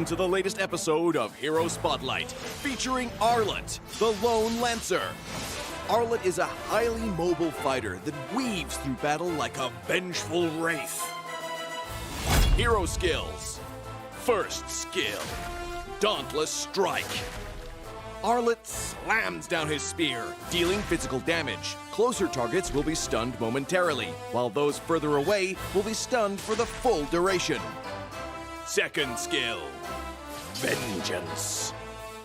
To the latest episode of Hero Spotlight, featuring Arlet, the Lone Lancer. Arlet is a highly mobile fighter that weaves through battle like a vengeful wraith. Hero skills. First skill, Dauntless Strike. Arlet slams down his spear, dealing physical damage. Closer targets will be stunned momentarily, while those further away will be stunned for the full duration. Second skill, Vengeance.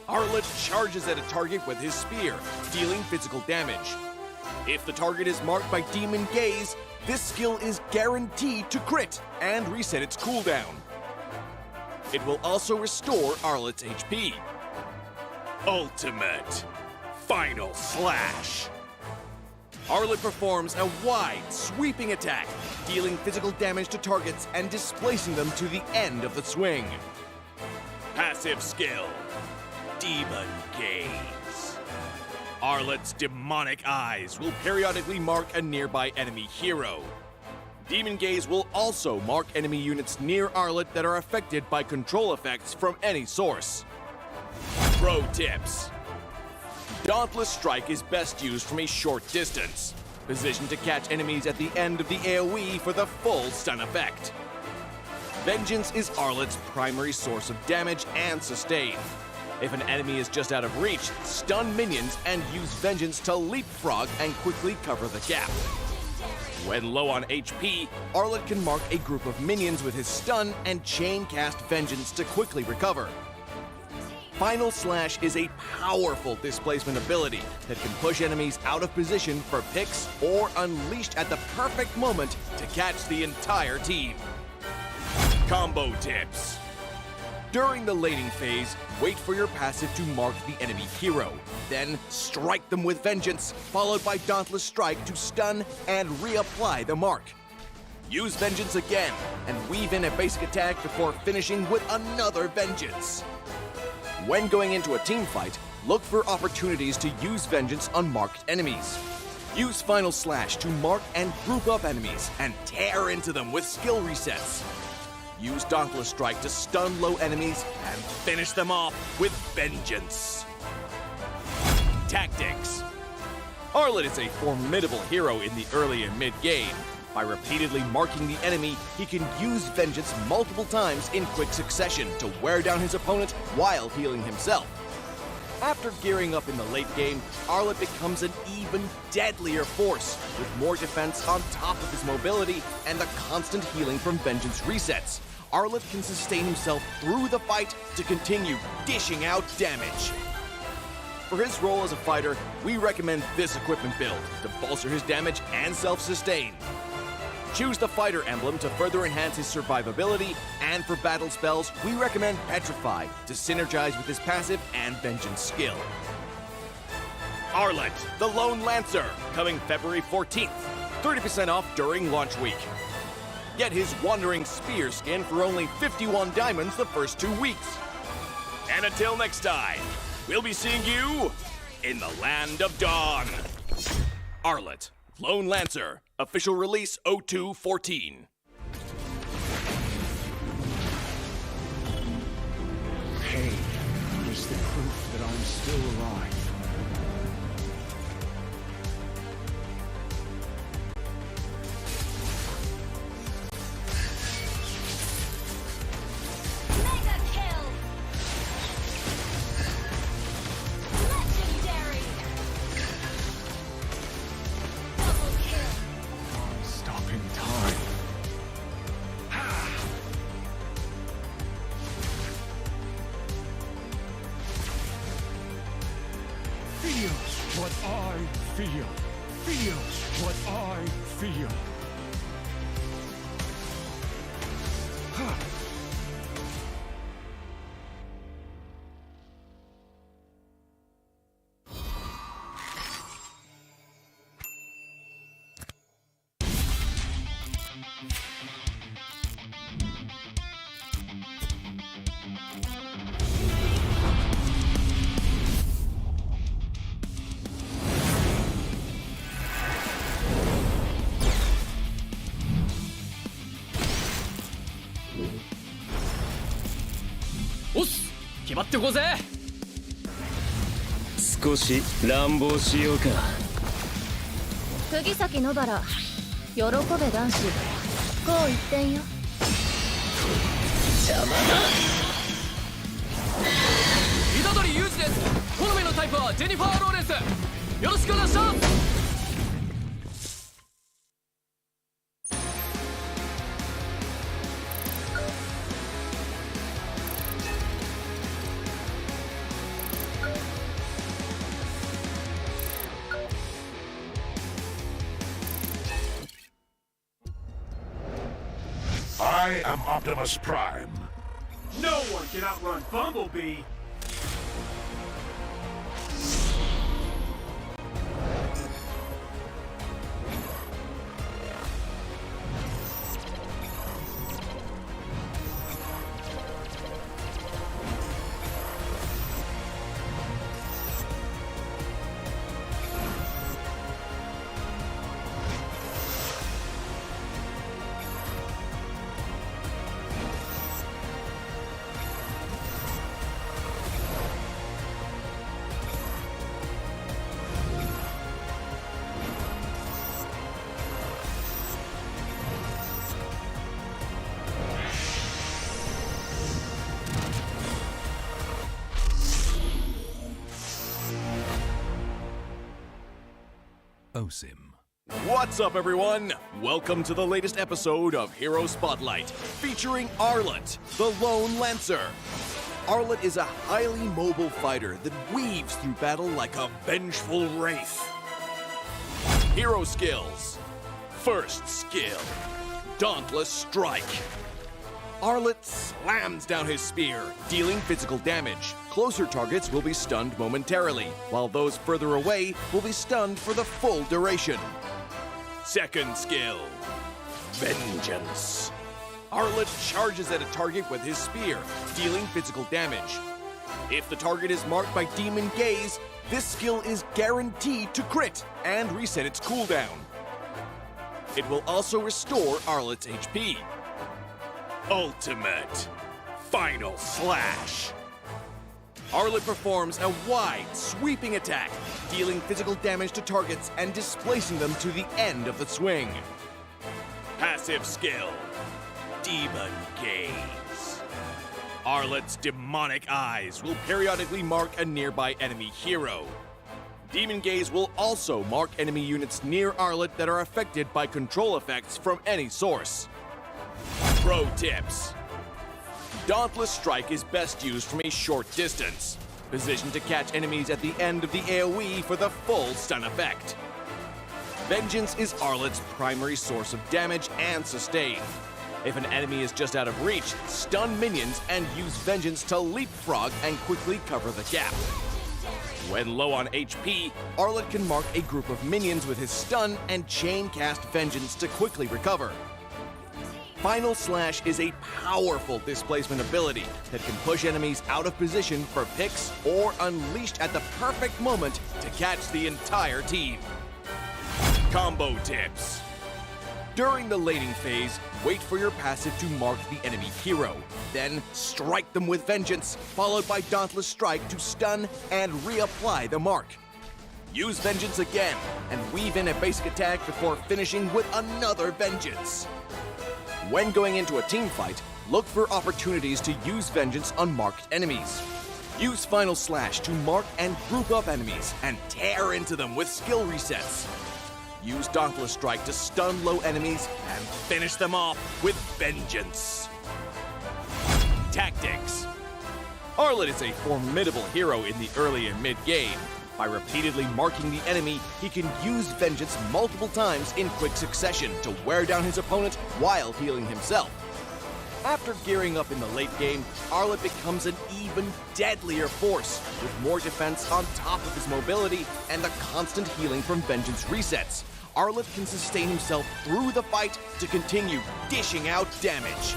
Arlet charges at a target with his spear, dealing physical damage. If the target is marked by Demon Gaze, this skill is guaranteed to crit and reset its cooldown. It will also restore Arlet's HP. Ultimate Final Slash. Arlet performs a wide, sweeping attack, dealing physical damage to targets and displacing them to the end of the swing. Passive skill, Demon Gaze. Arlet's demonic eyes will periodically mark a nearby enemy hero. Demon Gaze will also mark enemy units near Arlet that are affected by control effects from any source. Pro tips. Dauntless Strike is best used from a short distance, positioned to catch enemies at the end of the AoE for the full stun effect. Vengeance is Arlet's primary source of damage and sustain. If an enemy is just out of reach, stun minions and use Vengeance to leapfrog and quickly cover the gap. When low on HP, Arlet can mark a group of minions with his stun and chain cast Vengeance to quickly recover. Final Slash is a powerful displacement ability that can push enemies out of position for picks or unleashed at the perfect moment to catch the entire team. Combo tips. During the laning phase, wait for your passive to mark the enemy hero. Then strike them with Vengeance, followed by Dauntless Strike to stun and reapply the mark. Use Vengeance again, and weave in a basic attack before finishing with another Vengeance. When going into a team fight, look for opportunities to use Vengeance on marked enemies. Use Final Slash to mark and group up enemies and tear into them with skill resets. Use Dauntless Strike to stun low enemies and finish them off with Vengeance. Tactics. Arlet is a formidable hero in the early and mid-game. By repeatedly marking the enemy, he can use Vengeance multiple times in quick succession to wear down his opponent while healing himself. After gearing up in the late game, Arlet becomes an even deadlier force, with more defense on top of his mobility and the constant healing from Vengeance resets. Arlet can sustain himself through the fight to continue dishing out damage. For his role as a fighter, we recommend this equipment build to bolster his damage and self-sustain. Choose the fighter emblem to further enhance his survivability, and for battle spells, we recommend Petrify to synergize with his passive and Vengeance skill. Arlet, the Lone Lancer, coming February 14th. 30% off during launch week. Get his Wandering Spear skin for only 51 diamonds the first 2 weeks. And until next time, we'll be seeing you in the Land of Dawn. Arlet, Lone Lancer, official release 02/14. Pain is the proof that I'm still alive. Mega kill! Legendary! Double kill! Stopping time. Feel what I feel. Feel what I feel. おっす決まってこうぜ。少し乱暴しようか。釘崎野原喜べ男子こう一点よ。虎杖裕二です。好みのタイプはジェニファー・ローレンス。よろしくお願いします。I am Optimus Prime. No one can outrun Bumblebee! What's up, everyone? Welcome to the latest episode of Hero Spotlight, featuring Arlott, the Lone Lancer. Arlott is a highly mobile fighter that weaves through battle like a vengeful wraith. Hero skills. First skill, Dauntless Strike. Arlott slams down his spear, dealing physical damage. Closer targets will be stunned momentarily, while those further away will be stunned for the full duration. Second skill, Vengeance. Arlott charges at a target with his spear, dealing physical damage. If the target is marked by Demon Gaze, this skill is guaranteed to crit and reset its cooldown. It will also restore Arlott's HP. Ultimate Final Slash. Arlott performs a wide, sweeping attack, dealing physical damage to targets and displacing them to the end of the swing. Passive skill, Demon Gaze. Arlott's demonic eyes will periodically mark a nearby enemy hero. Demon Gaze will also mark enemy units near Arlott that are affected by control effects from any source. Pro tips. Dauntless Strike is best used from a short distance, positioned to catch enemies at the end of the AoE for the full stun effect. Vengeance is Arlott's primary source of damage and sustain. If an enemy is just out of reach, stun minions and use Vengeance to leapfrog and quickly cover the gap. When low on HP, Arlott can mark a group of minions with his stun and chain cast Vengeance to quickly recover. Final Slash is a powerful displacement ability that can push enemies out of position for picks or unleashed at the perfect moment to catch the entire team. Combo tips. During the laning phase, wait for your passive to mark the enemy hero. Then strike them with Vengeance, followed by Dauntless Strike to stun and reapply the mark. Use Vengeance again and weave in a basic attack before finishing with another Vengeance. When going into a team fight, look for opportunities to use Vengeance on marked enemies. Use Final Slash to mark and group up enemies and tear into them with skill resets. Use Dauntless Strike to stun low enemies and finish them off with Vengeance. Tactics. Arlott is a formidable hero in the early and mid-game. By repeatedly marking the enemy, he can use Vengeance multiple times in quick succession to wear down his opponent while healing himself. After gearing up in the late game, Arlott becomes an even deadlier force, with more defense on top of his mobility and the constant healing from Vengeance resets. Arlott can sustain himself through the fight to continue dishing out damage.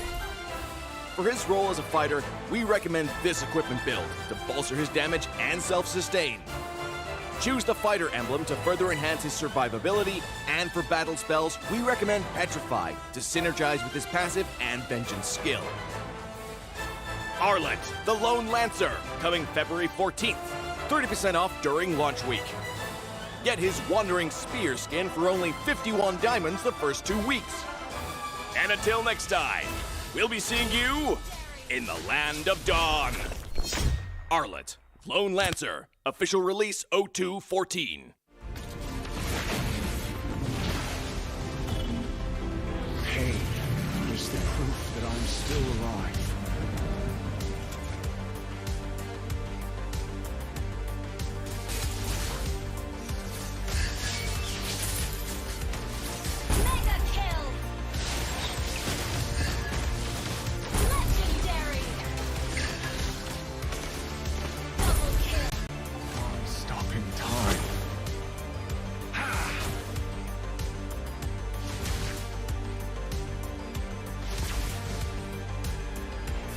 For his role as a fighter, we recommend this equipment build to bolster his damage and self-sustain. Choose the fighter emblem to further enhance his survivability, and for battle spells, we recommend Petrify to synergize with his passive and Vengeance skill. Arlet, the Lone Lancer, coming February 14th. 30% off during launch week. Get his Wandering Spear skin for only 51 diamonds the first 2 weeks. And until next time, we'll be seeing you in the Land of Dawn. Arlet, Lone Lancer, official release 0214. Pain is the proof that I'm still alive. Mega kill. Legendary. Double kill. I'm stopping time.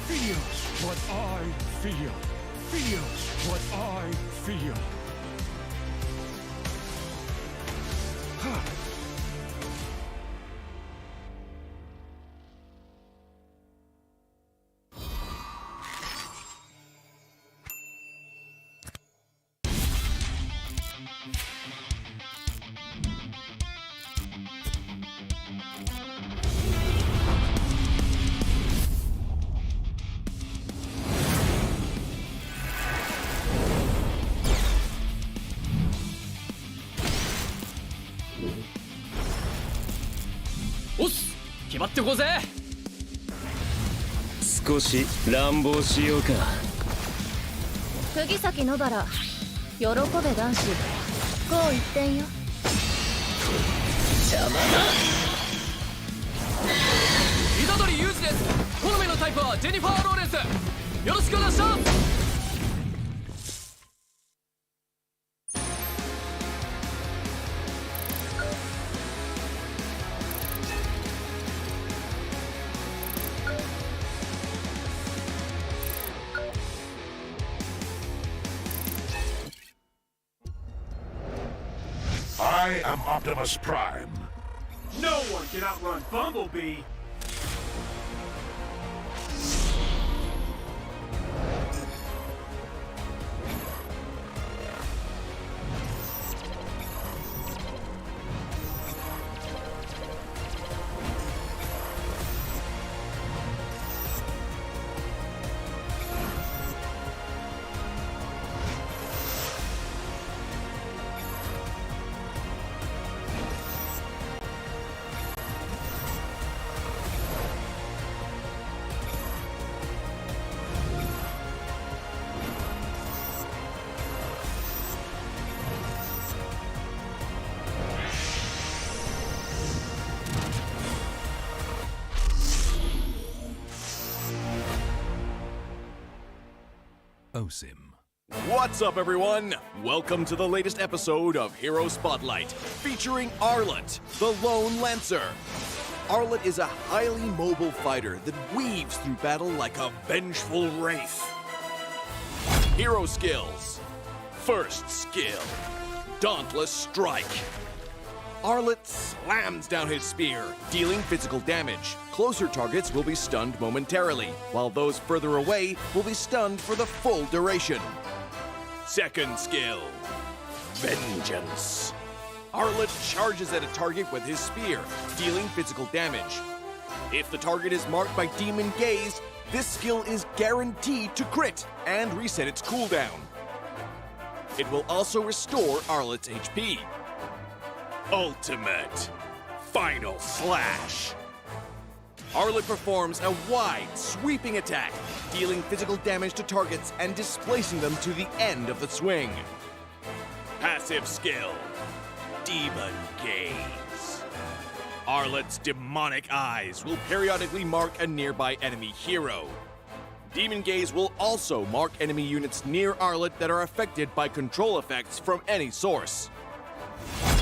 Feel what I feel. Feel what I feel.おっす決まってこうぜ。少し乱暴しようか。釘崎野原喜べ男子こう一点よ。虎杖裕二です。好みのタイプはジェニファー・ローレンス。よろしくお願いします。I am Optimus Prime. No one can outrun Bumblebee. Osim. What's up, everyone? Welcome to the latest episode of Hero Spotlight, featuring Arlet, the Lone Lancer. Arlet is a highly mobile fighter that weaves through battle like a vengeful wraith. Hero skills. First skill, Dauntless Strike. Arlet slams down his spear, dealing physical damage. Closer targets will be stunned momentarily, while those further away will be stunned for the full duration. Second skill, Vengeance. Arlet charges at a target with his spear, dealing physical damage. If the target is marked by Demon Gaze, this skill is guaranteed to crit and reset its cooldown. It will also restore Arlet's HP. Ultimate Final Slash. Arlet performs a wide, sweeping attack, dealing physical damage to targets and displacing them to the end of the swing. Passive skill, Demon Gaze. Arlet's demonic eyes will periodically mark a nearby enemy hero. Demon Gaze will also mark enemy units near Arlet that are affected by control effects from any source.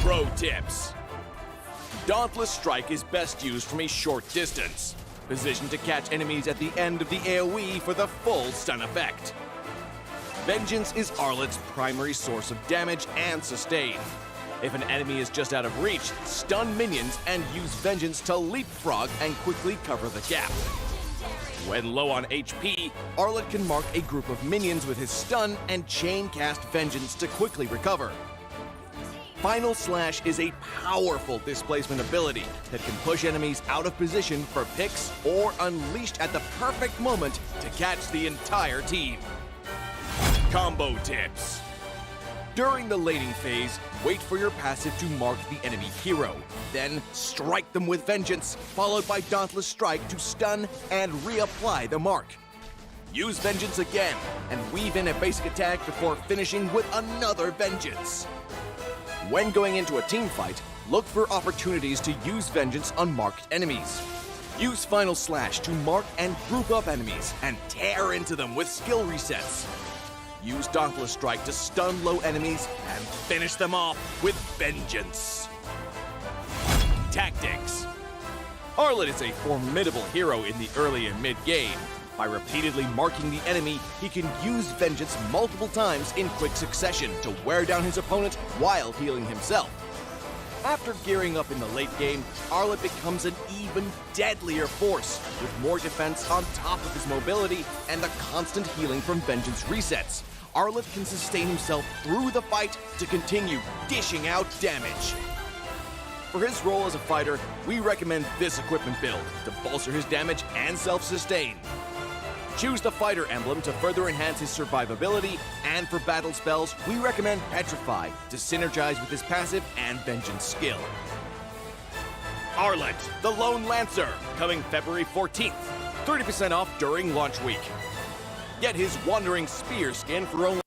Pro tips. Dauntless Strike is best used from a short distance, positioned to catch enemies at the end of the AoE for the full stun effect. Vengeance is Arlet's primary source of damage and sustain. If an enemy is just out of reach, stun minions and use Vengeance to leapfrog and quickly cover the gap. Legendary. When low on HP, Arlet can mark a group of minions with his stun and chain cast Vengeance to quickly recover. Final Slash is a powerful displacement ability that can push enemies out of position for picks or unleashed at the perfect moment to catch the entire team. Combo tips. During the laning phase, wait for your passive to mark the enemy hero. Then strike them with Vengeance, followed by Dauntless Strike to stun and reapply the mark. Use Vengeance again, and weave in a basic attack before finishing with another Vengeance. When going into a team fight, look for opportunities to use Vengeance on marked enemies. Use Final Slash to mark and group up enemies and tear into them with skill resets. Use Dauntless Strike to stun low enemies and finish them off with Vengeance. Tactics. Arlet is a formidable hero in the early and mid-game. By repeatedly marking the enemy, he can use Vengeance multiple times in quick succession to wear down his opponent while healing himself. After gearing up in the late game, Arlet becomes an even deadlier force, with more defense on top of his mobility and the constant healing from Vengeance resets. Arlet can sustain himself through the fight to continue dishing out damage. For his role as a fighter, we recommend this equipment build to bolster his damage and self-sustain. Choose the fighter emblem to further enhance his survivability, and for battle spells, we recommend Petrify to synergize with his passive and Vengeance skill. Arlet, the Lone Lancer, coming February 14th. 30% off during launch week. Get his Wandering Spear skin for only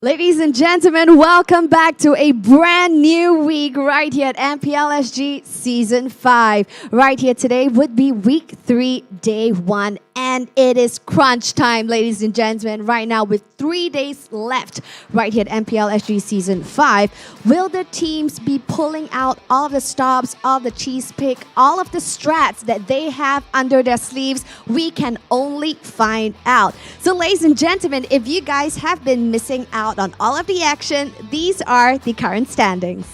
Ladies and gentlemen, welcome back to a brand new week right here at MPL SG Season 5. Right here today would be Week 3, Day 1. And it is crunch time, ladies and gentlemen, right now with 3 days left right here at MPL SG Season 5. Will the teams be pulling out all the stops, all the cheese pick, all of the strats that they have under their sleeves? We can only find out. So ladies and gentlemen, if you guys have been missing out on all of the action, these are the current standings.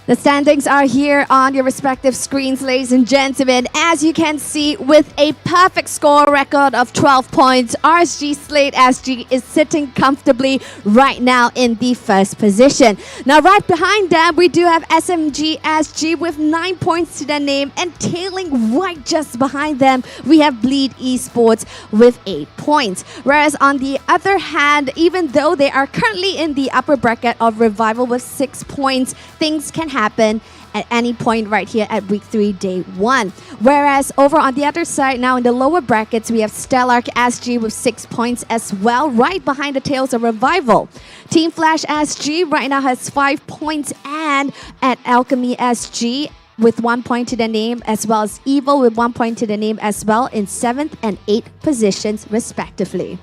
The standings are here on your respective screens, ladies and gentlemen. As you can see, with a perfect score record of 12 points, RSG Slate SG is sitting comfortably right now in the first position. Now, right behind them, we do have SMG SG with 9 points to their name, and tailing right just behind them, we have Bleed Esports with 8 points. Whereas on the other hand, even though they are currently in the upper bracket of Revival with 6 points, things can happen at any point right here at Week 3, Day 1. Whereas over on the other side, now in the lower brackets, we have Stellark SG with 6 points as well, right behind the tails of Revival. Team Flash SG right now has 5 points, and at Alchemy SG with 1 point to the name, as well as Evil with 1 point to the name as well, in 7th and 8th positions respectively.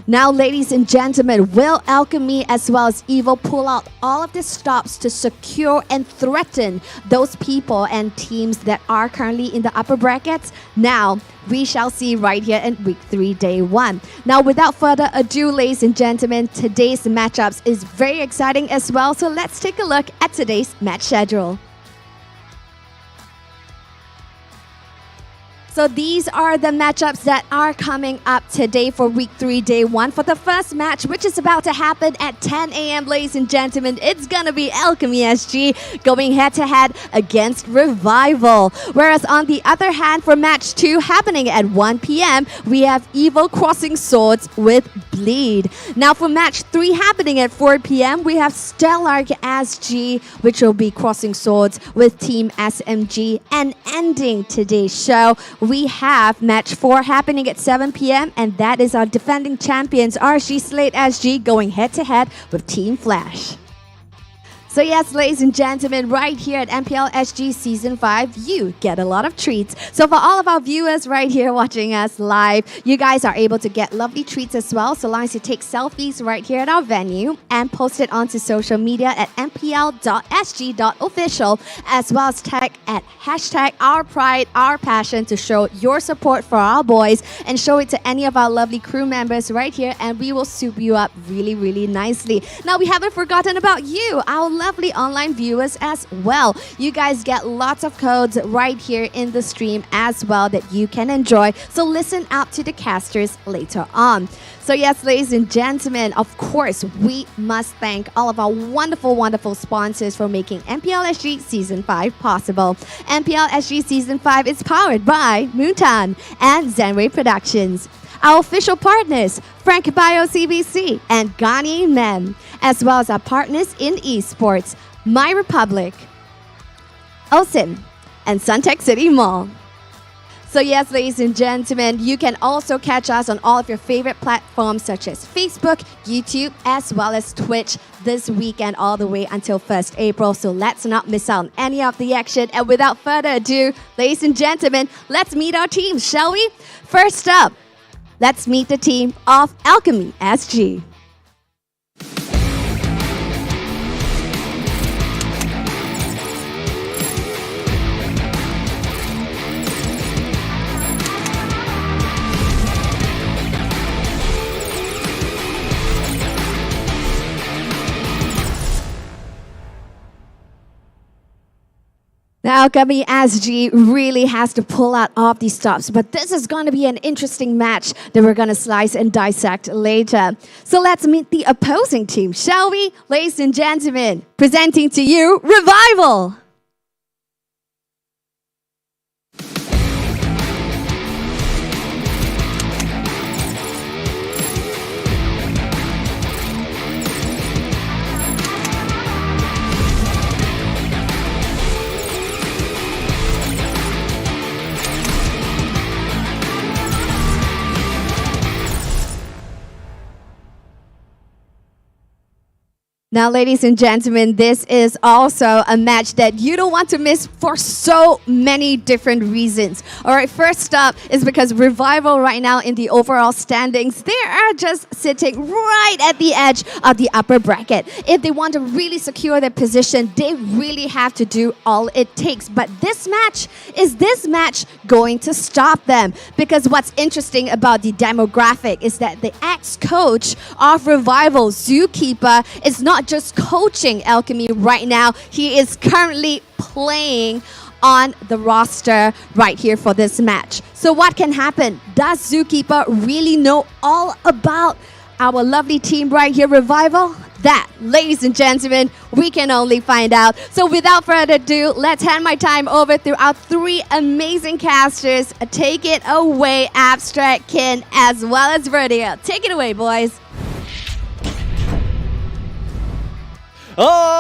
Now, ladies and gentlemen, will Alchemy as well as Evil pull out all of the stops to secure and threaten those people and teams that are currently in the upper brackets? Now, we shall see right here in Week 3, Day 1. Now, without further ado, ladies and gentlemen, today's matchups is very exciting as well. So let's take a look at today's match schedule. So these are the matchups that are coming up today for Week 3, Day 1. For the first match, which is about to happen at 10 a.m., ladies and gentlemen, it's going to be Alchemy SG going head-to-head against Revival. Whereas on the other hand, for match 2 happening at 1 p.m., we have Evil crossing swords with Bleed. Now for match 3 happening at 4 p.m., we have Stellark SG, which will be crossing swords with Team SMG. And ending today's show, we have match 4 happening at 7 p.m. and that is our defending champions RSG Slate SG going head-to-head with Team Flash. So yes, ladies and gentlemen, right here at MPL SG Season 5, you get a lot of treats. So for all of our viewers right here watching us live, you guys are able to get lovely treats as well, so long as you take selfies right here at our venue and post it onto social media at mpl.sg.official, as well as tag at hashtag Our Pride, Our Passion to show your support for our boys, and show it to any of our lovely crew members right here, and we will soup you up really, really nicely. Now, we haven't forgotten about you, our lovely online viewers as well. You guys get lots of codes right here in the stream as well that you can enjoy. So listen up to the casters later on. So yes, ladies and gentlemen, of course, we must thank all of our wonderful, wonderful sponsors for making MPL SG Season 5 possible. MPL SG Season 5 is powered by Moontan and Zenway Productions. Our official partners, Frank Bio CBC and Ghani Mem, as well as our partners in esports, My Republic, OSIM, and Suntec City Mall. So yes, ladies and gentlemen, you can also catch us on all of your favorite platforms such as Facebook, YouTube, as well as Twitch this weekend all the way until 1st April. So let's not miss out on any of the action. And without further ado, ladies and gentlemen, let's meet our teams, shall we? First up, let's meet the team of Alchemy SG. Now, Alchemy SG really has to pull out all of these stops, but this is going to be an interesting match that we're going to slice and dissect later. So let's meet the opposing team, shall we? Ladies and gentlemen, presenting to you, Revival. Now, ladies and gentlemen, this is also a match that you don't want to miss for so many different reasons. All right, first up is because Revival right now in the overall standings, they are just sitting right at the edge of the upper bracket. If they want to really secure their position, they really have to do all it takes. But this match going to stop them? Because what's interesting about the demographic is that the ex-coach of Revival, Zookeeper, is not just coaching Alchemy right now. He is currently playing on the roster right here for this match. So what can happen? Does Zookeeper really know all about our lovely team right here, Revival? That, ladies and gentlemen, we can only find out. So without further ado, let's hand my time over to our three amazing casters. Take it away, Abstract, Kin, as well as Vertigo. Take it away, boys. Alright!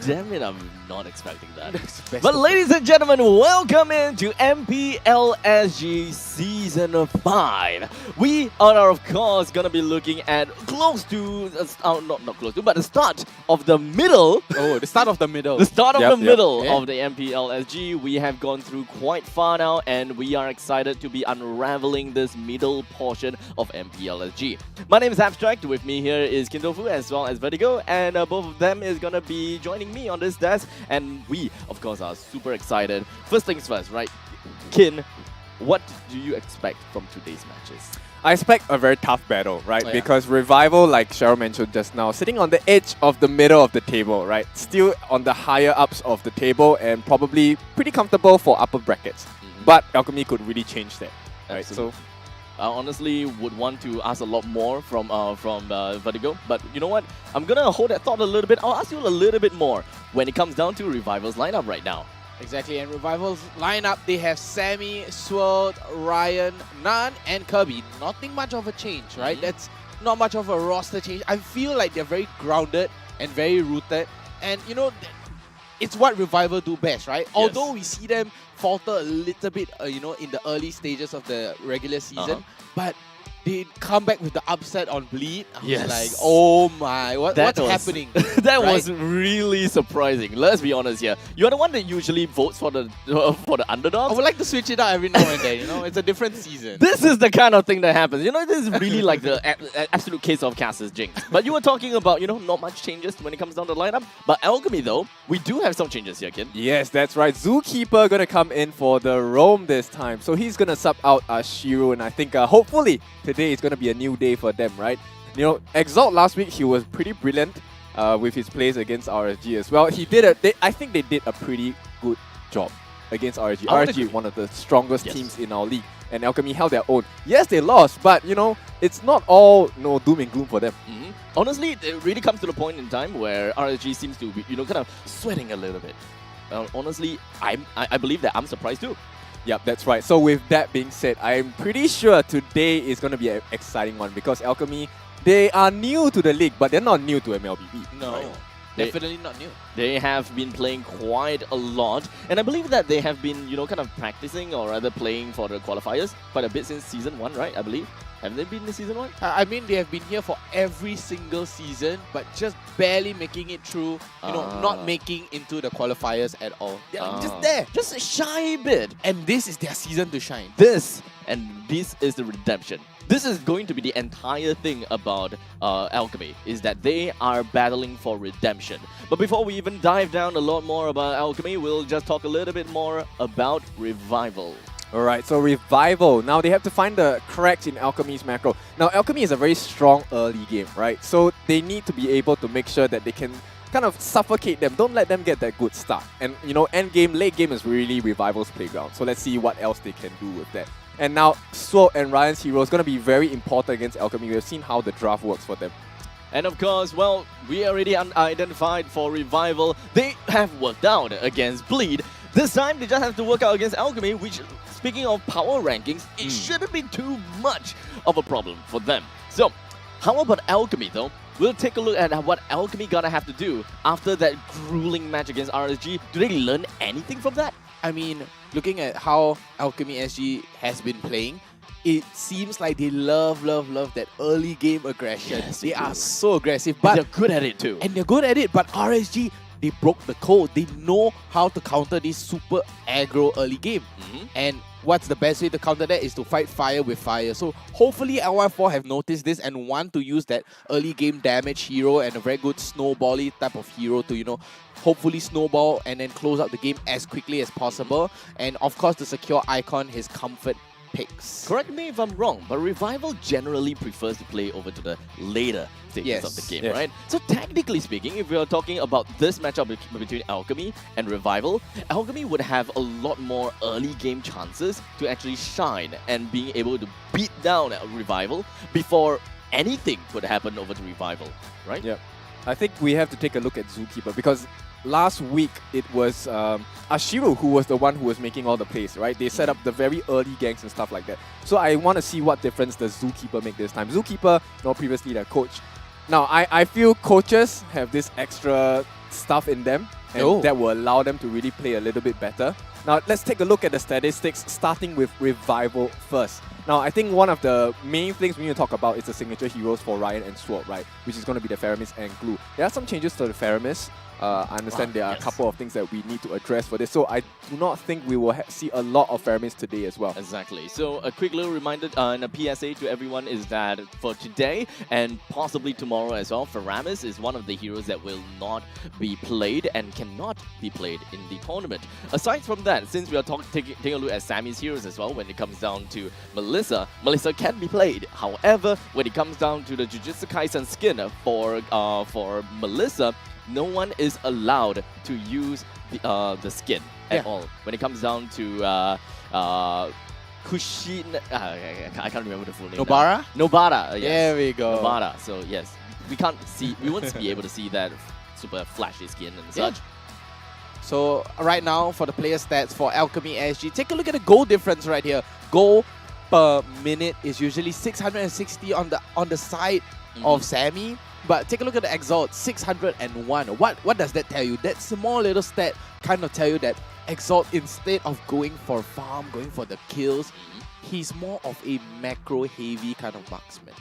Damn it, I'm not expecting that. But ladies and gentlemen, welcome into MPL SG Season 5. We are of course gonna be looking at close to, not close to, but the start of the middle. Oh, the start of the middle. The start of the middle Yeah. of the MPL SG. We have gone through quite far now and we are excited to be unraveling this middle portion of MPL SG. My name is Abstract, with me here is Kindofu as well as Vertigo, and both of them is gonna be joining me on this desk, and we of course are super excited. First things first, right? Kin, what do you expect from today's matches? I expect a very tough battle, right? Oh, yeah. Because Revival, like Cheryl mentioned just now, sitting on the edge of the middle of the table, right? Still on the higher ups of the table and probably pretty comfortable for upper brackets. But Alchemy could really change that, right? Absolutely. So I honestly would want to ask a lot more from Vertigo, but you know what? I'm gonna hold that thought a little bit. I'll ask you a little bit more when it comes down to Revival's lineup right now. Exactly, and Revival's lineup, they have Sammy, Swirl, Ryan, Nan, and Kirby. Nothing much of a change, right? That's not much of a roster change. I feel like they're very grounded and very rooted, and you know, it's what Revival do best, right? Yes. Although we see them falter a little bit, you know, in the early stages of the regular season, but they come back with the upset on Bleed. I was like, oh my, what's happening? That right? was really surprising. Let's be honest here. You're the one that usually votes for the underdog. I would like to switch it out every now and then, you know, it's a different season. This is the kind of thing that happens. You know, this is really like the absolute case of Cass's jinx. But you were talking about, you know, not much changes when it comes down to the lineup. But Alchemy, though, we do have some changes here, Kin. Yes, that's right. Zookeeper gonna come in for the roam this time. So he's gonna sub out Shiro, and I think hopefully today is gonna be a new day for them, right? You know, Exalt last week, he was pretty brilliant with his plays against RSG as well. I think they did a pretty good job against RSG. RSG, one of the strongest teams in our league, and Alchemy held their own. Yes, they lost, but you know, it's not all doom and gloom for them. Honestly, it really comes to the point in time where RSG seems to be, you know, kind of sweating a little bit. Honestly, I believe that I'm surprised too. Yep, that's right. So with that being said, I'm pretty sure today is going to be an exciting one because Alchemy, they are new to the league, but they're not new to MLBB. No, right? definitely not new. They have been playing quite a lot, and I believe that they have been, you know, kind of practicing or rather playing for the qualifiers quite a bit since Season 1, right? I believe. Have they been in Season 1? I mean, they have been here for every single season, but just barely making it through, you know, not making into the qualifiers at all. They're just there. Just a shy bit. And this is their season to shine. This is the redemption. This is going to be the entire thing about Alchemy, is that they are battling for redemption. But before we even dive down a lot more about Alchemy, we'll just talk a little bit more about Revival. Alright, so Revival. Now they have to find the cracks in Alchemy's macro. Now Alchemy is a very strong early game, right? So they need to be able to make sure that they can kind of suffocate them. Don't let them get that good start. And you know, end game, late game is really Revival's playground. So let's see what else they can do with that. And now Sword and Ryan's hero is going to be very important against Alchemy. We've seen how the draft works for them. And of course, well, we already identified for Revival. They have worked out against Bleed. This time, they just have to work out against Alchemy, which, speaking of power rankings, it shouldn't be too much of a problem for them. So, how about Alchemy, though? We'll take a look at what Alchemy gonna have to do after that grueling match against RSG. Do they learn anything from that? I mean, looking at how Alchemy SG has been playing, it seems like they love that early game aggression. Yes, they they are do. so aggressive, But but they're good at it too. and they're good at it. But RSG, they broke the code. They know how to counter this super aggro early game. And what's the best way to counter that is to fight fire with fire. So hopefully LY4 have noticed this and want to use that early game damage hero and a very good snowbally type of hero to, hopefully snowball and then close out the game as quickly as possible. And of course to secure Icon his comfort picks. Correct me if I'm wrong, but Revival generally prefers to play over to the later stages of the game, right? So technically speaking, if we are talking about this matchup between Alchemy and Revival, Alchemy would have a lot more early game chances to actually shine and being able to beat down Revival before anything could happen over to Revival, right? Yeah. I think we have to take a look at Zookeeper because last week it was Ashiru who was the one who was making all the plays, right? They set up the very early ganks and stuff like that. So I want to see what difference does Zookeeper make this time. Zookeeper, previously their coach. Now, I feel coaches have this extra stuff in them and that will allow them to really play a little bit better. Now, let's take a look at the statistics, starting with Revival first. Now, I think one of the main things we need to talk about is the signature heroes for Ryan and Sword, right? Which is going to be the Faramis and Glue. There are some changes to the Faramis. I understand there are a couple of things that we need to address for this. So I do not think we will see a lot of Faramis today as well. Exactly. So a quick little reminder and a PSA to everyone is that for today and possibly tomorrow as well, Faramis is one of the heroes that will not be played and cannot be played in the tournament. Aside from that, since we are taking a look at Sammy's heroes as well, when it comes down to Melissa can be played. However, when it comes down to the Jujutsu Kaisen skin for Melissa, no one is allowed to use the skin at all. When it comes down to Kushin, I can't remember the full name. Nobara? Nobara, yes. There we go. Nobara. So yes, we won't be able to see that super flashy skin and such. So right now for the player stats for Alchemy SG, take a look at the goal difference right here. Goal per minute is usually 660 on the side of Sammy. But take a look at the Exalt, 601. What does that tell you? That small little stat kind of tell you that Exalt, instead of going for farm, going for the kills, he's more of a macro-heavy kind of marksman.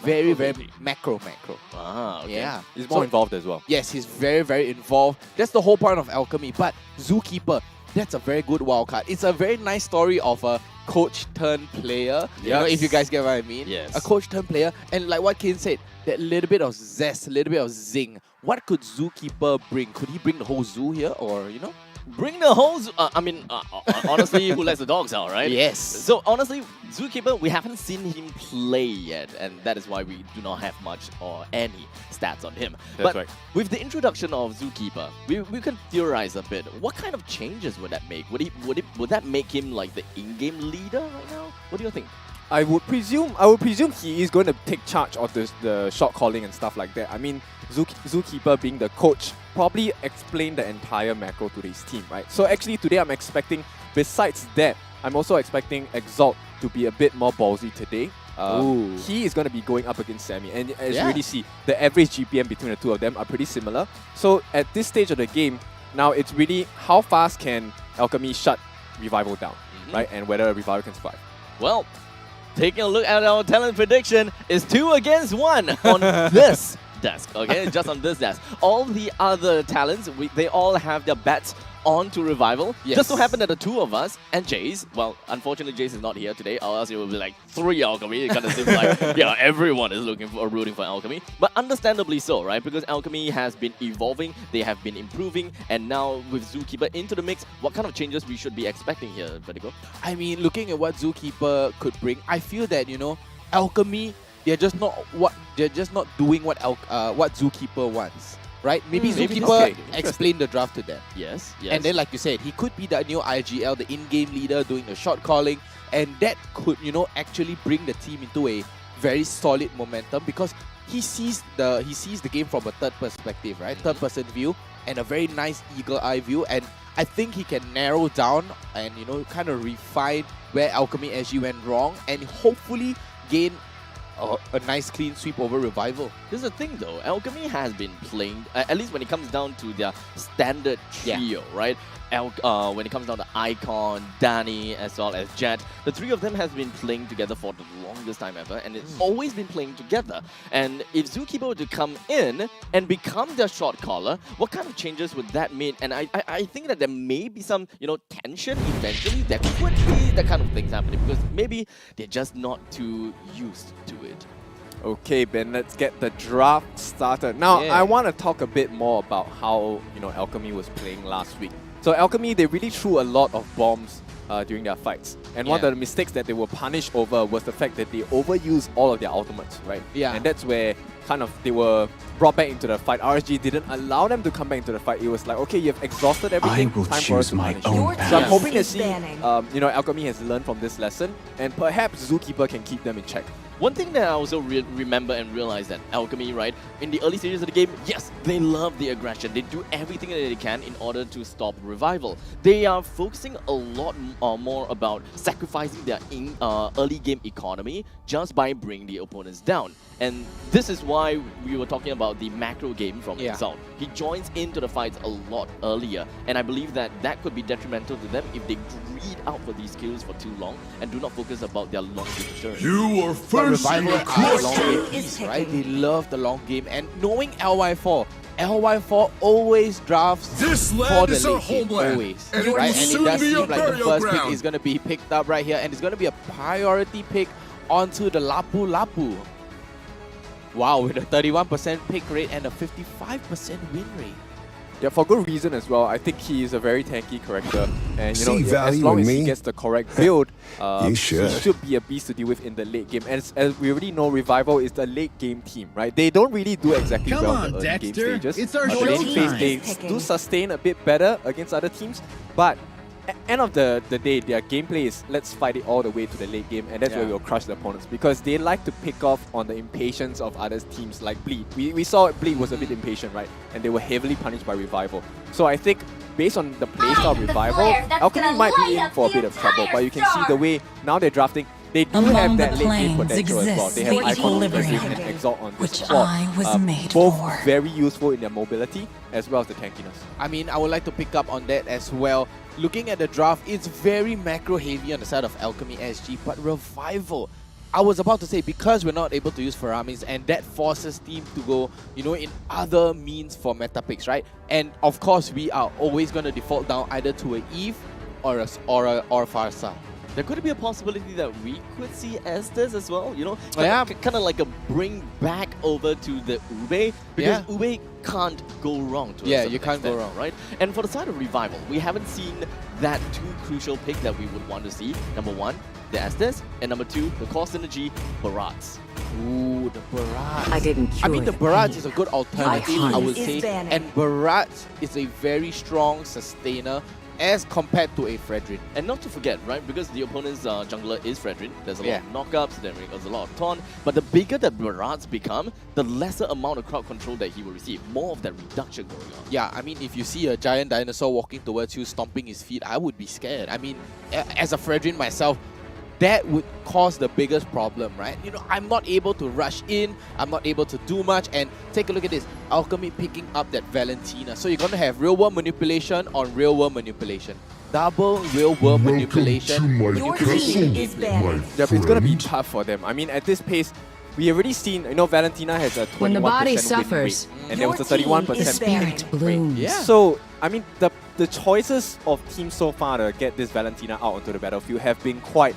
Very macro. Ah, okay. Yeah. He's more involved as well. Yes, he's very involved. That's the whole point of Alchemy. But Zookeeper, that's a very good wildcard. It's a very nice story of a coach-turned-player. If you guys get what I mean. Yes. A coach-turned-player. And like what Kane said, that little bit of zest, a little bit of zing. What could Zookeeper bring? Could he bring the whole zoo here, or Bring the whole zoo. Honestly, who lets the dogs out, right? Yes. So honestly, Zookeeper, we haven't seen him play yet, and that is why we do not have much or any stats on him. That's but right. With the introduction of Zookeeper, we can theorize a bit. What kind of changes would that make? Would that make him like the in-game leader right now? What do you think? I would presume he is going to take charge of the shot calling and stuff like that. I mean, Zookeeper being the coach probably explain the entire macro to his team, right? So actually today I'm expecting, besides that, I'm also expecting Exalt to be a bit more ballsy today. He is going to be going up against Sammy, and as you really see, the average GPM between the two of them are pretty similar. So at this stage of the game, now it's really how fast can Alchemy shut Revival down, right? And whether Revival can survive. Well, taking a look at our talent prediction is 2 against 1 on this desk, okay? Just on this desk. All the other talents, they all have their bets onto Revival. Yes. Just so happened that the two of us and Jace, well, unfortunately Jace is not here today, or else it will be like 3 Alchemy. It kind of seems like, everyone is rooting for Alchemy. But understandably so, right? Because Alchemy has been evolving, they have been improving, and now with Zookeeper into the mix, what kind of changes we should be expecting here, Vertigo? I mean, looking at what Zookeeper could bring, I feel that, Alchemy, they're just not doing what Zookeeper wants. Right? Maybe Zookeeper explain the draft to them. Yes. And then, like you said, he could be the new IGL, the in-game leader, doing the shot calling, and that could, actually bring the team into a very solid momentum because he sees the game from a third perspective, right? Third person view and a very nice eagle eye view, and I think he can narrow down and kind of refine where Alchemy SG went wrong and hopefully gain a nice clean sweep over Revival. This is the thing though, Alchemy has been playing, at least when it comes down to their standard trio, right? when it comes down to Icon, Danny, as well as Jet, the three of them has been playing together for the longest time ever, and it's always been playing together. And if Zookeeper were to come in and become their shot caller, what kind of changes would that mean? And I think that there may be some, tension eventually. There could be that kind of things happening because maybe they're just not too used to it. Okay, Ben, let's get the draft started. Now, I want to talk a bit more about how, Alchemy was playing last week. So Alchemy, they really threw a lot of bombs during their fights. And one of the mistakes that they were punished over was the fact that they overused all of their ultimates, right? Yeah. And that's where kind of they were brought back into the fight. RSG didn't allow them to come back into the fight. It was like, okay, you've exhausted everything. I will time for us choose to my punish own you. path. So I'm hoping to see, Alchemy has learned from this lesson, and perhaps Zookeeper can keep them in check. One thing that I also remember and realize that Alchemy, right, in the early stages of the game, yes, they love the aggression. They do everything that they can in order to stop Revival. They are focusing a lot more about sacrificing their early game economy just by bringing the opponents down. And this is why we were talking about the macro game from Exalt. He joins into the fights a lot earlier, and I believe that that could be detrimental to them if they greed out for these kills for too long and do not focus about their long game turns. You are Revival are long game piece, right? They love the long game, and knowing LY4 always drafts This for land the is our late game, homeland, always, and it right? will And it soon does be seem your like the burial first pick ground. is going to be picked up right here, and it's going to be a priority pick onto the Lapu Lapu. Wow, with a 31% pick rate and a 55% win rate. Yeah, for good reason as well. I think he is a very tanky character, and See as value long in as he me? gets the correct build, You should. he should be a beast to deal with in the late game. And as we already know, Revival is the late game team, right? They don't really do exactly well in the early game stages. It's our the late showtime. phase, they do sustain a bit better against other teams, but at the end of the day, their gameplay is let's fight it all the way to the late game, and that's where we'll crush the opponents because they like to pick off on the impatience of other teams like Bleed. We saw Bleed was a bit impatient, right? And they were heavily punished by Revival. So I think based on the playstyle of Revival, Alchemy might be in for a bit of trouble, but you can see the way now they're drafting, they do have that late game potential as well. They have Icon and Exalt on this squad. Both very useful in their mobility as well as the tankiness. I mean, I would like to pick up on that as well. Looking at the draft, it's very macro heavy on the side of Alchemy SG, but Revival, I was about to say, because we're not able to use Faramis, and that forces team to go, in other means for meta picks, right? And of course, we are always going to default down either to a Eve or a Farsa. There could be a possibility that we could see Estes as well, kind of like a bring back over to the Ube, because Ube can't go wrong to a certain you can't extent, go wrong. right? And for the side of Revival, we haven't seen that too crucial pick that we would want to see. Number one, the Estes, and number two, the core synergy, Barats. Ooh, the Barats. I mean, the Barats is a good alternative, I would say, and Barats is a very strong sustainer as compared to a Fredrin. And not to forget, right, because the opponent's jungler is Fredrin, there's a lot of knockups, there's a lot of taunt, but the bigger that Barats become, the lesser amount of crowd control that he will receive, more of that reduction going on. Yeah, I mean, if you see a giant dinosaur walking towards you, stomping his feet, I would be scared. I mean, as a Fredrin myself, that would cause the biggest problem, right? I'm not able to rush in, I'm not able to do much, and take a look at this, Alchemy picking up that Valentina. So you're going to have real-world manipulation on real-world manipulation. Double real-world manipulation. Your team is banned. It's going to be tough for them. I mean, at this pace, we already seen, Valentina has a 21% When the body win suffers, rate, and there was a 31% spirit blooms. Yeah. So, I mean, the choices of teams so far to get this Valentina out onto the battlefield have been quite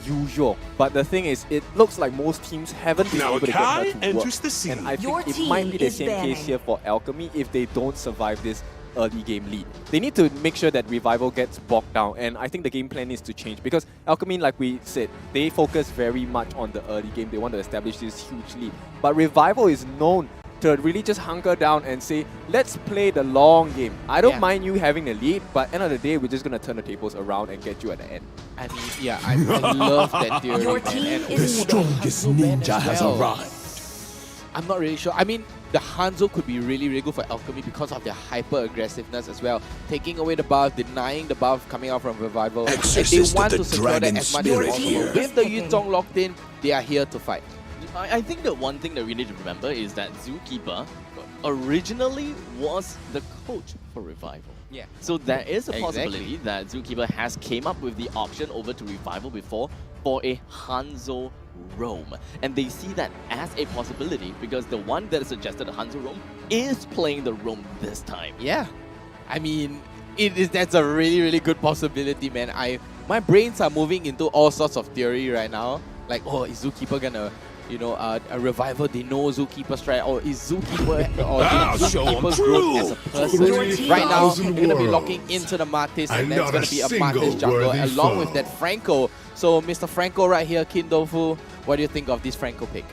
usual, but the thing is, it looks like most teams haven't been able to get her to work. And I think it might be the same case here for Alchemy if they don't survive this early game lead. They need to make sure that Revival gets bogged down, and I think the game plan needs to change because Alchemy, like we said, they focus very much on the early game. They want to establish this huge lead, but Revival is known to really just hunker down and say, let's play the long game. I don't mind you having the lead, but end of the day, we're just going to turn the tables around and get you at the end. I mean, I love that theory. Your team The strongest ninja has arrived. I'm not really sure. I mean, the Hanzo could be really, really good for Alchemy because of their hyper-aggressiveness as well. Taking away the buff, denying the buff coming out from Revival. And they want to secure that as much as possible. With the Yutong locked in, they are here to fight. I think the one thing that we need to remember is that Zookeeper, originally was the coach for Revival. Yeah. So there is a Exactly. possibility that Zookeeper has came up with the option over to Revival before for a Hanzo roam. And they see that as a possibility because the one that suggested a Hanzo roam is playing the roam this time. Yeah. I mean, that's a really, really good possibility, man. My brains are moving into all sorts of theory right now. Like, oh, is Zookeeper gonna, a Revival, they know Zookeeper strike, or is Zookeeper, or Zookeeper's growth as a person. Right now, they're gonna be locking into the Martis, and there's gonna be a Martis jungle along with that Franco. So, Mr. Franco right here, Kindofu, what do you think of this Franco pick?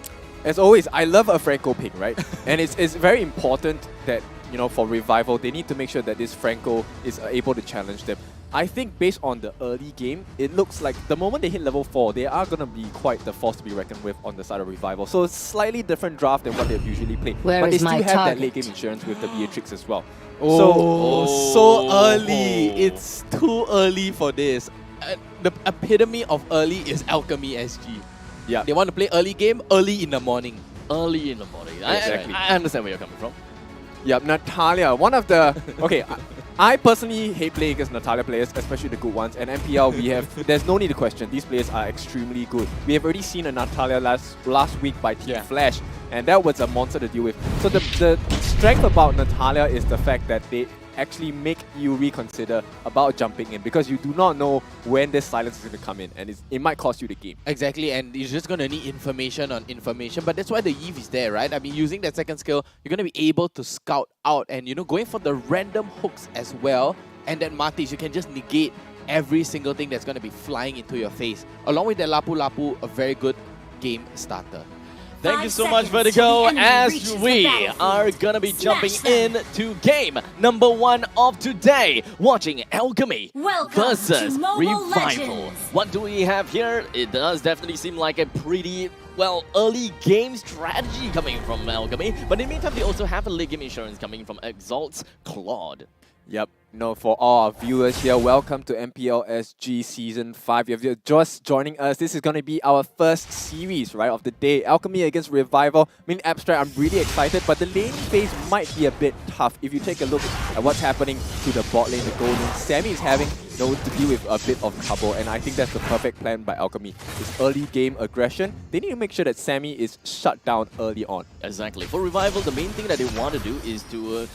As always, I love a Franco pick, right? And it's very important that, for Revival, they need to make sure that this Franco is able to challenge them. I think based on the early game, it looks like the moment they hit level 4, they are going to be quite the force to be reckoned with on the side of Revival. So it's slightly different draft than what they've usually played. Where but they is still my have that target? late game insurance with the Beatrix as well. So early. It's too early for this. The epitome of early is Alchemy SG. Yeah. They want to play early game early in the morning. Early in the morning. Exactly. I understand where you're coming from. Yep, Natalia, one of the... Okay, I personally hate playing against Natalia players, especially the good ones. And MPL, there's no need to question. These players are extremely good. We have already seen a Natalia last week by Team Flash, and that was a monster to deal with. So the strength about Natalia is the fact that they actually make you reconsider about jumping in because you do not know when this silence is going to come in, and it might cost you the game. Exactly, and you're just going to need information on information, but that's why the Eve is there, right? I mean, using that second skill, you're going to be able to scout out and, going for the random hooks as well, and then Martis, you can just negate every single thing that's going to be flying into your face. Along with that Lapu Lapu, a very good game starter. Thank you so much, Vertigo, as we are gonna be jumping into game number 1 of today, watching Alchemy versus Revival. What do we have here? It does definitely seem like a pretty, early game strategy coming from Alchemy, but in the meantime, they also have a late game insurance coming from Exalt's Claude. Yep. For all our viewers here, welcome to MPL SG Season 5. If you're just joining us, this is going to be our first series, right, of the day. Alchemy against Revival. I mean, Abstract, I'm really excited, but the laning phase might be a bit tough. If you take a look at what's happening to the bot lane, the gold lane, Sammy is having to deal with a bit of trouble, and I think that's the perfect plan by Alchemy. This early game aggression, they need to make sure that Sammy is shut down early on. Exactly. For Revival, the main thing that they want to do is to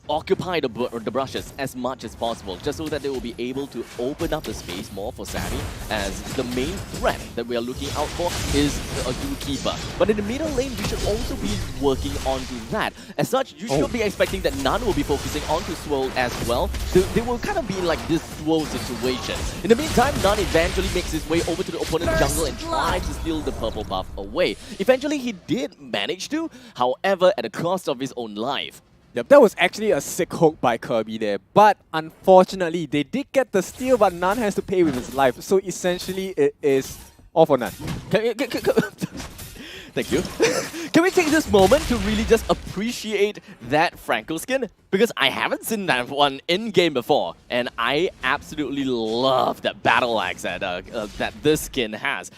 occupy the brushes as much as possible, just so that they will be able to open up the space more for Sammy, as the main threat that we are looking out for is a Zookeeper. But in the middle lane, we should also be working onto that. As such, you should be expecting that Nan will be focusing onto Swirl as well. They will kind of be like this duo situation. In the meantime, Nan eventually makes his way over to the opponent's jungle and tries to steal the purple buff away. Eventually, he did manage to, however, at the cost of his own life. Yep, that was actually a sick hook by Kirby there. But unfortunately, they did get the steal, but Nan has to pay with his life. So essentially, it is all for Nan. Thank you. Can we take this moment to really just appreciate that Franco skin? Because I haven't seen that one in-game before, and I absolutely love that battle axe that this skin has.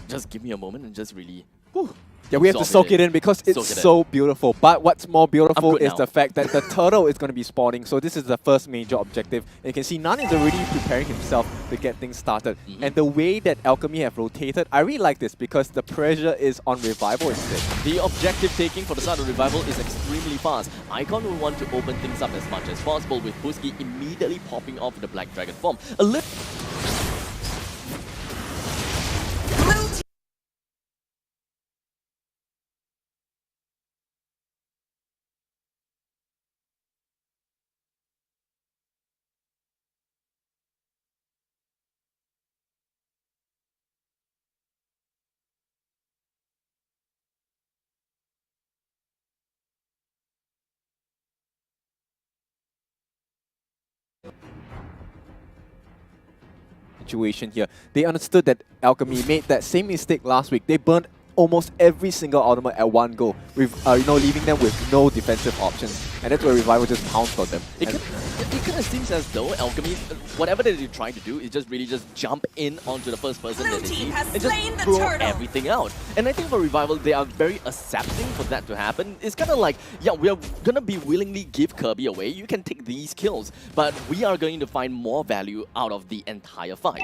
Just give me a moment and just really... Whew. Yeah, we have to soak it in because it's so beautiful. But what's more beautiful is the fact that the turtle is going to be spawning. So this is the first major objective. And you can see Nan is already preparing himself to get things started. And the way that Alchemy have rotated, I really like this because the pressure is on Revival instead. The objective taking for the side of Revival is extremely fast. Icon will want to open things up as much as possible, with Husky immediately popping off the Black Dragon form. Situation here. They understood that Alchemy made that same mistake last week. They burned almost every single ultimate at one go, with leaving them with no defensive options, and that's where Revival just pounced on them. It kind of seems as though Alchemy, whatever that they're trying to do, is just really just jump in onto the first person that they see and just throw everything out. And I think for Revival, they are very accepting for that to happen. It's kind of like, yeah, we are gonna be willingly give Kirby away. You can take these kills, but we are going to find more value out of the entire fight.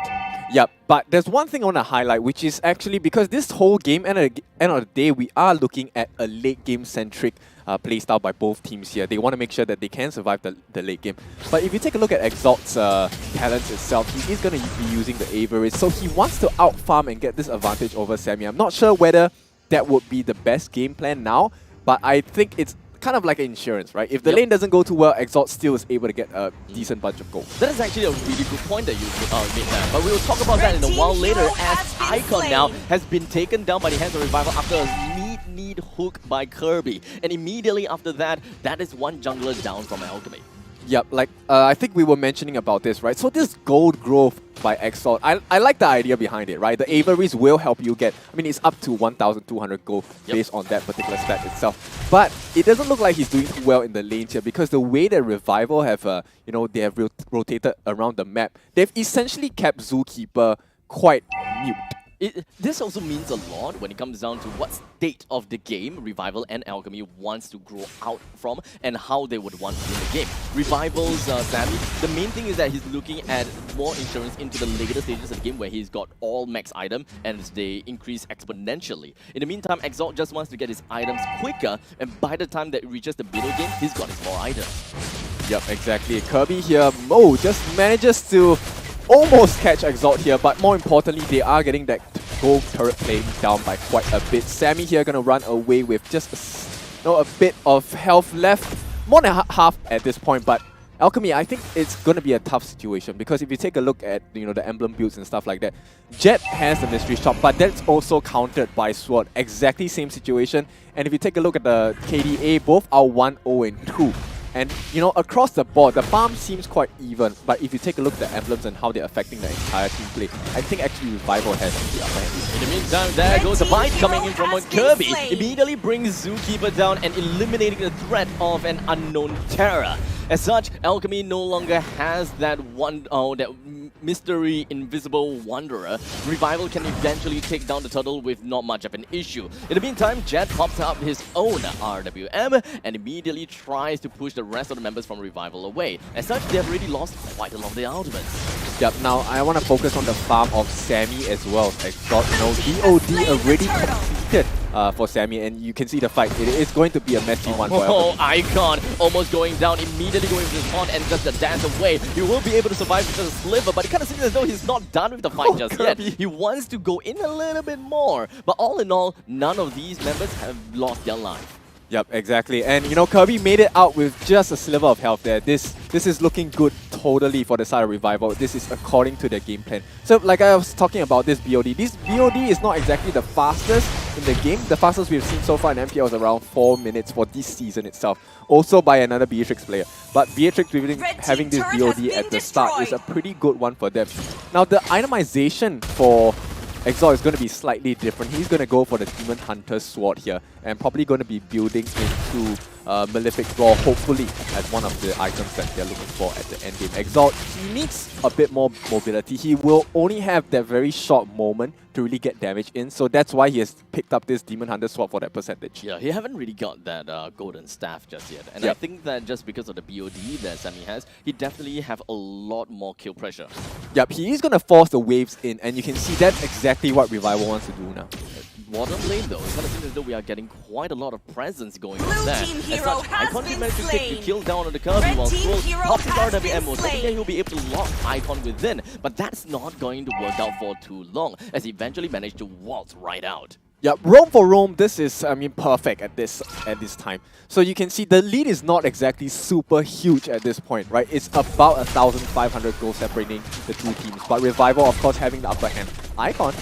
Yep, but there's one thing I want to highlight, which is actually because this whole game, end of the day, we are looking at a late game centric playstyle by both teams here. They want to make sure that they can survive the late game. But if you take a look at Exalt's talents itself, he is going to be using the Average, so he wants to out-farm and get this advantage over Sammy. I'm not sure whether that would be the best game plan now, but I think it's kind of like an insurance, right? If the lane doesn't go too well, Exalt still is able to get a decent bunch of gold. That is actually a really good point that you made there. But we will talk about that in a while later, as Icon now has been taken down by the hands of Revival after a need hook by Kirby. And immediately after that, that is one jungler down from Alchemy. Yep, like I think we were mentioning about this, right? So this gold growth by Exalt, I like the idea behind it, right? The Averys will help you get, I mean, it's up to 1,200 gold based on that particular stat itself. But it doesn't look like he's doing too well in the lanes here, because the way that Revival have, they have rotated around the map, they've essentially kept Zookeeper quite mute. This also means a lot when it comes down to what state of the game Revival and Alchemy wants to grow out from and how they would want to win the game. Revival's Sammy, the main thing is that he's looking at more insurance into the later stages of the game where he's got all max item and they increase exponentially. In the meantime, Exalt just wants to get his items quicker, and by the time that it reaches the middle game, he's got his more items. Yep, exactly. Kirby here, Mo just manages to almost catch Exalt here, but more importantly, they are getting that gold turret playing down by quite a bit. Sammy here gonna run away with just a bit of health left, more than half at this point, but Alchemy, I think it's gonna be a tough situation, because if you take a look at the emblem builds and stuff like that, Jet has the mystery shop, but that's also countered by Sword. Exactly same situation. And if you take a look at the KDA, both are 1-0 and 2. And, across the board, the farm seems quite even, but if you take a look at the emblems and how they're affecting the entire team play, I think actually Revival has the upper hand. In the meantime, there goes a bite coming in from Kirby. Immediately brings Zookeeper down and eliminating the threat of an unknown terror. As such, Alchemy no longer has that that mystery invisible wanderer. Revival can eventually take down the turtle with not much of an issue. In the meantime, Jet pops up his own RWM and immediately tries to push the rest of the members from Revival away. As such, they have already lost quite a lot of their ultimates. Yep, now I want to focus on the farm of Sammy as well. Exalt, DOD already completed for Sammy, and you can see the fight. It is going to be a messy one for Alchemy. Icon almost going down, immediately going to his pond and just a dance away. He will be able to survive with just a sliver, but it kind of seems as though he's not done with the fight just yet. He wants to go in a little bit more. But all in all, none of these members have lost their life. Yep, exactly. And Kirby made it out with just a sliver of health there. This is looking good totally for the side of Revival. This is according to their game plan. So like I was talking about this BOD is not exactly the fastest in the game. The fastest we've seen so far in MPL is around 4 minutes for this season itself. Also by another Beatrix player. But Beatrix having this BOD at the start is a pretty good one for them. Now the itemization for Exalt is going to be slightly different. He's going to go for the Demon Hunter's Sword here, and probably going to be building into Malefic Claw, hopefully, as one of the items that they're looking for at the endgame. Exalt, he needs a bit more mobility. He will only have that very short moment to really get damage in, so that's why he has picked up this Demon Hunter Sword for that percentage. Yeah, he haven't really got that golden staff just yet, and I think that just because of the BOD that Sammy has, he definitely have a lot more kill pressure. Yep, he is going to force the waves in, and you can see that's exactly what Revival wants to do now. Bottom lane though, it kind of seems as though we are getting quite a lot of presence going on there. As such, Icon can manage to take the kill down on the Kirby while Scroll pops his RWM, most likely he'll be able to lock Icon within, but that's not going to work out for too long, as he eventually managed to waltz right out. Yeah, roam for roam, this is, perfect at this time. So you can see the lead is not exactly super huge at this point, right? It's about 1,500 goals separating the two teams, but Revival, of course, having the upper hand. Icon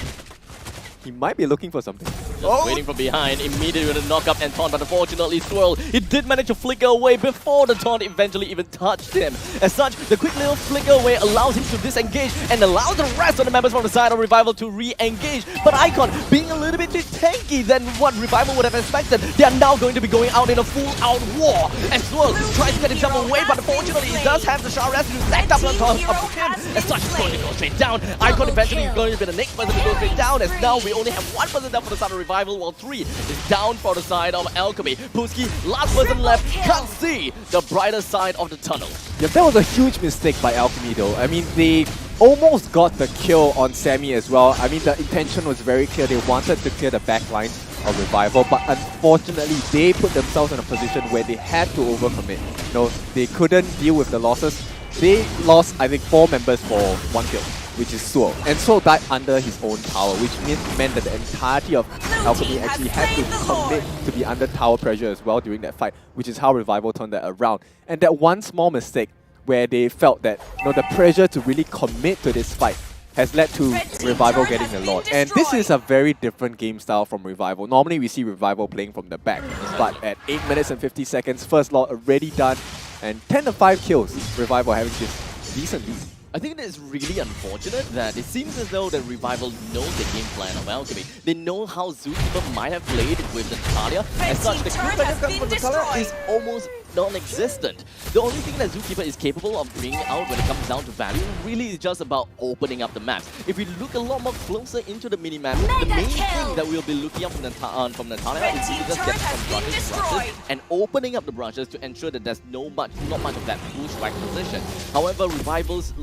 he might be looking for something. Just waiting from behind, immediately with a knock-up and taunt, but unfortunately Swirl, he did manage to flicker away before the taunt eventually even touched him. As such, the quick little flicker away allows him to disengage and allows the rest of the members from the side of Revival to re-engage. But Icon, being a little bit too tanky than what Revival would have expected, they are now going to be going out in a full-out war. And Swirl tries to get himself away, but unfortunately he does have the Shard Rescue stacked up on top of him. As such, he's going to go straight down. Icon eventually going to be the next person to go straight down, as now we only have one person down for the side of Revival, while 3 is down for the side of Alchemy. Puski, last person left, can't see the brighter side of the tunnel. Yeah, that was a huge mistake by Alchemy though. I mean, they almost got the kill on Sammy as well. I mean, the intention was very clear. They wanted to clear the back line of Revival, but unfortunately, they put themselves in a position where they had to overcommit. They couldn't deal with the losses. They lost, I think, 4 members for 1 kill, which is Swirl. And Swirl died under his own tower, which meant that the entirety of Alchemy actually had to commit to be under tower pressure as well during that fight, which is how Revival turned that around. And that one small mistake where they felt that the pressure to really commit to this fight has led to Revival getting the Lord. And this is a very different game style from Revival. Normally we see Revival playing from the back, but at 8 minutes and 50 seconds, first Lord already done, and 10 to 5 kills, Revival having this decent lead. I think it is really unfortunate that it seems as though that Revival know the game plan of Alchemy. They know how Zookeeper might have played with Natalia. As such, the quick that comes from Natalia is almost non-existent. The only thing that Zookeeper is capable of bringing out when it comes down to value really is just about opening up the maps. If we look a lot more closer into the mini-map, the main thing that we'll be looking up from Natalia is really just getting some brushes and opening up the brushes to ensure that there's not much of that pushback position. However, Revival's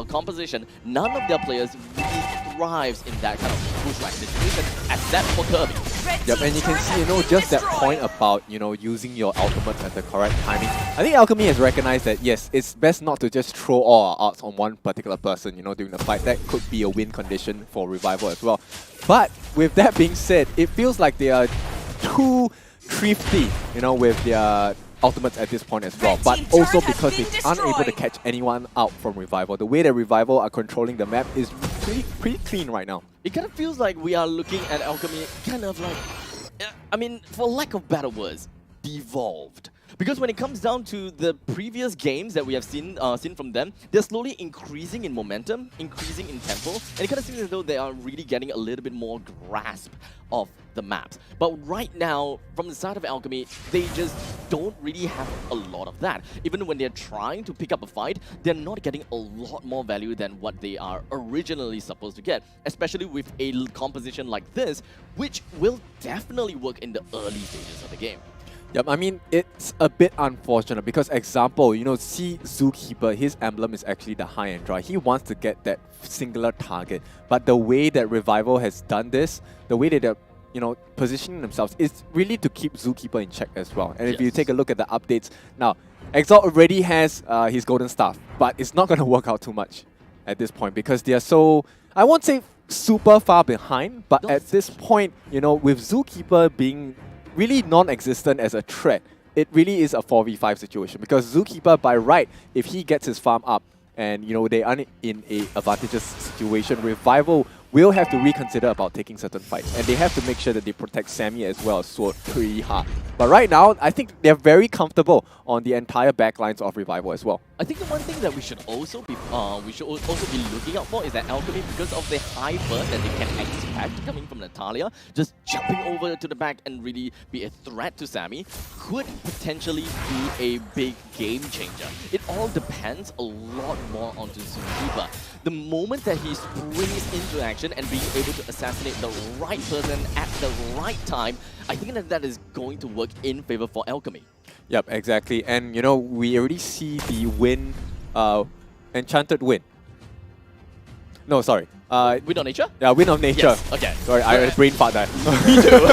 composition, none of their players really thrives in that kind of pushback situation, except for Kirby. Yep, and you can see, just that point about, using your ultimates at the correct timing. I think Alchemy has recognized that, yes, it's best not to just throw all our arts on one particular person, during the fight. That could be a win condition for Revival as well. But with that being said, it feels like they are too thrifty, with their ultimates at this point as well, but also because they aren't able to catch anyone out from Revival. The way that Revival are controlling the map is pretty clean right now. It kind of feels like we are looking at Alchemy kind of like, for lack of better words, devolved. Because when it comes down to the previous games that we have seen from them, they're slowly increasing in momentum, increasing in tempo, and it kind of seems as though they are really getting a little bit more grasp of the maps. But right now, from the side of Alchemy, they just don't really have a lot of that. Even when they're trying to pick up a fight, they're not getting a lot more value than what they are originally supposed to get, especially with a composition like this, which will definitely work in the early stages of the game. Yep, it's a bit unfortunate because, example, see Zookeeper, his emblem is actually the high and dry. He wants to get that singular target. But the way that Revival has done this, the way that they're, positioning themselves is really to keep Zookeeper in check as well. And if you take a look at the updates, now, Exalt already has his Golden Staff, but it's not going to work out too much at this point because they are so, I won't say super far behind, but at this point, with Zookeeper being really non-existent as a threat, it really is a 4v5 situation because Zookeeper, by right, if he gets his farm up and they are in a advantageous situation, Revival will have to reconsider about taking certain fights, and they have to make sure that they protect Sammy as well as Sword pretty hard. But right now, I think they're very comfortable on the entire backlines of Revival as well. I think the one thing that we should also be looking out for is that Alchemy, because of the high burn that they can expect coming from Natalia, just jumping over to the back and really be a threat to Sammy, could potentially be a big game changer. It all depends a lot more onto Zookeeper. The moment that he springs into action and being able to assassinate the right person at the right time, I think that is going to work in favor for Alchemy. Yep, exactly. And we already see the win, Enchanted Win. No, sorry. Win of Nature? Yeah, Win of Nature. Yes, okay. Sorry, I had a brain fart there. Me too.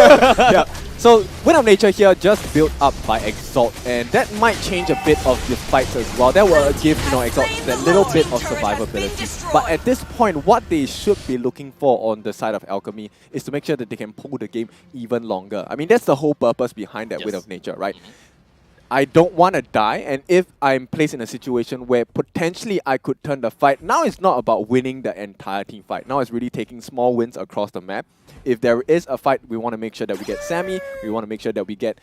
Yeah. So, Win of Nature here just built up by Exalt, and that might change a bit of the fights as well. That will give, Exalt that little bit of survivability. But at this point, what they should be looking for on the side of Alchemy is to make sure that they can pull the game even longer. That's the whole purpose behind that Win of Nature, right? I don't want to die, and if I'm placed in a situation where potentially I could turn the fight, now it's not about winning the entire team fight. Now it's really taking small wins across the map. If there is a fight, we want to make sure that we get Sammy, we want to make sure that we get,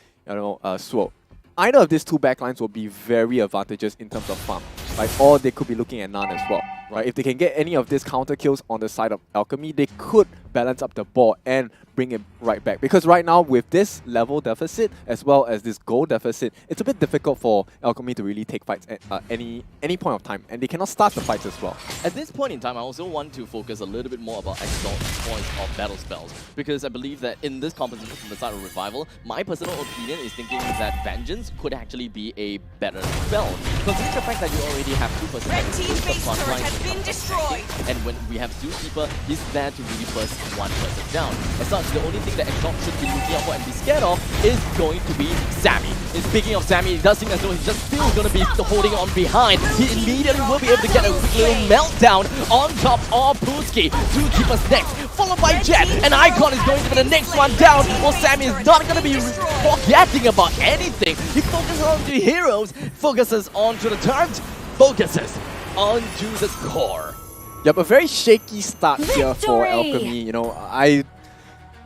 Swole. Either of these two backlines will be very advantageous in terms of farm, right? Or they could be looking at Nan as well, right? If they can get any of these counter kills on the side of Alchemy, they could balance up the board and bring it right back. Because right now, with this level deficit, as well as this gold deficit, it's a bit difficult for Alchemy to really take fights at any point of time, and they cannot start the fights as well. At this point in time, I also want to focus a little bit more about Exalt's points of battle spells, because I believe that in this composition from the side of Revival, my personal opinion is thinking that Vengeance could actually be a better spell. Considering the fact that you already have 2% Red team's the base front turret line, has been destroyed. and when we have Zookeeper, he's there to really burst one person down. As such, the only thing that Exalt should be looking out for and be scared of is going to be Sammy. And speaking of Sammy, it does seem as though he's just still going to be holding on behind. He immediately will be able to get a quick little meltdown on top of Pooski. Zookeeper's next, followed by Jet, and Icon is going to be the next one down. Well, Sammy is not going to be forgetting about anything. He focuses on the heroes, focuses onto the turret, focuses onto the core. Yep, a very shaky start here for Alchemy.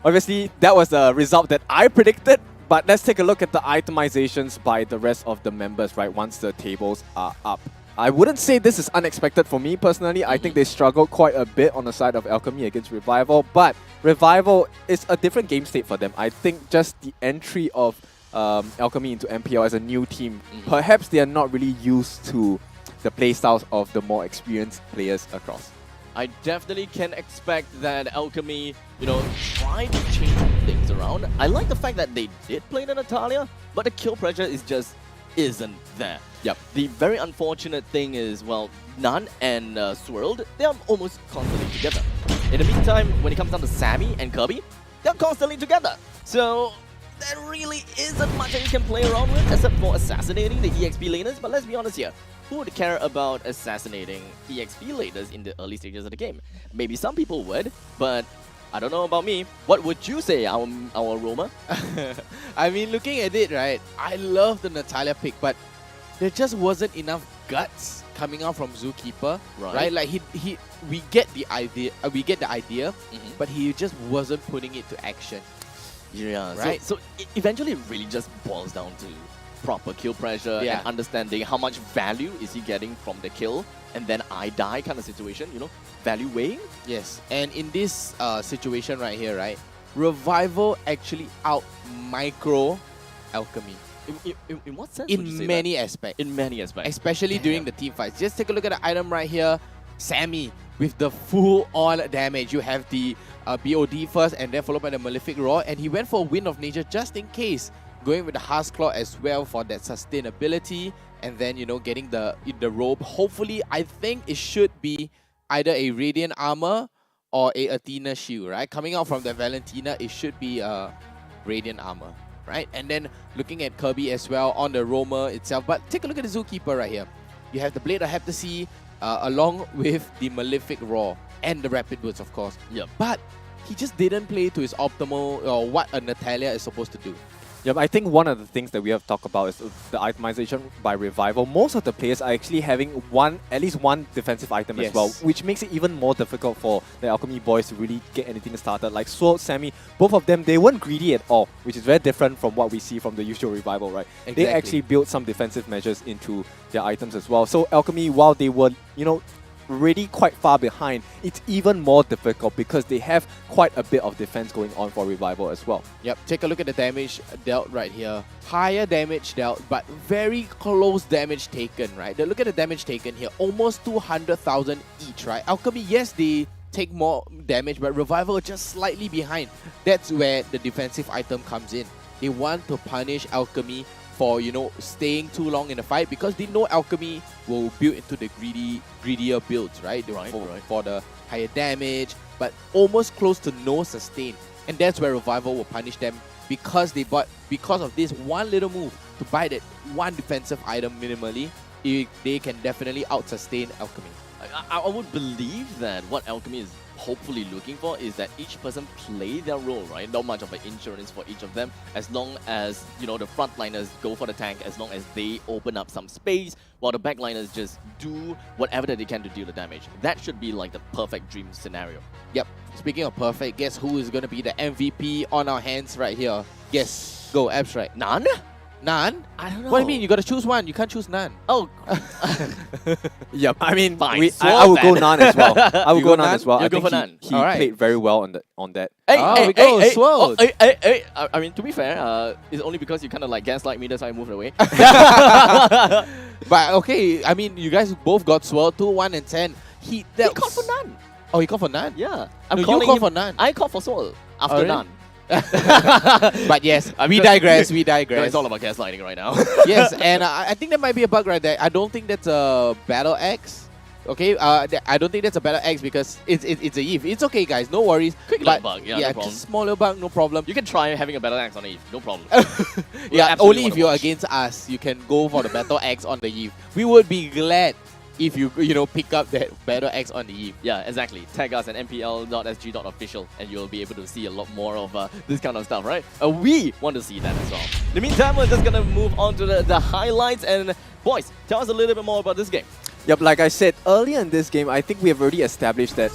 Obviously, that was the result that I predicted, but let's take a look at the itemizations by the rest of the members, right, once the tables are up. I wouldn't say this is unexpected for me personally. I think they struggled quite a bit on the side of Alchemy against Revival, but Revival is a different game state for them. I think just the entry of Alchemy into MPL as a new team, perhaps they are not really used to the playstyles of the more experienced players across. I definitely can expect that Alchemy, try to change things around. I like the fact that they did play the Natalia, but the kill pressure is just isn't there. Yep. The very unfortunate thing is, well, Nan and Swirled, they are almost constantly together. In the meantime, when it comes down to Sammy and Kirby, they're constantly together. So there really isn't much that you can play around with except for assassinating the EXP laners. But let's be honest here. Who would care about assassinating EXP laners in the early stages of the game? Maybe some people would, but I don't know about me. What would you say, our Roma? I mean, looking at it, right, I love the Natalia pick, but there just wasn't enough guts coming out from Zookeeper, right? Like we get the idea, but he just wasn't putting it to action. Yeah, right. So eventually, it really just boils down to proper kill pressure and understanding how much value is he getting from the kill, and then I die kind of situation, value weighing. Yes, and in this situation right here, right, Revival actually out micro Alchemy. In what sense? In many aspects. In many aspects. Especially during the team fights. Just take a look at the item right here. Sammy with the full-on damage. You have the BOD first and then followed by the Malefic Roar, and he went for a Wind of Nature just in case, going with the Heart's Claw as well for that sustainability, and then, getting the robe. Hopefully, I think it should be either a Radiant Armor or a Athena Shield, right? Coming out from the Valentina, it should be a Radiant Armor, right? And then looking at Kirby as well on the Roamer itself. But take a look at the Zookeeper right here. You have the Blade of Heptasy along with the Malefic Roar and the Rapid Boots, of course. Yep. But he just didn't play to his optimal, or what a Natalia is supposed to do. Yeah, I think one of the things that we have talked about is the itemization by Revival. Most of the players are actually having at least one defensive item as well, which makes it even more difficult for the Alchemy boys to really get anything started. Like Sword, Sammy, both of them, they weren't greedy at all, which is very different from what we see from the usual Revival, right? Exactly. They actually built some defensive measures into their items as well. So Alchemy, while they were, really quite far behind, it's even more difficult because they have quite a bit of defense going on for Revival as well. Yep, take a look at the damage dealt right here. Higher damage dealt, but very close damage taken, right? Look at the damage taken here. Almost 200,000 each, right? Alchemy, yes, they take more damage, but Revival are just slightly behind. That's where the defensive item comes in. They want to punish Alchemy for, staying too long in the fight, because they know Alchemy will build into the greedier builds, right? For the higher damage, but almost close to no sustain. And that's where Revival will punish them, because of this one little move to buy that one defensive item minimally, they can definitely out-sustain Alchemy. I would believe that what Alchemy is hopefully looking for is that each person play their role, right? Not much of an insurance for each of them, as long as, you know, the frontliners go for the tank, as long as they open up some space, while the backliners just do whatever that they can to deal the damage. That should be like the perfect dream scenario. Yep. Speaking of perfect, guess who is going to be the MVP on our hands right here? Guess. Go, abstract. None? None? I don't know. What do you mean? You got to choose one. You can't choose none. Oh. Yep. I mean, Fine, I would go then. Nan as well. I would You go go Nan Nan? as well. You I go think for Nan. he Alright. played very well on that. Hey, Oh, hey, we go hey, Swirled. hey. I mean, to be fair, it's only because you kind of like gaslight me, that's why I moved away. But okay, I mean, you guys both got swirled 2, 1, and 10. He called for none. Oh, he called for none? Yeah. No, you calling called him- for none. I called for Soul after Oh, really? none. But yes, we digress. We No, digress. it's all about gaslighting right now. Yes, and I think there might be a bug right there. I don't think that's a battle axe. Okay, I don't think that's a battle axe because it's a Eve. It's okay, guys. No worries. Quick But little bug, yeah, no yeah, problem. just small little bug, no problem. You can try having a battle axe on Eve, no problem. Yeah, absolutely only if wanna you're watch. against us, you can go for the battle axe on the Eve. We would be glad if you pick up that battle axe on the Eve. Yeah, exactly. Tag us at mpl.sg.official and you'll be able to see a lot more of this kind of stuff, right? We want to see that as well. In the meantime, we're just going to move on to the highlights. And boys, tell us a little bit more about this game. Yep, like I said, earlier in this game, I think we have already established that,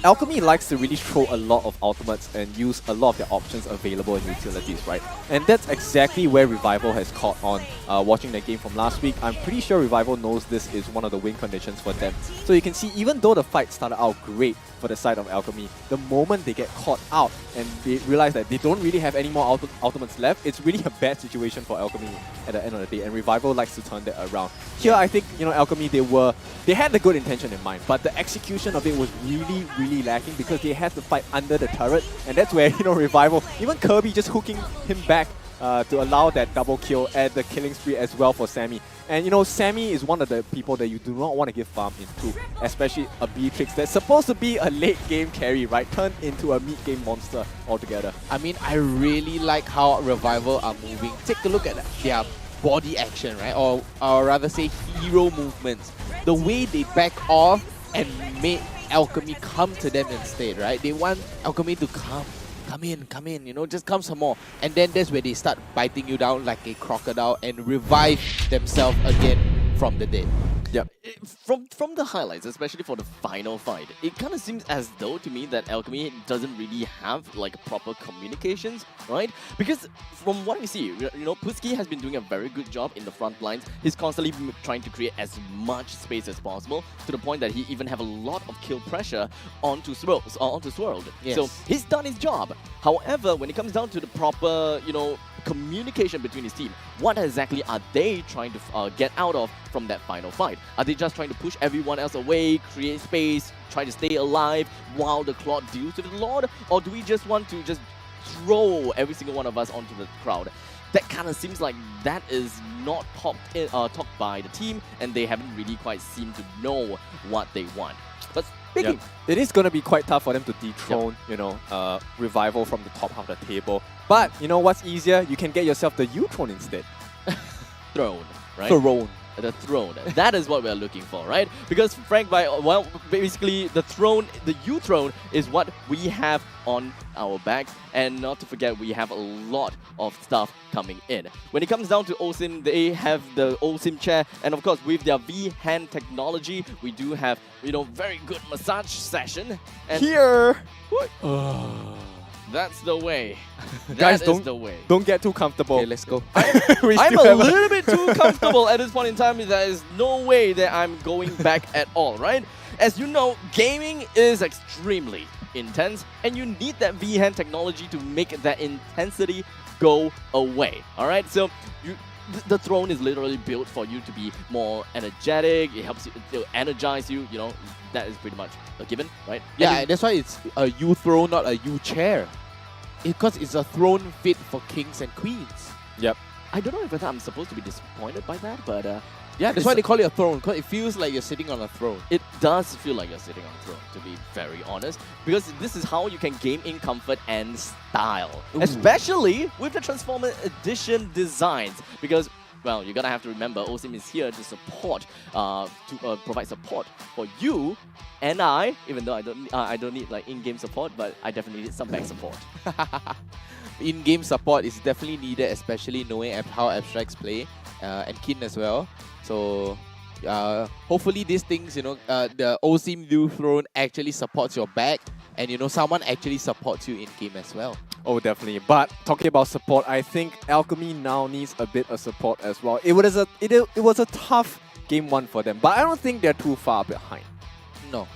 Alchemy likes to really throw a lot of ultimates and use a lot of their options available in utilities, right? And that's exactly where Revival has caught on watching the game from last week. I'm pretty sure Revival knows this is one of the win conditions for them. So you can see, even though the fight started out great for the side of Alchemy, the moment they get caught out and they realize that they don't really have any more ultimates left, it's really a bad situation for Alchemy at the end of the day, and Revival likes to turn that around. Here, I think, Alchemy, they had the good intention in mind, but the execution of it was really, really lacking because they had to fight under the turret, and that's where, Revival, even Kirby just hooking him back to allow that double kill at the killing spree as well for Sammy. And Sammy is one of the people that you do not want to give farm into, especially a Beatrix that's supposed to be a late game carry, right? Turned into a mid game monster altogether. I mean, I really like how Revival are moving. Take a look at their body action, right? Or rather say hero movements. The way they back off and made Alchemy come to them instead, right? They want Alchemy to come in, just come some more. And then that's where they start biting you down like a crocodile and revive themselves again from the dead. Yep. From the highlights, especially for the final fight, it kind of seems as though to me that Alchemy doesn't really have like proper communications, right? Because from what we see, Puski has been doing a very good job in the front lines. He's constantly trying to create as much space as possible to the point that he even have a lot of kill pressure onto Swirled. Yes. So he's done his job. However, when it comes down to the proper, communication between his team, what exactly are they trying to get out of from that final fight? Are they just trying to push everyone else away, create space, try to stay alive while the Claude deals with the Lord? Or do we just want to just throw every single one of us onto the crowd? That kind of seems like that is not talked by the team, and they haven't really quite seemed to know what they want. But speaking, it is going to be quite tough for them to dethrone, Revival from the top half of the table. But what's easier? You can get yourself the U-throne instead. Throne, right? Throne. The throne. That is what we're looking for, right? Because basically the throne, the U-throne is what we have on our back, and not to forget we have a lot of stuff coming in. When it comes down to OSIM, they have the OSIM chair, and of course with their V-hand technology, we do have very good massage session. And Here! that's the way. Guys, That is the way. Don't get too comfortable. Okay, let's go. I'm a little bit too comfortable at this point in time. There is no way that I'm going back at all, right? As you know, gaming is extremely intense, and you need that V-hand technology to make that intensity go away, all right? So the throne is literally built for you to be more energetic. It helps you, to energize you, that is pretty much a given, right? Yeah, that's why it's a U-throne, not a U-chair. Because it's a throne fit for kings and queens. Yep. I don't know if I'm supposed to be disappointed by that, but Yeah, that's why they call it a throne, because it feels like you're sitting on a throne. it does feel like you're sitting on a throne, to be very honest, because this is how you can game in comfort and style, Ooh. especially with the Transformer Edition designs, because well, you're gonna have to remember OSIM is here to support, to provide support for you and I. Even though I don't need like in-game support, but I definitely need some back support. In-game support is definitely needed, especially knowing how abstracts play and Kin as well. So hopefully these things, the OSIM New Throne actually supports your back, and someone actually supports you in-game as well. Oh, definitely. But talking about support, I think Alchemy now needs a bit of support as well. It was a tough game 1 for them, but I don't think they're too far behind. No.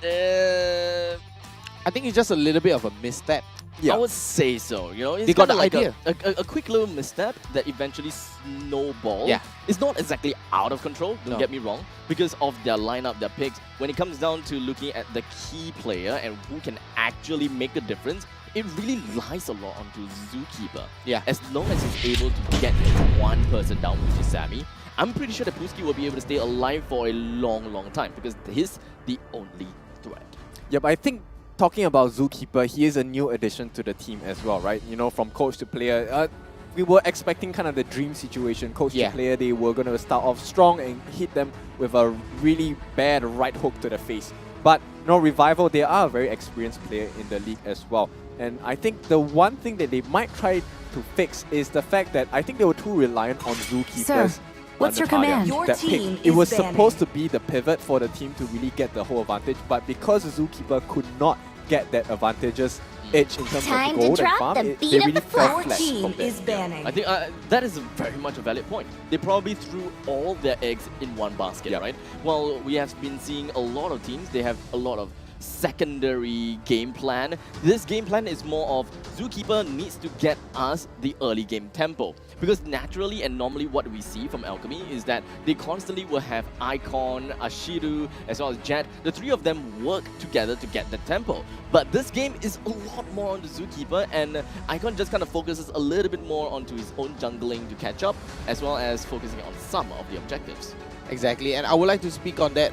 I think it's just a little bit of a misstep. Yeah. I would say so. It's they got the like idea. A quick little misstep that eventually snowballed. Yeah. It's not exactly out of control, don't get me wrong, because of their lineup, their picks. When it comes down to looking at the key player and who can actually make the difference, it really lies a lot onto Zookeeper. Yeah. As long as he's able to get one person down, which is Sammy, I'm pretty sure that Puski will be able to stay alive for a long, long time because he's the only threat. Yep, I think talking about Zookeeper, he is a new addition to the team as well, right? From coach to player. We were expecting kind of the dream situation. Coach to player, they were going to start off strong and hit them with a really bad right hook to the face. But Revival, they are a very experienced player in the league as well. And I think the one thing that they might try to fix is the fact that I think they were too reliant on Zookeepers. Sir, what's your command? Your team It was is supposed to be the pivot for the team to really get the whole advantage, but because Zookeeper could not get that advantageous edge in terms of gold and farm, they really fell flat from there. I think that is very much a valid point. They probably threw all their eggs in one basket, right? Well, we have been seeing a lot of teams, they have a lot of secondary game plan. This game plan is more of Zookeeper needs to get us the early game tempo. Because naturally and normally what we see from Alchemy is that they constantly will have Icon, Ashiru, as well as Jet. The three of them work together to get the tempo. But this game is a lot more on the Zookeeper, and Icon just kind of focuses a little bit more onto his own jungling to catch up, as well as focusing on some of the objectives. Exactly, and I would like to speak on that.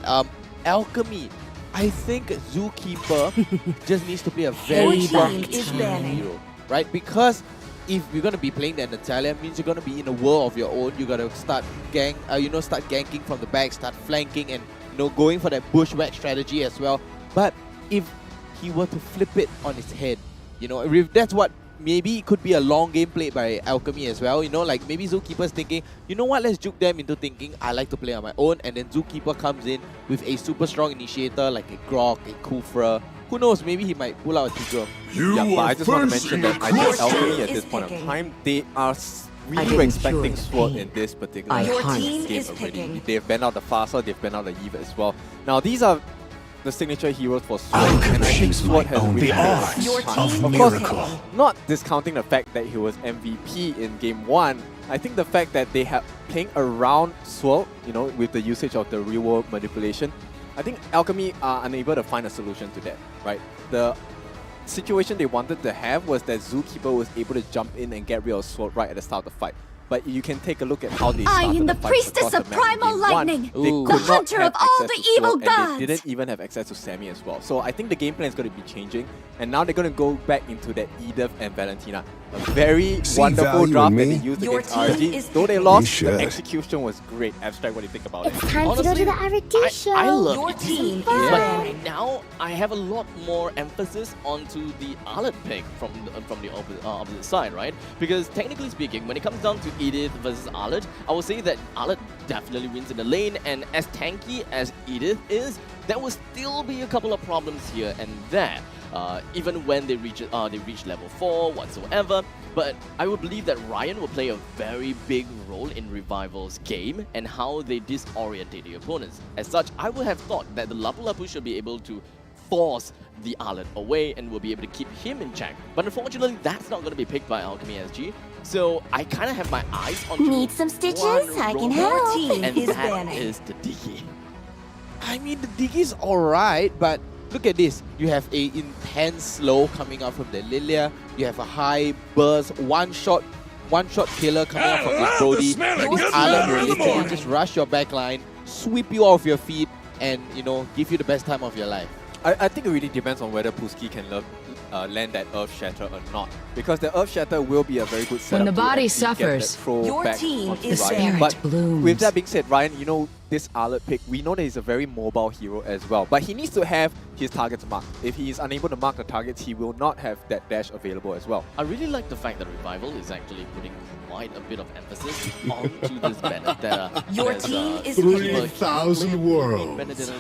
Alchemy, I think Zookeeper just needs to play a very strong hero, right? Because if you're gonna be playing the Natalia, means you're gonna be in a world of your own. You gotta start start ganking from the back, start flanking, and going for that bushwhack strategy as well. But if he were to flip it on his head, if that's what maybe it could be a long game played by Alchemy as well. Like maybe Zookeeper's thinking, let's juke them into thinking I like to play on my own, and then Zookeeper comes in with a super strong initiator like a Grok, a Kufra. Who knows, maybe he might pull out a Tigre. But I just want to mention that I think Alchemy at this point of time, they are really respecting Sword in this particular game already. They've banned out the Farsa, they've banned out the Eve as well. Now these are the signature heroes for Sword, and I think Sword has really of course, not discounting the fact that he was MVP in game 1, I think the fact that they have playing around Sword, with the usage of the real world manipulation, I think Alchemy are unable to find a solution to that, right? The situation they wanted to have was that Zookeeper was able to jump in and get rid of Sword right at the start of the fight. But you can take a look at how they started I am the fight priestess of primal lightning, the hunter of all the evil gods. They didn't even have access to Sammy as well. So I think the game plan is going to be changing, and now they're going to go back into that Edith and Valentina. A very wonderful draft that they used against RSG. Though they lost, the execution was great. Abstract, what do you think about it? It's time to go to the RSG show. I love Your it. team. But now I have a lot more emphasis onto the Alet pick from the opposite side, right? Because technically speaking, when it comes down to Edith versus Alet, I would say that Alet definitely wins in the lane, and as tanky as Edith is, there will still be a couple of problems here and there. Even when they reach level 4 whatsoever. But I would believe that Ryan will play a very big role in Revival's game and how they disorientate the opponents. As such, I would have thought that the Lapu Lapu should be able to force the Alet away and will be able to keep him in check. But unfortunately, that's not going to be picked by Alchemy SG. So I kind of have my eyes on Need some stitches? I can help. And that is the Diggy. I mean, the Diggy's alright, but look at this. You have a intense slow coming out from the Lilia. You have a high burst, one-shot killer coming out from this Brody. This Alet will literally just rush your backline, sweep you off your feet, and give you the best time of your life. I think it really depends on whether Puski can land that Earth Shatter or not. Because the Earth Shatter will be a very good setup. When the body to actually get suffers, that throw your back team onto is Ryan. spirit But blooms. with that being said, Ryan, you know, this Arlet pick, we know that he's a very mobile hero as well. But he needs to have his targets marked. If he is unable to mark the targets, he will not have that dash available as well. I really like the fact that Revival is actually putting quite a bit of emphasis onto this Benedetta. Your team is 3,000 worlds.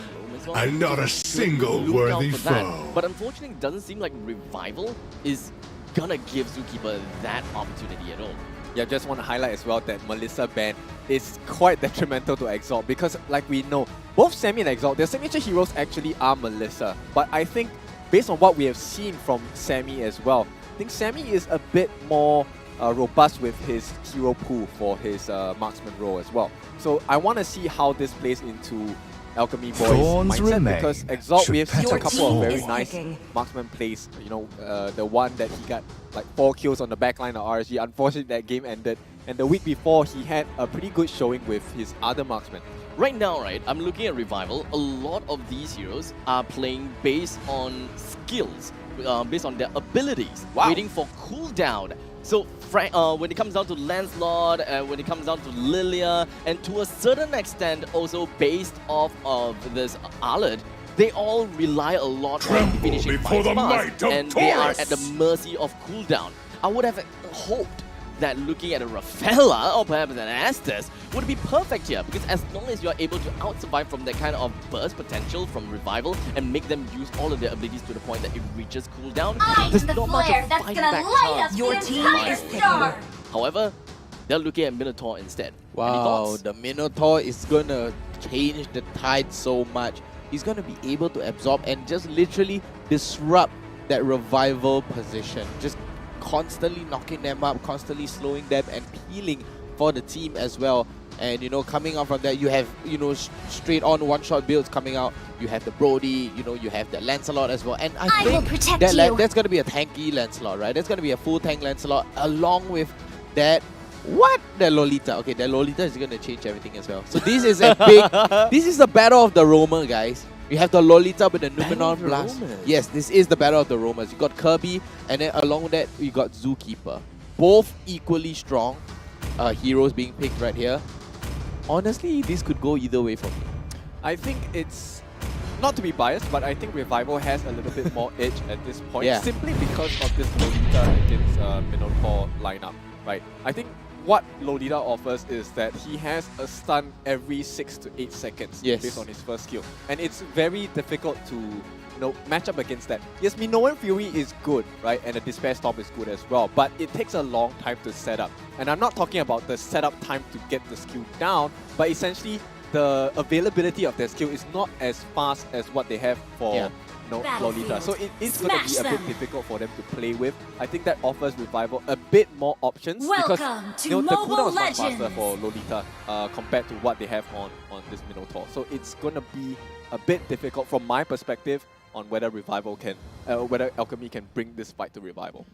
And not a single worthy foe. But unfortunately, it doesn't seem like Revival is gonna give Zookeeper that opportunity at all. Yeah, just want to highlight as well that Melissa ban is quite detrimental to Exalt because, like we know, both Sammy and Exalt, their signature heroes actually are Melissa. But I think, based on what we have seen from Sammy as well, I think Sammy is a bit more robust with his hero pool for his marksman role as well. So I want to see how this plays into Alchemy Boys' mindset because Exalt, we have seen a couple of very nice marksman plays. You know, the one that he got like 4 kills on the backline of RSG. Unfortunately, that game ended. And the week before, he had a pretty good showing with his other marksmen. Right now, right, I'm looking at Revival. A lot of these heroes are playing based on skills, based on their abilities, waiting for cooldown. So when it comes down to Lancelot, when it comes down to Lilia, and to a certain extent also based off of this Arlet, they all rely a lot on finishing fights fast, and they are at the mercy of cooldown. I would have hoped that looking at a Rafaela or perhaps an Estes would be perfect here, because as long as you're able to out-survive from that kind of burst potential from Revival and make them use all of their abilities to the point that it reaches cooldown, there's not much of a fight back chance. Your team is picking. However, they're looking at Minotaur instead. Wow, the Minotaur is gonna change the tide so much. He's gonna be able to absorb and just literally disrupt that Revival position. Just constantly knocking them up, constantly slowing them and peeling for the team as well. And, you know, coming out from that, you have, you know, straight on one-shot builds coming out. You have the Brody, you know, you have the Lancelot as well. And I think that's going to be a tanky Lancelot, right? That's going to be a full tank Lancelot along with that. What? That Lolita. Okay, that Lolita is going to change everything as well. So this is a big... this is the battle of the Roamer, guys. You have the Lolita with the Numenor Blast. Yes, this is the battle of the Roamers. You got Kirby, and then along with that, you got Zookeeper. Both equally strong heroes being picked right here. Honestly, this could go either way for me. I think it's, not to be biased, but I think Revival has a little bit more edge at this point, simply because of this Lolita against Minotaur lineup, right? I think what Lolita offers is that he has a stun every 6 to 8 seconds based on his first skill. And it's very difficult to match up against that. Yes, Minoan Fury is good, right? And the Despair Storm is good as well, but it takes a long time to set up. And I'm not talking about the setup time to get the skill down, but essentially the availability of their skill is not as fast as what they have for Lolita. So it is going to be a bit difficult for them to play with. I think that offers Revival a bit more options because the cooldown is much faster for Lolita compared to what they have on this Minotaur. So it's going to be a bit difficult from my perspective on whether Revival can, whether Alchemy can bring this fight to Revival.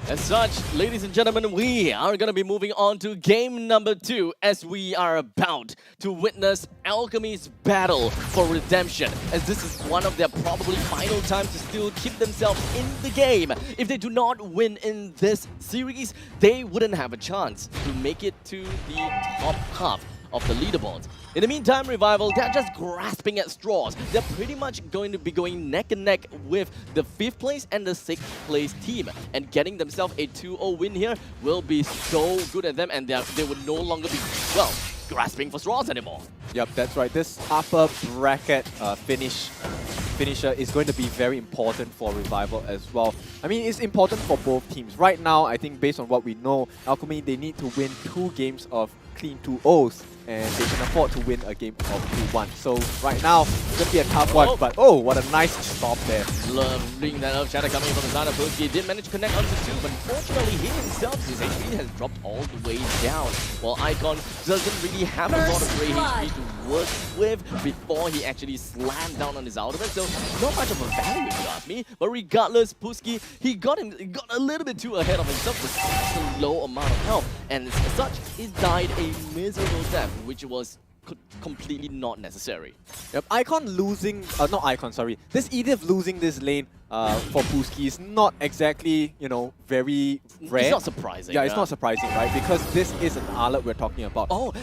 As such, ladies and gentlemen, we are going to be moving on to game number 2 as we are about to witness Alchemy's battle for redemption, as this is one of their probably final times to still keep themselves in the game. If they do not win in this series, they wouldn't have a chance to make it to the top half of the leaderboards. In the meantime, Revival, they're just grasping at straws. They're pretty much going to be going neck and neck with the 5th place and the 6th place team. And getting themselves a 2-0 win here will be so good at them, and they would no longer be, well, grasping for straws anymore. Yep, that's right. This upper bracket finisher is going to be very important for Revival as well. I mean, it's important for both teams. Right now, I think based on what we know, Alchemy, they need to win 2 games of clean 2-0s, and they can afford to win a game of 2-1. So right now, it's going to be a tough one, but oh, what a nice stop there. Loving that Earth Shatter coming from the side of Pulski. Did manage to connect onto 2, but unfortunately he himself, his HP has dropped all the way down. While Icon doesn't really have a lot of great HP to work with before he actually slammed down on his ultimate, so not much of a value if you ask me. But regardless, Pulski, he got a little bit too ahead of himself with such a low amount of health, and as such, he died a miserable death, which was completely not necessary. Yep, Icon losing, not Icon, sorry. This Edith losing this lane for Puski is not exactly, you know, very rare. It's not surprising. Yeah, it's not surprising, right? Because this is an Arlet we're talking about. Oh,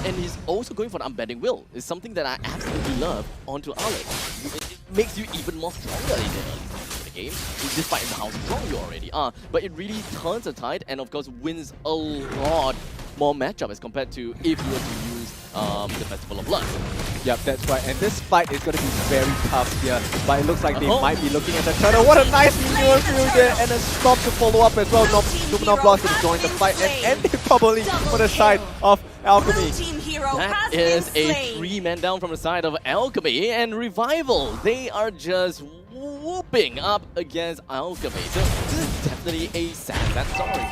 and he's also going for the unbending will. It's something that I absolutely love onto Arlet. It makes you even more stronger in the early stages of the game, despite how strong you already are. But it really turns the tide and, of course, wins a lot more matchup as compared to if you were to use the Festival of Blood. Yep, that's right. And this fight is going to be very tough here. But it looks like they might be looking at the turtle. What a nice maneuver through there. And a stop to follow up as well. Luminor Blast going to join the fight. And ending probably for the side of Alchemy. That is a 3-man down from the side of Alchemy. And Revival, they are just whooping up against Alchemy. So this is definitely a sad story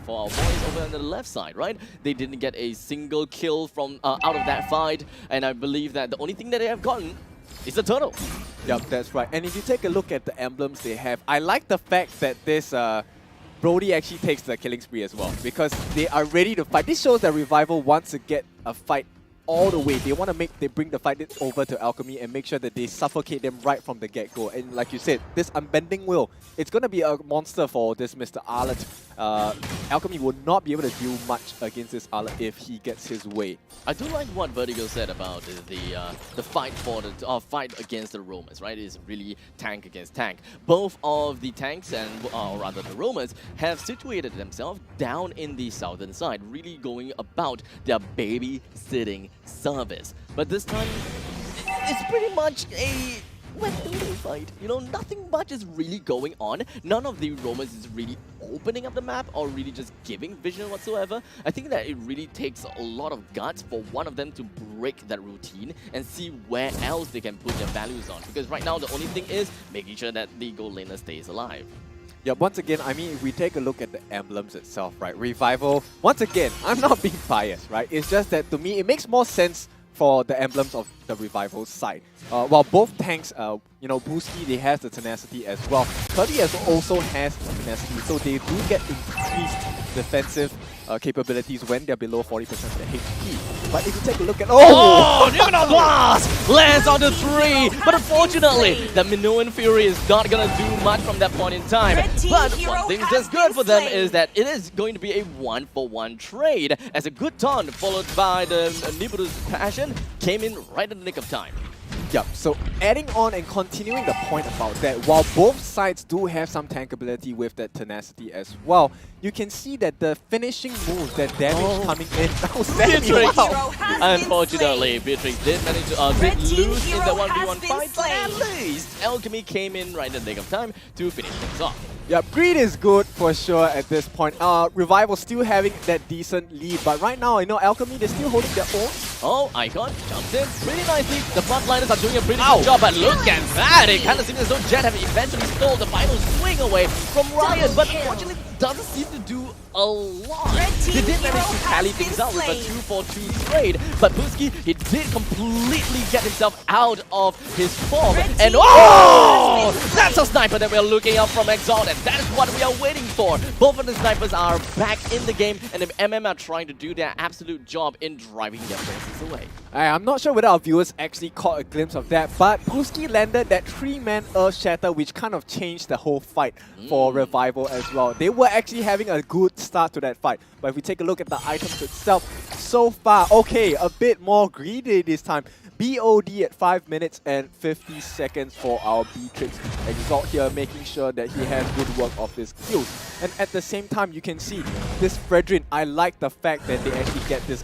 for our boys over on the left side, right? They didn't get a single kill from out of that fight, and I believe that the only thing that they have gotten is the turtle. Yep, that's right. And if you take a look at the emblems they have, I like the fact that this Brody actually takes the killing spree as well, because they are ready to fight. This shows that Revival wants to get a fight all the way. They want to bring the fight over to Alchemy and make sure that they suffocate them right from the get-go. And like you said, this unbending will, it's going to be a monster for this Mr. Arlet. Alchemy will not be able to do much against this Arlet if he gets his way. I do like what Vertigo said about the fight for the fight against the Romans, right? It's really tank against tank. Both of the tanks and or rather the Romans have situated themselves down in the southern side, really going about their babysitting service. But this time, it's pretty much a wet-noodle fight. You know, nothing much is really going on. None of the Romans is really opening up the map or really just giving vision whatsoever. I think that it really takes a lot of guts for one of them to break that routine and see where else they can put their values on. Because right now, the only thing is making sure that the gold laner stays alive. Yeah, once again, I mean, if we take a look at the emblems itself, right? Revival, once again, I'm not being biased, right? It's just that to me, it makes more sense for the emblems of the Revival side. While both tanks, you know, Boosky, they have the tenacity as well. Kirby also has tenacity, so they do get increased defensive capabilities when they're below 40% of the HP. But if you take a look at... Luminor Blast lands on the 3, but unfortunately, the Minoan Fury is not going to do much from that point in time. But one thing that's good for them is that it is going to be a 1-for-1 trade, as a good taunt followed by the Nibiru's Passion came in right in the nick of time. Yep, so adding on and continuing the point about that, while both sides do have some tank ability with that tenacity as well, you can see that the finishing moves, that damage coming in. Beatrix! Unfortunately, Beatrix did manage to did lose in the 1v1 fight, but at least Alchemy came in right in the nick of time to finish things off. Yeah, Greed is good for sure at this point. Revival still having that decent lead, but right now I know Alchemy, they're still holding their own. Oh, Icon jumps in pretty nicely. The frontliners are doing a pretty good job, but look at that! It kind of seems as though Jet have eventually stole the final swing away from Ryan, but unfortunately doesn't seem to do a lot. They did manage to tally things out with a 2-for-2 trade, but Boosky, he did completely get himself out of his form. And that's a sniper that we're looking out from Exalt, and that is what we are waiting for. Both of the snipers are back in the game, and the MM are trying to do their absolute job in driving their forces away. I'm not sure whether our viewers actually caught a glimpse of that, but Boosky landed that 3-man Earth Shatter, which kind of changed the whole fight for Revival as well. They were actually having a good start to that fight, but if we take a look at the items itself, so far, okay, a bit more greedy this time. BOD at 5 minutes and 50 seconds for our Beatrix. Exalt here making sure that he has good work of his kills. And at the same time, you can see this Fredrin, I like the fact that they actually get this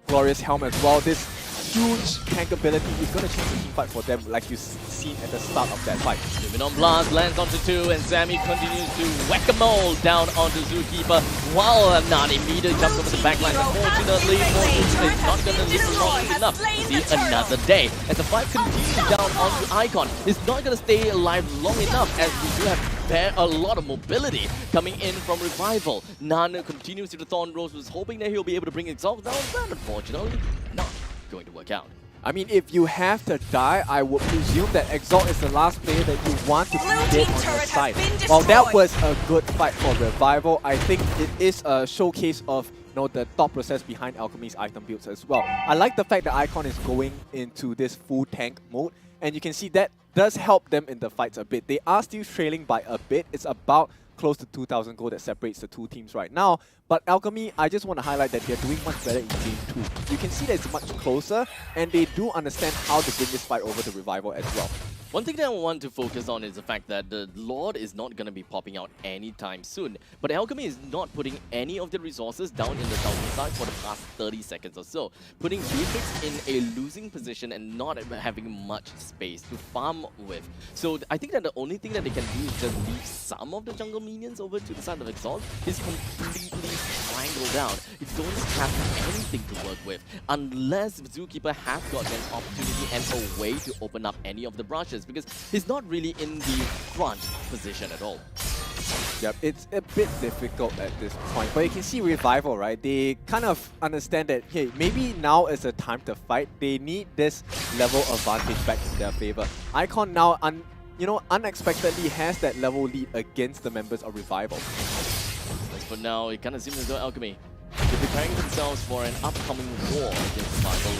Glorious Helm as well. This huge tank ability is going to change the team fight for them, like you've seen at the start of that fight. Luminor Blast lands onto 2, and Sammy continues to whack-a-mole down onto Zookeeper, while Nan immediately jumps over the backline. Unfortunately, is not going to live long enough to see another day. As the fight continues down onto Icon, it's not going to stay alive long enough, as we do have a lot of mobility coming in from Revival. Nan continues to the Thorn Rose, was hoping that he'll be able to bring Exalt down, but unfortunately, not going to work out. I mean, if you have to die, I would presume that Exalt is the last player that you want to be dead on your side. While that was a good fight for Revival, I think it is a showcase of the thought process behind Alchemy's item builds as well. I like the fact that Icon is going into this full tank mode, and you can see that does help them in the fights a bit. They are still trailing by a bit. It's about close to 2,000 gold that separates the two teams right now. But Alchemy, I just want to highlight that they're doing much better in Game 2. You can see that it's much closer, and they do understand how to bring this fight over to Revival as well. One thing that I want to focus on is the fact that the Lord is not going to be popping out anytime soon. But Alchemy is not putting any of the resources down in the southern side for the past 30 seconds or so, putting Beatrix in a losing position and not having much space to farm with. So I think that the only thing that they can do is just leave some of the jungle minions over to the side of Exalt. Is completely strangled down. You don't have anything to work with unless Zookeeper has got an opportunity and a way to open up any of the brushes, because he's not really in the front position at all. Yep, it's a bit difficult at this point, but you can see Revival, right? They kind of understand that, hey, maybe now is the time to fight. They need this level advantage back in their favor. Icon now, unexpectedly has that level lead against the members of Revival. As for now, it kind of seems as though Alchemy, they're preparing themselves for an upcoming war against Revival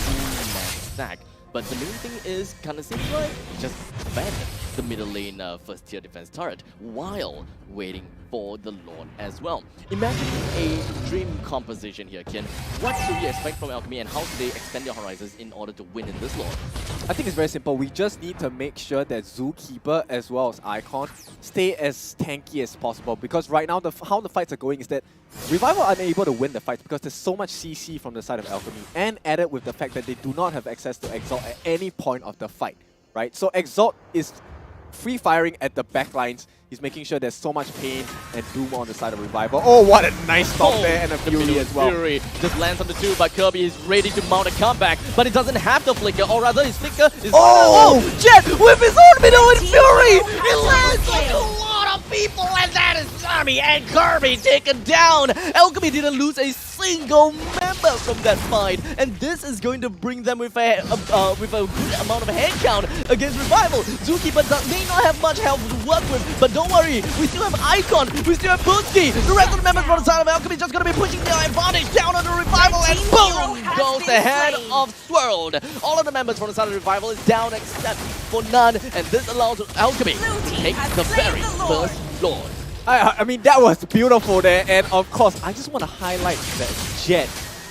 two-man stack. But the main thing is, kind of seems like, just abandon the middle lane first tier defense turret while waiting for the Lord as well. Imagine a dream composition here, Kian. What should we expect from Alchemy, and how do they extend their horizons in order to win in this Lord? I think it's very simple. We just need to make sure that Zookeeper as well as Icon stay as tanky as possible, because right now how the fights are going is that Revival are unable to win the fights because there's so much CC from the side of Alchemy, and added with the fact that they do not have access to Exalt at any point of the fight, right? So Exalt is free firing at the backlines. He's making sure there's so much pain and doom on the side of Revival. Oh, what a nice stop there, and a Fury as well. Fury just lands on the 2, but Kirby is ready to mount a comeback, but it doesn't have the flicker, or rather his flicker is... Oh! Jet with his own middle and Fury! He lands like a lot of people, and that is Sammy and Kirby taken down! Alchemy didn't lose a single member from that fight, and this is going to bring them with a good amount of head count against Revival. Zookeeper may not have much help to work with, but don't worry, we still have Icon, we still have Bootski. The rest of the members from the side of Alchemy just going to be pushing their advantage down on the Revival, and boom goes the head of Swirled. All of the members from the side of the Revival is down except for none, and this allows Alchemy to take the very first Lord. I mean, that was beautiful there, and of course, I just want to highlight that Jet.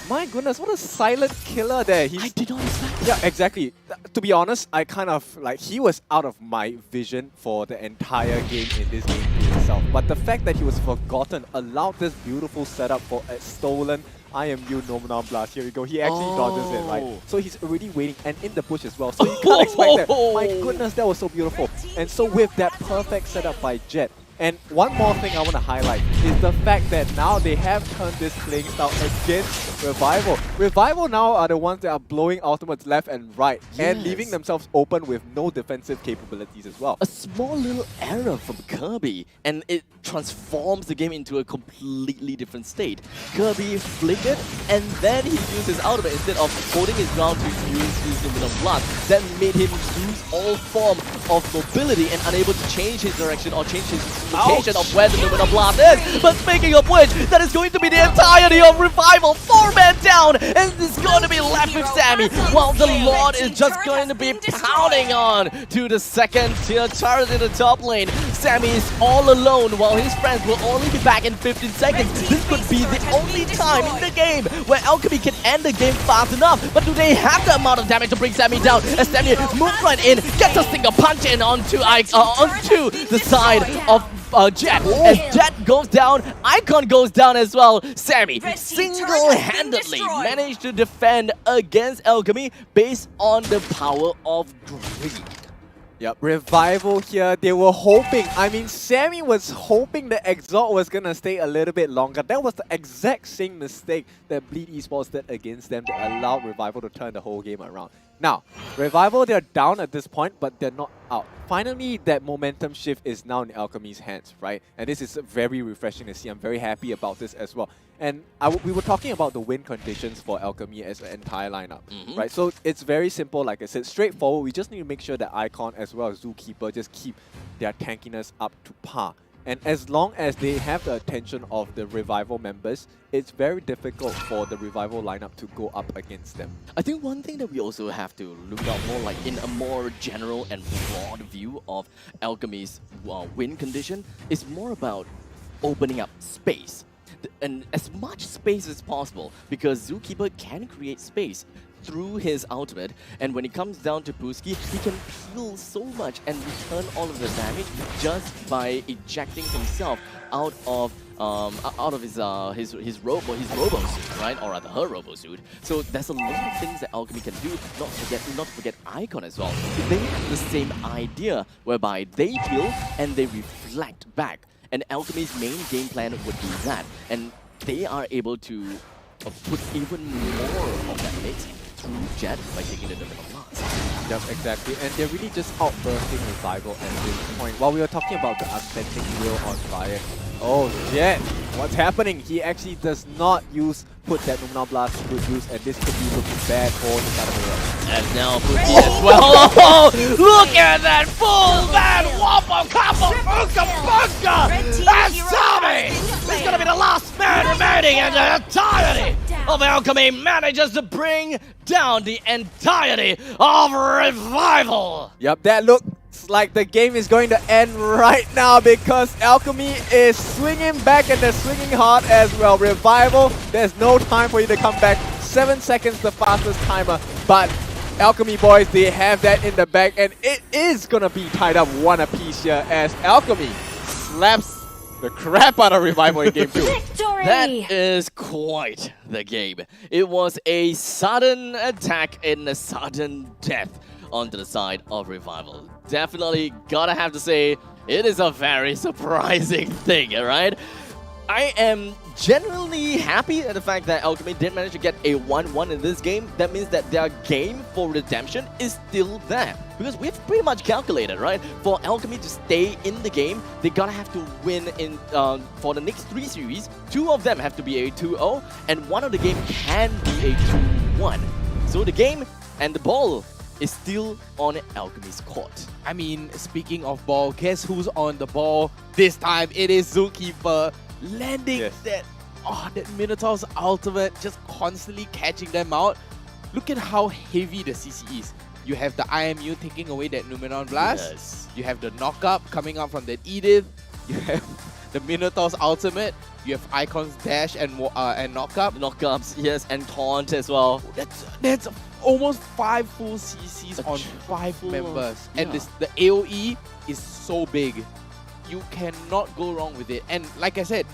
My goodness, what a silent killer there. I did not expect that. Yeah, exactly. To be honest, I kind of, he was out of my vision for the entire game in this game itself. But the fact that he was forgotten allowed this beautiful setup for a stolen I am you Nominal Blast. Here we go. He actually dodges it, right? So he's already waiting and in the bush as well. So you can't expect that. My goodness, that was so beautiful. And so with that perfect setup by Jet, and one more thing I want to highlight is the fact that now they have turned this playing style against Revival. Revival now are the ones that are blowing ultimates left and right and leaving themselves open with no defensive capabilities as well. A small little error from Kirby, and it transforms the game into a completely different state. Kirby flickered, and then he used his ultimate instead of holding his ground to use his Luminous Blast. That made him lose all form of mobility and unable to change his direction or change his location of where the Luminous Blast is. But speaking of which, that is going to be the entirety of Revival. 4-man down, and it's going to be left with Sammy, while the Lord is just going to be pounding on to the second tier turret in the top lane. Sammy is all alone while his friends will only be back in 15 seconds. This could be the only time in the game where Alchemy can end the game fast enough. But do they have the amount of damage to bring Sammy down? As Sammy moves right in, gets a single punch in onto the side of Jet. As Jet goes down, Icon goes down as well. Sammy single-handedly managed to defend against Alchemy based on the power of greed. Yep, Revival here, they were hoping, I mean, Sammy was hoping that Exalt was gonna stay a little bit longer. That was the exact same mistake that Bleed Esports did against them that allowed Revival to turn the whole game around. Now, Revival, they're down at this point, but they're not out. Finally, that momentum shift is now in Alchemy's hands, right? And this is very refreshing to see. I'm very happy about this as well. And we were talking about the win conditions for Alchemy as an entire lineup, right? So it's very simple, like I said, straightforward. We just need to make sure that Icon as well as Zookeeper just keep their tankiness up to par. And as long as they have the attention of the Revival members, it's very difficult for the Revival lineup to go up against them. I think one thing that we also have to look out more like in a more general and broad view of Alchemy's win condition is more about opening up space. And as much space as possible, because Zookeeper can create space through his ultimate, and when it comes down to Puski, he can peel so much and return all of the damage just by ejecting himself out of his robo suit, right? Or rather her robo suit. So there's a lot of things that Alchemy can do. Not to forget Icon as well. They have the same idea whereby they peel and they reflect back. And Alchemy's main game plan would be that, and they are able to put even more of that mix through Jet by taking the Domino Blast. Yep, exactly. And they're really just outbursting Revival at this point. While we were talking about the authentic Will on fire, oh Jet, what's happening? He actually does not put that Domino Blast to good use, and this could be looking bad for the side of the world. And now Puki as well. Oh, look at that full man whopper couple bunka. That's Tommy. He's gonna be the last man remaining, and the entirety of Alchemy manages to bring down the entirety of Revival. Yep, that looks like the game is going to end right now because Alchemy is swinging back and they're swinging hard as well. Revival, there's no time for you to come back. 7 seconds the fastest timer, but Alchemy boys, they have that in the bag, and it is gonna be tied up 1 apiece here as Alchemy slaps the crap out of Revival in game 2. Victory! That is quite the game. It was a sudden attack and a sudden death onto the side of Revival. Definitely gotta have to say, it is a very surprising thing, alright? I am genuinely happy at the fact that Alchemy did manage to get a 1-1 in this game. That means that their game for redemption is still there. Because we've pretty much calculated, right? For Alchemy to stay in the game, they gotta have to win in for the next 3 series. 2 of them have to be a 2-0, and 1 of the game can be a 2-1. So the game and the ball is still on Alchemy's court. I mean, speaking of ball, guess who's on the ball this time? It is Zookeeper. Landing that Minotaur's ultimate, just constantly catching them out. Look at how heavy the CC is. You have the IMU taking away that Numenon Blast. Yes. You have the knock-up coming out from that Edith. You have the Minotaur's ultimate. You have Icon's dash and knock-up. Knock-ups, yes, and taunt as well. That's almost 5 full CCs on 5 members. And the AoE is so big. You cannot go wrong with it. And like I said,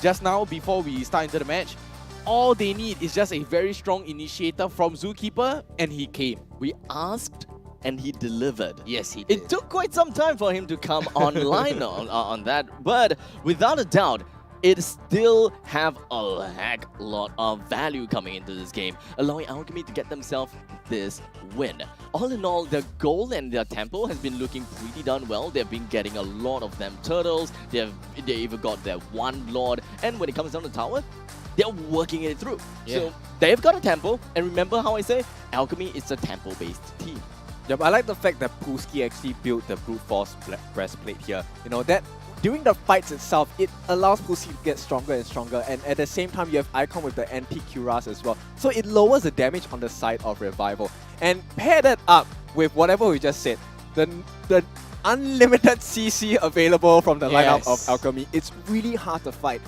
just now before we start into the match, all they need is just a very strong initiator from Zookeeper, and he came. We asked and he delivered. Yes, he did. It took quite some time for him to come online on that, but without a doubt, it still have a heck lot of value coming into this game, allowing Alchemy to get themselves this win. All in all, their goal and their tempo has been looking pretty darn well. They've been getting a lot of them turtles. They even got their 1 Lord, and when it comes down to tower, they're working it through. Yeah. So they've got a tempo, and remember how I say, Alchemy is a tempo-based team. Yep, I like the fact that Puski actually built the brute force breastplate here. You know, that during the fights itself, it allows Puski to get stronger and stronger, and at the same time you have Icon with the anti-Cuirass as well. So it lowers the damage on the side of Revival. And pair that up with whatever we just said, the unlimited CC available from the lineup of Alchemy, it's really hard to fight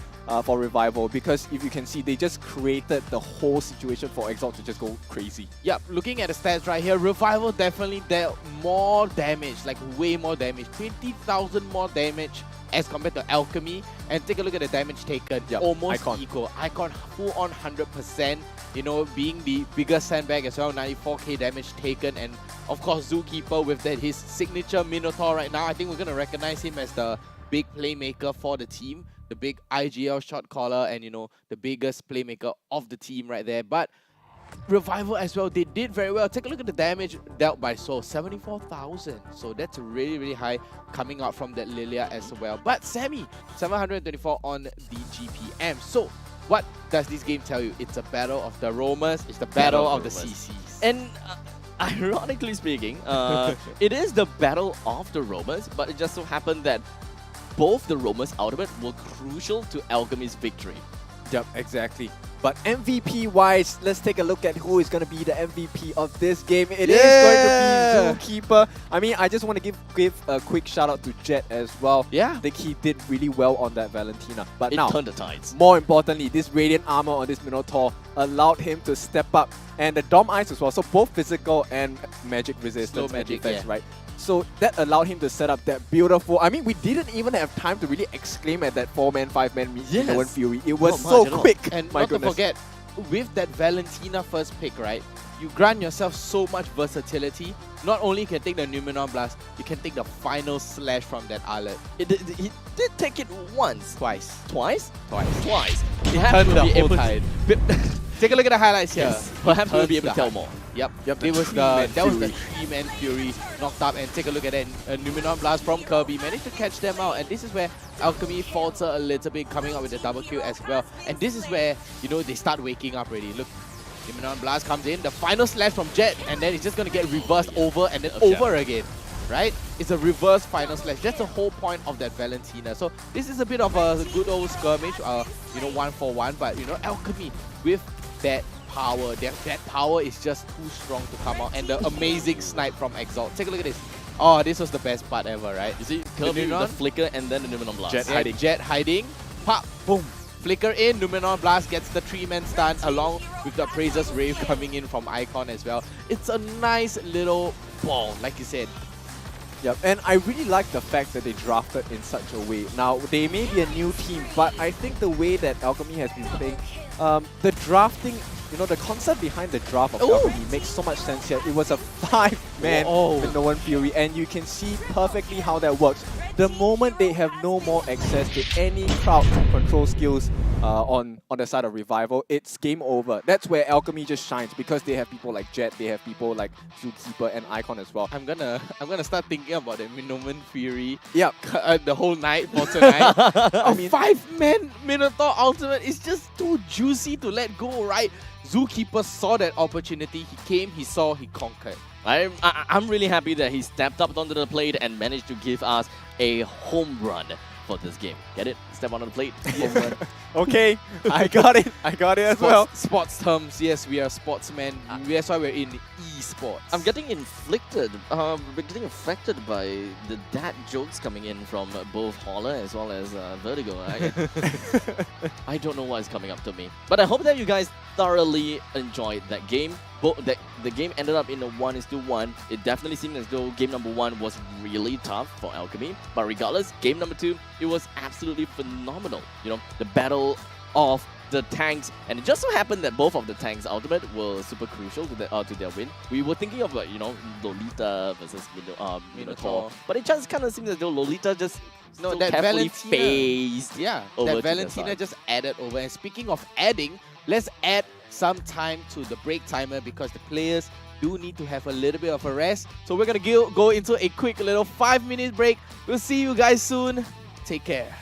for Revival, because if you can see, they just created the whole situation for Exalt to just go crazy. Yep, looking at the stats right here, Revival definitely dealt more damage, like way more damage. 20,000 more damage as compared to Alchemy. And take a look at the damage taken, almost equal. Icon full on 100%, you know, being the biggest sandbag as well, 94k damage taken. And of course, Zookeeper with that his signature Minotaur right now. I think we're going to recognize him as the big playmaker for the team, the big IGL shot caller, and you know, the biggest playmaker of the team right there. But Revival as well, they did very well. Take a look at the damage dealt by Soul, 74,000. So that's really, really high coming out from that Lilia as well. But Sammy, 724 on the GPM. So what does this game tell you? It's a battle of the roamers. It's the battle of the CCs. And ironically speaking, it is the battle of the roamers, but it just so happened that both the Roamer's ultimate were crucial to Alchemy's victory. Yep, exactly. But MVP-wise, let's take a look at who is going to be the MVP of this game. It is going to be Zookeeper. I mean, I just want to give a quick shout out to Jet as well. Yeah. I think he did really well on that Valentina. But now, turned the tides. More importantly, this Radiant Armor on this Minotaur allowed him to step up. And the Dom Ice as well. So both physical and magic resistance and defense, right? So that allowed him to set up that beautiful... I mean, we didn't even have time to really exclaim at that 4-man, 5-man Minoan Fury. It was so quick. And not to forget, with that Valentina first pick, right? You grant yourself so much versatility. Not only you can take the Numenon Blast, you can take the final slash from that Arlet. He did take it once. Twice. Twice? Twice. Twice. He had to be able to... Take a look at the highlights here. Yes. Perhaps we'll be able to tell more. Yep. That was the 3-man Fury knocked up, and take a look at that. A Numenon Blast from Kirby managed to catch them out, and this is where Alchemy falter a little bit, coming up with the double kill as well. And this is where, you know, they start waking up already. Look, Numenon Blast comes in, the final slash from Jet, and then it's just going to get reversed over and then over again. Right? It's a reverse final slash. That's the whole point of that Valentina. So this is a bit of a good old skirmish, you know, 1-for-1. But, you know, Alchemy with that power, that power is just too strong to come out. And the amazing snipe from Exalt. Take a look at this. Oh, this was the best part ever, right? You see, Kirby with the flicker and then the Numenon Blast. Jet hiding. Pop, boom. Flicker in, Numenon Blast gets the 3-man stun along with the Praiser's Rave coming in from Icon as well. It's a nice little ball, like you said. Yep, and I really like the fact that they drafted in such a way. Now, they may be a new team, but I think the way that Alchemy has been playing, the drafting, you know, the concept behind the draft of Alchemy makes so much sense here. It was a 5-man Minoan Fury, and you can see perfectly how that works. The moment they have no more access to any crowd control skills on the side of Revival, it's game over. That's where Alchemy just shines, because they have people like Jet, they have people like Zookeeper and Icon as well. I'm gonna start thinking about the Minoan Fury. Yep. The whole night for tonight. I mean, 5-man Minotaur ultimate is just too juicy to let go, right? Zookeeper saw that opportunity. He came, he saw, he conquered. I'm really happy that he stepped up onto the plate and managed to give us a home run for this game. Get it? Step onto the plate. Home run. Okay, I got it. I got it as well. Sports terms, yes, we are sportsmen. That's why we're in esports. I'm getting affected by the dad jokes coming in from both Holler as well as Vertigo. I don't know what is coming up to me. But I hope that you guys thoroughly enjoyed that game. The game ended up in a 1-1. It definitely seemed as though game number 1 was really tough for Alchemy. But regardless, game number 2, it was absolutely phenomenal. You know, the battle of the tanks, and it just so happened that both of the tanks' ultimate were super crucial to their win. We were thinking of Lolita versus Minotaur, but it just kind of seems as though Lolita just that carefully Valentina, phased. Yeah, over that Valentina just added over. And speaking of adding, let's add some time to the break timer, because the players do need to have a little bit of a rest. So we're gonna go into a quick little 5-minute break. We'll see you guys soon. Take care.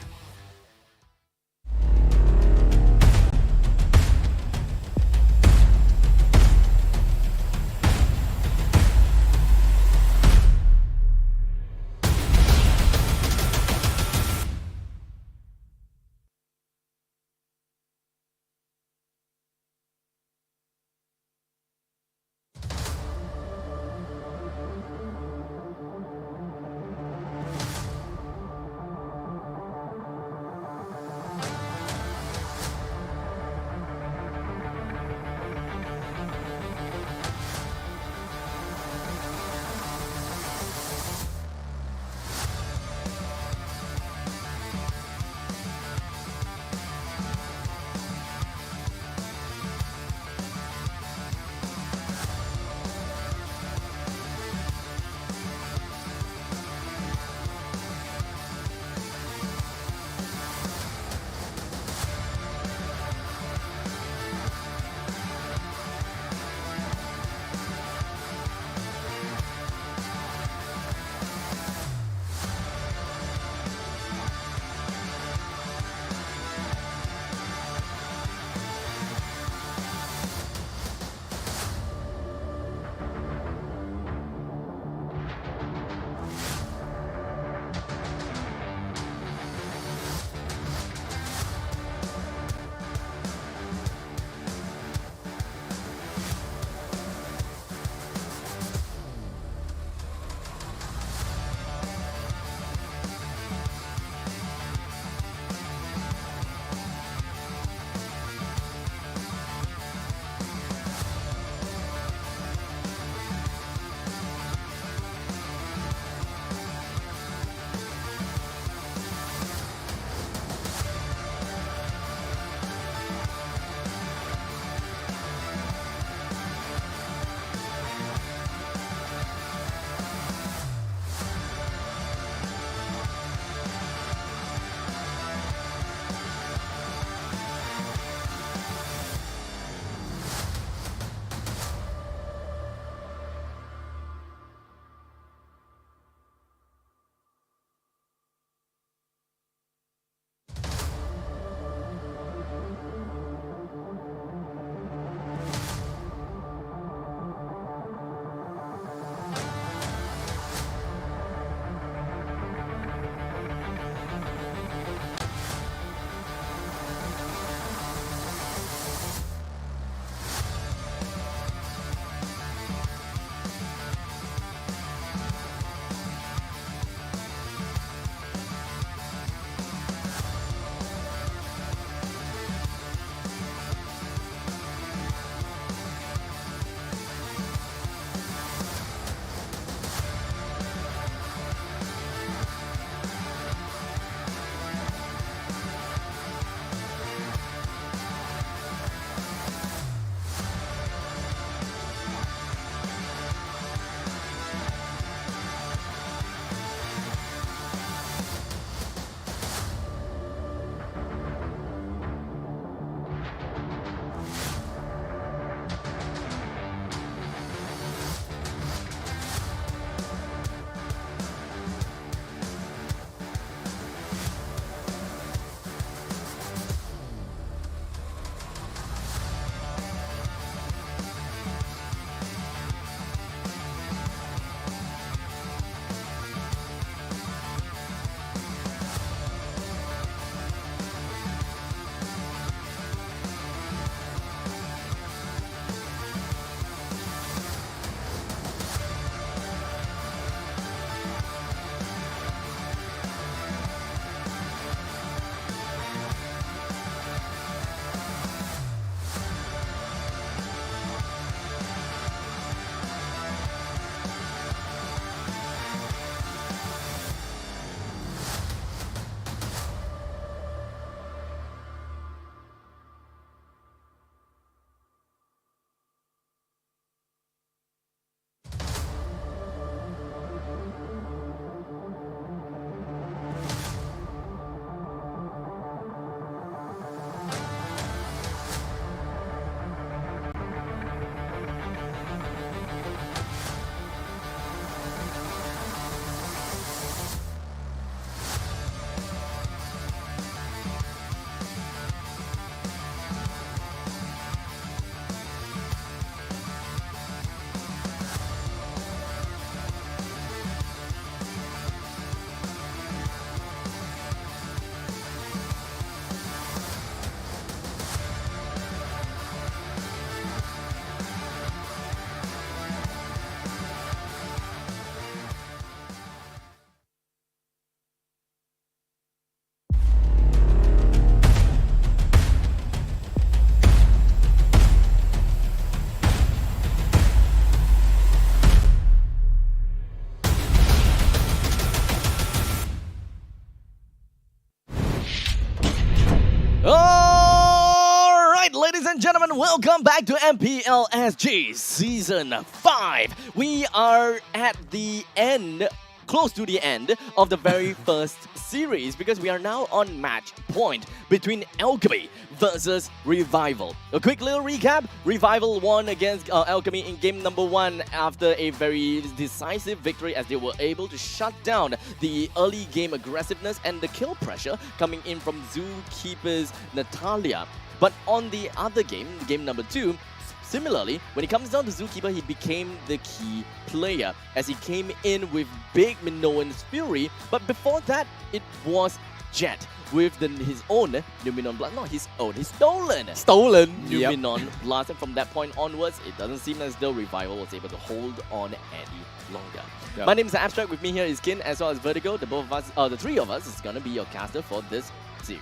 welcome back to MPL SG Season 5. We are at the end, close to the end of the very first series because we are now on match point between Alchemy versus Revival. A quick little recap. Revival won against Alchemy in game number 1 after a very decisive victory as they were able to shut down the early game aggressiveness and the kill pressure coming in from Zookeeper's Natalia. But on the other game, game number 2, similarly, when it comes down to Zookeeper, he became the key player as he came in with big Minoan's Fury. But before that, it was Jet with his own Numenon Blast. Not his own, his stolen Numenon Blast. And from that point onwards, it doesn't seem as though Revival was able to hold on any longer. Yep. My name is Abstract. With me here is Kin as well as Vertigo. The both of us, the three of us, is gonna be your caster for this series.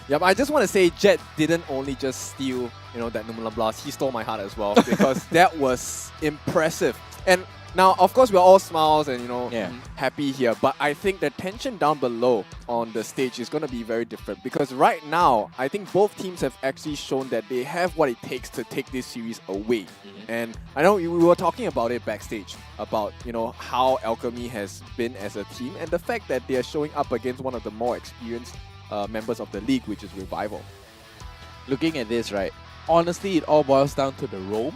Yep, I just want to say Jet didn't only just steal, that Numenon Blast. He stole my heart as well because that was impressive. And now, of course, we're all smiles and, happy here. But I think the tension down below on the stage is going to be very different because right now, I think both teams have actually shown that they have what it takes to take this series away. And I know we were talking about it backstage, about, how Alchemy has been as a team and the fact that they are showing up against one of the more experienced members of the league, which is Revival. Looking at this, right, honestly, it all boils down to the roam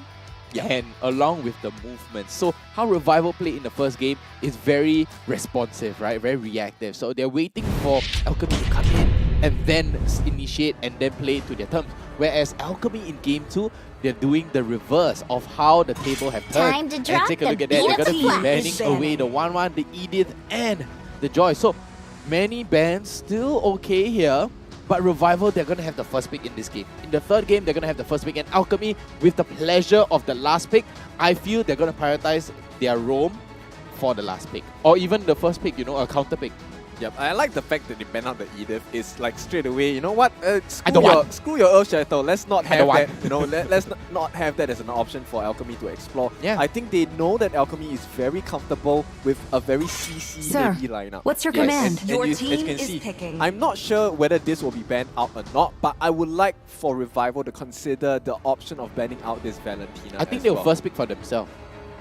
and along with the movement. So how Revival played in the first game is very responsive, right, very reactive. So they're waiting for Alchemy to come in and then initiate and then play to their terms. Whereas Alchemy in game 2, they're doing the reverse of how the table have turned. Time to drop and take a look at that. They're going to be banning away the 1-1, the Edith, and the Joy. So many bans still okay here, but Revival, they're going to have the first pick in this game. In the third game, they're going to have the first pick, and Alchemy, with the pleasure of the last pick, I feel they're going to prioritize their roam for the last pick. Or even the first pick, a counter pick. Yep, I like the fact that they ban out the Edith. It's like straight away, you know what? Screw your Earth Shadow. Let's not have that. Let's not have that as an option for Alchemy to explore. Yeah. I think they know that Alchemy is very comfortable with a very CC heavy lineup. What's your command? Your team is picking. I'm not sure whether this will be banned out or not, but I would like for Revival to consider the option of banning out this Valentina. I think they'll first pick for themselves.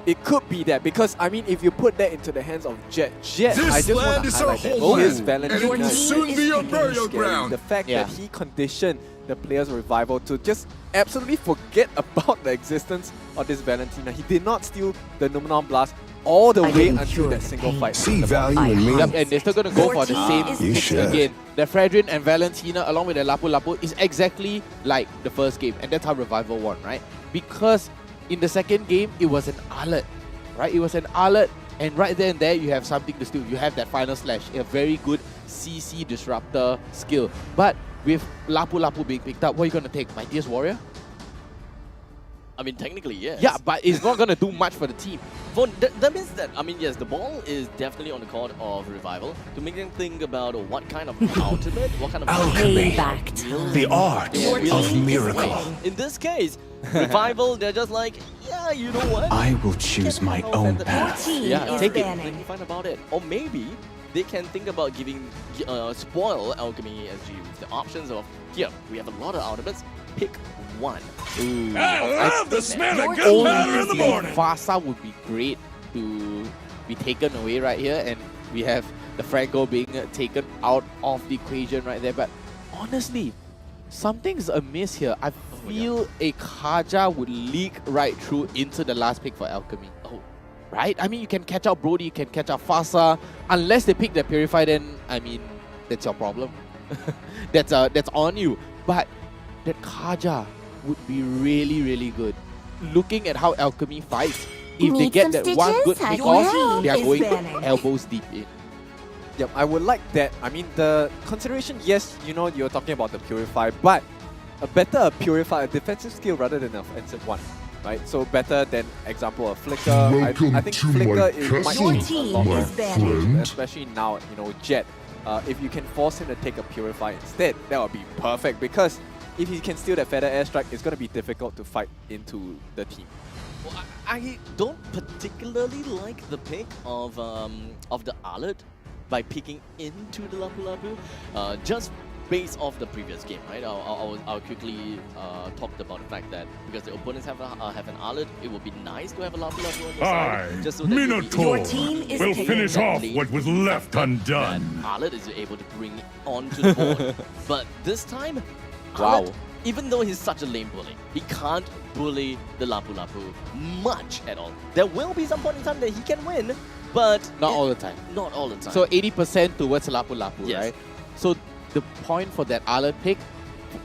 It could be that because, if you put that into the hands of Jet, I just want to highlight that his Valentina will soon be your burial ground. The fact that he conditioned the players' Revival to just absolutely forget about the existence of this Valentina. He did not steal the Numenon Blast all the way until that single fight. See value in me. Yep, and they're still going to go for the same picks again. The Fredrin and Valentina along with the Lapu Lapu is exactly like the first game, and that's how Revival won, right? Because in the second game, it was an alert, right? It was an alert, and right there and there, you have something to steal. You have that final slash, a very good CC disruptor skill. But with Lapu Lapu being picked up, what are you going to take? Mightiest Warrior? Technically, yes. Yeah, but it's not going to do much for the team. That means that, yes, the ball is definitely on the court of Revival to make them think about what kind of ultimate, what kind of Alchemy, the art of miracle. In this case, Revival, they're just like, yeah, you know what? I will choose my own path. Yeah, take it. Think fine about it. Or maybe they can think about spoil Alchemy SG with the options of, here, we have a lot of ultimates, pick one. Ooh. I love the smell of gunpowder in the morning. Fasa would be great to be taken away right here, and we have the Franco being taken out of the equation right there. But honestly, something's amiss here. I feel a Kaja would leak right through into the last pick for Alchemy. Oh, right? You can catch out Brody, you can catch out Fasa. Unless they pick the Purify, then, that's your problem. That's on you. But that Kaja would be really, really good. Looking at how Alchemy fights, if they get that one good pick off, they are going elbows deep in. Yep, I would like that. The consideration, yes, you're talking about the Purify, but a better Purify, a defensive skill rather than an offensive one, right? So better than, example, a Flicker. I think Flicker might be a lot more effective, especially now, Jet. If you can force him to take a Purify instead, that would be perfect because if he can steal that Feather Airstrike, it's going to be difficult to fight into the team. Well, I don't particularly like the pick of the Alert by picking into the Lapu Lapu. Just based off the previous game, right? I'll quickly talk about the fact that because the opponents have an Arlet, it would be nice to have a Lapu Lapu on your side. Just so that Minotaur, Your team is will taking finish off what was left undone. Arlet is able to bring onto the board. But this time, Wow. Arlet, even though he's such a lame bully, he can't bully the Lapu Lapu much at all. There will be some point in time that he can win, but Not all the time. Not all the time. So 80% towards Lapu Lapu, Yes. right? So the point for that Arlet pick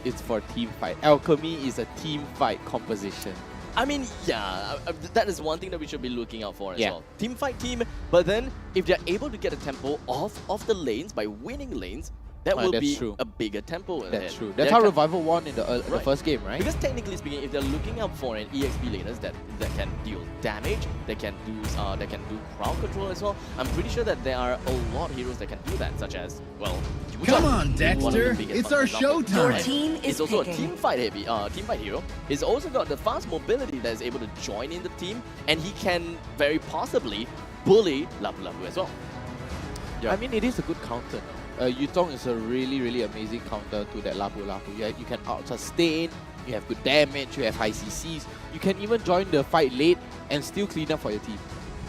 is for team fight. Alchemy is a team fight composition. I mean, yeah, that is one thing that we should be looking out for as Yeah. well. Team fight team, but then if they're able to get a tempo off the lanes by winning lanes, that will that's be true. a bigger tempo. That's ahead. true. That's They're how ki- Revival won in the first game, right? Because technically speaking, if they're looking out for an EXP laners that can deal damage, they can do crowd control as well. I'm pretty sure that there are a lot of heroes that can do that, such as Come on, Dexter. It's our showtime. Your team is He's also picking. a team fight hero. He's also got the fast mobility that is able to join in the team, and he can very possibly bully Lapu Lapu as well. I mean, it is a good counter. Yutong is a really, really amazing counter to that Lapu Lapu. You can out-sustain, you have good damage, you have high CCs. You can even join the fight late and still clean up for your team.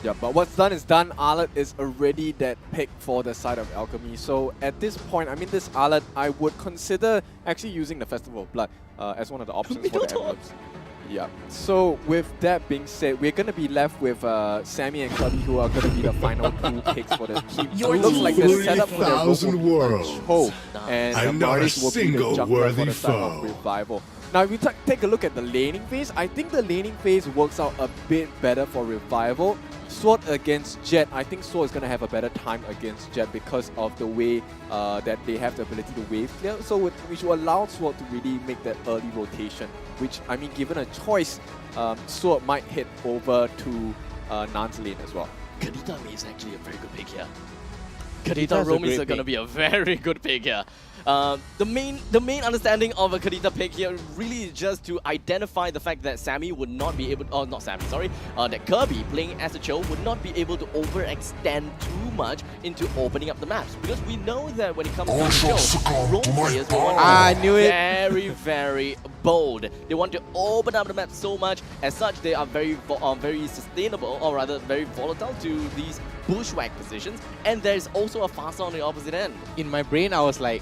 Yeah, but what's done is done. Arlet is already that pick for the side of Alchemy. So at this point, I mean, this Arlet, I would consider actually using the Festival of Blood as one of the options for the emblems. Yeah. So with that being said, we're gonna be left with Sammy and Kirby, who are gonna be the final two picks for the team. Your It looks team like the is setup for the 3,000 worlds. and I'm the not a Marlies will be the single jungler for worthy the side of foe. Revival. Now, if we take a look at the laning phase, I think the laning phase works out a bit better for Revival. Sword against Jet, I think Sword is going to have a better time against Jet because of the way that they have the ability to wave clear. So which will allow Sword to really make that early rotation, which, I mean, given a choice, Sword might head over to Nan's lane as well. Kadita is actually a very good pick here. Kadita's Kadita a roamies great are going to pick. be a very good pick here. The main understanding of a Kadita pick here really is just to identify the fact that Sammy would not be able to, not Sammy, sorry, that Kirby playing as a Cho would not be able to overextend too much into opening up the maps. Because we know that when it comes to Cho, role players I knew it. very, very bold. They want to open up the map so much. As such, they are very sustainable, or rather very volatile to these bushwhack positions. And there's also a faster on the opposite end. In my brain, I was like,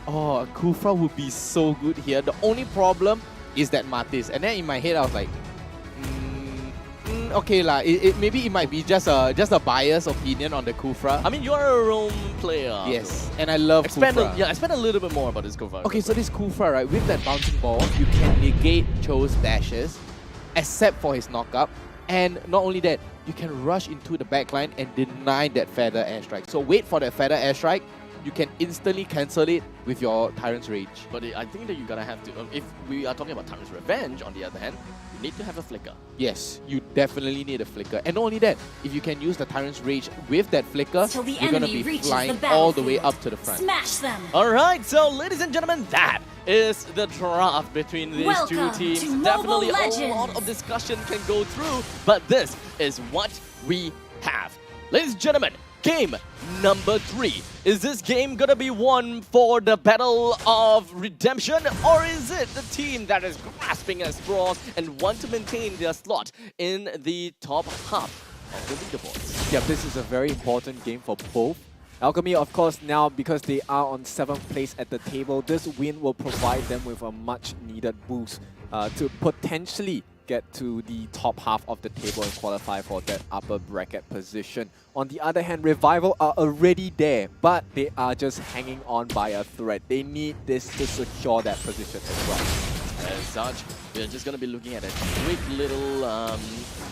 oh, a Kufra would be so good here. The only problem is that Matis. And then in my head, I was like, okay lah. Maybe it might be just a biased opinion on the Kufra. I mean, you are a Rome player. Yes, and I love Kufra. Expand a little bit more about this Kufra. Okay, so this Kufra, right, with that bouncing ball, you can negate Cho's dashes, except for his knockup. And not only that, you can rush into the backline and deny that Feather Airstrike. So wait for that Feather Airstrike, you can instantly cancel it with your Tyrant's Rage. But I think that you're gonna have to, if we are talking about Tyrant's Revenge, on the other hand, you need to have a flicker. Yes, you definitely need a flicker. And not only that, if you can use the Tyrant's Rage with that flicker, Till the you're gonna enemy be reaches flying the all the way battlefield. up to the front. Smash them. Alright, so ladies and gentlemen, that is the draft between these Welcome two teams. to Mobile Definitely Legends. a lot of discussion can go through, but this is what we have. Ladies and gentlemen, game number 3. Is this game gonna be won for the Battle of Redemption, or is it the team that is grasping at straws and want to maintain their slot in the top half of the leaderboards? Yeah, this is a very important game for both. Alchemy, of course, now because they are on 7th place at the table, this win will provide them with a much needed boost to potentially get to the top half of the table and qualify for that upper bracket position. On the other hand, Revival are already there, but they are just hanging on by a thread. They need this to secure that position as well. As such, we're just going to be looking at a quick little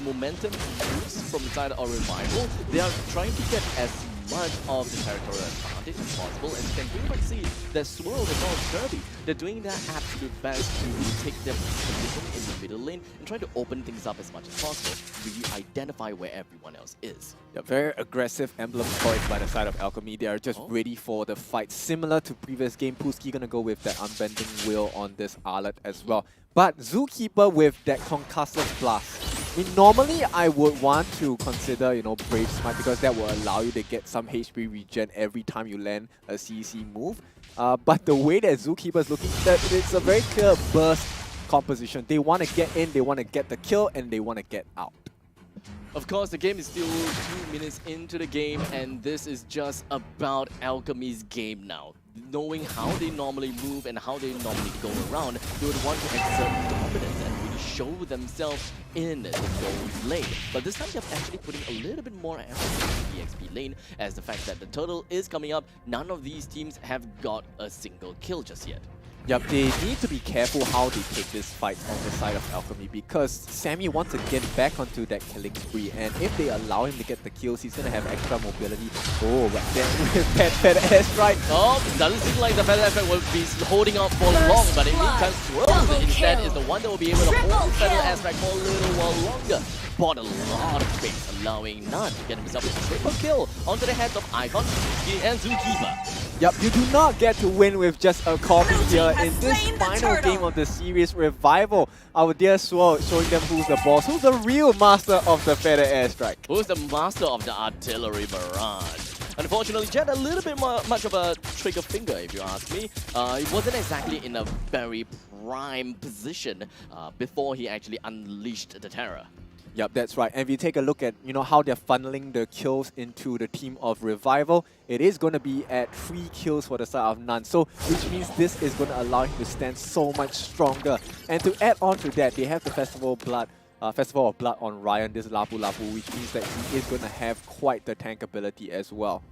momentum boost from the side of Revival. They are trying to get as much of the territorial advantage as possible, and you can pretty much see that Swirl as well as Kirby, they're doing their absolute best to take their position in the middle lane and try to open things up as much as possible to really identify where everyone else is. Yeah, very aggressive emblem choice by the side of Alchemy. They are just ready for the fight. Similar to previous game, Puski gonna go with that Unbending Will on this Arlet as well. But Zookeeper with that Concussive Blast. I mean, normally I would want to consider, Brave Smite because that will allow you to get some HP regen every time you land a CC move. But the way that Zookeeper is looking, it's a very clear burst composition. They want to get in, they want to get the kill, and they want to get out. Of course, the game is still 2 minutes into the game, and this is just about Alchemy's game now. Knowing how they normally move and how they normally go around, they would want to exert dominance and really show themselves in the gold lane. But this time they're actually putting a little bit more effort in the XP lane, as the fact that the turtle is coming up, none of these teams have got a single kill just yet. Yep, they need to be careful how they take this fight on the side of Alchemy because Sammy wants to get back onto that killing spree, and if they allow him to get the kills, he's going to have extra mobility. Oh, but then with that Feather Airstrike. Oh, doesn't seem like the Feather Airstrike will be holding out for long, but in the meantime, Swirls instead is the one that will be able to hold the Feather Airstrike for a little while longer. Bought a lot of space, allowing Nan to get himself a triple kill onto the heads of Icon, and Zookeeper. Yep, you do not get to win with just a copy here in this final game of the series Revival. Our dear Swirl showing them who's the boss, who's the real master of the Feather Airstrike. Who's the master of the artillery barrage. Unfortunately, Jet a little bit much of a trigger finger, if you ask me. He wasn't exactly in a very prime position before he actually unleashed the terror. Yep, that's right. And if you take a look at how they're funneling the kills into the team of Revival, it is going to be at 3 kills for the side of Nan. So, which means this is going to allow him to stand so much stronger. And to add on to that, they have the Festival of Blood on Ryan, this Lapu Lapu, which means that he is going to have quite the tank ability as well.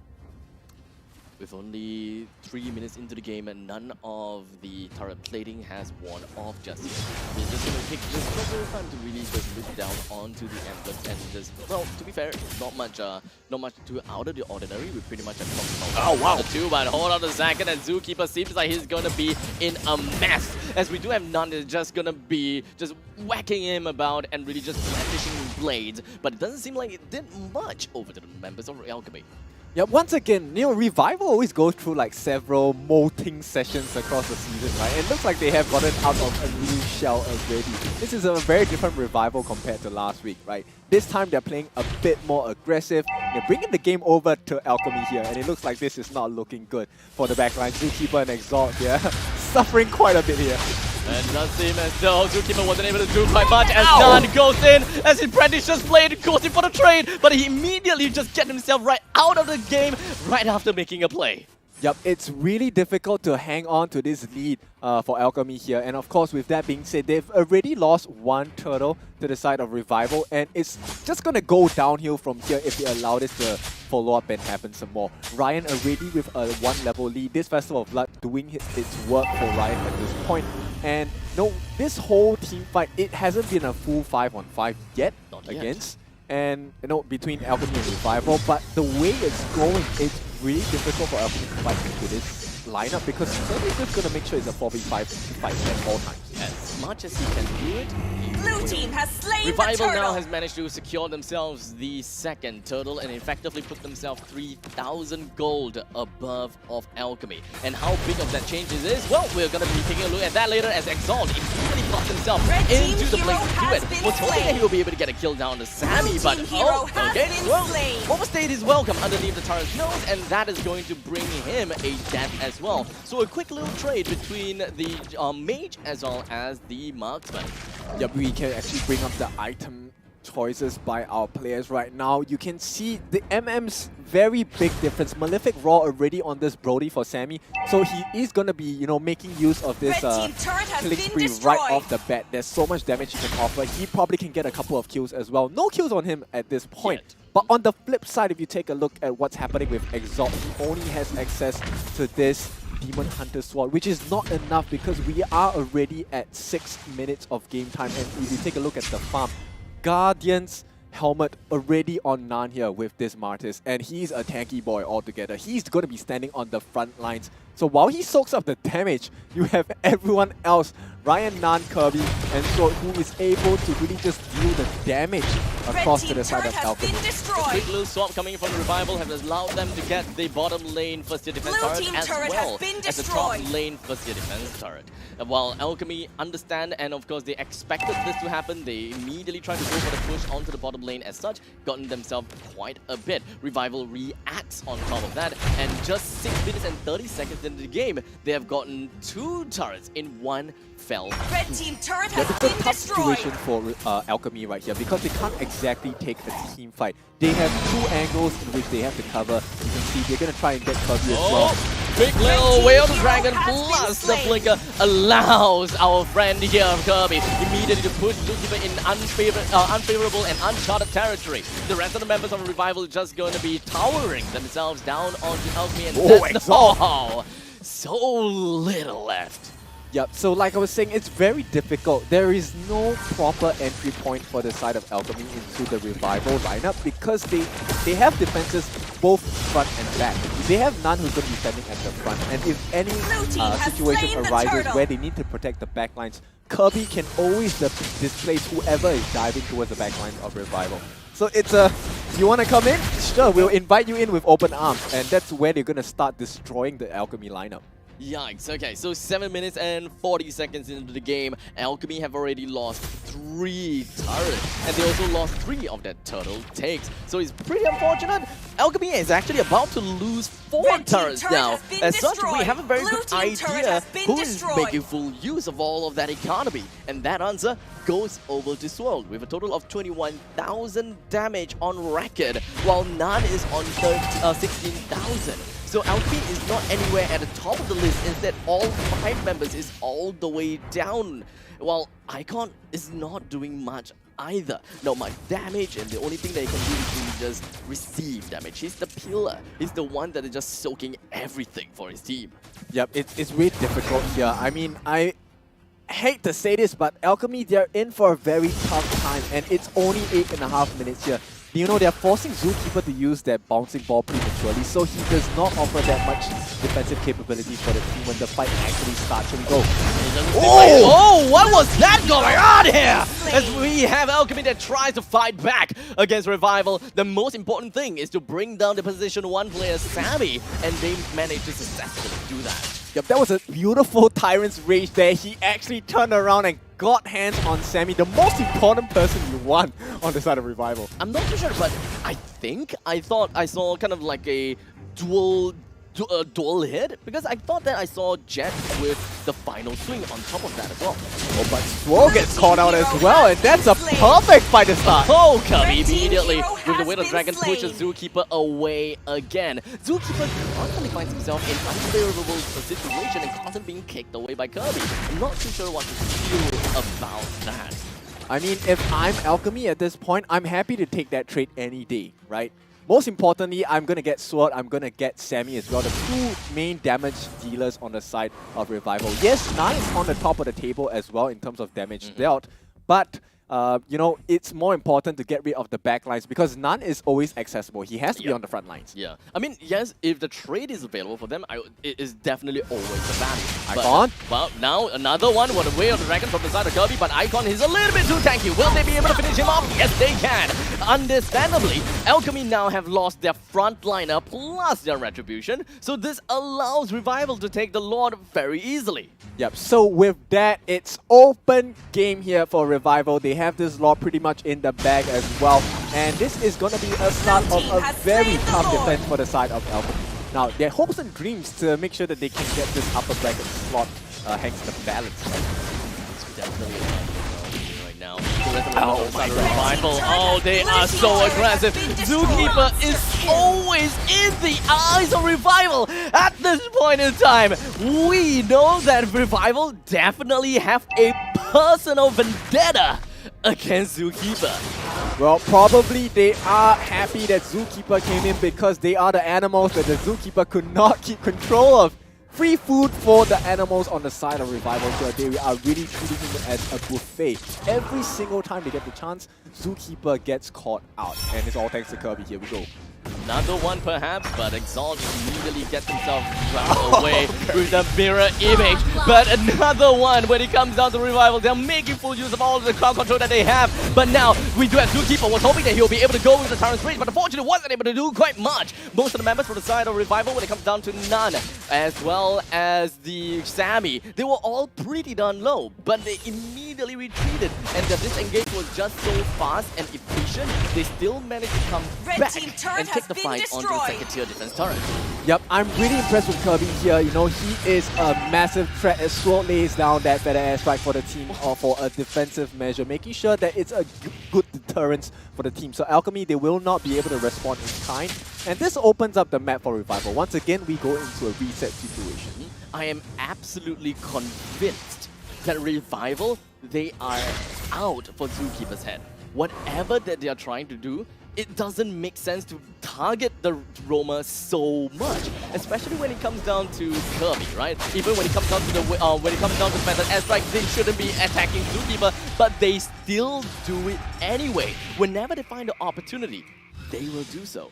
With only 3 minutes into the game and none of the turret plating has worn off just yet. They're just going to take just a little time to really just look down onto the emblem and just, well, to be fair, not much too out of the ordinary. We pretty much have talked about the two, but hold on a second, and Zookeeper seems like he's going to be in a mess. As we do have Nan that's just going to be just whacking him about and really just brandishing blades, but it doesn't seem like it did much over to the members of Alchemy. Yeah, once again, Revival always goes through like several molting sessions across the season, right? It looks like they have gotten out of a new shell already. This is a very different Revival compared to last week, right? This time they're playing a bit more aggressive. They're bringing the game over to Alchemy here, and it looks like this is not looking good for the backline. Zookeeper and Exalt, yeah, suffering quite a bit here. And it does seem as though Zookeeper wasn't able to do quite much as Nan goes in, as he brandishes blade and goes in for the trade, but he immediately just gets himself right out of the game right after making a play. Yep, it's really difficult to hang on to this lead for Alchemy here. And of course, with that being said, they've already lost 1 turtle to the side of Revival, and it's just going to go downhill from here if they allow this to follow up and happen some more. Ryan already with a 1-level lead. This Festival of Blood doing its work for Ryan at this point. And this whole team fight, it hasn't been a full 5-on-5 yet against. And between Alchemy and Revival, but the way it's going, it's really difficult for Alchemy to fight into this lineup because he's just going to make sure it's a 4v5 fight at all times. As much as he can do it, Blue team has slain Revival the turtle. now has managed to secure themselves the 2nd turtle and effectively put themselves 3,000 gold above of Alchemy. And how big of that change is this? Well, we're going to be taking a look at that later as Exalt immediately plots himself into the place to do it. Was hoping that he will be able to get a kill down to Sammy, but okay, well, overstayed his welcome underneath the turret's nose, and that is going to bring him a death as well. So a quick little trade between the mage as well as the marksman. Yep, we can actually bring up the item choices by our players right now. You can see the MM's very big difference. Malefic Raw already on this Brody for Sammy, so he is going to be, making use of this killing spree right off the bat. There's so much damage he can offer. He probably can get a couple of kills as well. No kills on him at this point. But on the flip side, if you take a look at what's happening with Exalt, he only has access to this Demon Hunter Sword, which is not enough because we are already at 6 minutes of game time. And if you take a look at the farm, Guardian's helmet already on Nan here with this Martis, and he's a tanky boy altogether. He's going to be standing on the front lines. So while he soaks up the damage, you have everyone else, Ryan, Nan, Kirby, and Sword, who is able to really just deal the damage across to the side of Alchemy. Quick little swap coming from Revival have allowed them to get the bottom lane first tier defense turret as well as the top lane first tier defense turret. While Alchemy understand and of course they expected this to happen, they immediately tried to go for the push onto the bottom lane as such, gotten themselves quite a bit. Revival reacts on top of that, and just 6 minutes and 30 seconds into the game, they have gotten 2 turrets in one fell. Red team turret has It's a been tough destroyed. situation for Alchemy right here because they can't exactly take a team fight. They have 2 angles in which they have to cover. You can see they're going to try and get Kirby as well. Big little Whale Dragon plus the Flicker allows our friend here, Kirby, immediately to push Zookeeper in unfavorable and uncharted territory. The rest of the members of Revival just going to be towering themselves down onto Alchemy and so little left. Yep, so like I was saying, it's very difficult. There is no proper entry point for the side of Alchemy into the Revival lineup because they have defenses both front and back. They have none who's going to be standing at the front. And if any situation arises where they need to protect the backlines, Kirby can always displace whoever is diving towards the backlines of Revival. So it's you want to come in? Sure, we'll invite you in with open arms. And that's where they're going to start destroying the Alchemy lineup. Yikes, okay, so 7 minutes and 40 seconds into the game, Alchemy have already lost 3 turrets, and they also lost 3 of their turtle takes. So it's pretty unfortunate. Alchemy is actually about to lose 4 turrets now. As such, we have a very good idea who is making full use of all of that economy. And that answer goes over to Swirl with a total of 21,000 damage on record, while Nan is on 16,000. So Alchemy is not anywhere at the top of the list. Instead, all 5 members is all the way down. While Icon is not doing much either. Not much damage, and the only thing that he can do is really just receive damage. He's the pillar. He's the one that is just soaking everything for his team. Yep, it's really difficult here. I mean, I hate to say this, but Alchemy, they're in for a very tough time, and it's only 8.5 minutes here. You know, they're forcing Zookeeper to use that bouncing ball prematurely, so he does not offer that much defensive capability for the team when the fight actually starts. Here we go. Oh, what was that going on here? As we have Alchemy that tries to fight back against Revival, the most important thing is to bring down the position 1 player, Sammy, and they managed to successfully do that. Yep, that was a beautiful Tyrant's Rage there. He actually turned around and got hands on Sammy, the most important person you want on the side of Revival. I'm not too sure, but I thought I saw kind of like a dual hit, because I thought that I saw Jet with the final swing on top of that as well. Oh, but Swirl gets caught out as well, and that's a perfect fight to start. Oh, Kirby immediately with the Whale Dragon pushes Zookeeper away again. Zookeeper constantly finds himself in unfavorable situation and constantly being kicked away by Kirby. I'm not too sure what to feel about that. I mean, if I'm Alchemy at this point, I'm happy to take that trade any day, right? Most importantly, I'm going to get Sword, I'm going to get Sammy as well, the 2 main damage dealers on the side of Revival. Yes, Nan is on the top of the table as well in terms of damage dealt, but you know, it's more important to get rid of the backlines because Nan is always accessible. He has to be on the front lines. Yeah. I mean, yes, if the trade is available for them, it is definitely always a value. Icon? Well, now another one with a Whale Dragon from the side of Kirby, but Icon is a little bit too tanky. Will they be able to finish him off? Yes, they can. Understandably, Alchemy now have lost their front liner plus their retribution, so this allows Revival to take the Lord very easily. Yep, so with that, it's open game here for Revival. They have this Lord pretty much in the bag as well. And this is going to be a start of a very tough defense for the side of Alchemy. Now, their hopes and dreams to make sure that they can get this upper bracket slot hangs the balance. It's definitely right now. Oh my Revival. Oh, they are so aggressive. Zookeeper is always in the eyes of Revival. At this point in time, we know that Revival definitely have a personal vendetta against Zookeeper. Well, probably they are happy that Zookeeper came in because they are the animals that the Zookeeper could not keep control of. Free food for the animals on the side of Revival here. They are really treating him as a buffet. Every single time they get the chance, Zookeeper gets caught out. And it's all thanks to Kirby. Here we go. Another one perhaps, but Exalt immediately gets himself dragged away with the mirror image. But another one when it comes down to Revival, they're making full use of all of the crowd control that they have. But now we do have Zookeeper, was hoping that he'll be able to go with the Tyrant's Rage, but unfortunately wasn't able to do quite much. Most of the members from the side of Revival, when it comes down to None, as well as the Sammy, they were all pretty darn low, but they immediately retreated. And the disengage was just so fast and efficient, they still managed to come back and take the fight onto the second tier defense turret. Yep, I'm really impressed with Kirby here. You know, he is a massive threat as Sword lays down that feather airstrike for the team or for a defensive measure, making sure that it's a good deterrence for the team. So Alchemy, they will not be able to respond in kind. And this opens up the map for Revival. Once again, we go into a reset situation. I am absolutely convinced that Revival, they are out for Zookeeper's head. Whatever that they are trying to do, it doesn't make sense to target the roamer so much, especially when it comes down to Kirby, right? Even when it comes down to the Feather Airstrike, they shouldn't be attacking Zookeeper, but they still do it anyway. Whenever they find the opportunity, they will do so.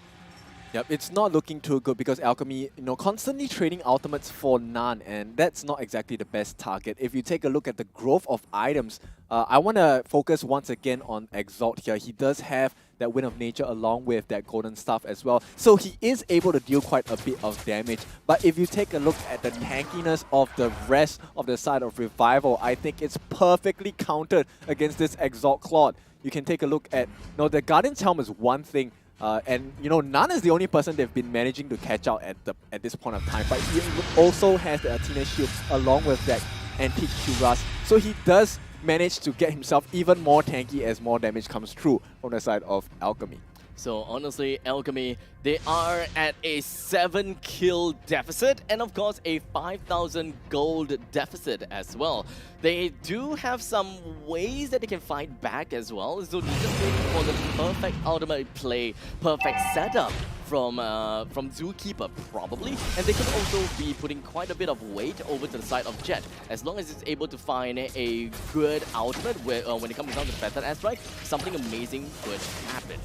Yep, it's not looking too good because Alchemy, you know, constantly trading ultimates for None, and that's not exactly the best target. If you take a look at the growth of items, I want to focus once again on Exalt here. He does have that Wind of Nature along with that Golden Staff as well, so he is able to deal quite a bit of damage. But if you take a look at the tankiness of the rest of the side of Revival, I think it's perfectly countered against this Exalt Claude. You can take a look at, the Guardian's Helm is one thing, and None is the only person they've been managing to catch out at this point of time. But he also has the Athena Shield along with that Antique Cuirass. So he does manage to get himself even more tanky as more damage comes through from the side of Alchemy. So honestly, Alchemy, they are at a 7-kill deficit and of course a 5,000 gold deficit as well. They do have some ways that they can fight back as well, so they're just waiting for the perfect ultimate play, perfect setup from Zookeeper probably, and they could also be putting quite a bit of weight over to the side of Jet. As long as it's able to find a good ultimate where, when it comes down to Feather Airstrike, something amazing could happen.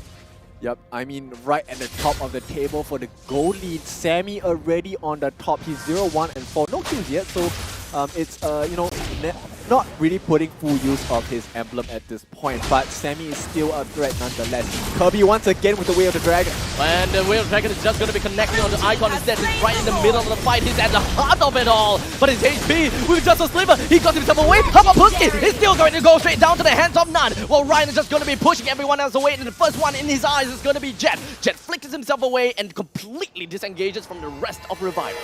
Yep, I mean, right at the top of the table for the gold lead, Sammy already on the top. He's 0-1 and 4, no kills yet, so it's not really putting full use of his emblem at this point, but Sammy is still a threat nonetheless. Kirby once again with the Way of the Dragon. And the Way of the Dragon is just going to be connecting on the Icon instead. He's right in the middle of the fight. He's at the heart of it all. But his HP with just a sliver, he got himself away. How about Pusky? He's still going to go straight down to the hands of None. While Ryan is just going to be pushing everyone else away. And the first one in his eyes is going to be Jet. Jet flickers himself away and completely disengages from the rest of Revival.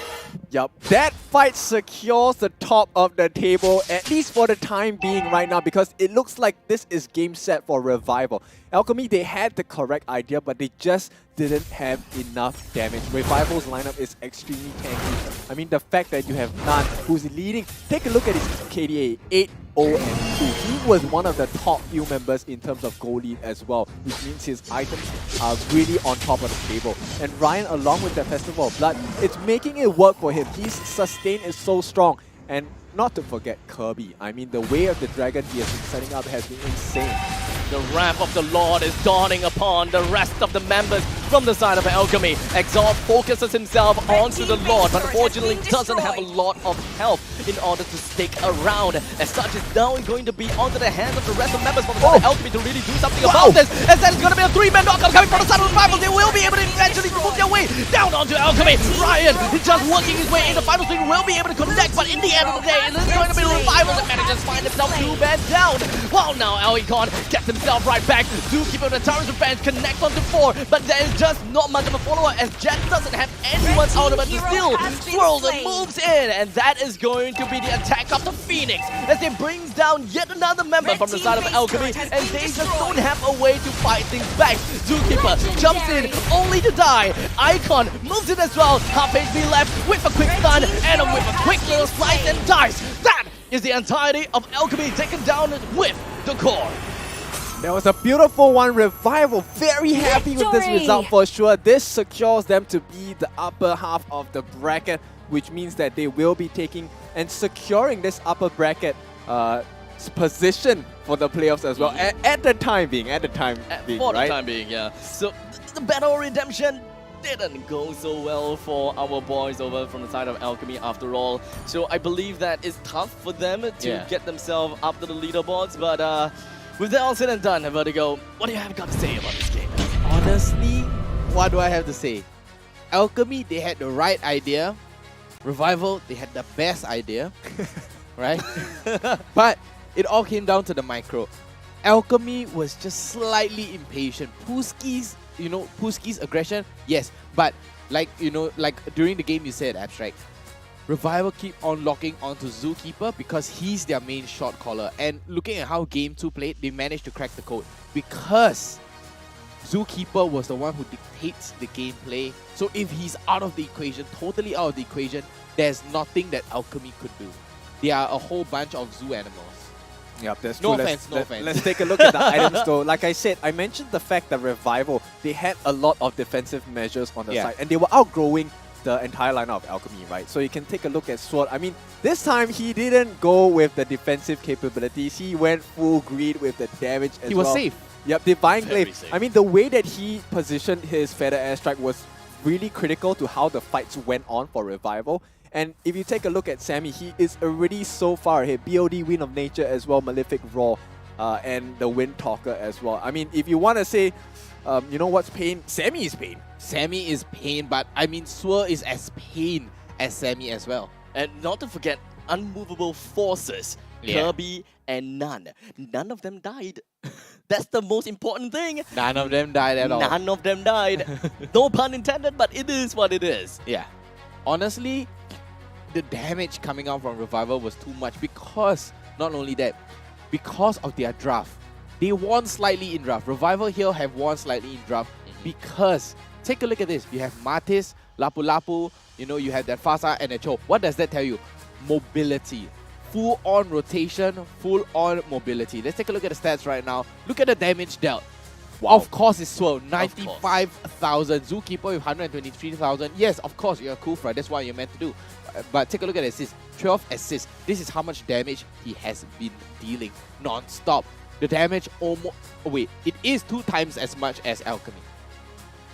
Yup, that fight secures the top of the table, at least for the time being right now, because it looks like this is game set for Revival. Alchemy, they had the correct idea, but they just didn't have enough damage. Revival's lineup is extremely tanky. I mean, the fact that you have None, who's leading, take a look at his KDA, 8-0-2. He was one of the top few members in terms of goal lead as well, which means his items are really on top of the table. And Ryan, along with the Festival of Blood, it's making it work for him. His sustain is so strong. And not to forget Kirby. I mean, the Way of the Dragon he has been setting up has been insane. The wrath of the Lord is dawning upon the rest of the members from the side of Alchemy. Exalt focuses himself onto the Lord, but unfortunately doesn't have a lot of health in order to stick around. As such, it's now going to be onto the hands of the rest of the members from the side of Alchemy to really do something about this. As that is going to be a 3-man knockout coming from the side of Revival. They will be able to eventually move their way down onto Alchemy. Ryan is just working his way in. The final string will be able to connect, but in the end of the day, it is going to be Revival that manages to find himself 2-man down. While now Icon gets himself right back. Zookeeper and the Tyrant's Revenge connect onto 4, but there is just not much of a follower as Jet doesn't have anyone's ultimate to still swirl the moves in, and that is going to be the attack of the Phoenix as it brings down yet another member from the side of Alchemy, and they just don't have a way to fight things back. Zookeeper jumps in only to die. Icon moves in as well. Half HP left with a quick stun and with a quick little slice and dice. That is the entirety of Alchemy taken down with the core. That was a beautiful one. Revival very happy with this result for sure. This secures them to be the upper half of the bracket, which means that they will be taking and securing this upper bracket position for the playoffs as well. At the time being, for the time being, yeah. So the Battle of Redemption didn't go so well for our boys over from the side of Alchemy after all. So I believe that it's tough for them to get themselves up to the leaderboards. But with that all said and done, Vertigo, what do you have got to say about this game? Honestly, what do I have to say? Alchemy, they had the right idea. Revival, they had the best idea. Right? But it all came down to the micro. Alchemy was just slightly impatient. Puski's aggression, yes, but like during the game you said, Abstract, Revival keep on locking onto Zookeeper because he's their main shot caller. And looking at how Game 2 played, they managed to crack the code because Zookeeper was the one who dictates the gameplay. So if he's out of the equation, totally out of the equation, there's nothing that Alchemy could do. They are a whole bunch of zoo animals. Yep, that's no true. offense, no offense. Let's take a look at the items though. Like I said, I mentioned the fact that Revival, they had a lot of defensive measures on the side and they were outgrowing the entire lineup of Alchemy, right? So you can take a look at Sword. I mean, this time he didn't go with the defensive capabilities. He went full greed with the damage as well. He was safe. Yep, Divine Very Glaive. safe. I mean, the way that he positioned his Feather Airstrike was really critical to how the fights went on for Revival. And if you take a look at Sammy, he is already so far ahead. BOD, Wind of Nature as well, Malefic Roar, and the Wind Talker as well. I mean, if you want to say, you know what's pain? Sammy is pain. Sammy is pain, but I mean, Swir is as pain as Sammy as well. And not to forget, unmovable forces, Kirby and Nun. None of them died. That's the most important thing. None of them died at all. None of them died. No pun intended, but it is what it is. Yeah. Honestly, the damage coming out from Revival was too much because, not only that, because of their draft. They won slightly in draft. Revival here have won slightly in draft because, take a look at this. You have Martis, Lapu Lapu, you have that Fasa and a Cho. What does that tell you? Mobility. Full-on rotation, full-on mobility. Let's take a look at the stats right now. Look at the damage dealt. Wow. Of course, it's Swirl. 95,000. Zookeeper with 123,000. Yes, of course, you're a Kufra. That's what you're meant to do. But take a look at assists. 12 assists. This is how much damage he has been dealing non-stop. The damage almost... Oh, wait. It is 2 times as much as Alchemy.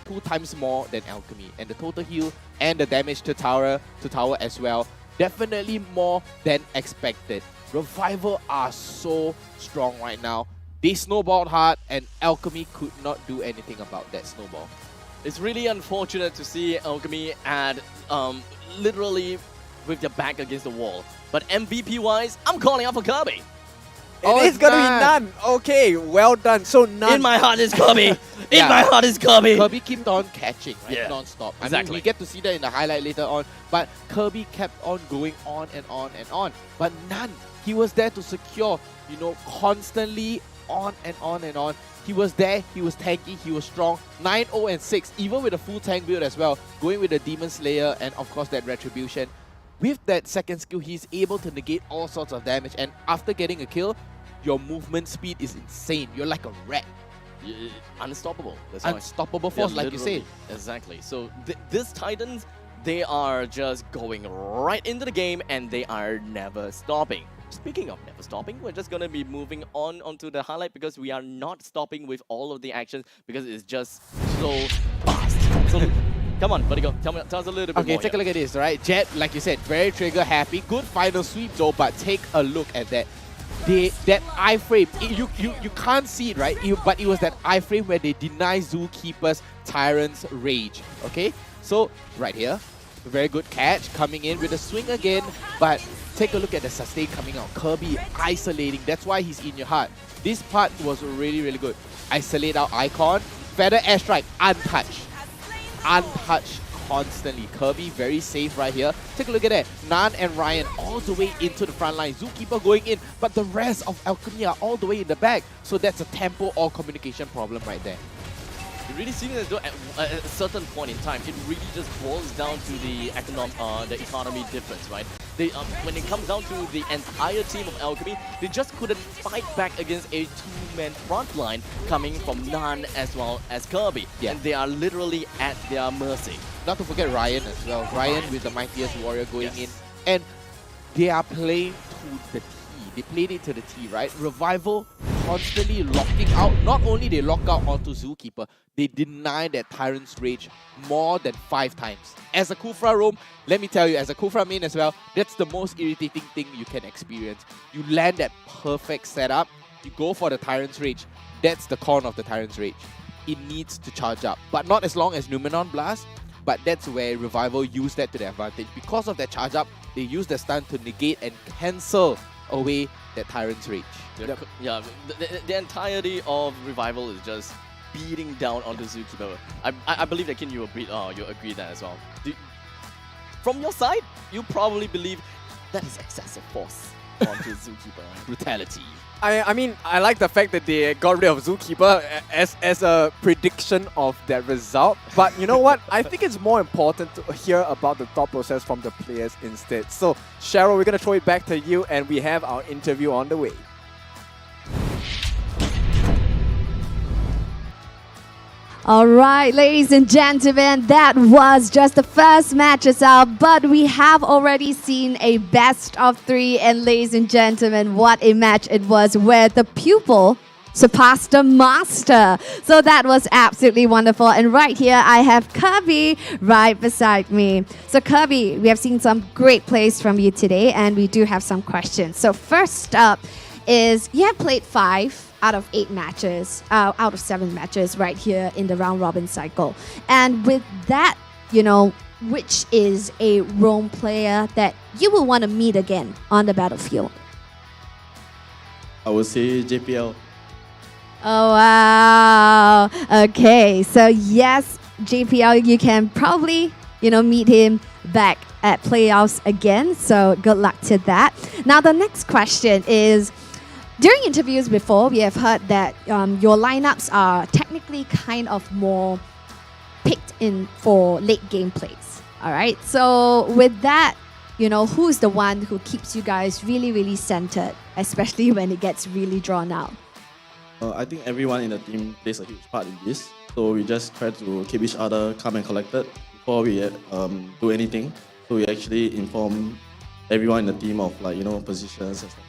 2 times more than Alchemy. And the total heal and the damage to tower as well. Definitely more than expected. Revival are so strong right now. They snowballed hard and Alchemy could not do anything about that snowball. It's really unfortunate to see Alchemy at literally with their back against the wall. But MVP-wise, I'm calling out for Kirby. It is going to be None. Okay, well done. So None. In my heart is Kirby. In my heart is Kirby. Kirby kept on catching, right? Yeah. Non-stop. Exactly. I mean, we get to see that in the highlight later on. But Kirby kept on going on and on and on. But None, he was there to secure, constantly on and on and on. He was there, he was tanky, he was strong. 9-0 and 6, even with a full tank build as well. Going with the Demon Slayer and of course that Retribution. With that second skill, he's able to negate all sorts of damage. And after getting a kill, your movement speed is insane. You're like a rat. Unstoppable. That's Unstoppable force, like you said. Exactly. So these Titans, they are just going right into the game and they are never stopping. Speaking of never stopping, we're just going to be moving on onto the highlight because we are not stopping with all of the actions because it's just so fast. So come on, buddy, go. Tell us a little bit more. Okay, take a look at this, right? Jet, like you said, very trigger happy. Good final sweep though, but take a look at that. That iframe, you can't see it, right? But it was that iframe where they deny Zookeeper's Tyrant's Rage, okay? So, right here, very good catch, coming in with a swing again, but take a look at the sustain coming out. Kirby isolating, that's why he's in your heart. This part was really, really good. Isolate out Icon, Feather Airstrike, untouched. Untouched constantly. Kirby very safe right here. Take a look at that. Nan and Ryan all the way into the front line. Zookeeper going in, but the rest of Alchemy are all the way in the back. So that's a tempo or communication problem right there. It really seems as though at a certain point in time, it really just boils down to the economy difference, right? They, when it comes down to the entire team of Alchemy, they just couldn't fight back against a 2-man front line coming from Nan as well as Kirby. Yeah. And they are literally at their mercy. Not to forget Ryan as well. Ryan with the Mightiest Warrior going in. And they are playing to the T. They played it to the T, right? Revival constantly locking out. Not only they lock out onto Zookeeper, they deny that Tyrant's Rage more than 5 times. As a Kufra roam, let me tell you, as a Kufra main as well, that's the most irritating thing you can experience. You land that perfect setup, you go for the Tyrant's Rage. That's the con of the Tyrant's Rage. It needs to charge up, but not as long as Numenon Blast, but that's where Revival use that to their advantage. Because of that charge up, they use the stun to negate and cancel away that Tyrant's Rage. Yeah, the entirety of Revival is just beating down on the Zookeeper. I believe that Kin, you agree that as well. From your side, you probably believe that is excessive force onto Zookeeper, right? Brutality. I mean, I like the fact that they got rid of Zookeeper as a prediction of that result. But you know what? I think it's more important to hear about the thought process from the players instead. So, Cheryl, we're going to throw it back to you, and we have our interview on the way. All right, ladies and gentlemen, that was just the first matches out, but we have already seen a best of 3, and ladies and gentlemen, what a match it was where the pupil surpassed the master. So that was absolutely wonderful. And right here, I have Kirby right beside me. So Kirby, we have seen some great plays from you today, and we do have some questions. So first up is, you have played 5 out of 8 matches, out of 7 matches right here in the round robin cycle. And with that, you know, which is a roam player that you will want to meet again on the battlefield? I would say JPL. Oh, wow. Okay, so yes, JPL, you can probably, you know, meet him back at playoffs again. So good luck to that. Now, the next question is, during interviews before, we have heard that your lineups are technically kind of more picked in for late game plays. All right. So with that, you know, who's the one who keeps you guys really, really centered, especially when it gets really drawn out? I think everyone in the team plays a huge part in this. So we just try to keep each other calm and collected before we do anything. So we actually inform everyone in the team of, like, you know, positions and stuff.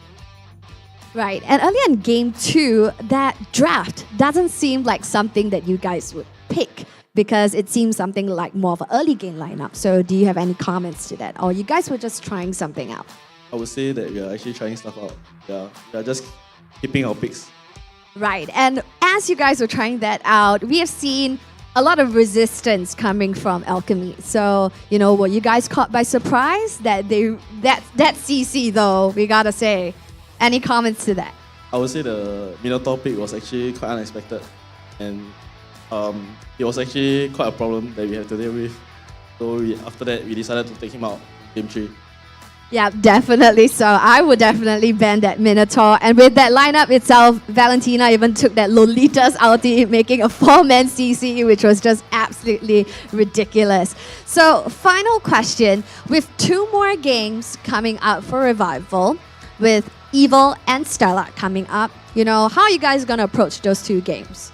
Right, and earlier in game 2, that draft doesn't seem like something that you guys would pick because it seems something like more of an early game lineup. So do you have any comments to that? Or you guys were just trying something out? I would say that we are actually trying stuff out. Yeah, we are just keeping our picks. Right, and as you guys were trying that out, we have seen a lot of resistance coming from Alchemy. So, you know, were you guys caught by surprise? That CC though, we gotta say. Any comments to that? I would say the Minotaur pick was actually quite unexpected, and it was actually quite a problem that we had to deal with. So after that, we decided to take him out in game 3. Yeah, definitely so. I would definitely ban that Minotaur. And with that lineup itself, Valentina even took that Lolita's ulti, making a 4-man CC, which was just absolutely ridiculous. So, final question. With 2 more games coming out for Revival, with Evil and Stellark coming up, you know, how are you guys going to approach those 2 games?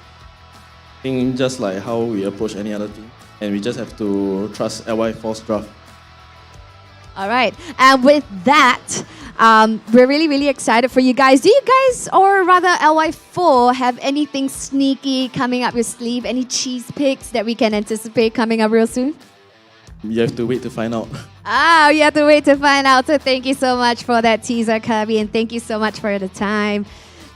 I think just like how we approach any other team, and we just have to trust LY Force draft. All right, and with that, we're really, really excited for you guys. Do you guys, or rather LY4, have anything sneaky coming up your sleeve? Any cheese picks that we can anticipate coming up real soon? You have to wait to find out. Oh, you have to wait to find out. So thank you so much for that teaser, Kirby, and thank you so much for the time.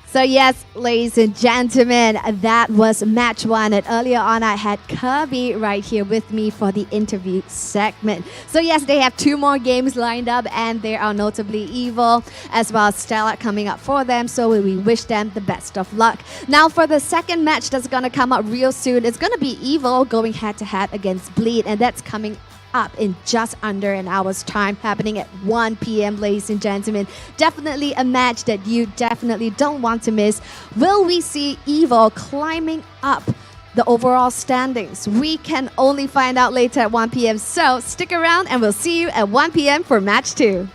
So yes, ladies and gentlemen, that was match 1. And earlier on, I had Kirby right here with me for the interview segment. So yes, they have 2 more games lined up, and they are notably Evil as well as Stellark coming up for them. So we wish them the best of luck. Now for the second match that's going to come up real soon, it's going to be Evil going head-to-head against Bleed, and that's coming up in just under an hour's time, happening at 1 p.m. ladies and gentlemen. Definitely a match that you definitely don't want to miss. Will we see Evil climbing up the overall standings? We can only find out later at 1 p.m. So stick around and we'll see you at 1 p.m. for match 2.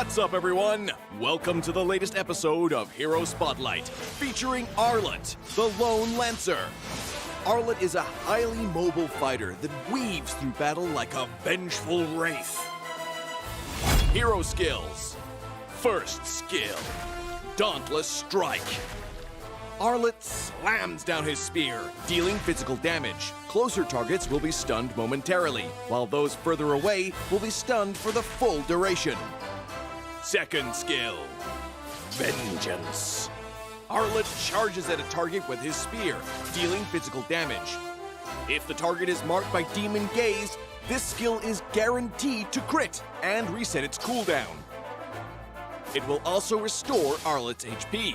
What's up, everyone? Welcome to the latest episode of Hero Spotlight, featuring Arlet, the Lone Lancer. Arlet is a highly mobile fighter that weaves through battle like a vengeful wraith. Hero skills. First skill, Dauntless Strike. Arlet slams down his spear, dealing physical damage. Closer targets will be stunned momentarily, while those further away will be stunned for the full duration. Second skill, Vengeance. Arlet charges at a target with his spear, dealing physical damage. If the target is marked by Demon Gaze, this skill is guaranteed to crit and reset its cooldown. It will also restore Arlet's HP.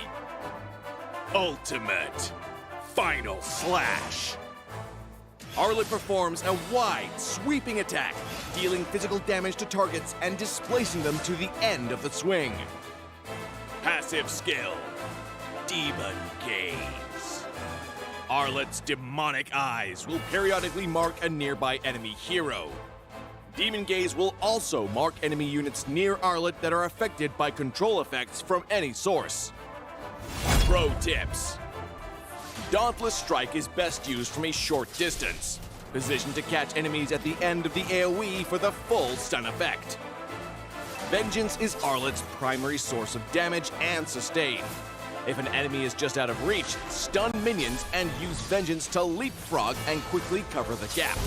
Ultimate Final Slash. Arlet performs a wide, sweeping attack, dealing physical damage to targets and displacing them to the end of the swing. Passive skill, Demon Gaze. Arlet's demonic eyes will periodically mark a nearby enemy hero. Demon Gaze will also mark enemy units near Arlet that are affected by control effects from any source. Pro tips. Dauntless Strike is best used from a short distance, positioned to catch enemies at the end of the AoE for the full stun effect. Vengeance is Arlet's primary source of damage and sustain. If an enemy is just out of reach, stun minions and use Vengeance to leapfrog and quickly cover the gap.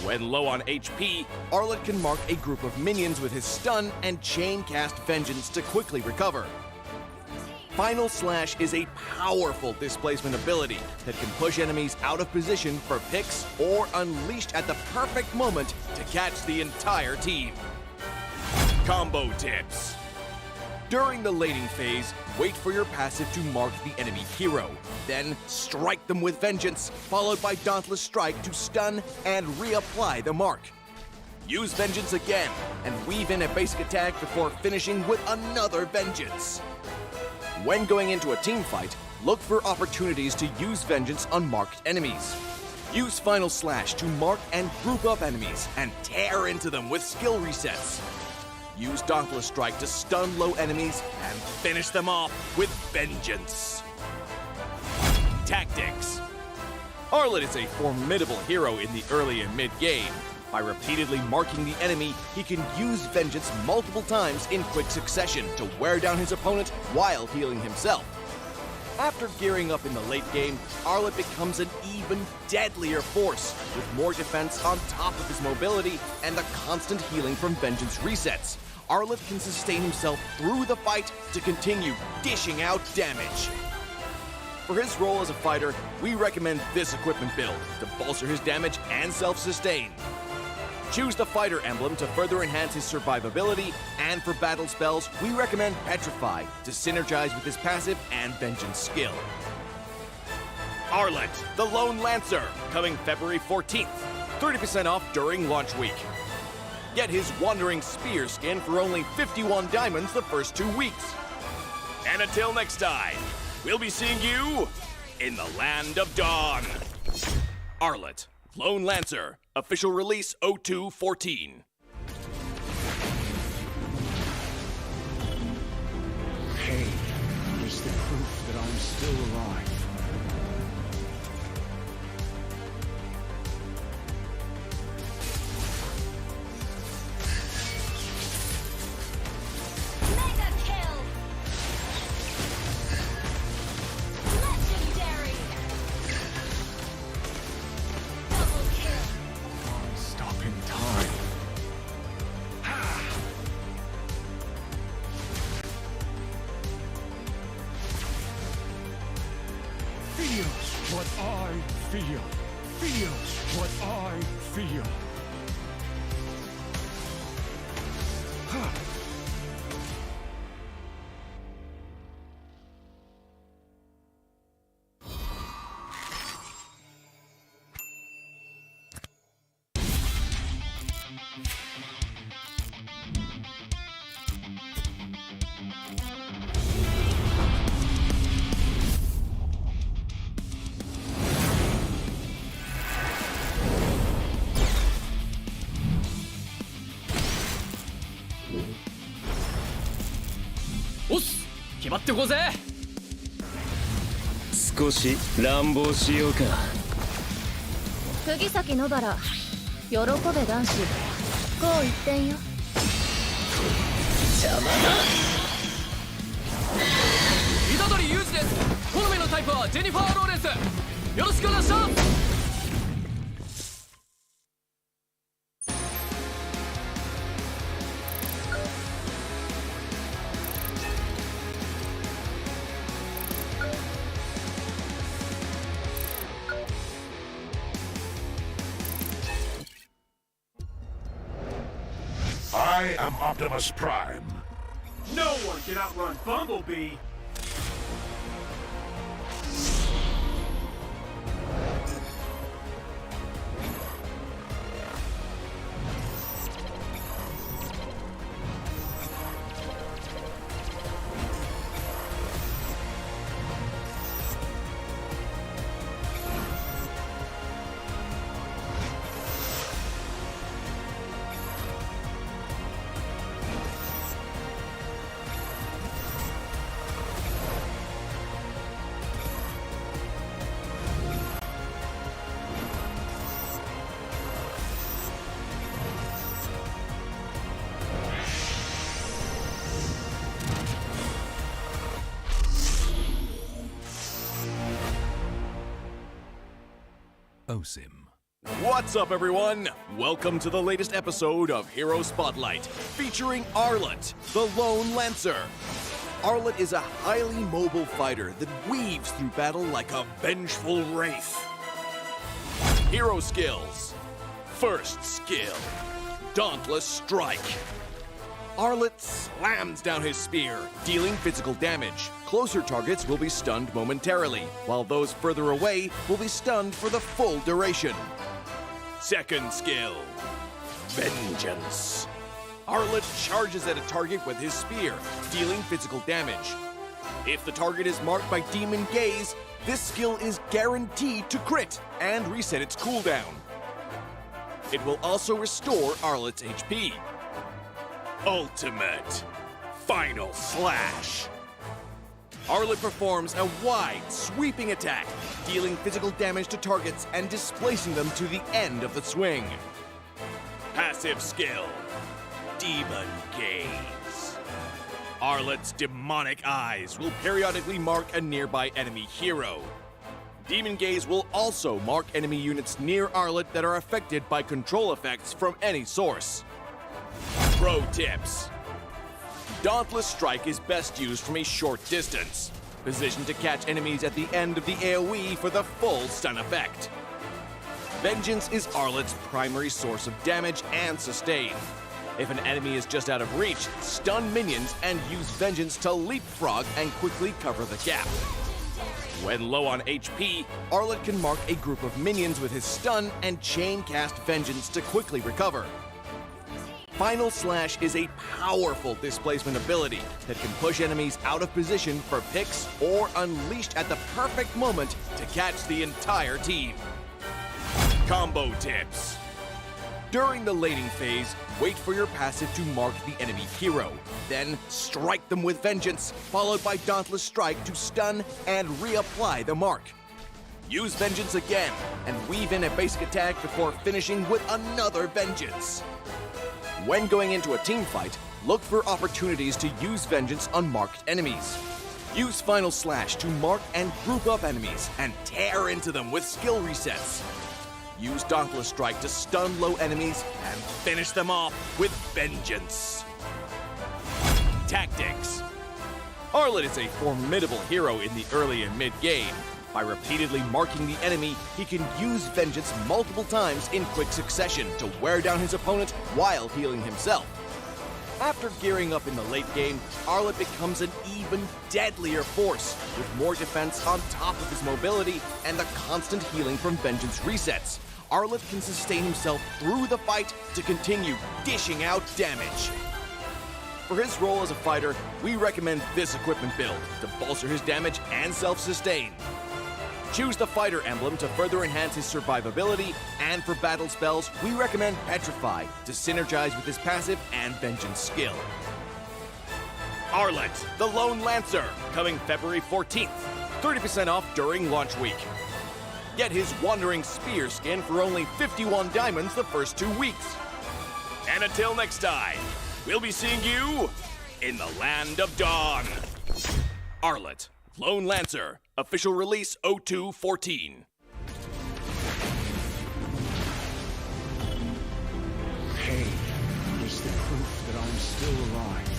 When low on HP, Arlet can mark a group of minions with his stun and chain cast Vengeance to quickly recover. Final Slash is a powerful displacement ability that can push enemies out of position for picks or unleashed at the perfect moment to catch the entire team. Combo tips. During the laning phase, wait for your passive to mark the enemy hero. Then strike them with Vengeance, followed by Dauntless Strike to stun and reapply the mark. Use Vengeance again and weave in a basic attack before finishing with another Vengeance. When going into a team fight, look for opportunities to use Vengeance on marked enemies. Use Final Slash to mark and group up enemies and tear into them with skill resets. Use Dauntless Strike to stun low enemies and finish them off with Vengeance. Tactics. Arlet is a formidable hero in the early and mid-game. By repeatedly marking the enemy, he can use Vengeance multiple times in quick succession to wear down his opponent while healing himself. After gearing up in the late game, Arlet becomes an even deadlier force, with more defense on top of his mobility and the constant healing from Vengeance resets. Arlet can sustain himself through the fight to continue dishing out damage. For his role as a fighter, we recommend this equipment build to bolster his damage and self-sustain. Choose the fighter emblem to further enhance his survivability, and for battle spells, we recommend Petrify to synergize with his passive and Vengeance skill. Arlet, the Lone Lancer, coming February 14th. 30% off during launch week. Get his Wandering Spear skin for only 51 diamonds the first 2 weeks. And until next time, we'll be seeing you in the Land of Dawn. Arlet, Lone Lancer, official release 0214. Pain is the proof that I'm still alive. Mega kill! Legendary! Double kill! Stopping time. Feels what I feel. Feels what I feel. おっす決まってこうぜ少し乱暴しようか釘崎野原喜べ男子こう一点よ邪魔だ虎杖裕二です好みのタイプはジェニファー・ローレンスよろしくお願いします I am Optimus Prime. No one can outrun Bumblebee. OSIM. What's up, everyone? Welcome to the latest episode of Hero Spotlight, featuring Arlet, the Lone Lancer. Arlet is a highly mobile fighter that weaves through battle like a vengeful wraith. Hero skills. First skill, Dauntless Strike. Arlet slams down his spear, dealing physical damage. Closer targets will be stunned momentarily, while those further away will be stunned for the full duration. Second skill, Vengeance. Arlet charges at a target with his spear, dealing physical damage. If the target is marked by Demon Gaze, this skill is guaranteed to crit and reset its cooldown. It will also restore Arlet's HP. Ultimate Final Slash. Arlet performs a wide, sweeping attack, dealing physical damage to targets and displacing them to the end of the swing. Passive skill, Demon Gaze. Arlet's demonic eyes will periodically mark a nearby enemy hero. Demon Gaze will also mark enemy units near Arlet that are affected by control effects from any source. Pro tips. Dauntless Strike is best used from a short distance, positioned to catch enemies at the end of the AoE for the full stun effect. Vengeance is Arlet's primary source of damage and sustain. If an enemy is just out of reach, stun minions and use Vengeance to leapfrog and quickly cover the gap. When low on HP, Arlet can mark a group of minions with his stun and chain cast Vengeance to quickly recover. Final Slash is a powerful displacement ability that can push enemies out of position for picks or unleashed at the perfect moment to catch the entire team. Combo tips. During the laning phase, wait for your passive to mark the enemy hero. Then strike them with Vengeance, followed by Dauntless Strike to stun and reapply the mark. Use Vengeance again and weave in a basic attack before finishing with another Vengeance. When going into a team fight, look for opportunities to use Vengeance on marked enemies. Use Final Slash to mark and group up enemies and tear into them with skill resets. Use Dauntless Strike to stun low enemies and finish them off with Vengeance. Tactics. Arlet is a formidable hero in the early and mid-game. By repeatedly marking the enemy, he can use Vengeance multiple times in quick succession to wear down his opponent while healing himself. After gearing up in the late game, Arlet becomes an even deadlier force, with more defense on top of his mobility and the constant healing from Vengeance resets. Arlet can sustain himself through the fight to continue dishing out damage. For his role as a fighter, we recommend this equipment build to bolster his damage and self-sustain. Choose the fighter emblem to further enhance his survivability, and for battle spells, we recommend Petrify to synergize with his passive and Vengeance skill. Arlet, the Lone Lancer, coming February 14th. 30% off during launch week. Get his Wandering Spear skin for only 51 diamonds the first 2 weeks. And until next time, we'll be seeing you in the Land of Dawn. Arlet, Lone Lancer, official release 0214. Pain is the proof that I'm still alive.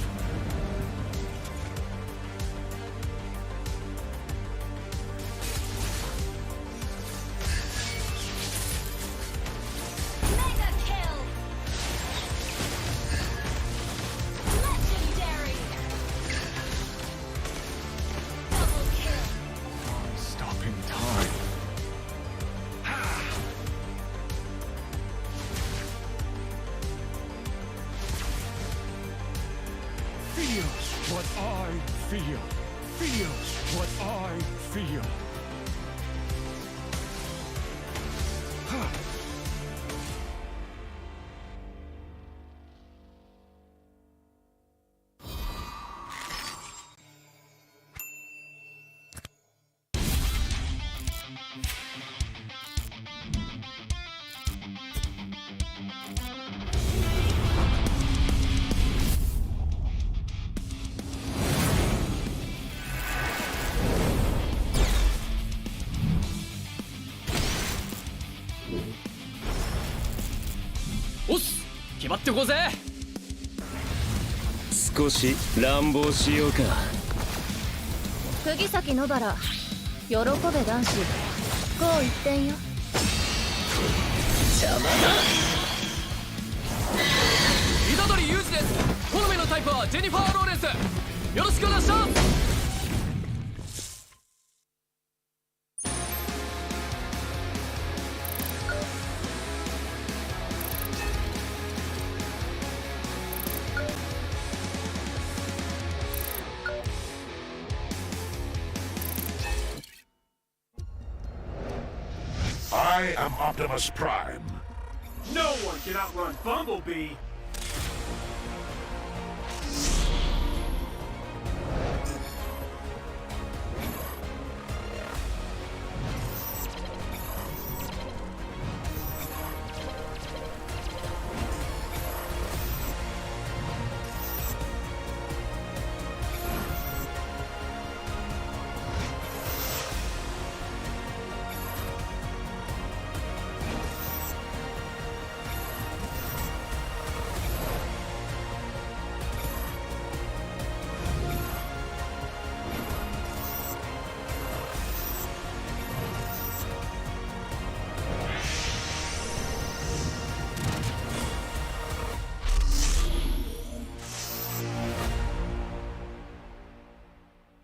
Mega kill! Legendary! Double kill! I'm stopping time. Feel what I feel. Feel what I feel.おっす決まってこうぜ少し乱暴しようか。釘崎野原喜べ男子こう一点よ邪魔だ虎杖裕二です好みのタイプはジェニファー・ローレンスよろしくお願いします I am Optimus Prime. No one can outrun Bumblebee.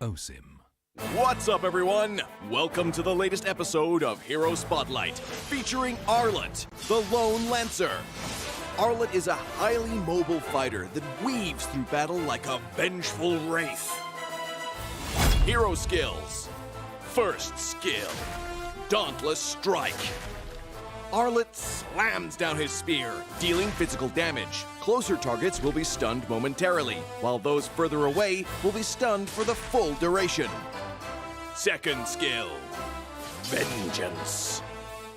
Osim. What's up, everyone? Welcome to the latest episode of Hero Spotlight, featuring Arlet, the Lone Lancer. Arlet is a highly mobile fighter that weaves through battle like a vengeful wraith. Hero skills. First skill, Dauntless Strike. Arlet slams down his spear, dealing physical damage. Closer targets will be stunned momentarily, while those further away will be stunned for the full duration. Second skill, Vengeance.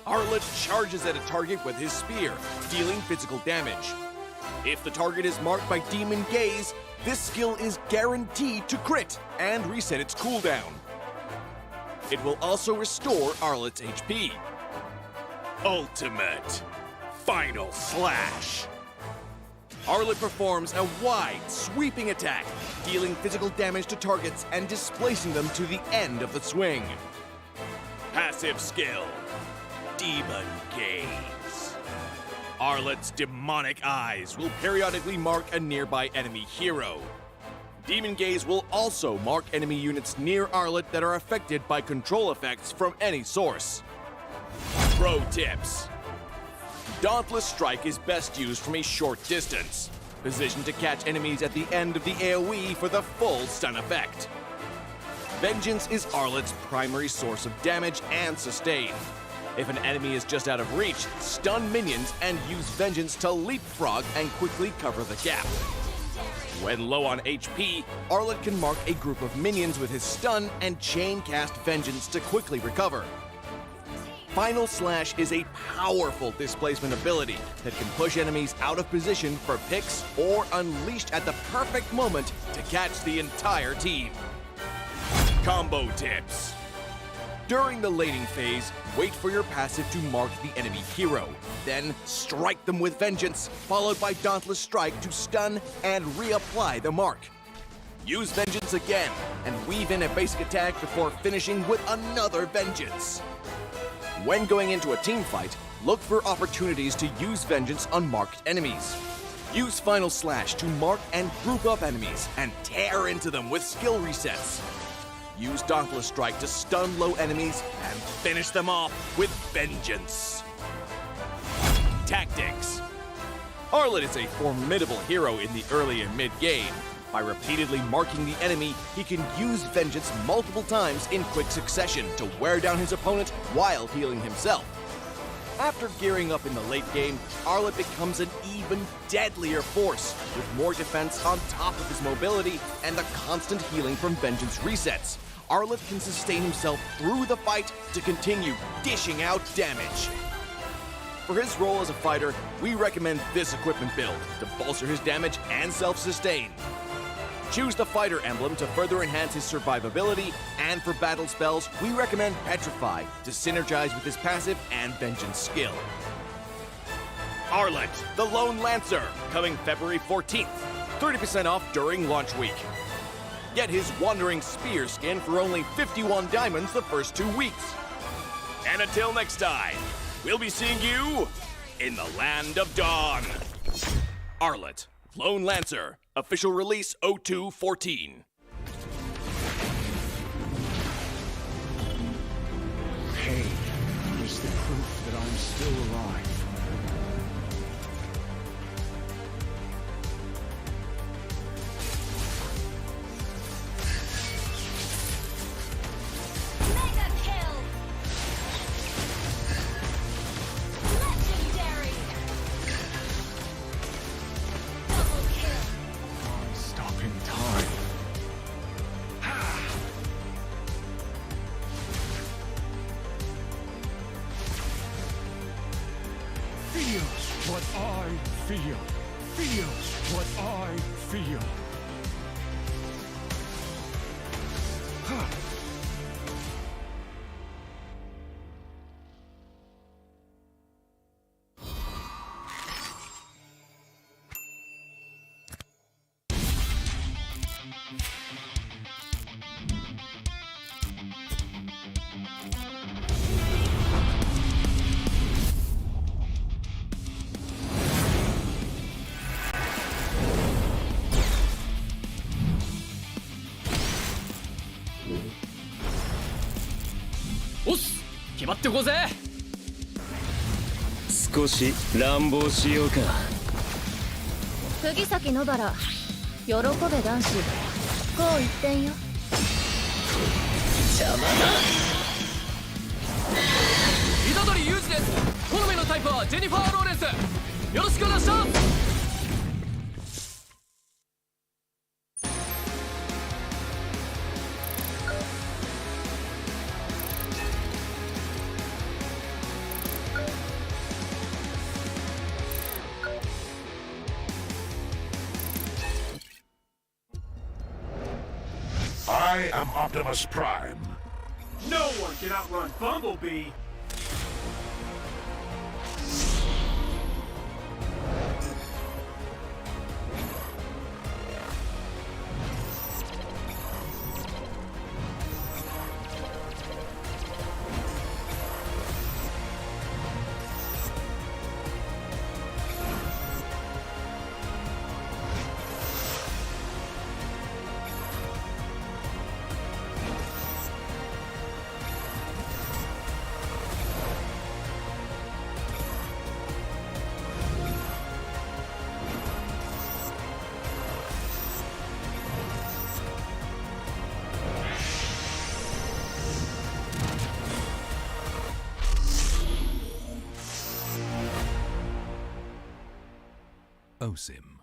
Arlet charges at a target with his spear, dealing physical damage. If the target is marked by Demon Gaze, this skill is guaranteed to crit and reset its cooldown. It will also restore Arlet's HP. Ultimate Final Slash. Arlet performs a wide, sweeping attack, dealing physical damage to targets and displacing them to the end of the swing. Passive skill, Demon Gaze. Arlet's demonic eyes will periodically mark a nearby enemy hero. Demon Gaze will also mark enemy units near Arlet that are affected by control effects from any source. Pro tips. Dauntless Strike is best used from a short distance, positioned to catch enemies at the end of the AoE for the full stun effect. Vengeance is Arlet's primary source of damage and sustain. If an enemy is just out of reach, stun minions and use Vengeance to leapfrog and quickly cover the gap. When low on HP, Arlet can mark a group of minions with his stun and chain cast Vengeance to quickly recover. Final Slash is a powerful displacement ability that can push enemies out of position for picks or unleashed at the perfect moment to catch the entire team. Combo tips. During the laning phase, wait for your passive to mark the enemy hero. Then strike them with Vengeance, followed by Dauntless Strike to stun and reapply the mark. Use Vengeance again, and weave in a basic attack before finishing with another Vengeance. When going into a team fight, look for opportunities to use Vengeance on marked enemies. Use Final Slash to mark and group up enemies and tear into them with skill resets. Use Dauntless Strike to stun low enemies and finish them off with Vengeance. Tactics. Arlet is a formidable hero in the early and mid game. By repeatedly marking the enemy, he can use Vengeance multiple times in quick succession to wear down his opponent while healing himself. After gearing up in the late game, Arlet becomes an even deadlier force, with more defense on top of his mobility and the constant healing from Vengeance resets. Arlet can sustain himself through the fight to continue dishing out damage. For his role as a fighter, we recommend this equipment build to bolster his damage and self-sustain. Choose the fighter emblem to further enhance his survivability, and for battle spells, we recommend Petrify to synergize with his passive and Vengeance skill. Arlet, the Lone Lancer, coming February 14th. 30% off during launch week. Get his Wandering Spear skin for only 51 diamonds the first 2 weeks. And until next time, we'll be seeing you in the Land of Dawn. Arlet, Lone Lancer, official release 0214. Pain is the proof that I'm still alive. Mega kill! Legendary! Double kill! Stopping time. Feels what I feel. Feels what I feel.少し乱暴しようか。釘崎野原、喜べ男子、こう一点よ。邪魔だ。虎杖裕二です。好みのタイプはジェニファー・ローレンス。よろしくお願いします。I am Optimus Prime. No one can outrun Bumblebee. OSIM.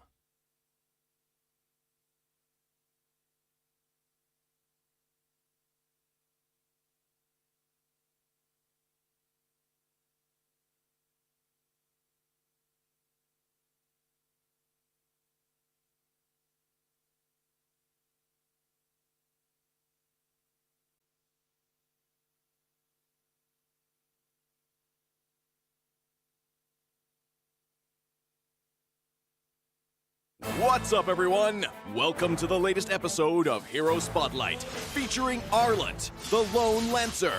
What's up, everyone? Welcome to the latest episode of Hero Spotlight, featuring Arlet, the Lone Lancer.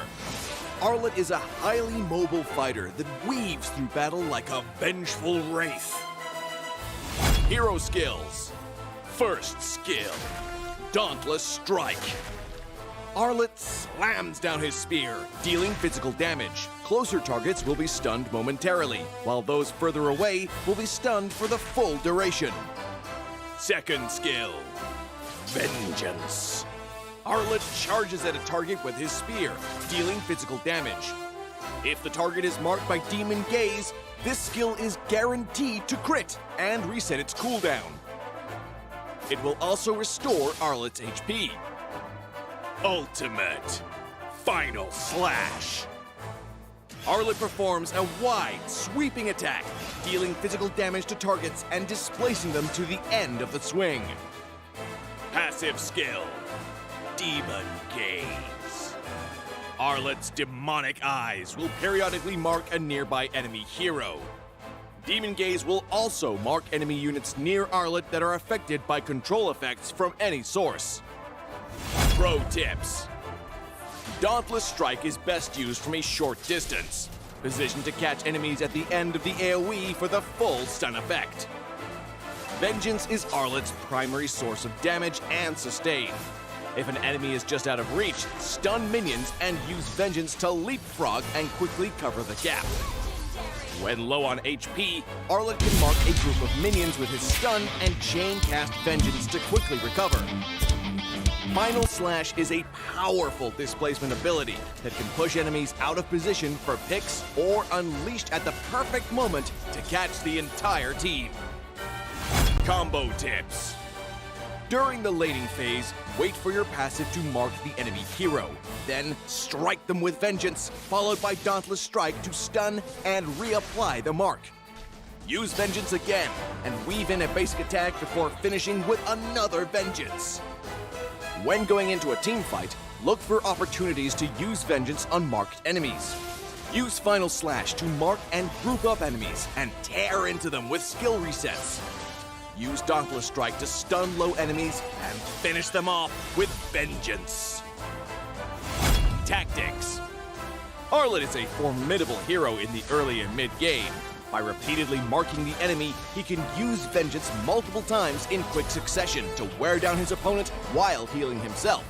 Arlet is a highly mobile fighter that weaves through battle like a vengeful wraith. Hero skills. First skill, Dauntless Strike. Arlet slams down his spear, dealing physical damage. Closer targets will be stunned momentarily, while those further away will be stunned for the full duration. Second skill, Vengeance. Arlet charges at a target with his spear, dealing physical damage. If the target is marked by Demon Gaze, this skill is guaranteed to crit and reset its cooldown. It will also restore Arlet's HP. Ultimate Final Slash. Arlet performs a wide, sweeping attack, dealing physical damage to targets and displacing them to the end of the swing. Passive skill, Demon Gaze. Arlet's demonic eyes will periodically mark a nearby enemy hero. Demon Gaze will also mark enemy units near Arlet that are affected by control effects from any source. Pro tips. Dauntless Strike is best used from a short distance, positioned to catch enemies at the end of the AoE for the full stun effect. Vengeance is Arlet's primary source of damage and sustain. If an enemy is just out of reach, stun minions and use Vengeance to leapfrog and quickly cover the gap. When low on HP, Arlet can mark a group of minions with his stun and chain cast Vengeance to quickly recover. Final Slash is a powerful displacement ability that can push enemies out of position for picks or unleashed at the perfect moment to catch the entire team. Combo tips. During the laning phase, wait for your passive to mark the enemy hero. Then strike them with Vengeance, followed by Dauntless Strike to stun and reapply the mark. Use Vengeance again and weave in a basic attack before finishing with another Vengeance. When going into a team fight, look for opportunities to use Vengeance on marked enemies. Use Final Slash to mark and group up enemies and tear into them with skill resets. Use Dauntless Strike to stun low enemies and finish them off with Vengeance. Tactics. Arlet is a formidable hero in the early and mid-game. By repeatedly marking the enemy, he can use Vengeance multiple times in quick succession to wear down his opponent while healing himself.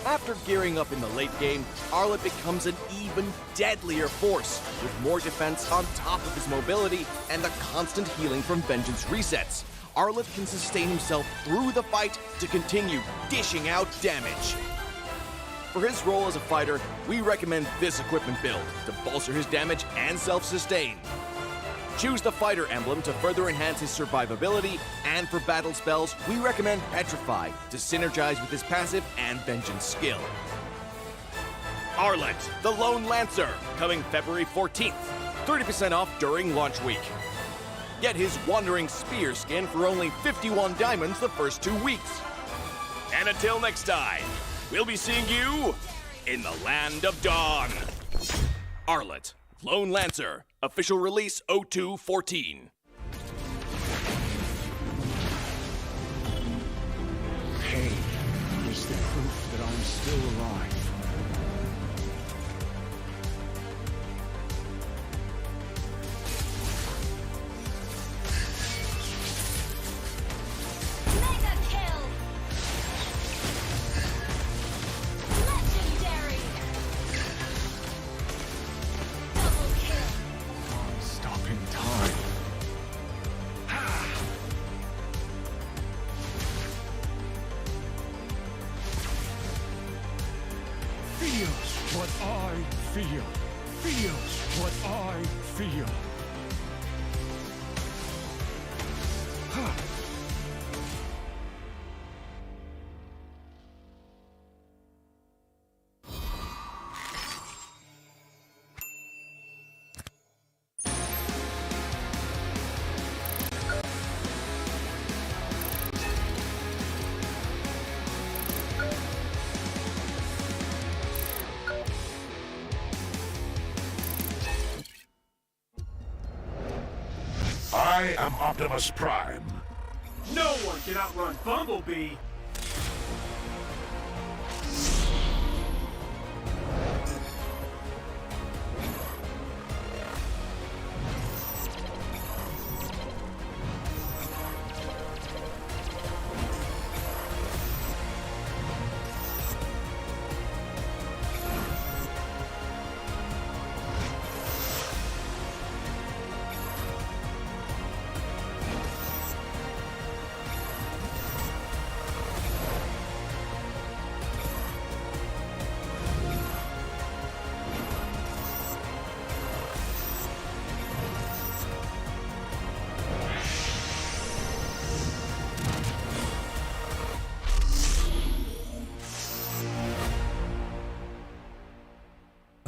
After gearing up in the late game, Arlet becomes an even deadlier force, with more defense on top of his mobility and the constant healing from Vengeance resets. Arlet can sustain himself through the fight to continue dishing out damage. For his role as a fighter, we recommend this equipment build to bolster his damage and self-sustain. Choose the fighter emblem to further enhance his survivability, and for battle spells, we recommend Petrify to synergize with his passive and Vengeance skill. Arlet, the Lone Lancer, coming February 14th. 30% off during launch week. Get his Wandering Spear skin for only 51 diamonds the first 2 weeks. And until next time, we'll be seeing you in the Land of Dawn. Arlet, Lone Lancer, official release 0214. Pain is the proof that I'm still alive. Mega kill! Legendary! Double kill! Stopping time. Feels what I feel. Feels what I feel. I am Optimus Prime. No one can outrun Bumblebee.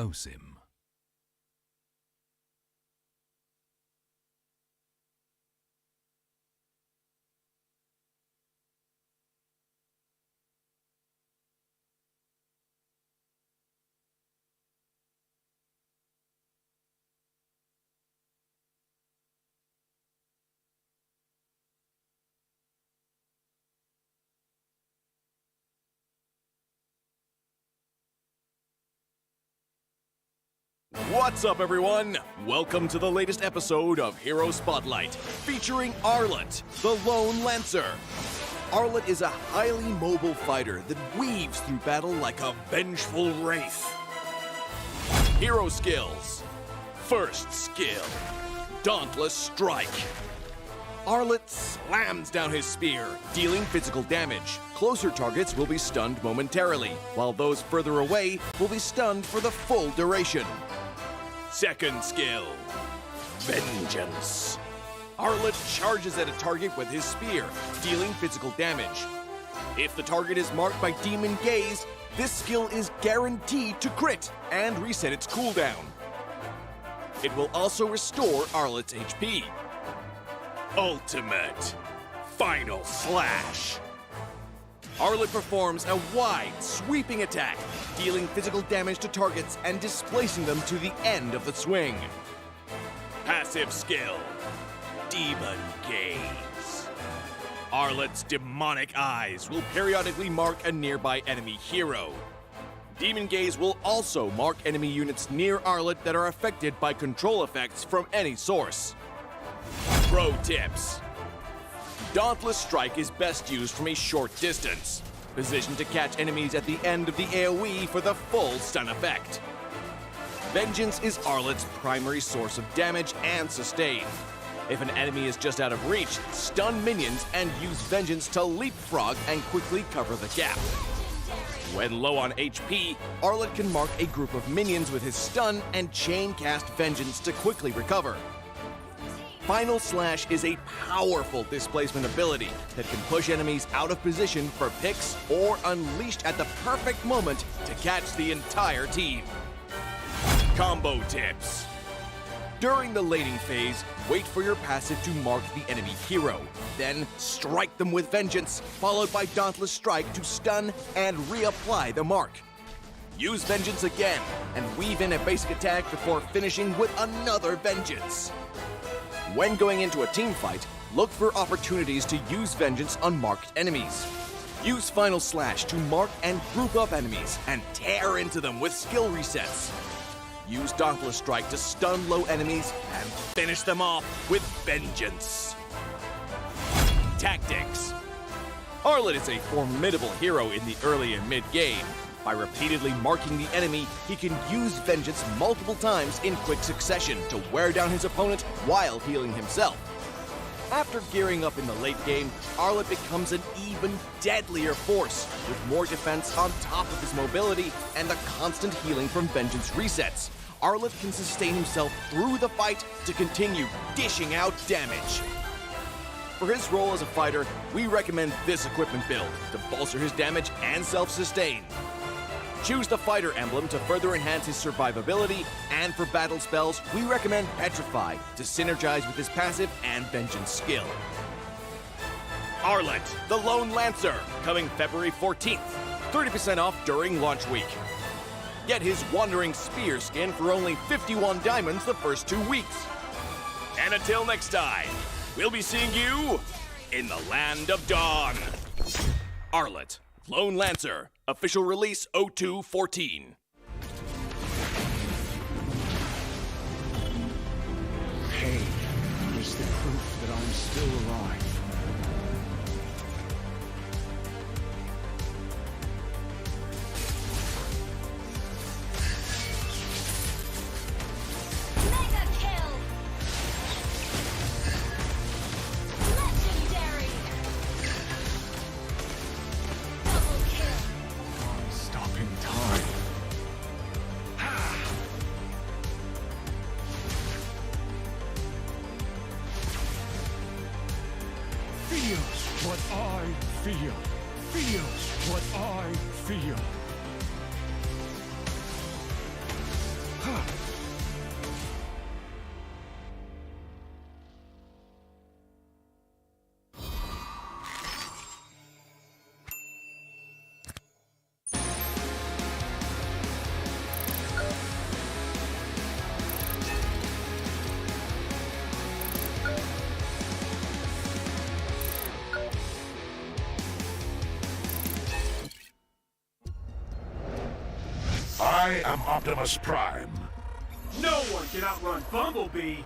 OSIM. What's up, everyone? Welcome to the latest episode of Hero Spotlight, featuring Arlet, the Lone Lancer. Arlet is a highly mobile fighter that weaves through battle like a vengeful wraith. Hero skills. First skill, Dauntless Strike. Arlet slams down his spear, dealing physical damage. Closer targets will be stunned momentarily, while those further away will be stunned for the full duration. Second skill, Vengeance. Arlet charges at a target with his spear, dealing physical damage. If the target is marked by Demon Gaze, this skill is guaranteed to crit and reset its cooldown. It will also restore Arlet's HP. Ultimate Final Slash. Arlet performs a wide, sweeping attack, dealing physical damage to targets and displacing them to the end of the swing. Passive skill, Demon Gaze. Arlet's demonic eyes will periodically mark a nearby enemy hero. Demon Gaze will also mark enemy units near Arlet that are affected by control effects from any source. Pro tips. Dauntless Strike is best used from a short distance, positioned to catch enemies at the end of the AoE for the full stun effect. Vengeance is Arlet's primary source of damage and sustain. If an enemy is just out of reach, stun minions and use Vengeance to leapfrog and quickly cover the gap. When low on HP, Arlet can mark a group of minions with his stun and chain cast Vengeance to quickly recover. Final Slash is a powerful displacement ability that can push enemies out of position for picks or unleashed at the perfect moment to catch the entire team. Combo tips. During the laning phase, wait for your passive to mark the enemy hero. Then strike them with Vengeance, followed by Dauntless Strike to stun and reapply the mark. Use Vengeance again and weave in a basic attack before finishing with another Vengeance. When going into a team fight, look for opportunities to use Vengeance on marked enemies. Use Final Slash to mark and group up enemies and tear into them with skill resets. Use Dauntless Strike to stun low enemies and finish them off with Vengeance. Tactics. Arlet is a formidable hero in the early and mid-game. By repeatedly marking the enemy, he can use Vengeance multiple times in quick succession to wear down his opponent while healing himself. After gearing up in the late game, Arlet becomes an even deadlier force, with more defense on top of his mobility and the constant healing from Vengeance resets. Arlet can sustain himself through the fight to continue dishing out damage. For his role as a fighter, we recommend this equipment build to bolster his damage and self-sustain. Choose the fighter emblem to further enhance his survivability, and for battle spells, we recommend Petrify to synergize with his passive and Vengeance skill. Arlet, the Lone Lancer, coming February 14th. 30% off during launch week. Get his Wandering Spear skin for only 51 diamonds the first 2 weeks. And until next time, we'll be seeing you in the land of dawn. Arlet, Lone Lancer, official release 0214. Pain is the proof that I'm still alive. Mega kill! Legendary! Double kill! Stopping time. Feel what I feel. Feel what I feel. I am Optimus Prime. No one can outrun Bumblebee.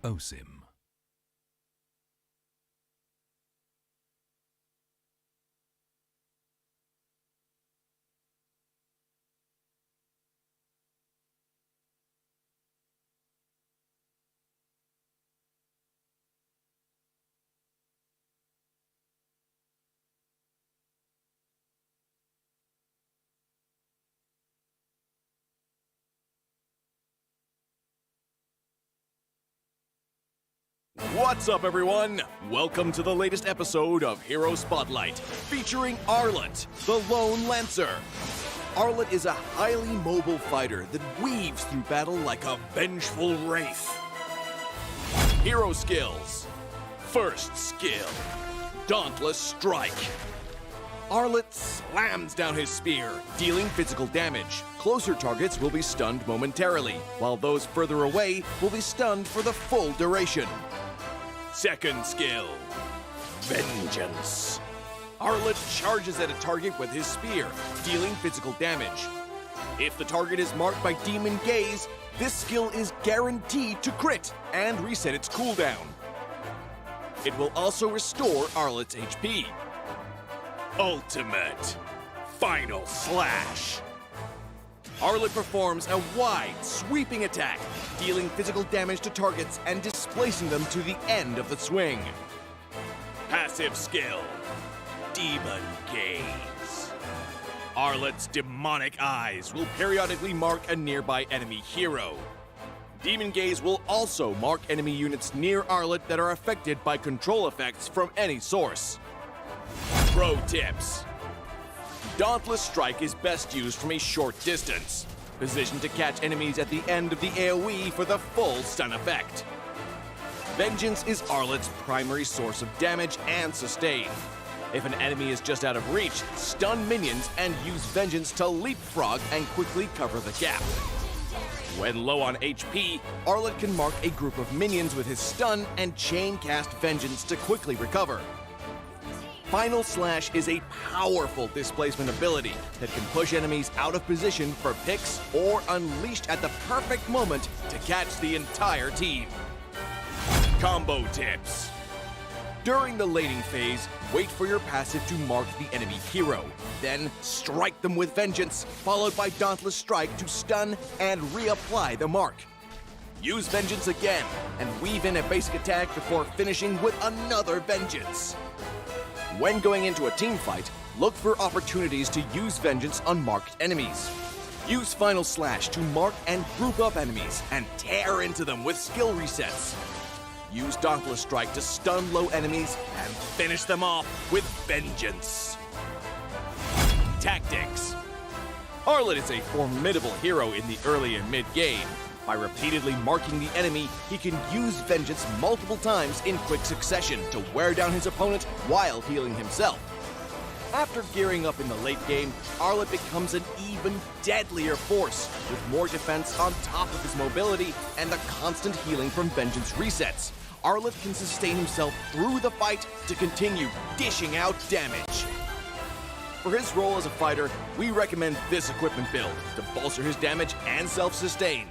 OSIM. What's up, everyone? Welcome to the latest episode of Hero Spotlight, featuring Arlet, the Lone Lancer. Arlet is a highly mobile fighter that weaves through battle like a vengeful wraith. Hero skills. First skill, Dauntless Strike. Arlet slams down his spear, dealing physical damage. Closer targets will be stunned momentarily, while those further away will be stunned for the full duration. Second skill, Vengeance. Arlet charges at a target with his spear, dealing physical damage. If the target is marked by Demon Gaze, this skill is guaranteed to crit and reset its cooldown. It will also restore Arlet's HP. Ultimate Final Slash. Arlet performs a wide, sweeping attack, dealing physical damage to targets and displacing them to the end of the swing. Passive skill, Demon Gaze. Arlet's demonic eyes will periodically mark a nearby enemy hero. Demon Gaze will also mark enemy units near Arlet that are affected by control effects from any source. Pro tips. Dauntless Strike is best used from a short distance, positioned to catch enemies at the end of the AoE for the full stun effect. Vengeance is Arlet's primary source of damage and sustain. If an enemy is just out of reach, stun minions and use Vengeance to leapfrog and quickly cover the gap. When low on HP, Arlet can mark a group of minions with his stun and chain cast Vengeance to quickly recover. Final Slash is a powerful displacement ability that can push enemies out of position for picks or unleashed at the perfect moment to catch the entire team. Combo tips. During the lading phase, wait for your passive to mark the enemy hero. Then strike them with Vengeance, followed by Dauntless Strike to stun and reapply the mark. Use Vengeance again, and weave in a basic attack before finishing with another Vengeance. When going into a team fight, look for opportunities to use Vengeance on marked enemies. Use Final Slash to mark and group up enemies and tear into them with skill resets. Use Dauntless Strike to stun low enemies and finish them off with Vengeance. Tactics. Arlet is a formidable hero in the early and mid-game. By repeatedly marking the enemy, he can use Vengeance multiple times in quick succession to wear down his opponent while healing himself. After gearing up in the late game, Arlet becomes an even deadlier force, with more defense on top of his mobility and the constant healing from Vengeance resets. Arlet can sustain himself through the fight to continue dishing out damage. For his role as a fighter, we recommend this equipment build to bolster his damage and self-sustain.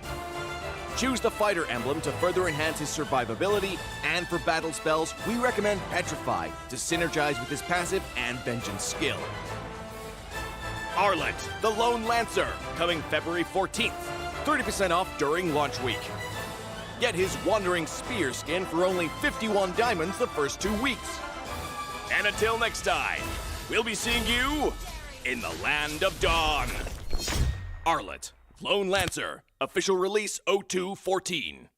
Choose the fighter emblem to further enhance his survivability, and for battle spells, we recommend Petrify to synergize with his passive and Vengeance skill. Arlet, the Lone Lancer, coming February 14th, 30% off during launch week. Get his Wandering Spear skin for only 51 diamonds the first 2 weeks. And until next time, we'll be seeing you in the Land of Dawn. Arlet, Lone Lancer, official release 0214.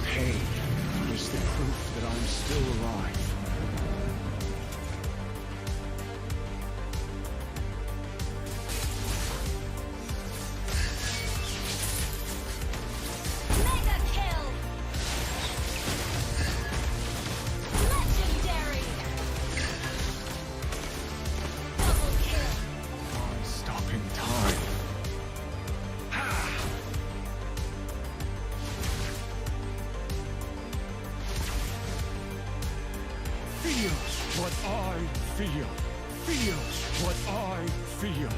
Pain is the proof that I'm still alive. Mega kill! Legendary! Double kill! Stopping time. Feel what I feel. Feel what I feel.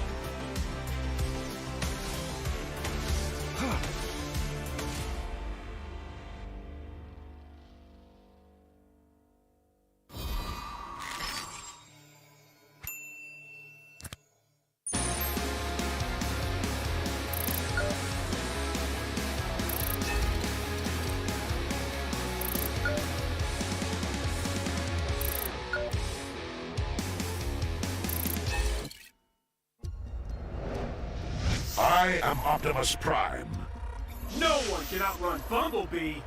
I am Optimus Prime. No one can outrun Bumblebee.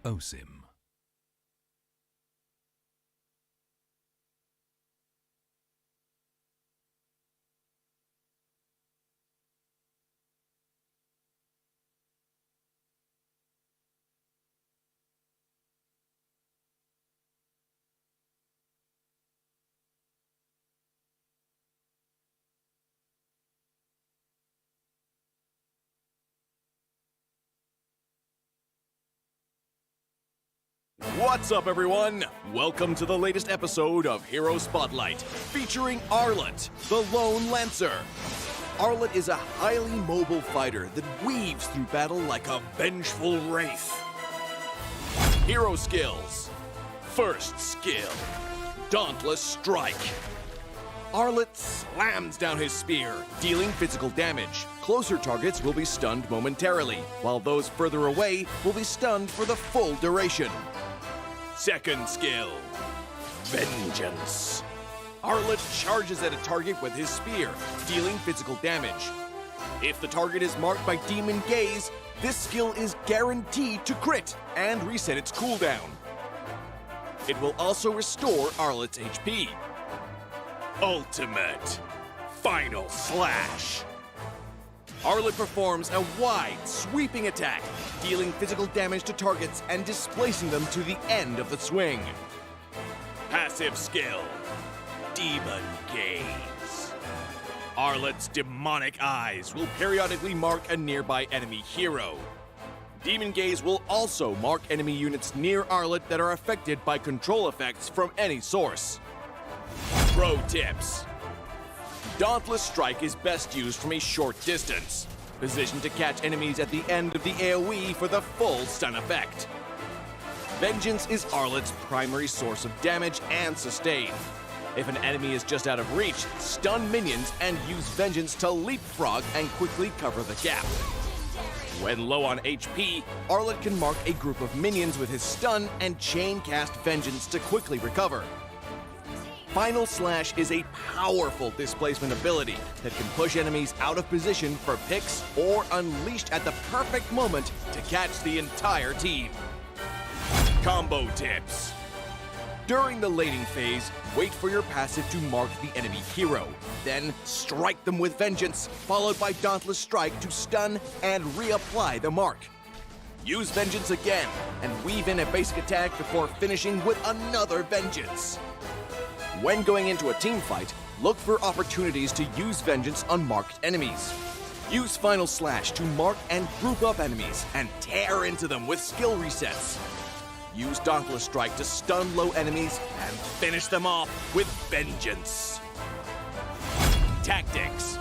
OSIM. What's up, everyone? Welcome to the latest episode of Hero Spotlight, featuring Arlet, the Lone Lancer. Arlet is a highly mobile fighter that weaves through battle like a vengeful wraith. Hero skills. First skill, Dauntless Strike. Arlet slams down his spear, dealing physical damage. Closer targets will be stunned momentarily, while those further away will be stunned for the full duration. Second skill, Vengeance. Arlet charges at a target with his spear, dealing physical damage. If the target is marked by Demon Gaze, this skill is guaranteed to crit and reset its cooldown. It will also restore Arlet's HP. Ultimate Final Slash. Arlet performs a wide, sweeping attack, dealing physical damage to targets and displacing them to the end of the swing. Passive skill, Demon Gaze. Arlet's demonic eyes will periodically mark a nearby enemy hero. Demon Gaze will also mark enemy units near Arlet that are affected by control effects from any source. Pro tips. Dauntless Strike is best used from a short distance, positioned to catch enemies at the end of the AoE for the full stun effect. Vengeance is Arlet's primary source of damage and sustain. If an enemy is just out of reach, stun minions and use Vengeance to leapfrog and quickly cover the gap. When low on HP, Arlet can mark a group of minions with his stun and chain cast Vengeance to quickly recover. Final Slash is a powerful displacement ability that can push enemies out of position for picks or unleashed at the perfect moment to catch the entire team. Combo tips. During the laning phase, wait for your passive to mark the enemy hero. Then strike them with Vengeance, followed by Dauntless Strike to stun and reapply the mark. Use Vengeance again and weave in a basic attack before finishing with another Vengeance. When going into a team fight, look for opportunities to use Vengeance on marked enemies. Use Final Slash to mark and group up enemies and tear into them with skill resets. Use Dauntless Strike to stun low enemies and finish them off with Vengeance. Tactics.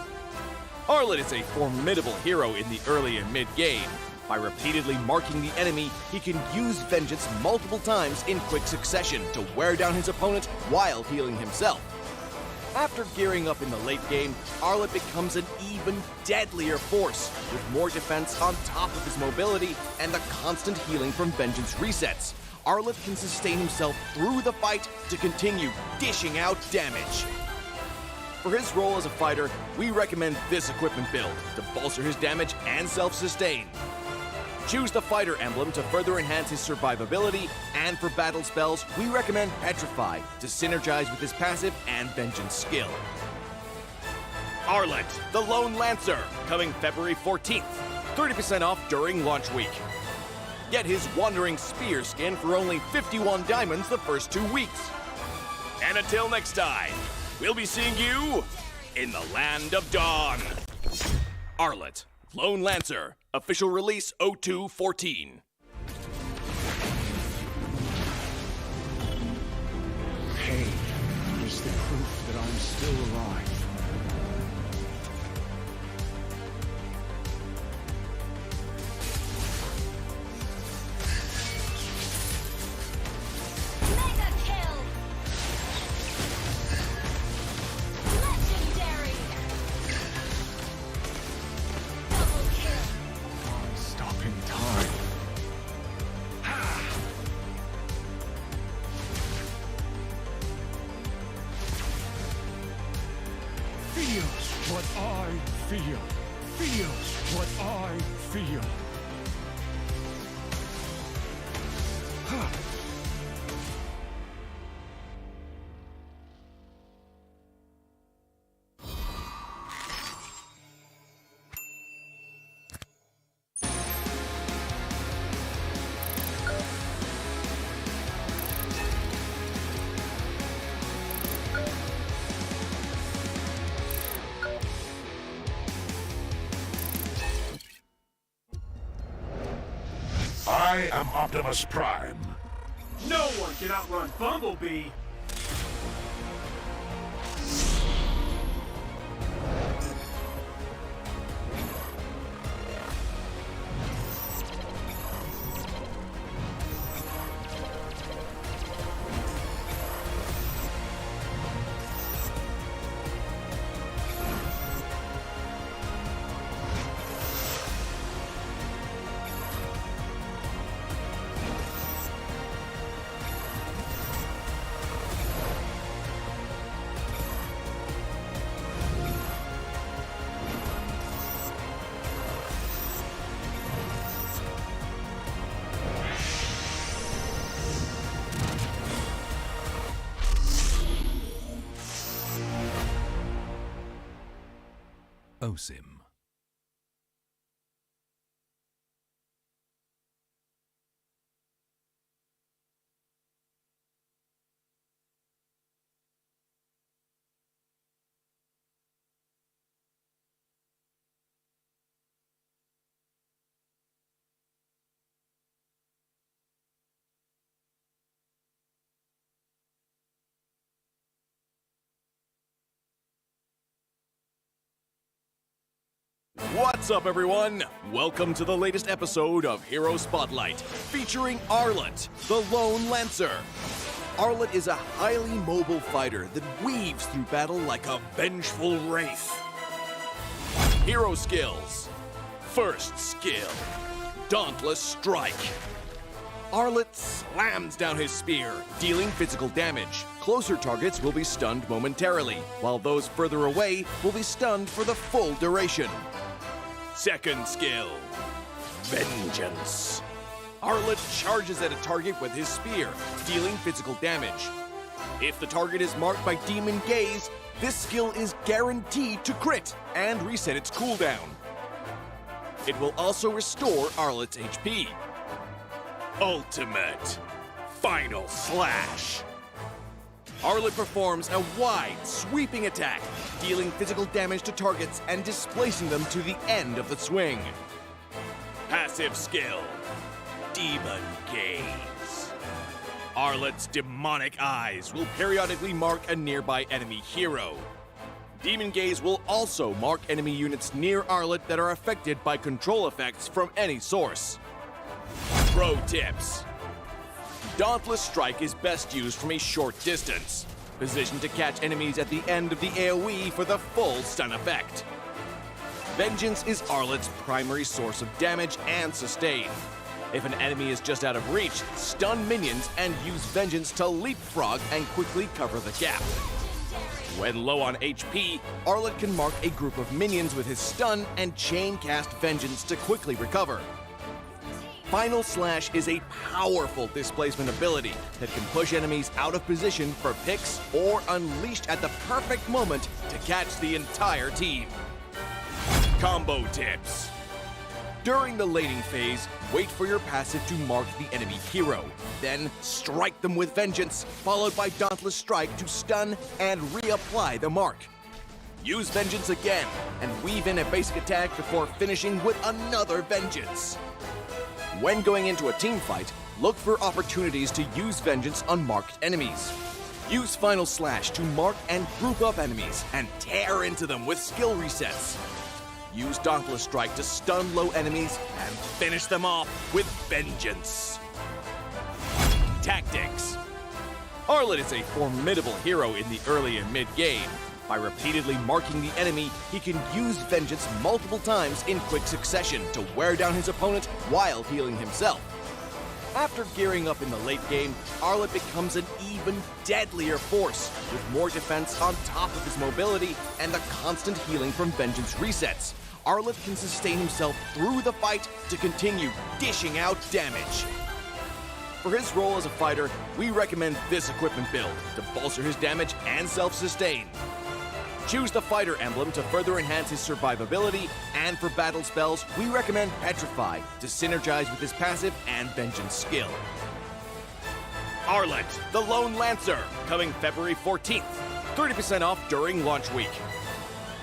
Arlet is a formidable hero in the early and mid-game. By repeatedly marking the enemy, he can use Vengeance multiple times in quick succession to wear down his opponent while healing himself. After gearing up in the late game, Arlet becomes an even deadlier force, with more defense on top of his mobility and the constant healing from Vengeance resets. Arlet can sustain himself through the fight to continue dishing out damage. For his role as a fighter, we recommend this equipment build to bolster his damage and self-sustain. Choose the fighter emblem to further enhance his survivability, and for battle spells, we recommend Petrify to synergize with his passive and Vengeance skill. Arlet, the Lone Lancer, coming February 14th, 30% off during launch week. Get his Wandering Spear skin for only 51 diamonds the first 2 weeks. And until next time, we'll be seeing you in the Land of Dawn. Arlet, Lone Lancer, official release 0214. Pain is the proof that I'm still alive. Mega kill! Legendary! Double kill! Stopping time. Feel what I feel. Feel what I feel. I am Optimus Prime. No one can outrun Bumblebee. knows him. What's up, everyone? Welcome to the latest episode of Hero Spotlight, featuring Arlet, the Lone Lancer. Arlet is a highly mobile fighter that weaves through battle like a vengeful wraith. Hero skills. First skill, Dauntless Strike. Arlet slams down his spear, dealing physical damage. Closer targets will be stunned momentarily, while those further away will be stunned for the full duration. Second skill, Vengeance. Arlet charges at a target with his spear, dealing physical damage. If the target is marked by Demon Gaze, this skill is guaranteed to crit and reset its cooldown. It will also restore Arlet's HP. Ultimate Final Slash. Arlet performs a wide, sweeping attack, dealing physical damage to targets and displacing them to the end of the swing. Passive skill, Demon Gaze. Arlet's demonic eyes will periodically mark a nearby enemy hero. Demon Gaze will also mark enemy units near Arlet that are affected by control effects from any source. Pro tips. Dauntless Strike is best used from a short distance, positioned to catch enemies at the end of the AoE for the full stun effect. Vengeance is Arlet's primary source of damage and sustain. If an enemy is just out of reach, stun minions and use Vengeance to leapfrog and quickly cover the gap. When low on HP, Arlet can mark a group of minions with his stun and chain cast Vengeance to quickly recover. Final Slash is a powerful displacement ability that can push enemies out of position for picks or unleashed at the perfect moment to catch the entire team. Combo tips. During the laning phase, wait for your passive to mark the enemy hero. Then strike them with Vengeance, followed by Dauntless Strike to stun and reapply the mark. Use Vengeance again and weave in a basic attack before finishing with another Vengeance. When going into a team fight, look for opportunities to use Vengeance on marked enemies. Use Final Slash to mark and group up enemies and tear into them with skill resets. Use Dauntless Strike to stun low enemies and finish them off with Vengeance. Tactics. Arlet is a formidable hero in the early and mid-game. By repeatedly marking the enemy, he can use Vengeance multiple times in quick succession to wear down his opponent while healing himself. After gearing up in the late game, Arlet becomes an even deadlier force, with more defense on top of his mobility and the constant healing from Vengeance resets. Arlet can sustain himself through the fight to continue dishing out damage. For his role as a fighter, we recommend this equipment build to bolster his damage and self-sustain. Choose the fighter emblem to further enhance his survivability, and for battle spells, we recommend Petrify to synergize with his passive and Vengeance skill. Arlet, the Lone Lancer, coming February 14th, 30% off during launch week.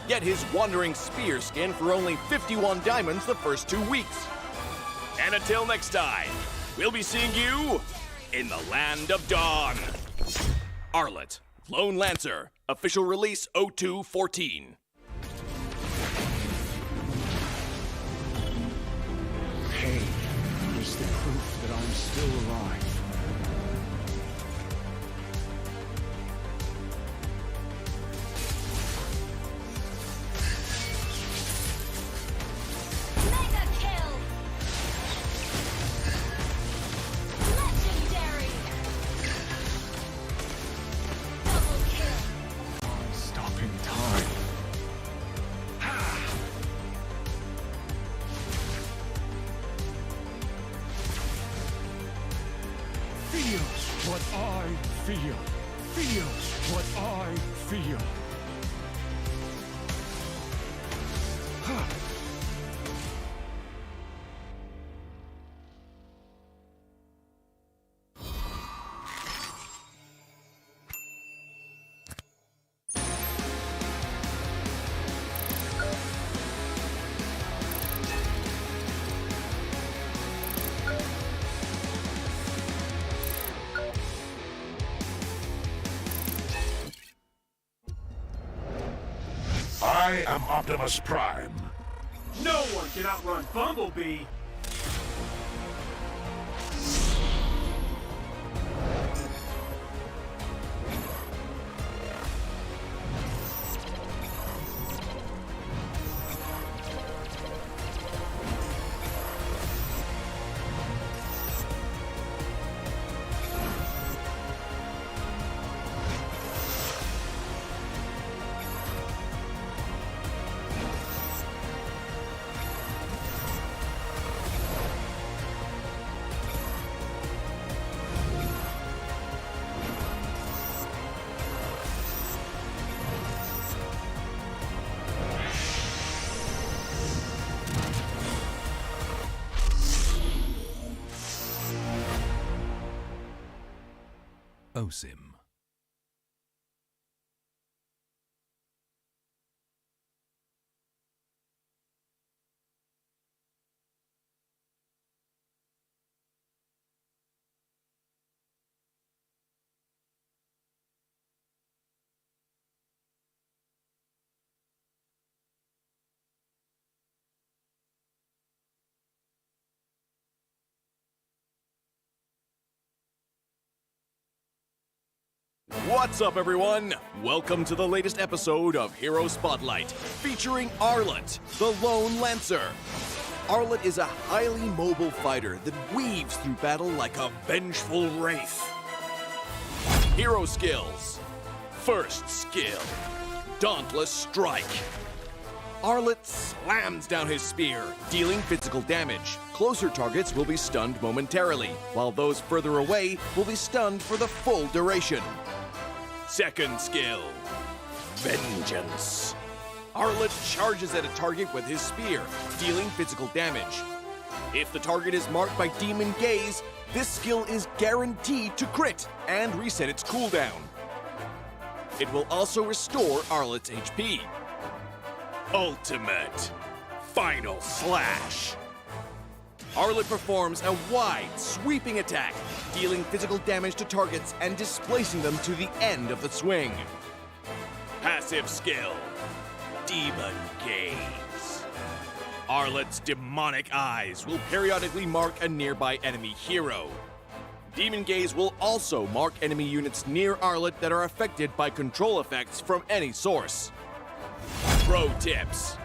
Get his Wandering Spear skin for only 51 diamonds the first 2 weeks. And until next time, we'll be seeing you in the Land of Dawn. Arlet, Lone Lancer, official release 0214. Pain is the proof that I'm still alive. Mega kill! Legendary! Double kill! Stopping time. Feel what I feel. Feel what I feel. I am Optimus Prime. No one can outrun Bumblebee. OSIM. What's up, everyone? Welcome to the latest episode of Hero Spotlight, featuring Arlet, the Lone Lancer. Arlet is a highly mobile fighter that weaves through battle like a vengeful wraith. Hero skills. First skill, Dauntless Strike. Arlet slams down his spear, dealing physical damage. Closer targets will be stunned momentarily, while those further away will be stunned for the full duration. Second skill, Vengeance. Arlet charges at a target with his spear, dealing physical damage. If the target is marked by Demon Gaze, this skill is guaranteed to crit and reset its cooldown. It will also restore Arlet's HP. Ultimate Final Slash. Arlet performs a wide, sweeping attack, dealing physical damage to targets and displacing them to the end of the swing. Passive skill, Demon Gaze. Arlet's demonic eyes will periodically mark a nearby enemy hero. Demon Gaze will also mark enemy units near Arlet that are affected by control effects from any source. Pro tips.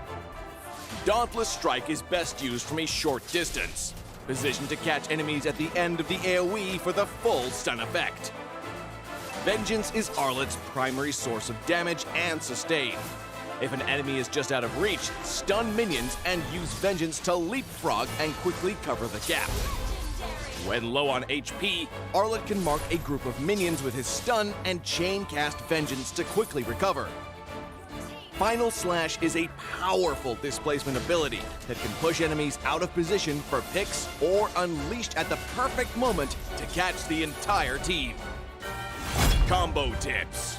Dauntless Strike is best used from a short distance, positioned to catch enemies at the end of the AoE for the full stun effect. Vengeance is Arlet's primary source of damage and sustain. If an enemy is just out of reach, stun minions and use Vengeance to leapfrog and quickly cover the gap. When low on HP, Arlet can mark a group of minions with his stun and chain cast Vengeance to quickly recover. Final Slash is a powerful displacement ability that can push enemies out of position for picks or unleashed at the perfect moment to catch the entire team. Combo tips.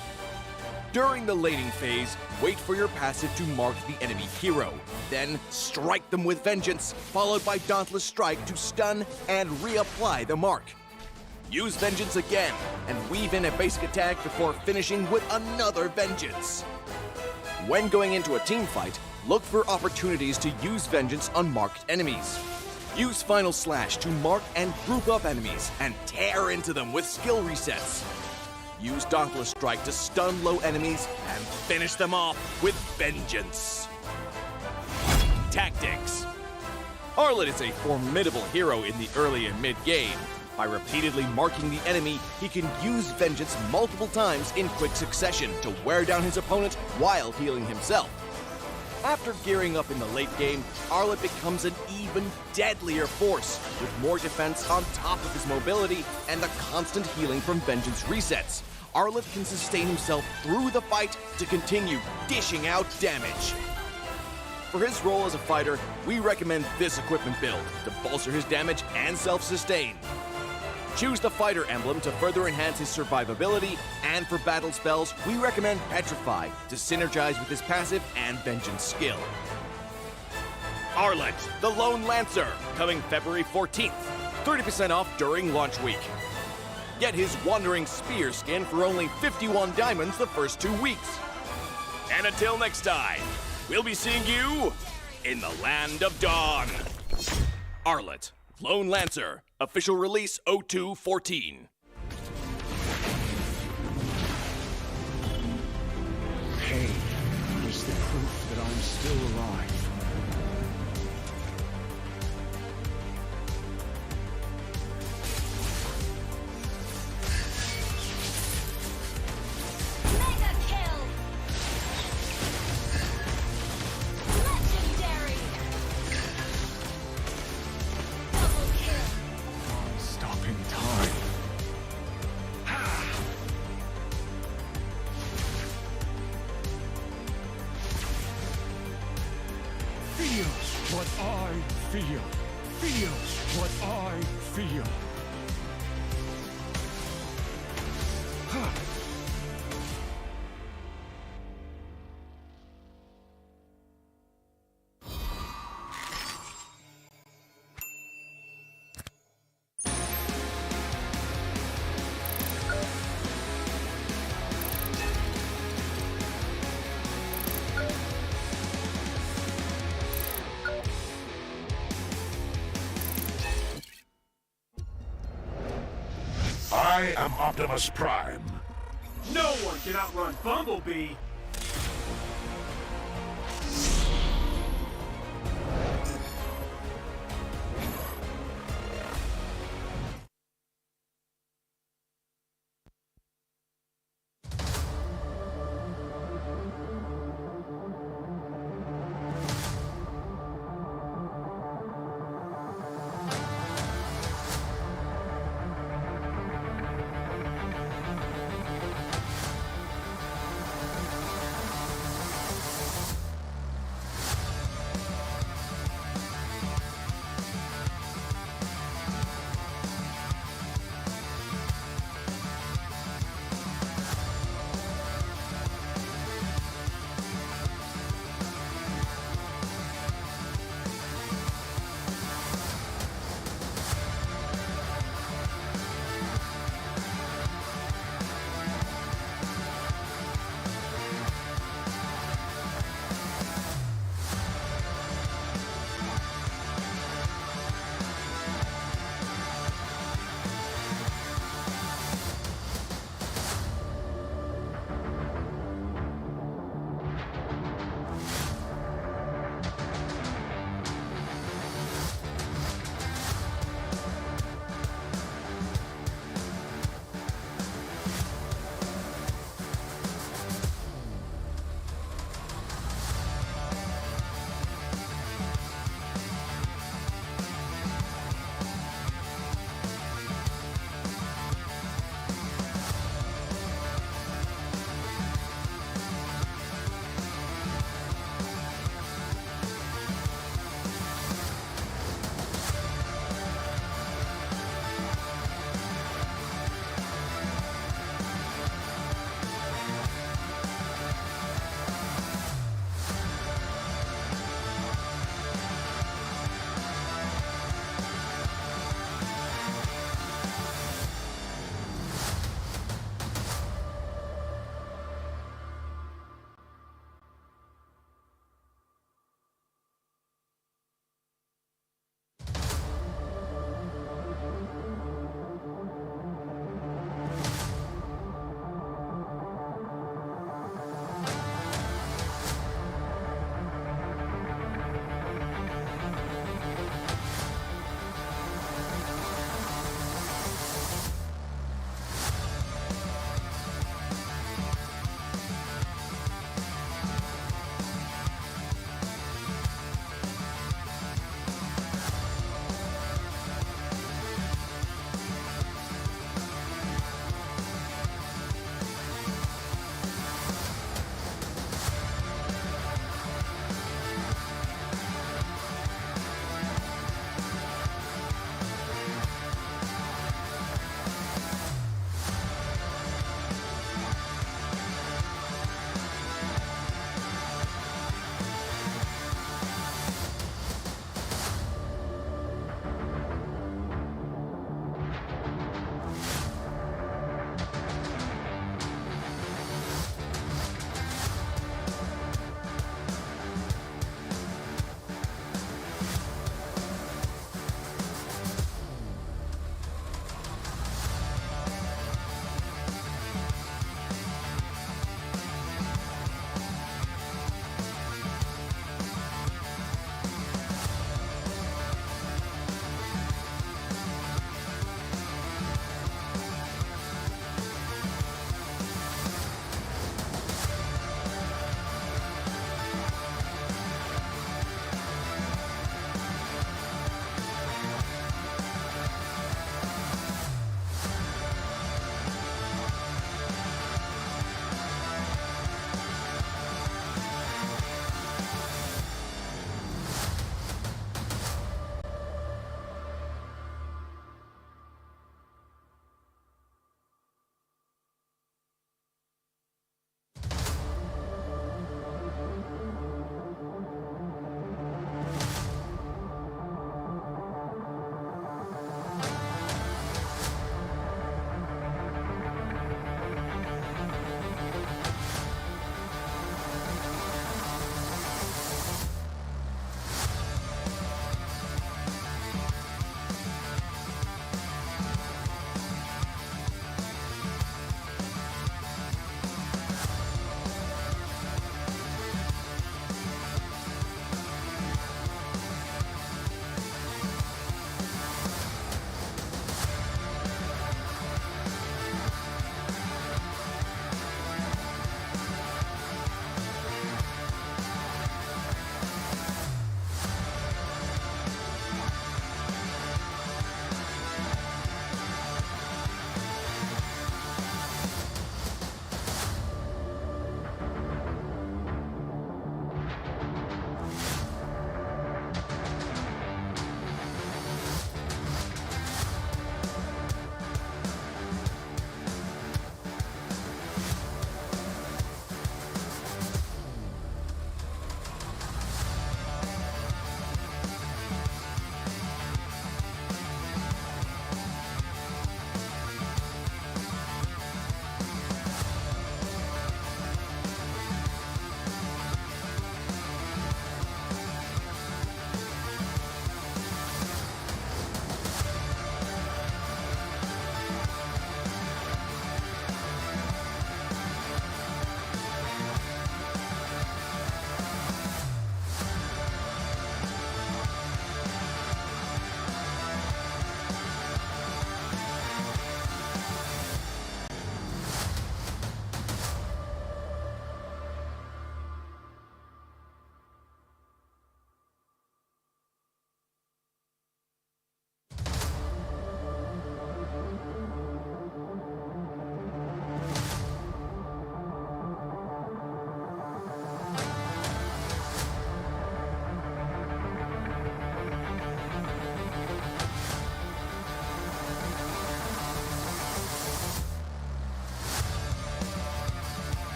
During the laning phase, wait for your passive to mark the enemy hero. Then strike them with Vengeance, followed by Dauntless Strike to stun and reapply the mark. Use Vengeance again and weave in a basic attack before finishing with another Vengeance. When going into a team fight, look for opportunities to use Vengeance on marked enemies. Use Final Slash to mark and group up enemies and tear into them with skill resets. Use Dauntless Strike to stun low enemies and finish them off with Vengeance. Tactics. Arlet is a formidable hero in the early and mid-game. By repeatedly marking the enemy, he can use Vengeance multiple times in quick succession to wear down his opponent while healing himself. After gearing up in the late game, Arlet becomes an even deadlier force, with more defense on top of his mobility and the constant healing from Vengeance resets. Arlet can sustain himself through the fight to continue dishing out damage. For his role as a fighter, we recommend this equipment build to bolster his damage and self-sustain. Choose the fighter emblem to further enhance his survivability, and for battle spells, we recommend Petrify to synergize with his passive and Vengeance skill. Arlet, the Lone Lancer, coming February 14th. 30% off during launch week. Get his Wandering Spear skin for only 51 diamonds the first 2 weeks. And until next time, We'll be seeing you in the Land of Dawn. Arlet, Lone Lancer, official release 0214. Pain is the proof that I'm still alive. Mega kill! Legendary! Double kill! Stopping time. Feel what I feel. Feel what I feel. I am Optimus Prime. No one can outrun Bumblebee.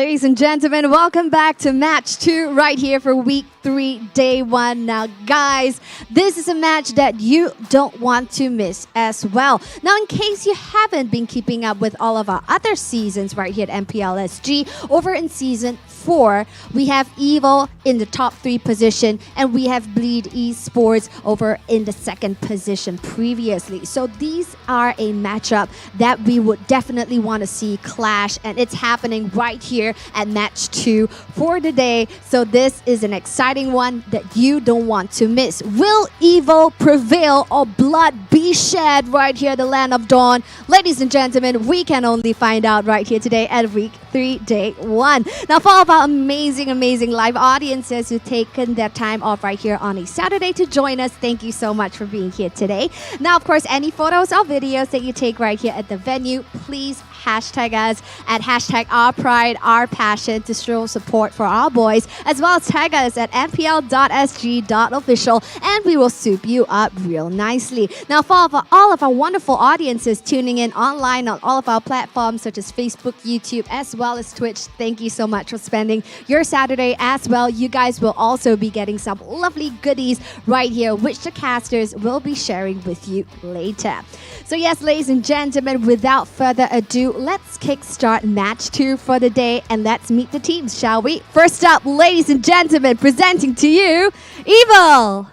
Ladies and gentlemen, welcome back to match 2 right here for week 3, day 1. Now, guys, this is a match that you don't want to miss as well. Now, in case you haven't been keeping up with all of our other seasons right here at MPL SG, over in season 4, we have EVO in the top 3 position, and we have Bleed Esports over in the 2nd position previously. So these are a matchup that we would definitely want to see clash, and it's happening right here at match 2 for the day. So this is an exciting one that you don't want to miss. Will EVO prevail or blood be shed right here at the Land of Dawn? Ladies and gentlemen, we can only find out right here today at week 3, day 1. Now, for all of our amazing live audiences who've taken their time off right here on a Saturday to join us, thank you so much for being here today. Now, of course, any photos or videos that you take right here at the venue, please hashtag us at hashtag our pride, our passion to show support for our boys, as well as tag us at mpl.sg.official, and we will soup you up real nicely. Now, for all of our wonderful audiences tuning in online on all of our platforms such as Facebook, YouTube, as well as Twitch, thank you so much for spending your Saturday as well. You guys will also be getting some lovely goodies right here, which the casters will be sharing with you later. So yes, ladies and gentlemen, without further ado, let's kickstart match 2 for the day, and let's meet the teams, shall we? First up, ladies and gentlemen, presenting to you, EVO!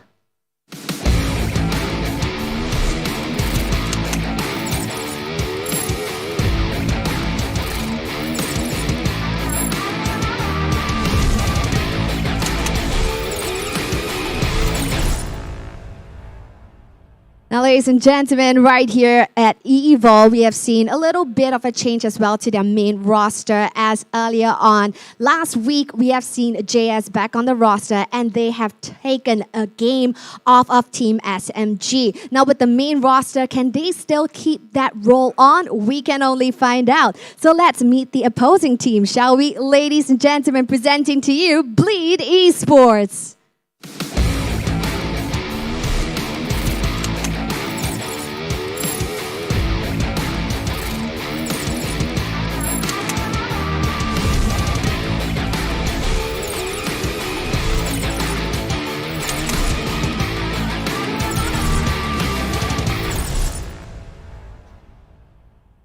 Now, ladies and gentlemen, right here at EVO, we have seen a little bit of a change as well to their main roster, as earlier on last week, we have seen JS back on the roster, and they have taken a game off of Team SMG. Now, with the main roster, can they still keep that role on? We can only find out. So let's meet the opposing team, shall we? Ladies and gentlemen, presenting to you, Bleed Esports.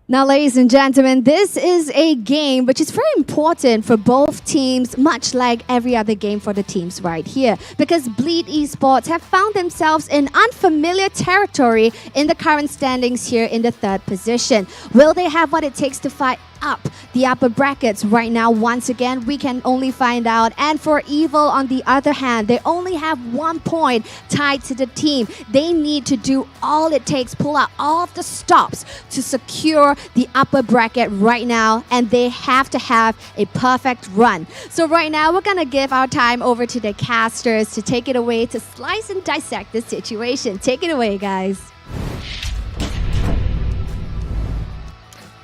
Now, ladies and gentlemen, this is a game which is very important for both teams, much like every other game for the teams right here, because Bleed Esports have found themselves in unfamiliar territory in the current standings here in the 3rd position. Will they have what it takes to fight up the upper brackets right now? Once again, we can only find out. And for EVO, on the other hand, they only have 1 point tied to the team. They need to do all it takes, pull out all of the stops to secure the upper bracket right now, and they have to have a perfect run. So right now, we're gonna give our time over to the casters to take it away to slice and dissect the situation. Take it away, guys.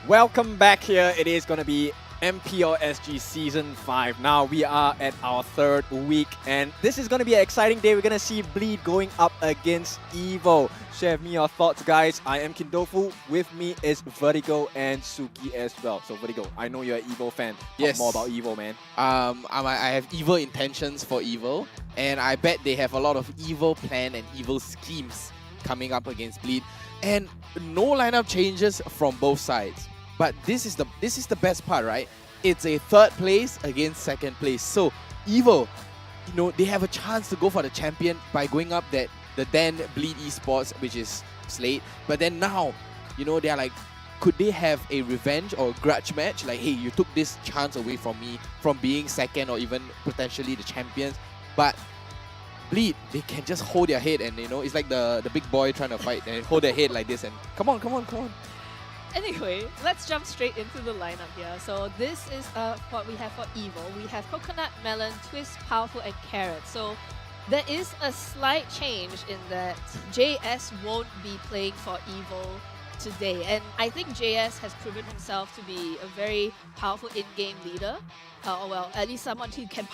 Welcome back here. It is going to be MPL SG Season 5. Now we are at our 3rd week, and this is going to be an exciting day. We're going to see Bleed going up against EVO. Share with me your thoughts, guys. I am Kindofu. With me is Vertigo and Suki as well. So Vertigo, I know you're an EVO fan. Yes. Talk more about EVO, man. I have evil intentions for EVO, and I bet they have a lot of evil plan and evil schemes coming up against Bleed. And no lineup changes from both sides. But this is the best part, right? It's a 3rd place against 2nd place. So EVO, they have a chance to go for the champion by going up the then Bleed Esports, which is Slate. But then now, they're like, could they have a revenge or grudge match? Like, hey, you took this chance away from me from being 2nd or even potentially the champions. But Bleed, they can just hold their head, and it's like the big boy trying to fight and hold their head like this and come on. Anyway, let's jump straight into the lineup here. So this is what we have for EVO. We have Coconut, Melon, Twist, Powerful, and Carrot. So there is a slight change in that JS won't be playing for EVO today. And I think JS has proven himself to be a very powerful in-game leader. Well, at least someone who can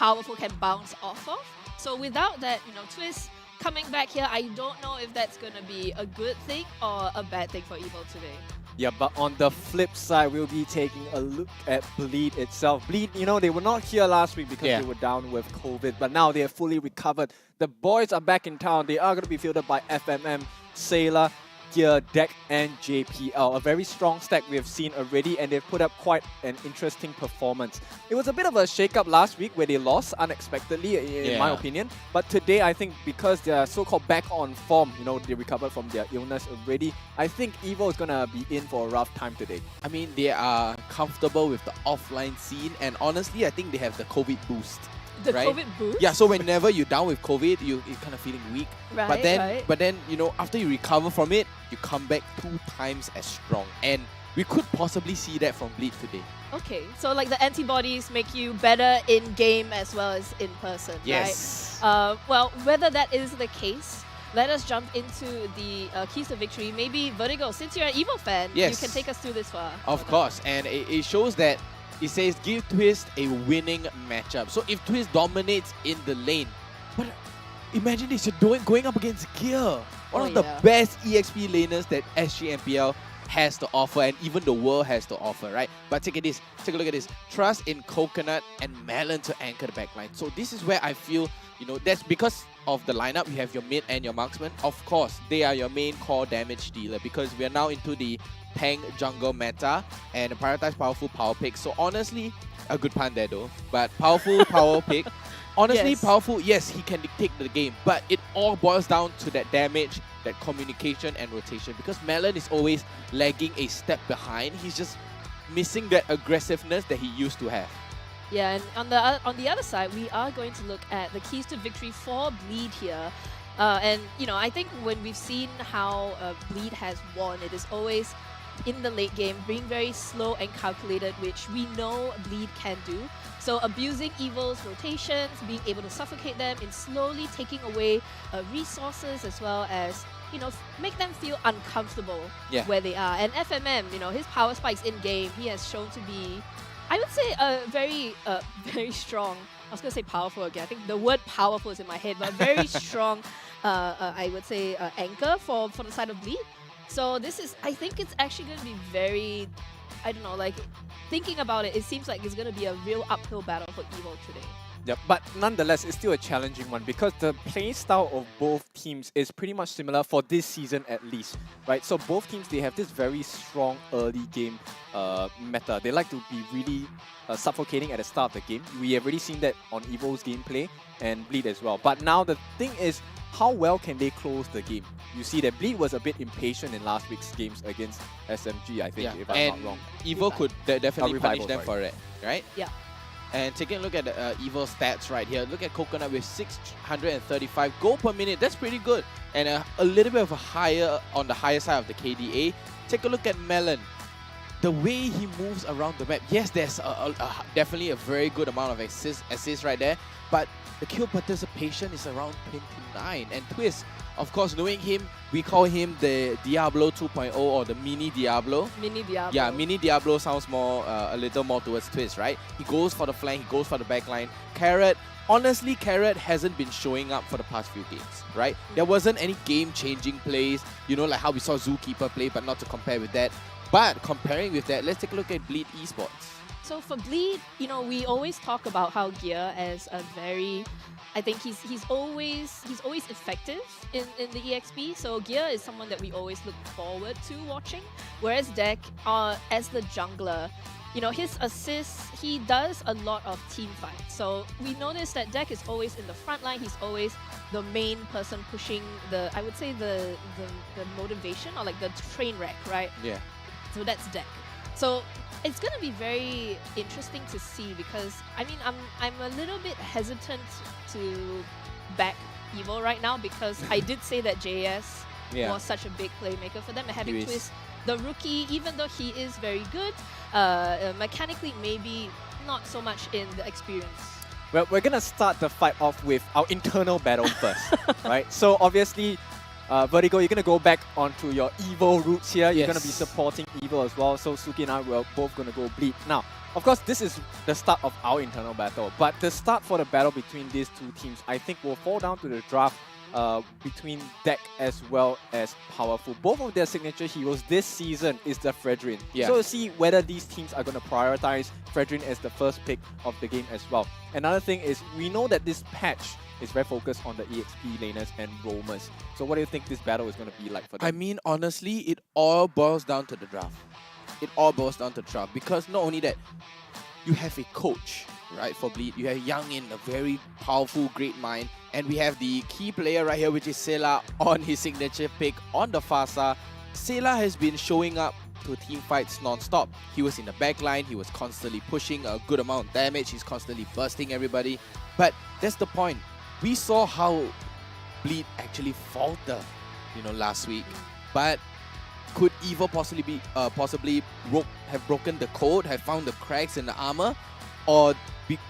bounce off of. So without that, Twist coming back here, I don't know if that's going to be a good thing or a bad thing for EVO today. Yeah, but on the flip side, we'll be taking a look at Bleed itself. Bleed, you know, they were not here last week because they were down with COVID, but now they are fully recovered. The boys are back in town. They are going to be fielded by FMM, Sailor, Gear, Deck, and JPL. A very strong stack we have seen already, and they've put up quite an interesting performance. It was a bit of a shake-up last week where they lost unexpectedly, in my opinion. But today, I think because they're so-called back on form, you know, they recovered from their illness already, I think Evo is going to be in for a rough time today. I mean, they are comfortable with the offline scene, and honestly, I think they have the COVID boost. The right? COVID boost? Yeah, so whenever you're down with COVID, you're kind of feeling weak. Right, but then, you know, after you recover from it, you come back 2 times as strong. And we could possibly see that from Bleed today. Okay, so like the antibodies make you better in game as well as in person, yes. right? Well, whether that is the case, let us jump into the keys to victory. Maybe Vertigo, since you're an Evo fan, you can take us through this far. Of course, and it shows that it says give Twist a winning matchup. So if Twist dominates in the lane, but imagine this, you're going up against Gear, one of the best EXP laners that SG MPL has to offer, and even the world has to offer, right? But take a look at this. Trust in Coconut and Melon to anchor the backline. So this is where I feel, you know, that's because of the lineup. You have your mid and your marksman. Of course, they are your main core damage dealer because we are now into the tank jungle meta and prioritize powerful power pick. So honestly, a good pun there though, but powerful power pick. Honestly, powerful, yes, he can dictate the game, but it all boils down to that damage, that communication and rotation, because Melon is always lagging a step behind. He's just missing that aggressiveness that he used to have. Yeah, and on the other side, we are going to look at the keys to victory for Bleed here. And, you know, I think when we've seen how Bleed has won, it is always in the late game, being very slow and calculated, which we know Bleed can do. So abusing Evil's rotations, being able to suffocate them in slowly taking away resources as well as, you know, make them feel uncomfortable where they are. And FMM, you know, his power spikes in game, he has shown to be, I would say, very strong. I was going to say powerful again. I think the word powerful is in my head, but very strong, I would say, anchor for the side of Bleed. So this is, I think it's actually going to be very, I don't know, like, thinking about it, it seems like it's going to be a real uphill battle for Evo today. Yep, but nonetheless, it's still a challenging one because the play style of both teams is pretty much similar for this season at least, right? So both teams, they have this very strong early game meta. They like to be really suffocating at the start of the game. We have already seen that on Evo's gameplay and Bleed as well. But now the thing is, how well can they close the game? You see that Bleed was a bit impatient in last week's games against SMG, I think, if I'm not wrong. Evo could definitely punish them for it, right? Yeah. And taking a look at Evo stats right here, look at Coconut with 635 gold per minute. That's pretty good. And a little bit of on the higher side of the KDA. Take a look at Melon. The way he moves around the map, yes, there's definitely a very good amount of assists right there, but the kill participation is around 29. And Twist, of course, knowing him, we call him the Diablo 2.0 or the Mini Diablo. Mini Diablo. Yeah, Mini Diablo sounds more, a little more towards Twist, right? He goes for the flank, he goes for the backline. Carrot, honestly, Carrot hasn't been showing up for the past few games, right? There wasn't any game-changing plays, you know, like how we saw Zookeeper play, but not to compare with that. But comparing with that, let's take a look at Bleed Esports. So for Bleed, you know, we always talk about how Gear as a very, I think he's always effective in the EXP. So Gear is someone that we always look forward to watching. Whereas Deck, as the jungler, you know, his assists, he does a lot of team fights. So we notice that Deck is always in the front line. He's always the main person pushing the, I would say the motivation or like the train wreck, right? Yeah. So that's Deck. So it's gonna be very interesting to see because I mean I'm a little bit hesitant to back Evo right now because I did say that JS was such a big playmaker for them, and having Twist, the rookie, even though he is very good, mechanically maybe not so much in the experience. Well, we're gonna start the fight off with our internal battle first, right? So obviously, Vertigo, you're going to go back onto your Evo roots here. You're going to be supporting Evo as well. So Suki and I were both going to go Bleed. Now, of course, this is the start of our internal battle. But the start for the battle between these two teams, I think, will fall down to the draft between deck as well as powerful. Both of their signature heroes this season is the Fredrin. Yeah. So see whether these teams are going to prioritize Fredrin as the first pick of the game as well. Another thing is we know that this patch is very focused on the EXP laners and roamers. So what do you think this battle is going to be like for them? I mean, honestly, it all boils down to the draft. It all boils down to the draft because not only that, you have a coach, right, for Bleed. You have Youngin, a very powerful, great mind. And we have the key player right here, which is Sela on his signature pick on the Fasa. Sela has been showing up to team fights non-stop. He was in the back line. He was constantly pushing a good amount of damage. He's constantly bursting everybody. But that's the point. We saw how Bleed actually falter, last week. But could Evo possibly have broken the code, have found the cracks in the armor? Or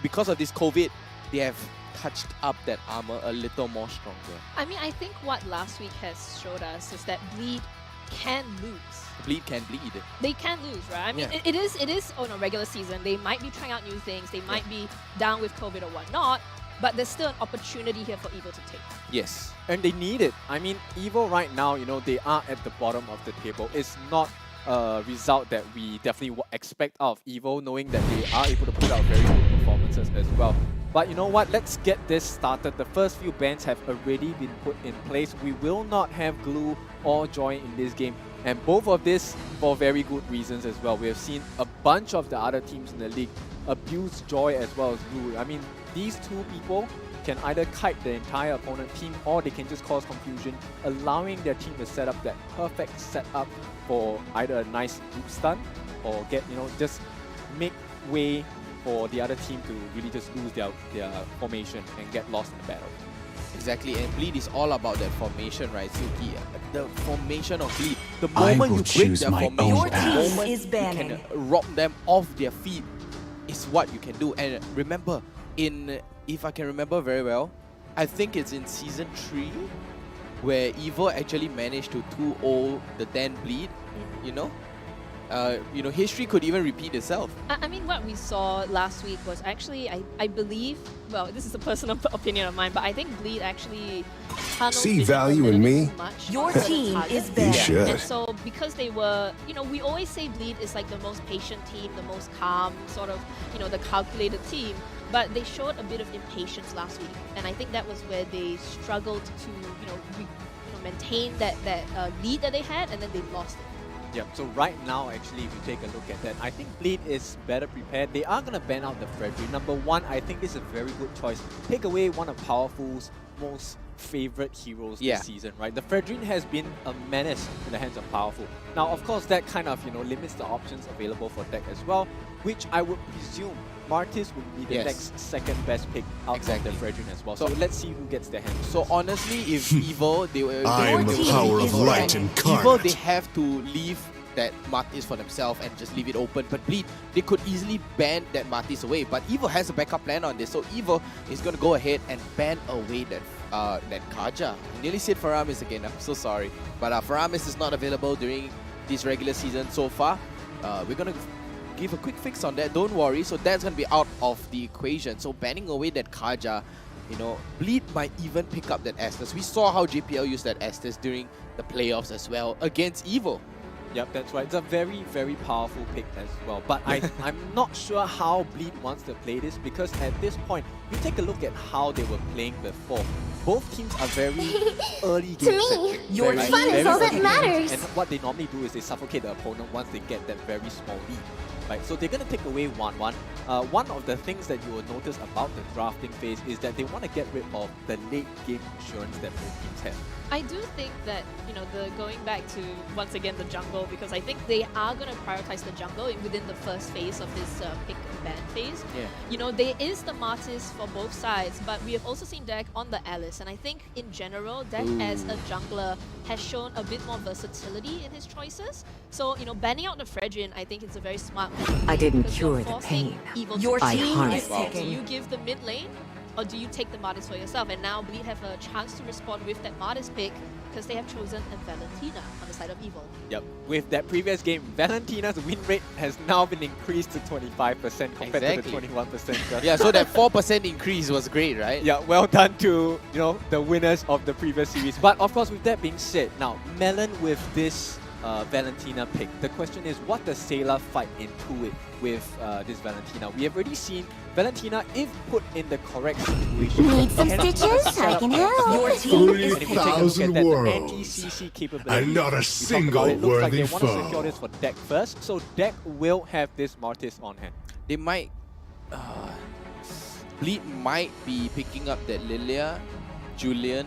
because of this COVID, they have touched up that armor a little more stronger? I mean, I think what last week has showed us is that Bleed can lose. Bleed can bleed. They can lose, right? I mean, Yeah. it is on a regular season. They might be trying out new things. They might be down with COVID or whatnot. But there's still an opportunity here for Evo to take. Yes. And they need it. I mean, Evo right now, they are at the bottom of the table. It's not a result that we definitely expect out of Evo, knowing that they are able to put out very good performances as well. But you know what? Let's get this started. The first few bans have already been put in place. We will not have Glue or Joy in this game. And both of this for very good reasons as well. We have seen a bunch of the other teams in the league abuse Joy as well as Glue. I mean, these two people can either kite the entire opponent team or they can just cause confusion, allowing their team to set up that perfect setup for either a nice group stun or get, just make way for the other team to really just lose their formation and get lost in the battle. Exactly, and Bleed is all about that formation, right, Suki? The formation of Bleed. The I moment will you break choose their my formation, own the path. moment Is you banning. can rob them off their feet is what you can do. And remember, if I can remember very well, I think it's in Season 3 where Evo actually managed to 2-0 the Dan Bleed, history could even repeat itself. I mean, what we saw last week was actually, I believe, well, this is a personal opinion of mine, but I think Bleed actually tunneled See vision value a in little me? too much Your on certain team targets. is bad. You should. And so because they were, we always say Bleed is like the most patient team, the most calm, sort of, the calculated team. But they showed a bit of impatience last week, and I think that was where they struggled to, maintain that lead that they had, and then they lost it. Yep, so right now, actually, if you take a look at that, I think Bleed is better prepared. They are going to ban out the Fredrin. Number one, I think this is a very good choice. Take away one of Powerful's most favorite heroes this season, right? The Fredrin has been a menace in the hands of Powerful. Now, of course, that kind of, limits the options available for deck as well, which I would presume Martis would be the next second best pick out of the Fredrin as well. So let's see who gets their hands. So honestly, if Evo, I am the power of light incarnate. Evo, they have to leave that Martis for themselves and just leave it open. But Bleed, they could easily ban that Martis away. But Evo has a backup plan on this. So Evo is going to go ahead and ban away that Kaja. I nearly said Faramis again. I'm so sorry. But Faramis is not available during this regular season so far. We're going to give a quick fix on that, don't worry. So that's going to be out of the equation. So banning away that Kaja, Bleed might even pick up that Estes. We saw how JPL used that Estes during the playoffs as well against Evo. Yep, that's right. It's a very, very powerful pick as well. But I'm not sure how Bleed wants to play this, because at this point, you take a look at how they were playing before. Both teams are very early To game me, set. your fun is all that matters. And what they normally do is they suffocate the opponent once they get that very small lead. Right, so they're going to take away 1-1. One of the things that you will notice about the drafting phase is that they want to get rid of the late game insurance that both teams have. I do think that, the going back to, once again, the jungle, because I think they are going to prioritize the jungle within the first phase of this pick and ban phase. Yeah. There is the Martis for both sides, but we have also seen Dak on the Alice, and I think in general, Dak as a jungler has shown a bit more versatility in his choices. So, banning out the Fredrin, I think it's a very smart move. I didn't because you're cure the forcing pain. Evil Your to team choose. is Do taking. you give the mid lane, or do you take the Martis for yourself? And now Bleed have a chance to respond with that Martis pick because they have chosen a Valentina on the side of Evil. Yep. With that previous game, Valentina's win rate has now been increased to 25% compared to the 21% just Yeah, so that 4% increase was great, right? Yeah, well done to the winners of the previous series. But of course, with that being said, now Melon with this Valentina pick, the question is, what does Sayla fight into it with this Valentina? We have already seen Valentina, if put in the correct situation, Need some stitches? I can help. Your team is 3,000 worlds, anti-CC capability, and not a single it looks like worthy they want to foe. secure this for Deck first, so Deck will have this Martis on hand. They might... Bleed might be picking up that Lilia, Julian,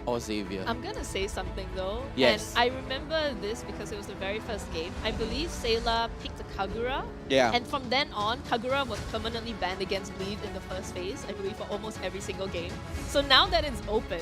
or Xavier. I'm gonna say something though. Yes. And I remember this because it was the very first game. I believe Sayla picked a Kagura. Yeah. And from then on, Kagura was permanently banned against Bleed in the first phase, I believe, for almost every single game. So now that it's open,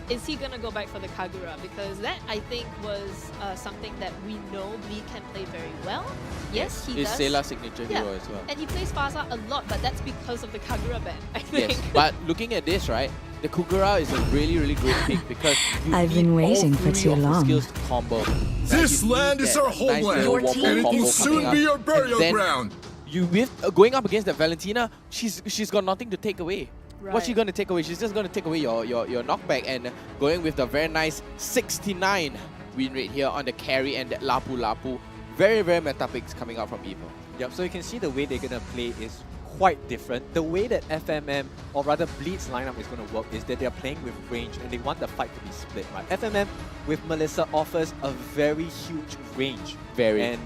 is he gonna go back for the Kagura? Because that, I think, was something that we know Bleed can play very well. Yes, he It's does. Sayla's signature hero as well. And he plays Faza a lot, but that's because of the Kagura ban, I think. Yes, but looking at this, right, the Kugura is a really, really great pick because you I've need been waiting all for three too of the long. skills to combo. This land is our homeland, and it will soon be your burial ground. You with going up against that Valentina, she's got nothing to take away. What's she gonna take away? She's just gonna take away your knockback, and going with the very nice 69 win rate here on the carry and that Lapu Lapu. Very, very meta picks coming out from Evil. Yep, so you can see the way they're gonna play is quite different. The way that FMM, or rather Bleed's lineup is going to work is that they're playing with range and they want the fight to be split, right? FMM with Melissa offers a very huge range. And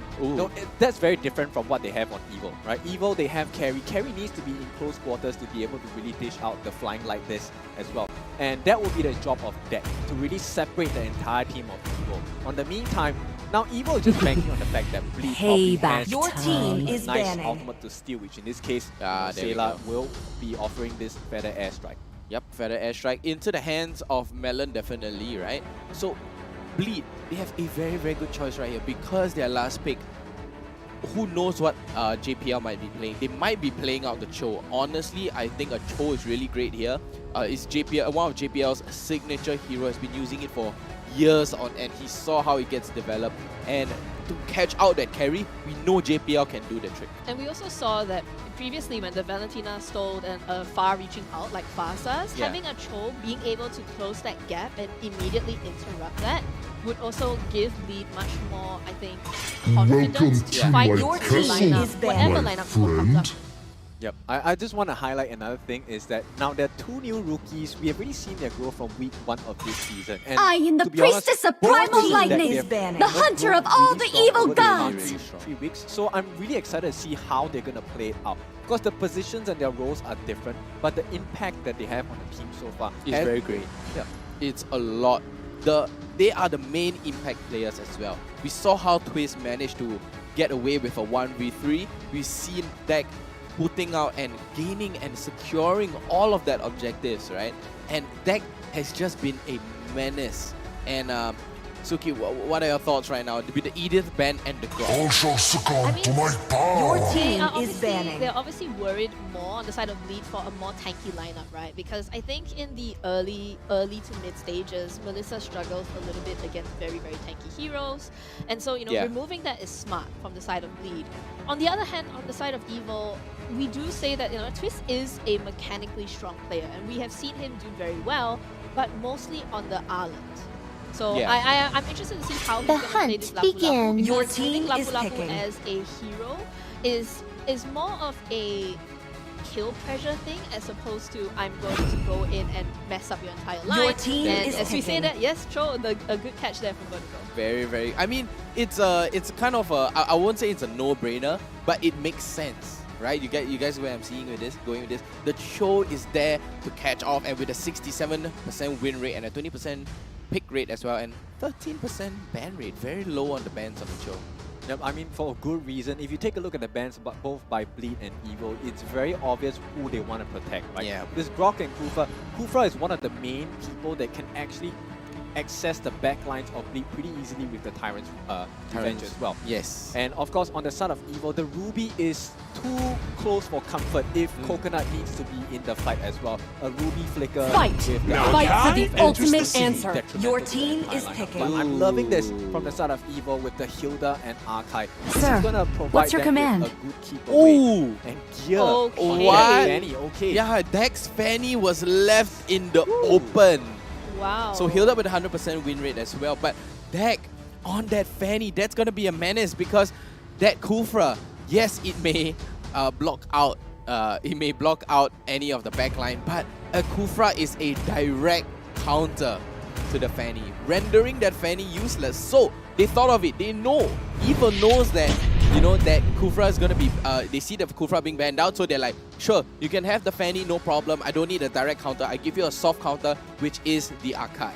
that's very different from what they have on Evil, right? Evil, they have carry. Carry needs to be in close quarters to be able to really dish out the flying like this as well. And that will be the job of Deck, to really separate the entire team of Evil. On the meantime, now Evil is just banking on the fact that Bleed probably has Your team is nice banning. ultimate to steal, which in this case, there we Sayla go. will be offering this Feather Airstrike. Yep, Feather Airstrike into the hands of Melon, definitely, right? So, Bleed, they have a very, very good choice right here because their last pick, who knows what JPL might be playing. They might be playing out the Cho. Honestly, I think a Cho is really great here. It's one of JPL's signature heroes, has been using it for years on end. He saw how it gets developed, and to catch out that carry, we know JPL can do the trick. And we also saw that previously when the Valentina stole a far-reaching ult like Fasa's, having a Cho being able to close that gap and immediately interrupt that would also give Bleed much more, I think, confidence to fight your lineup, whatever lineup comes up. Yep. I just want to highlight another thing is that now there are two new rookies. We have already seen their growth from week 1 of this season. And I am the to be honest, priestess of both primal teams that lightning, they have the hunter of all the strong evil over the last gods. 3 weeks. So I'm really excited to see how they're going to play it out. Because the positions and their roles are different, but the impact that they have on the team so far is very great. Yeah. It's a lot. They are the main impact players as well. We saw how Twist managed to get away with a 1v3. We've seen Deck putting out and gaining and securing all of that objectives, right? And Deck has just been a menace. And Suki, what are your thoughts right now with the Edith ban and the Grok? All shall succumb to my power. Your team is banning. They're obviously worried more on the side of Bleed for a more tanky lineup, right? Because I think in the early to mid stages, Melissa struggles a little bit against very, very tanky heroes. And so, removing that is smart from the side of Bleed. On the other hand, on the side of Evil, we do say that, Twist is a mechanically strong player, and we have seen him do very well, but mostly on the island. So I'm interested to see how he's going to play this Lapu Lapu. Your Because using team Lapu is Lapu picking. as a hero is more of a kill pressure thing as opposed to I'm going to go in and mess up your entire line. Your team and is as we say picking. that, yes, Cho, a good catch there from Vertigo. Very, very. I mean, it's kind of a. I won't say it's a no-brainer, but it makes sense, right? You guys where I'm seeing with this, going with this. The Cho is there to catch off, and with a 67% win rate and a 20% pick rate as well, and 13% ban rate, very low on the bans on the Cho. Yep, I mean, for a good reason. If you take a look at the bans, both by Bleed and Evil, it's very obvious who they want to protect, right? Yeah. This Grok and Kufra is one of the main people that can actually access the backlines of Bleed pretty easily with the Tyrant's Revenge as well. Yes. And of course, on the side of Evil, the Ruby is too close for comfort if Coconut needs to be in the fight as well. A Ruby flicker. Fight! With the Fight for the ultimate answer. Your team is picking. But I'm loving this from the side of Evil with the Hilda and Archive. This Sir, is gonna provide what's your them command? with a good keep away. Ooh! And gear. Okay. What? Fanny, okay. Yeah, Dex Fanny was left in the open. Wow. So Hilda with 100% win rate as well. But Deck on that Fanny, that's going to be a menace because that Kufra, yes, it may block out any of the backline, but a Kufra is a direct counter to the Fanny, rendering that Fanny useless. So they thought of it. They know. Evil knows that, you know, that Kufra is going to be, they see the Kufra being banned out, so they're like, sure, you can have the Fanny, no problem. I don't need a direct counter. I give you a soft counter, which is the Archive.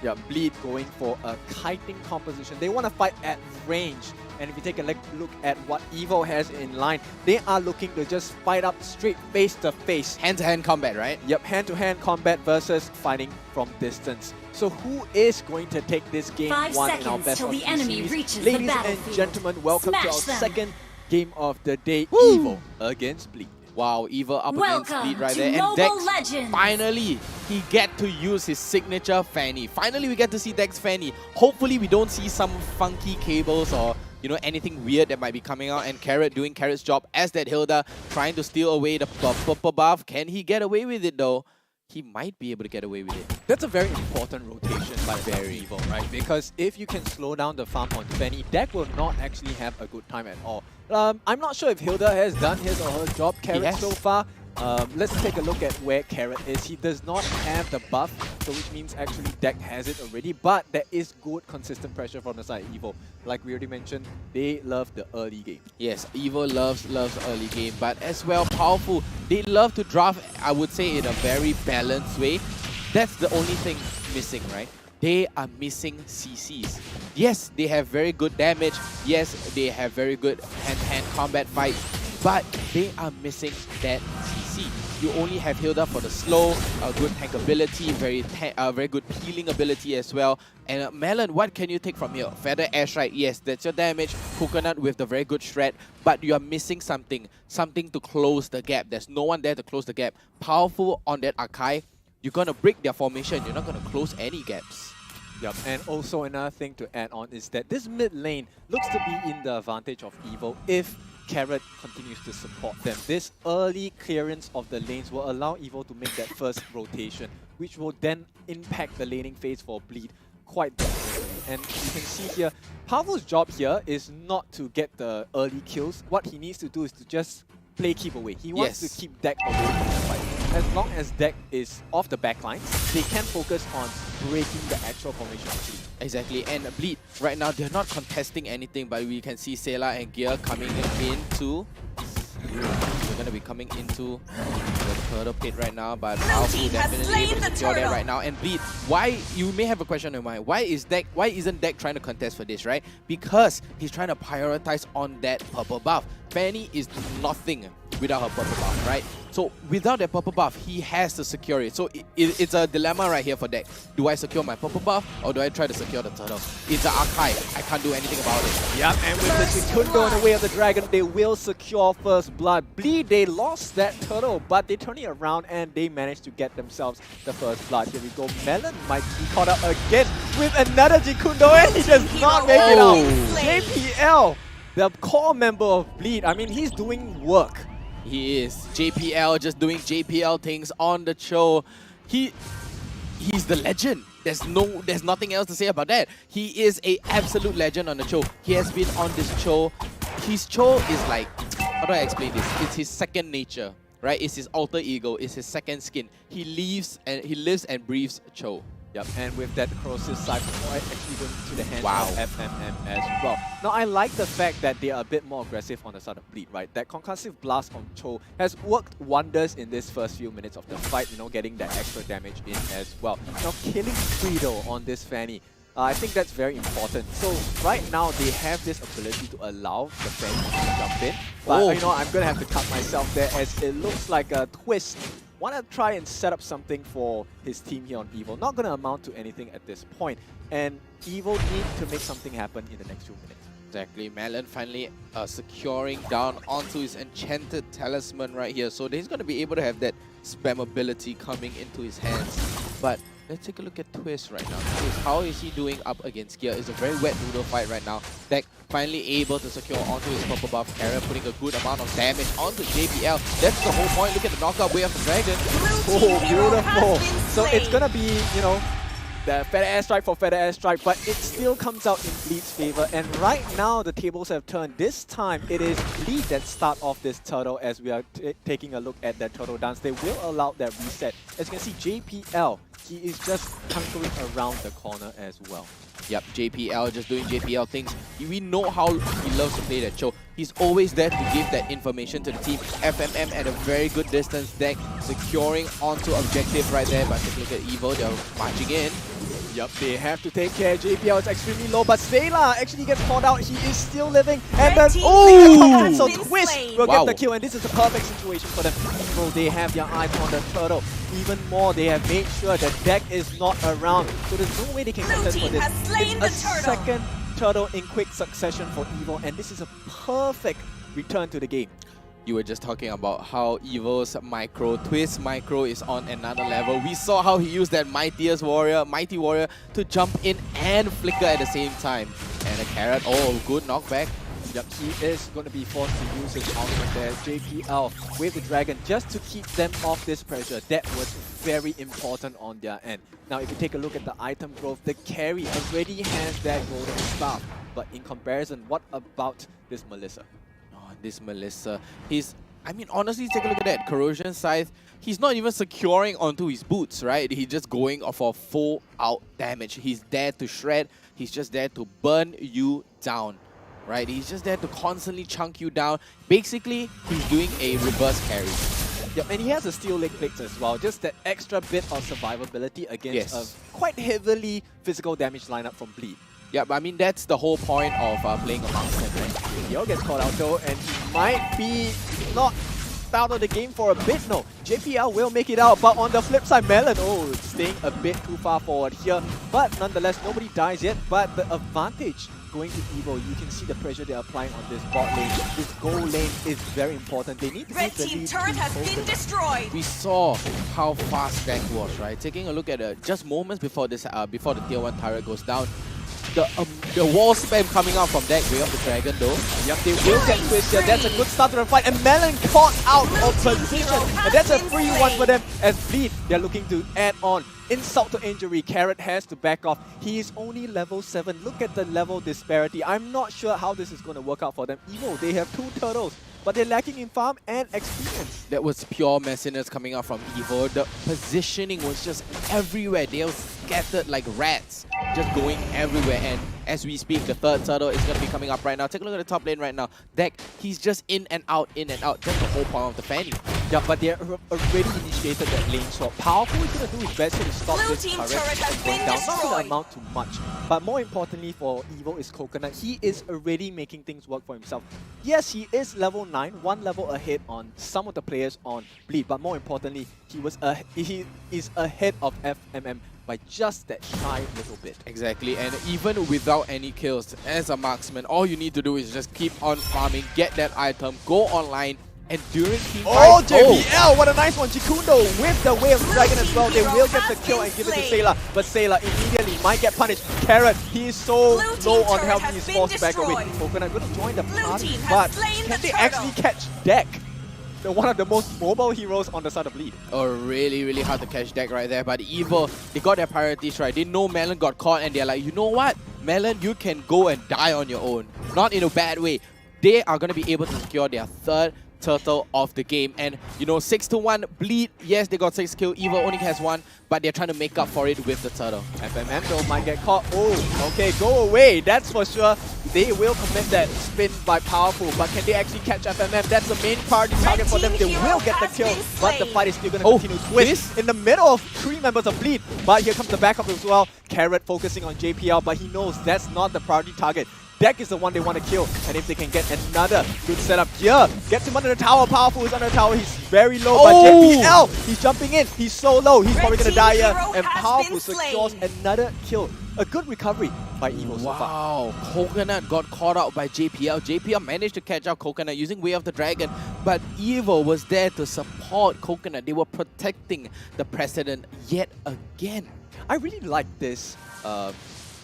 Yeah, Bleed going for a kiting composition. They want to fight at range. And if you take a look at what Evo has in line, they are looking to just fight up straight face to face. Hand-to-hand combat, right? Yep, hand-to-hand combat versus fighting from distance. So who is going to take this game 5 one in our seconds best till of the three enemy series? reaches the Ladies and battlefield. gentlemen, welcome to our Smash them. second game of the day, Woo! Evo against Bleed. Wow, Evil up against Welcome Bleed right to there. And Mobile Dex, Legends. finally, he get to use his signature Fanny. Finally, we get to see Dex Fanny. Hopefully, we don't see some funky cables or, you know, anything weird that might be coming out. And Carrot doing Carrot's job as that Hilda, trying to steal away the purple buff. Can he get away with it, though? He might be able to get away with it. That's a very important rotation by Evil, right? Because if you can slow down the farm on Fanny, Deck will not actually have a good time at all. I'm not sure if Hilda has done his or her job, Carrot, so far. Let's take a look at where Carrot is. He does not have the buff, so which means actually Deck has it already, but there is good consistent pressure from the side of Evo. Like we already mentioned, they love the early game. Yes, Evo loves early game, but as well powerful. They love to draft, I would say, in a very balanced way. That's the only thing missing, right? They are missing CCs. Yes, they have very good damage. Yes, they have very good hand-to-hand combat fights, but they are missing that CC. You only have Hilda for the slow, good tank ability, very good healing ability as well. And Melon, what can you take from here? Feather Ash, right? Yes, that's your damage. Coconut with the very good shred, but you are missing something to close the gap. There's no one there to close the gap. Powerful on that Archive. You're going to break their formation. You're not going to close any gaps. Yep, and also another thing to add on is that this mid lane looks to be in the advantage of Evo if Carrot continues to support them. This early clearance of the lanes will allow Evo to make that first rotation, which will then impact the laning phase for Bleed quite drastically. And you can see here, Pavel's job here is not to get the early kills. What he needs to do is to just play keep away. He wants to keep Deck away from the fight. As long as Deck is off the backlines, they can focus on breaking the actual formation of Bleed. Exactly, and Bleed, right now, they're not contesting anything, but we can see Sela and Gear coming into... They're going to be coming into the turtle pit right now, but Powerful definitely able to secure that right now. And Bleed, why, you may have a question in mind, why isn't Deck trying to contest for this, right? Because he's trying to prioritize on that purple buff. Fanny is nothing without her purple buff, right? So without that purple buff, he has to secure it. So it's a dilemma right here for Deck. Do I secure my purple buff or do I try to secure the turtle? It's an Archive. I can't do anything about it. Yep, and with the Secundo in the way of the dragon, they will secure first blood. Bleed, they lost that turtle, but they turn it around and they managed to get themselves the first blood. Here we go. Melon might be caught up again with another Secundo, and he does not make it out. JPL, the core member of Bleed, I mean, he's doing work. He is. JPL just doing JPL things on the show. He's the legend. There's nothing else to say about that. He is an absolute legend on the show. He has been on this show. His show is like, how do I explain this? It's his second nature, right? It's his alter ego. It's his second skin. He lives and breathes Cho. Yep, and with that corrosive side, actually going to the hands of FMM as well. Now, I like the fact that they are a bit more aggressive on the side of Bleed, right? That concussive blast on Cho has worked wonders in this first few minutes of the fight, you know, getting that extra damage in as well. Now, killing Frido on this Fanny, I think that's very important. So, right now, they have this ability to allow the Fanny to jump in. But, you know, I'm going to have to cut myself there as it looks like a twist. want to try and set up something for his team here on Evil. Not going to amount to anything at this point. And Evil need to make something happen in the next few minutes. Exactly. Melon finally securing down onto his enchanted talisman right here. So he's going to be able to have that spam ability coming into his hands. But let's take a look at Twist right now. Twist, how is he doing up against Gear? It's a very wet noodle fight right now. Deck finally able to secure onto his purple buff area, putting a good amount of damage onto JPL. That's the whole point. Look at the knockout way of the dragon. Oh, beautiful. So it's going to be, you know, the feather airstrike for feather airstrike, but it still comes out in Bleed's favor. And right now, the tables have turned. This time, it is Bleed that start off this turtle as we are taking a look at that turtle dance. They will allow that reset. As you can see, JPL, he is just hunkering around the corner as well. Yep, JPL just doing JPL things. We know how he loves to play that show. He's always there to give that information to the team. FMM at a very good distance. Deck securing onto objective right there. But take a look at Evil, they're marching in. Yep, they have to take care. JPL is extremely low, but Sayla actually gets caught out. He is still living. And then, oh! So Twist will get the kill, and this is a perfect situation for them. Evil, they have their eyes on the turtle. Even more, they have made sure that Deck is not around. So there's no way they can contest for this. It's a second turtle in quick succession for Evil, and this is a perfect return to the game. You were just talking about how Evil's micro, Twist micro is on another level. We saw how he used that Mighty Warrior to jump in and flicker at the same time. And a carrot, oh, good knockback. Yep, he is going to be forced to use his ultimate there. JPL with the dragon just to keep them off this pressure. That was very important on their end. Now, if you take a look at the item growth, the carry already has that golden staff. But in comparison, what about this Melissa? This Melissa, I mean, honestly, take a look at that. Corrosion Scythe, he's not even securing onto his boots, right? He's just going for full out damage. He's there to shred. He's just there to burn you down, right? He's just there to constantly chunk you down. Basically, he's doing a reverse carry. Yep, and he has a steel leg plates as well. Just that extra bit of survivability against a quite heavily physical damage lineup from Bleed. Yeah, but I mean, that's the whole point of playing a marksman, right? Yo gets caught out though, and he might be not out of the game for a bit. No, JPL will make it out, but on the flip side, Melon, staying a bit too far forward here. But nonetheless, nobody dies yet, but the advantage going to Evil, you can see the pressure they're applying on this bot lane. This goal lane is very important. They need to Red team turret has been destroyed. We saw how fast that was, right? Taking a look at just moments before this, before the tier 1 turret goes down. The wall spam coming out from that way of the dragon though. Yep, they will get twisted. That's a good start to the fight. And Melon caught out of position. And that's a free one for them as Bleed. They're looking to add on insult to injury. Carrot has to back off. He is only level 7. Look at the level disparity. I'm not sure how this is going to work out for them. Evil, they have 2 turtles, but they're lacking in farm and experience. That was pure messiness coming out from Evo. The positioning was just everywhere. They were scattered like rats, just going everywhere. And as we speak, the 3rd turtle is going to be coming up right now. Take a look at the top lane right now. Deck, he's just in and out, in and out. That's the whole point of the Fanny. Yeah, but they already initiated that lane swap. Powerful is going to do his best to stop this turret from going down. Not going to amount to much. But more importantly for Evo is Coconut. He is already making things work for himself. Yes, he is level 9, 1 level ahead on some of the players on Bleed. But more importantly, he is ahead of FMM by just that shy little bit. Exactly, and even without any kills, as a marksman, all you need to do is just keep on farming, get that item, go online, and during team fight... JPL, what a nice one. Jikundo with the Way of the Dragon as well. They will get the kill and give it to Sayla, but Sayla immediately might get punished. Carrot, he is so low on health, he's forced to back away. Coconut going to join the party, but can they actually catch Deck? They're one of the most mobile heroes on the side of Bleed. Oh, really hard to catch Deck right there, but Evil, they got their priorities right. They know Melon got caught and they're like, you know what? Melon, you can go and die on your own. Not in a bad way. They are going to be able to secure their 3rd turtle of the game, and you know, 6-1 Bleed. Yes, they got 6 kills. Evil only has 1, but they're trying to make up for it with the turtle. FMM though might get caught. Oh, okay, go away. That's for sure. They will commit that spin by Powerful, but can they actually catch FMM? That's the main priority target for them. They will get the kill, but the fight is still going to continue. Twist in the middle of 3 members of Bleed, but here comes the backup as well. Carrot focusing on JPL, but he knows that's not the priority target. Deck is the one they want to kill. And if they can get another good setup here, gets him under the tower. Powerful is under the tower. He's very low, but JPL, he's jumping in. He's so low. He's probably going to die here. And Powerful secures another kill. A good recovery by Evo so far. Wow, Coconut got caught out by JPL. JPL managed to catch out Coconut using Way of the Dragon, but Evo was there to support Coconut. They were protecting the precedent yet again. I really like this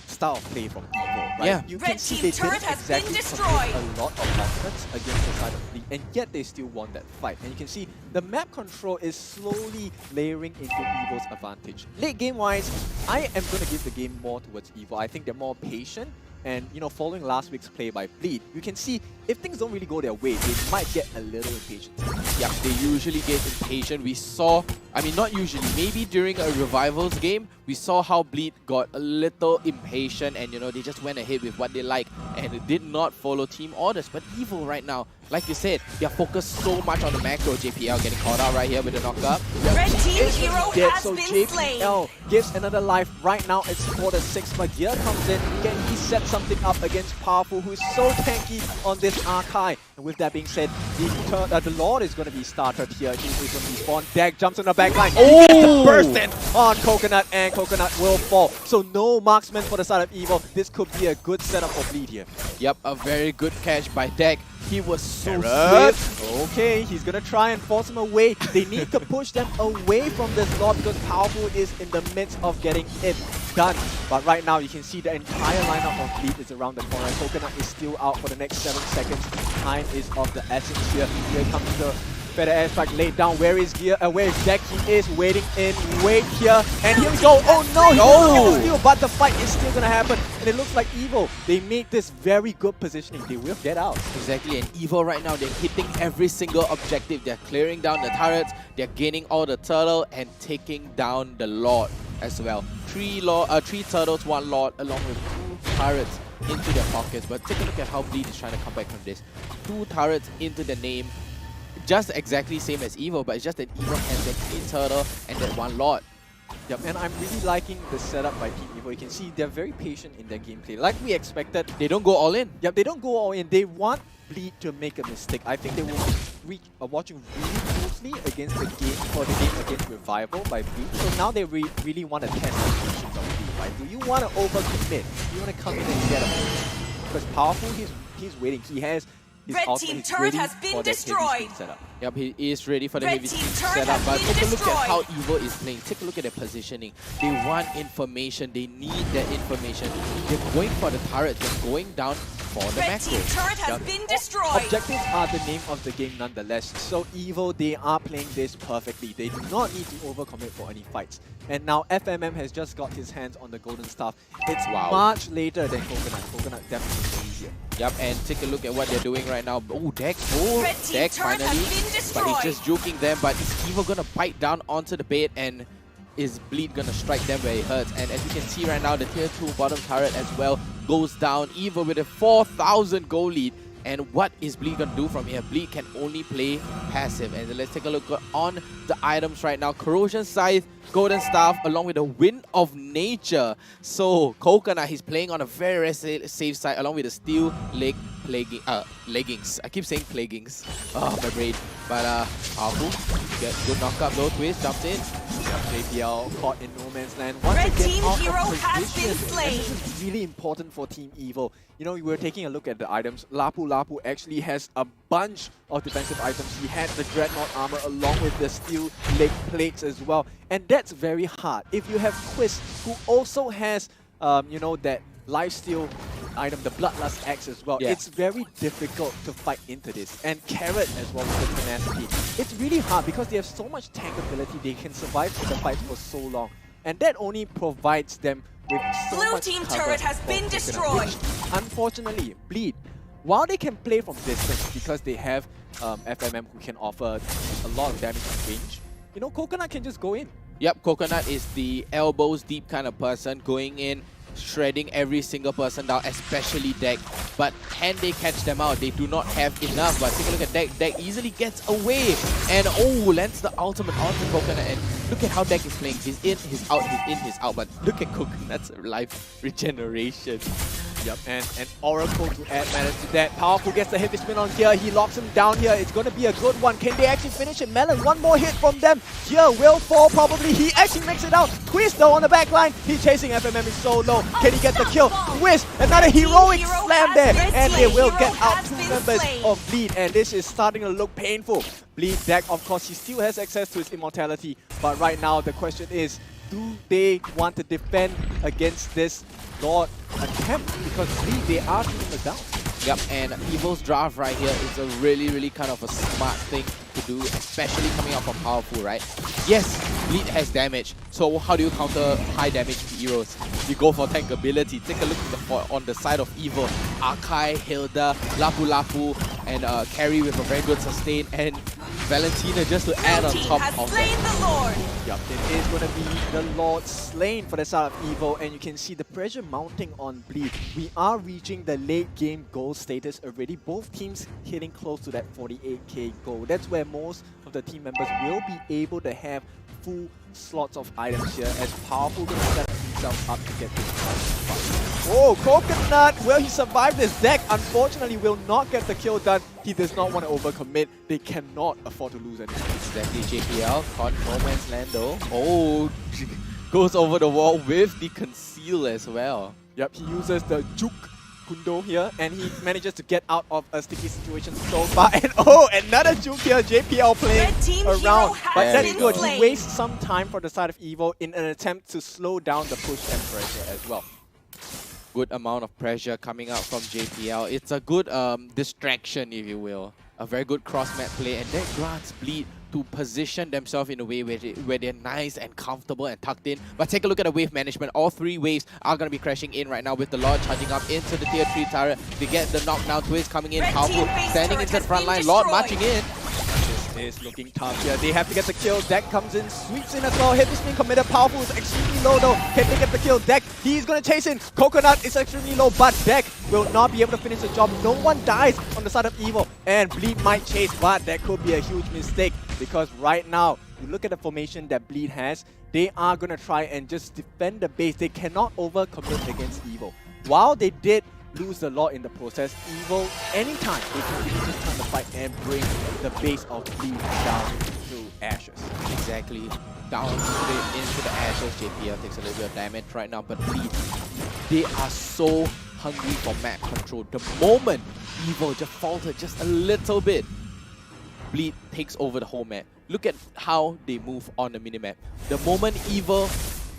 style of play from Evo, right? Yeah. You Red can see team they turret didn't has been exactly destroyed. commit a lot of efforts against the side of Bleed, and yet they still won that fight. And you can see the map control is slowly layering into Evo's advantage. Late game wise, I am going to give the game more towards Evo. I think they're more patient. And, you know, following last week's play by Bleed, you can see if things don't really go their way, they might get a little impatient. Yeah, they usually get impatient. We saw, I mean, not usually, maybe during a Revivals game, we saw how Bleed got a little impatient and, you know, they just went ahead with what they like and it did not follow team orders. But Evo right now, like you said, they're focused so much on the macro. JPL getting caught out right here with the knockup. Red team hero has so been JPL slain. gives another life. Right now it's 4-6, but here comes in. Can he set something up against Powerful, who is so tanky on this Archive? And with that being said, the Lord is going to be started here. He is going to be spawned. Deck jumps in the back line. Oh! He gets the burst in on Coconut, and Coconut will fall. So no marksman for the side of Evo. This could be a good setup for Bleed here. Yep, a very good catch by Deck. He was so Carrot. swift. Okay, he's gonna try and force him away. They need to push them away from this Lord because Powerful is in the midst of getting it done. But right now, you can see the entire lineup of Bleed is around the corner. Coconut is still out for the next 7 seconds. Time is of the essence here. Here comes the better airstrike laid down. Where is Gear? Where is Deck? He is waiting in. Wait here. And here we go. Oh no! He doesn't get the steal, but the fight is still gonna happen. And it looks like Evo, they made this very good positioning. They will get out. Exactly, and Evo right now, they're hitting every single objective. They're clearing down the turrets, they're gaining all the turtle, and taking down the Lord as well. 3 turtles, 1 Lord, along with 2 turrets into their pockets. But take a look at how Bleed is trying to come back from this. 2 turrets into the name. Just exactly same as Evo, but it's just that Evo has that 3 turtle and that 1 Lord. Yep, and I'm really liking the setup by Team Evo. You can see they're very patient in their gameplay. Like we expected, they don't go all in. Yep, they don't go all in. They want Bleed to make a mistake. I think they will be watching really closely against the game for the game against Revival by Bleed. So now they really want to test the patience of Bleed, right? Do you want to overcommit? Do you want to come in and get a because Powerful, he's waiting. He has his Red ultimate. team turret has been destroyed. Yep, he is ready for the Red heavy team speed turret setup, but has take a been look at how destroyed. Evo is playing. Take a look at their positioning. They want information. They need that information. They're going for the turret. They're going down for the Red macro. team turret has been destroyed. Objectives are the name of the game nonetheless. So Evo, they are playing this perfectly. They do not need to overcommit for any fights. And now FMM has just got his hands on the golden staff. It's much later than Coconut. Coconut definitely easier. Yep, and take a look at what they're doing right now. Oh, Deck. Oh, Red team Deck turret finally. has been destroyed. But he's just juking them. But is Evo gonna bite down onto the bait, and is Bleed gonna strike them where it hurts? And as you can see right now, the tier 2 bottom turret as well goes down. Evo with a 4,000 goal lead. And what is Bleed gonna do from here? Bleed can only play passive. And let's take a look on the items right now. Corrosion Scythe, Golden Staff, along with the Wind of Nature. So Coconut, he's playing on a very safe side, along with the Steel Leggings. I keep saying plaguings. Oh, my brain. But Powerful, get good knockup, no twist, jumps in. JPL caught in no man's land. Once Red again, team out of hero has position. been slain. And this is really important for Team Evo. You know, we were taking a look at the items. Lapu Lapu actually has a bunch of defensive items. He had the Dreadnought armor along with the steel leg plates as well. And that's very hard. If you have Quiz, who also has, you know, that lifesteal item, the Bloodlust Axe as well, it's very difficult to fight into this. And Carrot as well with the tenacity. It's really hard because they have so much tank ability. They can survive the fights for so long. And that only provides them with so Blue much team cover turret has for been Coconut, destroyed. which, unfortunately, Bleed, while they can play from distance because they have FMM who can offer a lot of damage in range, you know, Coconut can just go in. Yep, Coconut is the elbows deep kind of person, going in, shredding every single person down, especially Deck. But can they catch them out? They do not have enough. But take a look at Deck. Deck easily gets away. And oh, lands the ultimate onto Coconut. And look at how Deck is playing. He's in, he's out, he's in, he's out. But look at Coconut's life regeneration. Yep, and an Oracle to add mana to that. Powerful gets the heavy spin on here. He locks him down here. It's going to be a good one. Can they actually finish it? Melon, one more hit from them. Here will fall probably. He actually makes it out. Twist though on the back line. He's chasing FMM. Is so low. Can he get the kill? Twist, another heroic slam there. And they will get out 2 members of Bleed. And this is starting to look painful. Bleed deck, of course, he still has access to his immortality. But right now, the question is, do they want to defend against this Lord attempt? Because Bleed, they are taking it down. Yep, and Evil's draft right here is a really kind of a smart thing to do, especially coming out from Powerful, right? Yes, Bleed has damage, so how do you counter high damage heroes? You go for tank ability. Take a look on the side of Evil. Arkai, Hilda, Lapu Lapu, and Carry with a very good sustain, and Valentina just to add on top of that. Yup, it is going to be the Lord slain for the side of Evil, and you can see the pressure mounting on Bleed. We are reaching the late game goal status already. Both teams hitting close to that 48k goal. That's where most of the team members will be able to have full slots of items here, as Powerful going to set himself up to get this fight. Oh, Coconut! Will he survive this deck? Unfortunately, will not get the kill done. He does not want to overcommit. They cannot afford to lose anything. Exactly, JPL caught no man's land though. Oh, goes over the wall with the conceal as well. Yep, he uses the juke Kundo here, and he manages to get out of a sticky situation so far. And oh, another juke here, JPL playing around. But that's good. He wastes some time for the side of Evil in an attempt to slow down the push and pressure as well. Good amount of pressure coming out from JPL. It's a good distraction, if you will. A very good cross-map play, and that grants Bleed to position themselves in a way where they're nice and comfortable and tucked in. But take a look at the wave management. All 3 waves are going to be crashing in right now with the Lord charging up into the tier 3 turret. They get the knockdown. Twist coming in, Powerful standing into the front line. Lord marching in. This is looking tough here. They have to get the kill. Deck comes in, sweeps in as well. Heavy spin committed. Powerful is extremely low though. Can they get the kill? Deck, he's going to chase in. Coconut is extremely low, but Deck will not be able to finish the job. No one dies on the side of Evil, and Bleed might chase, but that could be a huge mistake, because right now, you look at the formation that Bleed has, they are going to try and just defend the base. They cannot overcommit against Evil. While they did lose the Lord in the process, Evil, anytime, they can really just turn the fight and bring the base of Bleed down to ashes. Exactly. Down into the ashes. JPL takes a little bit of damage right now, but Bleed, they are so hungry for map control. The moment Evil just faltered just a little bit, Bleed takes over the whole map. Look at how they move on the minimap. The moment Evil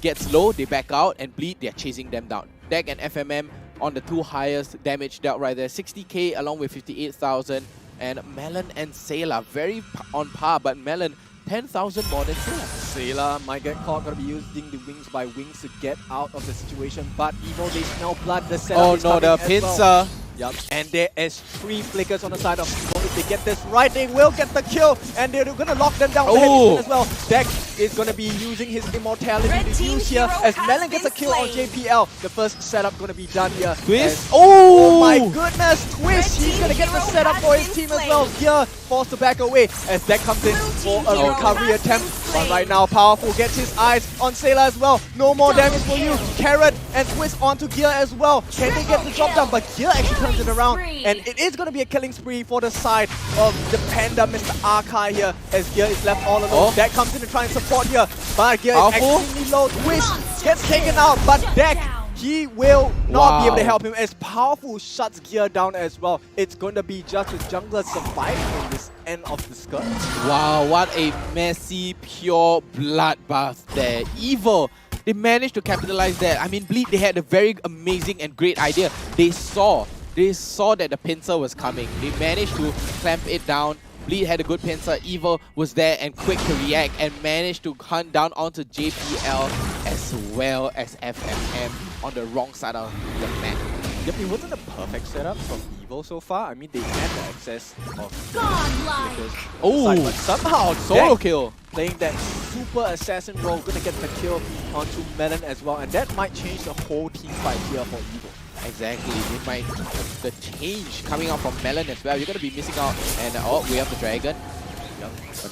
gets low, they back out, and Bleed, they're chasing them down. Deck and FMM on the 2 highest damage dealt right there. 60k along with 58,000. And Melon and Sayla very on par, but Melon 10,000 more than Sayla. Sayla might get caught, gonna be using the wings by wings to get out of the situation, but Evil, they smell blood. The setup is coming the as pincer. Well. Yep, and there is 3 flickers on the side of Evil. If they get this right, they will get the kill, and they're gonna lock them down with the heavy spin as well. Deck is gonna be using his immortality to use here as Melon gets a kill on JPL. The first setup gonna be done here. Twist. Oh my goodness, Twist! He's gonna get the setup for his team as well. Here, forced to back away as Deck comes in for a recovery attempt. But right now, Powerful gets his eyes on Sayla as well. No more damage for you. Carrot and Twist onto Gear as well. Can they get the drop down? But Gear actually turns it around, and it is going to be a killing spree for the side of the Panda, Mr. Arkai here, as Gear is left all alone. Deck comes in to try and support here, but Gear is extremely low. Twist gets taken out, but Deck, he will not be able to help him as Powerful shuts Gear down as well. It's going to be just the jungler surviving in this end of the skirt. Wow, what a messy, pure bloodbath there. Evil, they managed to capitalize that. I mean, Bleed, they had a very amazing and great idea. They saw that the pincer was coming. They managed to clamp it down. Bleed had a good pincer. Evil was there and quick to react and managed to hunt down onto JPL as well as FMM on the wrong side of the map. Yep, it wasn't a perfect setup from Evil so far. I mean, they had the access of but somehow solo kill, playing that super assassin role, gonna get the kill onto Melon as well, and that might change the whole team fight here for Evil. Exactly, it might the change coming out from Melon as well. You're gonna be missing out, and oh, we have the dragon.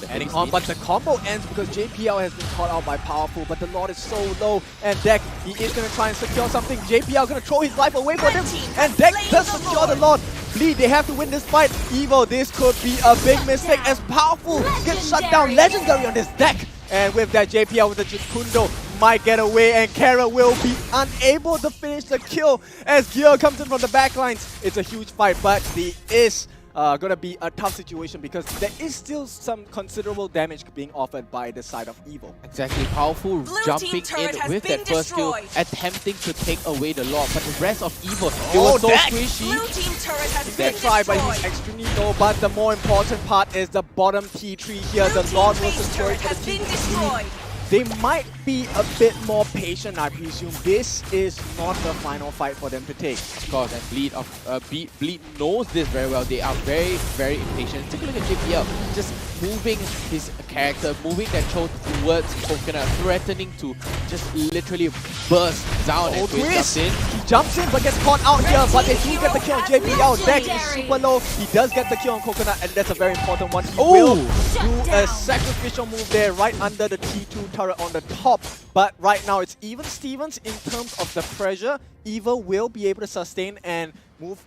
Heading on, but the combo ends because JPL has been caught out by Powerful, but the Lord is so low, and Deck, he is going to try and secure something. JPL going to throw his life away for him, and Deck does secure the Lord. Bleed, they have to win this fight. Evo, this could be a big mistake as Powerful gets shut down. Legendary on this Deck, and with that, JPL with the Jukundo might get away, and Carrot will be unable to finish the kill as Gear comes in from the backlines. It's a huge fight, but there is gonna be a tough situation because there is still some considerable damage being offered by the side of Evo. Exactly, Powerful jumping in with that first kill, attempting to take away the Lord, but the rest of Evo, it was so squishy. They try, but he's extremely low, but the more important part is the bottom T3 here. The Lord will secure it for the T3. They might be a bit more patient, I presume. This is not the final fight for them to take. Of course, and Bleed knows this very well. They are very, very impatient. Take a look at JPL, just moving his character, moving that Cho towards Coconut, threatening to just literally burst down and twist. He jumps in but gets caught out here, but they do get the kill on JPL. Deck is super low. He does get the kill on Coconut, and that's a very important one. He will do a sacrificial move there right under the T2 turret on the top. But right now it's even Stevens in terms of the pressure. Evo will be able to sustain and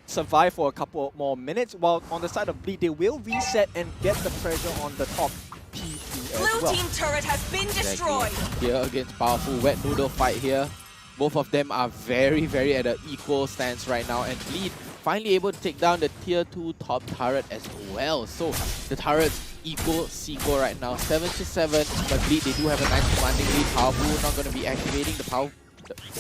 survive for a couple more minutes, while on the side of Bleed, they will reset and get the pressure on the top P2 as well. Blue team turret has been destroyed. Here against Powerful, wet noodle fight here. Both of them are very, very at an equal stance right now, and Bleed finally able to take down the tier 2 top turret as well. So the turrets equal sequel right now, 7-7, but Bleed, they do have a nice commanding lead. Powerful not going to be activating the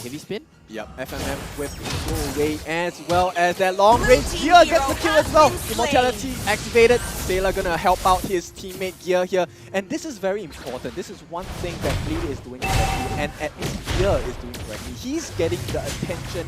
heavy spin. Yep, FMM with go away as well as that long range. Gear gets the kill as well. Immortality activated. Sailor gonna help out his teammate Gear here. And this is very important. This is one thing that Bleed is doing correctly, and at least Gear is doing correctly. He's getting the attention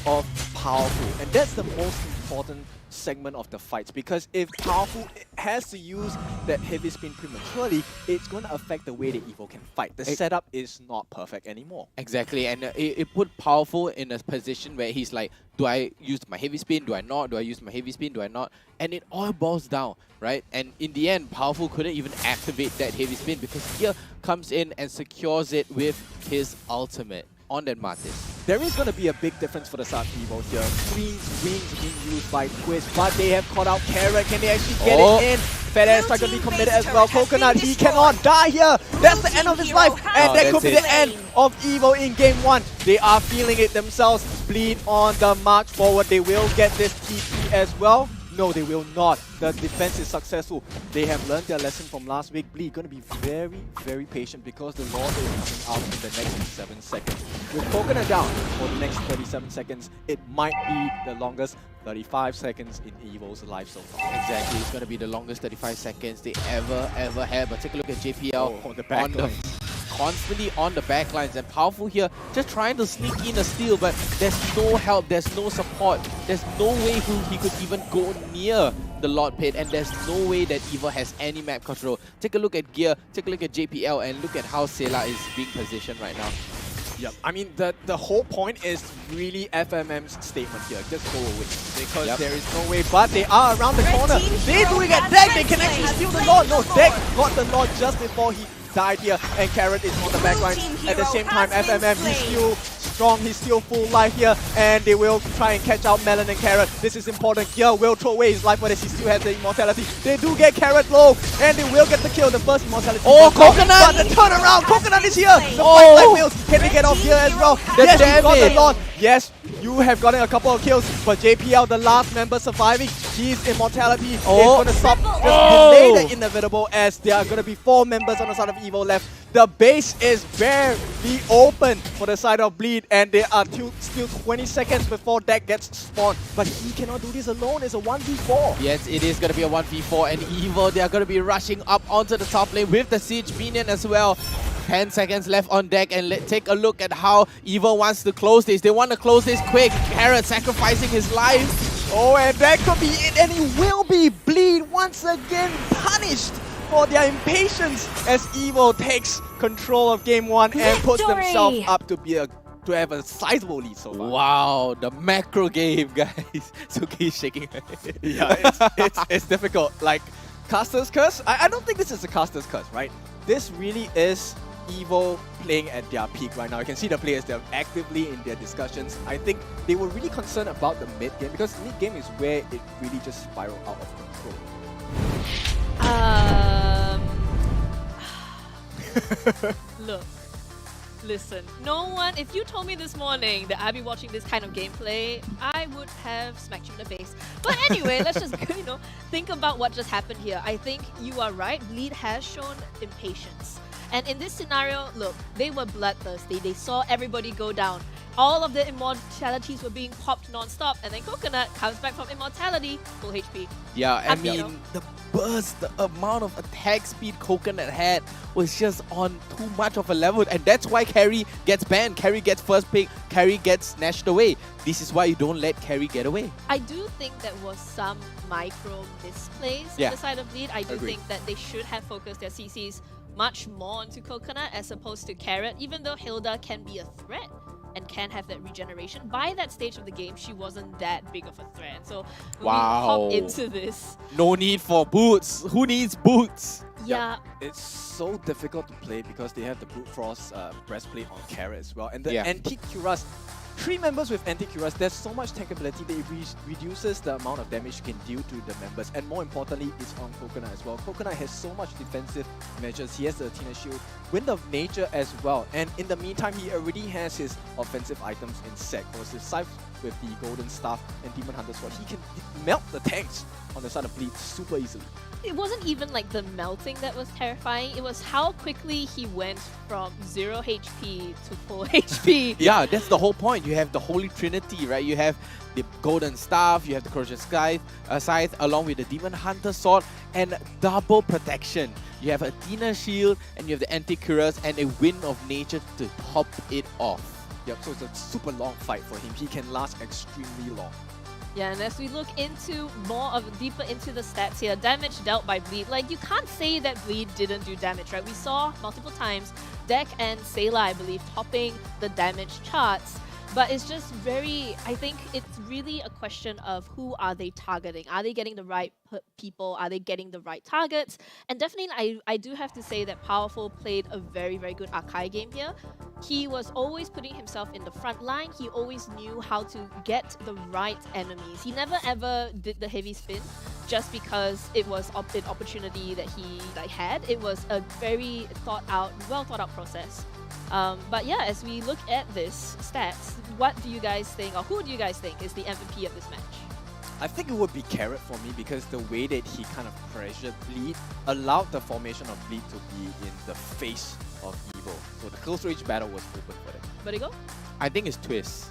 of Powerful, and that's the most important segment of the fights, because if Powerful has to use that heavy spin prematurely, it's going to affect the way that Evo can fight. The setup is not perfect anymore. Exactly, and it put Powerful in a position where he's like, do I use my heavy spin? Do I not? Do I use my heavy spin? Do I not? And it all boils down, right? And in the end, Powerful couldn't even activate that heavy spin because Gear comes in and secures it with his ultimate on that Martis. There is going to be a big difference for the side of Evo here. Queen's wings being used by Twist, but they have caught out Carrot. Can they actually get it in? Fed are going to be committed as well. Coconut, he cannot die here. That's the end of his life, and that could be the end of Evo in game 1. They are feeling it themselves. Bleed on the march forward. They will get this TP as well. No, they will not. The defense is successful. They have learned their lesson from last week. Bleed going to be very, very patient because the Lord is coming out in the next 7 seconds. With Coconut down for the next 37 seconds, it might be the longest 35 seconds in Evo's life so far. Exactly, it's going to be the longest 35 seconds they ever had. But take a look at JPL on the back line. Constantly on the backlines, and Powerful here just trying to sneak in a steal, but there's no help, there's no support, there's no way he could even go near the Lord Pit, and there's no way that Evo has any map control. Take a look at Gear, take a look at JPL, and look at how Sela is being positioned right now. Yep. I mean, the whole point is really FMM's statement here. Just go away. Because there is no way. But they are around the corner. They're doing a Deck. They can actually steal the Lord. No, Deck got the Lord just before he died here. And Carrot is on the back line. At the same time, FMM, he's still strong. He's still full life here. And they will try and catch out Melon and Carrot. This is important. Gear will throw away his life for this. He still has the immortality. They do get Carrot low. And they will get the kill. The first immortality. Oh, Coconut! But the turnaround. Coconut is here. The fight like wheels. Can they get off here as well? Yes, he got the Lord. Yes, you have gotten a couple of kills. But JPL, the last member surviving, his immortality is going to stop. Just delay the inevitable, as there are going to be 4 members on the side of Evo left. The base is barely open for the side of Bleed, and there are still 20 seconds before that gets spawned. But he cannot do this alone. It's a 1v4. Yes, it is going to be a 1v4, and Evo, they are going to be rushing up onto the top lane with the Siege Minion as well. 10 seconds left on deck, and take a look at how Evo wants to close this. They want to close this quick. Carrot sacrificing his life. Oh, and that could be it, and he will be. Bleed once again punished for their impatience as Evo takes control of game 1 and puts themselves up to have a sizable lead so far. Wow, the macro game, guys. Suki is shaking her head. Yeah, it's difficult. Like, Caster's Curse? I don't think this is a Caster's Curse, right? This really is EVO playing at their peak right now. You can see the players, they're actively in their discussions. I think they were really concerned about the mid game because mid game is where it really just spiraled out of control. Look, listen, no one, if you told me this morning that I'd be watching this kind of gameplay, I would have smacked you in the face. But anyway, let's just, think about what just happened here. I think you are right, Bleed has shown impatience. And in this scenario, look, they were bloodthirsty. They saw everybody go down. All of the immortalities were being popped non-stop, and then Coconut comes back from immortality, full HP. Yeah, I mean, the burst, the amount of attack speed Coconut had was just on too much of a level, and that's why Carry gets banned. Carry gets first pick, Carry gets snatched away. This is why you don't let Carry get away. I do think there was some micro misplays on the side of Bleed. I do think that they should have focused their CCs much more onto Coconut as opposed to Carrot, even though Hilda can be a threat and can have that regeneration. By that stage of the game, she wasn't that big of a threat. So when we hop into this... No need for boots. Who needs boots? Yeah. It's so difficult to play because they have the Brute Frost breastplate on Carrot as well. And the Anti-Cuirass, 3 members with Anti-Cuirass, there's so much tankability that it reduces the amount of damage you can deal to the members. And more importantly, it's on Coconut as well. Coconut has so much defensive measures. He has the Athena Shield, Wind of Nature as well. And in the meantime, he already has his offensive items in sec. Or his Scythe with the Golden Staff and Demon Hunter Sword. He can melt the tanks on the side of Bleed super easily. It wasn't even like the melting that was terrifying. It was how quickly he went from 0 HP to full HP. Yeah, that's the whole point. You have the Holy Trinity, right? You have the Golden Staff, you have the Corrosion Scythe, along with the Demon Hunter Sword, and double protection. You have Athena Shield, and you have the Anti-Cuirass, and a Wind of Nature to top it off. Yep, so it's a super long fight for him. He can last extremely long. Yeah, and as we look into deeper into the stats here, damage dealt by Bleed, like you can't say that Bleed didn't do damage, right? We saw multiple times Deck and Sayla, I believe, topping the damage charts. But it's just I think it's really a question of who are they targeting? Are they getting the right people? Are they getting the right targets? And definitely, I do have to say that Powerful played a very, very good Akai game here. He was always putting himself in the front line. He always knew how to get the right enemies. He never ever did the heavy spin just because it was an opportunity that he had. It was a very well thought out process. But yeah, as we look at this stats, what do you guys think, or who do you guys think is the MVP of this match? I think it would be Carrot for me because the way that he kind of pressured Bleed allowed the formation of Bleed to be in the face of EVO. So the close range battle was open for them. Where'd it go? I think it's Twist.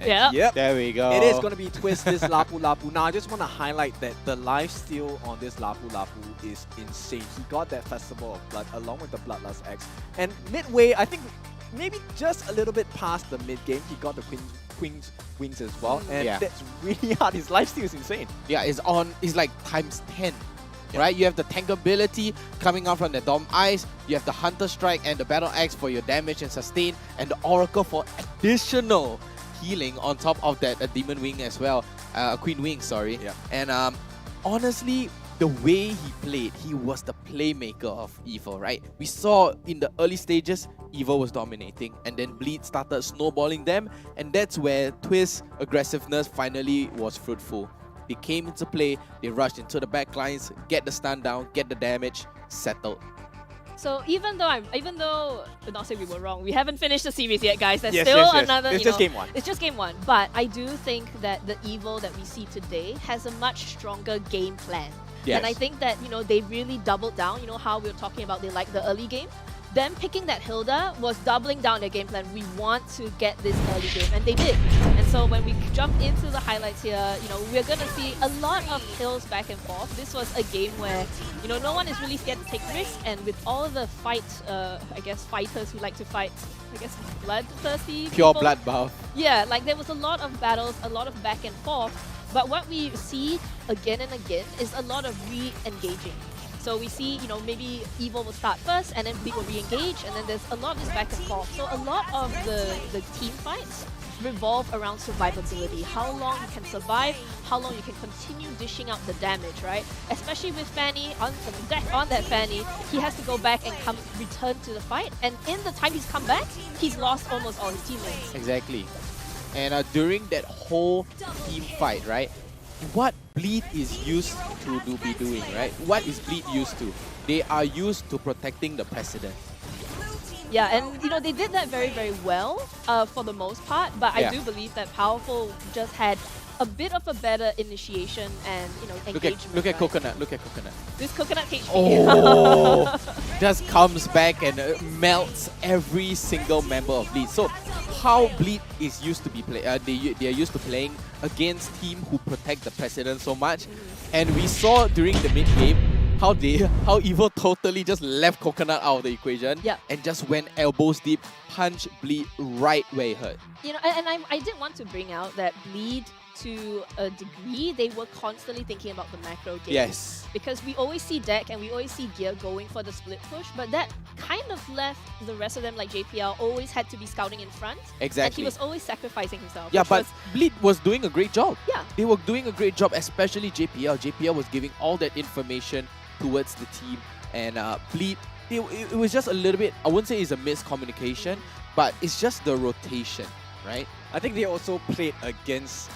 Yeah. Yep. There we go. It is going to be Twist this Lapu Lapu. Now, I just want to highlight that the lifesteal on this Lapu Lapu is insane. He got that Festival of Blood along with the Bloodlust X. And midway, I think maybe just a little bit past the mid game, he got the Queen's Wings as well. And that's really hard. His lifesteal is insane. Yeah, it's like times 10. Right? You have the tankability coming out from the Dom Eyes, you have the Hunter Strike and the Battle Axe for your damage and sustain, and the Oracle for additional healing on top of that Demon Wing as well. Queen Wing, sorry. Yeah. And honestly, the way he played, he was the playmaker of EVO, right? We saw in the early stages, EVO was dominating, and then Bleed started snowballing them, and that's where Twist's aggressiveness finally was fruitful. They came into play, they rushed into the back lines, get the stun down, get the damage, settled. So even though not say we were wrong, we haven't finished the series yet, guys. There's still another. It's just game 1. It's just game 1. But I do think that the EVO that we see today has a much stronger game plan. Yes. And I think that they really doubled down. You know how we were talking about they like the early game. Them picking that Hilda was doubling down their game plan. We want to get this early game, and they did. And so when we jump into the highlights here, we're gonna see a lot of kills back and forth. This was a game where, no one is really scared to take risks, and with all the fighters who like to fight, bloodthirsty Pure people. bloodbath. Yeah, like there was a lot of battles, a lot of back and forth. But what we see again and again is a lot of re-engaging. So we see, maybe EVO will start first, and then Bleed will re-engage, and then there's a lot of this back and forth. So a lot of the team fights revolve around survivability. How long you can survive, how long you can continue dishing out the damage, right? Especially with Fanny, on that Fanny, he has to go back and return to the fight. And in the time he's come back, he's lost almost all his teammates. Exactly. And during that whole team fight, right? What Bleed is used to be doing, right? What is Bleed used to? They are used to protecting the precedent. Yeah, and they did that very, very well for the most part, but I do believe that Powerful just had a bit of a better initiation and engagement. Look at Coconut. Look at Coconut. This Coconut HP. Oh, just comes back and melts every single member of Bleed. So how Bleed is used to be they are used to playing against team who protect the precedent so much, and we saw during the mid game how EVO totally just left Coconut out of the equation and just went elbows deep, punch Bleed right where it hurt. And I did want to bring out that Bleed, to a degree, they were constantly thinking about the macro game. Yes. Because we always see Deck and we always see Gear going for the split push, but that kind of left the rest of them, like JPL, always had to be scouting in front. Exactly. And he was always sacrificing himself. Yeah, but Bleed was doing a great job. Yeah. They were doing a great job, especially JPL. JPL was giving all that information towards the team, and Bleed, it was just a little bit, I wouldn't say it's a miscommunication, but it's just the rotation, right? I think they also played against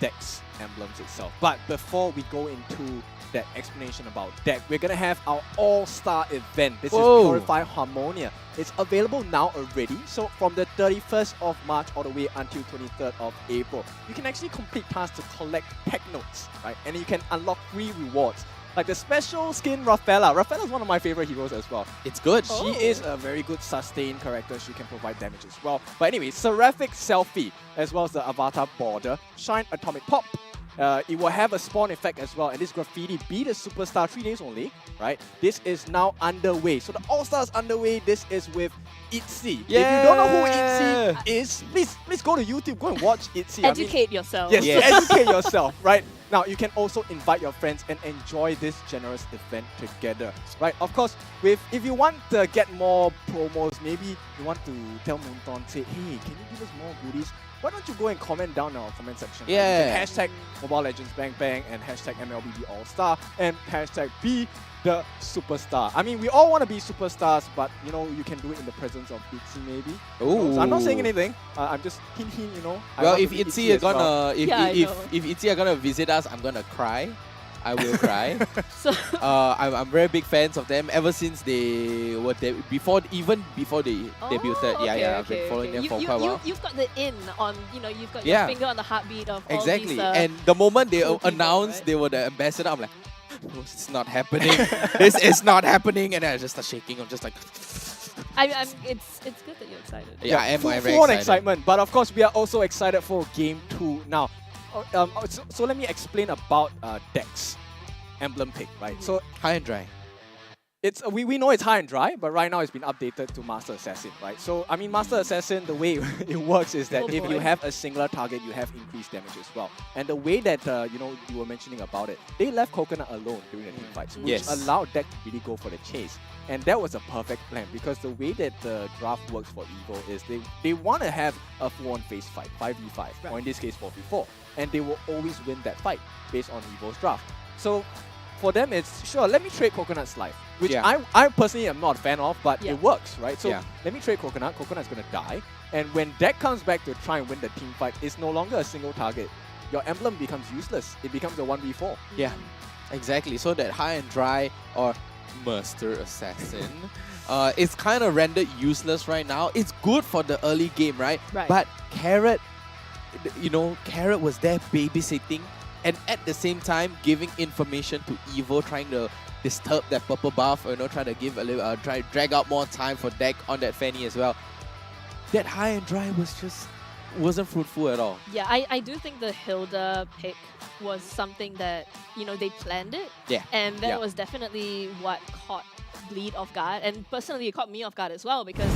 Deck's emblems itself. But before we go into that explanation about Deck, we're gonna have our all-star event. This is Purify Harmonia. It's available now already. So from the 31st of March all the way until 23rd of April, you can actually complete tasks to collect tech notes, right? And you can unlock free rewards. Like the special skin Rafaela. Rafaela is one of my favorite heroes as well. It's good. She is a very good sustain character. She can provide damage as well. But anyway, Seraphic Selfie, as well as the Avatar Border, Shine Atomic Pop. It will have a spawn effect as well. And this graffiti, Be the Superstar, 3 days only, right? This is now underway. So the All-Stars underway. This is with ITZY. Yeah. If you don't know who ITZY is, please go to YouTube, go and watch ITZY. Educate yourself. Yes, educate yourself, right? Now, you can also invite your friends and enjoy this generous event together, right? Of course, if you want to get more promos, maybe you want to tell Moonton, say, hey, can you give us more goodies? Why don't you go and comment down in our comment section? Yeah. Right? Hashtag Mobile Legends Bang Bang and hashtag MLBB All-Star and hashtag Be the Superstar. I mean, we all want to be superstars, but you can do it in the presence of ITZY maybe. Oh. So I'm not saying anything. I'm just hint, Well, if ITZY are gonna, if ITZY are gonna visit us, I'm gonna cry. I will cry. I'm very big fans of them ever since they were before they debuted. I've been following them for quite a while. You've got the in on, you've got your finger on the heartbeat of all these, and the moment they announced they were the ambassador, I'm like, no, it's not happening. This is not happening, and I just start shaking. I'm just like. It's good that you're excited. Yeah, I am very full excited. excitement. But of course, we are also excited for Game 2 now. So let me explain about Deck's emblem pick, right? So high and dry. It's we know it's high and dry, but right now it's been updated to Master Assassin, right? So I mean, Master Assassin, the way it works is that if you have a singular target, you have increased damage as well. And the way that you were mentioning about it, they left Coconut alone during the team fights, which allowed Deck to really go for the chase. And that was a perfect plan because the way that the draft works for EVO is they want to have a full-on face fight, 5v5, or in this case 4v4, and they will always win that fight based on EVO's draft. So for them, it's sure, let me trade Coconut's life, which I personally am not a fan of, but it works, right? So let me trade Coconut. Coconut's going to die. And when Deck comes back to try and win the team fight, it's no longer a single target. Your emblem becomes useless. It becomes a 1v4. Yeah, exactly. So that high and dry or Master Assassin is kind of rendered useless right now. It's good for the early game, right? But Carrot, Carrot was there babysitting and at the same time giving information to EVO, trying to disturb that purple buff, trying to give a little, try to drag out more time for Deck on that Fanny as well. That high and dry wasn't fruitful at all. Yeah, I do think the Hilda pick was something that, they planned it. Yeah. And that was definitely what caught Bleed off guard. And personally, it caught me off guard as well because,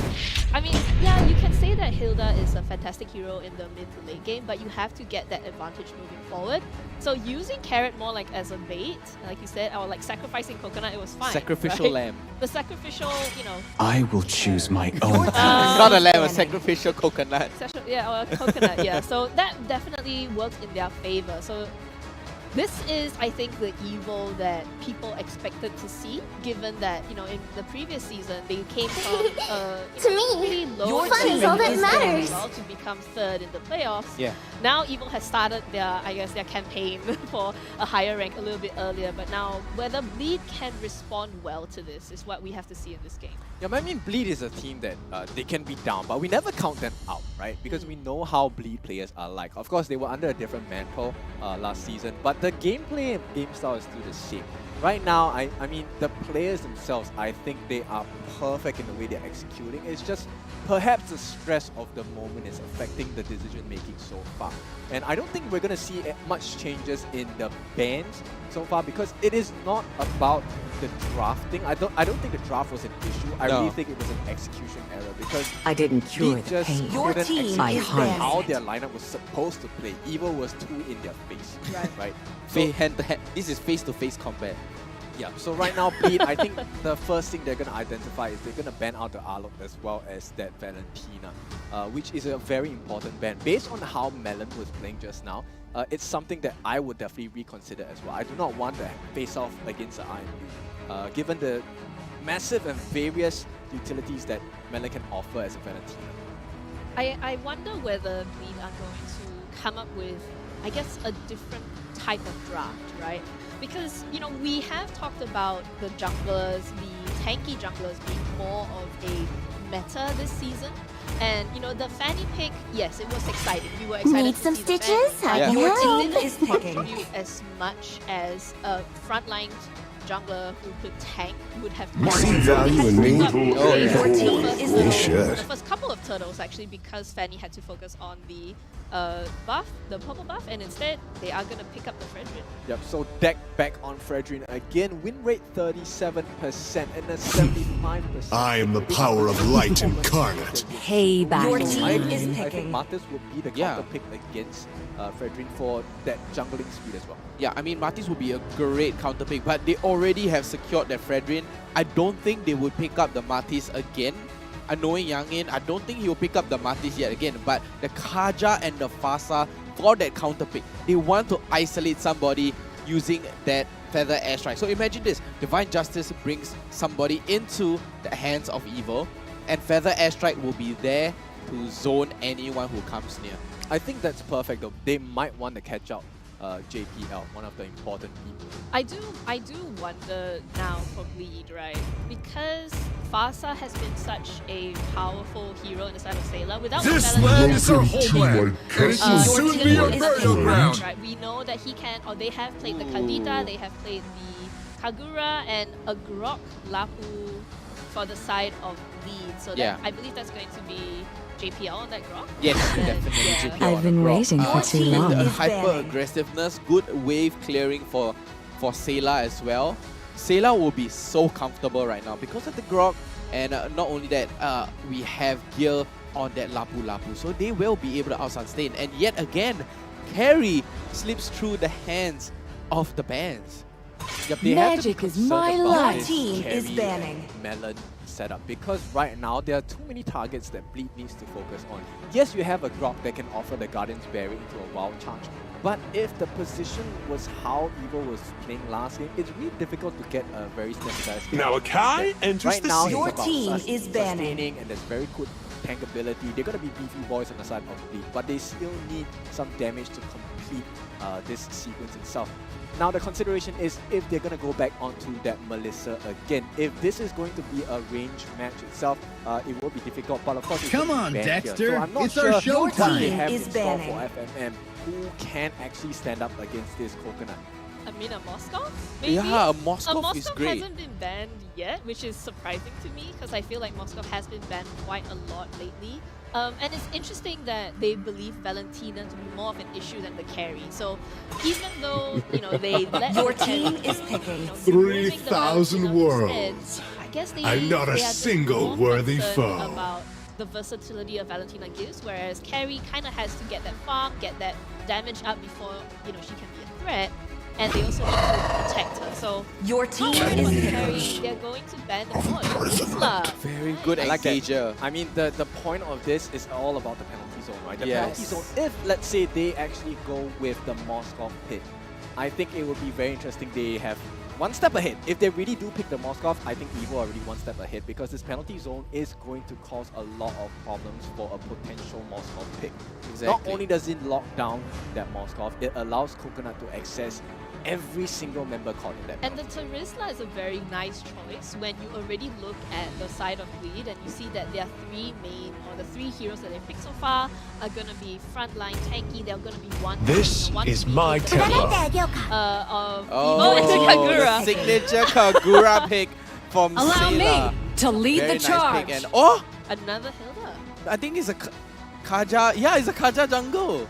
I mean, yeah, you can say that Hilda is a fantastic hero in the mid to late game, but you have to get that advantage moving forward. So using Carrot more like as a bait, like you said, or like sacrificing Coconut, it was fine. Sacrificial right? lamb. The sacrificial, you know. I will choose my own Not a lamb, a sacrificial coconut. Yeah, or a coconut, yeah. So that definitely works in their favor. So this is, I think, the evil that people expected to see, given that, you know, in the previous season, they came from To me, really low fun is all that matters. to become third in the playoffs. Yeah. Now Evil has started their, I guess, their campaign for a higher rank a little bit earlier, but now whether Bleed can respond well to this is what we have to see in this game. Yeah, but I mean, Bleed is a team that they can be down, but we never count them out, right? Because we know how Bleed players are like. Of course, they were under a different mantle last season, but the gameplay and game style is still the same. Right now, I mean, the players themselves, I think they are perfect in the way they're executing. It's just perhaps the stress of the moment is affecting the decision-making so far. And I don't think we're going to see much changes in the bans so far because it is not about the drafting. I don't think the draft was an issue. I really think it was an execution error because I didn't cure they the just pain. Your team is how banned. their lineup was supposed to play. Evil was too in their face. Right. So, hand-to-hand. This is face-to-face combat. Yeah, so right now, Bleed, I think the first thing they're going to identify is they're going to ban out the Arlok as well as that Valentina, which is a very important ban. Based on how Melon was playing just now, it's something that I would definitely reconsider as well. I do not want to face off against the IMU, given the massive and various utilities that Melon can offer as a Valentina. I wonder whether Bleed are going to come up with, I guess, a different type of draft, right? Because, you know, we have talked about the junglers, the tanky junglers being more of a meta this season. And, you know, the Fanny pick, yes, it was exciting. We were excited Need to some see the stitches? Fanny, I but can it help. didn't Is picking. contribute as much as a frontline jungler who could tank would have. You see value in me? We should. The first couple of turtles, actually, because Fanny had to focus on the buff, the purple buff, and instead they are going to pick up the Fredrin. Yep, so deck back on Fredrin again. Win rate 37% and a 75%. I am the power of light incarnate. Hey, Your I team agree. is I think picking. Martis would be the counter pick against Fredrin for that jungling speed as well. Yeah, I mean, Martis would be a great counter pick, but they already have secured their Fredrin. I don't think they would pick up the Martis again. Knowing Yangin, I don't think he will pick up the Martis yet again, but the Kaja and the Fasa for that counter pick, they want to isolate somebody using that Feather Airstrike. So imagine this, Divine Justice brings somebody into the hands of Evil, and Feather Airstrike will be there to zone anyone who comes near. I think that's perfect though. They might want to catch out JPL, one of the important people. I do wonder now for Bleed, right? Because Fasa has been such a powerful hero in the side of Sailor. Without This land is our homeland, and it will soon be our burial ground. Right? We know that he can, or they have played the Kavita, they have played the Kagura, and a Grok Lapu for the side of Bleed. So that, I believe that's going to be JPL on that Grok? Yes, definitely JPL I've been waiting for too long. Hyper-aggressiveness, good wave clearing for Sayla as well. Sayla will be so comfortable right now because of the Grok, and not only that, we have gear on that Lapu Lapu, so they will be able to out-sustain. And yet again, carry slips through the hands of the bans. Yep, they Magic have to be is my concerned about life. this Team is carry banning. Melon setup because right now there are too many targets that Bleed needs to focus on. Yes, you have a Grok that can offer the Guardian's Berry into a wild charge, but if the position was how Evil was playing last game, it's really difficult to get a very standardized. Now Akai enters right the now, scene. Your it's about team is banning. sustaining, and there's very good tank ability. They're gonna be beefy boys on the side of Bleed, but they still need some damage to complete this sequence itself. Now the consideration is if they're going to go back onto that Melissa again. If this is going to be a range match itself, it will be difficult. But of course, it's Come on, banned Dexter. Here. So I'm not It's sure our showtime. what they have Is in store for banning. FMM. Who can actually stand up against this Coconut? I mean, a Moskov? Maybe? Yeah, a A Moskov is Moskov great. hasn't been banned yet, which is surprising to me because I feel like Moskov has been banned quite a lot lately. And it's interesting that they believe Valentina to be more of an issue than the carry. So even though, you know, they let Your the carry, team is picking. you know, removing the 3,000 Valentina worlds. instead, I guess they I'm not a they are just single more worthy concerned foe. about the versatility of Valentina gives, whereas Carrie kind of has to get that farm, get that damage up before she can be a threat. And they also need to protect her. So your team is Carrie, they're going to ban the point. Very good engager. I mean, the point of this is all about the penalty zone, right? The Yes. penalty zone, if let's say they actually go with the Moskov pick, I think it would be very interesting. They have one step ahead. If they really do pick the Moskov, I think Evo are already one step ahead because this penalty zone is going to cause a lot of problems for a potential Moskov pick. Exactly. Not only does it lock down that Moskov, it allows Coconut to access every single member card in that. And the Terizla is a very nice choice when you already look at the side of Bleed and you see that their the three heroes that they picked so far are going to be frontline tanky. They're going to be one. This is my tempo. It's a Kagura. Signature Kagura pick from Allow Sailor. me to lead Very the nice charge. pick. And Another Hilda. I think it's a Kaja. Yeah, it's a Kaja jungle.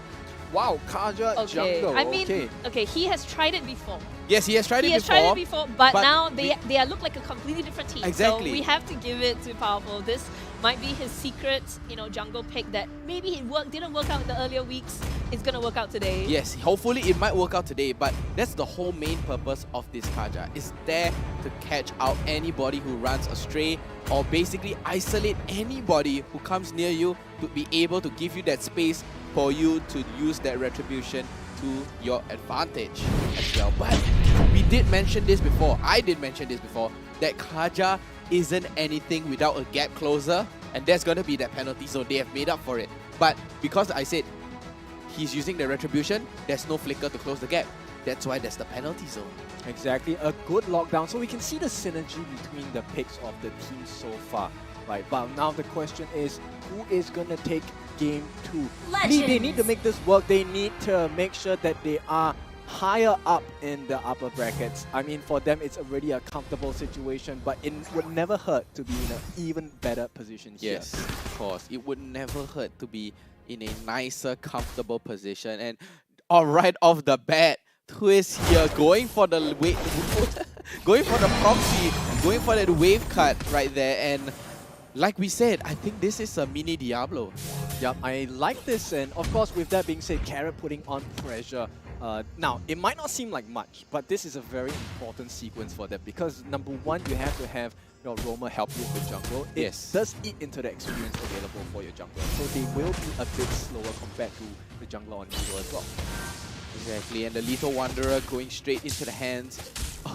Wow, Kaja jungle. I mean, okay, he has tried it before. Yes, he has tried it He has before. tried it before, but now they look like a completely different team. Exactly. So we have to give it to Powerful. This might be his secret, jungle pick that maybe it didn't work out in the earlier weeks. It's gonna work out today. Yes, hopefully it might work out today, but that's the whole main purpose of this Kaja. Is there to catch out anybody who runs astray or basically isolate anybody who comes near you to be able to give you that space for you to use that retribution to your advantage as well. But we did mention this before, I did mention this before, that Kaja isn't anything without a gap closer, and there's gonna be that penalty, so they have made up for it. But because I said he's using the retribution, there's no flicker to close the gap. That's why there's the penalty zone. Exactly, a good lockdown. So we can see the synergy between the picks of the team so far. Right, but now the question is, who is going to take game 2? They need to make this work. They need to make sure that they are higher up in the upper brackets. I mean, for them, it's already a comfortable situation, but it would never hurt to be in an even better position here. Yes, of course. It would never hurt to be in a nicer, comfortable position. And right off the bat, Twist here going for the going for the proxy, going for that wave cut right there. And like we said, I think this is a mini Diablo. Yep, I like this, and of course, with that being said, Carrot putting on pressure. Now, it might not seem like much, but this is a very important sequence for them because number one, you have to have your roamer help you with the jungle. It does eat into the experience available for your jungler, so they will be a bit slower compared to the jungler on Evo as well. Exactly, and the Lethal Wanderer going straight into the hands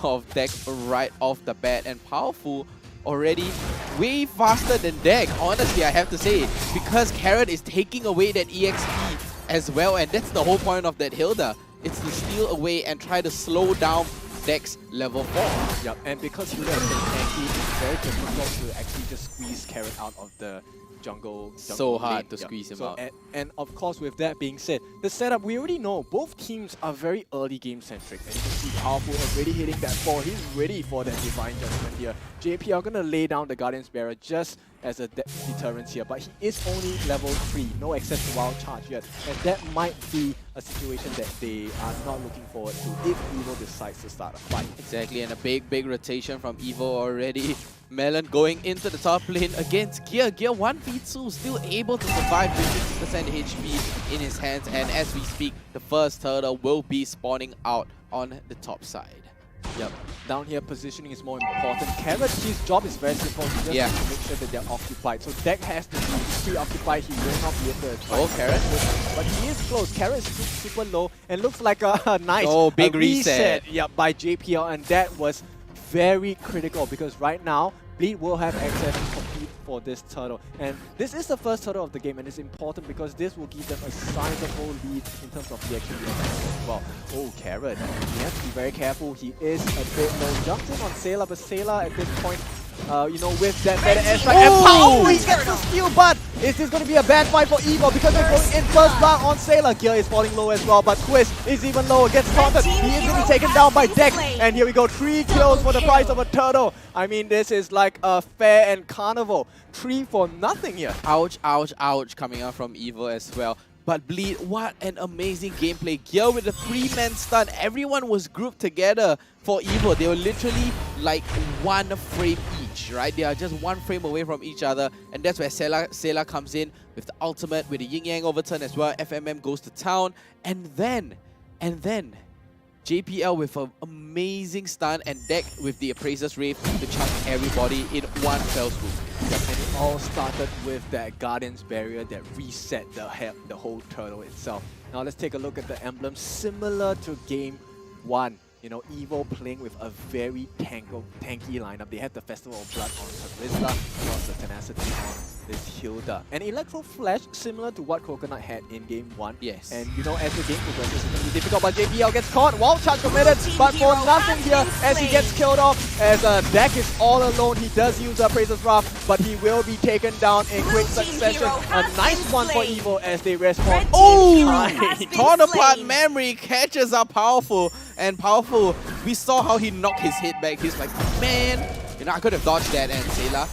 of Deck right off the bat, and Powerful already way faster than Deck, honestly I have to say, because Carrot is taking away that EXP as well, and that's the whole point of that Hilda. It's to steal away and try to slow down Deck's level 4. Yep, and because Hilda is tanky, it's very difficult to actually just squeeze Carrot out of the jungle So hard lane. to squeeze him out. And of course, with that being said, the setup, we already know both teams are very early game centric. And you can see Powerful already hitting that 4. He's ready for that Divine Judgment here. JP are going to lay down the Guardian's Barrier just as a deterrence here, but he is only level 3, no access to Wild Charge yet. And that might be a situation that they are not looking forward to if Evo decides to start a fight. Exactly, and a big rotation from Evo already. Melon going into the top lane against Gear. Gear 1v2, still able to survive with 50% HP in his hands. And as we speak, the first turtle will be spawning out on the top side. Yep, down here positioning is more important. Carrot, his job is very simple. He just has to make sure that they're occupied. So Deck has to be preoccupied. He will not be able to try. Oh, Carrot. But he is close. Carrot is super low and looks like a nice big reset. Yep, by JPL, and that was very critical because right now Bleed will have access to compete for this turtle. And this is the first turtle of the game, and it's important because this will give them a sizable lead in terms of the action as well. Oh, Carrot. He has to be very careful. He is a bit low. Jumps in on Sailor, but Sailor at this point, with that better airstrike. And Powerful, he gets the steal, but is this going to be a bad fight for Evo because they're going in first blood on Sailor. Gear is falling low as well, but Twist is even lower, gets taunted. He is getting taken down by Deck, and here we go, 3 kills for the price of a turtle. I mean, this is like a fair and carnival. 3 for nothing here. Ouch, ouch, ouch, coming out from Evo as well. But Bleed, what an amazing gameplay. Gear with a 3-man stun. Everyone was grouped together for Evo. They were literally like 1 frame each, right? They are just 1 frame away from each other. And that's where Sela comes in with the ultimate, with the Yin Yang overturn as well. FMM goes to town. And then, JPL with an amazing stun and deck with the Appraiser's Rave to chunk everybody in one fell swoop. Yep, and it all started with that Guardian's Barrier that reset the whole turtle itself. Now let's take a look at the emblem, similar to Game 1. You know, Evo playing with a very tanky lineup. They had the Festival of Blood on Karissa, as well as the Tenacity on this Hilda. And Electro Flash, similar to what Coconut had in Game 1. Yes. And you know, as the game progresses, it's going to be difficult, but JPL gets caught. Wild Charge committed, but for nothing here as he gets killed off. As Deck is all alone, he does use Appraiser's Wrath, but he will be taken down in quick succession. A nice one for Evo as they respawn. Oh! Torn apart memory catches are powerful. And powerful, we saw how he knocked his head back. He's like, man, you know, I could have dodged that. And Sela,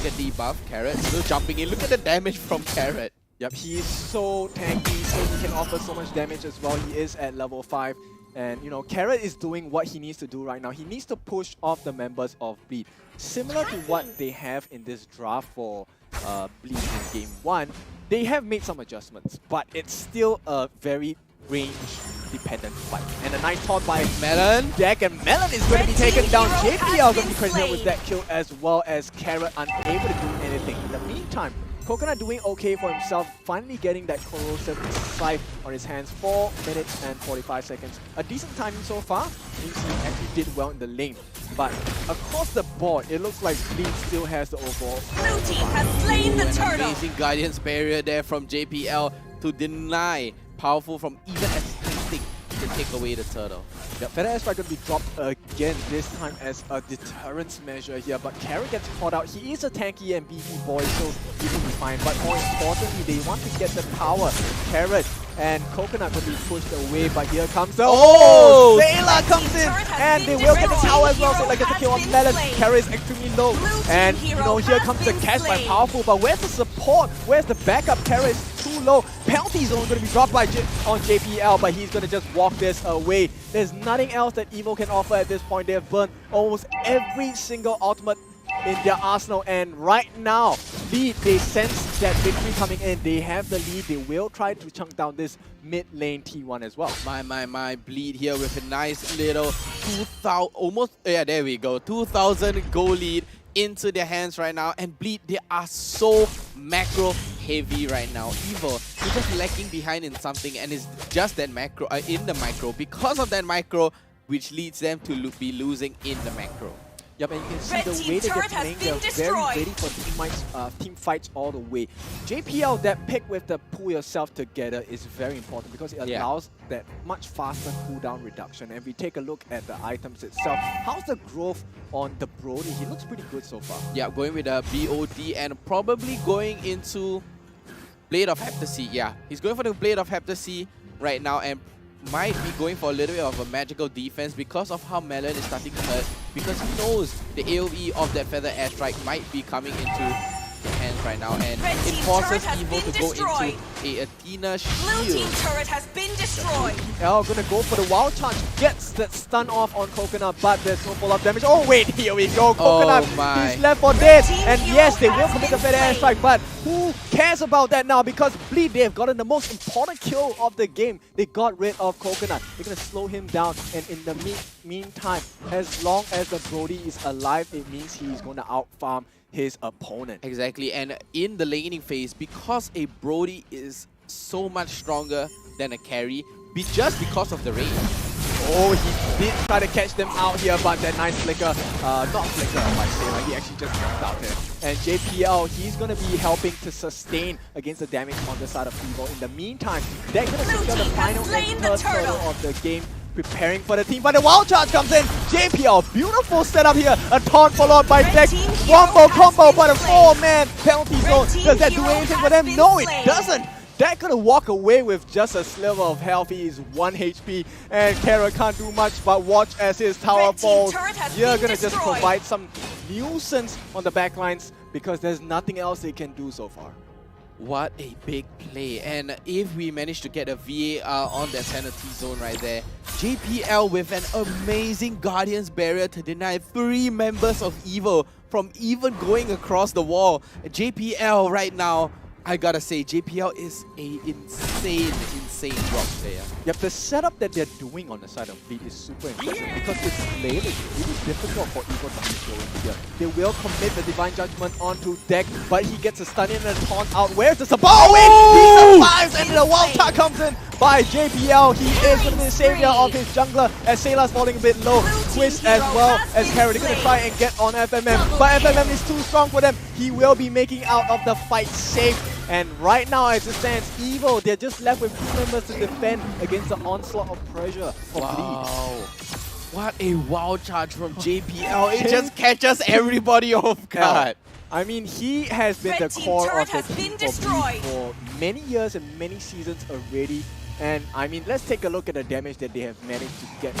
take a debuff. Carrot still jumping in. Look at the damage from Carrot. Yep, he is so tanky, so he can offer so much damage as well. He is at level 5. And, you know, Carrot is doing what he needs to do right now. He needs to push off the members of Bleed. Similar to what they have in this draft for Bleed in Game 1, they have made some adjustments, but it's still a very range-dependent fight. And a nice taunt by Melon. Deck, and Melon is going to be taken down. JPL going to be credited with that kill, as well as Carrot unable to do anything. In the meantime, Coconut doing okay for himself, finally getting that corrosive scythe on his hands. 4 minutes and 45 seconds. A decent timing so far. Means he actually did well in the lane. But across the board, it looks like Bleed still has the overall. Blue team has slain the turtle. Amazing Guardian's Barrier there from JPL to deny Powerful from even attempting to take away the turtle. Yep, Feather Airstrike going to be dropped again, this time as a deterrence measure here, but Carrot gets caught out. He is a tanky and beefy boy, so he will be fine. But more importantly, they want to get the power. Carrot and Coconut will be pushed away, but here comes the... Oh! Sailor comes in, and they will get the tower as well. Sailor gets the kill on Melon. Carrot is extremely low, and you know, here comes the catch by Powerful, but where's the support? Where's the backup? Carrot is too low. Penalty zone going to be dropped by on JPL, but he's going to just walk this away. There's nothing else that Evo can offer at this point. They have burned almost every single ultimate in their arsenal, and right now, Bleed, they sense that victory coming in. They have the lead. They will try to chunk down this mid lane T1 as well. My Bleed here with a nice little 2,000, almost, yeah, there we go, 2,000 goal lead into their hands right now. And Bleed, they are so macro heavy right now. Evo, they're just lacking behind in something, and it's just that macro, in the micro, because of that micro, which leads them to be losing in the macro. Yep, and you can see the way they get playing, they're very ready for team fights all the way. JPL, that pick with the pull yourself together is very important because it allows that much faster cooldown reduction. And if we take a look at the items itself, how's the growth on the Brody? He looks pretty good so far. Yeah, going with a BOD and probably going into Blade of Heptasy. Yeah, he's going for the Blade of Heptasy right now, and might be going for a little bit of a magical defense because of how Melon is starting to hurt, because he knows the AoE of that Feather Airstrike might be coming into the hands right now, and it forces Evo to go into a Athena shield. Blue team turret has been destroyed. L gonna go for the wild charge, gets that stun off on Coconut, but there's no follow-up damage. Oh wait, here we go, Coconut, he's left for dead, and yes, they will commit the Feather Airstrike, but who cares about that now? Because Bleed, they have gotten the most important kill of the game. They got rid of Coconut. They're gonna slow him down, and in the meantime, as long as the Brody is alive, it means he's gonna outfarm his opponent. Exactly, and in the laning phase, because a Brody is so much stronger than a carry, just because of the range. Oh, he did try to catch them out here, but that nice flicker, not flicker, I say, like he actually just jumped out there. And JPL, he's going to be helping to sustain against the damage on the side of Evo. In the meantime, they're going to secure the final and third turtle of the game, preparing for the team, but the wild charge comes in. JPL, beautiful setup here. A taunt followed by Dex. Wombo combo, but a 4-man penalty zone. Does that do anything for them? No, it doesn't. Deck gonna walk away with just a sliver of health. He is 1 HP, and Carrot can't do much but watch as his tower falls. You're gonna just provide some nuisance on the backlines because there's nothing else they can do so far. What a big play. And if we manage to get a VAR on that penalty zone right there, JPL with an amazing Guardian's Barrier to deny 3 members of Evil from even going across the wall. JPL right now, I gotta say, JPL is a insane rock player. Yep, the setup that they're doing on the side of Bleed is super impressive because it's late. It's really difficult for Evo to control it here. They will commit the Divine Judgment onto deck, but he gets a stun in and a taunt out. Where's the support? Oh, he survives and the wild card comes in by JPL. He is going to be the savior of his jungler as Sayla's falling a bit low. Twist as well as Carrot. They're going to try and get on FMM, but FMM is too strong for them. He will be making out of the fight safe. And right now, as it stands, Evo, they're just left with 2 members to defend against the onslaught of pressure for Bleed. What a wild charge from JPL. It just catches everybody off guard. I mean, he has been the core of the team for many years and many seasons already. And I mean, let's take a look at the damage that they have managed to get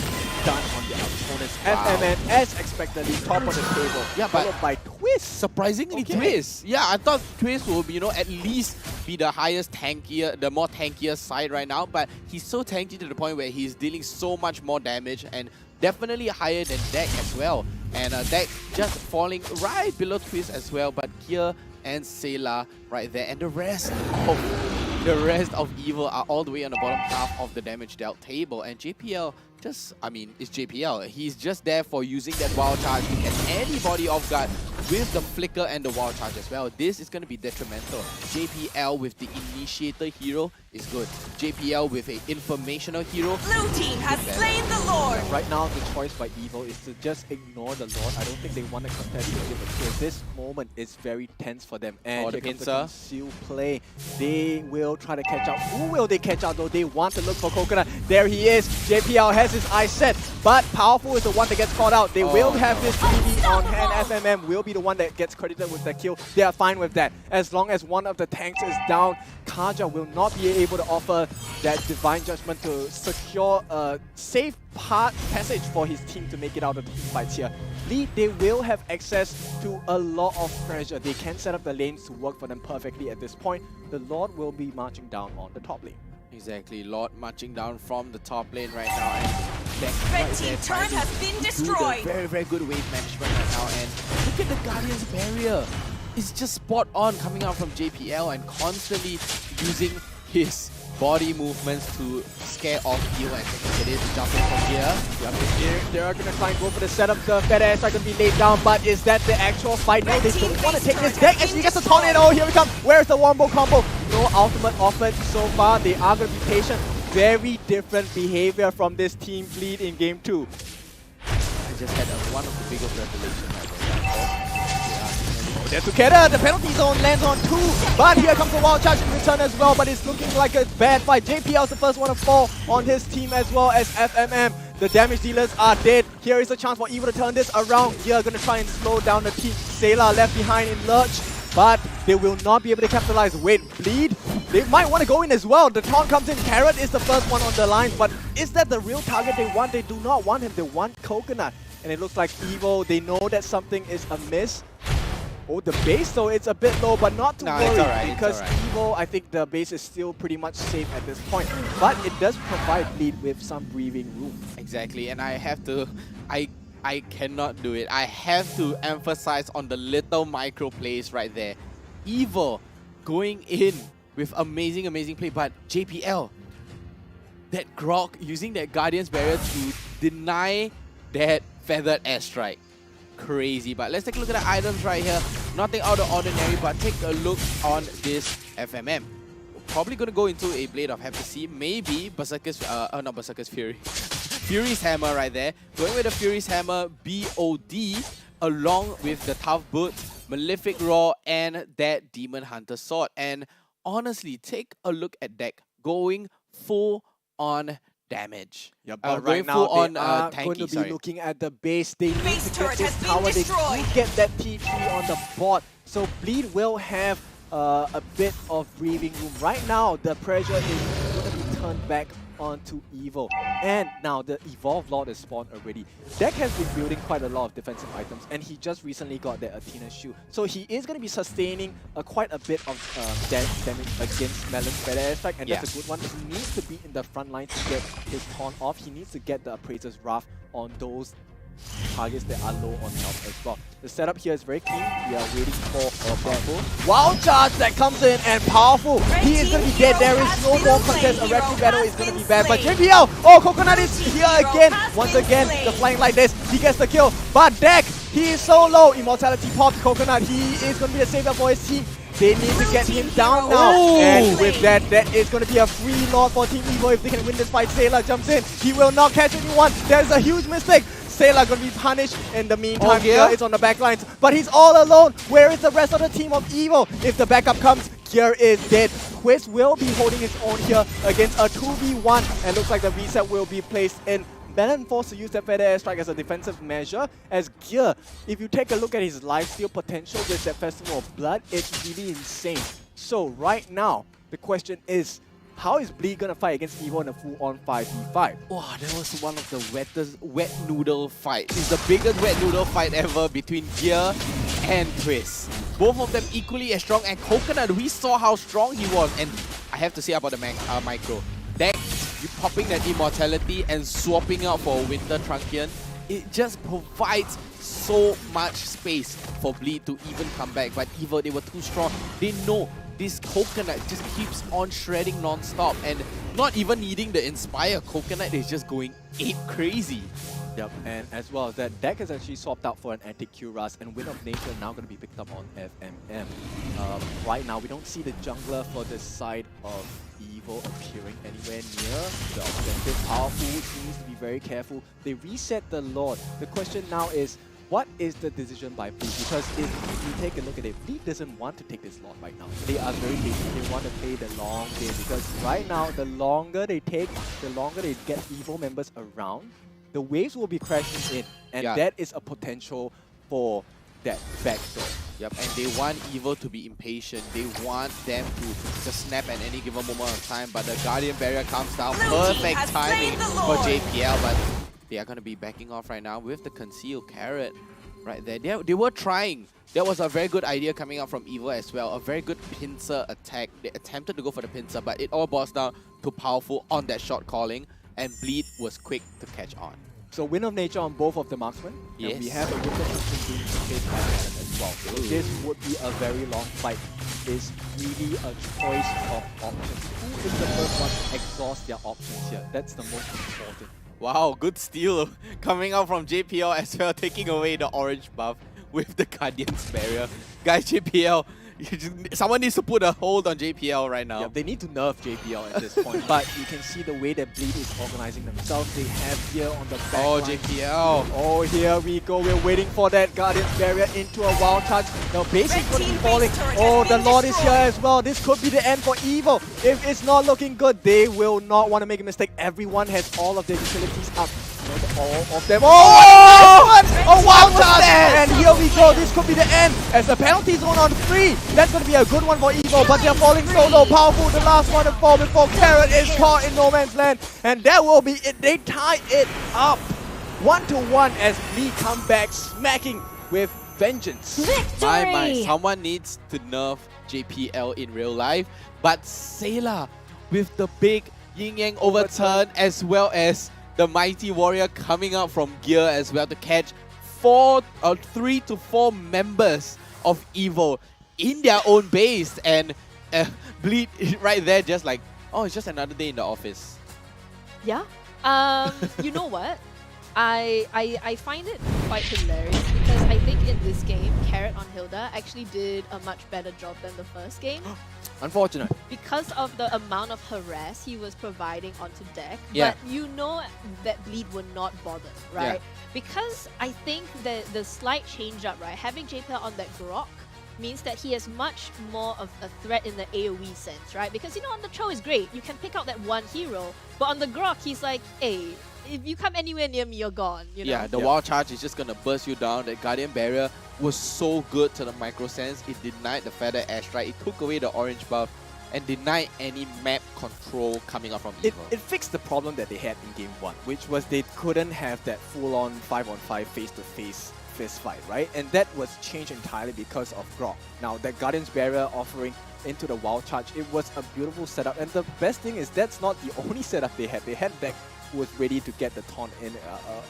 done on their opponents. FMN, as expectedly, top of the table. Yeah, followed by Twist. Surprisingly, Twist. Yeah, I thought Twist will be, you know, at least be the highest tankier, the more tankier side right now. But he's so tanky to the point where he's dealing so much more damage and definitely higher than Deck as well. And Deck just falling right below Twist as well. But here and Sayla right there, and the rest of Evil are all the way on the bottom half of the damage dealt table. And JPL just, I mean, it's JPL. He's just there for using that wild charge to catch anybody off guard with the flicker and the wild charge as well. This is going to be detrimental. JPL with the initiator hero is good. JPL with an informational hero. Blue team has slain the Lord. Right now, the choice by Evil is to just ignore the Lord. I don't think they want to contest with the kill. This moment is very tense for them. And here comes the conceal play. They will try to catch out. Who will they catch out though? They want to look for Coconut. There he is. JPL has his eyes set, but Powerful is the one that gets caught out. They will have this BB on hand. FMM will be the one that gets credited with the kill. They are fine with that. As long as one of the tanks is down, Kaja will not be able to offer that Divine Judgment to secure a safe passage for his team to make it out of the team fights here. Bleed, they will have access to a lot of pressure. They can set up the lanes to work for them perfectly at this point. The Lord will be marching down on the top lane. Exactly, Lord marching down from the top lane right now, and Red team turret has been destroyed. Very, very good wave management right now, and look at the Guardian's Barrier. It's just spot on coming out from JPL and constantly using his body movements to scare off you. And it is jumping from here. They're going to try and go for the setup. The fed ass are going to be laid down, but is that the actual fight? No, they don't want to take this deck. Actually, gets a tornado. Here we come. Where's the Wombo combo? No ultimate offered so far. They are going to be patient. Very different behavior from this team Bleed in game 2. I just had one of the biggest revelations ever. They're together, the penalty zone lands on 2, but here comes the wild charge in return as well, but it's looking like a bad fight. JPL is the first one to fall on his team as well as FMM. The damage dealers are dead. Here is a chance for Evo to turn this around. Here, gonna try and slow down the team. Sayla left behind in lurch, but they will not be able to capitalize. Wait, Bleed? They might want to go in as well. The taunt comes in. Carrot is the first one on the line, but is that the real target they want? They do not want him. They want Coconut. And it looks like Evo, they know that something is amiss. Oh, the base though, it's a bit low, but not to worry because Evo, I think the base is still pretty much safe at this point. But it does provide Bleed with some breathing room. Exactly, and I have to, I cannot do it. I have to emphasize on the little micro plays right there. Evo going in with amazing play, but JPL, that Grok using that Guardian's Barrier to deny that feathered airstrike. Crazy, but let's take a look at the items right here. Nothing out of ordinary, but take a look on this FMM. Probably gonna go into a Blade of Heresy, maybe Berserker's, not Berserker's Fury. Fury's Hammer right there. Going with the Fury's Hammer, BOD, along with the Tough Boots, Malefic Roar, and that Demon Hunter Sword. And honestly, take a look at deck going full on damage. Yeah, but right now they are going to be looking at the base. They need to get this tower. They need to get that T3 on the board. So Bleed will have a bit of breathing room. Right now, the pressure is going to be turned back onto Evil. And now the Evolved Lord is spawned already. Deck has been building quite a lot of defensive items, and he just recently got the Athena shoe. So he is going to be sustaining quite a bit of damage against Melon's Feather Airstrike, and that's a good one. He needs to be in the front line to get his taunt off. He needs to get the Appraiser's Wrath on those targets that are low on health as well. The setup here is very clean. We are waiting for Powerful. Wild Charge that comes in, and Powerful. He is going to be dead. There is no more contest. A Retro Battle is going to be bad. But JPL, oh, Coconut is here again. Once again, the flying like this. He gets the kill. But Deck, he is so low. Immortality popped Coconut. He is going to be a savior for his team. They need to get him down now. Ooh. And with that is going to be a free Lord for Team Evo if they can win this fight. Sailor jumps in. He will not catch anyone. There's a huge mistake. Sailor going to be punished. In the meantime, Gear is on the back lines. But he's all alone. Where is the rest of the team of Evo? If the backup comes, Gear is dead. Twist will be holding his own here against a 2v1. And looks like the reset will be placed in. Melon forced to use that Feather Airstrike as a defensive measure, as Gear, if you take a look at his lifesteal potential with that Festival of Blood, it's really insane. So right now, the question is, how is Bleed gonna fight against Evo in a full-on 5v5? Wow, that was one of the wettest wet noodle fights. It's the biggest wet noodle fight ever between Gear and Twist. Both of them equally as strong, and Coconut, we saw how strong he was. And I have to say about the micro. Deck, you popping that Immortality and swapping out for a Winter Truncheon, it just provides so much space for Bleed to even come back. But Evo, they were too strong. They know this Coconut just keeps on shredding non-stop, and not even needing the Inspire, Coconut is just going ape crazy. Yep, and as well as that, Deck has actually swapped out for an Anti-Cuirass, and Wind of Nature now going to be picked up on FMM. Right now, we don't see the jungler for this side of Evo appearing anywhere near the objective. Powerful needs to be very careful. They reset the Lord. The question now is, what is the decision by Bleed? Because if you take a look at it, Bleed doesn't want to take this Lord right now. They are very patient. They want to play the long game, because right now, the longer they take, the longer they get Evo members around, the waves will be crashing in, and that is a potential for that backdoor. Yep, and they want Evo to be impatient. They want them to just snap at any given moment of time, but the Guardian Barrier comes down. Perfect timing for JPL, but they are going to be backing off right now with the Concealed Carrot right there. They were trying. That was a very good idea coming out from Evo as well. A very good pincer attack. They attempted to go for the pincer, but it all boils down to Powerful on that shot calling, and Bleed was quick to catch on. So Wind of Nature on both of the marksmen. Yes. And we have a Winter Truncheon being chased by Melon as well. So this would be a very long fight. It's really a choice of options. Who is the first one to exhaust their options here? That's the most important. Wow, good steal coming out from JPL as well, taking away the orange buff with the Guardian's Barrier. Guys, JPL, someone needs to put a hold on JPL right now. Yeah, they need to nerf JPL at this point. But you can see the way that Bleed is organizing themselves. They have here on the back line. JPL. Oh, here we go. We're waiting for that Guardian's Barrier into a wild touch. Now, basic going to be falling. Oh, the Lord is here as well. This could be the end for Evo. If it's not looking good, they will not want to make a mistake. Everyone has all of their utilities up. All of them. Oh! A wild touch! And here we go. This could be the end. As the penalty zone on 3. That's going to be a good one for Evo, but they're falling so low. Powerful, the last one to fall before Carrot is caught in no man's land. And that will be it. They tie it up 1-1 as Lee come back smacking with vengeance. Victory! My, someone needs to nerf JPL in real life. But Sailor with the big yin-yang overturn, as well as the Mighty Warrior coming out from Gear as well to catch 3 to 4 members of Evo in their own base. And Bleed right there just like, oh, it's just another day in the office. Yeah. You know what? I find it quite hilarious because I think in this game, Carrot on Hilda actually did a much better job than the first game. Unfortunate. Because of the amount of harass he was providing onto Deck. Yeah. But you know that Bleed were not bothered, right? Yeah. Because I think that the slight change up, right? Having JPL on that Grok means that he has much more of a threat in the AoE sense, right? Because, you know, on the Cho is great. You can pick out that one hero. But on the Grok, he's like, hey, if you come anywhere near me, you're gone. You know? Yeah, the wild charge is just going to burst you down. That Guardian Barrier was so good to the micro sense. It denied the Feather Airstrike. It took away the orange buff. and denied any map control coming up from Evil. It fixed the problem that they had in Game 1, which was they couldn't have that full-on 5-on-5 face-to-face fist fight, right? And that was changed entirely because of Grok. Now, that Guardian's Barrier offering into the Wild Charge, it was a beautiful setup. And the best thing is that's not the only setup they had. They had Beck who was ready to get the taunt in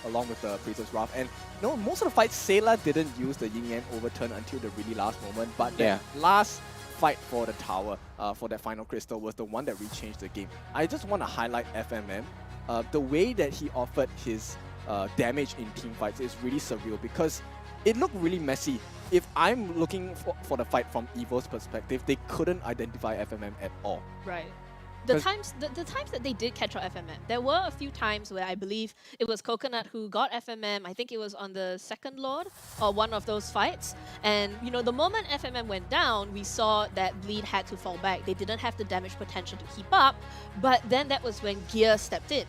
along with the Priestess Wrath. And you know, most of the fights, Sayla didn't use the Yin Yang overturn until the really last moment, but that last fight for the tower, for that final crystal, was the one that really changed the game. I just want to highlight FMM. The way that he offered his damage in team fights is really surreal because it looked really messy. If I'm looking for the fight from Evil's perspective, they couldn't identify FMM at all. Right. The times that they did catch out FMM, there were a few times where I believe it was Coconut who got FMM. I think it was on the second Lord or one of those fights. And you know, the moment FMM went down, we saw that Bleed had to fall back. They didn't have the damage potential to keep up. But then that was when Gear stepped in.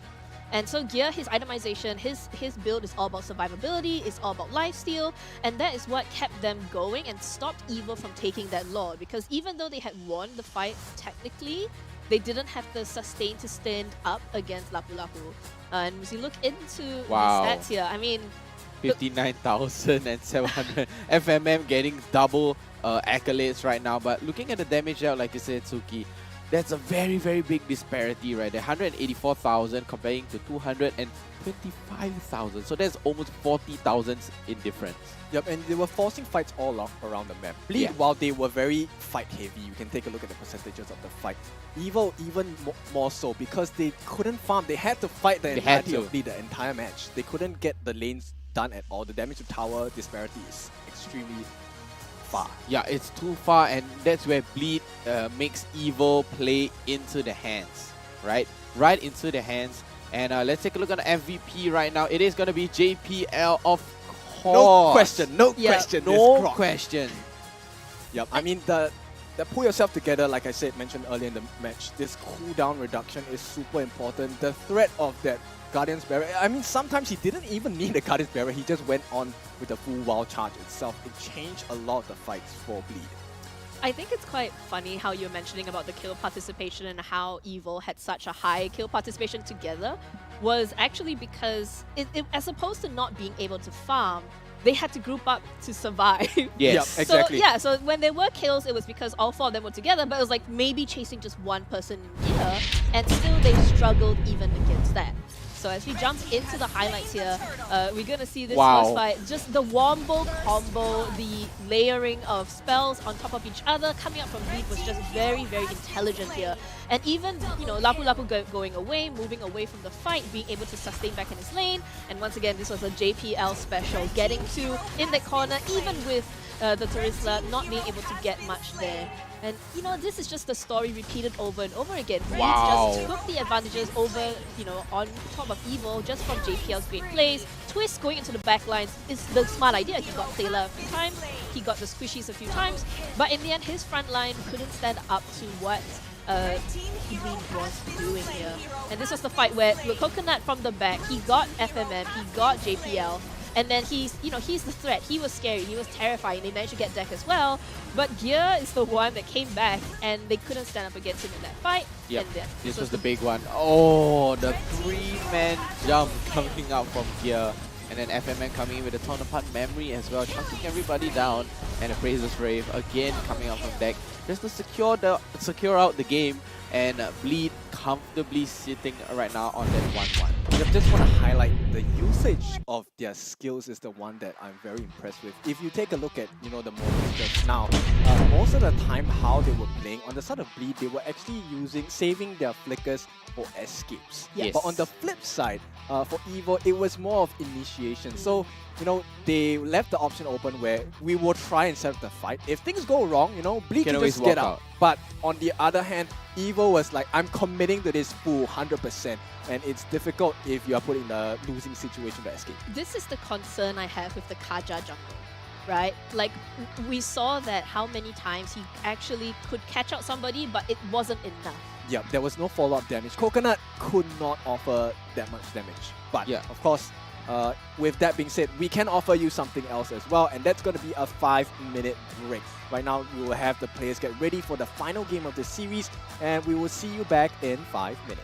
And so Gear, his itemization, his build is all about survivability, it's all about lifesteal, and that is what kept them going and stopped Evil from taking that Lord. Because even though they had won the fight technically, they didn't have the sustain to stand up against Lapu Lapu. And as you look into the stats here, I mean... 59,700. FMM getting double accolades right now, but looking at the damage out, like you said, Tsuki, that's a very, very big disparity right there. 184,000 comparing to 225,000. So that's almost 40,000 in difference. Yep, and they were forcing fights all around the map. Bleed, while they were very fight heavy, you can take a look at the percentages of the fight. Evil even more so because they couldn't farm. They had to fight the entirety of Bleed the entire match. They couldn't get the lanes done at all. The damage to tower disparity is extremely far. Yeah, it's too far, and that's where Bleed makes Evil play into the hands, right? Right into the hands. And let's take a look at the MVP right now. It is going to be JPL, of course. No question, no question. Yep, I mean, the pull yourself together, like I said, mentioned earlier in the match, this cooldown reduction is super important. The threat of that Guardian's Barrier, I mean, sometimes he didn't even need the Guardian's Barrier, he just went on with the full Wild Charge itself. It changed a lot of the fights for Bleed. I think it's quite funny how you're mentioning about the kill participation and how Evil had such a high kill participation together was actually because, as opposed to not being able to farm, they had to group up to survive. Yes, yep, exactly. So when there were kills, it was because all four of them were together, but it was like maybe chasing just one person in gear, and still they struggled even against that. So as we jump into the highlights here, we're going to see this first fight. Just the wombo combo, the layering of spells on top of each other coming up from Bleed was just very, very intelligent here. And even, you know, Lapu Lapu going away, moving away from the fight, being able to sustain back in his lane. And once again, this was a JPL special, getting to in the corner, even with the Terisla not being able to get much there. And, you know, this is just the story repeated over and over again. Bleed just took the advantages over, you know, on top of Evil just from JPL's great plays. Twist going into the backlines is the smart idea. He got Sayla a few times, he got the squishies a few times, but in the end, his front line couldn't stand up to what Bleed was doing here. And this was the fight where with Coconut from the back, he got FMM, he got JPL, and then he's the threat. He was scary, he was terrifying. They managed to get deck as well, but Gear is the one that came back and they couldn't stand up against him in that fight. Yep, and this was the big one. Oh, the 3-man jump coming out from Gear. And then FMN coming in with a Torn Apart Memory as well, chunking everybody down. And a Praise's Rave again coming out from deck just to secure out the game. And Bleed comfortably sitting right now on that 1-1. I just want to highlight the usage of their skills is the one that I'm very impressed with. If you take a look at, you know, the moments just now, most of the time how they were playing, on the side of Bleed, they were actually saving their flickers for escapes. Yes. But on the flip side, for Evil, it was more of initiation. So, you know, they left the option open where we will try and set up the fight. If things go wrong, you know, Bleed can just get out. But on the other hand, Evil was like, I'm committing to this full 100%. And it's difficult if you are put in a losing situation to escape. This is the concern I have with the Kaja jungle, right? Like, we saw that how many times he actually could catch out somebody, but it wasn't enough. Yep, there was no follow-up damage. Coconut could not offer that much damage. But, of course, with that being said, we can offer you something else as well, and that's going to be a 5-minute break. Right now, we will have the players get ready for the final game of the series, and we will see you back in 5 minutes.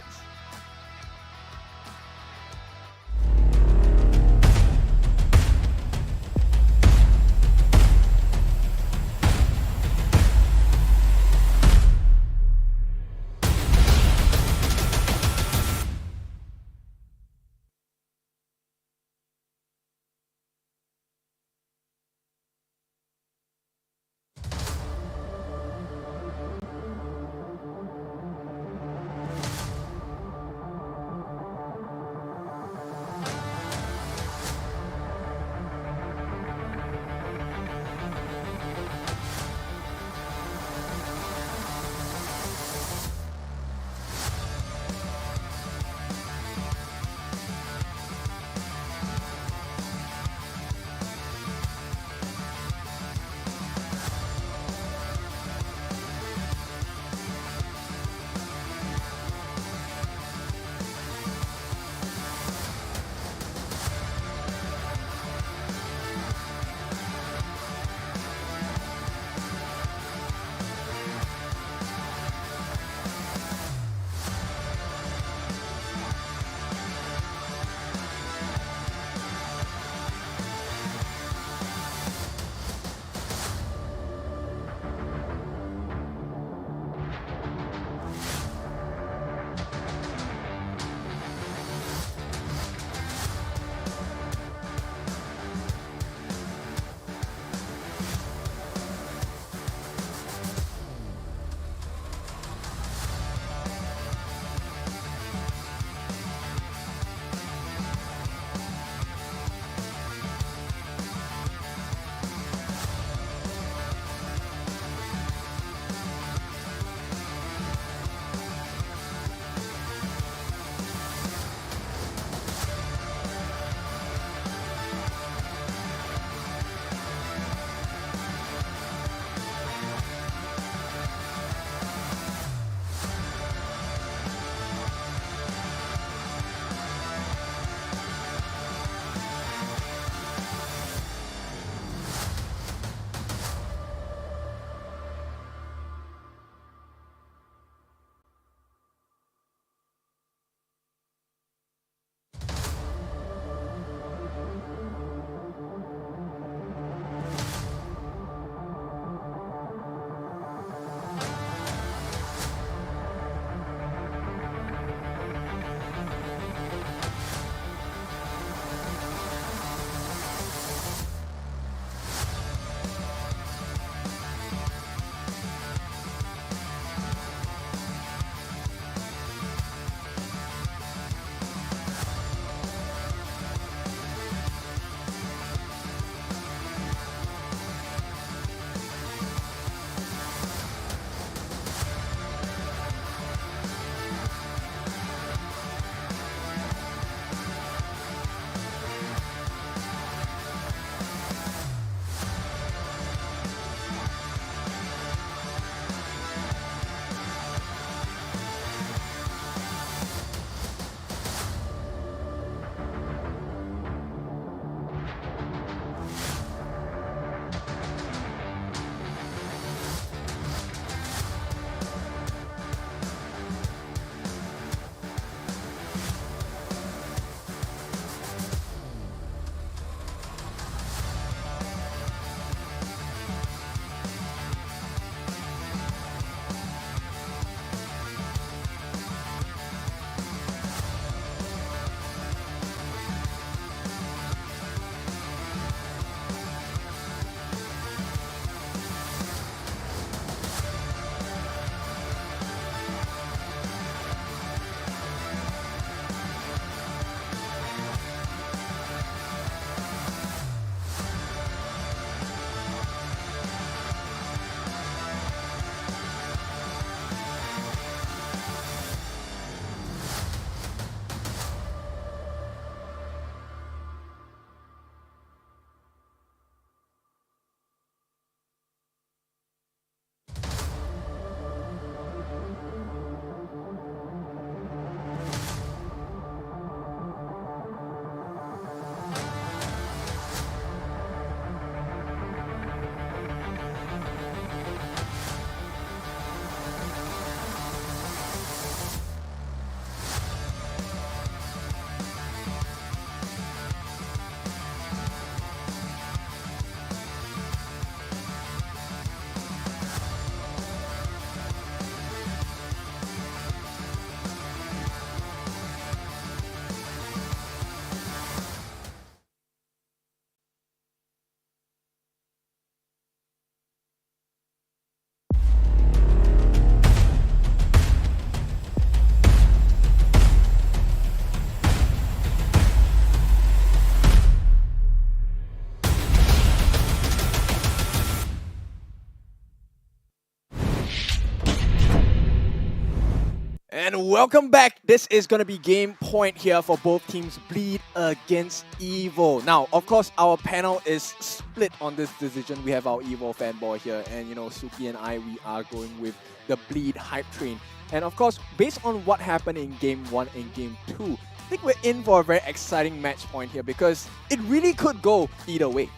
And welcome back. This is going to be game point here for both teams, Bleed against Evo. Now, of course, our panel is split on this decision. We have our Evo fanboy here, and you know, Suki and I, we are going with the Bleed hype train. And of course, based on what happened in game 1 and game 2, I think we're in for a very exciting match point here because it really could go either way.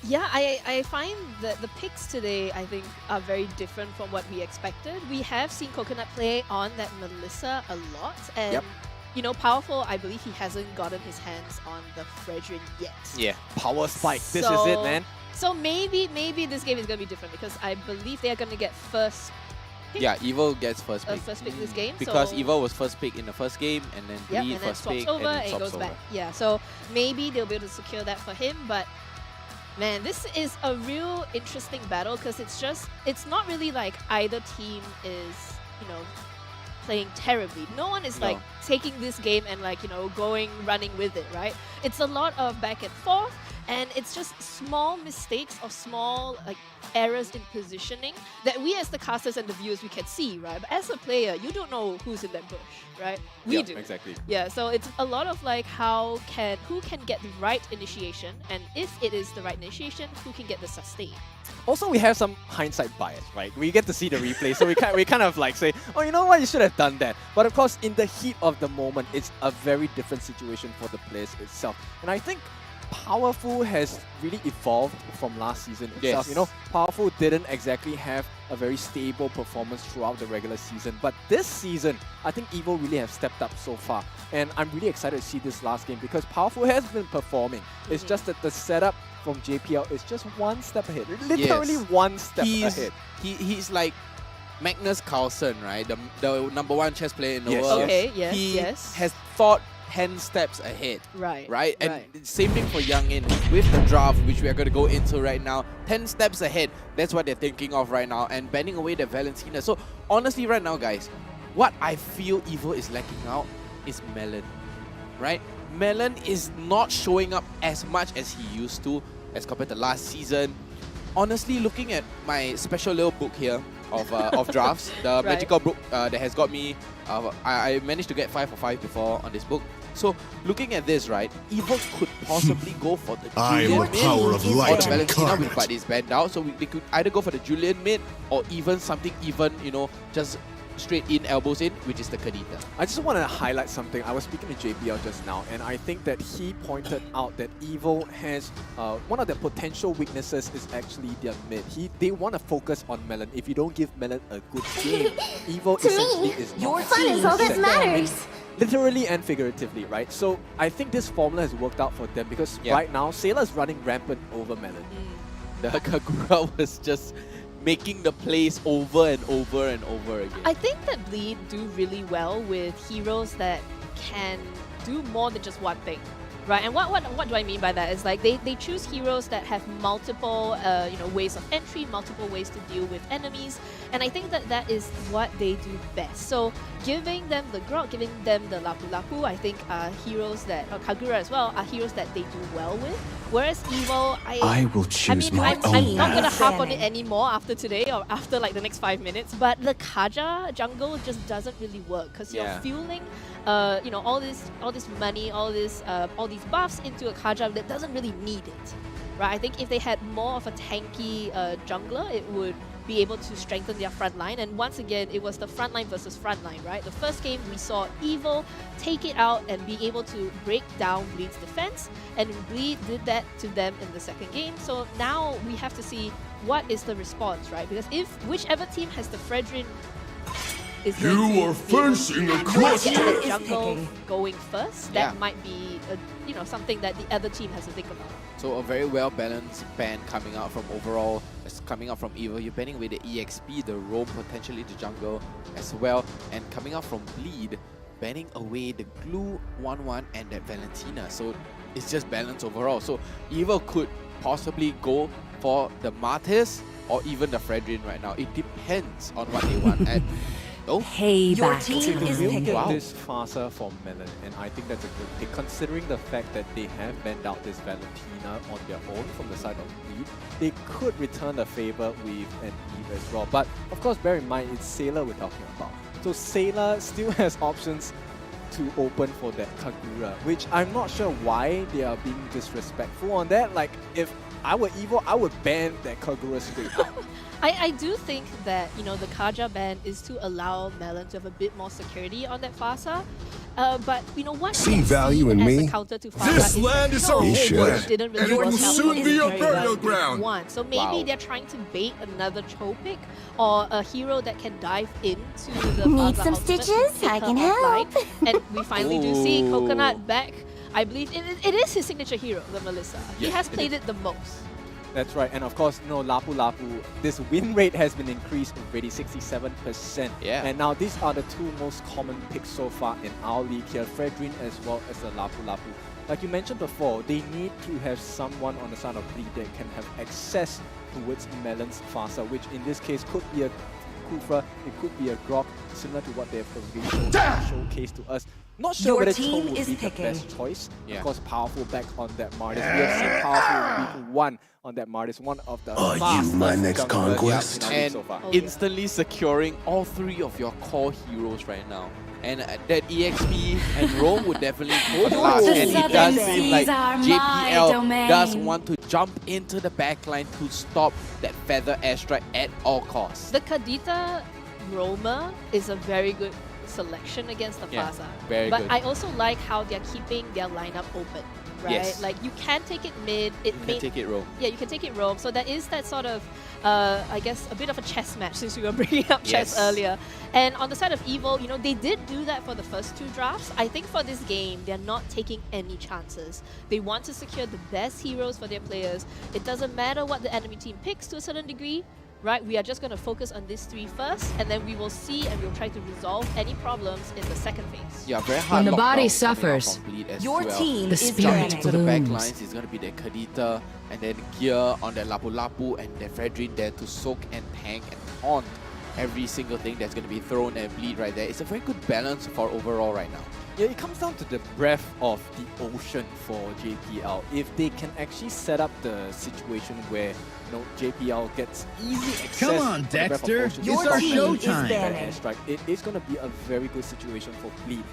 Yeah, I find that the picks today, I think, are very different from what we expected. We have seen Coconut play on that Melissa a lot, and you know, Powerful, I believe he hasn't gotten his hands on the Fredrin yet. Yeah, power spike. This is it, man. So maybe this game is going to be different because I believe they are going to get first pick. Yeah, Evo gets first pick. First pick this game. Because so Evo was first pick in the first game, and then Bleed and then first swaps pick, over and then it goes swaps back. over. Yeah, so maybe they'll be able to secure that for him, but man, this is a real interesting battle because it's not really like either team is, you know, playing terribly. No one is like taking this game and like, you know, running with it, right? It's a lot of back and forth, and it's just small mistakes or small like errors in positioning that we as the casters and the viewers, we can see, right? But as a player, you don't know who's in that bush, right? We do. Exactly. Yeah, so it's a lot of like who can get the right initiation, and if it is the right initiation, who can get the sustain. Also, we have some hindsight bias, right? We get to see the replay, so we kind of like say, oh, you know what, you should have done that. But of course, in the heat of the moment, it's a very different situation for the players itself. And I think Powerful has really evolved from last season itself. You know, Powerful didn't exactly have a very stable performance throughout the regular season, but this season, I think Evo really have stepped up so far. And I'm really excited to see this last game because Powerful has been performing. It's just that the setup from JPL is just one step ahead. Literally one step ahead. He's like Magnus Carlsen, right? The #1 chess player in the world. Okay, He has thought 10 steps ahead. Right? And same thing for Young In with the draft, which we are going to go into right now. 10 steps ahead. That's what they're thinking of right now, and banning away the Valentina. So honestly, right now, guys, what I feel Evo is lacking out is Melon. Right? Melon is not showing up as much as he used to as compared to last season. Honestly, looking at my special little book here of drafts, the magical book that has got me, I managed to get 5 for 5 before on this book. So looking at this, right, Evo could possibly go for the Julian mid power of light or the Valentina incarnate. mid, but it's banned out. So they could either go for the Julian mid or even something even, you know, just straight in, elbows in, which is the Kadita. I just want to highlight something. I was speaking to JPL just now, and I think that he pointed out that Evo has one of their potential weaknesses is actually their mid. They want to focus on Melon. If you don't give Melon a good game, Evo essentially is not your fun is all that matters. Literally and figuratively, right? So I think this formula has worked out for them because right now, Sailor's running rampant over Melon. The Kagura was just making the plays over and over and over again. I think that Bleed do really well with heroes that can do more than just one thing. Right, and what do I mean by that is like they choose heroes that have multiple you know, ways of entry, multiple ways to deal with enemies, and I think that is what they do best. So giving them the Grog, giving them the Lapu Lapu, I think are heroes that, or Kagura as well, are heroes that they do well with. Whereas Evo, I will choose my own I'm not gonna path. harp on it anymore after today or after like the next 5 minutes, but the Kaja jungle just doesn't really work because you're fueling you know, all this money, all these buffs into a Kaja that doesn't really need it, right? I think if they had more of a tanky jungler, it would be able to strengthen their front line. And once again, it was the front line versus front line, right? The first game we saw Evo take it out and be able to break down Bleed's defense, and Bleed did that to them in the second game. So now we have to see what is the response, right? Because if whichever team has the Fredrin is You are facing a question. the jungle going first, that might be you know, something that the other team has to think about. So a very well balanced ban coming out from overall, coming out from Evo. You're banning away the EXP, the roam, potentially the jungle as well, and coming out from Bleed, banning away the Glue 1-1 and that Valentina. So it's just balanced overall. So Evo could possibly go for the Martis or even the Fredrin right now. It depends on what they want. And Your team is We'll picking. get this faster for Melon, and I think that's a good pick considering the fact that they have banned out this Valentina on their own from the side of Bleed. They could return the favor with an Eve as well, but of course bear in mind it's Sailor we're talking about. So Sailor still has options to open for that Kagura, which I'm not sure why they are being disrespectful on that. Like, if I were Evo, I would ban that Kagura straight up. I do think that, you know, the Kaja ban is to allow Melon to have a bit more security on that Fasa. But, you know, what See value in as me? a counter to Fasa This is land that is no, our it land, didn't really and it work will out soon for be them your very well burial in ground. one. So maybe they're trying to bait another Cho pick or a hero that can dive into the Need Fasa some ultimate to stitches? take I her can offline. help. And we finally do see Ooh. Coconut back. I believe it is his signature hero, the Melissa. He Yes, has it played it the most. That's right, and of course, no, Lapu Lapu, this win rate has been increased already, 67%. Yeah. And now these are the two most common picks so far in our league here, Fredrin as well as the Lapu Lapu. Like you mentioned before, they need to have someone on the side of Bleed that can have access towards Melon's Fasa, which in this case could be a Kufra, it could be a Grok, similar to what they have already showcased to us. Not sure Your whether Cho team would is be picking. the best choice. Yeah. Of course, Powerful back on that Mardis. We have seen Powerful week 1 on that Mardis, one of the Are you fastest my next junglers conquest? in our league And so far. instantly securing all three of your core heroes right now. And that EXP and Rome would definitely go last. The And it southern does seem seas like are my JPL does domain. want to jump into the backline to stop that Feather Airstrike at all costs. The Kadita Roma is a very good selection against the Yeah, Fasa. very but good. I also like how they're keeping their lineup open, right? Yes. Like you can take it mid. It You may can take it Rome. Yeah, you can take it Rome. So there is that sort of, I guess, a bit of a chess match since we were bringing up chess Yes. earlier. And on the side of Evil, you know, they did do that for the first two drafts. I think for this game, they're not taking any chances. They want to secure the best heroes for their players. It doesn't matter what the enemy team picks to a certain degree. Right, we are just going to focus on these three first, and then we will see and we'll try to resolve any problems in the second phase. Yeah, very hard. When the body lockdown coming out suffers, from Bleed as your well. team The is spirit burning. to the back Blooms. lines is going to be the Kadita and then Gear on the Lapu Lapu and the Fredrin there to soak and tank and taunt every single thing that's going to be thrown at Bleed right there. It's a very good balance for overall right now. Yeah, it comes down to the breadth of the ocean for JPL. If they can actually set up the situation where, you know, JPL gets easy access Come on, to the breadth of Dexter. ocean, Your It's our team is showtime. banning. airstrike, it is going to be a very good situation for Bleed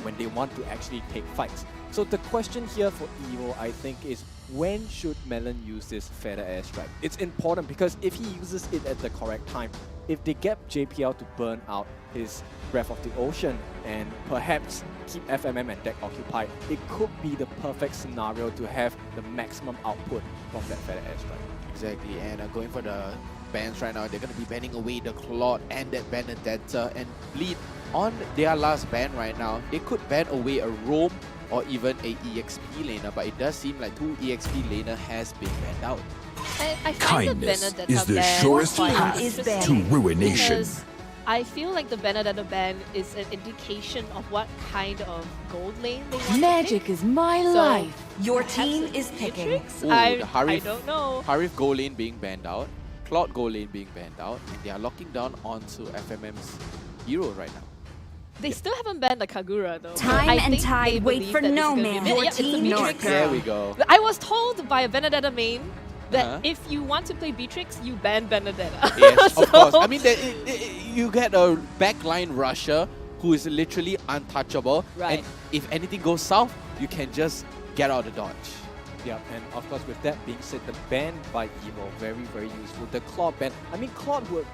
when they want to actually take fights. So the question here for Evo, I think, is when should Melon use this Feather Airstrike? It's important because if he uses it at the correct time, if they get JPL to burn out his Breath of the Ocean and perhaps keep FMM and deck occupied, it could be the perfect scenario to have the maximum output from that Feather Airstrike. Exactly, and going for the bans right now, they're going to be banning away the Claude and that Benedetta and Bleed on their last ban right now. They could ban away a Rome or even a EXP laner, but it does seem like two EXP laner has been banned out. I find Kindness the Benedetta is the ban surest quite path interesting to ruination. because I feel like the Benedetta ban is an indication of what kind of gold lane they want Magic to pick. is my So, life. Your perhaps team it's is picking. Beatrix? Ooh, I the Harif, don't know. Harif Gold lane being banned out, Claude Gold lane being banned out, and they are locking down onto FMM's hero right now. They still haven't banned the Kagura though. Time I and think tide they wait believe for that this no is gonna be man. a- Your yeah, it's a team Beatrix. North There we go. I was told by a Benedetta main that Uh-huh. if you want to play Beatrix, you ban Benedetta. Yes, of So- course. I mean, you get a backline rusher who is literally untouchable, Right. and if anything goes south, you can just get out of dodge. Yeah, and of course, with that being said, the ban by Evo, very, very useful. The Claude ban, I mean, Claude would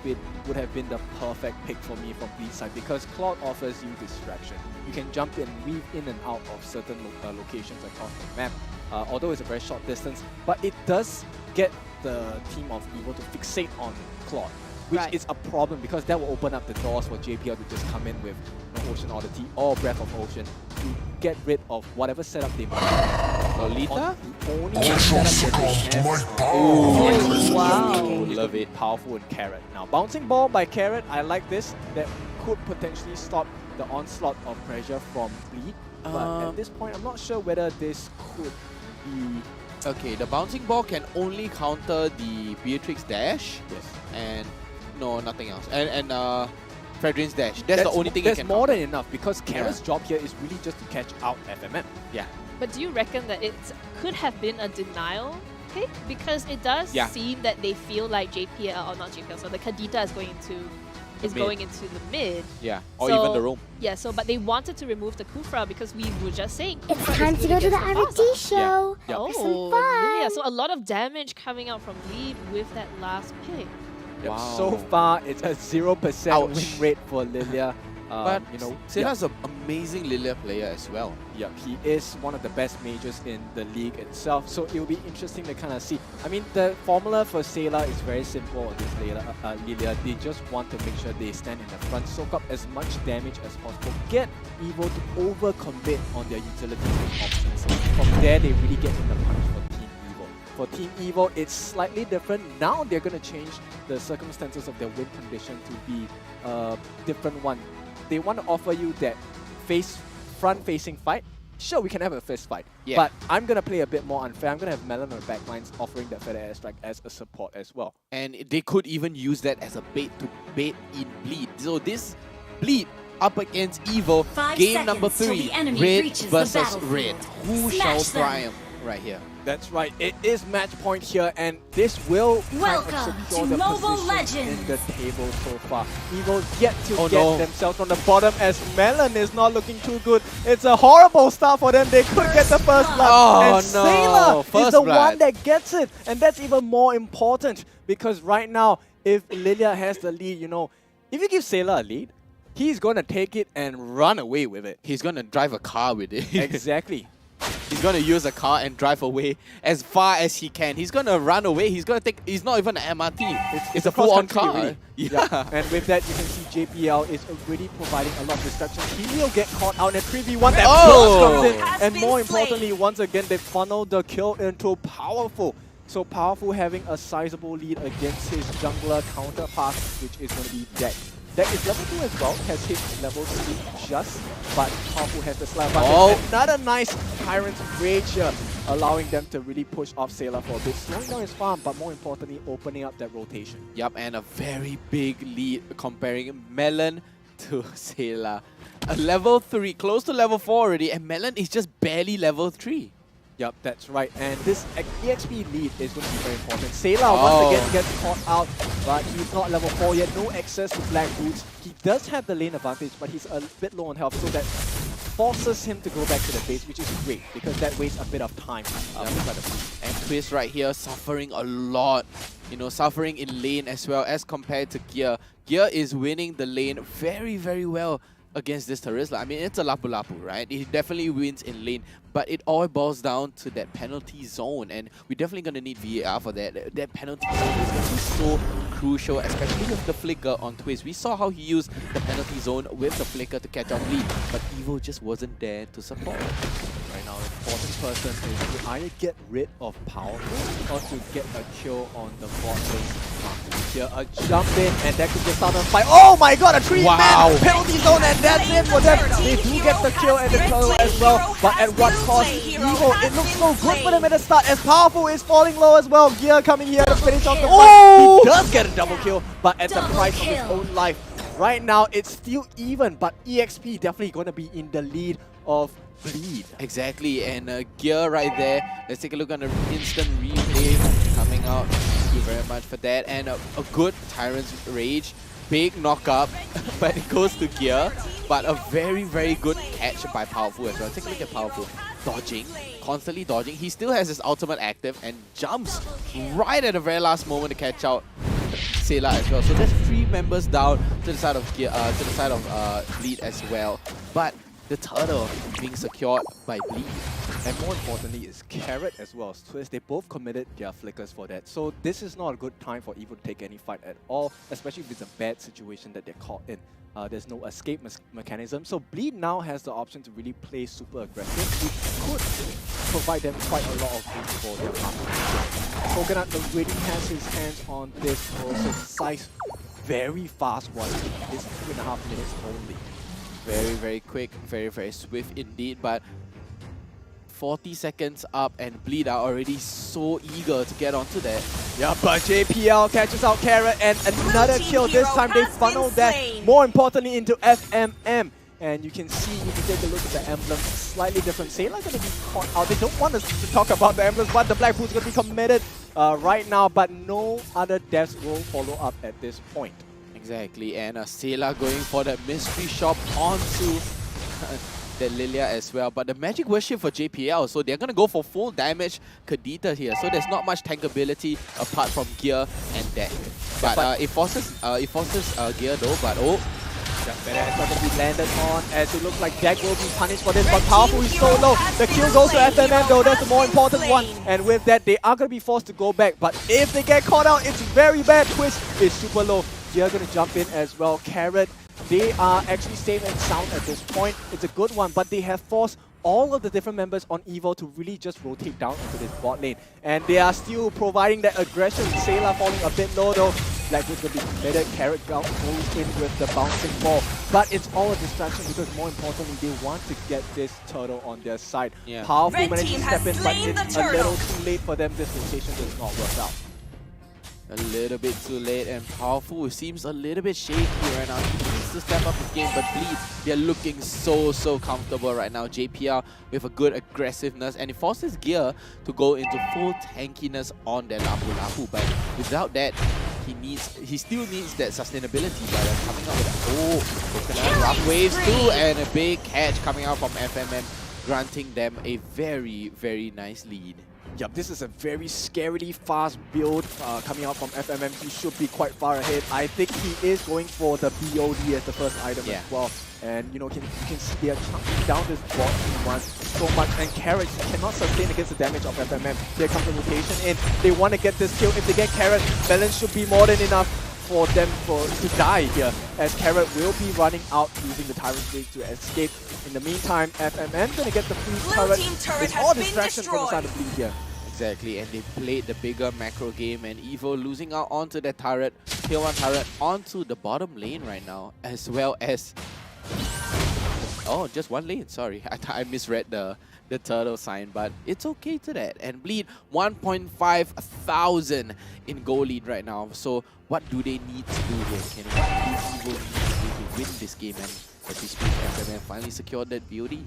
have been the perfect pick for me from Bleed side because Claude offers you distraction. You can jump in, weave in and out of certain locations across the map, although it's a very short distance, but it does get the team of Evo to fixate on Claude, which Right. is a problem because that will open up the doors for JPL to just come in with Ocean Oddity or Breath of Ocean to get rid of whatever setup they might have. Lolita? The only setup that they have. Oh, wow. Love it. Powerful in Carrot. Now, Bouncing Ball by Carrot, I like this. That could potentially stop the onslaught of pressure from Bleed. But at this point, I'm not sure whether this could be... Okay, the bouncing ball can only counter the Beatrix dash. Yes. And no, nothing else. And Fredrin's dash. That's the only thing it That's can more counter. than enough because Carrot's job here is really just to catch out FMM. Yeah. But do you reckon that it could have been a denial pick? Because it does Yeah. seem that they feel like JPL, or not JPL, so the Kadita is going to is mid. going into the mid. Yeah, or So- even the roam. Yeah, so but they wanted to remove the Kufra because we were just saying It's Kufra time is to good go to the against RSG Mufasa. show. Yeah. For some Oh, fun. yeah, so a lot of damage coming out from Bleed with that last pick. Yep. Wow. So far, it's a 0% Ouch. win rate for Lilia. But you know, Sela's an amazing Lilia player as well. yeah, he is one of the best mages in the league itself. So it will be interesting to kind of see. I mean, the formula for Sela is very simple against Lilia. They just want to make sure they stand in the front, soak up as much damage as possible, get Evo to overcommit on their utilities and options. From there, they really get in the punch for Team Evo. For Team Evo, it's slightly different. Now they're going to change the circumstances of their win condition to be a different one. They want to offer you that front-facing fight. Sure, we can have a fist fight, Yeah. but I'm going to play a bit more unfair. I'm going to have Melon on the backlines offering that feather airstrike as a support as well. And they could even use that as a bait to bait in Bleed. So this Bleed up against Evo, 5 game number seconds till 3, the enemy Red reaches the versus battlefield. Red. Who Smash shall them. triumph right here? That's right, it is match point here, and this will kind Welcome of secure to the Mobile position in Legends. the table so far. Evo yet to Oh get no. themselves from the bottom as Melon is not looking too good. It's a horrible start for them. They could get the first blood. Oh and no, Sailor is first the blood. one that gets it. And that's even more important because right now, if Lilia has the lead, you know, if you give Sailor a lead, he's going to take it and run away with it. He's gonna drive a car with it. Exactly. He's gonna use a car and drive away as far as he can. He's gonna run away. He's gonna take. He's not even an MRT. It's a full-on cross-country car. already. Yeah. And with that, you can see JPL is already providing a lot of distraction. He will get caught out in a 3v1 that Oh! comes in. Has And been more slain. importantly, once again, they funnel the kill into Powerful. So Powerful having a sizable lead against his jungler counterpart, which is going to be Deck. Deck is level 2 as well, has hit level 3 just, but Powerful has the slight advantage. Oh. Another nice Tyrant's Rage here, allowing them to really push off Sailor for a bit, slowing down his farm, but more importantly, opening up that rotation. Yup, and a very big lead comparing Melon to Sailor. A level 3, close to level 4 already, and Melon is just barely level 3. Yep, that's right. And this EXP lead is going to be very important. Sailor once again gets caught out, but he's not level 4 yet. No access to Black Boots. He does have the lane advantage, but he's a bit low on health, so that forces him to go back to the base, which is great, because that wastes a bit of time. And Twist right here suffering a lot. You know, suffering in lane as well as compared to Gear. Gear is winning the lane very, very well against this Terizla. I mean, it's a Lapu Lapu, right? He definitely wins in lane, but it all boils down to that penalty zone, and we're definitely going to need VAR for that. That penalty zone is going to be so crucial, especially with the flicker on Twist. We saw how he used the penalty zone with the flicker to catch out Bleed, but Evo just wasn't there to support. Right now, the important person is to either get rid of Powerful or to get a kill on the bot lane. Here, a jump in, and that could just start a fight. Oh my god, a 3-man penalty zone, and that's it for them. They do get the kill and the kill as well, but at what cost? Evo, it looks so good for them at the start, as Powerful is falling low as well. Gear coming here to finish off the fight. He does get a double kill, but at the price of his own life. Right now, it's still even, but EXP definitely going to be in the lead of Bleed. Exactly, and Gear right there. Let's take a look on the instant replay coming out. Thank you very much for that. And a good Tyrant's Rage. Big knock-up, but it goes to Gear. But a very, very good catch by Powerful as well. Take a look at Powerful. Dodging, constantly dodging. He still has his ultimate active and jumps right at the very last moment to catch out Sailor as well. So there's 3 members down to the side of Gear, to the side of Bleed as well. But the turtle being secured by Bleed. And more importantly, is Carrot as well as Twist. They both committed their flickers for that. So this is not a good time for Evo to take any fight at all, especially if it's a bad situation that they're caught in. There's no escape mechanism. So Bleed now has the option to really play super aggressive, which could provide them quite a lot of room for their market. Coconut already has his hands on this size very fast one. It's 2.5 minutes only. Very, very quick, very, very swift indeed, but 40 seconds up and Bleed are already so eager to get onto that. Yeah, but JPL catches out Carrot and another kill. This time they funnel that, more importantly, into FMM. And you can see, if you take a look at the emblems, slightly different. Sailor going to be caught out. They don't want us to talk about the emblems, but the Black Boot's going to be committed right now, but no other deaths will follow up at this point. Exactly, and Sela going for that mystery shop onto the Lilia as well. But the magic worship for JPL, so they're gonna go for full damage Kadita here. So there's not much tankability apart from gear and deck. But it forces gear though. But Just better is going to be landed on, as it looks like Deck will be punished for this, but Powerful is so low. The kill goes to FMM though, that's the more important one. And with that, they are going to be forced to go back. But if they get caught out, it's very bad. Twist is super low. They're going to jump in as well. Carrot, they are actually safe and sound at this point. It's a good one, but they have forced all of the different members on Evo to really just rotate down into this bot lane. And they are still providing that aggression. Sayla falling a bit low though. Blackwood's going to be committed. Carrot goes in with the bouncing ball. But it's all a distraction because more importantly, they want to get this turtle on their side. Yeah. Powerful managed to step in, but it's a little too late for them. This rotation does not work out. A little bit too late, and Powerful seems a little bit shaky right now. He needs to step up his game, but Bleed, they're looking so comfortable right now. JPL with a good aggressiveness, and it forces Gear to go into full tankiness on their Lapu Lapu. But without that, he still needs that sustainability. But coming out with coconut rough waves too, and a big catch coming out from FMM, granting them a very nice lead. Yep, this is a very scarily fast build coming out from FMM. He should be quite far ahead. I think he is going for the BOD as the first item as well. And you know, you can see they are chunking down this bot one so much. And Carrot cannot sustain against the damage of FMM. Here comes the rotation in. They want to get this kill. If they get Carrot, balance should be more than enough for them to die here, as Carrot will be running out using the Tyrant Blade to escape. In the meantime, FMM gonna get the free turret. It's all distraction from the side of Bleed here. Exactly, and they played the bigger macro game, and Evo losing out onto that turret, tier 1 turret, onto the bottom lane right now, as well as... Oh, just one lane, sorry. I misread the turtle sign, but it's okay to that. And Bleed 1.5 thousand in goal lead right now. So what do they need to do here? What do Evo need to win this game? And as we speak, FMM finally secured that BOD.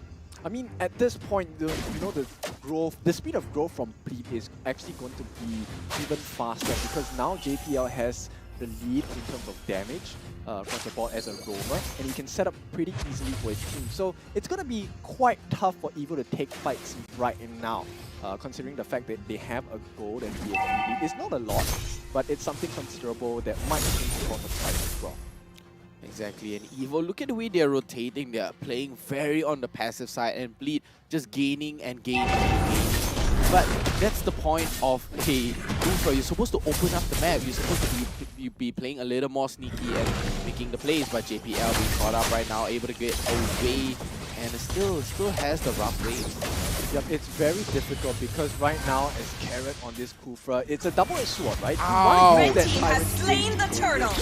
I mean, at this point, the speed of growth from Bleed is actually going to be even faster, because now JPL has the lead in terms of damage across the board as a roamer, and he can set up pretty easily for his team. So it's going to be quite tough for Evo to take fights right now, considering the fact that they have a gold and BSP lead. It's not a lot, but it's something considerable that might change the course of the fight as well. Exactly, and Evo, look at the way they're rotating. They're playing very on the passive side, and Bleed just gaining and gaining and gaining. But that's the point of a Goofra. You're supposed to open up the map. You're supposed to be playing a little more sneaky and making the plays. But JPL being caught up right now, able to get away, and still has the rough waves. Yep, it's very difficult because right now, as Carrot on this Kufra, it's a double-edged sword, right? Red team has slain the turtle.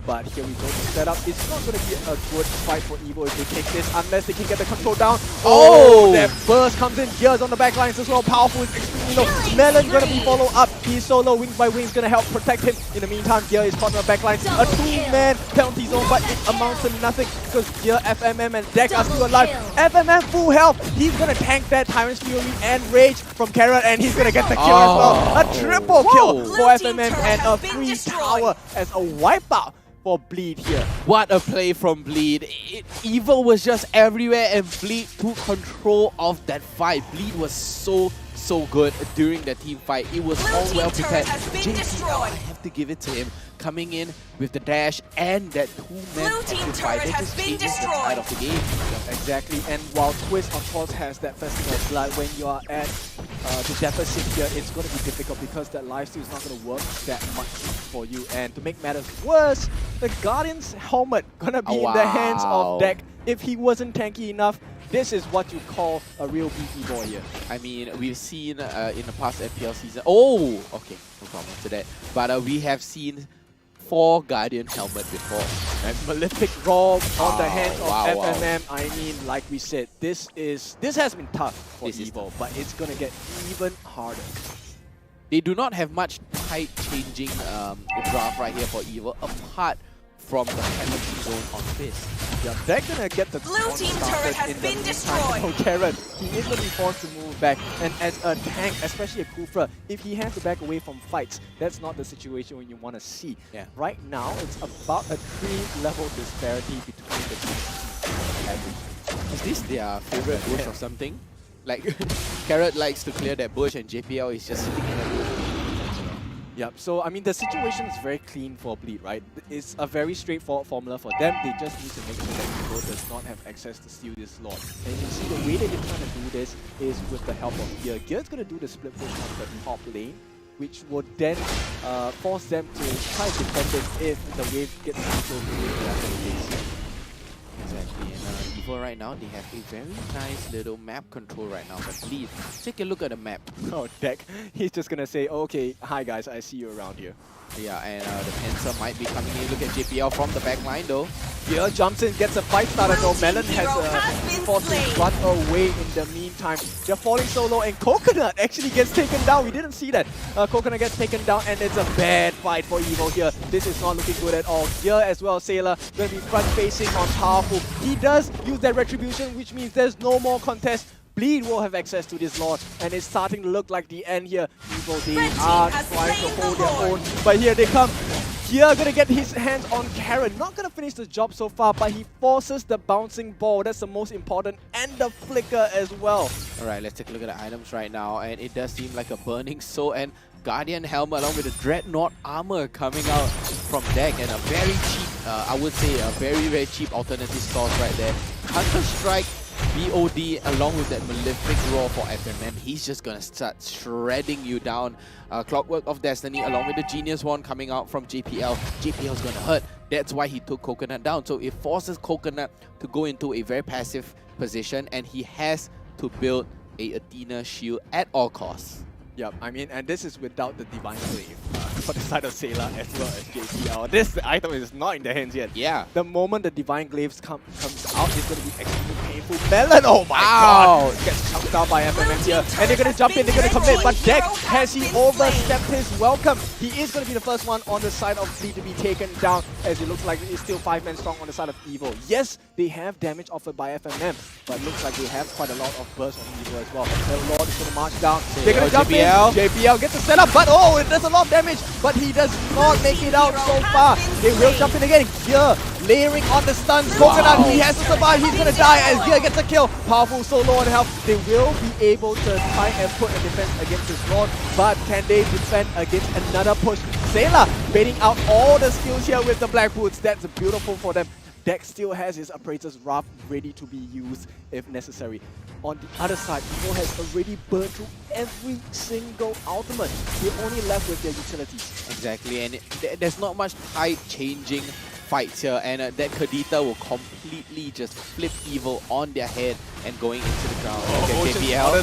But here we go to set up. It's not going to be a good fight for Evo if they take this, unless they can get the control down. Oh, that burst comes in. Gears on the back lines as well. Powerful is extremely low. Melon going to be followed up. He's solo. Wings by Wings going to help protect him. In the meantime, Gear is caught on the back lines. A two-man penalty zone, but it amounts to nothing because Gear, FMM, and Deck are still alive. FMM full health. He's going to tank that Tyrant's Fury and Rage from Carrot, and he's going to get the kill as well. A triple kill for FMM and a free tower as a wipeout for Bleed here. What a play from Bleed. Evo was just everywhere, and Bleed took control of that fight. Bleed was so good during the team fight. It was all well prepared. JPL, I have to give it to him. Coming in with the dash and that two-man fight. That just changes the side of the game. Yep, exactly. And while Twist, of course, has that Festival of Blood, when you are at the deficit here, it's going to be difficult because that lifesteal is not going to work that much for you. And to make matters worse, the Guardian's helmet going to be in the hands of Deck. If he wasn't tanky enough, this is what you call a real beefy boy here. I mean, we've seen in the past MPL season... Oh! Okay, no problem to that. But we have seen 4 Guardian helmet before. And Malefic Rob on the hands of FMM. I mean, like we said, this has been tough for Evo, but it's gonna get even harder. They do not have much tight changing draft right here for Evo, apart from the penalty zone on Fist. Yeah, they're gonna get the Blue team turret has been destroyed. So Karen, he is gonna be forced to move back, and as a tank, especially a Kufra, if he has to back away from fights, that's not the situation you want to see. Yeah. Right now, it's about a 3-level disparity between the two teams. Is this their favorite bush or something? Like, Carrot likes to clear that bush and JPL is just sitting in that bush. Yep, so I mean the situation is very clean for Bleed, right? It's a very straightforward formula for them. They just need to make sure that Evo does not have access to steal this slot. And you can see the way that they're trying to do this is with the help of Gear. Gear's going to do the split push on the top lane, which would then force them to try to defend it if the wave gets too close to the base. Exactly, and Evo right now, they have a very nice little map control right now. But Bleed, take a look at the map. Oh, Deck, he's just gonna say, okay, hi guys, I see you around here. Yeah, and the Pincer might be coming in. Look at JPL from the back line though. Gear jumps in, gets a fight started though. Melon has forced to run away in the meantime. They're falling so low, and Coconut actually gets taken down. We didn't see that. Coconut gets taken down, and it's a bad fight for Evo here. This is not looking good at all. Gear as well, Sailor, going to be front-facing on Powerful. He does use that retribution, which means there's no more contest. Bleed will have access to this Lord, and it's starting to look like the end here. Evo, they are trying to hold their own, but here they come. Here gonna get his hands on Karen. Not gonna finish the job so far, but he forces the bouncing ball. That's the most important, and the flicker as well. Alright, let's take a look at the items right now, and it does seem like a Burning Soul and Guardian Helmet along with the Dreadnought armor coming out from deck, and a very cheap, I would say a very cheap alternative source right there. Counter-Strike BOD along with that Malefic Roar for FMM, he's just gonna start shredding you down. Clockwork of Destiny along with the Genius Wand coming out from JPL. JPL's gonna hurt. That's why he took Coconut down. So it forces Coconut to go into a very passive position, and he has to build a Athena shield at all costs. Yep, I mean, and this is without the Divine Glaive for the side of Sailor as well as JPL. This item is not in their hands yet. Yeah. The moment the Divine Glaives comes out, it's going to be extremely painful. Melon, oh my god! Gets chunked down by FMM here. And they're going to jump in, they're going to commit. But Deck, has he overstepped his welcome? He is going to be the first one on the side of Bleed to be taken down, as it looks like it's still 5 men strong on the side of Evo. Yes, they have damage offered by FMM, but looks like they have quite a lot of burst on Evo as well. The Lord is going to march down. They're going to jump in. JPL gets a setup, but oh, it does a lot of damage, but he does not make it out so far. They will jump in again. Gear layering on the stuns. Coconut, he has to survive. He's going to die as Gear gets a kill. Powerful, so low on health. They will be able to try and put a defense against this Lord, but can they defend against another push? Sailor baiting out all the skills here with the Black Boots. That's beautiful for them. Deck still has his Appraiser's Wrath ready to be used if necessary. On the other side, Evo has already burned through every single ultimate. They're only left with their utilities. Exactly, and there's not much tide-changing fights here, and that Kadita will completely just flip Evo on their head and going into the ground. Okay, JPL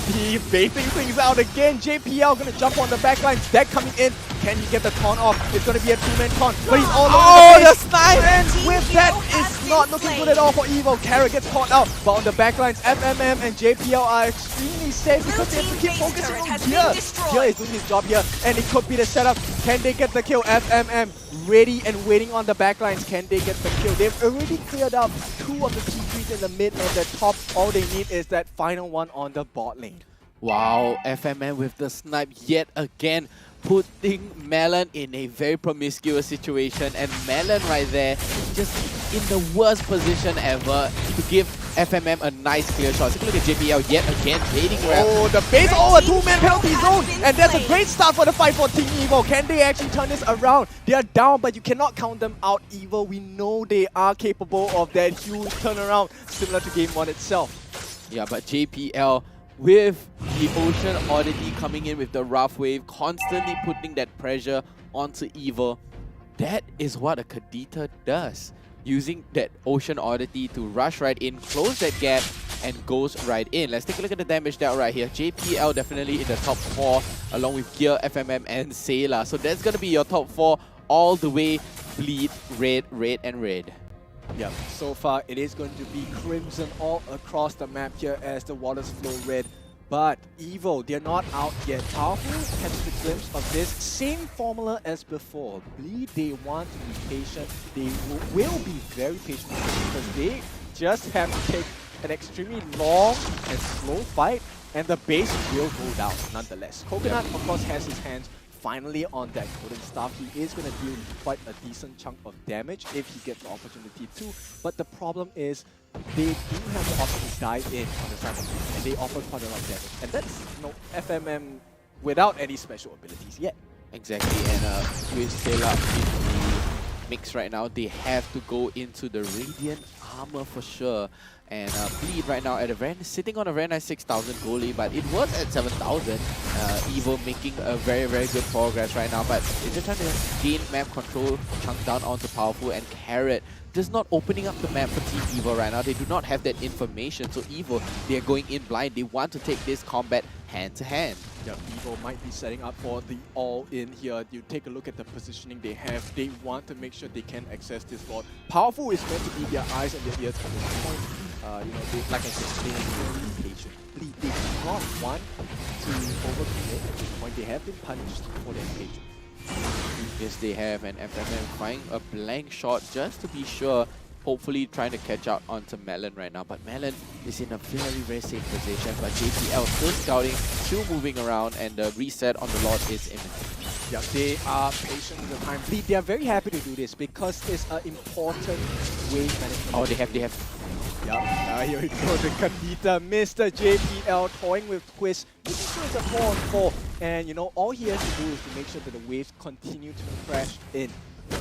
vaping things out again. JPL gonna jump on the backline. Deck coming in. Can he get the taunt off? It's gonna be a 2-man taunt, but he's all over the snipe! And with that, it's not looking good at all for Evo. Carrot gets caught out, but on the backlines, FMM and JPL are extremely safe because they have to keep focusing on Gear. Gear is doing his job here, and it could be the setup. Can they get the kill? FMM ready and waiting on the backlines. Can they get the kill? They've already cleared out 2 of the T3s in the mid and the top. All they need is that final one on the bot lane. Wow, FMM with the snipe yet again, putting Melon in a very promiscuous situation, and Melon right there just in the worst position ever to give FMM a nice clear shot. Take a look at JPL yet again, baiting well. Oh, the base, a 2-man penalty zone, and that's a great start for the fight for Team Evo. Can they actually turn this around? They are down, but you cannot count them out, Evo. We know they are capable of that huge turnaround, similar to Game 1 itself. Yeah, but JPL with the Ocean Oddity coming in with the rough wave, constantly putting that pressure onto Evo. That is what a Kadita does. Using that Ocean Oddity to rush right in, close that gap, and goes right in. Let's take a look at the damage dealt right here. JPL definitely in the top 4, along with Gear, FMM, and Sailor. So that's going to be your top 4 all the way. Bleed, red, and red. Yep, so far it is going to be Crimson all across the map here as the waters flow red. But Evo, they're not out yet. Powerful catches a glimpse of this same formula as before. Bleed, they want to be patient. They will be very patient because they just have to take an extremely long and slow fight, and the base will go down nonetheless. Coconut, of course, has his hands finally on that golden staff. He is going to deal quite a decent chunk of damage if he gets the opportunity to. But the problem is they do have the option to dive in on the side of Bleed, and they offer quite a lot of damage. And that's FMM without any special abilities yet. Exactly, and with Stellark in the mix right now, they have to go into the Radiant Armor for sure. And Bleed right now at sitting on a very nice 6,000 goalie, but it was at 7,000. Evo making a very, very good progress right now, but they're just trying to gain map control, chunk down onto Powerful, and Carrot just not opening up the map for Team Evo right now. They do not have that information, so Evo, they're going in blind. They want to take this combat hand to hand. Yeah, Evo might be setting up for the all-in here. You take a look at the positioning they have. They want to make sure they can access this board. Powerful is meant to be their eyes and their ears at this point. Like I said, they are very patient. They do not want to overcommit at this point. They have been punished for their patience. Yes, they have, and FMM finding a blank shot just to be sure. Hopefully trying to catch out onto Melon right now, but Melon is in a very, very safe position. But JPL still scouting, still moving around, and the reset on the Lord is imminent. Yeah, they are patient with the time. They are very happy to do this because it's an important wave management. Oh, they have. Yep, here we go, the Kadita, Mr. JPL toying with Twist. This is a 4-on-4, and all he has to do is to make sure that the waves continue to crash in.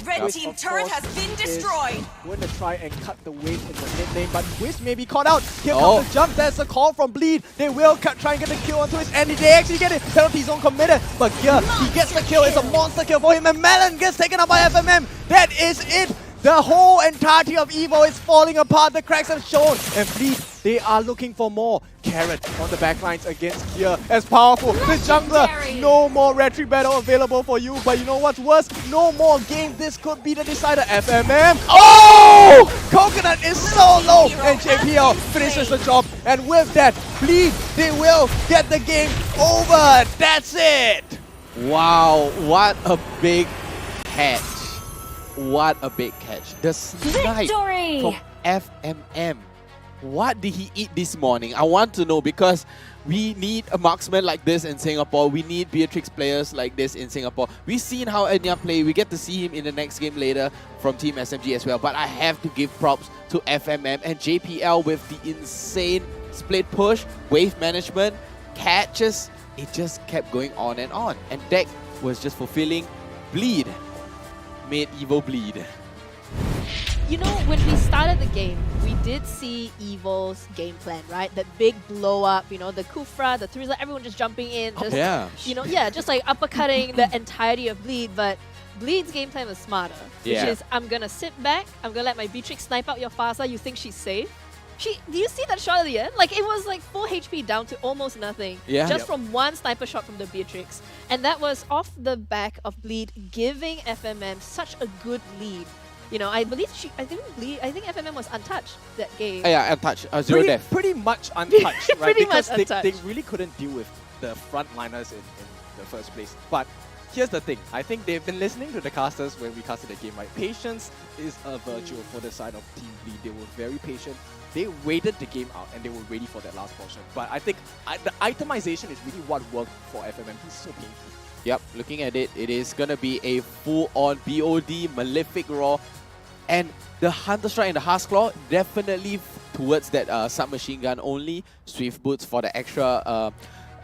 Red team turret has been destroyed. Going to try and cut the wave in the mid lane, but Twist may be caught out. Here comes the jump. There's a call from Bleed. They will try and get the kill on Twist, and they actually get it. Penalty zone committed, but here he gets the kill. It's a monster kill for him, and Melon gets taken out by FMM. That is it. The whole entirety of Evo is falling apart. The cracks have shown, and Bleed, they are looking for more. Carrot on the backlines against Gear as Powerful. The jungler, no more retry battle available for you. But you know what's worse? No more game. This could be the decider. FMM. Oh! Coconut is so low, and JPL finishes the job. And with that, Bleed, they will get the game over. That's it. Wow, what a big catch. What a big catch. The snipe from FMM. What did he eat this morning? I want to know, because we need a marksman like this in Singapore. We need Beatrix players like this in Singapore. We've seen how Enya play. We get to see him in the next game later from Team SMG as well. But I have to give props to FMM and JPL with the insane split push, wave management, catches. It just kept going on. And Deck was just fulfilling. Bleed made Evo bleed. When we started the game, we did see Evo's game plan, right? That big blow up, the Kufra, the Threes, everyone just jumping in, just, just like uppercutting the entirety of Bleed. But Bleed's game plan was smarter, which is, I'm gonna sit back, I'm gonna let my Beatrix snipe out your Fasa. You think she's safe? Do you see that shot at the end? Like, it was like full HP down to almost nothing. Just from one sniper shot from the Beatrix. And that was off the back of Bleed giving FMM such a good lead. I think FMM was untouched that game. Yeah, untouched. Zero death. Pretty much untouched, right? Pretty because much untouched. They really couldn't deal with the frontliners in the first place. But here's the thing. I think they've been listening to the casters when we casted the game, right? Patience is a virtue for the side of Team Bleed. They were very patient. They waited the game out and they were ready for that last portion. But I think the itemization is really what worked for FMM. He's so painful. Yep, looking at it, it is going to be a full-on BOD, Malefic Roar. And the Hunter Strike and the Husk Claw definitely towards that submachine gun only. Swift Boots for the extra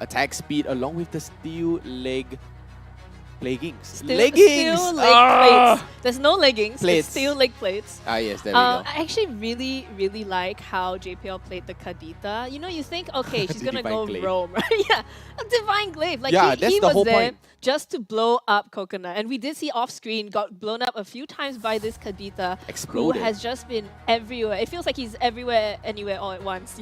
attack speed, along with the Steel Leg leggings. Steel leg plates. There's no leggings. Plates. It's steel leg plates. Ah, yes, there we go. I actually really, really like how JPL played the Kadita. You think, okay, she's gonna go roam, right? Yeah, a Divine Glaive. Like, he was there just to blow up Coconut. And we did see off screen, got blown up a few times by this Kadita. Exploded. Who has just been everywhere. It feels like he's everywhere, anywhere, all at once,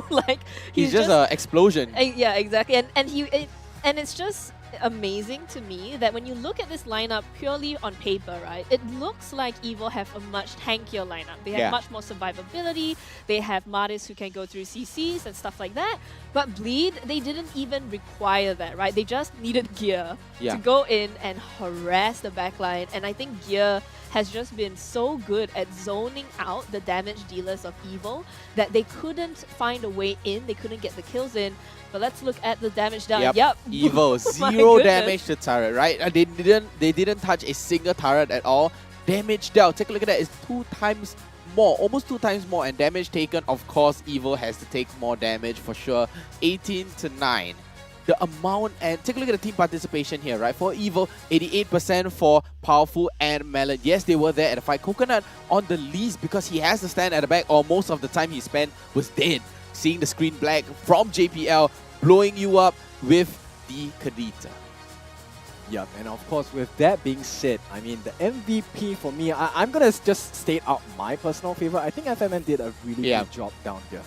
Like, he's just an explosion. Yeah, exactly. And it's just, amazing to me that when you look at this lineup purely on paper, right, it looks like EVO have a much tankier lineup. They have much more survivability. They have Martis who can go through CCs and stuff like that. But Bleed, they didn't even require that, right? They just needed Gear to go in and harass the backline. And I think Gear has just been so good at zoning out the damage dealers of EVO that they couldn't find a way in. They couldn't get the kills in. But let's look at the damage done. Yep. EVO, 0 damage to turret, right? They didn't touch a single turret at all. Damage dealt, take a look at that, it's 2 times more, almost 2 times more, and damage taken, of course, EVO has to take more damage for sure. 18 to 9. The amount, and take a look at the team participation here, right? For EVO, 88% for Powerful and Melon. Yes, they were there at the fight. Coconut on the least because he has to stand at the back, or most of the time he spent was dead. Seeing the screen black from JPL, blowing you up with the Kadita. Yep, and of course, with that being said, I mean, the MVP for me, I'm going to just state out my personal favorite. I think FMM did a really good job down here.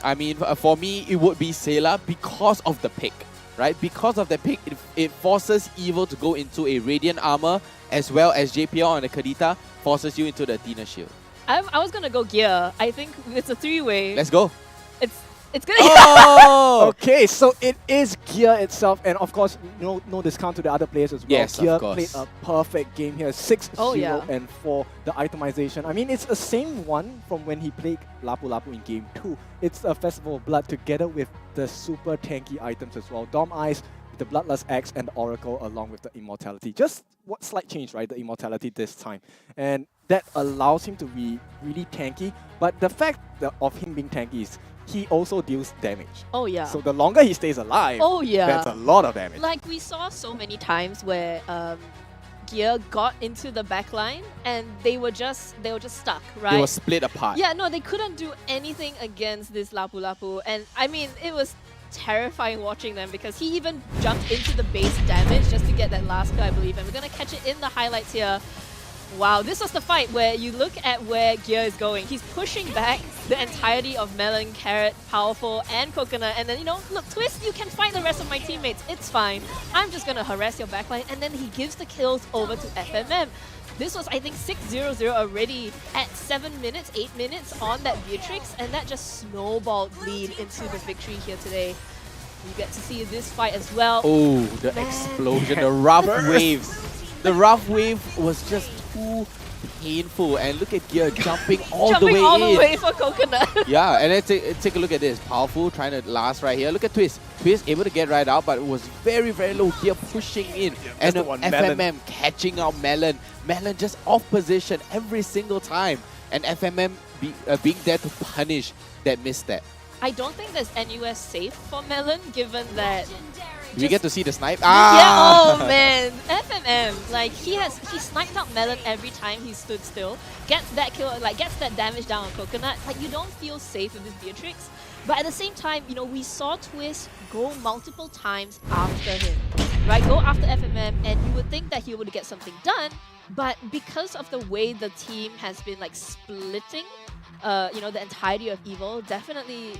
I mean, for me, it would be Sayla because of the pick, right? Because of the pick, it forces EVO to go into a Radiant Armor, as well as JPL on the Kadita forces you into the Athena Shield. I was going to go Gear. I think it's a 3-way. Let's go. It's good. Oh! Okay, so it is Gear itself, and of course, no discount to the other players as well. Yes, Gear of course. played a perfect game here, 6-0 and 4 the itemization. I mean, it's the same one from when he played Lapu Lapu in Game 2. It's a Festival of Blood together with the super tanky items as well. Dom Eyes, the Bloodlust Axe, and the Oracle along with the Immortality. Just what slight change, right? The Immortality this time. And that allows him to be really tanky, but the fact of him being tanky is he also deals damage. Oh yeah. So the longer he stays alive, that's a lot of damage. Like we saw so many times where Gear got into the backline and they were just stuck, right? They were split apart. Yeah, no, they couldn't do anything against this Lapu Lapu, and I mean it was terrifying watching them because he even jumped into the base damage just to get that last kill, I believe, and we're gonna catch it in the highlights here. Wow, this was the fight where you look at where Gear is going. He's pushing back the entirety of Melon, Carrot, Powerful, and Coconut. And then, you know, look, Twist, you can fight the rest of my teammates. It's fine. I'm just going to harass your backline. And then he gives the kills over to FMM. This was, I think, 6-0-0 already at 7 minutes, 8 minutes on that Beatrix. And that just snowballed Bleed into the victory here today. You get to see this fight as well. Oh, the explosion, the rough waves. The rough wave was just too painful, and look at Gear jumping all the way for Coconut. Yeah, and then take a look at this. Powerful trying to last right here. Look at Twist. Twist able to get right out, but it was very, very low. Gear pushing in, and FMM catching out Melon. Melon just off position every single time, and FMM being there to punish that misstep. I don't think there's NUS safe for Melon, given that we get to see the snipe. Yeah, oh man, FMM, like he sniped out Melon every time he stood still, gets that kill, like gets that damage down on Coconut. Like you don't feel safe with this Beatrix, but at the same time, you know, we saw Twist go multiple times after him, right? Go after FMM, and you would think that he would get something done, but because of the way the team has been like splitting, you know, the entirety of EVO, definitely.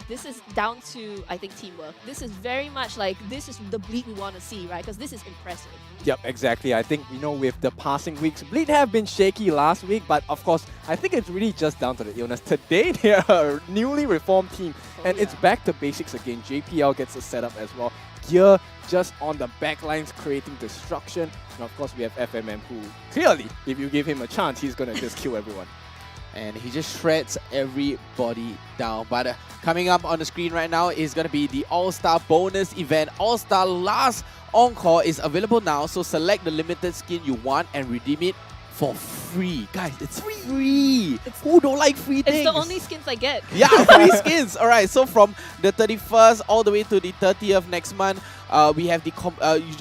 This is down to, I think, teamwork. This is very much like, this is the Bleed we want to see, right? Because this is impressive. Yep, exactly. I think, you know, with the passing weeks, Bleed have been shaky last week, but of course, I think it's really just down to the illness. Today, they are a newly reformed team, and it's back to basics again. JPL gets a setup as well. Gear just on the backlines creating destruction. And of course, we have FMM who, clearly, if you give him a chance, he's going to just kill everyone. And he just shreds everybody down. But coming up on the screen right now is going to be the All-Star bonus event. All-Star Last Encore is available now, so select the limited skin you want and redeem it for free. Guys, it's free! Who don't like free things? It's the only skins I get. Yeah, free skins! Alright, so from the 31st all the way to the 30th next month, we have the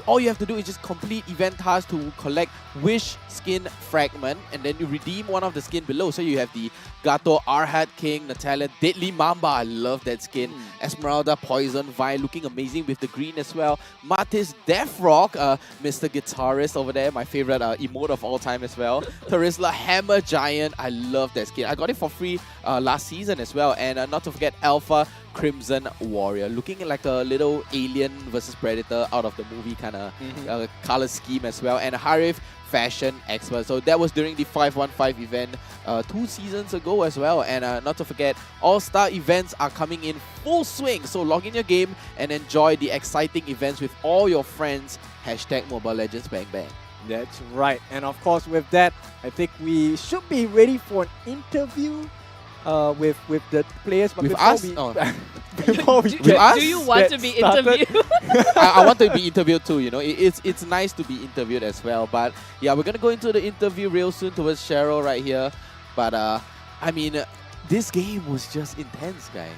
all you have to do is just complete event tasks to collect Wish skin fragment, and then you redeem one of the skin below. So you have the Gato, Arhat King, Natalia, Deadly Mamba. I love that skin. Esmeralda, Poison, Vi, looking amazing with the green as well. Martis, Death Rock, Mr. Guitarist over there, my favorite emote of all time as well. Terisla, Hammer Giant. I love that skin. I got it for free last season as well. And not to forget Alpha, Crimson Warrior, looking like a little alien versus predator out of the movie kind of color scheme as well, and Harif fashion expert. So that was during the 515 event 2 seasons ago as well. And not to forget, all-star events are coming in full swing, so log in your game and enjoy the exciting events with all your friends. Hashtag Mobile Legends Bang Bang. That's right. And of course, with that, I think we should be ready for an interview with the players. But with before us? We, before we do you want to be interviewed? I want to be interviewed too, you know. It's nice to be interviewed as well. But yeah, we're going to go into the interview real soon towards Cheryl right here. But I mean, this game was just intense, guys.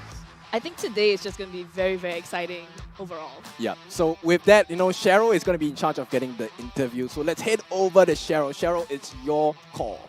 I think today is just going to be very, very exciting overall. Yeah. So with that, you know, Cheryl is going to be in charge of getting the interview. So let's head over to Cheryl. Cheryl, it's your call.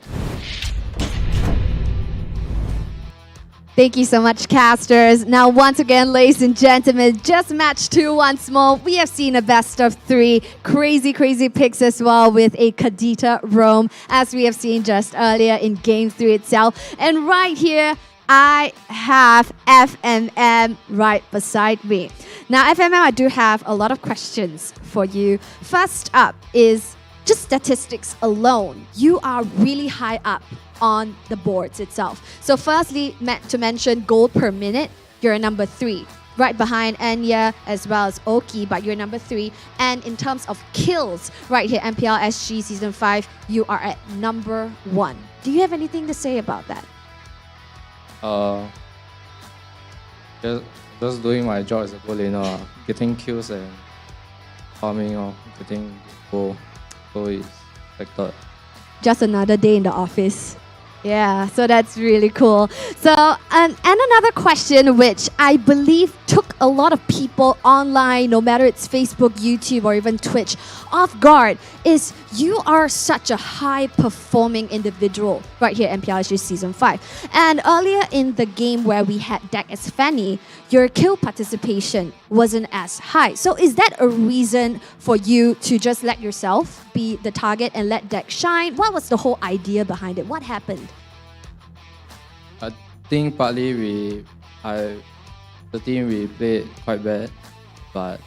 Thank you so much, casters. Now, once again, ladies and gentlemen, just match 2 once more. We have seen a best of 3. Crazy, crazy picks as well with a Kadita roam, as we have seen just earlier in Game 3 itself. And right here, I have FMM right beside me. Now, FMM, I do have a lot of questions for you. First up is just statistics alone. You are really high up on the boards itself. So firstly, to mention gold per minute, you're number 3. Right behind Enya as well as Oki, but you're number 3. And in terms of kills, right here, MPL SG Season 5, you are at number 1. Do you have anything to say about that? Just doing my job as a goal laner, getting kills and farming or getting goal. So it's expected. Just another day in the office. Yeah, so that's really cool. So, and another question which I believe took a lot of people online, no matter it's Facebook, YouTube, or even Twitch, off guard, is you are such a high-performing individual right here in MPL SG Season 5. And earlier in the game where we had deck as Fanny, your kill participation wasn't as high. So is that a reason for you to just let yourself be the target and let deck shine? What was the whole idea behind it? What happened? I think partly the team we played quite bad, but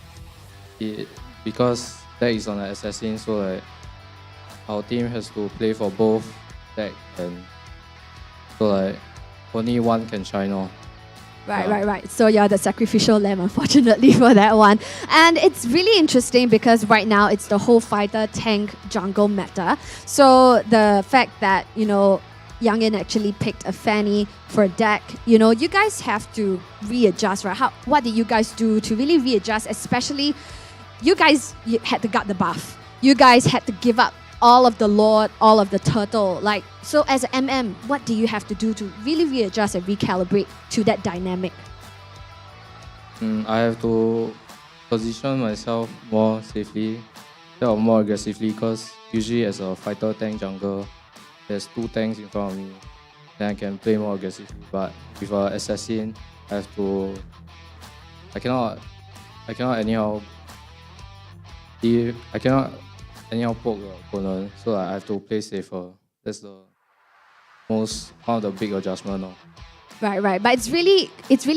because deck is on an assassin, so like our team has to play for both deck, and so like only one can shine on. Right. So you're the sacrificial lamb, unfortunately, for that one. And it's really interesting because right now it's the whole fighter, tank, jungle meta. So the fact that, you know, Youngin actually picked a Fanny for a deck, you know, you guys have to readjust, right? What did you guys do to really readjust? Especially, you had to gut the buff. You guys had to give up all of the Lord, all of the Turtle. Like, so as an MM, what do you have to do to really readjust and recalibrate to that dynamic? I have to position myself more safely, or more aggressively, because usually as a fighter, tank, jungle, there's 2 tanks in front of me, then I can play more aggressively. But with an assassin, I cannot anyhow poke the opponent, so I have to play safer. That's one of the big adjustments now. Right. But it's really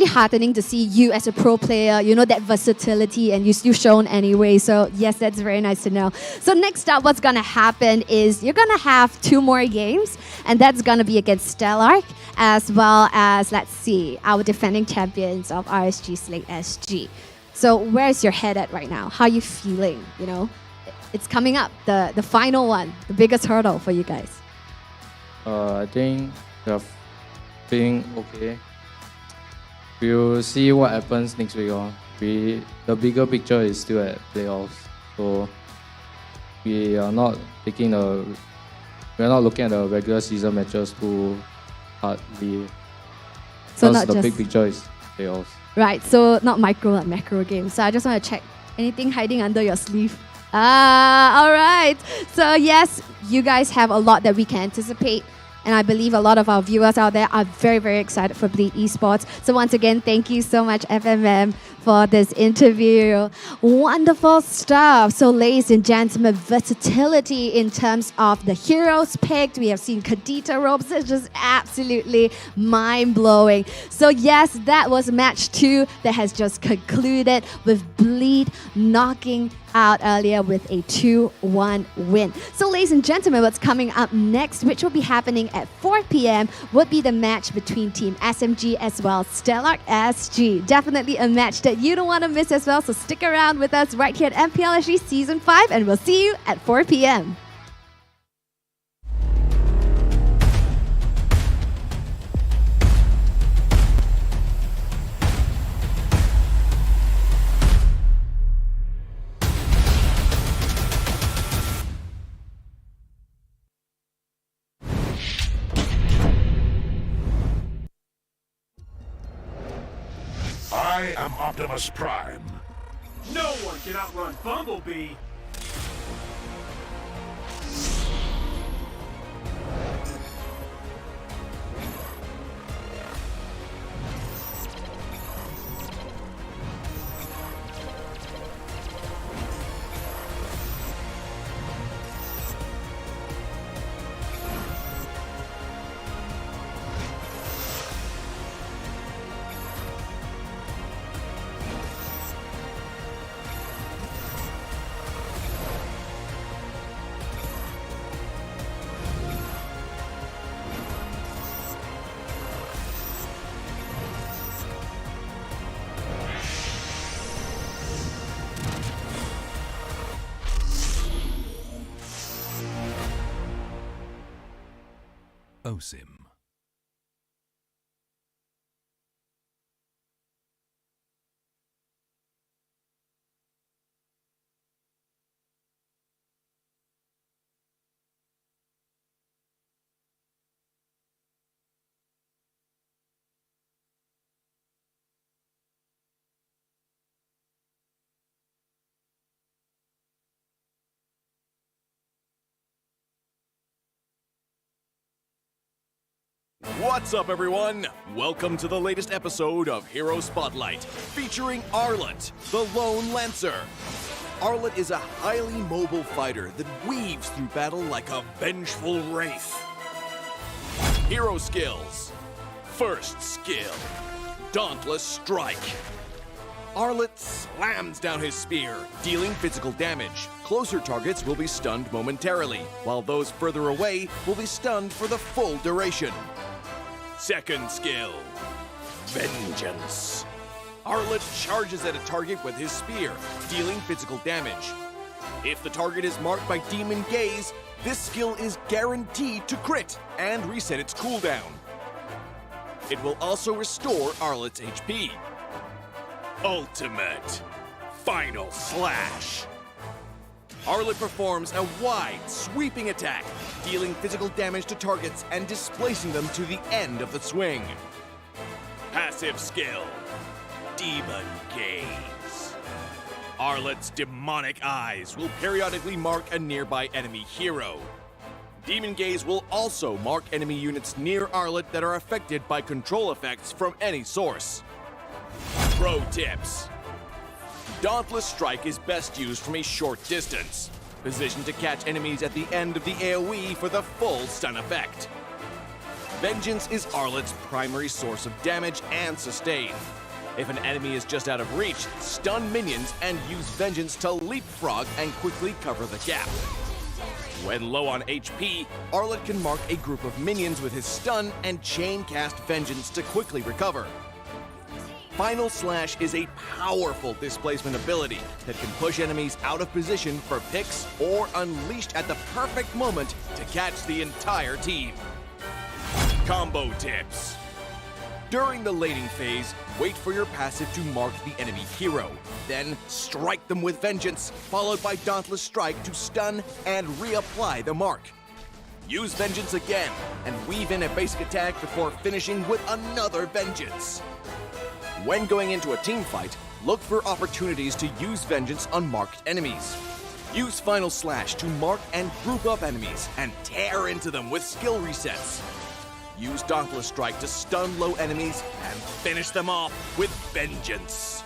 heartening to see you as a pro player, you know, that versatility, and you've shown anyway. So yes, that's very nice to know. So next up, what's going to happen is you're going to have 2 more games, and that's going to be against Stellark, as well as, let's see, our defending champions of RSG Slate SG. So where's your head at right now? How are you feeling, you know? It's coming up, the final one, the biggest hurdle for you guys. I think we are feeling okay. We'll see what happens next week. The bigger picture is still at playoffs, so we are not looking at the regular season matches too hardly. So because not the just big picture is playoffs. Right, so not micro and macro games. So I just want to check anything hiding under your sleeve. All right. So yes, you guys have a lot that we can anticipate And I believe a lot of our viewers out there are very, very excited for Bleed Esports. So once again, thank you so much, FMM, for this interview. Wonderful stuff. So ladies and gentlemen, versatility in terms of the heroes picked. We have seen Kadita robes. It's just absolutely mind-blowing. So yes, that was match 2 that has just concluded with Bleed knocking out earlier with a 2-1 win. So ladies and gentlemen, what's coming up next, which will be happening at 4 p.m, would be the match between Team SMG as well as Stellark SG. Definitely a match that you don't want to miss as well, so stick around with us right here at MPL SG Season 5, and we'll see you at 4 p.m. I am Optimus Prime. No one can outrun Bumblebee. OSIM. What's up, everyone? Welcome to the latest episode of Hero Spotlight, featuring Arlet, the Lone Lancer. Arlet is a highly mobile fighter that weaves through battle like a vengeful wraith. Hero skills. First skill, Dauntless Strike. Arlet slams down his spear, dealing physical damage. Closer targets will be stunned momentarily, while those further away will be stunned for the full duration. Second skill, Vengeance. Arlet charges at a target with his spear, dealing physical damage. If the target is marked by Demon Gaze, this skill is guaranteed to crit and reset its cooldown. It will also restore Arlet's HP. Ultimate Final Slash. Arlet performs a wide, sweeping attack, dealing physical damage to targets and displacing them to the end of the swing. Passive skill, Demon Gaze. Arlet's demonic eyes will periodically mark a nearby enemy hero. Demon Gaze will also mark enemy units near Arlet that are affected by control effects from any source. Pro tips. Dauntless Strike is best used from a short distance, positioned to catch enemies at the end of the AoE for the full stun effect. Vengeance is Arlet's primary source of damage and sustain. If an enemy is just out of reach, stun minions and use Vengeance to leapfrog and quickly cover the gap. When low on HP, Arlet can mark a group of minions with his stun and chain cast Vengeance to quickly recover. Final Slash is a powerful displacement ability that can push enemies out of position for picks or unleashed at the perfect moment to catch the entire team. Combo tips. During the lading phase, wait for your passive to mark the enemy hero. Then strike them with Vengeance, followed by Dauntless Strike to stun and reapply the mark. Use Vengeance again and weave in a basic attack before finishing with another Vengeance. When going into a team fight, look for opportunities to use Vengeance on marked enemies. Use Final Slash to mark and group up enemies and tear into them with skill resets. Use Dauntless Strike to stun low enemies and finish them off with vengeance.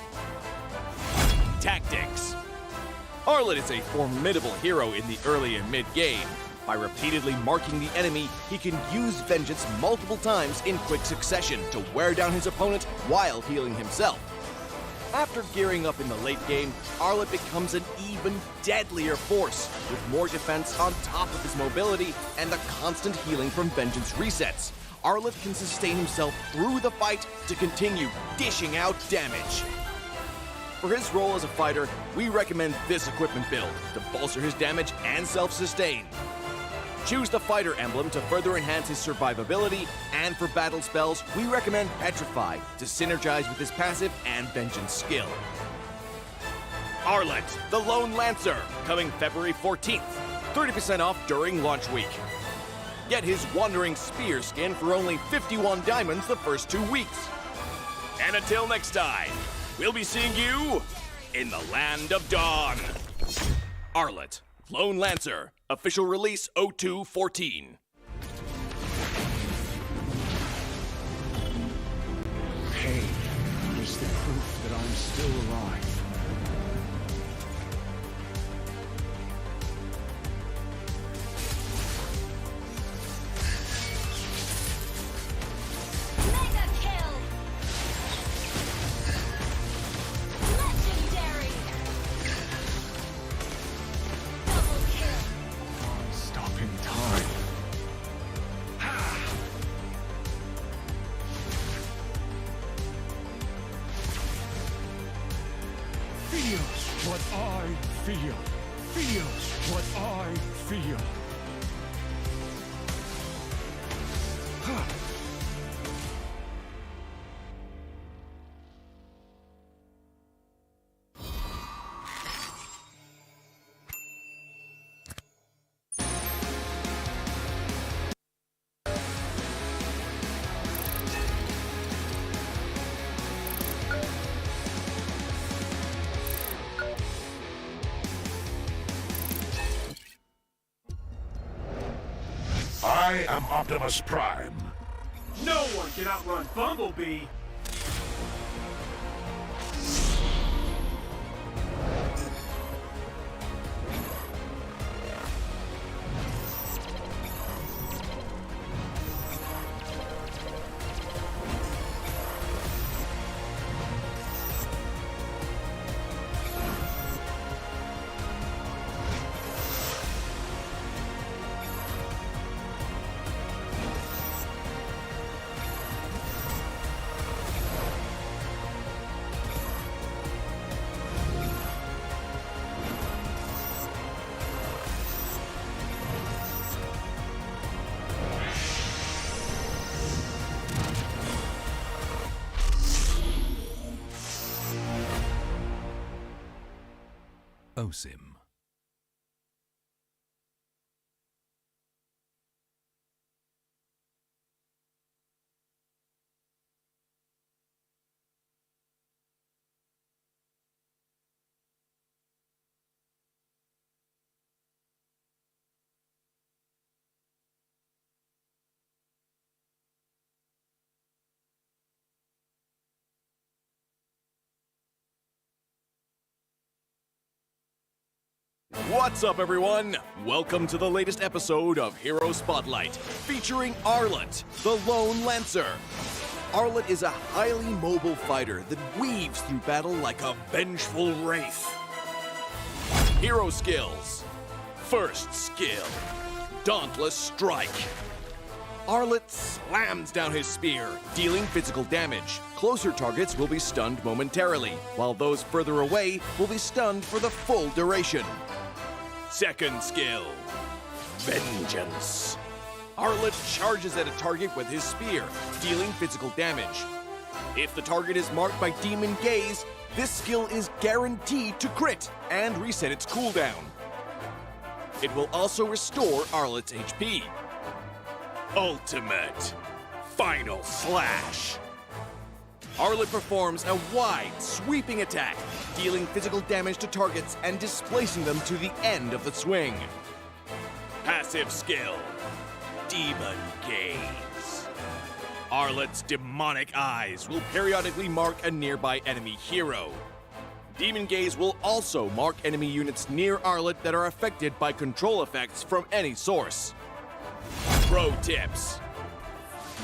Tactics. Arlet is a formidable hero in the early and mid-game. By repeatedly marking the enemy, he can use vengeance multiple times in quick succession to wear down his opponent while healing himself. After gearing up in the late game, Arlet becomes an even deadlier force, with more defense on top of his mobility and the constant healing from vengeance resets. Arlet can sustain himself through the fight to continue dishing out damage. For his role as a fighter, we recommend this equipment build to bolster his damage and self-sustain. Choose the fighter emblem to further enhance his survivability, and for battle spells, we recommend Petrify to synergize with his passive and vengeance skill. Arlet, the Lone Lancer, coming February 14th. 30% off during launch week. Get his Wandering Spear skin for only 51 diamonds the first 2 weeks. And until next time, we'll be seeing you in the Land of Dawn. Arlet, Lone Lancer, official release 0214. Pain is the proof that I'm still alive. Mega kill! Legendary! Double kill! Stopping time. Feels what I feel. Feels what I feel. I am Optimus Prime. No one can outrun Bumblebee. OSIM. What's up, everyone? Welcome to the latest episode of Hero Spotlight, featuring Arlet, the Lone Lancer. Arlet is a highly mobile fighter that weaves through battle like a vengeful wraith. Hero skills. First skill, Dauntless Strike. Arlet slams down his spear, dealing physical damage. Closer targets will be stunned momentarily, while those further away will be stunned for the full duration. Second skill, Vengeance. Arlet charges at a target with his spear, dealing physical damage. If the target is marked by Demon Gaze, this skill is guaranteed to crit and reset its cooldown. It will also restore Arlet's HP. Ultimate Final Slash. Arlet performs a wide, sweeping attack, dealing physical damage to targets and displacing them to the end of the swing. Passive skill, Demon Gaze. Arlet's demonic eyes will periodically mark a nearby enemy hero. Demon Gaze will also mark enemy units near Arlet that are affected by control effects from any source. Pro tips.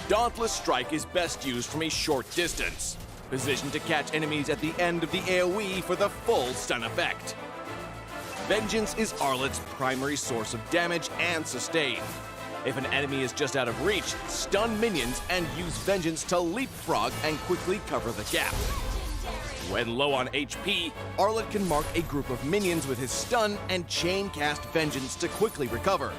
Dauntless Strike is best used from a short distance, positioned to catch enemies at the end of the AoE for the full stun effect. Vengeance is Arlet's primary source of damage and sustain. If an enemy is just out of reach, stun minions and use Vengeance to leapfrog and quickly cover the gap. When low on HP, Arlet can mark a group of minions with his stun and chain cast Vengeance to quickly recover.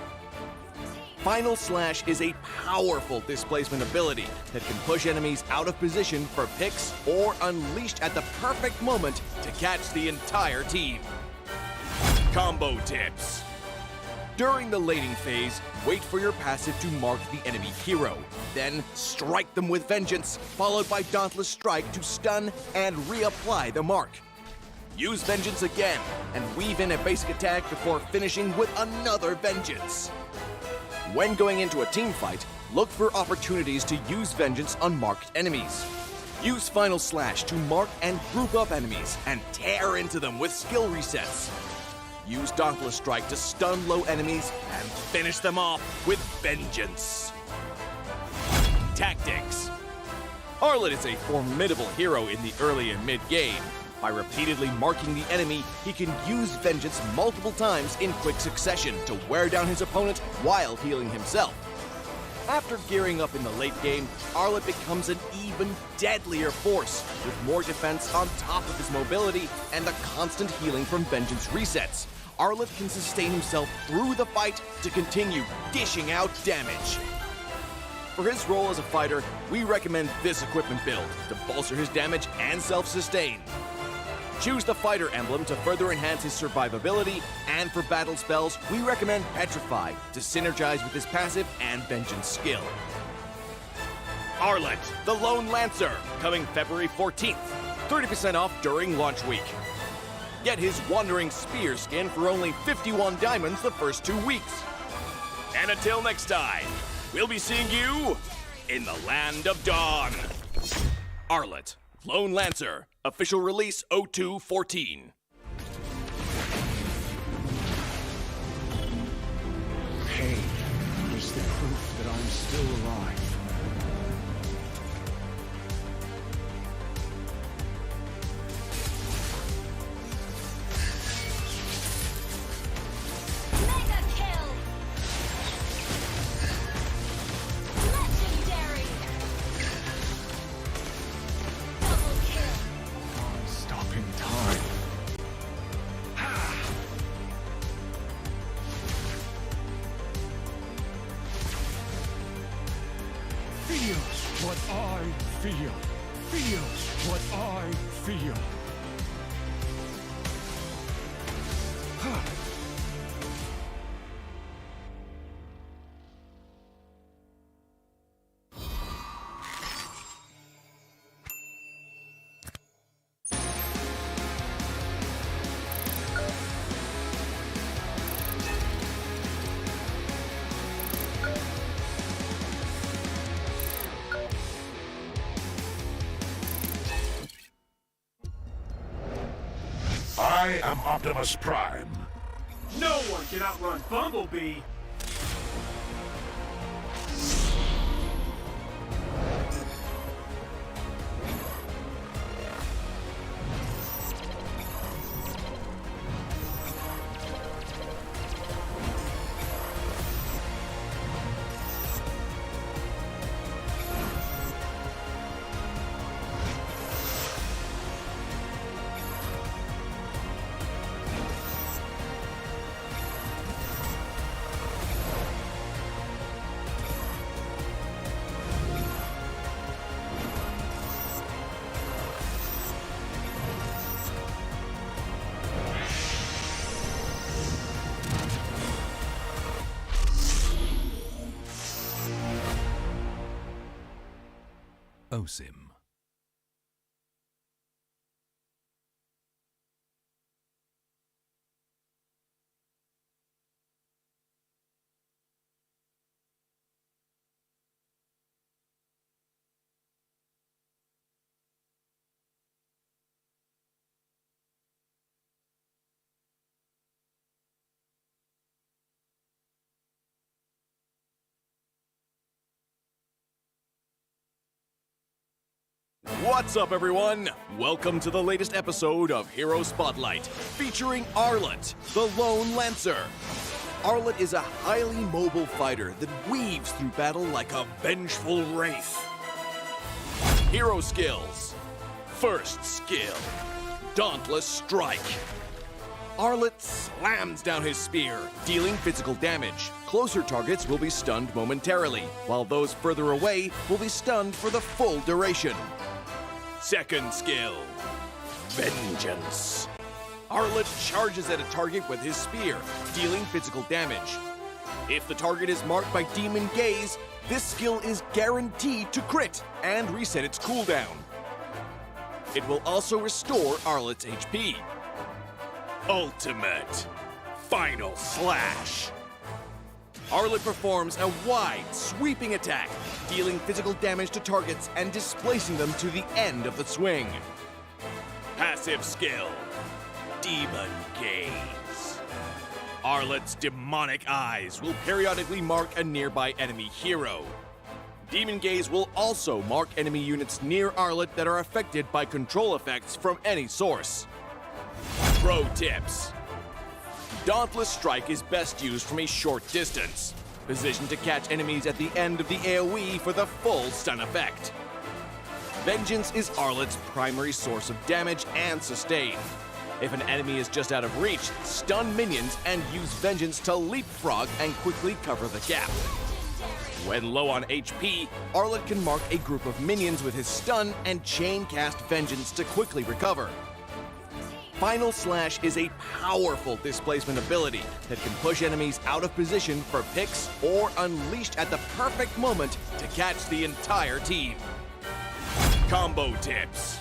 Final Slash is a powerful displacement ability that can push enemies out of position for picks or unleashed at the perfect moment to catch the entire team. Combo tips. During the laning phase, wait for your passive to mark the enemy hero. Then strike them with Vengeance, followed by Dauntless Strike to stun and reapply the mark. Use Vengeance again and weave in a basic attack before finishing with another Vengeance. When going into a team fight, look for opportunities to use Vengeance on marked enemies. Use Final Slash to mark and group up enemies and tear into them with skill resets. Use Dauntless Strike to stun low enemies and finish them off with Vengeance. Tactics. Arlet is a formidable hero in the early and mid-game. By repeatedly marking the enemy, he can use Vengeance multiple times in quick succession to wear down his opponent while healing himself. After gearing up in the late game, Arlet becomes an even deadlier force, with more defense on top of his mobility and the constant healing from Vengeance resets. Arlet can sustain himself through the fight to continue dishing out damage. For his role as a fighter, we recommend this equipment build to bolster his damage and self-sustain. Choose the fighter emblem to further enhance his survivability, and for battle spells, we recommend Petrify to synergize with his passive and Vengeance skill. Arlet, the Lone Lancer, coming February 14th, 30% off during launch week. Get his Wandering Spear skin for only 51 diamonds the first 2 weeks. And until next time, we'll be seeing you in the Land of Dawn. Arlet, Lone Lancer, official release 0214. Pain is the proof that I'm still alive. Mega kill! Legendary! Double kill! Stopping time. Feel what I feel. Feel what I feel. I am Optimus Prime. No one can outrun Bumblebee. OSIM. What's up, everyone? Welcome to the latest episode of Hero Spotlight, featuring Arlet, the Lone Lancer. Arlet is a highly mobile fighter that weaves through battle like a vengeful wraith. Hero skills. First skill, Dauntless Strike. Arlet slams down his spear, dealing physical damage. Closer targets will be stunned momentarily, while those further away will be stunned for the full duration. Second skill, Vengeance. Arlet charges at a target with his spear, dealing physical damage. If the target is marked by Demon Gaze, this skill is guaranteed to crit and reset its cooldown. It will also restore Arlet's HP. Ultimate Final Slash. Arlet performs a wide, sweeping attack, dealing physical damage to targets and displacing them to the end of the swing. Passive skill, Demon Gaze. Arlet's demonic eyes will periodically mark a nearby enemy hero. Demon Gaze will also mark enemy units near Arlet that are affected by control effects from any source. Pro tips. Dauntless Strike is best used from a short distance, positioned to catch enemies at the end of the AoE for the full stun effect. Vengeance is Arlet's primary source of damage and sustain. If an enemy is just out of reach, stun minions and use Vengeance to leapfrog and quickly cover the gap. When low on HP, Arlet can mark a group of minions with his stun and chain cast Vengeance to quickly recover. Final Slash is a powerful displacement ability that can push enemies out of position for picks or unleashed at the perfect moment to catch the entire team. Combo tips.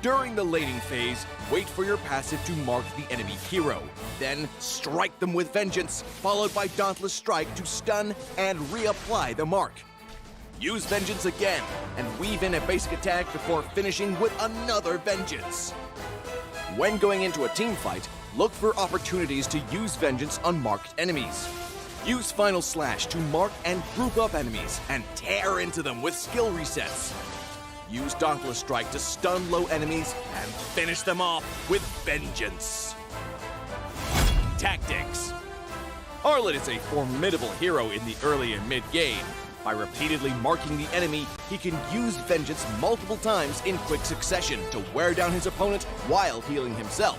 During the laning phase, wait for your passive to mark the enemy hero. Then strike them with Vengeance, followed by Dauntless Strike to stun and reapply the mark. Use Vengeance again and weave in a basic attack before finishing with another Vengeance. When going into a team fight, look for opportunities to use Vengeance on marked enemies. Use Final Slash to mark and group up enemies and tear into them with skill resets. Use Dauntless Strike to stun low enemies and finish them off with Vengeance. Tactics. Arlet is a formidable hero in the early and mid-game. By repeatedly marking the enemy, he can use Vengeance multiple times in quick succession to wear down his opponent while healing himself.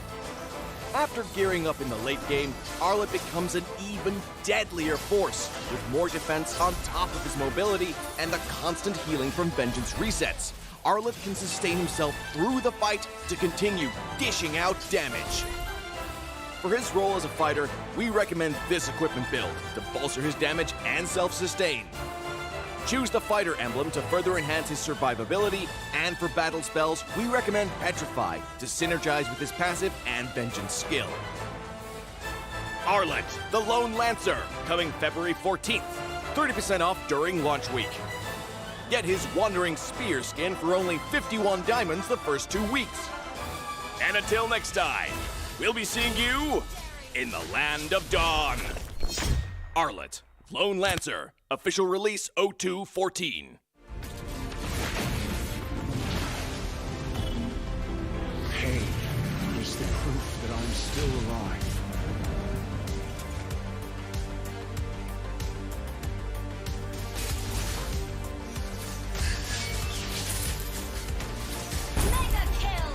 After gearing up in the late game, Arlet becomes an even deadlier force, with more defense on top of his mobility and the constant healing from Vengeance resets. Arlet can sustain himself through the fight to continue dishing out damage. For his role as a fighter, we recommend this equipment build to bolster his damage and self-sustain. Choose the fighter emblem to further enhance his survivability, and for battle spells, we recommend Petrify to synergize with his passive and Vengeance skill. Arlet, the Lone Lancer, coming February 14th, 30% off during launch week. Get his Wandering Spear skin for only 51 diamonds the first 2 weeks. And until next time, we'll be seeing you in the Land of Dawn. Arlet, Lone Lancer, official release 0214. Pain is the proof that I'm still alive. Mega kill!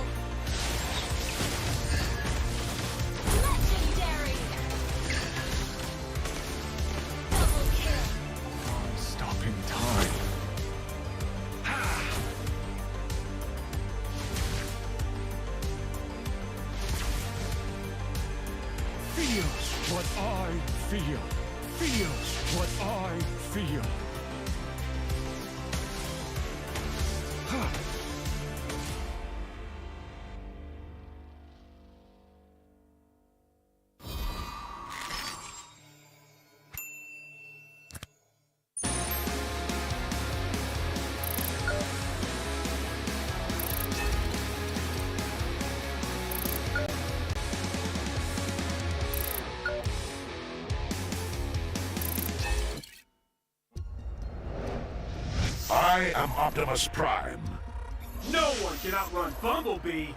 Legendary! Double kill! Stopping time. Feel what I feel. Feel what I feel. I am Optimus Prime. No one can outrun Bumblebee.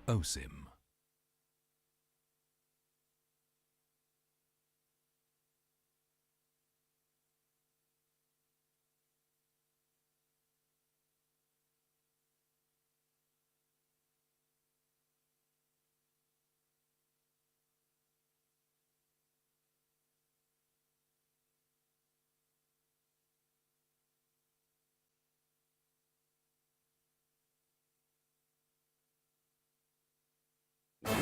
OSIM.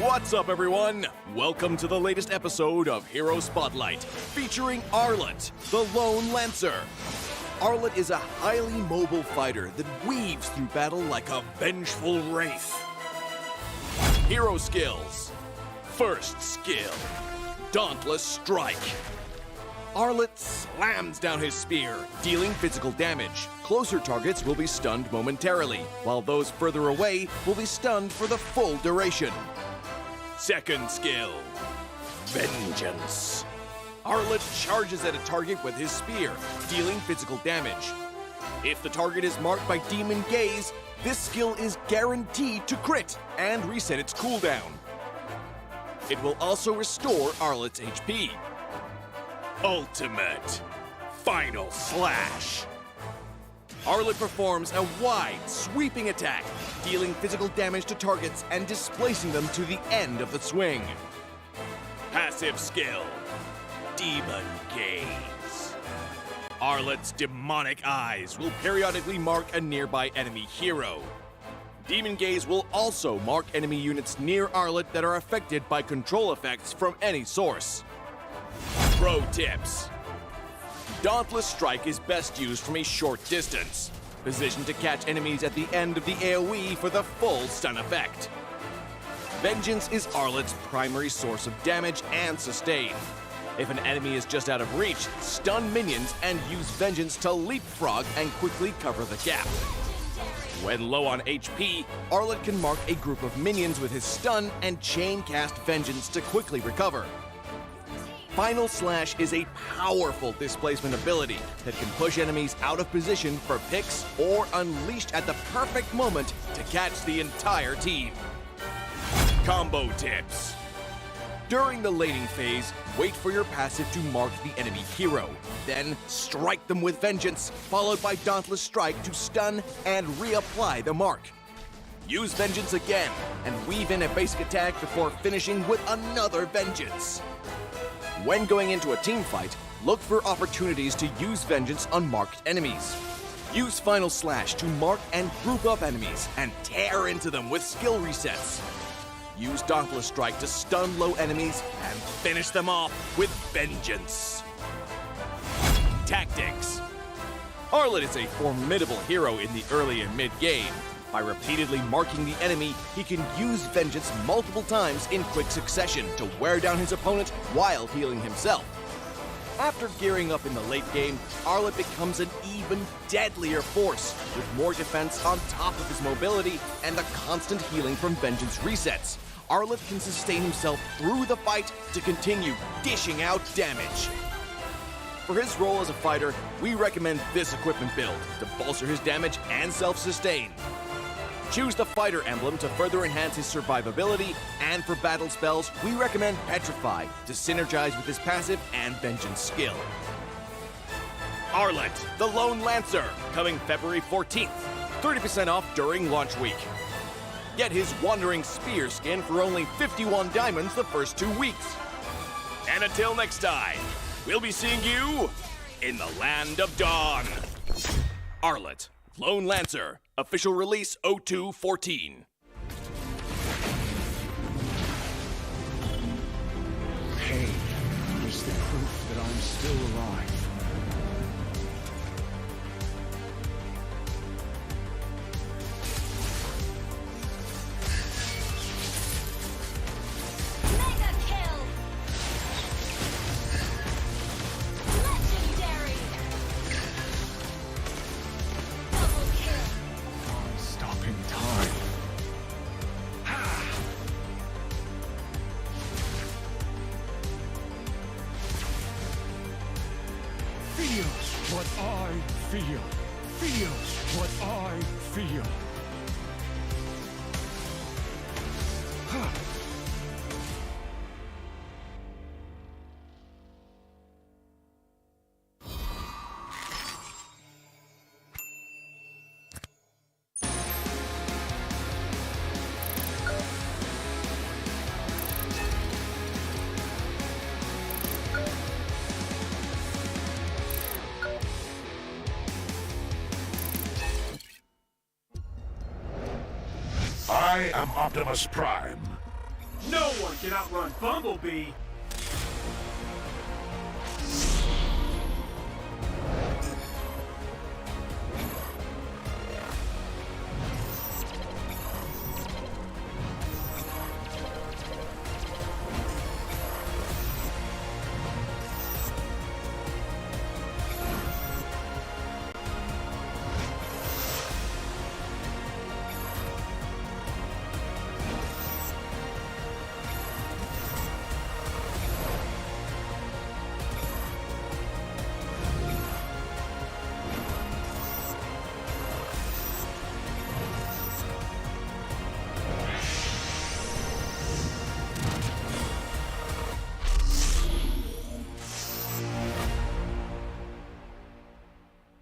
What's up, everyone? Welcome to the latest episode of Hero Spotlight, featuring Arlott, the Lone Lancer. Arlott is a highly mobile fighter that weaves through battle like a vengeful wraith. Hero skills. First skill, Dauntless Strike. Arlott slams down his spear, dealing physical damage. Closer targets will be stunned momentarily, while those further away will be stunned for the full duration. Second skill, Vengeance. Arlott charges at a target with his spear, dealing physical damage. If the target is marked by Demon Gaze, this skill is guaranteed to crit and reset its cooldown. It will also restore Arlott's HP. Ultimate Final Slash. Arlott performs a wide, sweeping attack, dealing physical damage to targets and displacing them to the end of the swing. Passive skill, Demon Gaze. Arlott's demonic eyes will periodically mark a nearby enemy hero. Demon Gaze will also mark enemy units near Arlott that are affected by control effects from any source. Pro tips. Dauntless Strike is best used from a short distance, positioned to catch enemies at the end of the AoE for the full stun effect. Vengeance is Arlott's primary source of damage and sustain. If an enemy is just out of reach, stun minions and use Vengeance to leapfrog and quickly cover the gap. When low on HP, Arlott can mark a group of minions with his stun and chain cast Vengeance to quickly recover. Final Slash is a powerful displacement ability that can push enemies out of position for picks or unleashed at the perfect moment to catch the entire team. Combo tips. During the laning phase, wait for your passive to mark the enemy hero. Then strike them with Vengeance, followed by Dauntless Strike to stun and reapply the mark. Use Vengeance again and weave in a basic attack before finishing with another Vengeance. When going into a team fight, look for opportunities to use Vengeance on marked enemies. Use Final Slash to mark and group up enemies and tear into them with skill resets. Use Dauntless Strike to stun low enemies and finish them off with Vengeance. Tactics. Arlott is a formidable hero in the early and mid game. By repeatedly marking the enemy, he can use Vengeance multiple times in quick succession to wear down his opponent while healing himself. After gearing up in the late game, Arlott becomes an even deadlier force, with more defense on top of his mobility and the constant healing from Vengeance resets. Arlott can sustain himself through the fight to continue dishing out damage. For his role as a fighter, we recommend this equipment build to bolster his damage and self-sustain. Choose the fighter emblem to further enhance his survivability, and for battle spells, we recommend Petrify to synergize with his passive and Vengeance skill. Arlott, the Lone Lancer, coming February 14th, 30% off during launch week. Get his Wandering Spear skin for only 51 diamonds the first 2 weeks. And until next time, we'll be seeing you in the land of dawn. Arlet, Lone Lancer, official release 0214. Pain is the proof that I'm still alive. Mega kill! Legendary! Double kill! Stopping time. Feels what I feel. Feels what I feel. I am Optimus Prime. No one can outrun Bumblebee.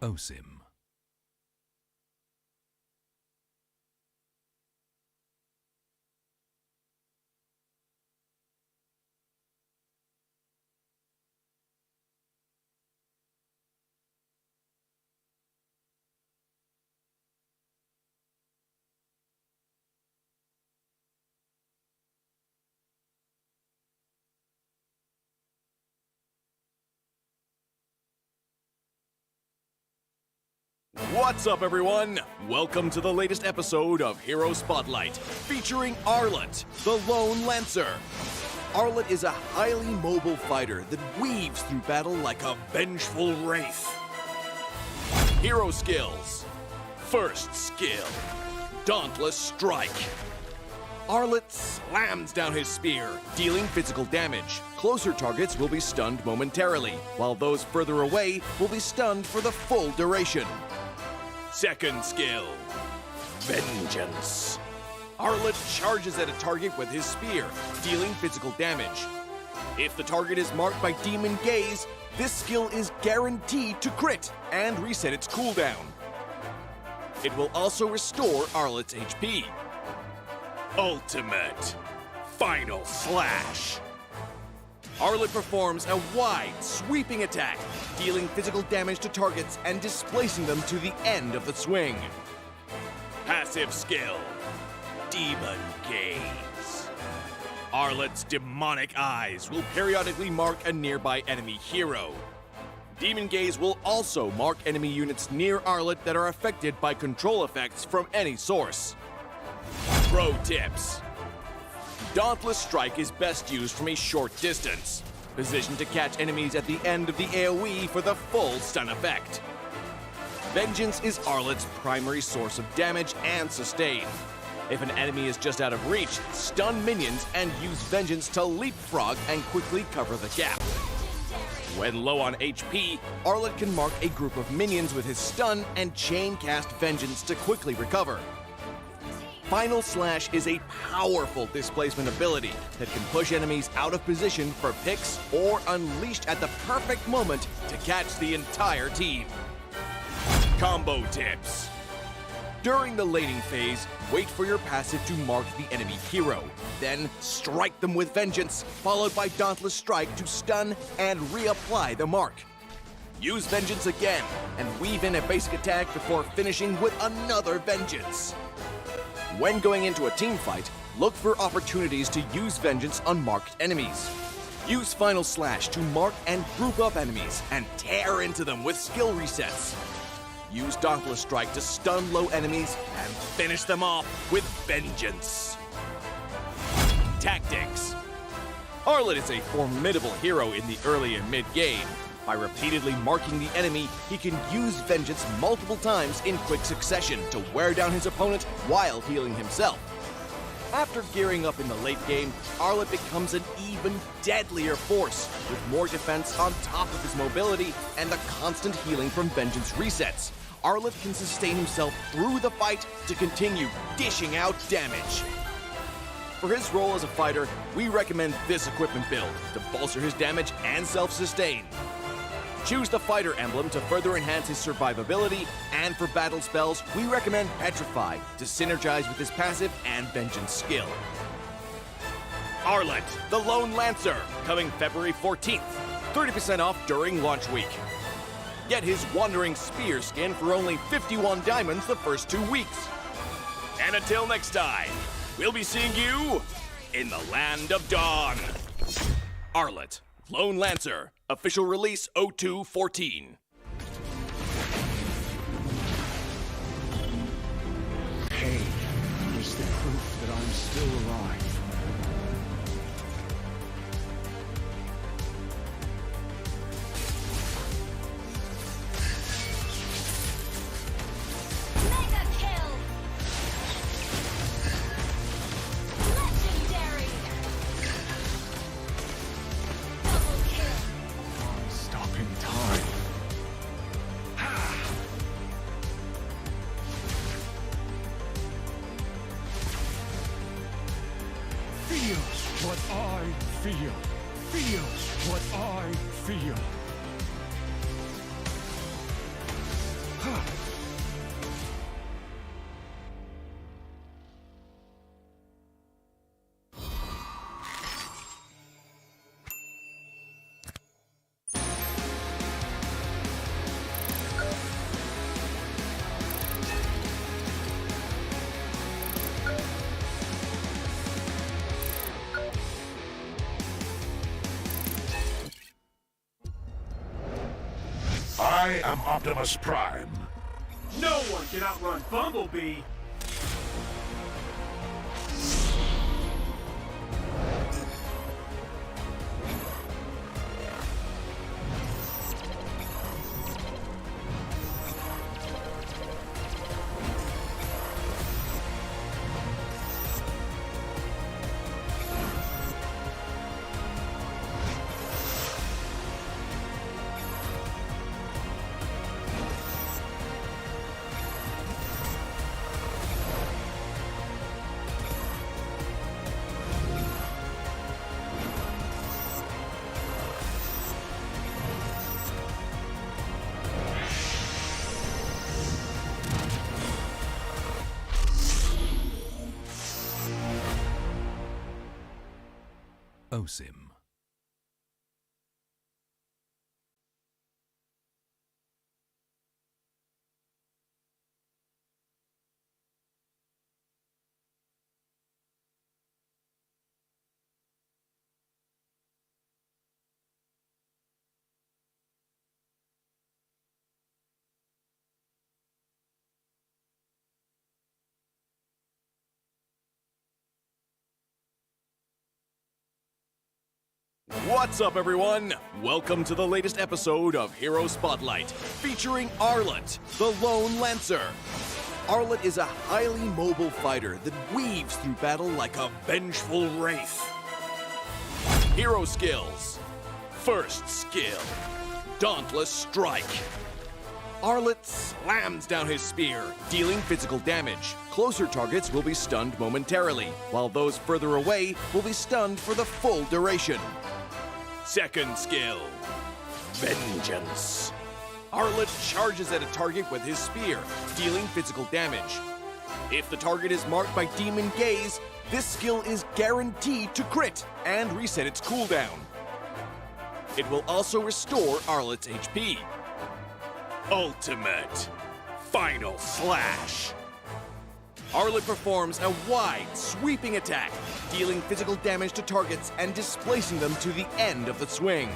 OSIM. What's up, everyone? Welcome to the latest episode of Hero Spotlight, featuring Arlet, the Lone Lancer. Arlet is a highly mobile fighter that weaves through battle like a vengeful wraith. Hero skills. First skill, Dauntless Strike. Arlet slams down his spear, dealing physical damage. Closer targets will be stunned momentarily, while those further away will be stunned for the full duration. Second skill, Vengeance. Arlet charges at a target with his spear, dealing physical damage. If the target is marked by Demon Gaze, this skill is guaranteed to crit and reset its cooldown. It will also restore Arlet's HP. Ultimate Final Slash. Arlet performs a wide, sweeping attack, dealing physical damage to targets and displacing them to the end of the swing. Passive skill, Demon Gaze. Arlet's demonic eyes will periodically mark a nearby enemy hero. Demon Gaze will also mark enemy units near Arlet that are affected by control effects from any source. Pro tips. Dauntless Strike is best used from a short distance, positioned to catch enemies at the end of the AoE for the full stun effect. Vengeance is Arlet's primary source of damage and sustain. If an enemy is just out of reach, stun minions and use Vengeance to leapfrog and quickly cover the gap. When low on HP, Arlet can mark a group of minions with his stun and chain cast Vengeance to quickly recover. Final Slash is a powerful displacement ability that can push enemies out of position for picks or unleashed at the perfect moment to catch the entire team. Combo tips. During the laning phase, wait for your passive to mark the enemy hero. Then strike them with Vengeance, followed by Dauntless Strike to stun and reapply the mark. Use Vengeance again, and weave in a basic attack before finishing with another Vengeance. When going into a team fight, look for opportunities to use Vengeance on marked enemies. Use Final Slash to mark and group up enemies and tear into them with skill resets. Use Dauntless Strike to stun low enemies and finish them off with Vengeance. Tactics. Arlet is a formidable hero in the early and mid-game. By repeatedly marking the enemy, he can use Vengeance multiple times in quick succession to wear down his opponent while healing himself. After gearing up in the late game, Arlet becomes an even deadlier force, with more defense on top of his mobility and the constant healing from Vengeance resets. Arlet can sustain himself through the fight to continue dishing out damage. For his role as a fighter, we recommend this equipment build to bolster his damage and self-sustain. Choose the fighter emblem to further enhance his survivability, and for battle spells, we recommend Petrify to synergize with his passive and Vengeance skill. Arlet, the Lone Lancer, coming February 14th. 30% off during launch week. Get his Wandering Spear skin for only 51 diamonds the first 2 weeks. And until next time, we'll be seeing you in the Land of Dawn. Arlet, Lone Lancer, official release 0214. Pain is the proof that I'm still alive. Mega kill! Legendary! Double kill! Stopping time. Feel what I feel. Feel what I feel. I am Optimus Prime. No one can outrun Bumblebee. OSIM. What's up, everyone? Welcome to the latest episode of Hero Spotlight, featuring Arlet, the Lone Lancer. Arlet is a highly mobile fighter that weaves through battle like a vengeful wraith. Hero skills. First skill, Dauntless Strike. Arlet slams down his spear, dealing physical damage. Closer targets will be stunned momentarily, while those further away will be stunned for the full duration. Second skill, Vengeance. Arlet charges at a target with his spear, dealing physical damage. If the target is marked by Demon Gaze, this skill is guaranteed to crit and reset its cooldown. It will also restore Arlet's HP. Ultimate Final Slash. Arlet performs a wide, sweeping attack, dealing physical damage to targets and displacing them to the end of the swing.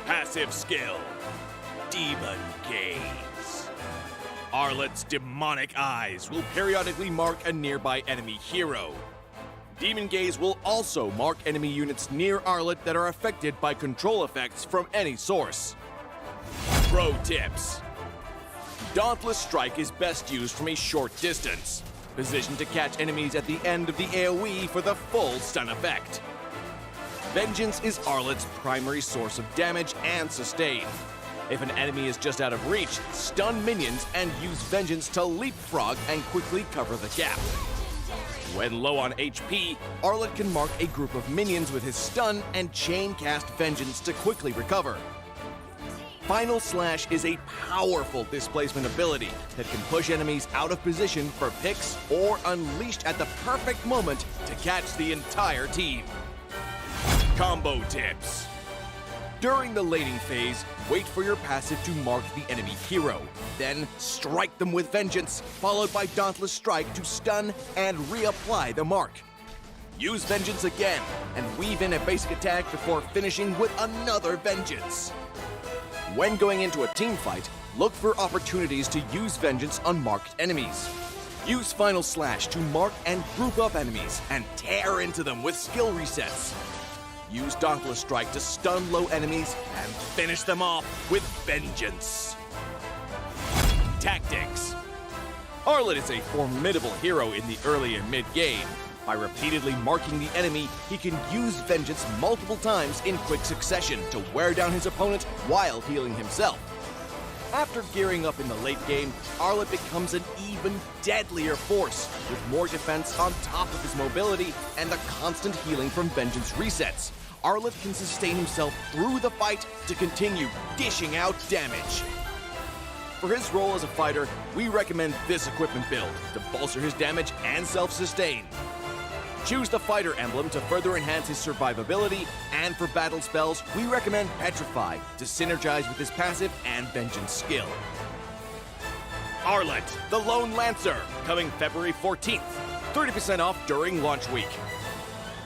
Passive skill, Demon Gaze. Arlet's demonic eyes will periodically mark a nearby enemy hero. Demon Gaze will also mark enemy units near Arlet that are affected by control effects from any source. Pro tips. Dauntless Strike is best used from a short distance, positioned to catch enemies at the end of the AoE for the full stun effect. Vengeance is Arlet's primary source of damage and sustain. If an enemy is just out of reach, stun minions and use Vengeance to leapfrog and quickly cover the gap. When low on HP, Arlet can mark a group of minions with his stun and chain cast Vengeance to quickly recover. Final Slash is a powerful displacement ability that can push enemies out of position for picks or unleashed at the perfect moment to catch the entire team. Combo tips. During the laning phase, wait for your passive to mark the enemy hero. Then strike them with Vengeance, followed by Dauntless Strike to stun and reapply the mark. Use Vengeance again and weave in a basic attack before finishing with another Vengeance. When going into a team fight, look for opportunities to use Vengeance on marked enemies. Use Final Slash to mark and group up enemies and tear into them with skill resets. Use Dauntless Strike to stun low enemies and finish them off with Vengeance. Tactics. Arlet is a formidable hero in the early and mid-game. By repeatedly marking the enemy, he can use Vengeance multiple times in quick succession to wear down his opponent while healing himself. After gearing up in the late game, Arlet becomes an even deadlier force, with more defense on top of his mobility and the constant healing from Vengeance resets. Arlet can sustain himself through the fight to continue dishing out damage. For his role as a fighter, we recommend this equipment build to bolster his damage and self-sustain. Choose the fighter emblem to further enhance his survivability, and for battle spells, we recommend Petrify to synergize with his passive and Vengeance skill. Arlet, the Lone Lancer, coming February 14th, 30% off during launch week.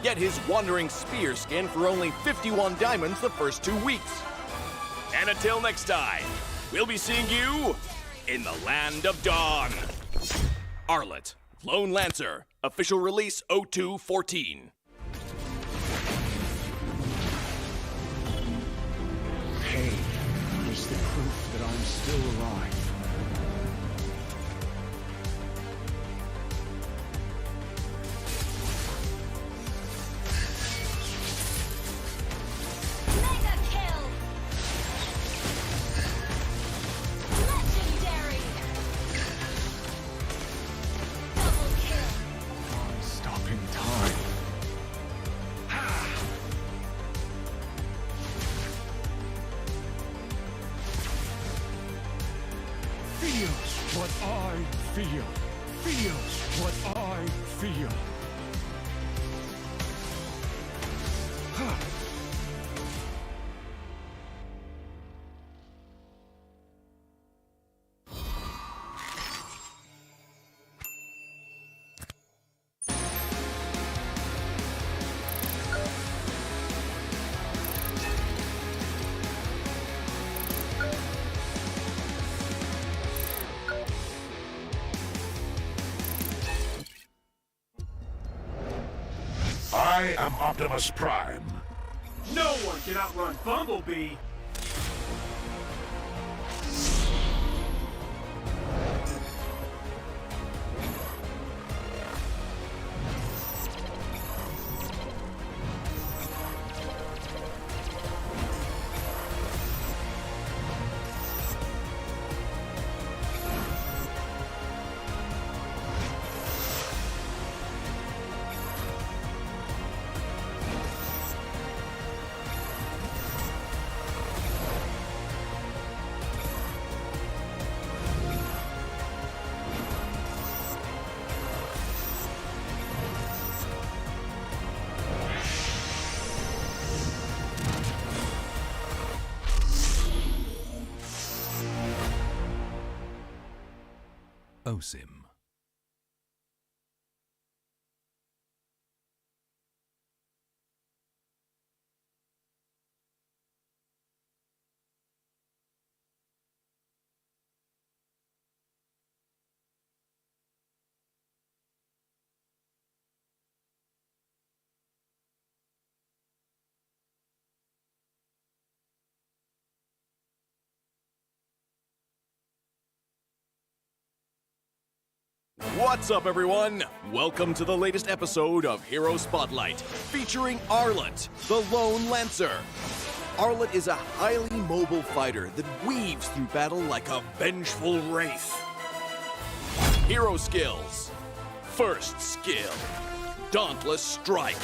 Get his Wandering Spear skin for only 51 diamonds the first 2 weeks. And until next time, we'll be seeing you in the Land of Dawn. Arlet, Lone Lancer, official release 0214. Pain is the proof that I'm still alive. Mega kill! Legendary! Double kill! Stopping time. Feel what I feel. Feel what I feel. I am Optimus Prime. No one can outrun Bumblebee. musim. What's up, everyone? Welcome to the latest episode of Hero Spotlight, featuring Arlet, the Lone Lancer. Arlet is a highly mobile fighter that weaves through battle like a vengeful wraith. Hero skills. First skill, Dauntless Strike.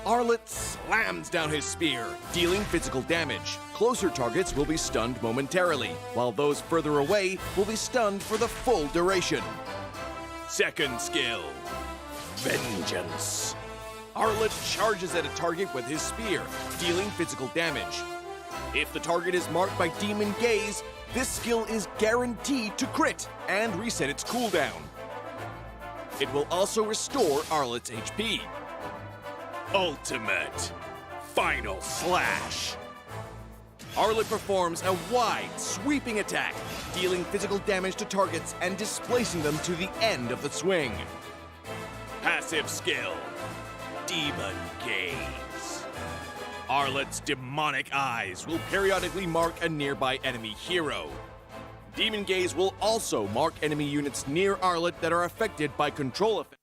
Arlet slams down his spear, dealing physical damage. Closer targets will be stunned momentarily, while those further away will be stunned for the full duration. Second skill, Vengeance. Arlet charges at a target with his spear, dealing physical damage. If the target is marked by Demon Gaze, this skill is guaranteed to crit and reset its cooldown. It will also restore Arlet's HP. Ultimate Final Slash. Arlet performs a wide, sweeping attack, dealing physical damage to targets and displacing them to the end of the swing. Passive skill, Demon Gaze. Arlet's demonic eyes will periodically mark a nearby enemy hero. Demon Gaze will also mark enemy units near Arlet that are affected by control effects.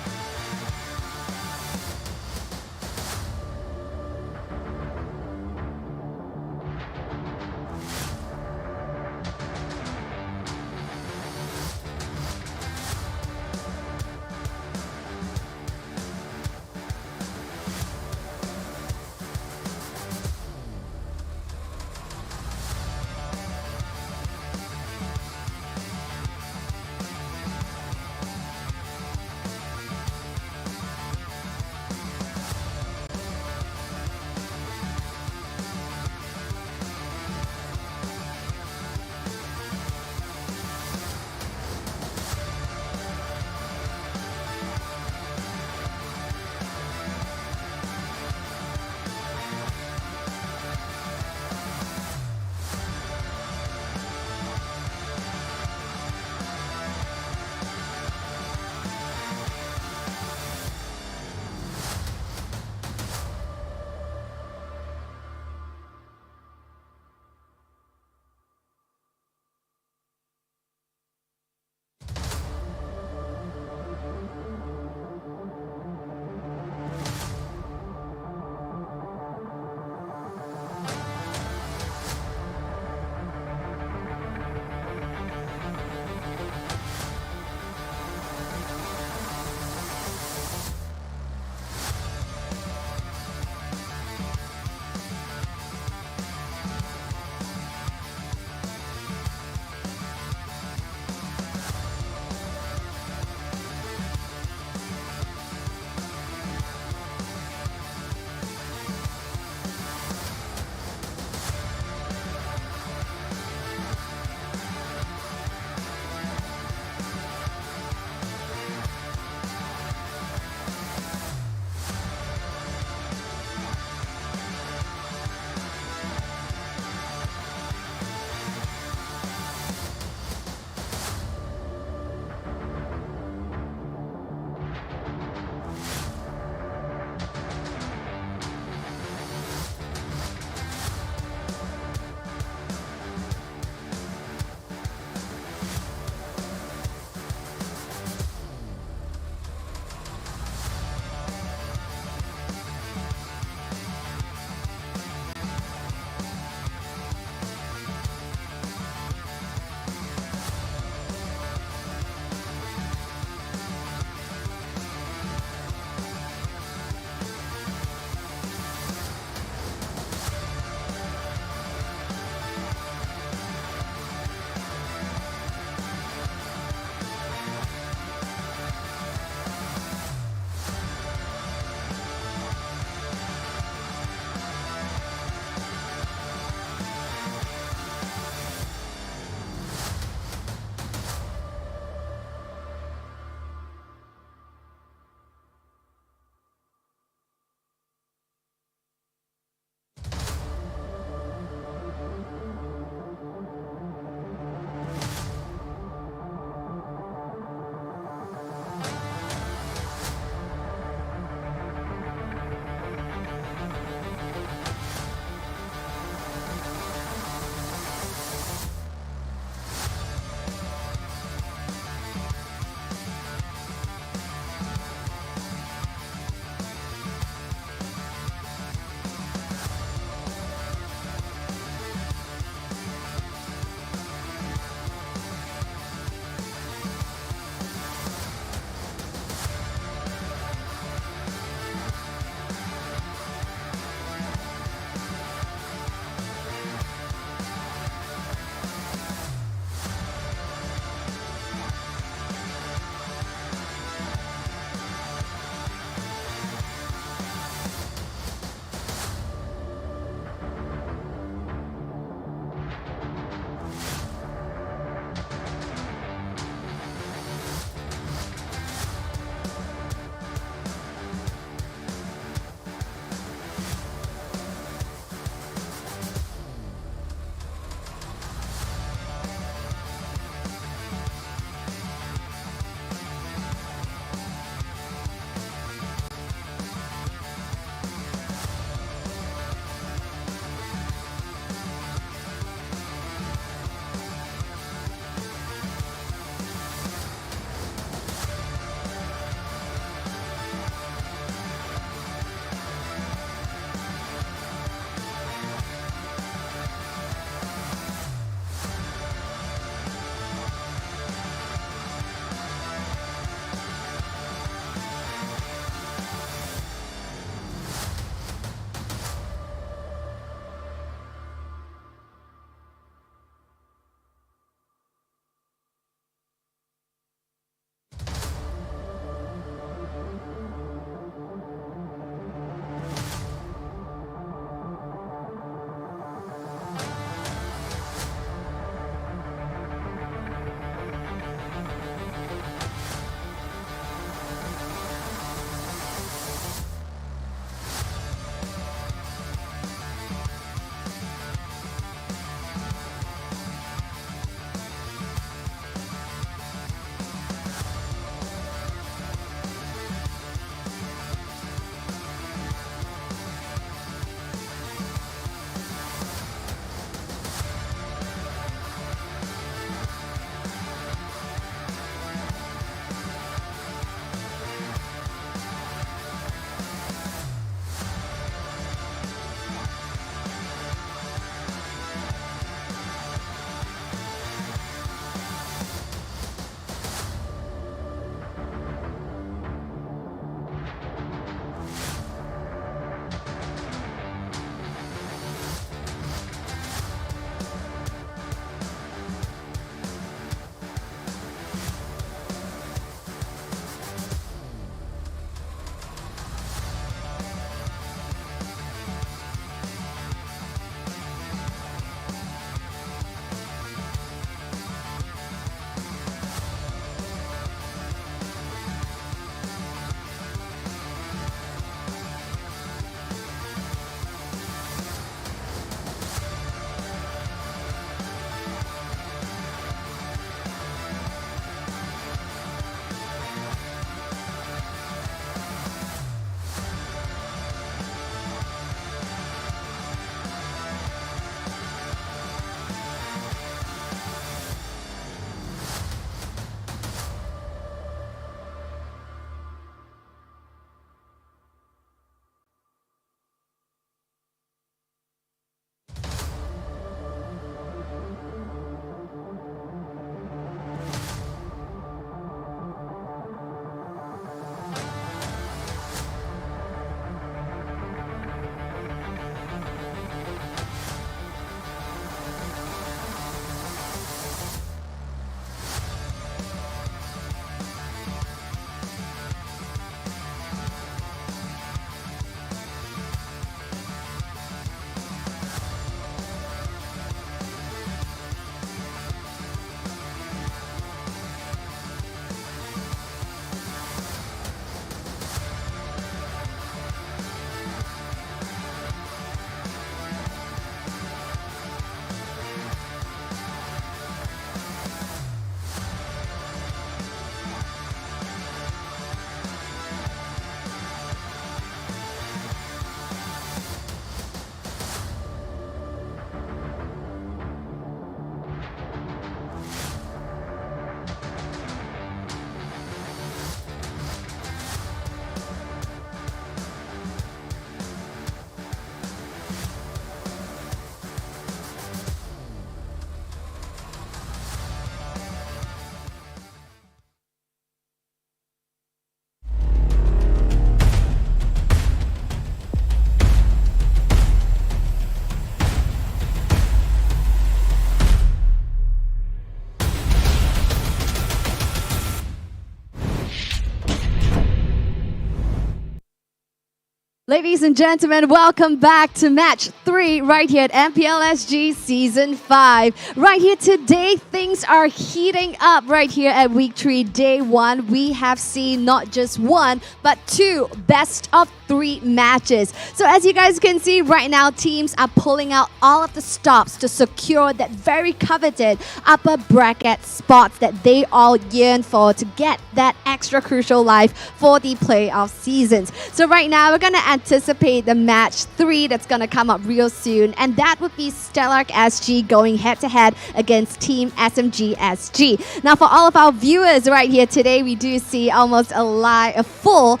Ladies and gentlemen, welcome back to match 3 right here at MPL SG Season 5. Right here today, things are heating up right here at Week 3, Day 1. We have seen not just 1, but 2 best of 3 matches. So as you guys can see right now, teams are pulling out all of the stops to secure that very coveted upper bracket spots that they all yearn for to get that extra crucial life for the playoff seasons. So right now, we're going to anticipate the match 3 that's going to come up real soon, and that would be Stellark SG going head-to-head against Team SMG SG. Now, for all of our viewers right here today, we do see almost a full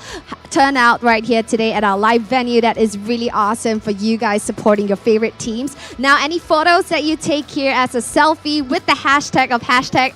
turnout right here today at our live venue. That is really awesome for you guys supporting your favorite teams. Now, any photos that you take here as a selfie with the hashtag of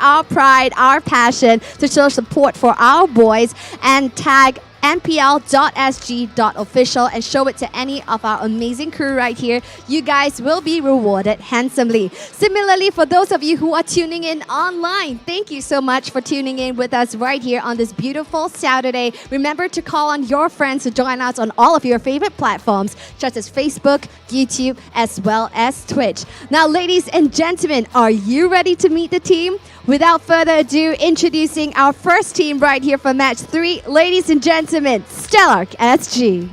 our pride, our passion to show support for our boys, and tag mpl.sg.official and show it to any of our amazing crew right here, you guys will be rewarded handsomely. Similarly, for those of you who are tuning in online, thank you so much for tuning in with us right here on this beautiful Saturday. Remember to call on your friends to join us on all of your favorite platforms, such as Facebook, YouTube, as well as Twitch. Now, ladies and gentlemen, are you ready to meet the team? Without further ado, introducing our first team right here for match 3. Ladies and gentlemen, Stellark SG.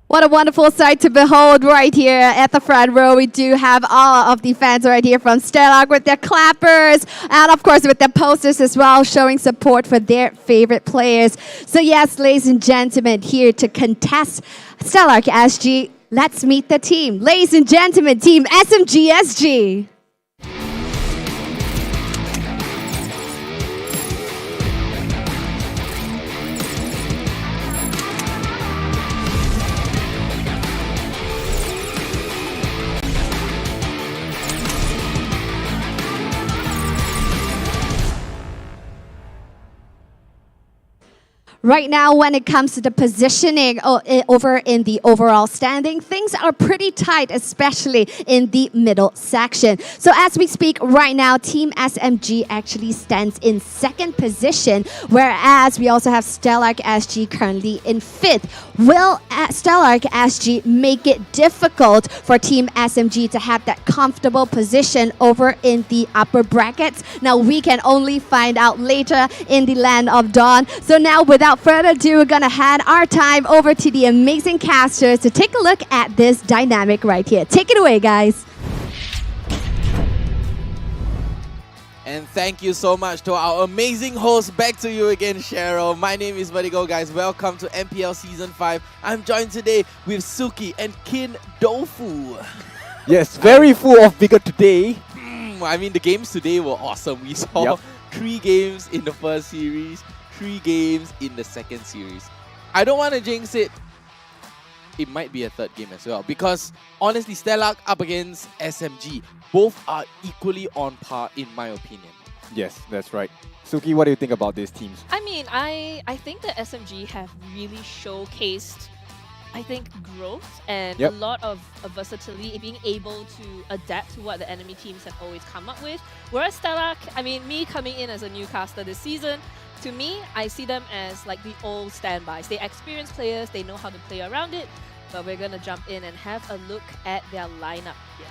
What a wonderful sight to behold right here at the front row. We do have all of the fans right here from Stellark with their clappers and, of course, with their posters as well, showing support for their favorite players. So, yes, ladies and gentlemen, here to contest Stellark SG, let's meet the team. Ladies and gentlemen, Team SMG SG. Right now, when it comes to the positioning over in the overall standing, things are pretty tight, especially in the middle section. So as we speak right now, Team SMG actually stands in 2nd position, whereas we also have Stellark SG currently in 5th. Will Stellark SG make it difficult for Team SMG to have that comfortable position over in the upper brackets? Now, we can only find out later in the Land of Dawn. So now, without further ado, we're gonna hand our time over to the amazing casters to take a look at this dynamic right here. Take it away, guys. And thank you so much to our amazing host. Back to you again, Cheryl. My name is Vertigo, guys. Welcome to MPL Season 5. I'm joined today with Suki and Kin Dofu. Yes, very full of vigor today. I mean, the games today were awesome. We saw 3 games in the first series, 3 games in the second series. I don't want to jinx it. It might be a 3rd game as well, because honestly, Stellark up against SMG, both are equally on par in my opinion. Yes, that's right. Suki, what do you think about these teams? I mean, I think that SMG have really showcased, I think, growth and a lot of versatility, being able to adapt to what the enemy teams have always come up with. Whereas Stellark, I mean, me coming in as a new caster this season, to me, I see them as like the old standbys. They experienced players, they know how to play around it, but we're going to jump in and have a look at their lineup here.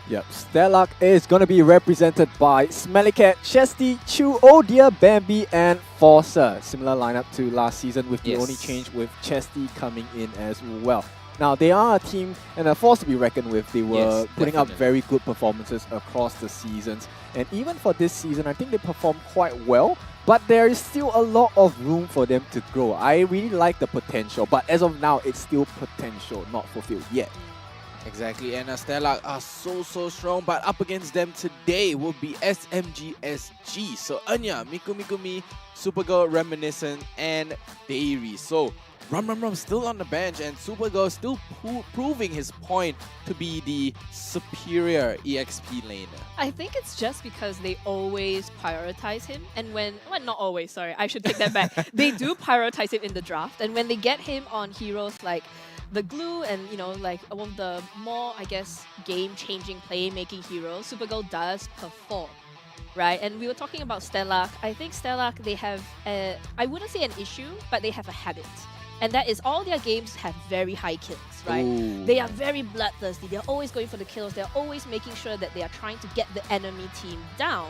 Yep, Stellark is going to be represented by Smellycat, Chesty, Chu, Oh Dear, Bambi, and Forcer. Similar lineup to last season, with the only change with Chesty coming in as well. Now, they are a team and a force to be reckoned with. They were putting up very good performances across the seasons. And even for this season, I think they performed quite well. But there is still a lot of room for them to grow. I really like the potential, but as of now, it's still potential, not fulfilled yet. Exactly, and Stellark are so strong, but up against them today will be SMG SG. So Anya, Miku Mikumi, Supergirl, Reminiscent, and Dairy. So Rum still on the bench, and Supergirl still proving his point to be the superior EXP laner. I think it's just because they always prioritize him, and well, not always, sorry, I should take that back. They do prioritize him in the draft, and when they get him on heroes like the glue and, like one of the more, I guess, game-changing, play-making heroes, Supergirl does perform, right? And we were talking about Stellark. I think Stellark, they have, I wouldn't say an issue, but they have a habit. And that is all their games have very high kills, right? Ooh. They are very bloodthirsty. They're always going for the kills. They're always making sure that they are trying to get the enemy team down.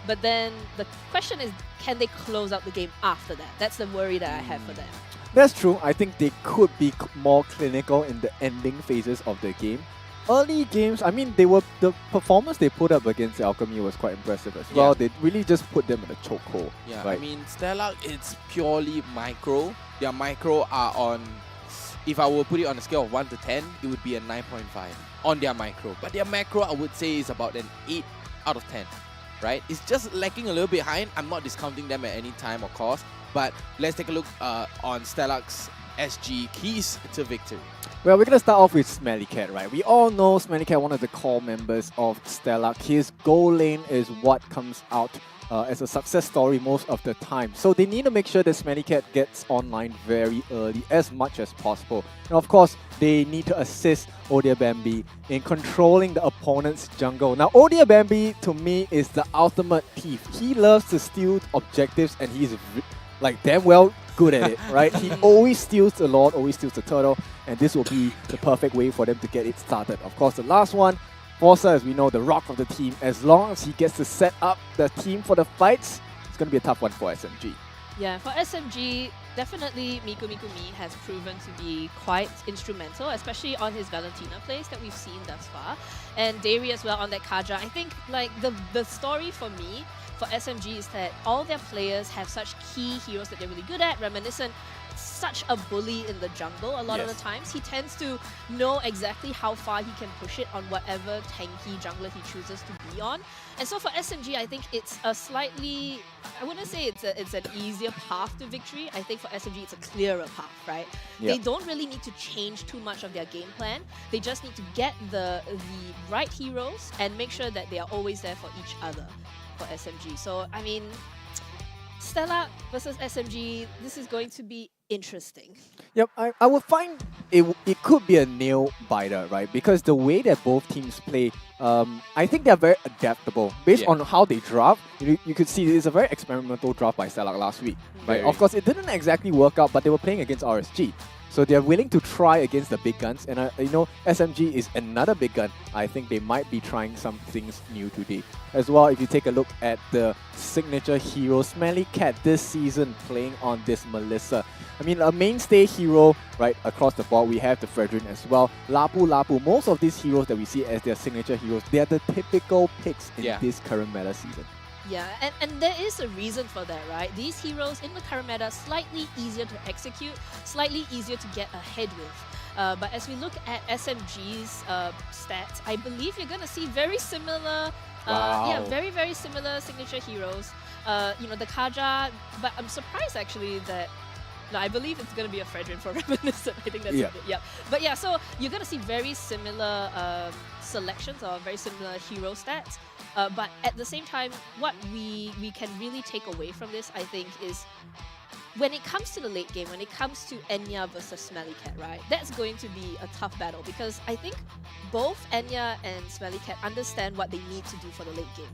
But then the question is, can they close out the game after that? That's the worry that I have for them. That's true. I think they could be more clinical in the ending phases of the game. Early games, I mean, the performance they put up against Alchemy was quite impressive as well. They really just put them in a chokehold. Yeah, right? I mean, Stellark, it's purely micro. Their micro are on, if I were to put it on a scale of 1 to 10, it would be a 9.5 on their micro. But their macro, I would say, is about an 8 out of 10, right? It's just lacking a little behind. I'm not discounting them at any time or cost, but let's take a look on Stellark's SG keys to victory. Well, we're going to start off with Smelly Cat, right? We all know Smelly Cat, one of the core members of Stellark. His goal lane is what comes out as a success story most of the time. So they need to make sure that Smelly Cat gets online very early, as much as possible. And of course, they need to assist Odiabambi in controlling the opponent's jungle. Now, Odiabambi, to me, is the ultimate thief. He loves to steal objectives, and he's like damn well good at it, right? He always steals the Lord, always steals the turtle, and this will be the perfect way for them to get it started. Of course, the last one, Forza, as we know, the rock of the team. As long as he gets to set up the team for the fights, it's going to be a tough one for SMG. Yeah, for SMG, definitely Miku Mi has proven to be quite instrumental, especially on his Valentina plays that we've seen thus far. And Dairy as well on that Kaja. I think like the story for me for SMG is that all their players have such key heroes that they're really good at. Reminiscent, such a bully in the jungle a lot of the times. He tends to know exactly how far he can push it on whatever tanky jungler he chooses to be on. And so for SMG, I think it's a slightly, I wouldn't say it's an easier path to victory. I think for SMG, it's a clearer path, right? Yep. They don't really need to change too much of their game plan. They just need to get the right heroes and make sure that they are always there for each other for SMG. So, I mean, Stellark versus SMG, this is going to be interesting. Yep, I would find it could be a nail biter, right? Because the way that both teams play, I think they're very adaptable. Based on how they draft, you could see it's a very experimental draft by Stellark last week, right? Of course, it didn't exactly work out, but they were playing against RSG. So they're willing to try against the big guns, and SMG is another big gun. I think they might be trying some things new today. As well, if you take a look at the signature hero, Smelly Cat this season playing on this Melissa. I mean, a mainstay hero right across the board. We have the Fredrin as well. Lapu. Most of these heroes that we see as their signature heroes, they are the typical picks in this current meta season. Yeah, and there is a reason for that, right? These heroes in the current meta, slightly easier to execute, slightly easier to get ahead with. But as we look at SMG's stats, I believe you're going to see very similar, very, very similar signature heroes. The Kaja, but I'm surprised actually that, no, I believe it's going to be a Fredrin for Reminiscent. I think that's it. Yeah. But yeah, so you're going to see very similar selections or very similar hero stats. But at the same time, what we can really take away from this, I think, is when it comes to the late game, when it comes to Enya versus Smelly Cat, right? That's going to be a tough battle because I think both Enya and Smelly Cat understand what they need to do for the late game,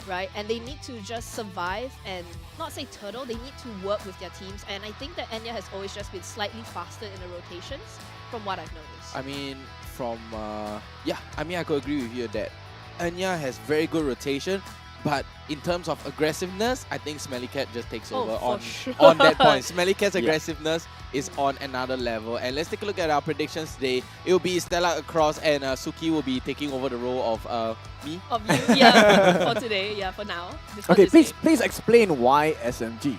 right? And they need to just survive and not say turtle, they need to work with their teams. And I think that Enya has always just been slightly faster in the rotations from what I've noticed. I mean, I could agree with you that Enya has very good rotation, but in terms of aggressiveness, I think Smelly Cat just takes over on that point. Smelly Cat's aggressiveness is on another level. And let's take a look at our predictions today. It will be Stellark across, and Suki will be taking over the role of me. Of you, yeah, for today, for now. Okay, please explain why SMG.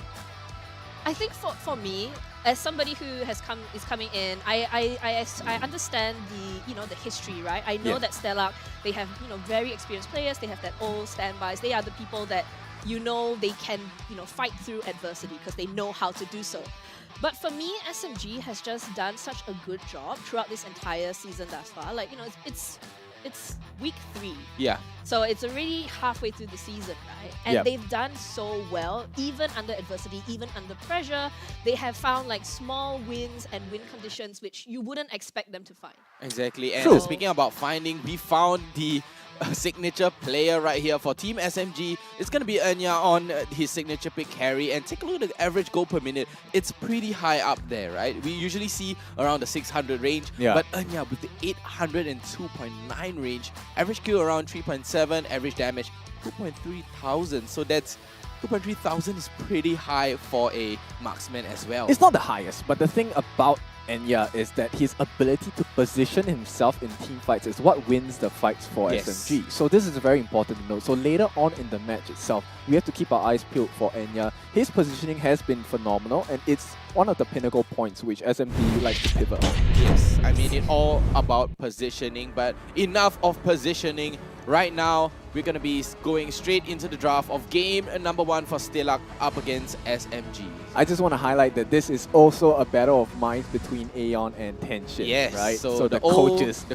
I think for me, as somebody who is coming in, I understand the history, right? I know that Stellark, they have very experienced players. They have that old standbys. They are the people that they can fight through adversity because they know how to do so. But for me, SMG has just done such a good job throughout this entire season thus far. Like, you know, it's week 3. Yeah. So it's already halfway through the season, right? And they've done so well, even under adversity, even under pressure. They have found like small wins and win conditions which you wouldn't expect them to find. Exactly. And speaking about finding, we found the signature player right here for Team SMG. It's going to be Enya on his signature pick carry. And take a look at the average goal per minute. It's pretty high up there, right? We usually see around the 600 range. But Enya with the 802.9 range, average kill around 3.7, average damage 2.3 thousand. So that's 2.3 thousand is pretty high for a marksman as well. It's not the highest, but the thing about Enya is that his ability to position himself in team fights is what wins the fights for SMG. So this is very important to note. So later on in the match itself, we have to keep our eyes peeled for Enya. His positioning has been phenomenal, and it's one of the pinnacle points which SMG likes to pivot on. Yes, I mean, it's all about positioning, but enough of positioning. Right now, we're going to be going straight into the draft of game number 1 for Stellark up against SMG. I just want to highlight that this is also a battle of minds between Aeon and Tenshin. Yes, right? So the coaches.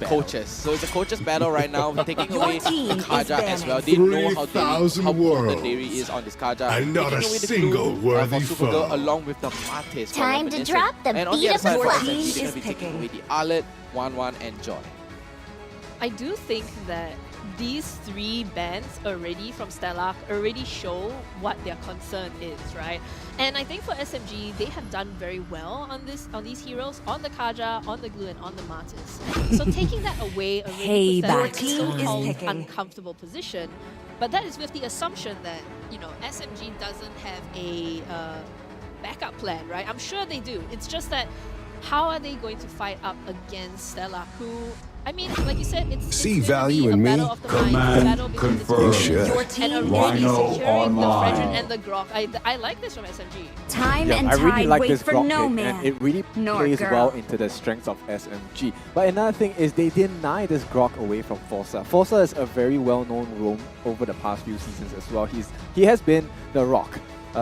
So it's a coaches battle right now, taking away the Kaja as well. They know how potent Dairy is on this Kaja. And not a single worthy foe. Along with the Mates. Time to drop the and on the beat other of side the for SMG, is they're going to be taking away the Arlet, 1-1 and Joy. I do think that these 3 bans already from Stellark already show what their concern is, right? And I think for SMG, they have done very well on these heroes, on the Kaja, on the Glue, and on the Martyrs. So taking that away already puts them in an uncomfortable position. But that is with the assumption that, you know, SMG doesn't have a backup plan, right? I'm sure they do. It's just that how are they going to fight up against Stellark, who, I mean, like you said, it's See value in me? Command confirm. You should. And already securing the Fredrin and the Grok. I like this from SMG. Time and I really tide like wait this for Grok no pick, man. and it really nor plays girl. well into the strengths of SMG. But another thing is they deny this Grok away from Forza. Forza is a very well-known roam over the past few seasons as well. He has been the rock,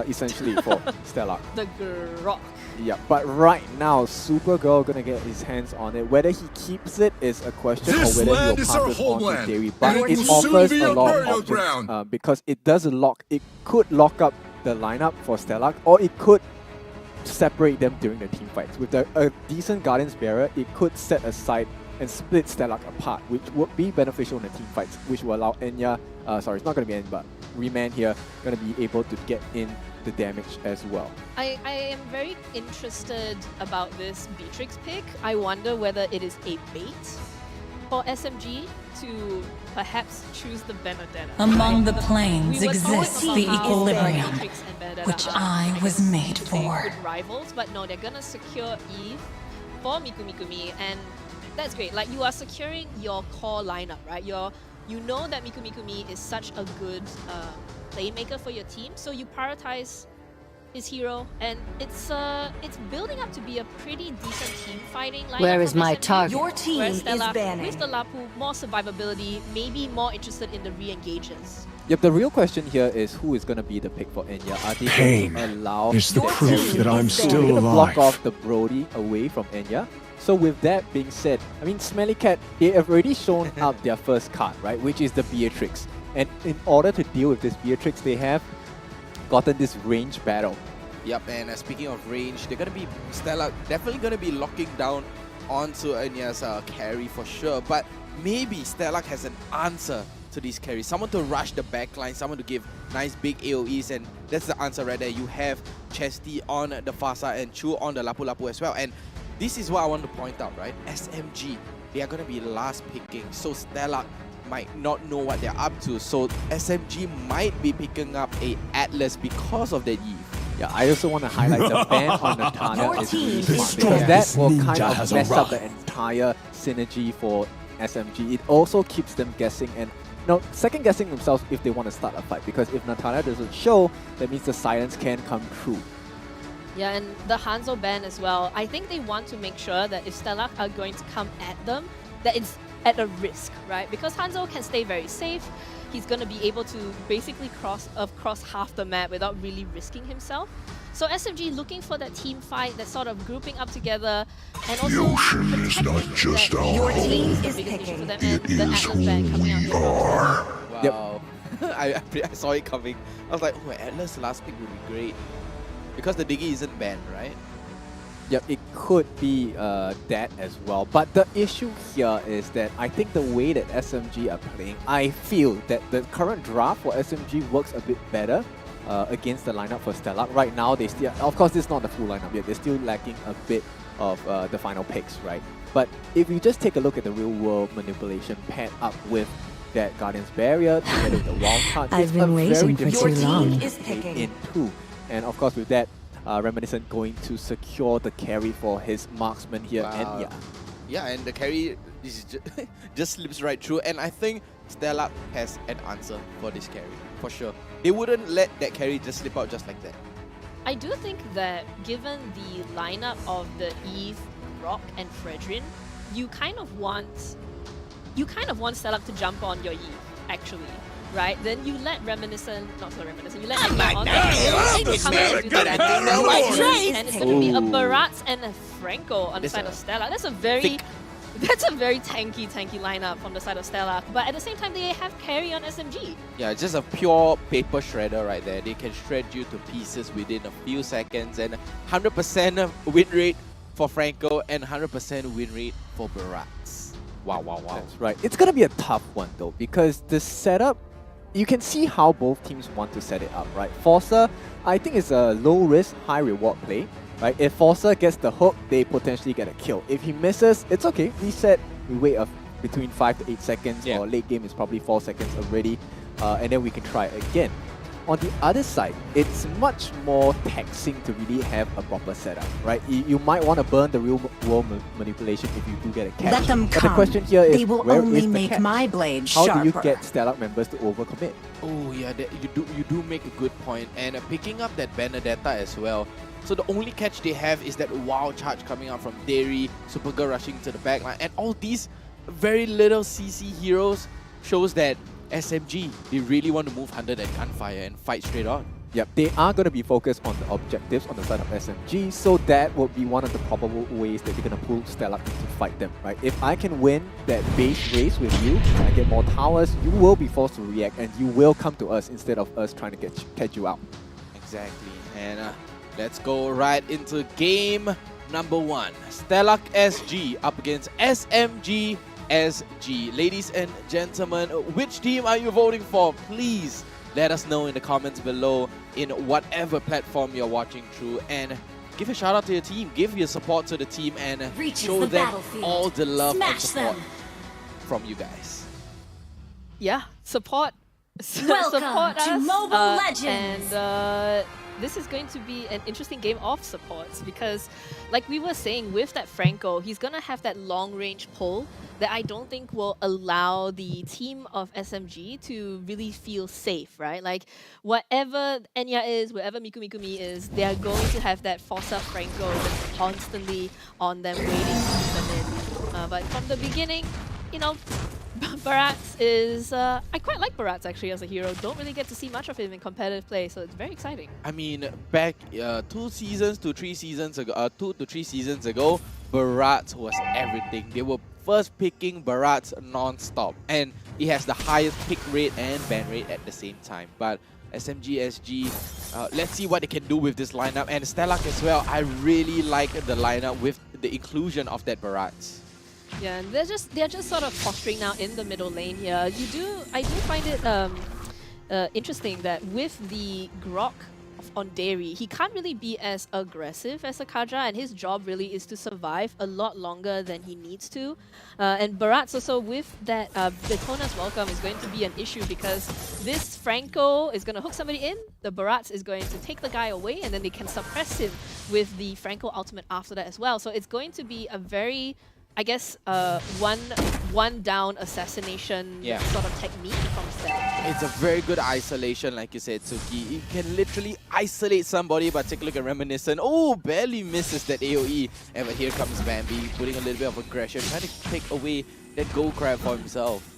essentially, for Stellark. The Grok. Yeah, but right now, Supergirl gonna get his hands on it. Whether he keeps it is a question, This or whether land he'll is pass our it on to homeland, Dairy. But and it it will soon offers be a a lot burial of ground. options because it does lock. It could lock up the lineup for Stellark, or it could separate them during the team fights. With a decent Guardian's Bearer, it could set aside and split Stellark apart, which would be beneficial in the team fights, which will allow Enya, sorry, it's not going to be Enya, but Remand here, going to be able to get in the damage as well. I am very interested about this Beatrix pick. I wonder whether it is a bait for SMG to perhaps choose the Benedetta. Among right? the planes We were talking exists about the how equilibrium, Beatrix and Benedetta which are, I was made say, for. good rivals, but no, they're gonna secure Eve for Mikumikumi, and that's great. Like, you are securing your core lineup, right? You know that Mikumikumi is such a good playmaker for your team, so you prioritize his hero, and it's building up to be a pretty decent team fighting lineup. Where is my SMG, target? Your team whereas is Stellark, banning. with the Lapu, more survivability, maybe more interested in the re-engages. Yep, the real question here is who is going to be the pick for Enya. Are they Pain going to allow is the proof that I'm still to block alive. off the Brody away from Enya? So with that being said, I mean, Smelly Cat, they have already shown up their first card, right? Which is the Beatrix. And in order to deal with this Beatrix, they have gotten this range battle. Yep, and speaking of range, they're going to be, Stellark definitely going to be locking down onto Enya's carry for sure. But maybe Stellark has an answer to these carries. Someone to rush the backline, someone to give nice big AoEs, and that's the answer right there. You have Chesty on the far side and Chu on the Lapu Lapu as well. And this is what I want to point out, right? SMG, they are going to be last picking, so Stellark might not know what they're up to. So SMG might be picking up a Atlas because of that Eve. Yeah, I also want to highlight the ban on Natana is really The smart because that strongest will ninja kind of has mess up the arrived. entire synergy for SMG. It also keeps them guessing and second guessing themselves if they want to start a fight, because if Natana doesn't show, that means the silence can come true. Yeah, and the Hanzo ban as well. I think they want to make sure that if Stellark are going to come at them, that it's at a risk, right? Because Hanzo can stay very safe. He's going to be able to basically cross half the map without really risking himself. So SMG looking for that team fight, that sort of grouping up together, and The also ocean is not just our your home. team is the biggest issue for them, and It the is Atlas who ban coming out we here. are. Wow. I saw it coming. I was like, oh, Atlas last pick would be great. Because the Diggy isn't banned, right? Yep, it could be that as well. But the issue here is that I think the way that SMG are playing, I feel that the current draft for SMG works a bit better against the lineup for Stellark. Right now, they still, of course, this is not the full lineup yet. They're still lacking a bit of the final picks, right? But if you just take a look at the real world manipulation paired up with that Guardian's Barrier together with the wild card, I've been waiting for too long. In two. And of course, with that, Reminiscent going to secure the carry for his marksman here. And yeah. Yeah, and the carry is just slips right through. And I think Stellark has an answer for this carry, for sure. They wouldn't let that carry just slip out just like that. I do think that given the lineup of the Eve, Rock, and Fredrin, you kind of want Stellark to jump on your Eve, actually. Right? Then you let Reminiscent, you let Ekman on the come in and do the background. And it's going to be a Barats and a Franco on the side of Stellark. That's a very tanky lineup from the side of Stellark. But at the same time, they have carry on SMG. Yeah, it's just a pure paper shredder right there. They can shred you to pieces within a few seconds, and 100% win rate for Franco and 100% win rate for Barats. Wow. That's right. It's going to be a tough one though, because the setup, you can see how both teams want to set it up, right? Forcer, I think it's a low risk, high reward play, right? If Forcer gets the hook, they potentially get a kill. If he misses, it's okay. Reset, we wait between 5 to 8 seconds, or late game is probably 4 seconds already, and then we can try again. On the other side, it's much more taxing to really have a proper setup, right? You might want to burn the real world manipulation if you do get a catch. Let them but come. the question here is, They will where only is the make catch? my blade How do you sharper. get Stellark members to overcommit? Oh yeah, you do make a good point, and picking up that Benedetta as well. So the only catch they have is that wild charge coming out from Derry, Supergirl rushing to the backline, and all these very little CC heroes shows that SMG, they really want to move under that gunfire and fight straight on. Yep, they are going to be focused on the objectives on the side of SMG, so that would be one of the probable ways that they're going to pull Stellark in to fight them, right? If I can win that base race with you, I get more towers, you will be forced to react and you will come to us instead of us trying to catch you out. Exactly, and let's go right into game number 1. Stellark SG up against SMG SG. Ladies and gentlemen, which team are you voting for? Please let us know in the comments below in whatever platform you're watching through, and give a shout out to your team, give your support to the team, and show them all the love and support from you guys. Yeah, support Welcome support to us. Mobile Legends. And this is going to be an interesting game of supports, because like we were saying, with that Franco, he's going to have that long range pull that I don't think will allow the team of SMG to really feel safe, right? Like whatever Enya is, wherever Mikumi is, they are going to have that force up Franco just constantly on them, waiting to keep them in. But from the beginning, you know, Barats is... I quite like Barats actually as a hero. Don't really get to see much of him in competitive play, so it's very exciting. I mean, back 2 to 3 seasons ago, Barats was everything. They were first picking Barats non-stop, and he has the highest pick rate and ban rate at the same time. But SMG SG, let's see what they can do with this lineup, and Stellark as well. I really like the lineup with the inclusion of that Barats. Yeah, and they're just sort of posturing now in the middle lane here. I do find it interesting that with the Grok on Derry, he can't really be as aggressive as a Kaja, and his job really is to survive a lot longer than he needs to. And Barats also, with that Daytona's welcome is going to be an issue, because this Franco is going to hook somebody in, the Barats is going to take the guy away, and then they can suppress him with the Franco ultimate after that as well. So it's going to be a very, I guess, one down assassination sort of technique from Stellark. It's a very good isolation, like you said, Suki. You can literally isolate somebody, but take a look at Reminiscent. Oh, barely misses that AoE. And here comes Bambi, putting a little bit of aggression, trying to take away that gold crab for himself.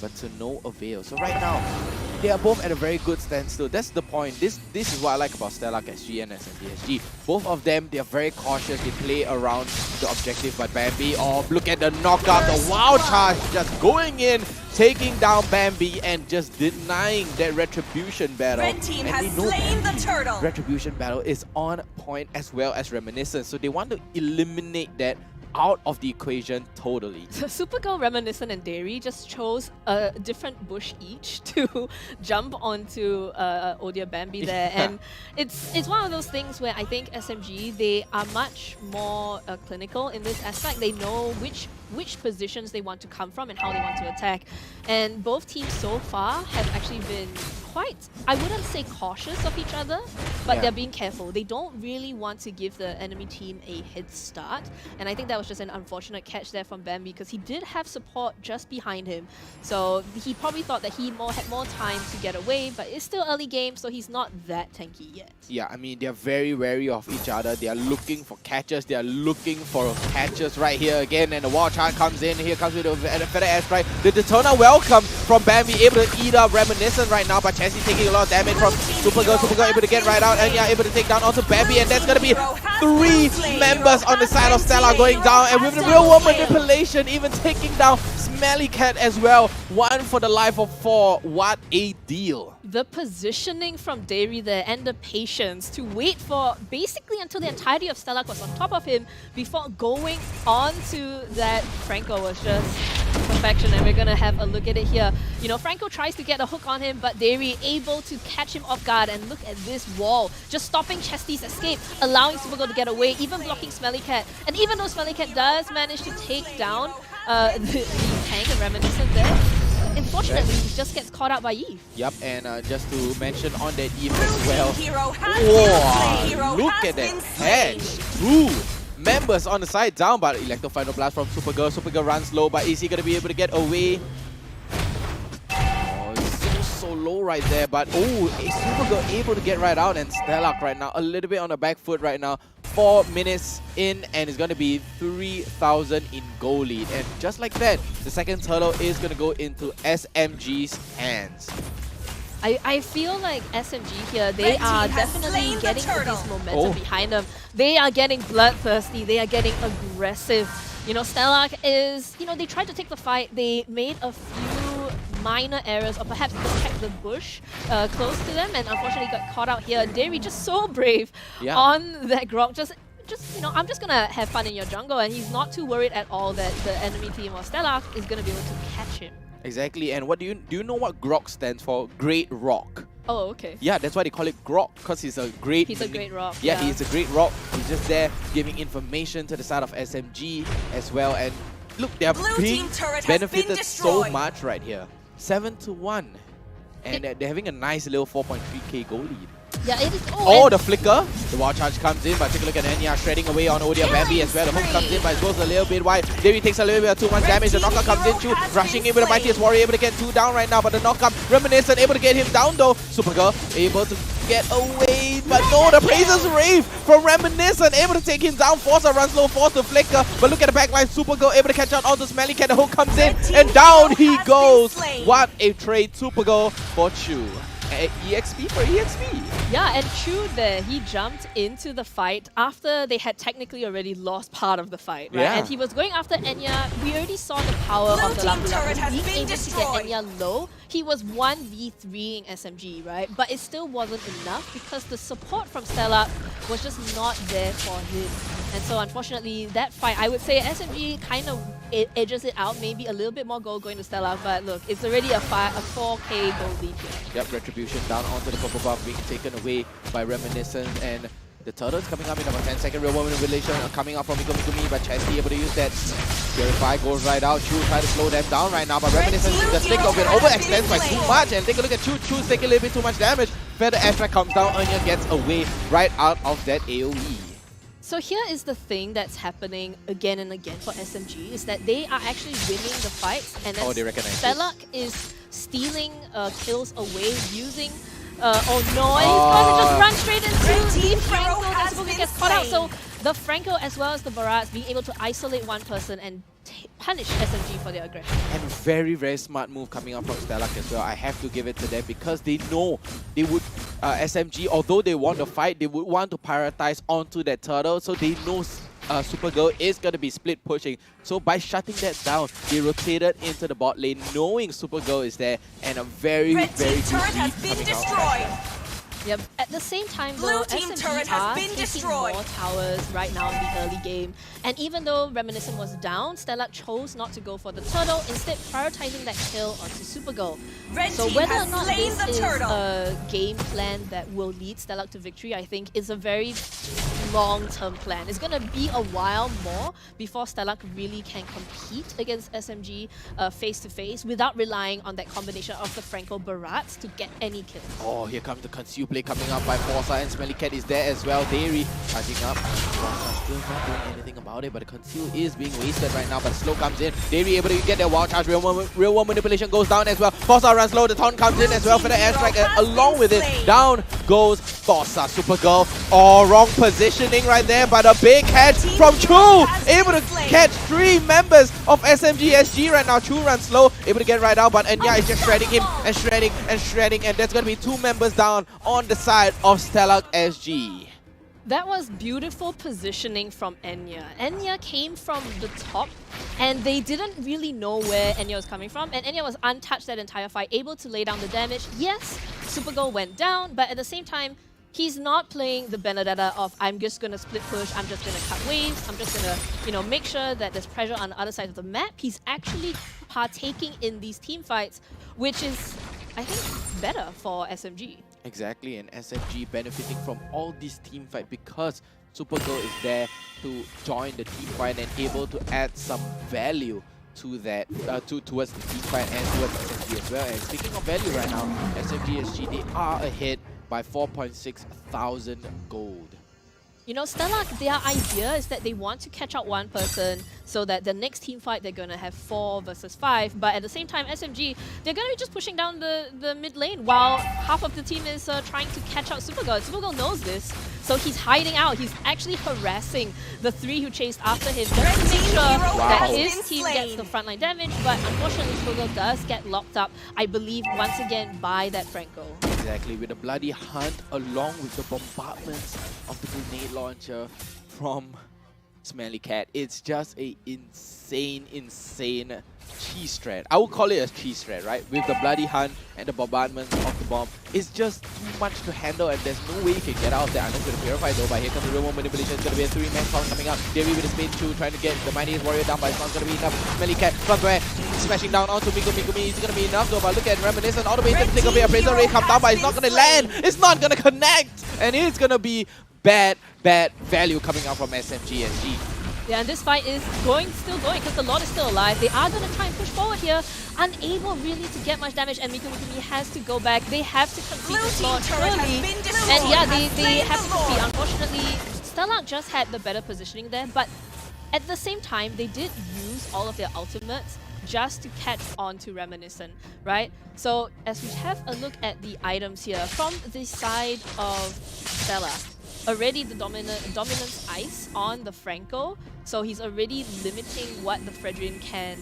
But to no avail. So right now, they are both at a very good standstill. That's the point. This is what I like about Stellark SG and SMG SG. Both of them, they are very cautious. They play around the objective, but Bambi, oh, look at the knockout, the wild charge just going in, taking down Bambi and just denying that retribution battle. Red team and has slain the turtle. Retribution battle is on point as well as Reminiscence, so they want to eliminate that out of the equation totally. So Supergirl, Reminiscent, and Dairy just chose a different bush each to jump onto Odia Bambi there, and it's one of those things where I think SMG, they are much more clinical in this aspect. They know which positions they want to come from and how they want to attack, and both teams so far have actually been quite, I wouldn't say cautious of each other, but they're being careful. They don't really want to give the enemy team a head start, and I think that was just an unfortunate catch there from Bambi because he did have support just behind him, so he probably thought that he had more time to get away, but it's still early game, so he's not that tanky yet. Yeah, I mean, they're very wary of each other. They are looking for catches. They are looking for catches right here again, and the wall charge comes in. Here comes with a feather airstrike. The Detona welcome from Bambi, able to eat up Reminiscent right now, but Chessie taking a lot of damage from Supergirl. Supergirl able to get right out, and yeah, able to take down onto Bambi, and that's going to be 3 members on the side of Stellark going down, and with the real world manipulation, even taking down Smelly Cat as well. 1 for the life of 4. What a deal. The positioning from Dairy there and the patience to wait for basically until the entirety of Stellark was on top of him before going on to that Franco was just perfection, and we're gonna have a look at it here. You know, Franco tries to get a hook on him, but Dairy able to catch him off guard, and look at this wall, just stopping Chesty's escape, allowing Supergirl to get away, even blocking Smelly Cat. And even though Smelly Cat does manage to take down the tank and Reminiscent there, unfortunately, he just gets caught out by Eve. Yep, and just to mention on that Eve as well. Whoa, look at that catch. 2 members on the side down, but Electro Final Blast from Supergirl. Supergirl runs low, but is he going to be able to get away? Oh, it's so low right there, but is Supergirl able to get right out? And Stellark right now, a little bit on the back foot right now. 4 minutes in, and it's going to be 3,000 in goal lead. And just like that, the second turtle is going to go into SMG's hands. I feel like SMG here, they are definitely getting this momentum behind them. They are getting bloodthirsty, they are getting aggressive. You know, Stellark is, you know, they tried to take the fight, they made a few minor errors, or perhaps protect the bush close to them, and unfortunately got caught out here. Dairy just so brave on that Grok, just you know, I'm just gonna have fun in your jungle, and he's not too worried at all that the enemy team or Stellark is gonna be able to catch him. Exactly, and what do you know what Grok stands for? Great Rock. Oh, okay. Yeah, that's why they call it Grok, because he's a great... He's a great rock. Yeah, he's a great rock. He's just there giving information to the side of SMG as well, and look, they're being benefited so much right here. 7-1, and they're having a nice little 4.3k goal lead. Yeah, it is. The flicker. The wall charge comes in, but take a look at Enya shredding away on Odia Bambi as well. The hook comes in, but it goes a little bit wide. Dairy takes a little bit of too much damage. The knockout comes in too, rushing in with the Mightiest Warrior, able to get 2 down right now, but the knockout, Reminiscent able to get him down though. Supergirl able to get away, but no, the praises rave from Reminiscent, able to take him down. Forcer runs low, force to flicker, but look at the backline. Supergirl able to catch out onto Smelly Cat. The hook comes in, and down he goes. What a trade, Supergirl for Chu. EXP for EXP. Yeah, and Chu there, he jumped into the fight after they had technically already lost part of the fight, right? And he was going after Enya. We already saw the power of the Lapu-Lapu being able to get Enya low. He was 1v3ing SMG, right? But it still wasn't enough because the support from Stellark was just not there for him. And so unfortunately, that fight, I would say SMG kind of edges it out, maybe a little bit more gold going to Stellark, but look, it's already a 4k gold lead here. Yep, Retribution down onto the purple buff, being taken away by Reminiscent, and the turtle's coming up in about 10-second real world manipulation coming up from Migumi, but Chesty able to use that. Purify goes right out. Chu try to slow them down right now, but Reminiscent, the stick of it overextends by too much, and take a look at Chu. Chu's taking a little bit too much damage. Feather airstrike comes down, Onion gets away right out of that AoE. So here is the thing that's happening again and again for SMG, is that they are actually winning the fights, and then Stellark is stealing kills away using... oh no, he's going to just run straight into the Franco, and Supergirl gets caught out. So the Franco as well as the Barats being able to isolate one person and punish SMG for their aggression. And very, very smart move coming up from Stellark as well. I have to give it to them because they know they would, SMG, although they want to fight, they would want to prioritize onto that turtle. So they know Supergirl is going to be split pushing. So by shutting that down, they rotated into the bot lane, knowing Supergirl is there, and a very, very good turret has lead been coming out. destroyed. Yep. At the same time, Blue though, team SMG turret has are been taking destroyed. more towers right now in the early game. And even though Reminiscent was down, Stellark chose not to go for the turtle, instead prioritizing that kill onto Supergirl. Red So team whether has or not slain this the is turtle. a game plan that will lead Stellark to victory, I think is a very long-term plan. It's going to be a while more before Stellark really can compete against SMG face-to-face without relying on that combination of the Franco Barats to get any kills. Oh, here comes the conceal play coming up by Forza, and Smelly Cat is there as well. Dairy charging up. Forza still not doing anything about it, but the conceal is being wasted right now, but slow comes in. Dairy able to get their wild charge. Real world manipulation goes down as well. Forza runs low. The taunt comes in as well for the airstrike. Along with it, down goes Forza. Supergirl. Oh, wrong positioning right there, but a big catch from Chu. Able to catch 3 members of SMG SG right now. Chu runs slow, able to get right out, but Enya is just shredding him and shredding and shredding, and there's going to be 2 members down on the side of Stellark SG. That was beautiful positioning from Enya. Enya came from the top, and they didn't really know where Enya was coming from, and Enya was untouched that entire fight, able to lay down the damage. Yes, Supergirl went down, but at the same time, he's not playing the Benedetta of I'm just going to split push, I'm just going to cut waves, I'm just going to, make sure that there's pressure on the other side of the map. He's actually partaking in these team fights, which is, I think, better for SMG. Exactly, and SMG benefiting from all this team fight because Supergirl is there to join the team fight and able to add some value to that, towards the team fight and towards SMG as well. And speaking of value right now, SMG SG, they are ahead by 4.6 thousand gold. Stellark, their idea is that they want to catch out one person so that the next team fight they're going to have 4 versus 5. But at the same time, SMG, they're going to be just pushing down the mid lane while half of the team is trying to catch out Supergirl. Supergirl knows this, so he's hiding out. He's actually harassing the 3 who chased after him just to make sure that his team gets the frontline damage. But unfortunately, Supergirl does get locked up, I believe, once again by that Franco. Exactly, with the bloody hunt along with the bombardments of the grenade launcher from Smelly Cat. It's just a insane cheese thread. I would call it a cheese thread, right? With the bloody hunt and the bombardment of the bomb. It's just too much to handle, and there's no way you can get out of there unless you're going to purify though. But here comes the real world manipulation. It's going to be a 3-man count coming up. Davey with the spin 2 trying to get the mightiest warrior down, but it's not going to be enough. Smelly Cat from where smashing down onto Mikumi. It's going to be enough though, but look at Reminiscent all the way to the take away. Appraisal Ray come down, but it's not going to land. It's not going to connect, and it's going to be bad value coming out from SMG SG. Yeah, and this fight is still going because the Lord is still alive. They are going to try and push forward here, unable really to get much damage, and Mikumi has to go back. They have to complete this Lord early, and yeah, they have to complete. Unfortunately, Stellark just had the better positioning there, but at the same time, they did use all of their ultimates just to catch on to Reminiscent, right? So as we have a look at the items here, from the side of Stellark, already the dominance ice on the Franco, so he's already limiting what the Fredrin can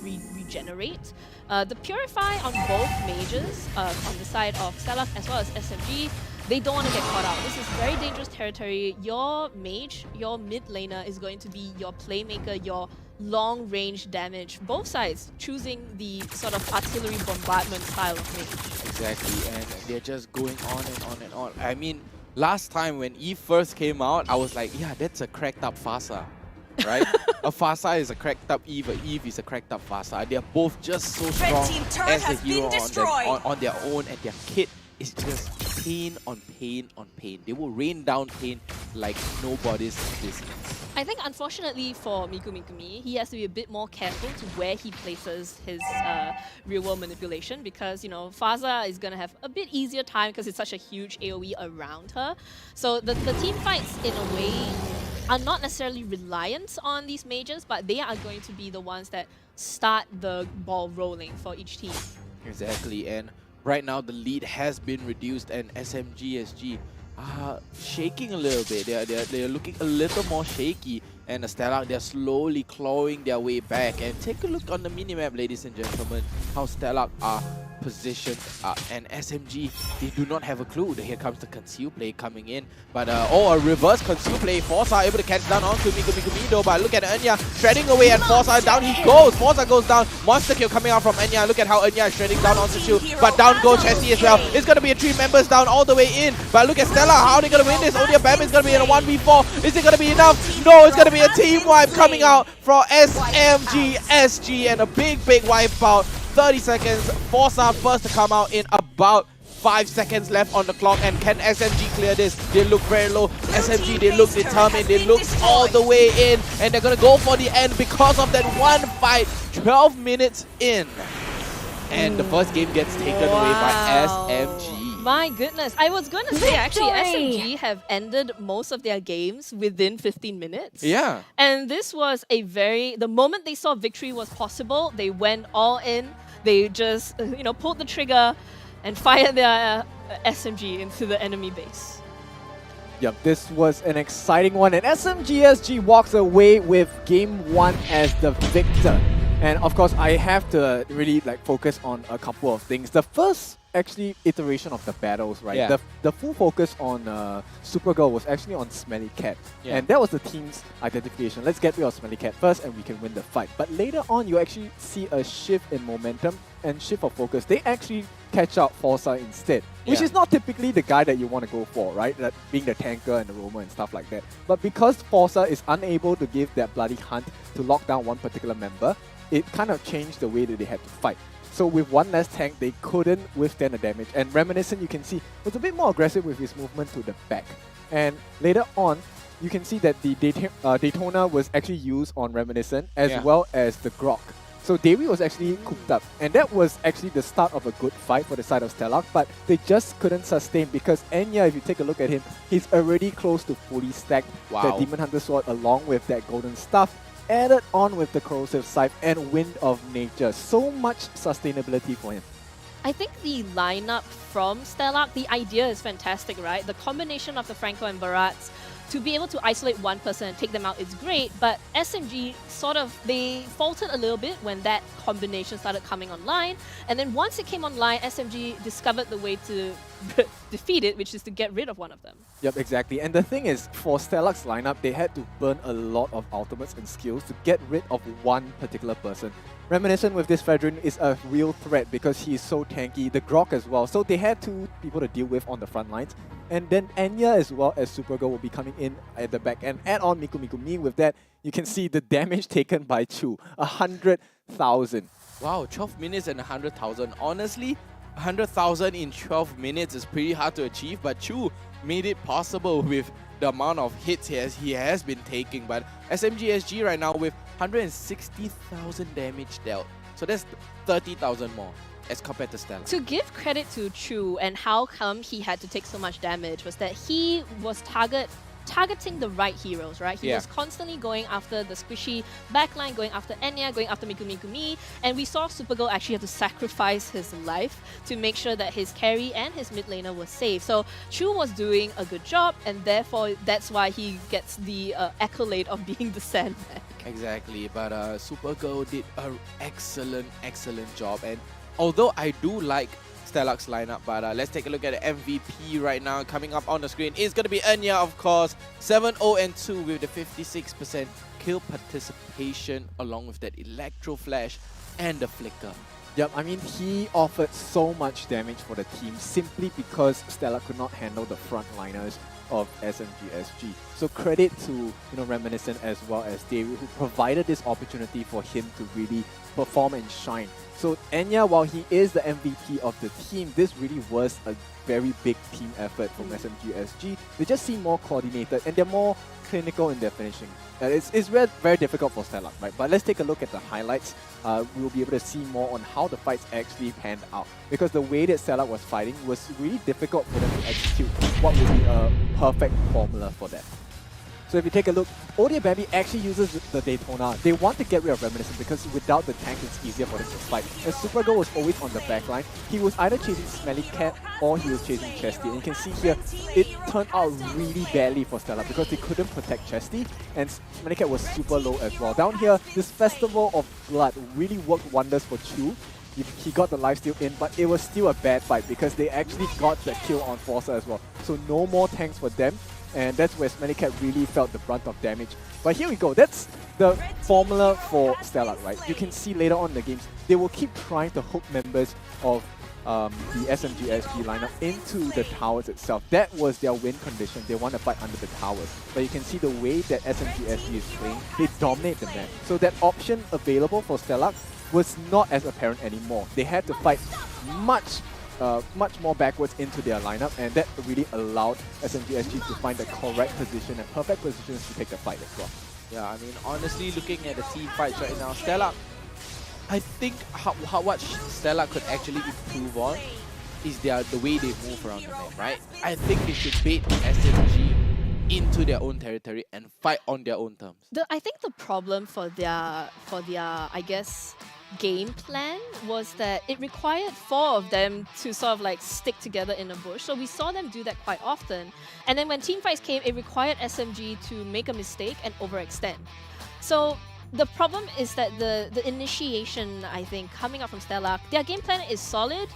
regenerate. The Purify on both mages, on the side of Stellark as well as SMG, they don't want to get caught out. This is very dangerous territory. Your mage, your mid laner is going to be your playmaker, your long-range damage. Both sides choosing the sort of artillery bombardment style of mage. Exactly, and they're just going on and on and on. I mean, last time when Eve first came out, I was like, yeah, that's a cracked up Fasa, right? A Fasa is a cracked up Eve, a Eve is a cracked up Fasa. They're both just so strong as a hero on their own, and their kit is just pain on pain on pain. They will rain down pain like nobody's business. I think unfortunately for Mikumi, he has to be a bit more careful to where he places his real-world manipulation because, Faza is going to have a bit easier time because it's such a huge AoE around her. So the team fights, in a way, are not necessarily reliant on these mages, but they are going to be the ones that start the ball rolling for each team. Exactly, and right now the lead has been reduced, and SMG SG, are shaking a little bit. They're looking a little more shaky. And the Stellark, they're slowly clawing their way back. And take a look on the minimap, ladies and gentlemen, how Stellark are positioned. And SMG, they do not have a clue. Here comes the conceal play coming in. But, a reverse conceal play. Forza able to catch down onto Miku though. But look at Enya shredding away and Forza down he goes. Forza goes down. Monster kill coming out from Enya. Look at how Enya is shredding down onto Shu. But down goes Chessie as well. It's going to be a 3 members down all the way in. But look at Stella. How are they going to win this? Odia Bam is going to be in a 1v4. Is it going to be enough? No, it's going to be a team wipe coming out from SMG SG. And a big wipe out. 30 seconds. Forza first to come out in about 5 seconds left on the clock. And can SMG clear this? They look very low. SMG, they look determined. They look all the way in. And they're going to go for the end because of that one fight. 12 minutes in. And the first game gets taken away by SMG. My goodness. I was going to say, actually, SMG have ended most of their games within 15 minutes. Yeah. And this was the moment they saw victory was possible, they went all in. They just, pulled the trigger and fired their SMG into the enemy base. Yep, this was an exciting one. And SMG SG walks away with Game 1 as the victor. And of course, I have to really focus on a couple of things. The first actually iteration of the battles, right? Yeah. The full focus on Supergirl was actually on Smelly Cat. Yeah. And that was the team's identification. Let's get rid of Smelly Cat first and we can win the fight. But later on, you actually see a shift in momentum and shift of focus. They actually catch out Forza instead, which is not typically the guy that you want to go for, right? That being the tanker and the roamer and stuff like that. But because Forza is unable to give that bloody hunt to lock down one particular member, it kind of changed the way that they had to fight. So with one less tank, they couldn't withstand the damage. And Reminiscent, you can see, was a bit more aggressive with his movement to the back. And later on, you can see that the Daytona was actually used on Reminiscent as well as the Grok. So Dewi was actually cooped up. And that was actually the start of a good fight for the side of Stellark, but they just couldn't sustain because Enya, if you take a look at him, he's already close to fully stacked. Wow. That Demon Hunter Sword along with that Golden Staff, added on with the Corrosive Scythe and Wind of Nature. So much sustainability for him. I think the lineup from Stellark, the idea is fantastic, right? The combination of the Franco and Barats to be able to isolate one person and take them out is great, but SMG they faltered a little bit when that combination started coming online. And then once it came online, SMG discovered the way to defeat it, which is to get rid of one of them. Yep, exactly. And the thing is, for Stellark's lineup, they had to burn a lot of ultimates and skills to get rid of one particular person. Reminiscent with this Fedrin is a real threat because he is so tanky, the Grok as well. So they had 2 people to deal with on the front lines. And then Enya as well as Supergirl will be coming in at the back. And add on Miku with that, you can see the damage taken by Chu, 100,000. Wow, 12 minutes and 100,000. Honestly, 100,000 in 12 minutes is pretty hard to achieve, but Chu made it possible with the amount of hits he has been taking. But SMG SG right now with 160,000 damage dealt. So that's 30,000 more as compared to Stellark. To give credit to Chu and how come he had to take so much damage was that he was targeting the right heroes, right? He was constantly going after the squishy backline, going after Enya, going after Miku, and we saw Supergirl actually have to sacrifice his life to make sure that his carry and his mid laner was safe. So Chu was doing a good job, and therefore that's why he gets the accolade of being the sandbag. Exactly, but Supergirl did an excellent job. And although I do like Stellark's lineup, but let's take a look at the MVP right now. Coming up on the screen is going to be Enya, of course. 7-0-2 with the 56% kill participation, along with that Electro Flash and the Flicker. Yep, I mean, he offered so much damage for the team simply because Stellark could not handle the frontliners of SMG SG. So credit to Reminiscent as well as David, who provided this opportunity for him to really perform and shine. So Enya, while he is the MVP of the team, this really was a very big team effort from SMG SG. They just seem more coordinated and they're more clinical in their finishing. It's very difficult for Stellark, right? But let's take a look at the highlights. We'll be able to see more on how the fights actually panned out. Because the way that Stellark was fighting was really difficult for them to execute what would be a perfect formula for that. So if you take a look, Odia Bambi actually uses the Daytona. They want to get rid of Reminiscent because without the tank, it's easier for them to fight. And Supergirl was always on the back line. He was either chasing Smelly Cat or he was chasing Chesty. And you can see here, it turned out really badly for Stellark because they couldn't protect Chesty, and Smelly Cat was super low as well. Down here, this Festival of Blood really worked wonders for Chu. He got the lifesteal in, but it was still a bad fight because they actually got the kill on Forcer as well. So no more tanks for them, and that's where Smelly Cat really felt the brunt of damage. But here we go, that's the formula for Stellark, right? You can see later on in the games, they will keep trying to hook members of the SMG SG lineup into the towers itself. That was their win condition. They want to fight under the towers. But you can see the way that SMG SG is playing, they dominate the map. So that option available for Stellark was not as apparent anymore. They had to fight much more backwards into their lineup, and that really allowed SMG SG to find the correct position and perfect positions to take the fight as well. Yeah, I mean, honestly, looking at the team fights right now, Stellark, I think how much Stellark could actually improve on is the way they move around the map, right? I think they should bait SMG into their own territory and fight on their own terms. I think the problem for their I guess game plan was that it required 4 of them to sort of like stick together in a bush. So we saw them do that quite often. And then when team fights came, it required SMG to make a mistake and overextend. So the problem is that the initiation, I think, coming up from Stellark, their game plan is solid,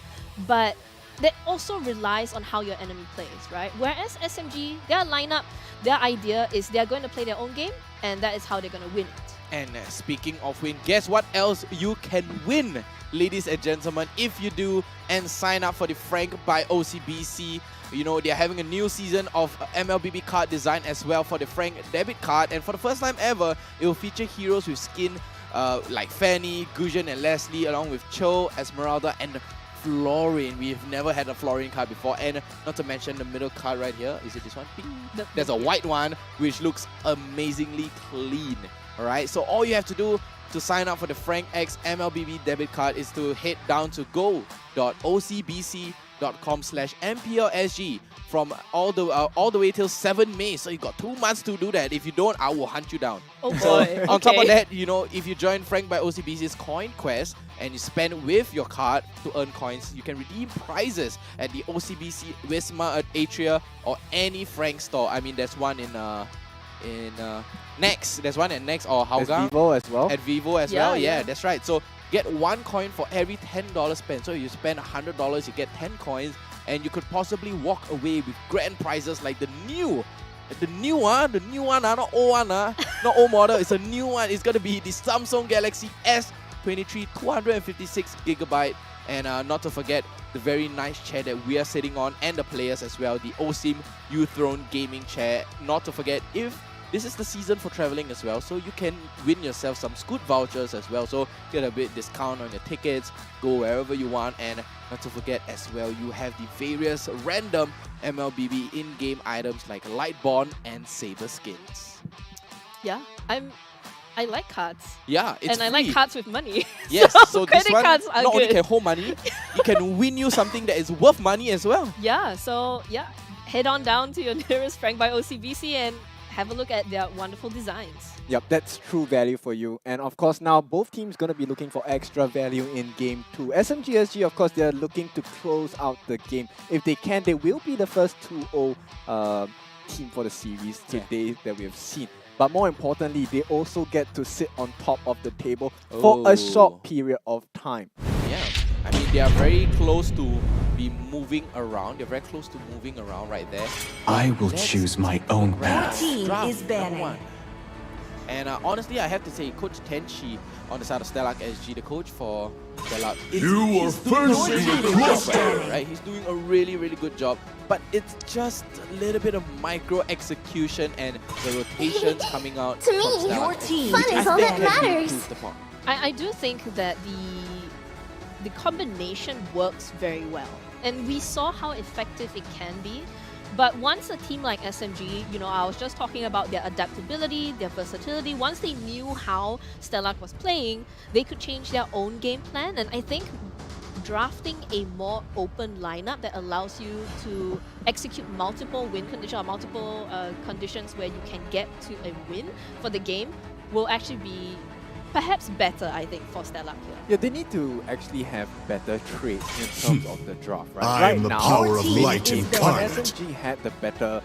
but that also relies on how your enemy plays, right? Whereas SMG, their lineup, their idea is they're going to play their own game, and that is how they're going to win it. And speaking of win, guess what else you can win, ladies and gentlemen, if you do and sign up for the Frank by OCBC. You know, they're having a new season of MLBB card design as well for the Frank debit card, and for the first time ever, it will feature heroes with skin like Fanny, Gusion and Leslie, along with Cho, Esmeralda and Florine. We've never had a Florine card before, and not to mention the middle card right here. Is it this one? There's a white one which looks amazingly clean. Alright, so all you have to do to sign up for the Frank X MLBB debit card is to head down to go.ocbc.com/MPLSG from all the way till 7 May. So you got 2 months to do that. If you don't, I will hunt you down. Oh boy. So on top of that, you know, if you join Frank by OCBC's Coin Quest and you spend with your card to earn coins, you can redeem prizes at the OCBC Wisma Atria or any Frank store. I mean, there's one in Next. There's one at Next or Hougang. At Vivo as well. At Vivo as well. Yeah, that's right. So get 1 coin for every $10 spent. So if you spend $100, you get 10 coins, and you could possibly walk away with grand prizes like the new one, not old one, not old model. It's a new one. It's gonna be the Samsung Galaxy S23 256GB, and not to forget the very nice chair that we are sitting on, and the players as well, the OSIM U-Throne gaming chair. Not to forget, if this is the season for traveling as well, so you can win yourself some Scoot vouchers as well. So get a bit discount on your tickets, go wherever you want, and not to forget as well, you have the various random MLBB in-game items like Lightborn and Saber skins. Yeah, I like cards. Yeah, it's and I like cards with money. Yes, so this credit one cards are not only good. can hold money, it can win you something that is worth money as well. Yeah, so yeah, head on down to your nearest Frank by OCBC and have a look at their wonderful designs. Yep, that's true value for you. And of course, now both teams going to be looking for extra value in Game 2. SMG SG, of course, they're looking to close out the game. If they can, they will be the first 2-0 team for the series today that we have seen. But more importantly, they also get to sit on top of the table for a short period of time. Yeah, I mean, they are very close to be moving around. They're very close to moving around right there. I will choose my own path. Team is banning. And honestly, I have to say, Coach Tenchi on the side of Stellark SG, the coach for Stellark, You are first in the cluster. right? He's doing a really, really good job. But it's just a little bit of micro execution and the rotations coming out. To me, from Stellark your SG, team. which Fun I is all think that can be matters. improved upon. I do think that the combination works very well. And we saw how effective it can be. But once a team like SMG, you know, I was just talking about their adaptability, their versatility. Once they knew how Stellark was playing, they could change their own game plan. And I think drafting a more open lineup that allows you to execute multiple win conditions or multiple conditions where you can get to a win for the game will actually be perhaps better, I think, for Stellark here. Yeah, they need to actually have better trades in terms of the draft, right? I right am the now, power of light SMG incarnate. had the better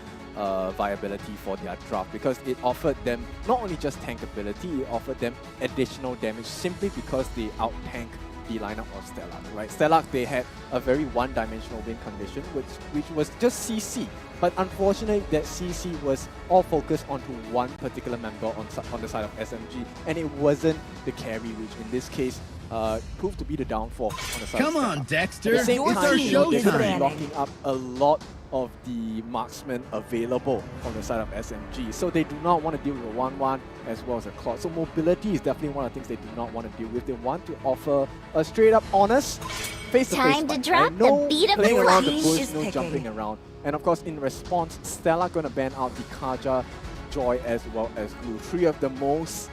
viability for their draft because it offered them not only just tankability, it offered them additional damage simply because they out-tank the lineup of Stellark, right? Stellark, they had a very one-dimensional win condition, which was just CC. But unfortunately, that CC was all focused onto one particular member on the side of SMG, and it wasn't the carry, which in this case proved to be the downfall on the side of Stellark. Come on, Dexter. At the same It's time, our they're going to be showtime. locking up a lot of the marksmen available on the side of SMG. So they do not want to deal with a 1-1 as well as a Clot. So mobility is definitely one of the things they do not want to deal with. They want to offer a straight up honest face-to-face Time to fight, drop right? the No beat of playing the around the flash. bush, Is no ticking. jumping around. And of course, in response, Stellark going to ban out the Kaja, Joy as well as Glue. Three of the most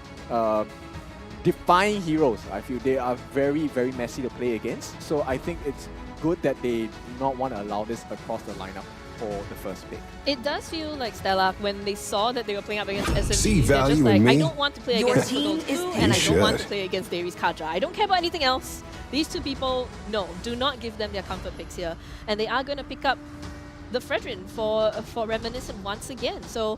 defying heroes. I feel they are very, very messy to play against. So I think it's good that they do not want to allow this across the lineup for the first pick. It does feel like Stellark, when they saw that they were playing up against SMG, See they're just value like, in I me? don't want to play Your against team Total is 2, picking. and I You don't want to should. play against Darius Kaja. I don't care about anything else. These two people, no, do not give them their comfort picks here. And they are going to pick up the Fredrin for Reminiscent once again. So,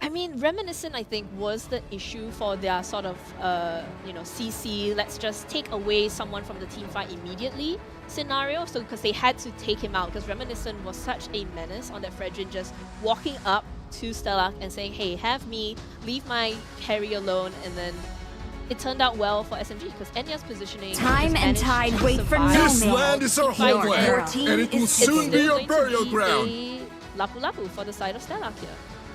I mean, Reminiscent, I think, was the issue for their sort of, CC, let's just take away someone from the team fight immediately scenario. So, because they had to take him out, because Reminiscent was such a menace on that Fredrin, just walking up to Stellark and saying, hey, have me, leave my carry alone, and then it turned out well for SMG because Enya's positioning. Time just and managed tide to wait for survive no This man. land is our Fight homeland, there. and it will It's soon be still your going burial to be ground. a Lapu Lapu for the side of Stellark here.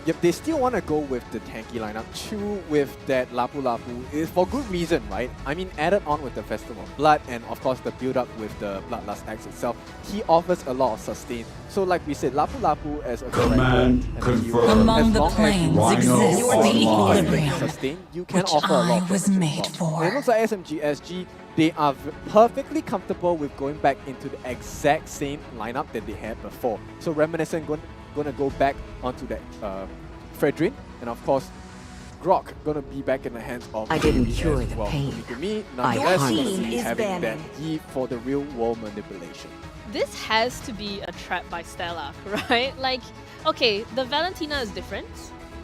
Yep, they still want to go with the tanky lineup, chew with that Lapu Lapu, is for good reason, right? I mean, added on with the Festival of Blood and of course the build up with the Bloodlust Axe itself, he offers a lot of sustain. So like we said, Lapu Lapu as a Command character and a hero, confirmed. as Among the long as planes you exists know the all the equilibrium, sustain, you can which offer a lot I of was damage made as well. for. And it looks like SMG SG, they are perfectly comfortable with going back into the exact same lineup that they had before. So Reminiscent gonna go back onto that Fredrin, and of course, Grok gonna be back in the hands of I didn't Mikumi cure as the well. pain. Mikumi, I nonetheless, gonna hunt. be Is having that banning. heat for the real world manipulation. This has to be a trap by Stellark, right? Like, okay, the Valentina is different.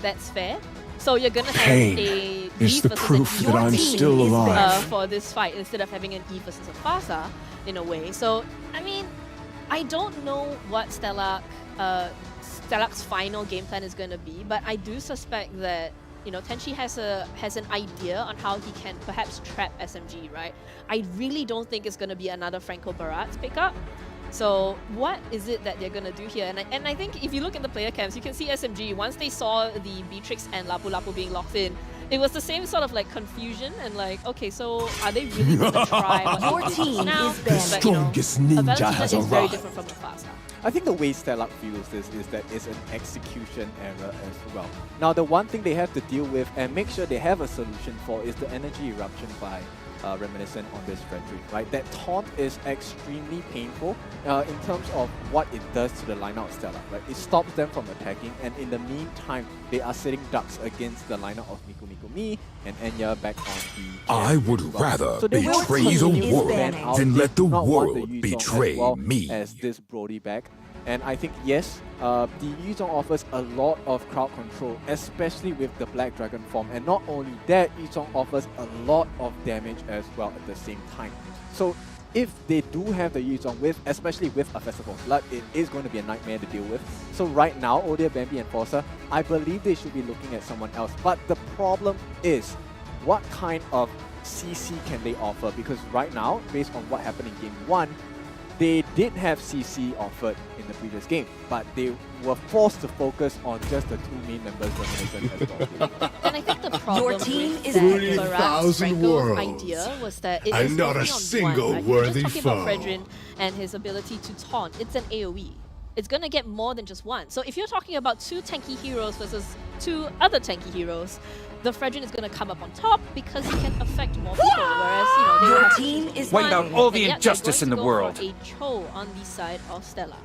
That's fair. So you're gonna have Pain a is Eve the versus proof an that Eve I'm team, still alive. for this fight instead of having an Eve versus a Fasa in a way. So I mean, I don't know what Stellark's final game plan is gonna be, but I do suspect that Tenchi has an idea on how he can perhaps trap SMG, right? I really don't think it's gonna be another Franco Barat's pickup. So what is it that they're gonna do here? And I think if you look at the player camps, you can see SMG, once they saw the Beatrix and Lapu Lapu being locked in, it was the same sort of like confusion and like, okay, so are they really gonna try what Your they did team now? is The banned. strongest A ninja Valentina has is very arrived. different from a Fasa. I think the way Stellark feels this is that it's an execution error as well. Now, the one thing they have to deal with and make sure they have a solution for is the energy eruption by Reminiscent on this Fredrin, right? That taunt is extremely painful in terms of what it does to the lineup of Stellark, right? It stops them from attacking, and in the meantime, they are sitting ducks against the lineup of Mikumi and Enya back on the... I would rather So they will betray the continue to world ban out. than They let the do not want world Yuzong betray as well me. as this Brody back. And I think, yes, the Yuzong offers a lot of crowd control, especially with the Black Dragon form. And not only that, Yuzong offers a lot of damage as well at the same time. So if they do have the Yuzong with, especially with a Festival of Blood, it is going to be a nightmare to deal with. So right now, Odia, Bambi and Forza, I believe they should be looking at someone else. But the problem is, what kind of CC can they offer? Because right now, based on what happened in Game 1, they did have CC offered in the previous game, but they were forced to focus on just the two main members Reminiscent as well. And I think the problem Your team with is that banned. Barat's 30,000 Franco's worlds, idea was that it and is not a only on single one, right? worthy You're just talking about foe. Fredrin and his ability to taunt. It's an AoE. It's gonna get more than just one. So if you're talking about two tanky heroes versus two other tanky heroes, the Fredrin is going to come up on top because he can affect more people, whereas, they Your have team is Wipe out all the and yet injustice they're in the going to go world. for a Cho on the side of Stella.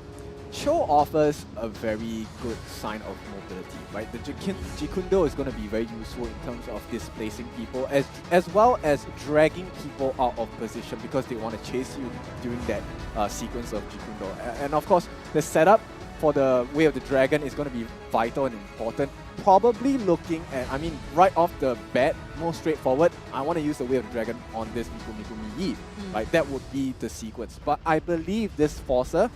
Cho offers a very good sign of mobility, right? The Jikundo is going to be very useful in terms of displacing people as well as dragging people out of position because they want to chase you during that sequence of Jikundo. And of course, the setup for the Way of the Dragon is going to be vital and important. Probably looking at, right off the bat, most straightforward, I want to use the Way of the Dragon on this Mikumi Eve, right? That would be the sequence. But I believe this Forcer,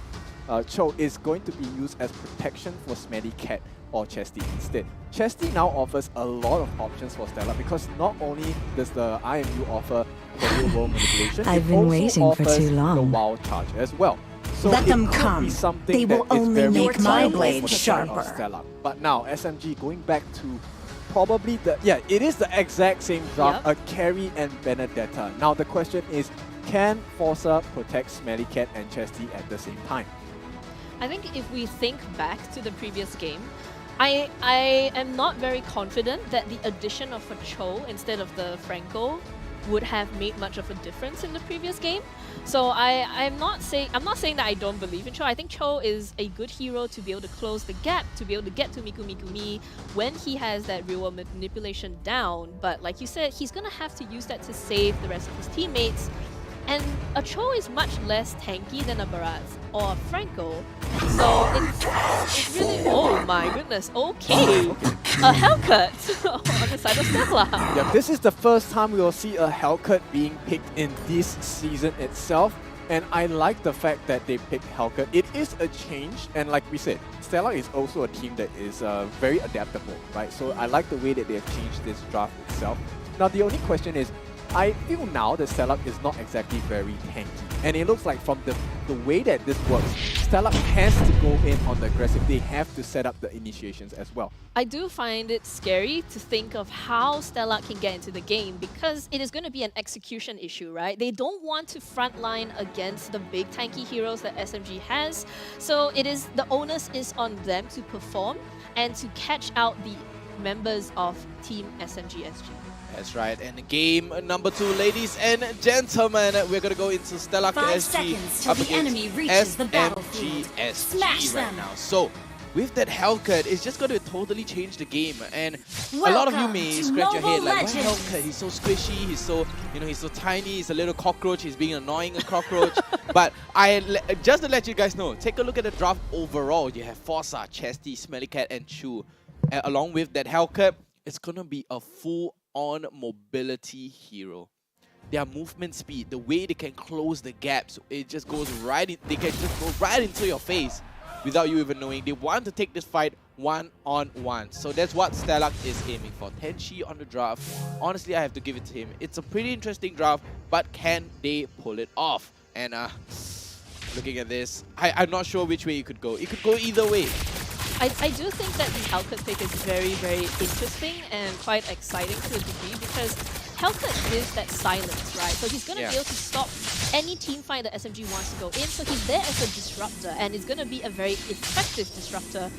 Cho, is going to be used as protection for Smelly Cat or Chesty instead. Chesty now offers a lot of options for Stella because not only does the IMU offer the real world manipulation, I've been waiting for too long. The wild charge as well. So Let them it could come. Be something they will only make my blade sharper. Stella. But now SMG going back to probably it is the exact same draft, a Carry and Benedetta. Now the question is, can Forza protect Smelly Cat and Chesty at the same time? I think if we think back to the previous game, I am not very confident that the addition of a Cho instead of the Franco would have made much of a difference in the previous game. So I'm not saying that I don't believe in Cho. I think Cho is a good hero to be able to close the gap, to be able to get to Mikumi when he has that real world manipulation down. But like you said, he's gonna have to use that to save the rest of his teammates. And a Cho is much less tanky than a Baraz or a Franco. So it's really, oh my goodness, okay. A Hellcut on the side of Stella. Yeah, this is the first time we will see a Hellcut being picked in this season itself. And I like the fact that they picked Hellcut. It is a change, and like we said, Stella is also a team that is very adaptable, right? So I like the way that they have changed this draft itself. Now the only question is, I feel now the Stellark is not exactly very tanky. And it looks like from the way that this works, Stellark has to go in on the aggressive. They have to set up the initiations as well. I do find it scary to think of how Stellark can get into the game because it is going to be an execution issue, right? They don't want to frontline against the big tanky heroes that SMG has. So the onus is on them to perform and to catch out the members of Team SMG SG. That's right, and game number 2, ladies and gentlemen, we're gonna go into Stellark 5 SG seconds till up the enemy against reaches the SMG battlefield. SG Smash right them. now. So with that Hellcut, it's just gonna totally change the game, and a lot of you may scratch your head like, why Hellcut? He's so squishy, he's so he's so tiny, he's a little cockroach, he's being annoying a cockroach. But just to let you guys know, take a look at the draft overall. You have Forza, Chesty, Smelly Cat, and Chu. Along with that Hellcut, it's gonna be a full-on mobility hero. Their movement speed, the way they can close the gaps, it just goes right in, they can just go right into your face without you even knowing. They want to take this fight one-on-one. So that's what Stellark is aiming for. Tenshi on the draft. Honestly, I have to give it to him. It's a pretty interesting draft, but can they pull it off? And looking at this, I'm not sure which way it could go. It could go either way. I do think that the Hellcut pick is very, very interesting and quite exciting to a degree because Hellcut gives that silence, right? So he's going to be able to stop any team fight that SMG wants to go in. So he's there as a disruptor, and it's going to be a very effective disruptor,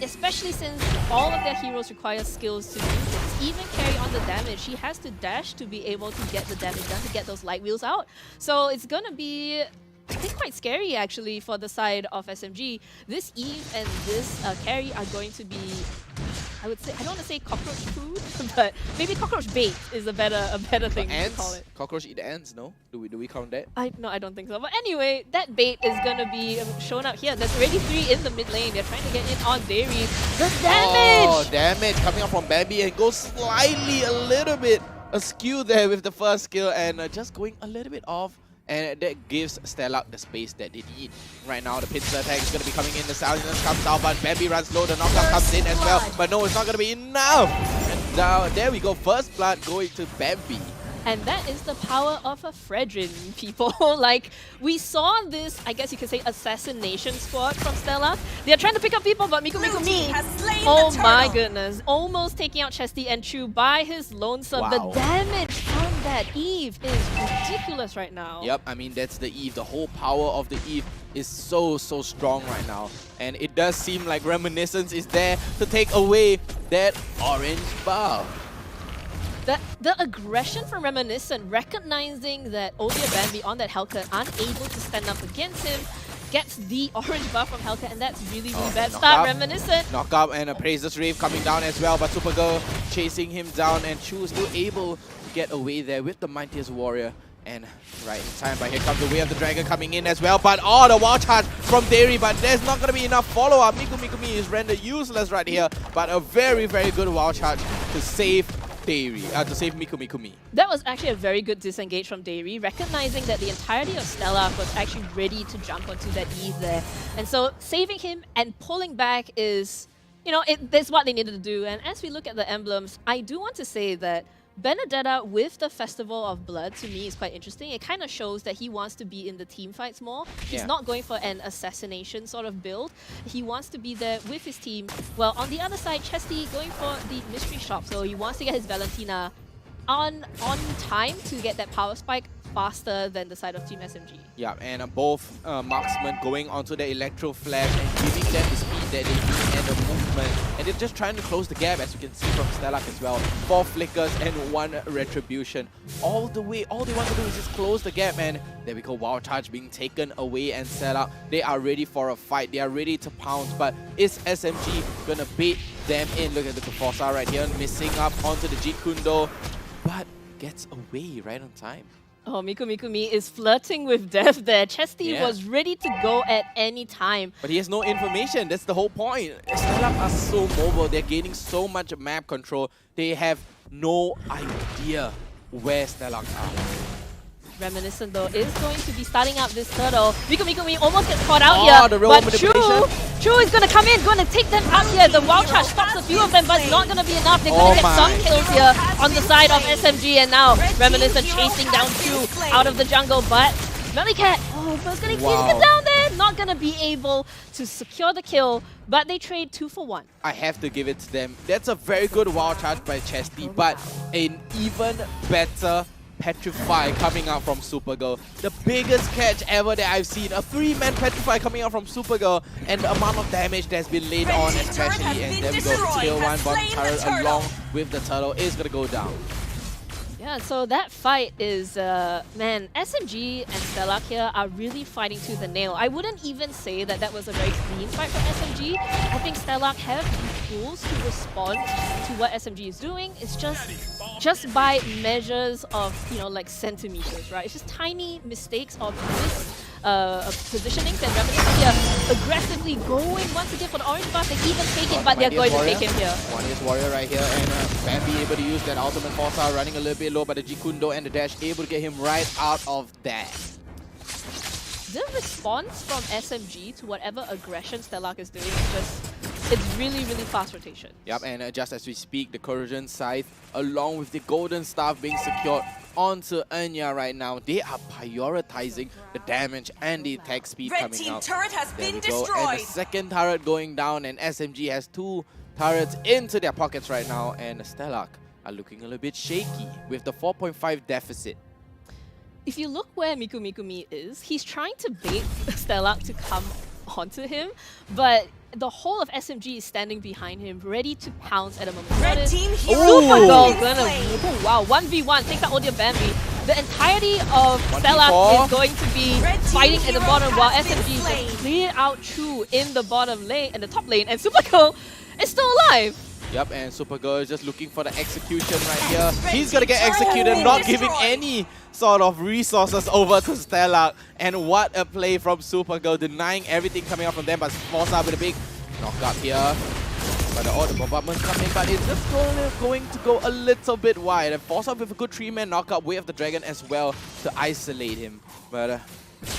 especially since all of their heroes require skills to do this. Even carry on the damage, he has to dash to be able to get the damage done, to get those light wheels out. So it's going to be, I think, quite scary actually for the side of SMG. This Eve and this carry are going to be, I would say, I don't want to say cockroach food, but maybe cockroach bait is a better thing to call it. Cockroach eat ants, no? Do we count that? No, I don't think so. But anyway, that bait is gonna be shown out here. There's already 3 in the mid lane. They're trying to get in on Dairy. The damage! Oh, damage coming up from Bambi and goes slightly a little bit askew there with the first skill and just going a little bit off. And that gives Stellark the space that they need. Right now, the pincer attack is going to be coming in. The Stallions comes down, but Bambi runs low. The knockdown comes in as well. But no, it's not going to be enough. And now, there we go. First blood going to Bambi. And that is the power of a Fredrin, people. Like, we saw this, I guess you could say, assassination squad from Stellark. They're trying to pick up people, but Mikumi, oh my goodness, almost taking out Chesty and Chu by his lonesome. Wow. The damage from that Eve is ridiculous right now. Yep, I mean, that's the Eve. The whole power of the Eve is so strong right now. And it does seem like Reminiscence is there to take away that orange buff. the aggression from Reminiscent, recognizing that Odia Bambi on that Hellcat unable to stand up against him, gets the orange buff from Hellcat, and that's really bad start. Reminiscent. Knock up and a Praise's Rave coming down as well, but Supergirl chasing him down, and Chu still able to get away there with the Mightiest Warrior. And right in time, but here comes the Way of the Dragon coming in as well. But the wild charge from Dairy, but there's not going to be enough follow-up. Mikumi is rendered useless right here, but a very, very good wild charge to save Dairy, to save Mikumi. That was actually a very good disengage from Dairy, recognizing that the entirety of Stellark was actually ready to jump onto that Eve there. And so saving him and pulling back is, that's what they needed to do. And as we look at the emblems, I do want to say that Benedetta with the Festival of Blood, to me, is quite interesting. It kind of shows that he wants to be in the team fights more. He's not going for an assassination sort of build. He wants to be there with his team. Well, on the other side, Chesty going for the mystery shop. So he wants to get his Valentina on time to get that power spike faster than the side of Team SMG. Yeah, and both marksmen going onto the Electro Flash and giving them the speed that they need and the movement. And they're just trying to close the gap, as you can see from Stellark as well. 4 flickers and 1 retribution. All they want to do is just close the gap, and there we go, Wild Charge being taken away, and Stellark, they are ready for a fight. They are ready to pounce, but is SMG gonna bait them in? Look at the Kufosa right here, missing up onto the Jeet Kundo, but gets away right on time. Oh, Mikumi is flirting with death there. Chesty was ready to go at any time. But he has no information. That's the whole point. Stellark are so mobile. They're gaining so much map control. They have no idea where Stellark are. Reminiscent, though, is going to be starting out this turtle. Mikumi almost gets caught out here. But Chu is going to come in, going to take them out here. The Wild Charge stops a few of them, but it's not going to be enough. They're going to get some kills here on the side of SMG. And now Reminiscent chasing down Chu out of the jungle. But Mellycat, was going to get down there. Not going to be able to secure the kill. But they trade 2 for 1. I have to give it to them. That's a very good Wild Charge by Chesty, but an even better Petrify coming out from Supergirl. The biggest catch ever that I've seen. A 3-man Petrify coming out from Supergirl, and the amount of damage that's been laid on especially. And there we go, Tier 1 bottom turret along with the turtle is going to go down. Yeah, so that fight is, man, SMG and Stellark here are really fighting to the nail. I wouldn't even say that that was a very clean fight for SMG. I think Stellark have the tools to respond to what SMG is doing. It's just by measures of, like centimeters, right? It's just tiny mistakes of positioning. And Reminiscent here aggressively going once again for the orange buff. They even take it, but they're going to take him here. One is Warrior right here, and Bambi able to use that ultimate Forza, running a little bit low, but the Jikundo and the dash able to get him right out of that. The response from SMG to whatever aggression Stellark is doing is just, it's really, really fast rotation. Yep, and just as we speak, the Corrosion Scythe, along with the Golden Staff being secured onto Enya right now, they are prioritizing the damage and the attack speed coming out. Red team turret has been destroyed. And the second turret going down, and SMG has 2 turrets into their pockets right now, and Stellark are looking a little bit shaky with the 4.5 deficit. If you look where Mikumi is, he's trying to bait Stellark to come onto him, but the whole of SMG is standing behind him, ready to pounce at a moment's notice. Supergirl gonna, wow, 1v1, takes out Odia Bambi. The entirety of Stellark is going to be fighting at the bottom, while SMG just cleared out Chu in the bottom lane, in the top lane, and Supergirl is still alive. Yep, and Supergirl is just looking for the execution right here. He's gonna get executed, not giving any sort of resources over to Stellark. And what a play from Supergirl, denying everything coming out from them, but Forza with a big knock up here. But all the bombardments coming, but it's just going to go a little bit wide. And Forza with a good 3-man knockup, Way of the Dragon as well to isolate him. But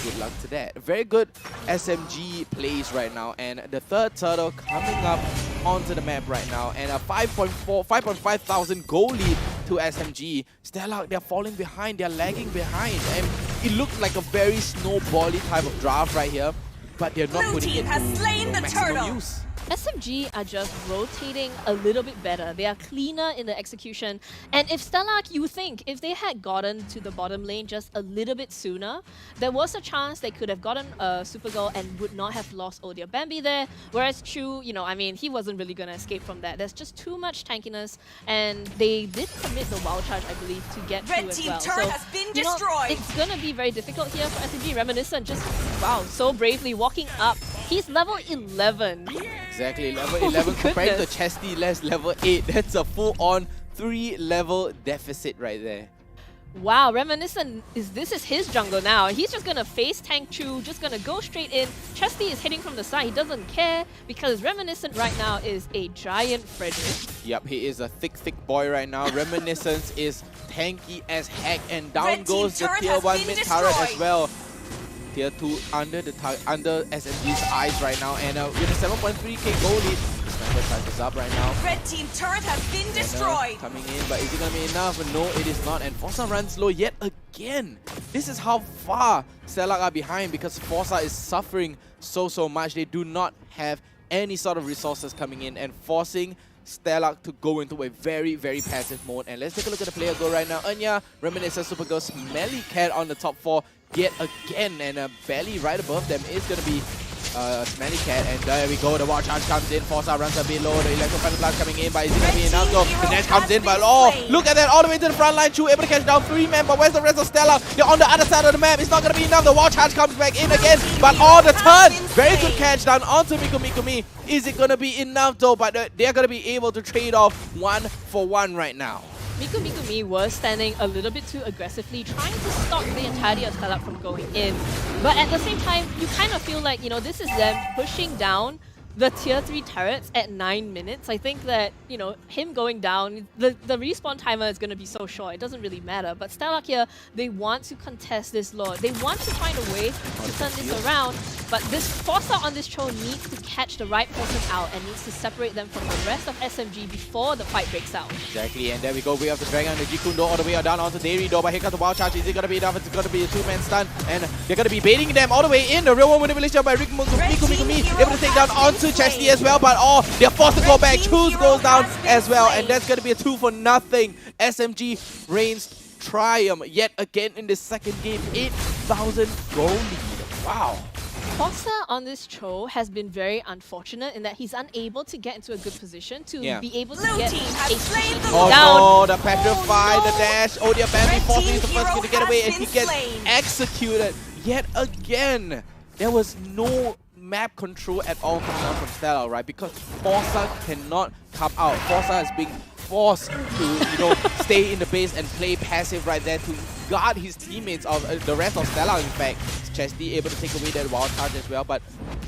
good luck to that. Very good SMG plays right now, and the third turtle coming up onto the map right now, and a 5.5 thousand goal lead to SMG. Stellark, they're falling behind, they're lagging behind, and it looks like a very snowbally type of draft right here, but they're not putting it to maximum use. SMG are just rotating a little bit better. They are cleaner in the execution. And if Stellark, you think, if they had gotten to the bottom lane just a little bit sooner, there was a chance they could have gotten a super goal and would not have lost Odia Bambi there. Whereas Chu, you know, I mean, he wasn't really going to escape from that. There's just too much tankiness, and they did commit the wild charge, I believe, to get through as well. Turret has been destroyed. It's going to be very difficult here for SMG. Reminiscent just, wow, so bravely walking up. He's level 11. Exactly, level 11 compared to Chesty less level 8. That's a full-on 3-level deficit right there. Wow, Reminiscent, this is his jungle now. He's just gonna face tank Chu, just gonna go straight in. Chesty is hitting from the side. He doesn't care because Reminiscent right now is a giant Frederick. Yep, he is a thick boy right now. Reminiscence is tanky as heck, and down goes the tier 1 mid turret as well. Tier 2 under SMG's eyes right now, and with a 7.3k goal lead, Sniper charges up right now. Red team turret has been destroyed. Coming in, but is it gonna be enough? No, it is not, and Forza runs low yet again. This is how far Stellark are behind because Forza is suffering so much. They do not have any sort of resources coming in and forcing Stellark to go into a very passive mode. And let's take a look at the player go right now. Anya, Reminiscent, Super Girl, Smelly Cat on the top 4 yet again, and barely right above them is going to be Smelly Cat, and there we go, the wild charge comes in, Forza runs a bit low, the Electro Final Blast coming in, but is it going to be enough though? The Nash comes in, but oh, look at that, all the way to the front line, Chu able to catch down 3 men, but where's the rest of Stellark? They're on the other side of the map, it's not going to be enough, the wild charge comes back in again, but all the turn, very good catch down onto Mikumi. Is it going to be enough though? But they're going to be able to trade off 1 for 1 right now. Mikumi was standing a little bit too aggressively, trying to stop the entirety of Stellark from going in. But at the same time, you kind of feel like, you know, this is them pushing down the tier 3 turrets at 9 minutes. I think that, you know, him going down, the respawn timer is going to be so short, it doesn't really matter. But Stellark here, they want to contest this Lord. They want to find a way to turn this around, but this Forza on this Cho needs to catch the right person out and needs to separate them from the rest of SMG before the fight breaks out. Exactly, and there we go. We have the Dragon, the Jikundo all the way down onto Dairy Door, but here comes the wild charge. Is it going to be enough? It's going to be a 2-man stun, and they're going to be baiting them all the way in. The real one with the village by Mikumi, able to take down onto Chesty as well, but oh, they're forced to go back. Choose goes down as well, and that's going to be a 2-0. SMG reigns triumph yet again in the second game. 8,000 goal lead. Wow. Forza on this Cho has been very unfortunate in that he's unable to get into a good position to be able to get a oh down. No, the petrify, the dash, Odia Bambi forcing the first kid to get away, and he gets executed yet again. There was no map control at all coming out from Stellark, right? Because Forza cannot come out. Forza is being forced to, you know, stay in the base and play passive right there to guard his teammates of the rest of Stellark. In fact, Chesty able to take away that wild charge as well, but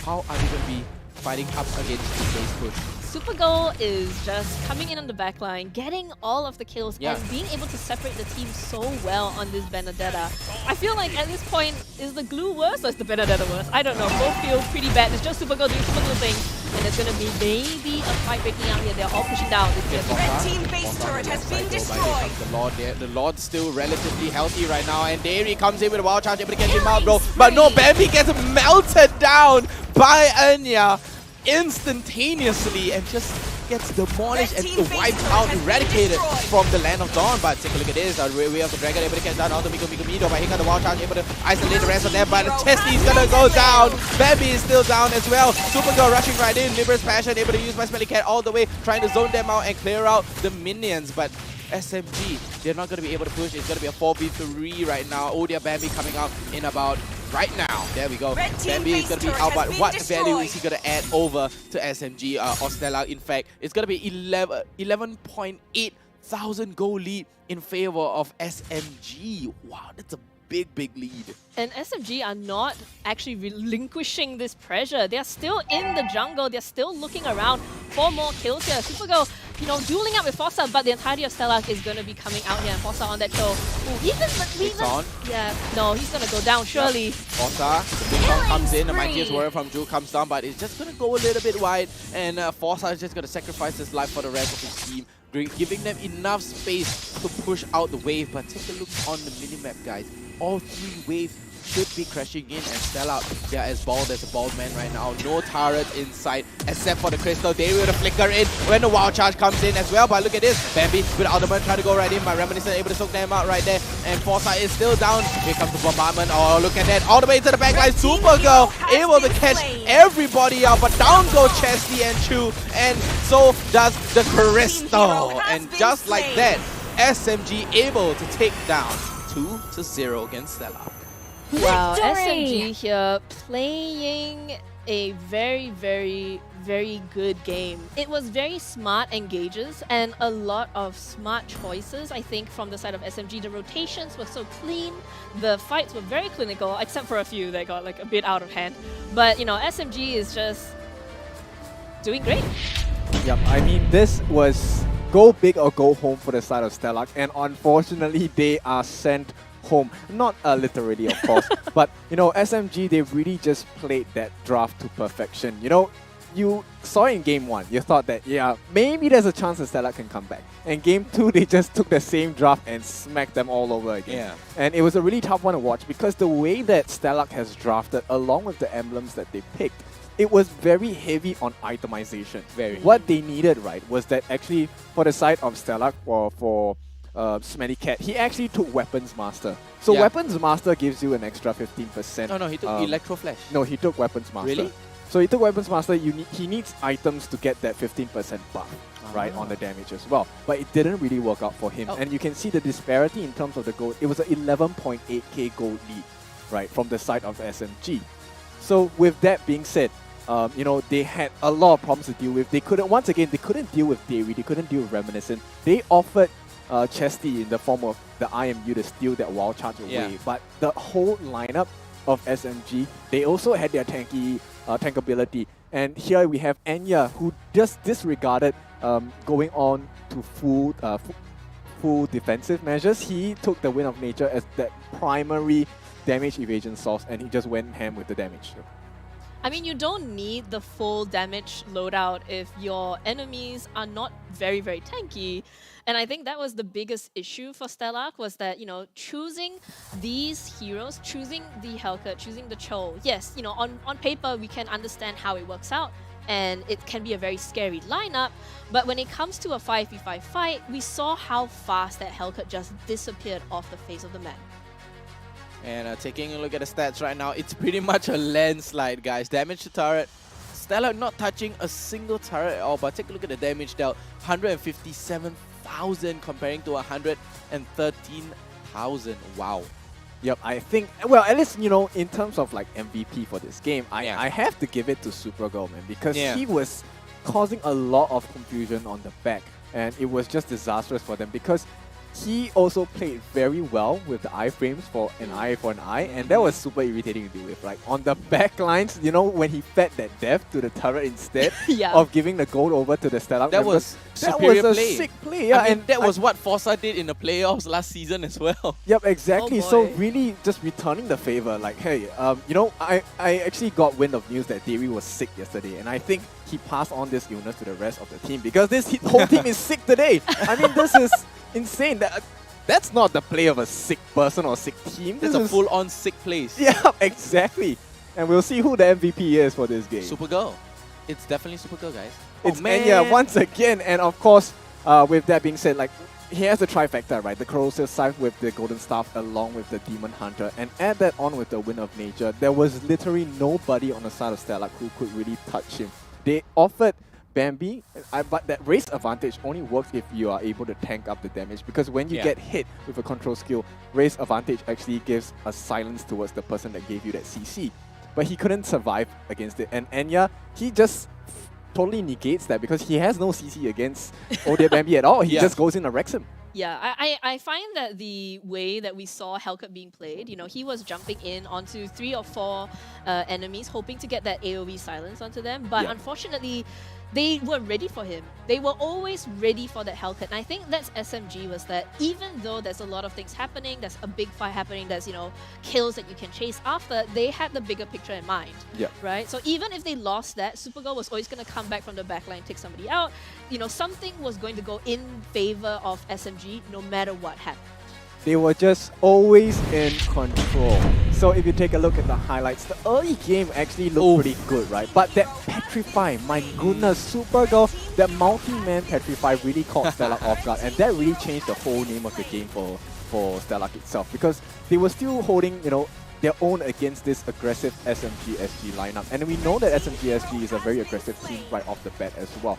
how are they going to be fighting up against the base push? Supergirl is just coming in on the backline, getting all of the kills, and being able to separate the team so well on this Benedetta. I feel like at this point, is the glue worse or is the Benedetta worse? I don't know. Both feel pretty bad. It's just Supergirl doing Supergirl things, and it's going to be maybe a fight breaking out here. They're all pushing down. Red team base turret has been destroyed. The Lord there. The Lord's still relatively healthy right now, and Dairy comes in with a wild charge, able to get him out, bro. But no, Bambi gets melted down by Anya instantaneously and just gets demolished and wiped out, eradicated from the land of Dawn. But take a look at this, we have the Dragon able to get down onto Mikumi, but he got the wild charge, able to isolate the rest of them, but Chesley's gonna go down. Bambi is still down as well. Supergirl rushing right in, Libera's Passion, able to use my Smelly Cat all the way, trying to zone them out and clear out the minions, but SMG, they're not going to be able to push. It's going to be a 4v3 right now. Odia Bambi coming out in about right now. There we go. Bambi is going to be out, but what value is he going to add over to SMG or Stellark? In fact, it's going to be 11.8 thousand goal lead in favor of SMG. Wow, that's a big lead. And SMG are not actually relinquishing this pressure. They're still in the jungle. They're still looking around for more kills here. Supergirl, you know, dueling up with Forza, but the entirety of Stellark is going to be coming out here. And Forza on that show. No, he's going to go down, surely. Forza, the big one comes in, the mightiest warrior from Drew comes down, but it's just going to go a little bit wide, and Forza is just going to sacrifice his life for the rest of his team, giving them enough space to push out the wave. But take a look on the minimap, guys. All 3 waves should be crashing in, and Stellark, they are as bald as a bald man right now. No turret in sight, except for the crystal. They will flicker in when the wild charge comes in as well. But look at this, Bambi with ultimate trying to go right in, but Reminiscent able to soak them out right there. And Foresight is still down. Here comes the bombardment. Oh, look at that, all the way to the backline. Supergirl able to catch everybody out, but down go Chesty and Chu, and so does the crystal. And just like that, SMG able to take down 2-0 against Stellark. Wow, Victory! SMG here playing a very, very, very good game. It was very smart engages and a lot of smart choices, I think, from the side of SMG. The rotations were so clean, the fights were very clinical, except for a few that got like a bit out of hand. But, you know, SMG is just doing great. Yep, I mean, this was go big or go home for the side of Stellark, and unfortunately they are sent home. Not literally, of course, but you know, SMG, they really just played that draft to perfection. You know, you saw in game 1, you thought that, yeah, maybe there's a chance that Stellark can come back. And game 2, they just took the same draft and smacked them all over again. Yeah. And it was a really tough one to watch because the way that Stellark has drafted, along with the emblems that they picked, it was very heavy on itemization. What they needed, right, was that actually for the side of Stellark, or for Smelly Cat, he actually took Weapons Master. So Weapons Master gives you an extra 15%. No, he took Electro Flash. No, he took Weapons Master. Really? So he took Weapons Master. He needs items to get that 15% buff, right, on the damage as well. But it didn't really work out for him. And you can see the disparity in terms of the gold. It was an 11.8k gold lead, right, from the side of SMG. So with that being said, you know, they had a lot of problems to deal with. They couldn't, once again, they couldn't deal with Dairy, they couldn't deal with Reminiscent. They offered Chesty in the form of the IMU to steal that wild charge away. But the whole lineup of SMG, they also had their tankability. And here we have Enya, who just disregarded going on to full defensive measures. He took the Wind of Nature as that primary damage evasion source, and he just went ham with the damage. I mean, you don't need the full damage loadout if your enemies are not very, very tanky. And I think that was the biggest issue for Stellark, was that, you know, choosing these heroes, choosing the Hellcat, choosing the Cho. Yes, you know, on paper, we can understand how it works out, and it can be a very scary lineup. But when it comes to a 5v5 fight, we saw how fast that Hellcat just disappeared off the face of the map. And taking a look at the stats right now, it's pretty much a landslide, guys. Damage to turret. Stellark not touching a single turret at all, but take a look at the damage dealt. 157,000 comparing to 113,000. Wow. Yep, I think, well, at least, you know, in terms of like MVP for this game, I have to give it to Supergirl, man, because he was causing a lot of confusion on the back, and it was just disastrous for them because he also played very well with the iframes for an eye for an eye, and that was super irritating to deal with. Like on the back lines, you know, when he fed that death to the turret instead of giving the gold over to the Stellark members, that was a sick play. Yeah, I mean, and that was what Forza did in the playoffs last season as well. Yep, exactly. So really just returning the favor. Like, hey, you know, I actually got wind of news that Dairy was sick yesterday, and I think he passed on this illness to the rest of the team because this whole team is sick today. I mean, this is insane. That's not the play of a sick person or sick team. That's a full-on sick place. Yeah, exactly. And we'll see who the MVP is for this game. Supergirl. It's definitely Supergirl, guys. It's Enya once again. And of course, with that being said, like, he has the trifecta, right? The Corrosive Scythe with the Golden Staff along with the Demon Hunter. And add that on with the Wind of Nature. There was literally nobody on the side of Stellark who could really touch him. They offered Bambi, but that race advantage only works if you are able to tank up the damage, because when you get hit with a control skill, race advantage actually gives a silence towards the person that gave you that CC. But he couldn't survive against it, and Enya, he just totally negates that because he has no CC against Odia Bambi at all. He just goes in and wrecks him. Yeah, I find that the way that we saw Hellcat being played, you know, he was jumping in onto 3 or 4 enemies, hoping to get that AoE silence onto them, but unfortunately, they were ready for him. They were always ready for that Hellcat. And I think that's SMG, was that even though there's a lot of things happening, there's a big fight happening, there's, you know, kills that you can chase after, they had the bigger picture in mind. Right? So even if they lost that, Supergirl was always going to come back from the backline, take somebody out. You know, something was going to go in favor of SMG no matter what happened. they were just always in control. So if you take a look at the highlights, the early game actually looked pretty good, right? But that Petrify, my goodness, Supergirl, that multi-man Petrify really caught Stellark off guard, and that really changed the whole name of the game for Stellark itself, because they were still holding, their own against this aggressive SMG SG lineup. And we know that SMG SG is a very aggressive team right off the bat as well.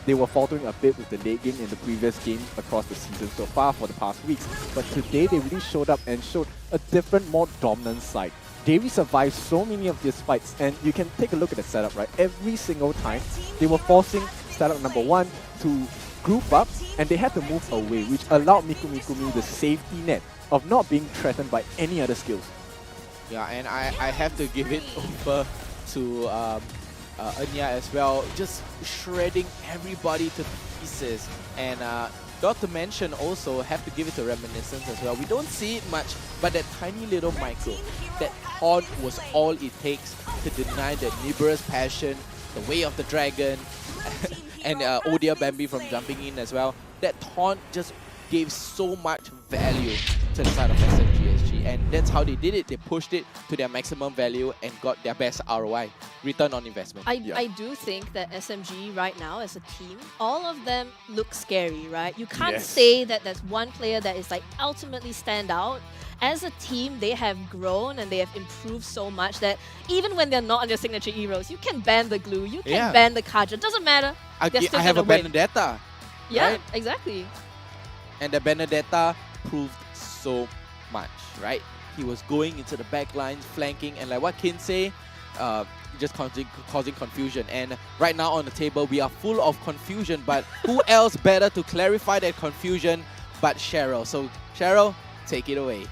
They were faltering a bit with the late game in the previous games across the season so far for the past weeks, but today they really showed up and showed a different, more dominant side. They survived so many of these fights, and you can take a look at the setup, right? Every single time, they were forcing Stellark number 1 to group up, and they had to move away, which allowed Mikumi the safety net of not being threatened by any other skills. Yeah, and I have to give it over to Anya as well, just shredding everybody to pieces. And not to mention also, have to give it to Reminiscence as well. We don't see it much, but that tiny little micro, that taunt was all it takes to deny the Nibiru's passion, the way of the dragon, and Odia Bambi from jumping in as well. That taunt just gave so much value to the side of SMG SG, and that's how they did it. They pushed it to their maximum value and got their best ROI, return on investment. I do think that SMG right now as a team, all of them look scary, right? You can't say that there's one player that is like ultimately stand out. As a team, they have grown and they have improved so much that even when they're not on their signature heroes, you can ban the glue, you can ban the Kaja, doesn't matter. I have a Benedetta. Yeah, right? Exactly. And the Benedetta proved so much, right? He was going into the back lines, flanking, and like what Kin say, just causing confusion. And right now on the table, we are full of confusion, but who else better to clarify that confusion but Cheryl? So Cheryl, take it away.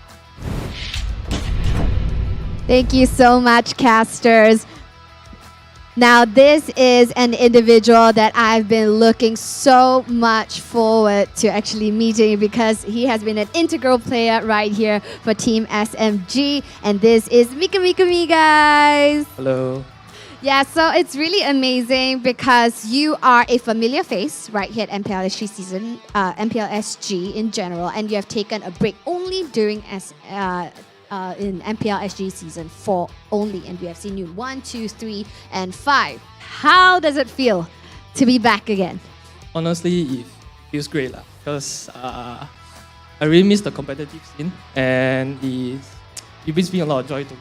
Thank you so much, casters. Now, this is an individual that I've been looking so much forward to actually meeting, because he has been an integral player right here for Team SMG. And this is Mikumi, guys. Hello. Yeah, so it's really amazing because you are a familiar face right here at MPL SG season, MPL SG in general, and you have taken a break only during in MPL SG Season 4 only, and we have seen you 1, 2, 3, and 5. How does it feel to be back again? Honestly, it feels great because I really miss the competitive scene, and it brings me a lot of joy to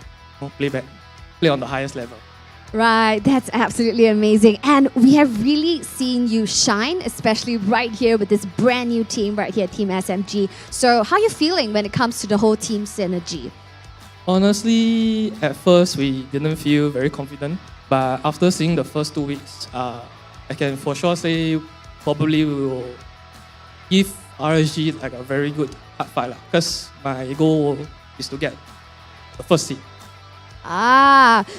play on the highest level. Right, that's absolutely amazing. And we have really seen you shine, especially right here with this brand new team right here, Team SMG. So how are you feeling when it comes to the whole team synergy? Honestly, at first we didn't feel very confident, but after seeing the first 2 weeks, I can for sure say probably we will give RSG like a very good hard fight, because my goal is to get the first seed.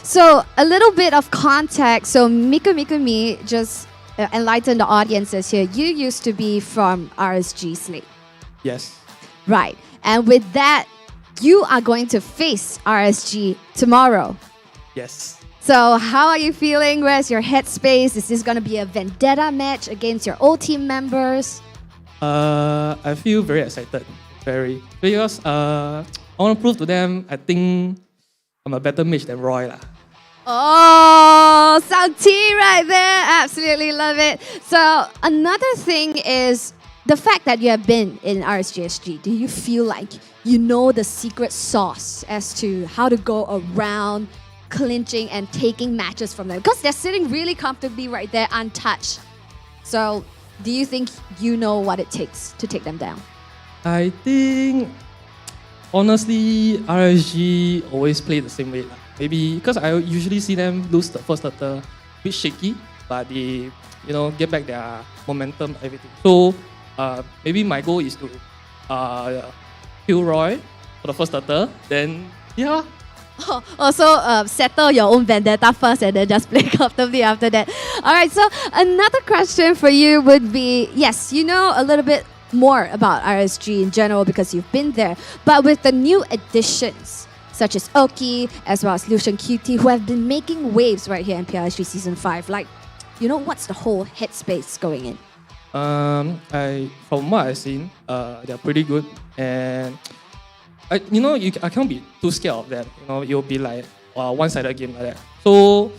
So a little bit of context. So Mikumi, just enlighten the audiences here. You used to be from RSG Slate. Yes. Right. And with that, you are going to face RSG tomorrow. Yes. So how are you feeling? Where's your headspace? Is this going to be a vendetta match against your old team members? I feel very excited. Because I want to prove to them, I think I'm a better mage than Roy. Oh, some tea right there. Absolutely love it. So another thing is the fact that you have been in RSGSG. Do you feel like you know the secret sauce as to how to go around clinching and taking matches from them? Because they're sitting really comfortably right there untouched. So do you think you know what it takes to take them down? I think honestly, RSG always play the same way. Maybe because I usually see them lose the first turtle, a bit shaky, but they, get back their momentum, everything. So maybe my goal is to kill Roy for the first turtle, then Also, settle your own vendetta first and then just play comfortably after that. All right, so another question for you would be, yes, you know a little bit more about RSG in general because you've been there, but with the new additions such as Oki as well as Lucian QT who have been making waves right here in MPL SG Season 5, what's the whole headspace going in? From what I've seen, they're pretty good, and I can't be too scared of them. It'll be like a one-sided game like that. So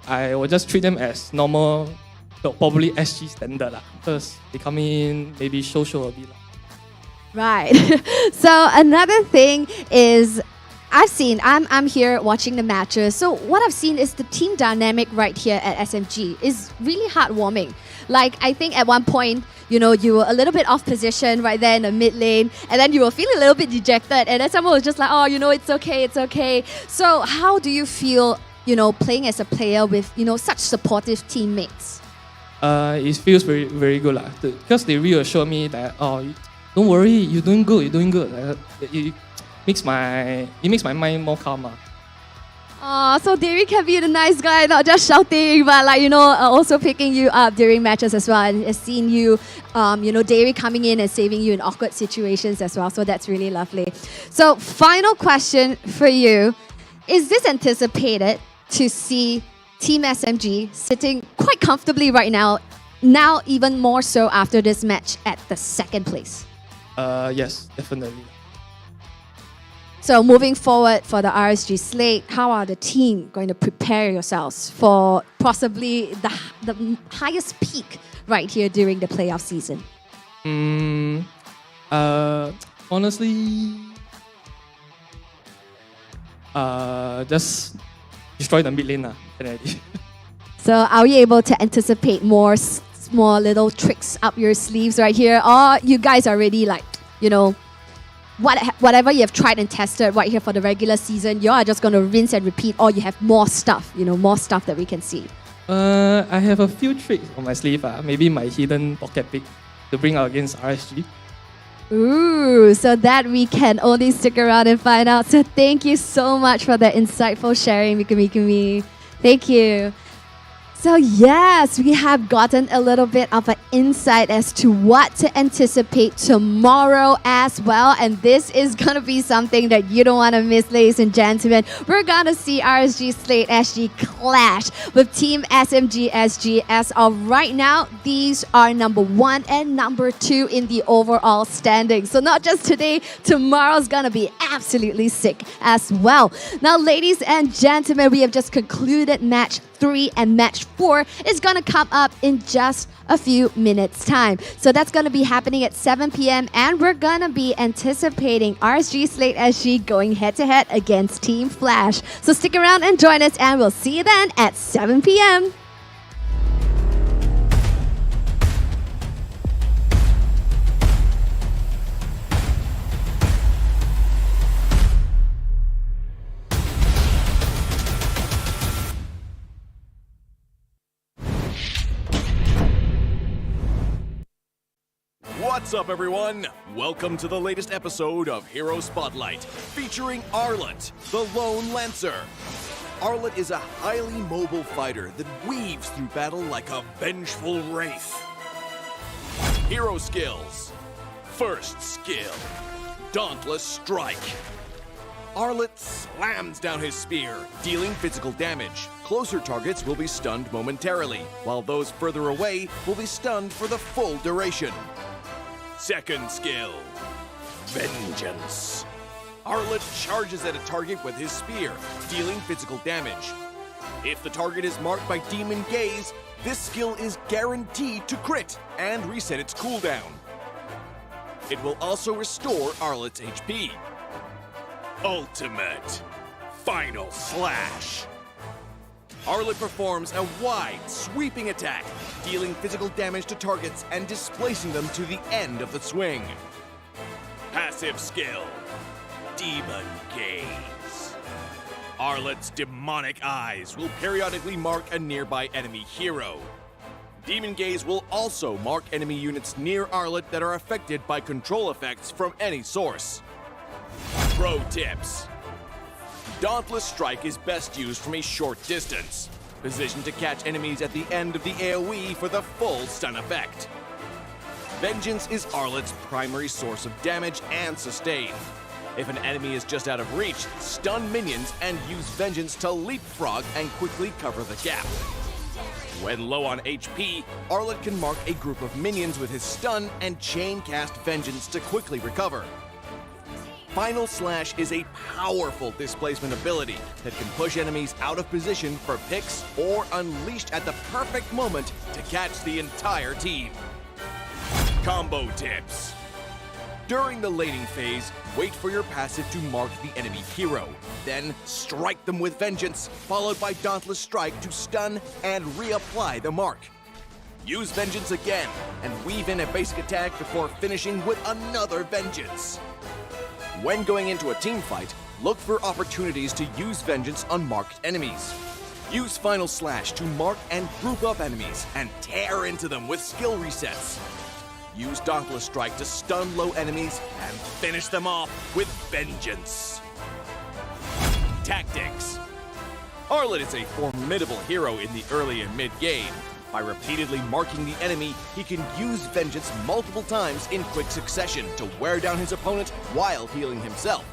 I will just treat them as normal, probably SG standard because they come in maybe show a bit. Right. So another thing is I'm here watching the matches. So what I've seen is the team dynamic right here at SMG is really heartwarming. Like, I think at one point, you were a little bit off position right there in the mid lane, and then you were feeling a little bit dejected, and then someone was just like, oh, it's okay. So how do you feel, playing as a player with, such supportive teammates? It feels very, very good because they reassure me that, don't worry, you're doing good. It makes my mind more calm. So Derry can be the nice guy, not just shouting, but also picking you up during matches as well, and has seen you, Derry coming in and saving you in awkward situations as well. So that's really lovely. So final question for you: is this anticipated to see Team SMG sitting quite comfortably right now even more so after this match at the second place? Yes, definitely. So moving forward for the RSG Slate, how are the team going to prepare yourselves for possibly the highest peak right here during the playoff season? Honestly, just destroy the mid lane. So are we able to anticipate more small little tricks up your sleeves right here? Or you guys are already whatever you have tried and tested right here for the regular season, you are just going to rinse and repeat, or you have more stuff, more stuff that we can see? I have a few tricks on my sleeve. Maybe my hidden pocket pick to bring out against RSG. Ooh, so that we can only stick around and find out. So thank you so much for that insightful sharing, Mikumi. Thank you. So yes, we have gotten a little bit of an insight as to what to anticipate tomorrow as well. And this is going to be something that you don't want to miss, ladies and gentlemen. We're going to see RSG Slate SG clash with Team SMG SG. As of right now, these are number 1 and number 2 in the overall standings. So not just today, tomorrow's going to be absolutely sick as well. Now, ladies and gentlemen, we have just concluded match 3, and match 4 is going to come up in just a few minutes time. So that's going to be happening at 7 p.m. and we're going to be anticipating RSG Slate SG going head to head against Team Flash. So stick around and join us, and we'll see you then at 7 p.m. What's up, everyone? Welcome to the latest episode of Hero Spotlight, featuring Arlet, the Lone Lancer. Arlet is a highly mobile fighter that weaves through battle like a vengeful wraith. Hero skills. First skill, Dauntless Strike. Arlet slams down his spear, dealing physical damage. Closer targets will be stunned momentarily, while those further away will be stunned for the full duration. Second skill, Vengeance. Arlet charges at a target with his spear, dealing physical damage. If the target is marked by Demon Gaze, this skill is guaranteed to crit and reset its cooldown. It will also restore Arlet's HP. Ultimate Final Slash. Arlet performs a wide, sweeping attack, dealing physical damage to targets and displacing them to the end of the swing. Passive skill, Demon Gaze. Arlet's demonic eyes will periodically mark a nearby enemy hero. Demon Gaze will also mark enemy units near Arlet that are affected by control effects from any source. Pro tips. Dauntless Strike is best used from a short distance, positioned to catch enemies at the end of the AoE for the full stun effect. Vengeance is Arlet's primary source of damage and sustain. If an enemy is just out of reach, stun minions and use Vengeance to leapfrog and quickly cover the gap. When low on HP, Arlet can mark a group of minions with his stun and chain cast Vengeance to quickly recover. Final Slash is a powerful displacement ability that can push enemies out of position for picks or unleashed at the perfect moment to catch the entire team. Combo tips. During the laning phase, wait for your passive to mark the enemy hero. Then strike them with Vengeance, followed by Dauntless Strike to stun and reapply the mark. Use Vengeance again and weave in a basic attack before finishing with another Vengeance. When going into a team fight, look for opportunities to use Vengeance on marked enemies. Use Final Slash to mark and group up enemies and tear into them with skill resets. Use Dauntless Strike to stun low enemies and finish them off with Vengeance. Tactics. Arlet is a formidable hero in the early and mid game. By repeatedly marking the enemy, he can use Vengeance multiple times in quick succession to wear down his opponent while healing himself.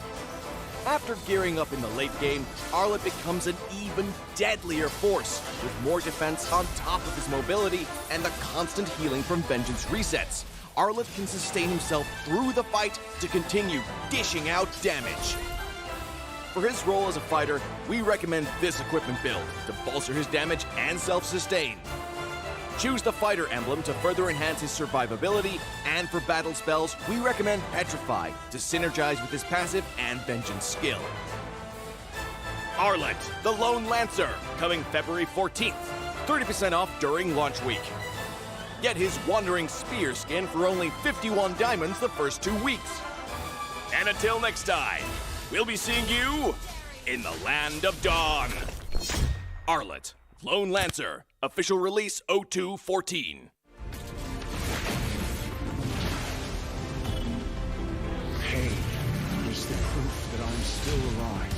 After gearing up in the late game, Arlet becomes an even deadlier force, with more defense on top of his mobility and the constant healing from Vengeance resets. Arlet can sustain himself through the fight to continue dishing out damage. For his role as a fighter, we recommend this equipment build to bolster his damage and self-sustain. Choose the fighter emblem to further enhance his survivability, and for battle spells, we recommend Petrify to synergize with his passive and Vengeance skill. Arlet, the Lone Lancer, coming February 14th. 30% off during launch week. Get his Wandering Spear skin for only 51 diamonds the first 2 weeks. And until next time, we'll be seeing you in the Land of Dawn. Arlet, Lone Lancer, official release 0214. Pain is the proof that I'm still alive.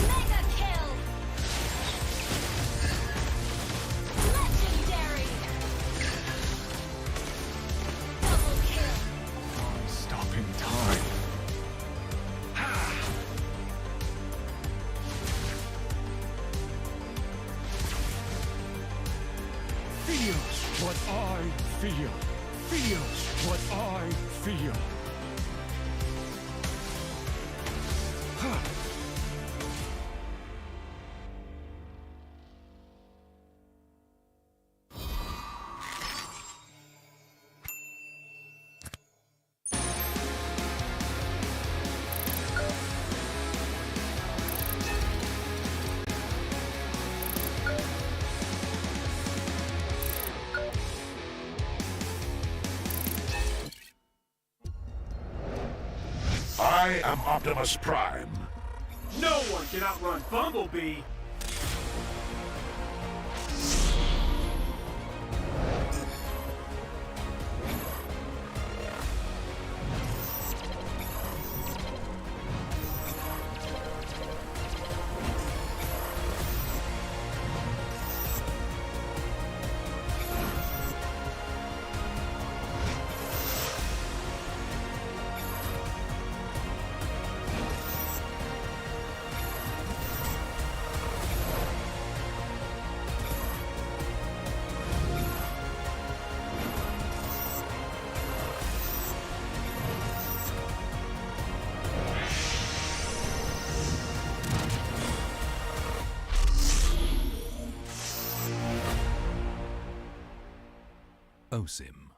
Mega kill! Legendary! Double kill! Stopping time. Feel what I feel. Feel what I feel. I am Optimus Prime. No one can outrun Bumblebee. OSIM.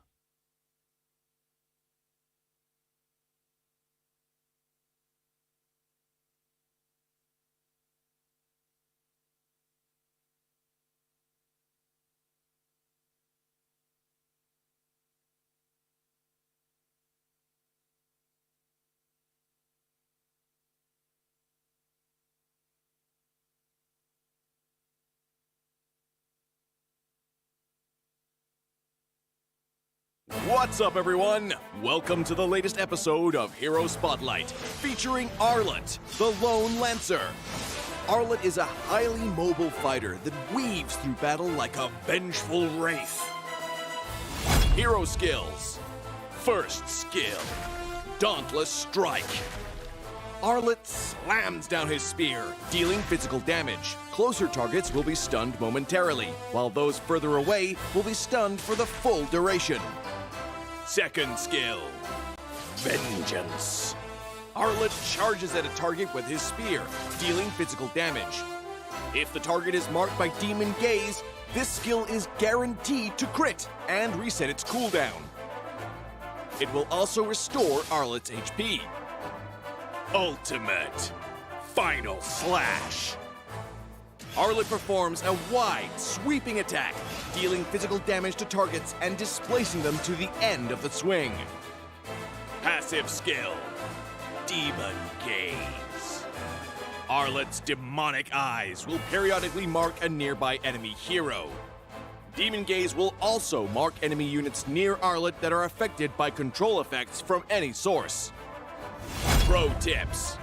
What's up, everyone? Welcome to the latest episode of Hero Spotlight, featuring Arlet, the Lone Lancer. Arlet is a highly mobile fighter that weaves through battle like a vengeful wraith. Hero skills. First skill, Dauntless Strike. Arlet slams down his spear, dealing physical damage. Closer targets will be stunned momentarily, while those further away will be stunned for the full duration. Second skill, Vengeance. Arlet charges at a target with his spear, dealing physical damage. If the target is marked by Demon Gaze, this skill is guaranteed to crit and reset its cooldown. It will also restore Arlet's HP. Ultimate Final Slash. Arlet performs a wide, sweeping attack, dealing physical damage to targets and displacing them to the end of the swing. Passive skill, Demon Gaze. Arlet's demonic eyes will periodically mark a nearby enemy hero. Demon Gaze will also mark enemy units near Arlet that are affected by control effects from any source. Pro tips.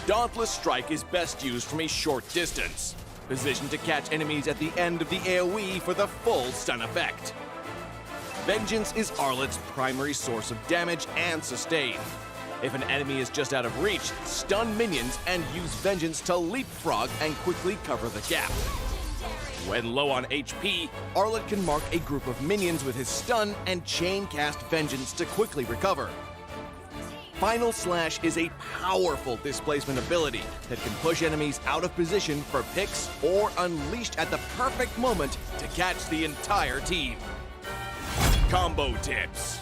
Dauntless Strike is best used from a short distance, positioned to catch enemies at the end of the AoE for the full stun effect. Vengeance is Arlet's primary source of damage and sustain. If an enemy is just out of reach, stun minions and use Vengeance to leapfrog and quickly cover the gap. When low on HP, Arlet can mark a group of minions with his stun and chain cast Vengeance to quickly recover. Final Slash is a powerful displacement ability that can push enemies out of position for picks or unleashed at the perfect moment to catch the entire team. Combo tips.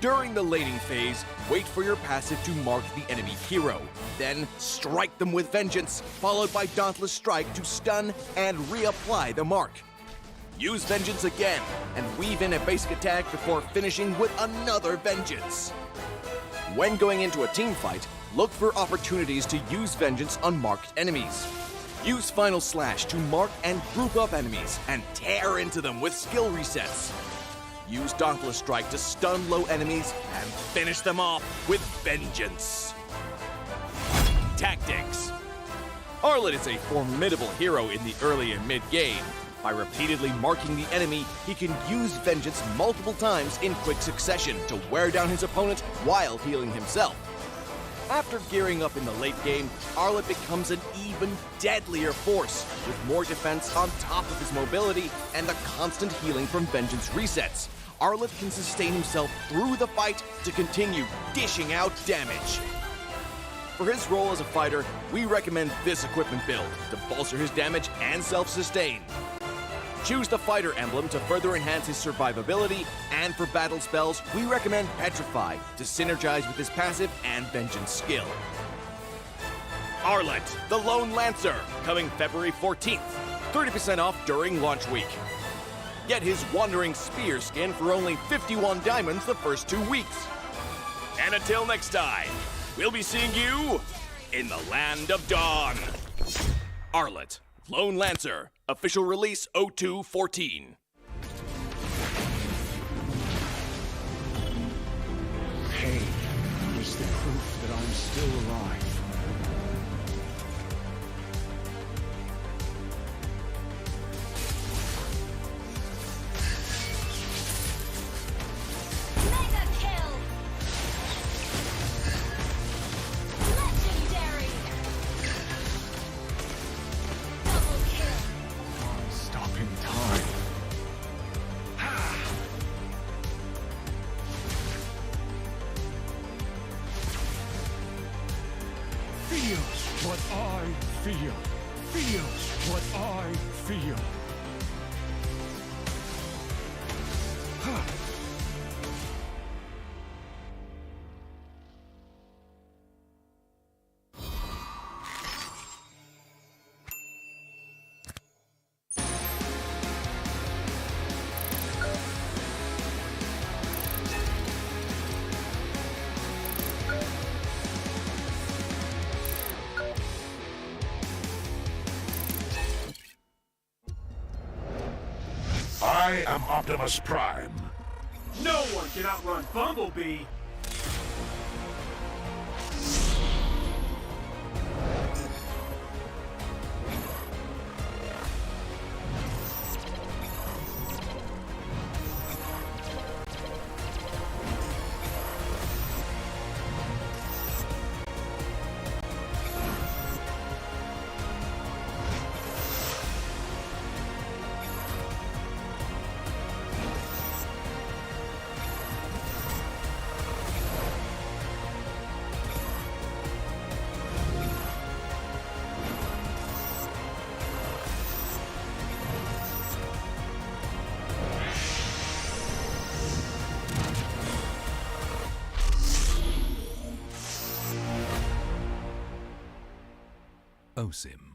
During the laning phase, wait for your passive to mark the enemy hero. Then strike them with Vengeance, followed by Dauntless Strike to stun and reapply the mark. Use Vengeance again and weave in a basic attack before finishing with another Vengeance. When going into a team fight, look for opportunities to use Vengeance on marked enemies. Use Final Slash to mark and group up enemies and tear into them with skill resets. Use Dauntless Strike to stun low enemies and finish them off with Vengeance. Tactics. Arlet is a formidable hero in the early and mid-game. By repeatedly marking the enemy, he can use Vengeance multiple times in quick succession to wear down his opponent while healing himself. After gearing up in the late game, Arlet becomes an even deadlier force, with more defense on top of his mobility and the constant healing from Vengeance resets. Arlet can sustain himself through the fight to continue dishing out damage. For his role as a fighter, we recommend this equipment build to bolster his damage and self-sustain. Choose the fighter emblem to further enhance his survivability, and for battle spells, we recommend Petrify to synergize with his passive and Vengeance skill. Arlet, the Lone Lancer, coming February 14th, 30% off during launch week. Get his Wandering Spear skin for only 51 diamonds the first 2 weeks. And until next time, we'll be seeing you in the Land of Dawn. Arlet, Lone Lancer, official release 0214. Pain is the proof that I'm still alive. Mega kill! Legendary! Double kill! Stopping time. Feel what I feel. Feel what I feel. I am Optimus Prime. No one can outrun Bumblebee. OSIM.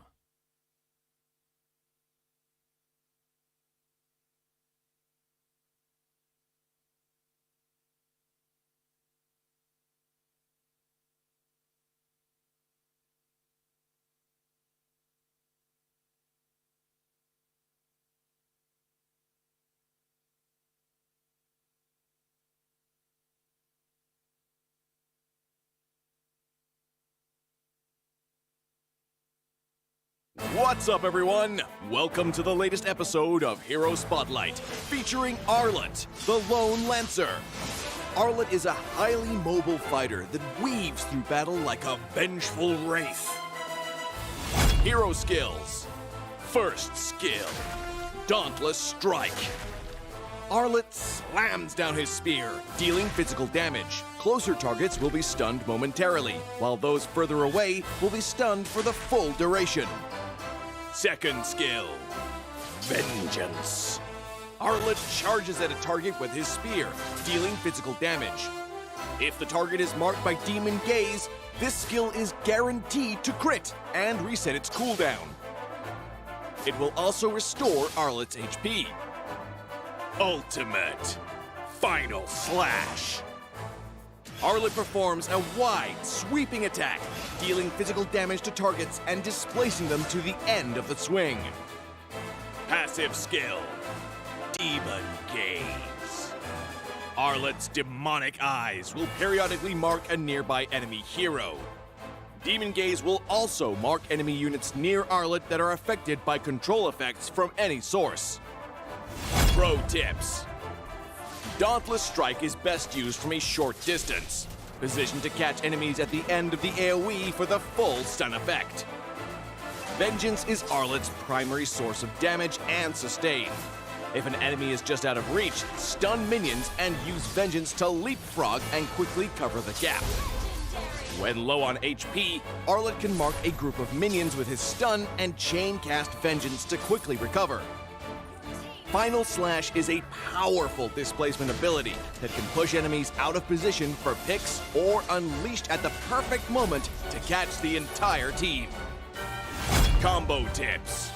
What's up, everyone? Welcome to the latest episode of Hero Spotlight, featuring Arlet, the Lone Lancer. Arlet is a highly mobile fighter that weaves through battle like a vengeful wraith. Hero skills. First skill, Dauntless Strike. Arlet slams down his spear, dealing physical damage. Closer targets will be stunned momentarily, while those further away will be stunned for the full duration. Second skill, Vengeance. Arlet charges at a target with his spear, dealing physical damage. If the target is marked by Demon Gaze, this skill is guaranteed to crit and reset its cooldown. It will also restore Arlet's HP. Ultimate Final Slash. Arlet performs a wide, sweeping attack, dealing physical damage to targets and displacing them to the end of the swing. Passive skill, Demon Gaze. Arlet's demonic eyes will periodically mark a nearby enemy hero. Demon Gaze will also mark enemy units near Arlet that are affected by control effects from any source. Pro tips. Dauntless Strike is best used from a short distance, positioned to catch enemies at the end of the AoE for the full stun effect. Vengeance is Arlet's primary source of damage and sustain. If an enemy is just out of reach, stun minions and use Vengeance to leapfrog and quickly cover the gap. When low on HP, Arlet can mark a group of minions with his stun and chain cast Vengeance to quickly recover. Final Slash is a powerful displacement ability that can push enemies out of position for picks or unleashed at the perfect moment to catch the entire team. Combo tips.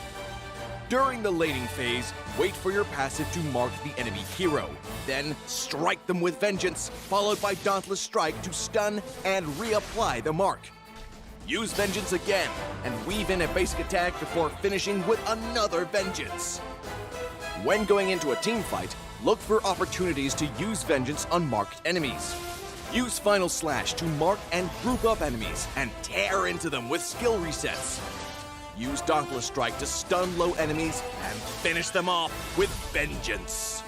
During the laning phase, wait for your passive to mark the enemy hero. Then strike them with Vengeance, followed by Dauntless Strike to stun and reapply the mark. Use Vengeance again and weave in a basic attack before finishing with another Vengeance. When going into a team fight, look for opportunities to use Vengeance on marked enemies. Use Final Slash to mark and group up enemies and tear into them with skill resets. Use Dauntless Strike to stun low enemies and finish them off with Vengeance.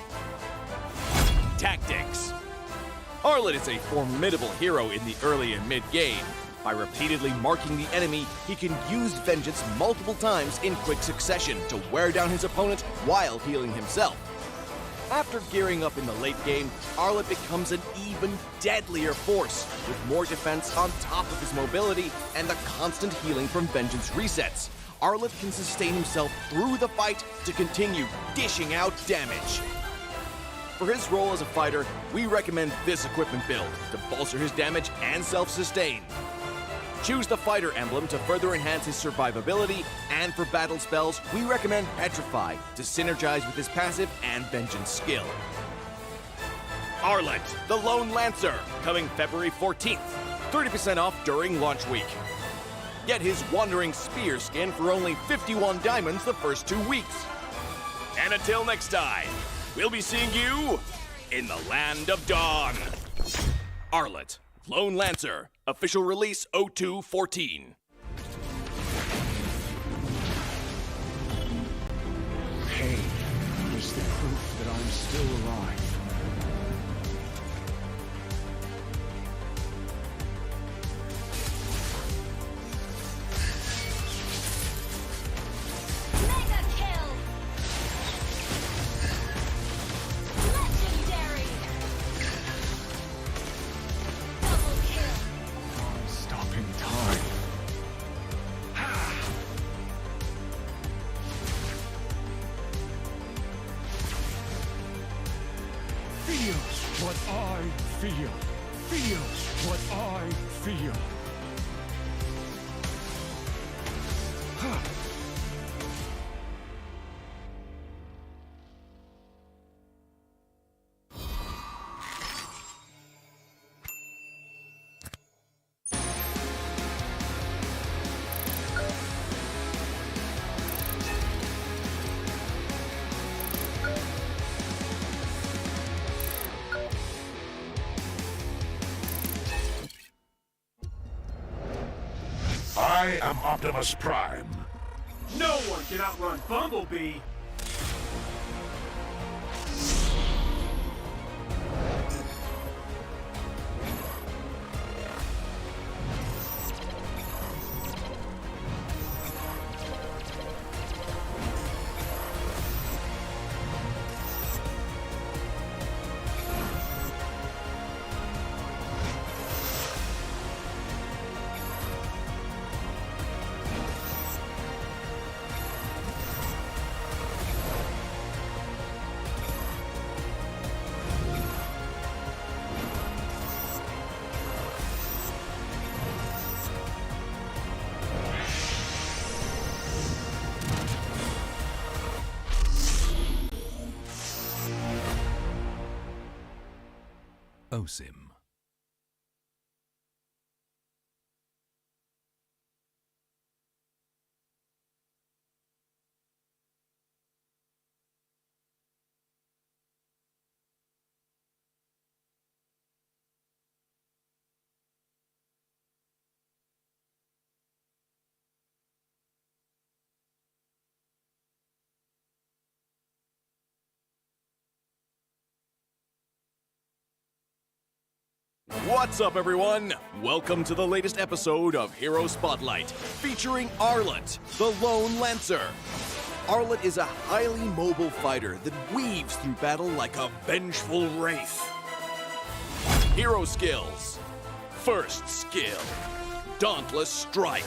Tactics. Arlet is a formidable hero in the early and mid game. By repeatedly marking the enemy, he can use Vengeance multiple times in quick succession to wear down his opponent while healing himself. After gearing up in the late game, Arlet becomes an even deadlier force, with more defense on top of his mobility and the constant healing from Vengeance resets. Arlet can sustain himself through the fight to continue dishing out damage. For his role as a fighter, we recommend this equipment build to bolster his damage and self-sustain. Choose the fighter emblem to further enhance his survivability, and for battle spells, we recommend Petrify to synergize with his passive and Vengeance skill. Arlet, the Lone Lancer, coming February 14th, 30% off during launch week. Get his Wandering Spear skin for only 51 diamonds the first 2 weeks. And until next time, we'll be seeing you in the Land of Dawn. Arlet, Lone Lancer, official release 0214. Pain is the proof that I'm still alive. Mega kill! Legendary! Double kill! Stopping time. Feel what I feel. Feel what I feel. I am Optimus Prime. No one can outrun Bumblebee. OSIM. What's up, everyone? Welcome to the latest episode of Hero Spotlight, featuring Arlott, the Lone Lancer. Arlott is a highly mobile fighter that weaves through battle like a vengeful wraith. Hero skills. First skill, Dauntless Strike.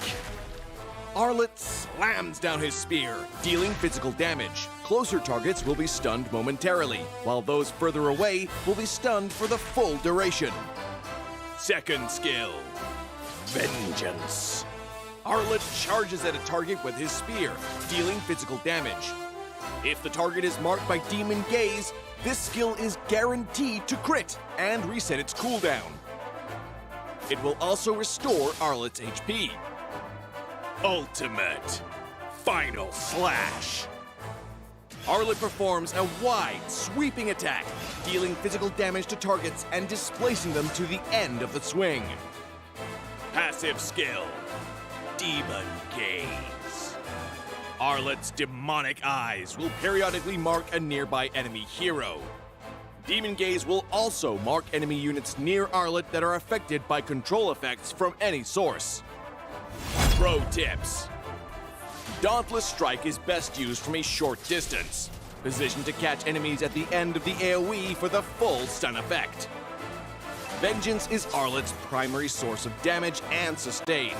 Arlott slams down his spear, dealing physical damage. Closer targets will be stunned momentarily, while those further away will be stunned for the full duration. Second skill, Vengeance. Arlott charges at a target with his spear, dealing physical damage. If the target is marked by Demon Gaze, this skill is guaranteed to crit and reset its cooldown. It will also restore Arlott's HP. Ultimate Final Slash. Arlott performs a wide, sweeping attack, dealing physical damage to targets and displacing them to the end of the swing. Passive skill, Demon Gaze. Arlott's demonic eyes will periodically mark a nearby enemy hero. Demon Gaze will also mark enemy units near Arlott that are affected by control effects from any source. Pro tips. Dauntless Strike is best used from a short distance, positioned to catch enemies at the end of the AoE for the full stun effect. Vengeance is Arlott's primary source of damage and sustain.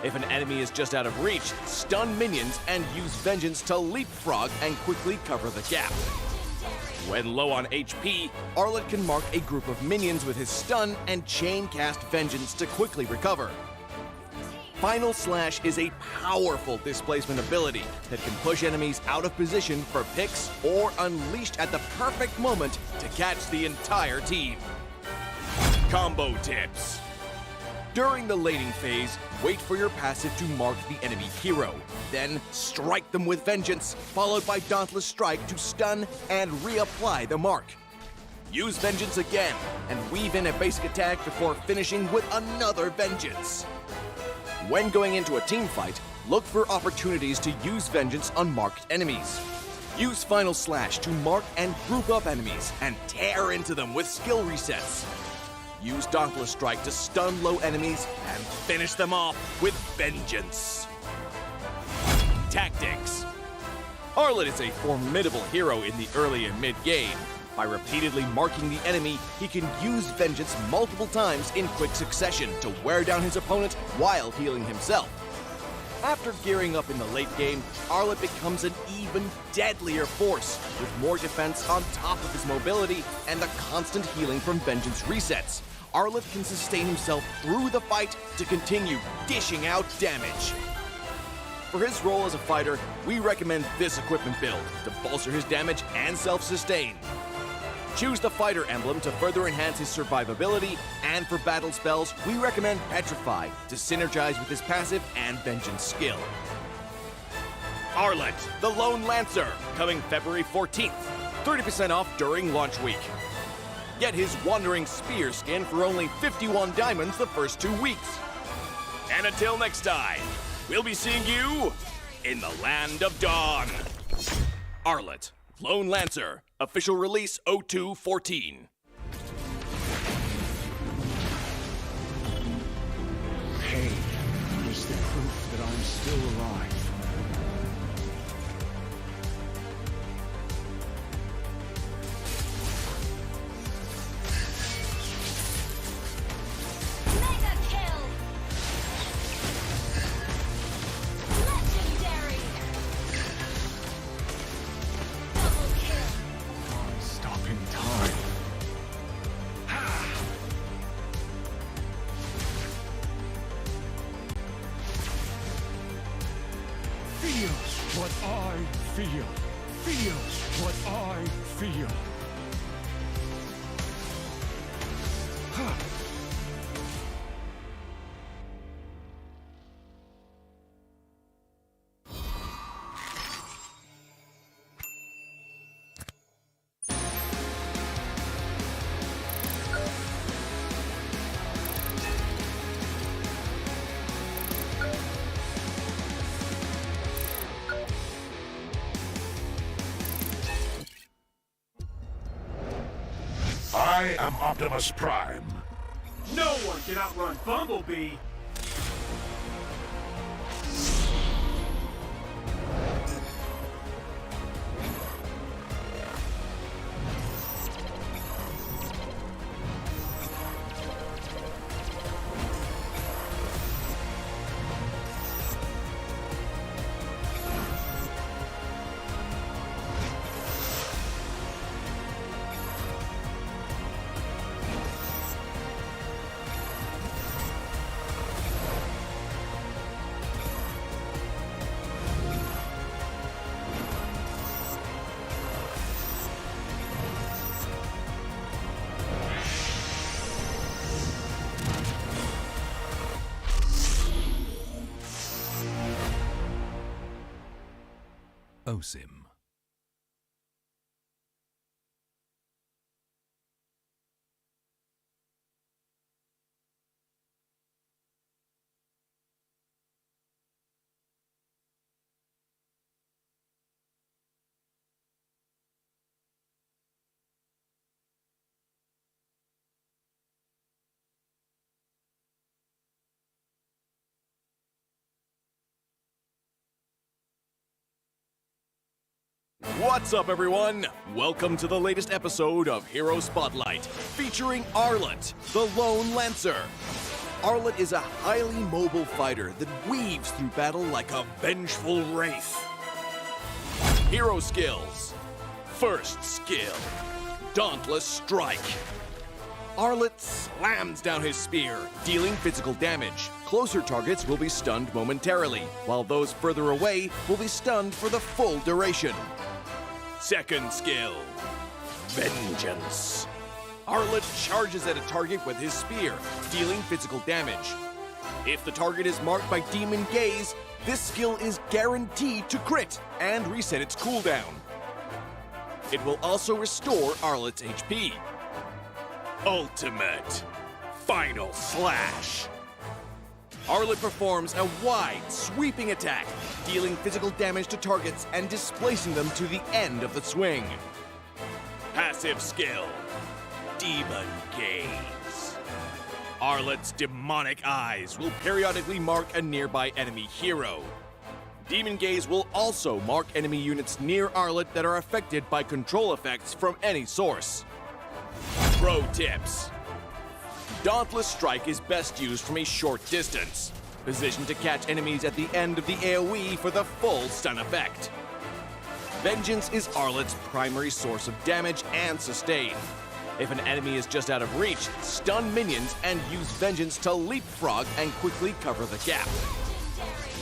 If an enemy is just out of reach, stun minions and use Vengeance to leapfrog and quickly cover the gap. When low on HP, Arlott can mark a group of minions with his stun and chain cast Vengeance to quickly recover. Final Slash is a powerful displacement ability that can push enemies out of position for picks or unleashed at the perfect moment to catch the entire team. Combo tips. During the laning phase, wait for your passive to mark the enemy hero. Then strike them with Vengeance, followed by Dauntless Strike to stun and reapply the mark. Use Vengeance again and weave in a basic attack before finishing with another Vengeance. When going into a team fight, look for opportunities to use Vengeance on marked enemies. Use Final Slash to mark and group up enemies and tear into them with skill resets. Use Dauntless Strike to stun low enemies and finish them off with Vengeance. Tactics. Arlott is a formidable hero in the early and mid-game. By repeatedly marking the enemy, he can use Vengeance multiple times in quick succession to wear down his opponent while healing himself. After gearing up in the late game, Arlott becomes an even deadlier force, with more defense on top of his mobility and the constant healing from Vengeance resets. Arlott can sustain himself through the fight to continue dishing out damage. For his role as a fighter, we recommend this equipment build to bolster his damage and self-sustain. Choose the fighter emblem to further enhance his survivability, and for battle spells, we recommend Petrify to synergize with his passive and Vengeance skill. Arlott, the Lone Lancer, coming February 14th. 30% off during launch week. Get his Wandering Spear skin for only 51 diamonds the first 2 weeks. And until next time, we'll be seeing you in the Land of Dawn. Arlet, Lone Lancer, official release 0214. Pain is the proof that I'm still alive. Mega kill! Legendary! Double kill! I'm stopping time. Feel what I feel. Feel what I feel. I am Optimus Prime. No one can outrun Bumblebee. OSIM. What's up, everyone? Welcome to the latest episode of Hero Spotlight, featuring Arlet, the Lone Lancer. Arlet is a highly mobile fighter that weaves through battle like a vengeful wraith. Hero skills. First skill, Dauntless Strike. Arlet slams down his spear, dealing physical damage. Closer targets will be stunned momentarily, while those further away will be stunned for the full duration. Second skill, Vengeance. Arlet charges at a target with his spear, dealing physical damage. If the target is marked by Demon Gaze, this skill is guaranteed to crit and reset its cooldown. It will also restore Arlet's HP. Ultimate Final Slash. Arlet performs a wide, sweeping attack, dealing physical damage to targets and displacing them to the end of the swing. Passive skill, Demon Gaze. Arlet's demonic eyes will periodically mark a nearby enemy hero. Demon Gaze will also mark enemy units near Arlet that are affected by control effects from any source. Pro tips. Dauntless Strike is best used from a short distance, positioned to catch enemies at the end of the AoE for the full stun effect. Vengeance is Arlet's primary source of damage and sustain. If an enemy is just out of reach, stun minions and use Vengeance to leapfrog and quickly cover the gap.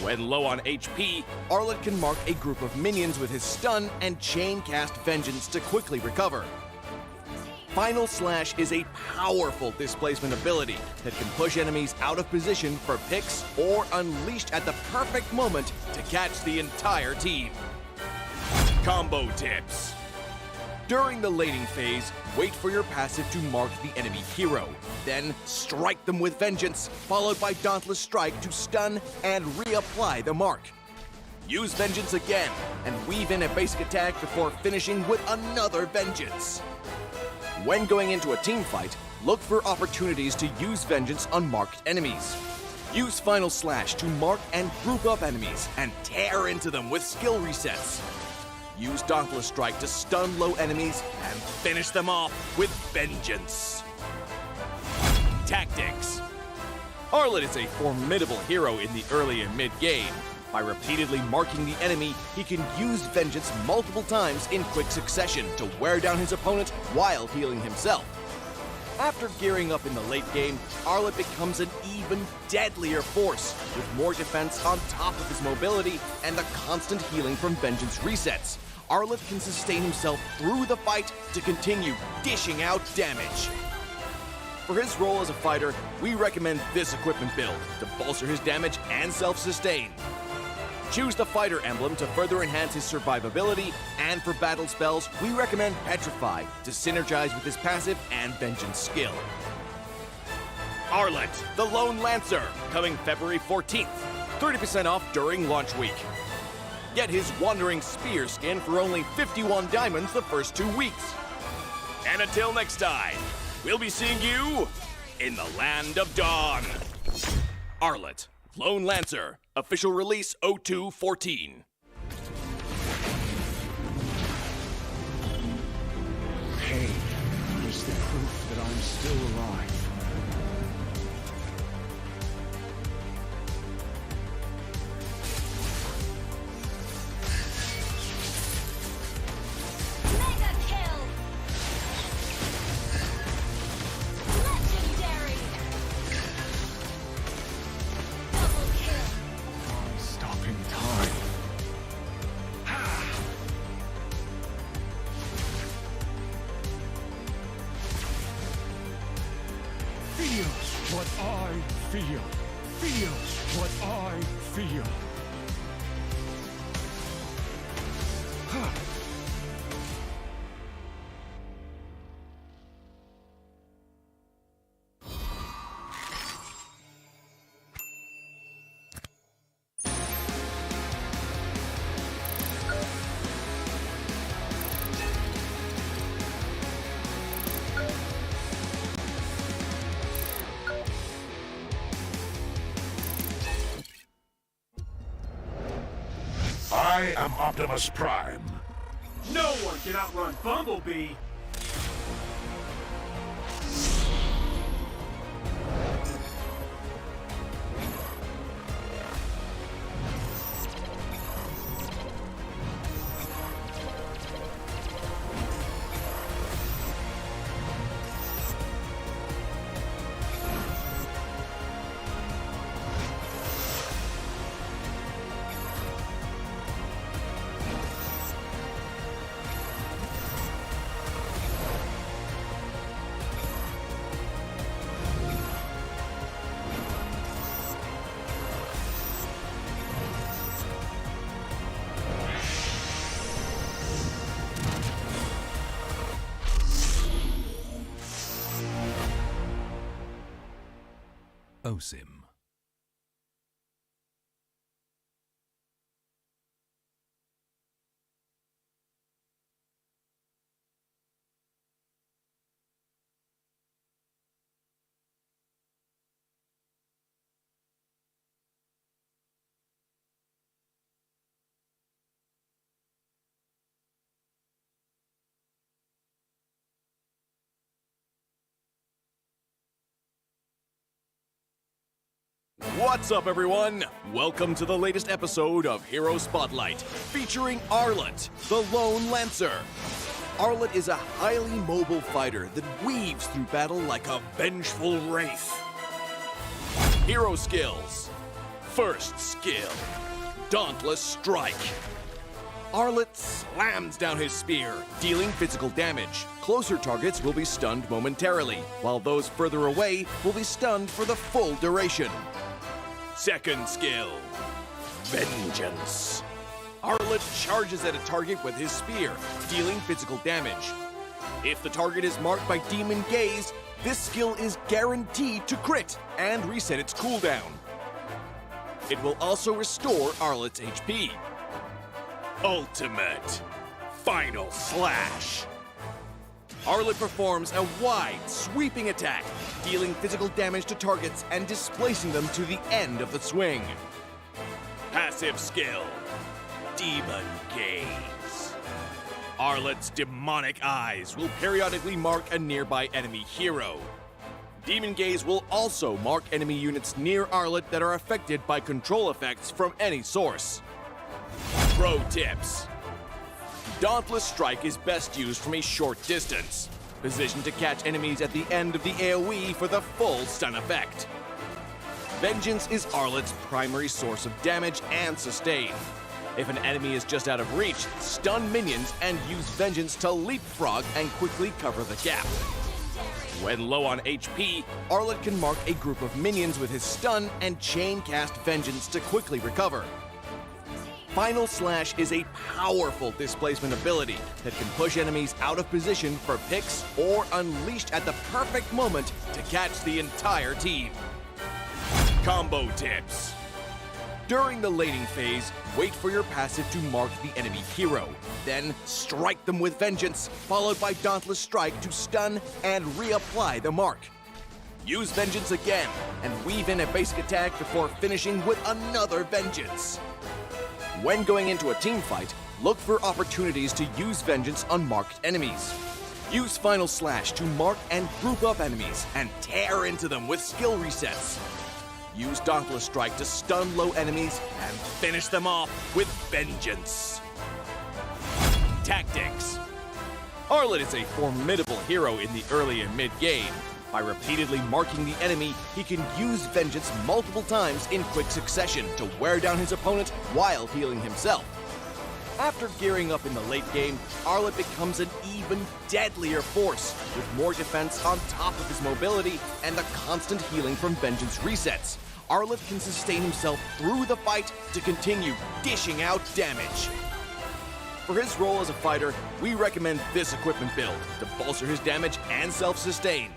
When low on HP, Arlet can mark a group of minions with his stun and chain cast Vengeance to quickly recover. Final Slash is a powerful displacement ability that can push enemies out of position for picks or unleashed at the perfect moment to catch the entire team. Combo tips. During the laning phase, wait for your passive to mark the enemy hero. Then strike them with Vengeance, followed by Dauntless Strike to stun and reapply the mark. Use Vengeance again, and weave in a basic attack before finishing with another Vengeance. When going into a team fight, look for opportunities to use Vengeance on marked enemies. Use Final Slash to mark and group up enemies and tear into them with skill resets. Use Dauntless Strike to stun low enemies and finish them off with Vengeance. Tactics. Arlet is a formidable hero in the early and mid-game. By repeatedly marking the enemy, he can use Vengeance multiple times in quick succession to wear down his opponent while healing himself. After gearing up in the late game, Arlet becomes an even deadlier force, with more defense on top of his mobility and the constant healing from Vengeance resets. Arlet can sustain himself through the fight to continue dishing out damage. For his role as a fighter, we recommend this equipment build to bolster his damage and self-sustain. Choose the fighter emblem to further enhance his survivability, and for battle spells, we recommend Petrify to synergize with his passive and Vengeance skill. Arlet, the Lone Lancer, coming February 14th. 30% off during launch week. Get his Wandering Spear skin for only 51 diamonds the first 2 weeks. And until next time, we'll be seeing you in the Land of Dawn. Arlet, Lone Lancer, official release 0214. Pain is the proof that I'm still alive. Mega kill! Legendary! Double kill! Stopping time. Feel what I feel. Feel what I feel. I am Optimus Prime. No one can outrun Bumblebee. OSIM. What's up, everyone? Welcome to the latest episode of Hero Spotlight, featuring Arlet, the Lone Lancer. Arlet is a highly mobile fighter that weaves through battle like a vengeful wraith. Hero skills. First skill, Dauntless Strike. Arlet slams down his spear, dealing physical damage. Closer targets will be stunned momentarily, while those further away will be stunned for the full duration. Second skill, Vengeance. Arlet charges at a target with his spear, dealing physical damage. If the target is marked by Demon Gaze, this skill is guaranteed to crit and reset its cooldown. It will also restore Arlet's HP. Ultimate Final Slash. Arlet performs a wide, sweeping attack, dealing physical damage to targets and displacing them to the end of the swing. Passive skill, Demon Gaze. Arlet's demonic eyes will periodically mark a nearby enemy hero. Demon Gaze will also mark enemy units near Arlet that are affected by control effects from any source. Pro tips. Dauntless Strike is best used from a short distance, positioned to catch enemies at the end of the AoE for the full stun effect. Vengeance is Arlet's primary source of damage and sustain. If an enemy is just out of reach, stun minions and use Vengeance to leapfrog and quickly cover the gap. When low on HP, Arlet can mark a group of minions with his stun and chain cast Vengeance to quickly recover. Final Slash is a powerful displacement ability that can push enemies out of position for picks or unleashed at the perfect moment to catch the entire team. Combo tips. During the laning phase, wait for your passive to mark the enemy hero. Then strike them with Vengeance, followed by Dauntless Strike to stun and reapply the mark. Use Vengeance again and weave in a basic attack before finishing with another Vengeance. When going into a team fight, look for opportunities to use Vengeance on marked enemies. Use Final Slash to mark and group up enemies and tear into them with skill resets. Use Dauntless Strike to stun low enemies and finish them off with Vengeance. Tactics. Arlet is a formidable hero in the early and mid-game. By repeatedly marking the enemy, he can use Vengeance multiple times in quick succession to wear down his opponent while healing himself. After gearing up in the late game, Arlet becomes an even deadlier force, with more defense on top of his mobility and the constant healing from Vengeance resets. Arlet can sustain himself through the fight to continue dishing out damage. For his role as a fighter, we recommend this equipment build to bolster his damage and self-sustain.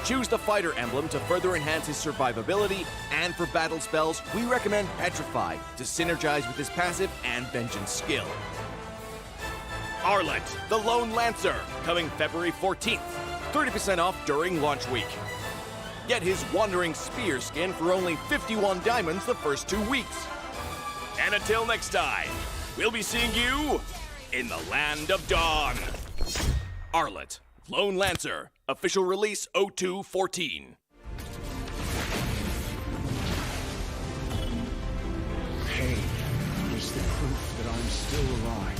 Choose the fighter emblem to further enhance his survivability, and for battle spells, we recommend Petrify to synergize with his passive and Vengeance skill. Arlet, the Lone Lancer, coming February 14th, 30% off during launch week. Get his Wandering Spear skin for only 51 diamonds the first 2 weeks. And until next time, we'll be seeing you in the Land of Dawn. Arlet, Lone Lancer, official release 0214. Pain is the proof that I'm still alive.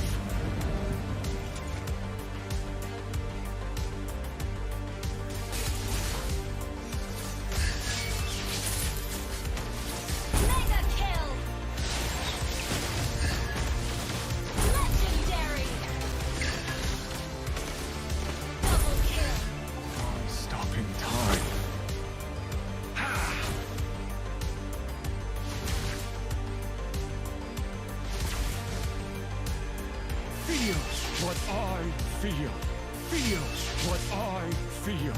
Mega kill! Legendary! Double kill! Stopping time. Feels what I feel. Feels what I feel.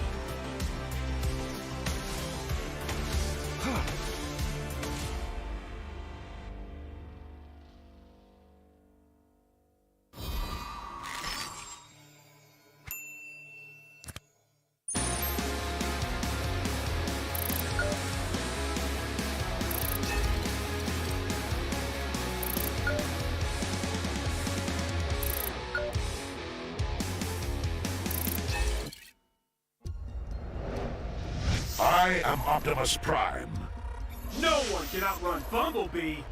I am Optimus Prime. No one can outrun Bumblebee.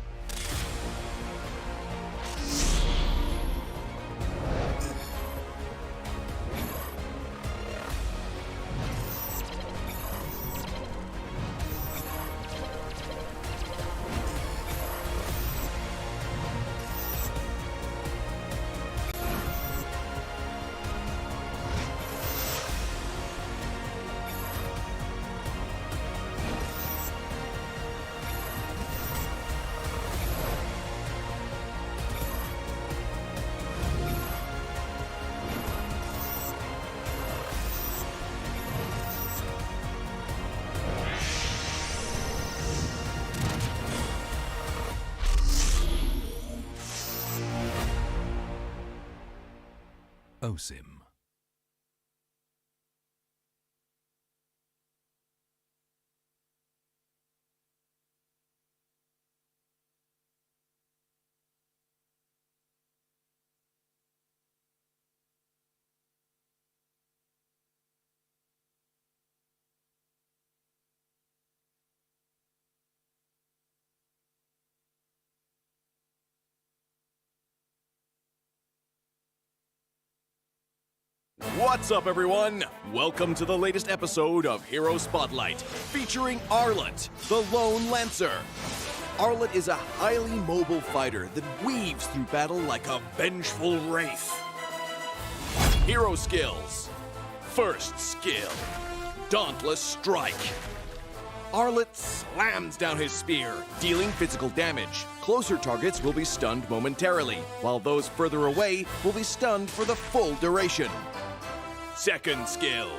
OSIM. What's up, everyone? Welcome to the latest episode of Hero Spotlight, featuring Arlott, the Lone Lancer. Arlott is a highly mobile fighter that weaves through battle like a vengeful wraith. Hero skills. First skill, Dauntless Strike. Arlott slams down his spear, dealing physical damage. Closer targets will be stunned momentarily, while those further away will be stunned for the full duration. Second skill,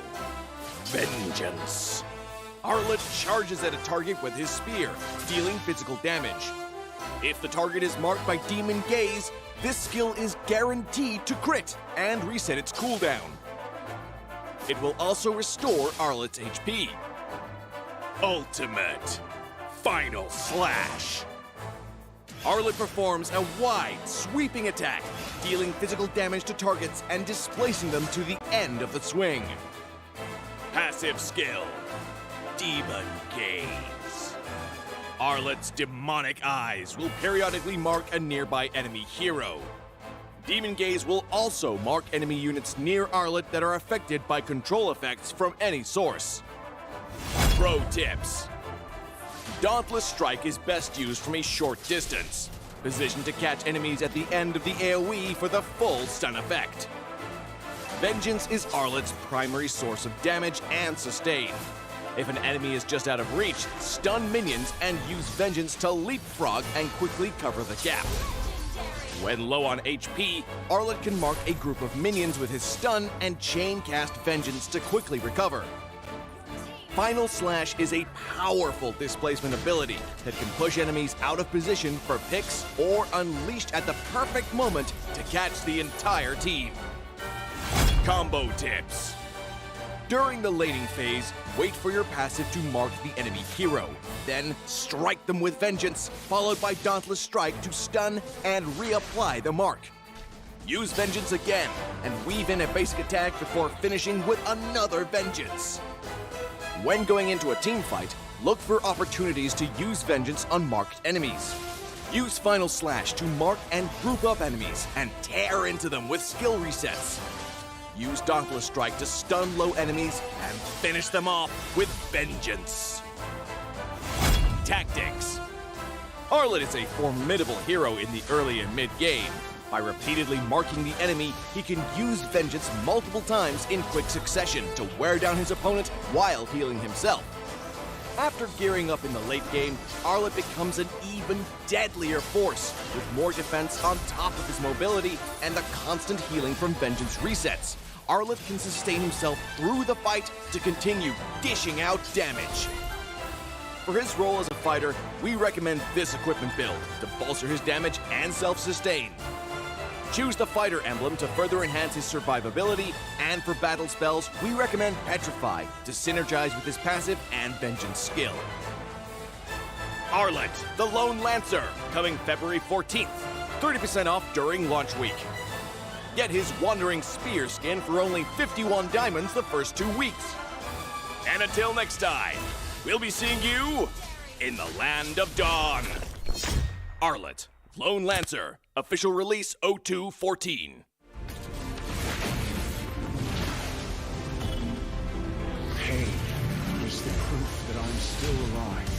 Vengeance. Arlott charges at a target with his spear, dealing physical damage. If the target is marked by Demon Gaze, this skill is guaranteed to crit and reset its cooldown. It will also restore Arlott's HP. Ultimate, Final Slash. Arlott performs a wide, sweeping attack, dealing physical damage to targets and displacing them to the end of the swing. Passive skill, Demon Gaze. Arlott's demonic eyes will periodically mark a nearby enemy hero. Demon Gaze will also mark enemy units near Arlott that are affected by control effects from any source. Pro tips. Dauntless Strike is best used from a short distance, positioned to catch enemies at the end of the AoE for the full stun effect. Vengeance is Arlott's primary source of damage and sustain. If an enemy is just out of reach, stun minions and use Vengeance to leapfrog and quickly cover the gap. When low on HP, Arlott can mark a group of minions with his stun and chain cast Vengeance to quickly recover. Final Slash is a powerful displacement ability that can push enemies out of position for picks or unleashed at the perfect moment to catch the entire team. Combo tips. During the laning phase, wait for your passive to mark the enemy hero. Then strike them with Vengeance, followed by Dauntless Strike to stun and reapply the mark. Use Vengeance again and weave in a basic attack before finishing with another Vengeance. When going into a team fight, look for opportunities to use Vengeance on marked enemies. Use Final Slash to mark and group up enemies and tear into them with skill resets. Use Dauntless Strike to stun low enemies and finish them off with Vengeance. Tactics. Arlott is a formidable hero in the early and mid-game. By repeatedly marking the enemy, he can use Vengeance multiple times in quick succession to wear down his opponent while healing himself. After gearing up in the late game, Arlott becomes an even deadlier force, with more defense on top of his mobility and the constant healing from Vengeance resets. Arlott can sustain himself through the fight to continue dishing out damage. For his role as a fighter, we recommend this equipment build to bolster his damage and self-sustain. Choose the fighter emblem to further enhance his survivability, and for battle spells, we recommend Petrify to synergize with his passive and Vengeance skill. Arlott, the Lone Lancer, coming February 14th. 30% off during launch week. Get his Wandering Spear skin for only 51 diamonds the first 2 weeks. And until next time, we'll be seeing you in the Land of Dawn. Arlott, Lone Lancer, official release 0214. Pain is the proof that I'm still alive.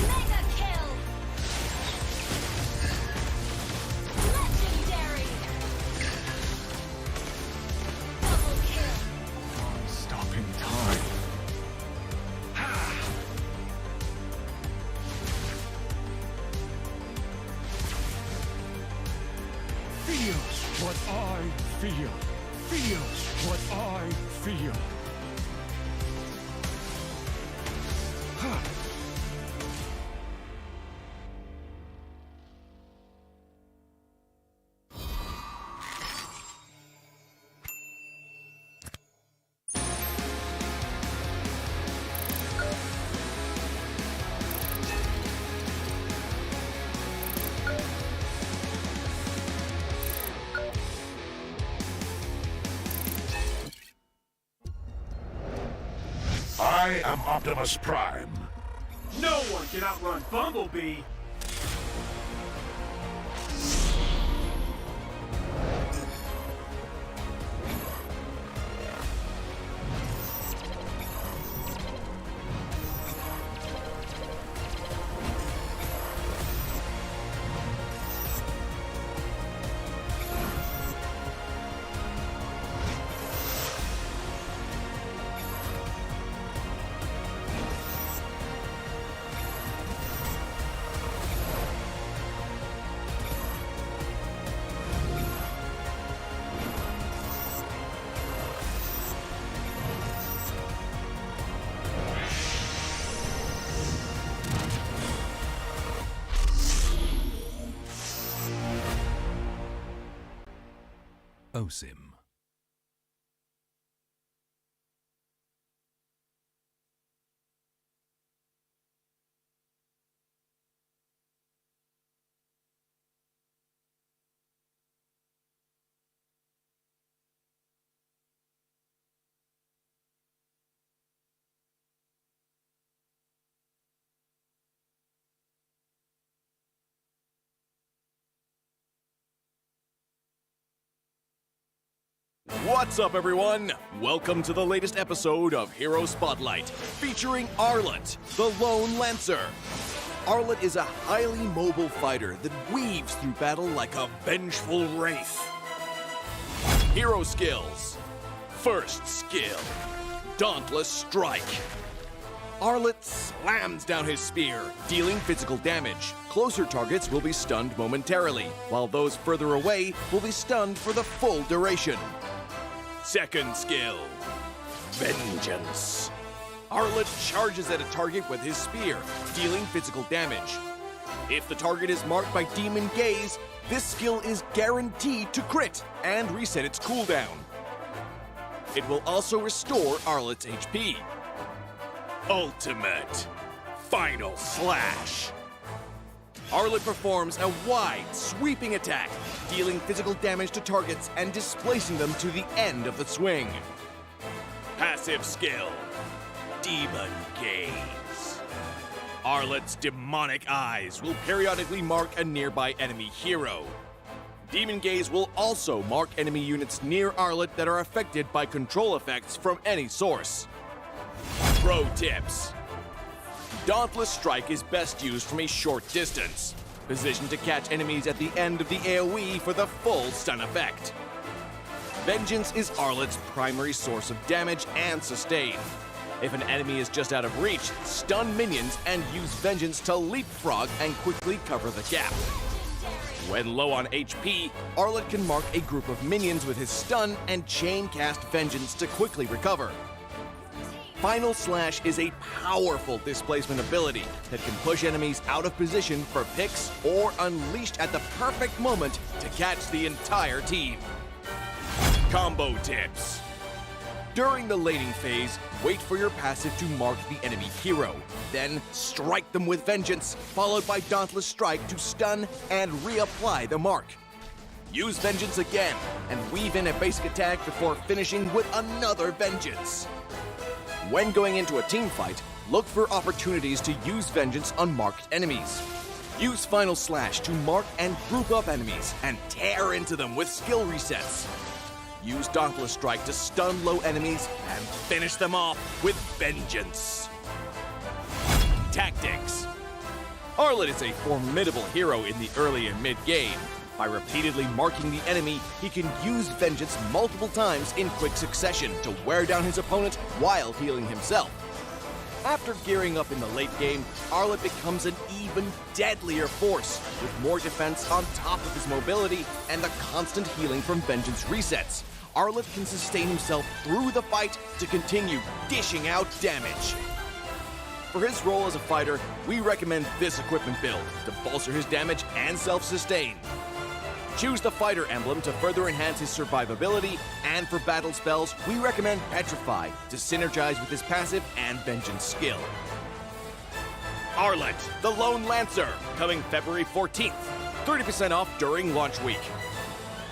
Mega kill! Legendary! Double kill! Stopping time. Feel what I feel. Feel what I feel. I am Optimus Prime. No one can outrun Bumblebee. OSIM. What's up, everyone? Welcome to the latest episode of Hero Spotlight, featuring Arlott, the Lone Lancer. Arlott is a highly mobile fighter that weaves through battle like a vengeful wraith. Hero skills. First skill, Dauntless Strike. Arlott slams down his spear, dealing physical damage. Closer targets will be stunned momentarily, while those further away will be stunned for the full duration. Second skill, Vengeance. Arlott charges at a target with his spear, dealing physical damage. If the target is marked by Demon Gaze, this skill is guaranteed to crit and reset its cooldown. It will also restore Arlott's HP. Ultimate Final Slash. Arlott performs a wide, sweeping attack, dealing physical damage to targets and displacing them to the end of the swing. Passive skill, Demon Gaze. Arlott's demonic eyes will periodically mark a nearby enemy hero. Demon Gaze will also mark enemy units near Arlott that are affected by control effects from any source. Pro tips. Dauntless Strike is best used from a short distance, positioned to catch enemies at the end of the AoE for the full stun effect. Vengeance is Arlott's primary source of damage and sustain. If an enemy is just out of reach, stun minions and use Vengeance to leapfrog and quickly cover the gap. When low on HP, Arlott can mark a group of minions with his stun and chain cast Vengeance to quickly recover. Final Slash is a powerful displacement ability that can push enemies out of position for picks or unleashed at the perfect moment to catch the entire team. Combo tips. During the laning phase, wait for your passive to mark the enemy hero. Then strike them with Vengeance, followed by Dauntless Strike to stun and reapply the mark. Use Vengeance again and weave in a basic attack before finishing with another Vengeance. When going into a team fight, look for opportunities to use Vengeance on marked enemies. Use Final Slash to mark and group up enemies and tear into them with skill resets. Use Dauntless Strike to stun low enemies and finish them off with Vengeance. Tactics. Arlott is a formidable hero in the early and mid game. By repeatedly marking the enemy, he can use Vengeance multiple times in quick succession to wear down his opponent while healing himself. After gearing up in the late game, Arlott becomes an even deadlier force, with more defense on top of his mobility and the constant healing from Vengeance resets. Arlott can sustain himself through the fight to continue dishing out damage. For his role as a fighter, we recommend this equipment build to bolster his damage and self-sustain. Choose the fighter emblem to further enhance his survivability, and for battle spells, we recommend Petrify to synergize with his passive and vengeance skill. Arlet, the Lone Lancer, coming February 14th. 30% off during launch week.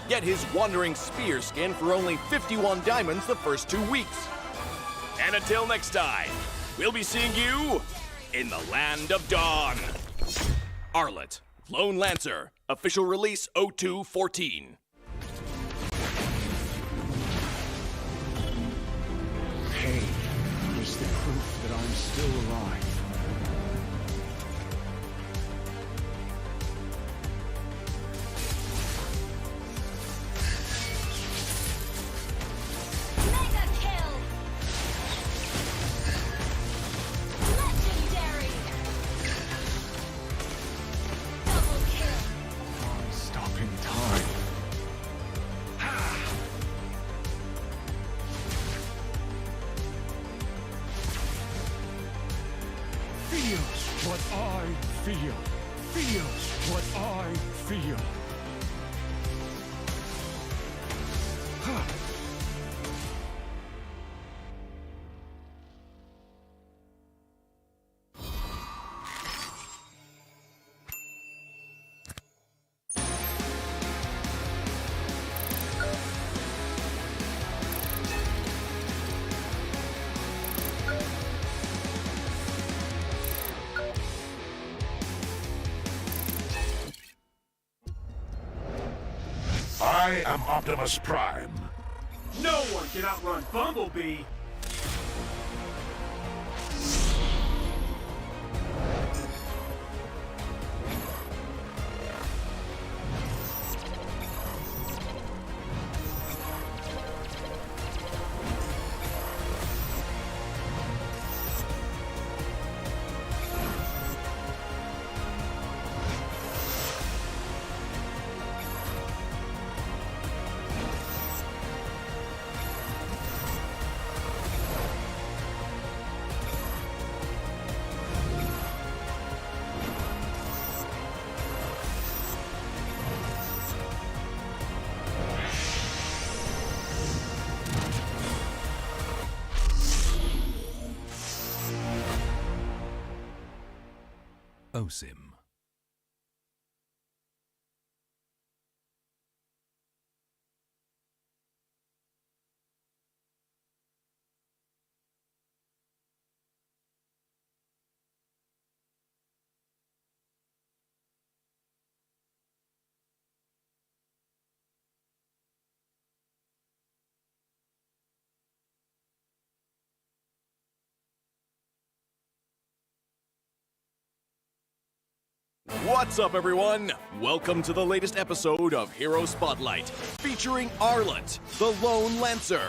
Get his Wandering Spear skin for only 51 diamonds the first 2 weeks. And until next time, we'll be seeing you in the Land of Dawn. Arlet, Lone Lancer, official release 0214. Pain is the proof that I'm still alive. Mega kill! Legendary! Double kill! Stopping time. Feel what I feel. Feel what I feel. I am Optimus Prime. No one can outrun Bumblebee. OSIM. What's up, everyone? Welcome to the latest episode of Hero Spotlight, featuring Arlet, the Lone Lancer.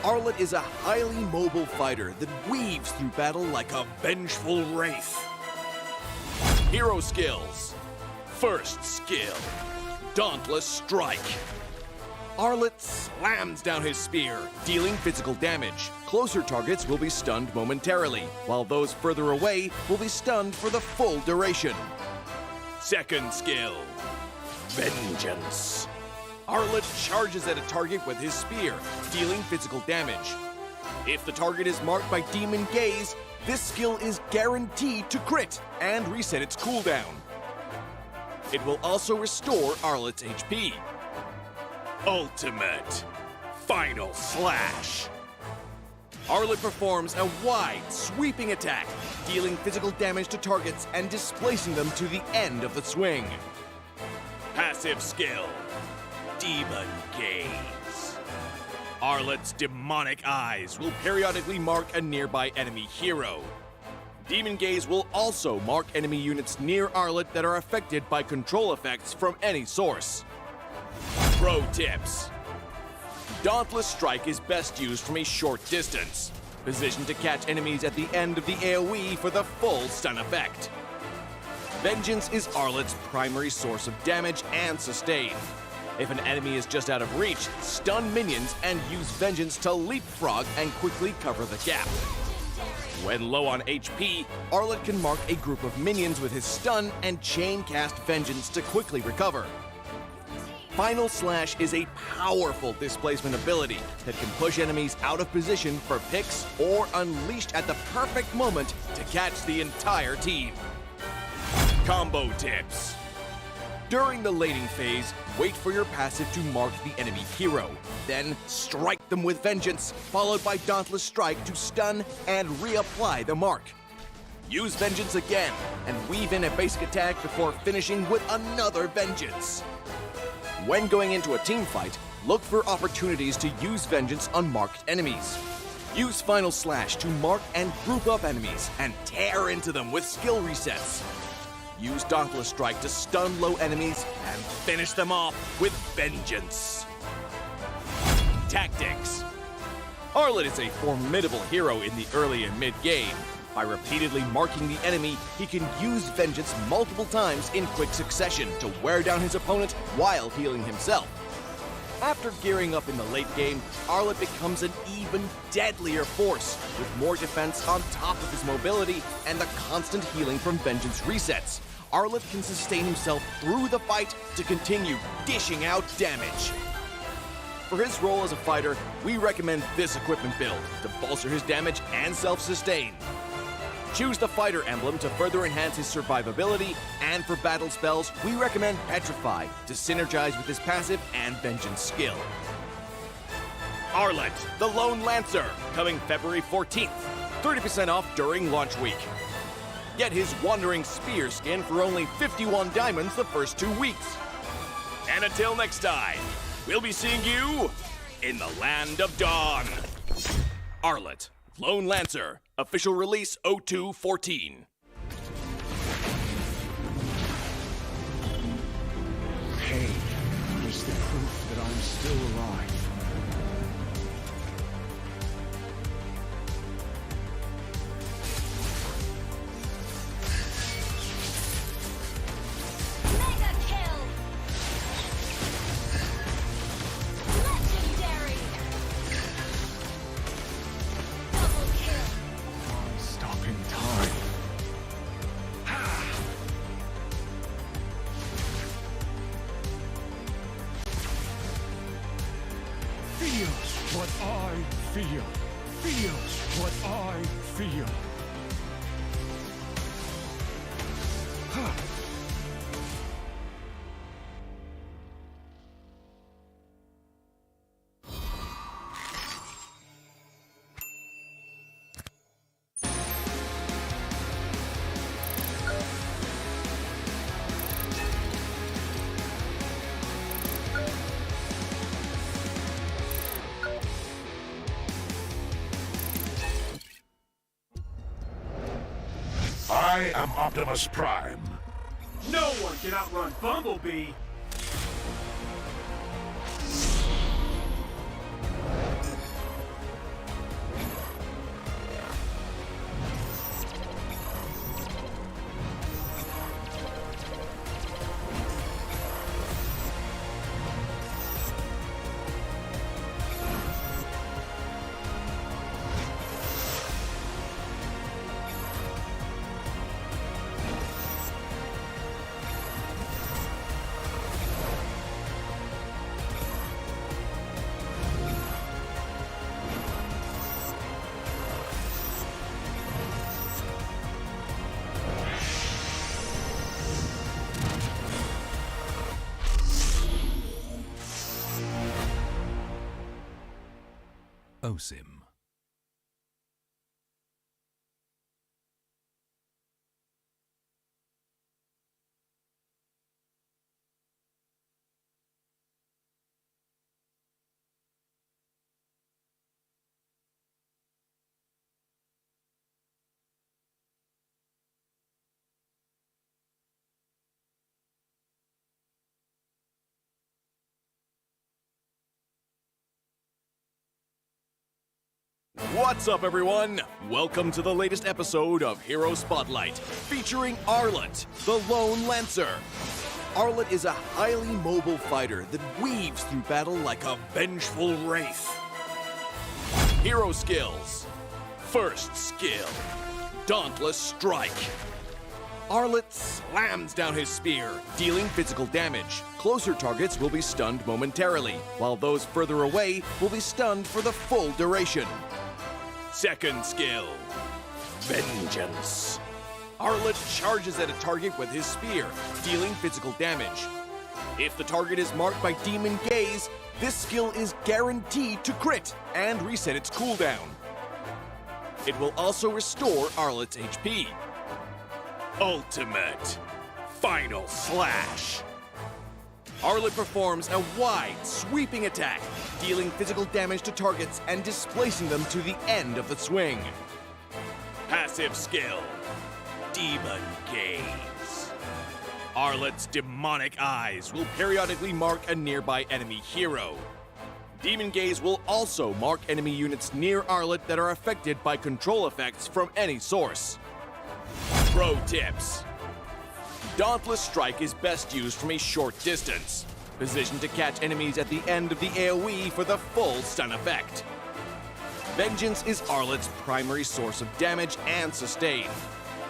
Arlet is a highly mobile fighter that weaves through battle like a vengeful wraith. Hero skills. First skill, Dauntless Strike. Arlet slams down his spear, dealing physical damage. Closer targets will be stunned momentarily, while those further away will be stunned for the full duration. Second skill, Vengeance. Arlet charges at a target with his spear, dealing physical damage. If the target is marked by Demon Gaze, this skill is guaranteed to crit and reset its cooldown. It will also restore Arlet's HP. Ultimate Final Slash. Arlet performs a wide, sweeping attack, dealing physical damage to targets and displacing them to the end of the swing. Passive skill, Demon Gaze. Arlet's demonic eyes will periodically mark a nearby enemy hero. Demon Gaze will also mark enemy units near Arlet that are affected by control effects from any source. Pro tips. Dauntless Strike is best used from a short distance, positioned to catch enemies at the end of the AoE for the full stun effect. Vengeance is Arlet's primary source of damage and sustain. If an enemy is just out of reach, stun minions and use Vengeance to leapfrog and quickly cover the gap. When low on HP, Arlet can mark a group of minions with his stun and chain cast Vengeance to quickly recover. Final Slash is a powerful displacement ability that can push enemies out of position for picks or unleashed at the perfect moment to catch the entire team. Combo tips. During the laning phase, wait for your passive to mark the enemy hero. Then strike them with Vengeance, followed by Dauntless Strike to stun and reapply the mark. Use Vengeance again, and weave in a basic attack before finishing with another Vengeance. When going into a team fight, look for opportunities to use Vengeance on marked enemies. Use Final Slash to mark and group up enemies and tear into them with skill resets. Use Dauntless Strike to stun low enemies and finish them off with Vengeance. Tactics. Arlet is a formidable hero in the early and mid-game. By repeatedly marking the enemy, he can use Vengeance multiple times in quick succession to wear down his opponent while healing himself. After gearing up in the late game, Arlet becomes an even deadlier force, with more defense on top of his mobility and the constant healing from Vengeance resets. Arlet can sustain himself through the fight to continue dishing out damage. For his role as a fighter, we recommend this equipment build to bolster his damage and self-sustain. Choose the fighter emblem to further enhance his survivability, and for battle spells, we recommend Petrify to synergize with his passive and Vengeance skill. Arlet, the Lone Lancer, coming February 14th. 30% off during launch week. Get his Wandering Spear skin for only 51 diamonds the first 2 weeks. And until next time, we'll be seeing you in the Land of Dawn. Arlet, Lone Lancer, official release 0214. Pain is the proof that I'm still alive. Mega kill! Legendary! Double kill! Stopping time. Feel what I feel. Feel what I feel. I am Optimus Prime. No one can outrun Bumblebee. OSIM. What's up, everyone? Welcome to the latest episode of Hero Spotlight, featuring Arlet, the Lone Lancer. Arlet is a highly mobile fighter that weaves through battle like a vengeful wraith. Hero skills. First skill, Dauntless Strike. Arlet slams down his spear, dealing physical damage. Closer targets will be stunned momentarily, while those further away will be stunned for the full duration. Second skill, Vengeance. Arlet charges at a target with his spear, dealing physical damage. If the target is marked by Demon Gaze, this skill is guaranteed to crit and reset its cooldown. It will also restore Arlet's HP. Ultimate Final Slash. Arlet performs a wide, sweeping attack, dealing physical damage to targets and displacing them to the end of the swing. Passive skill, Demon Gaze. Arlet's demonic eyes will periodically mark a nearby enemy hero. Demon Gaze will also mark enemy units near Arlet that are affected by control effects from any source. Pro tips. Dauntless Strike is best used from a short distance, positioned to catch enemies at the end of the AoE for the full stun effect. Vengeance is Arlet's primary source of damage and sustain.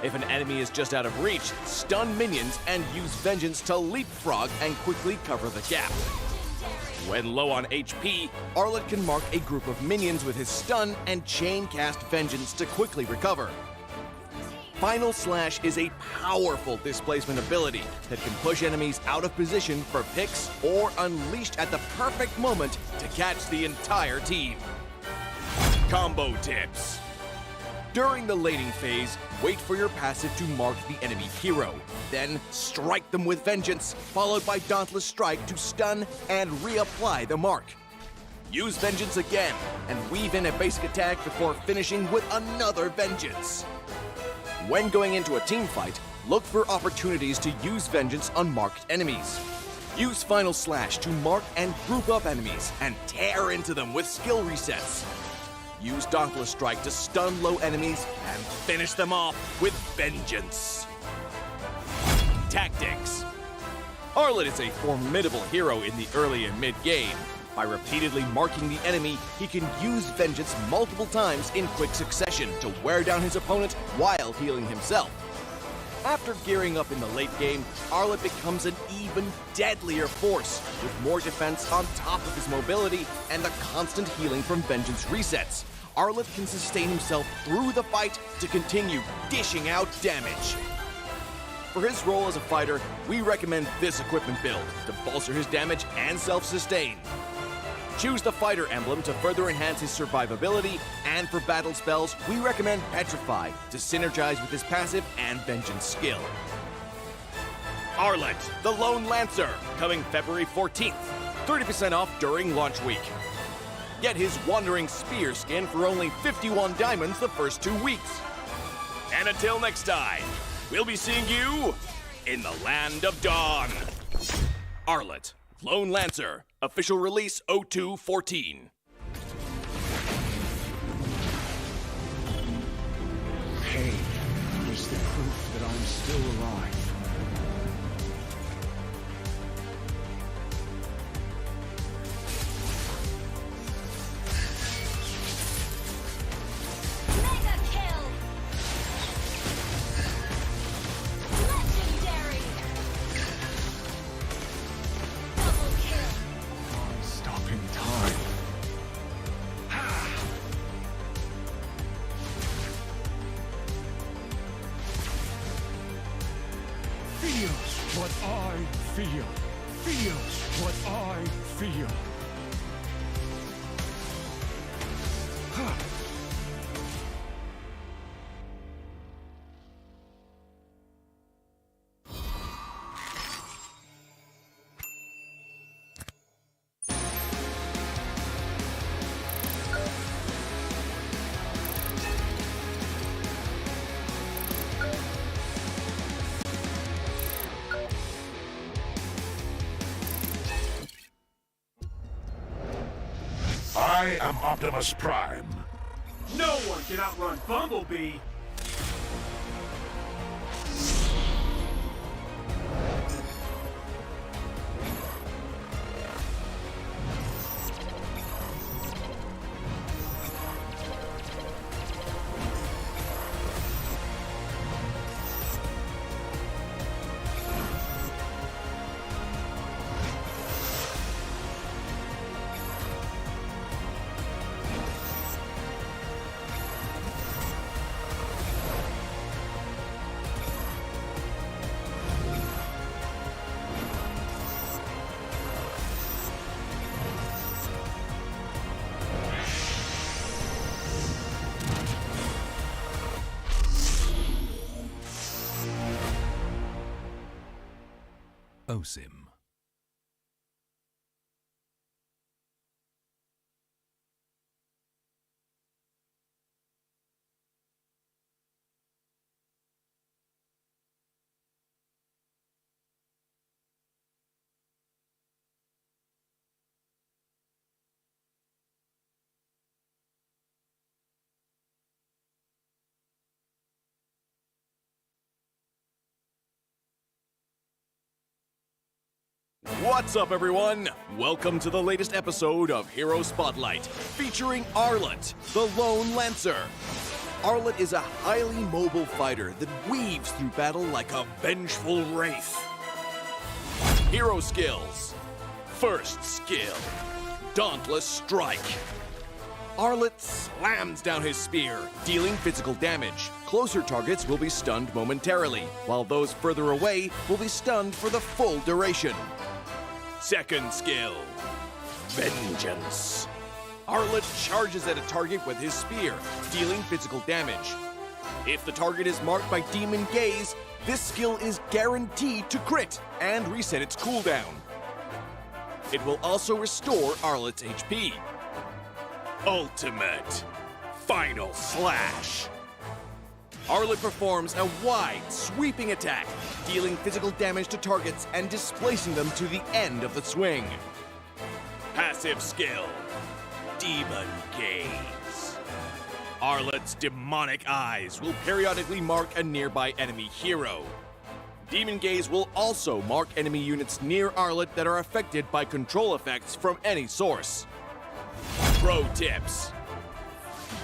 If an enemy is just out of reach, stun minions and use Vengeance to leapfrog and quickly cover the gap. When low on HP, Arlet can mark a group of minions with his stun and chain cast Vengeance to quickly recover. Final Slash is a powerful displacement ability that can push enemies out of position for picks or unleashed at the perfect moment to catch the entire team. Combo tips. During the laning phase, wait for your passive to mark the enemy hero. Then strike them with Vengeance, followed by Dauntless Strike to stun and reapply the mark. Use Vengeance again and weave in a basic attack before finishing with another Vengeance. When going into a team fight, look for opportunities to use Vengeance on marked enemies. Use Final Slash to mark and group up enemies and tear into them with skill resets. Use Dauntless Strike to stun low enemies and finish them off with Vengeance. Tactics. Arlet is a formidable hero in the early and mid game. By repeatedly marking the enemy, he can use Vengeance multiple times in quick succession to wear down his opponent while healing himself. After gearing up in the late game, Arlet becomes an even deadlier force, with more defense on top of his mobility and the constant healing from Vengeance resets. Arlet can sustain himself through the fight to continue dishing out damage. For his role as a fighter, we recommend this equipment build to bolster his damage and self-sustain. Choose the fighter emblem to further enhance his survivability, and for battle spells, we recommend Petrify to synergize with his passive and Vengeance skill. Arlet, the Lone Lancer, coming February 14th. 30% off during launch week. Get his Wandering Spear skin for only 51 diamonds the first 2 weeks. And until next time, we'll be seeing you in the Land of Dawn. Arlet, Lone Lancer, official release 0214. Pain is the proof that I'm still alive. Mega kill! Legendary! Double kill! Stopping time. Feel what I feel. Feel what I feel. I am Optimus Prime. No one can outrun Bumblebee! OSIM. What's up, everyone? Welcome to the latest episode of Hero Spotlight, featuring Arlet, the Lone Lancer. Arlet is a highly mobile fighter that weaves through battle like a vengeful wraith. Hero skills. First skill, Dauntless Strike. Arlet slams down his spear, dealing physical damage. Closer targets will be stunned momentarily, while those further away will be stunned for the full duration. Second skill, Vengeance. Arlet charges at a target with his spear, dealing physical damage. If the target is marked by Demon Gaze, this skill is guaranteed to crit and reset its cooldown. It will also restore Arlet's HP. Ultimate, Final Slash. Arlet performs a wide, sweeping attack, dealing physical damage to targets and displacing them to the end of the swing. Passive skill, Demon Gaze. Arlet's demonic eyes will periodically mark a nearby enemy hero. Demon Gaze will also mark enemy units near Arlet that are affected by control effects from any source. Pro tips.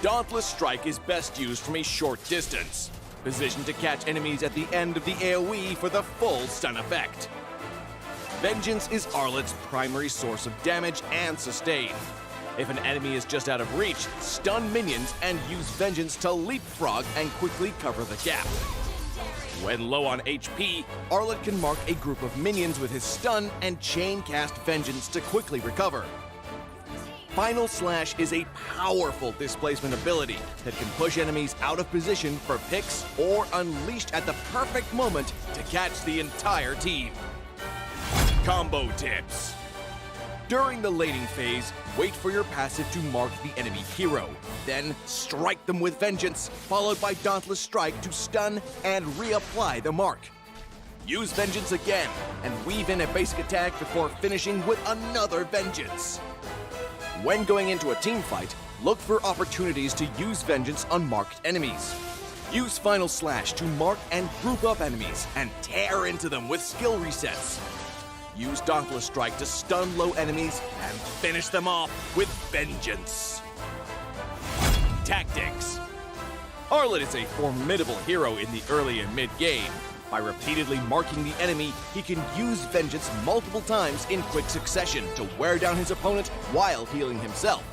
Dauntless Strike is best used from a short distance, positioned to catch enemies at the end of the AoE for the full stun effect. Vengeance is Arlet's primary source of damage and sustain. If an enemy is just out of reach, stun minions and use Vengeance to leapfrog and quickly cover the gap. When low on HP, Arlet can mark a group of minions with his stun and chain cast Vengeance to quickly recover. Final Slash is a powerful displacement ability that can push enemies out of position for picks or unleashed at the perfect moment to catch the entire team. Combo tips. During the laning phase, wait for your passive to mark the enemy hero. Then strike them with Vengeance, followed by Dauntless Strike to stun and reapply the mark. Use Vengeance again and weave in a basic attack before finishing with another Vengeance. When going into a team fight, look for opportunities to use Vengeance on marked enemies. Use Final Slash to mark and group up enemies and tear into them with skill resets. Use Dauntless Strike to stun low enemies and finish them off with Vengeance. Tactics. Arlet is a formidable hero in the early and mid-game. By repeatedly marking the enemy, he can use Vengeance multiple times in quick succession to wear down his opponent while healing himself.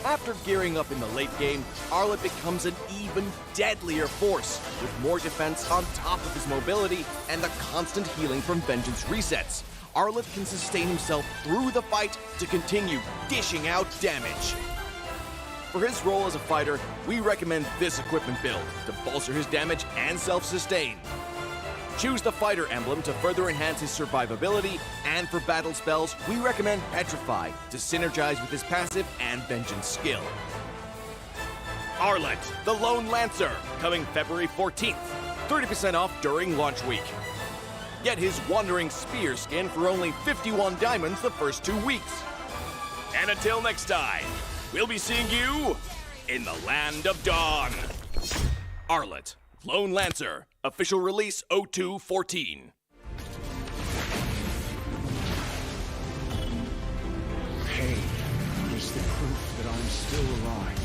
After gearing up in the late game, Arlet becomes an even deadlier force, with more defense on top of his mobility and the constant healing from Vengeance resets. Arlet can sustain himself through the fight to continue dishing out damage. For his role as a fighter, we recommend this equipment build to bolster his damage and self-sustain. Choose the fighter emblem to further enhance his survivability, and for battle spells, we recommend Petrify to synergize with his passive and Vengeance skill. Arlet, the Lone Lancer, coming February 14th. 30% off during launch week. Get his Wandering Spear skin for only 51 diamonds the first 2 weeks. And until next time, we'll be seeing you in the Land of Dawn. Arlet, Lone Lancer, official release 0214. Pain is the proof that I'm still alive.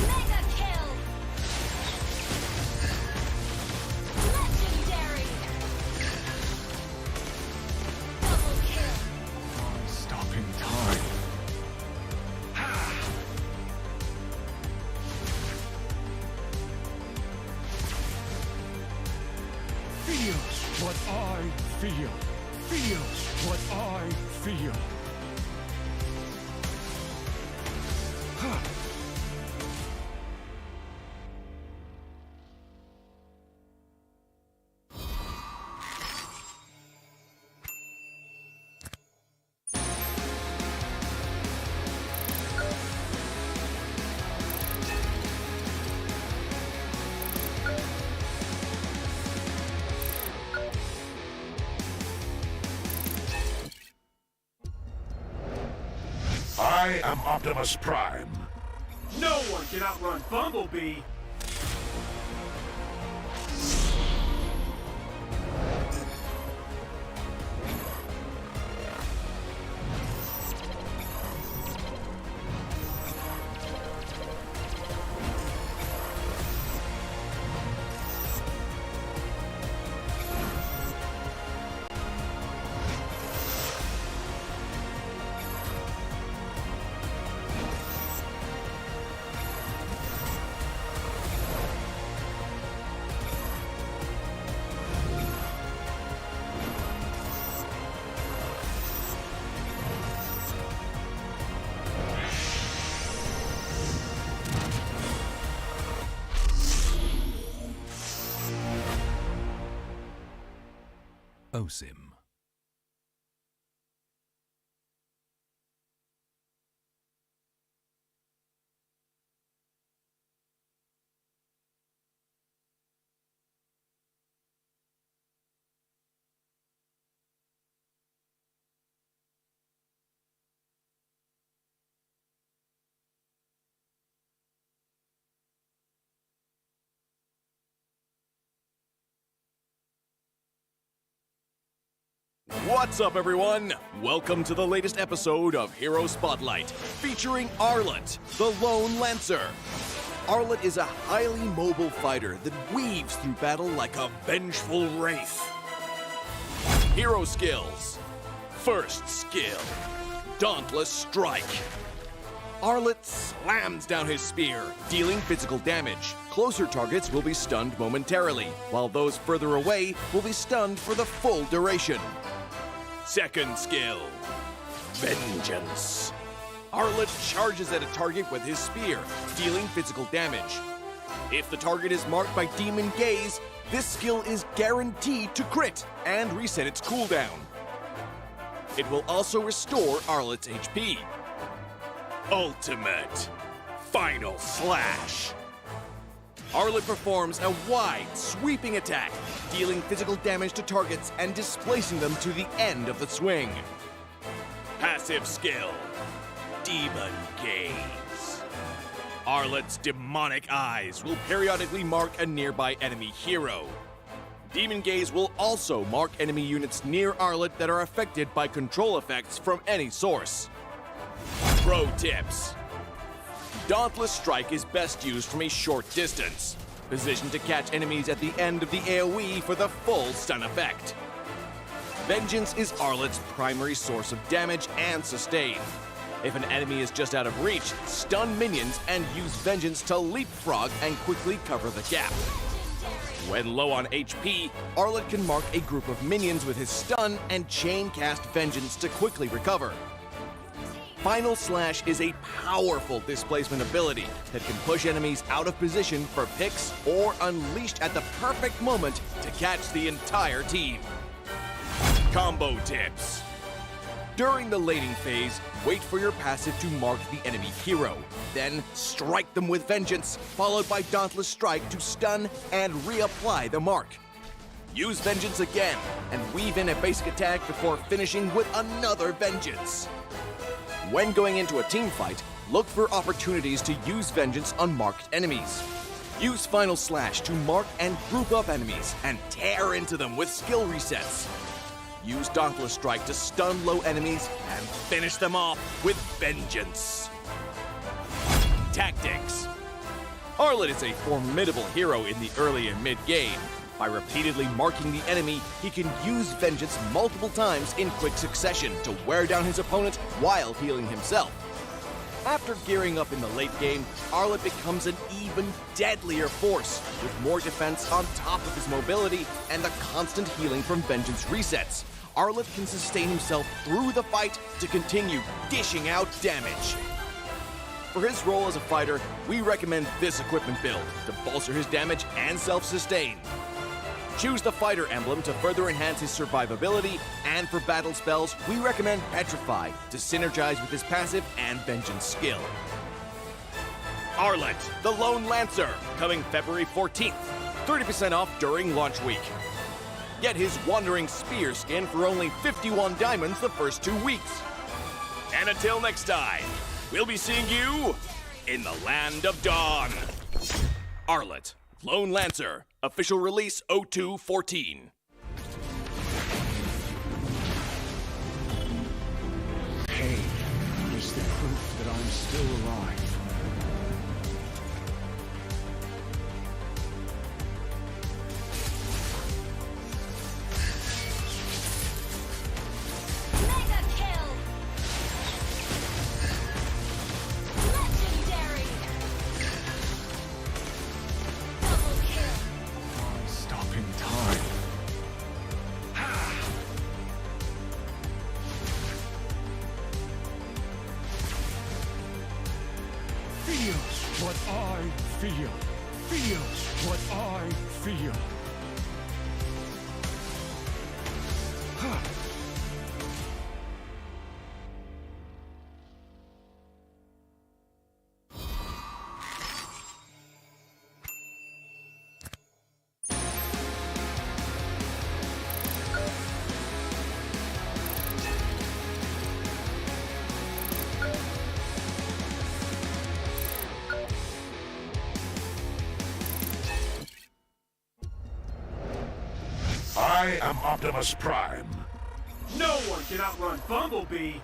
Mega kill! Legendary! Double kill! Stopping time. Feel what I feel. Feel what I feel. I am Optimus Prime. No one can outrun Bumblebee. OSIM. What's up, everyone? Welcome to the latest episode of Hero Spotlight, featuring Arlott, the Lone Lancer. Arlott is a highly mobile fighter that weaves through battle like a vengeful wraith. Hero skills. First skill, Dauntless Strike. Arlott slams down his spear, dealing physical damage. Closer targets will be stunned momentarily, while those further away will be stunned for the full duration. Second skill, Vengeance. Arlott charges at a target with his spear, dealing physical damage. If the target is marked by Demon Gaze, this skill is guaranteed to crit and reset its cooldown. It will also restore Arlott's HP. Ultimate Final Slash. Arlott performs a wide, sweeping attack, dealing physical damage to targets and displacing them to the end of the swing. Passive skill, Demon Gaze. Arlott's demonic eyes will periodically mark a nearby enemy hero. Demon Gaze will also mark enemy units near Arlott that are affected by control effects from any source. Pro tips. Dauntless Strike is best used from a short distance, positioned to catch enemies at the end of the AoE for the full stun effect. Vengeance is Arlott's primary source of damage and sustain. If an enemy is just out of reach, stun minions and use Vengeance to leapfrog and quickly cover the gap. When low on HP, Arlott can mark a group of minions with his stun and chain cast Vengeance to quickly recover. Final Slash is a powerful displacement ability that can push enemies out of position for picks or unleashed at the perfect moment to catch the entire team. Combo tips. During the laning phase, wait for your passive to mark the enemy hero. Then strike them with Vengeance, followed by Dauntless Strike to stun and reapply the mark. Use Vengeance again and weave in a basic attack before finishing with another Vengeance. When going into a team fight, look for opportunities to use Vengeance on marked enemies. Use Final Slash to mark and group up enemies and tear into them with skill resets. Use Dauntless Strike to stun low enemies and finish them off with Vengeance. Tactics. Arlott is a formidable hero in the early and mid-game. By repeatedly marking the enemy, he can use Vengeance multiple times in quick succession to wear down his opponent while healing himself. After gearing up in the late game, Arlott becomes an even deadlier force, with more defense on top of his mobility and the constant healing from Vengeance resets. Arlott can sustain himself through the fight to continue dishing out damage. For his role as a fighter, we recommend this equipment build to bolster his damage and self-sustain. Choose the fighter emblem to further enhance his survivability, and for battle spells, we recommend Petrify to synergize with his passive and Vengeance skill. Arlott, the Lone Lancer, coming February 14th, 30% off during launch week. Get his Wandering Spear skin for only 51 diamonds the first 2 weeks. And until next time, We'll be seeing you in the Land of Dawn. Arlet, Lone Lancer, official release 0214. Pain is the proof that I'm still alive. Mega kill! Legendary! Double kill! Stopping time. Feel what I feel. Feel what I feel. I am Optimus Prime. No one can outrun Bumblebee.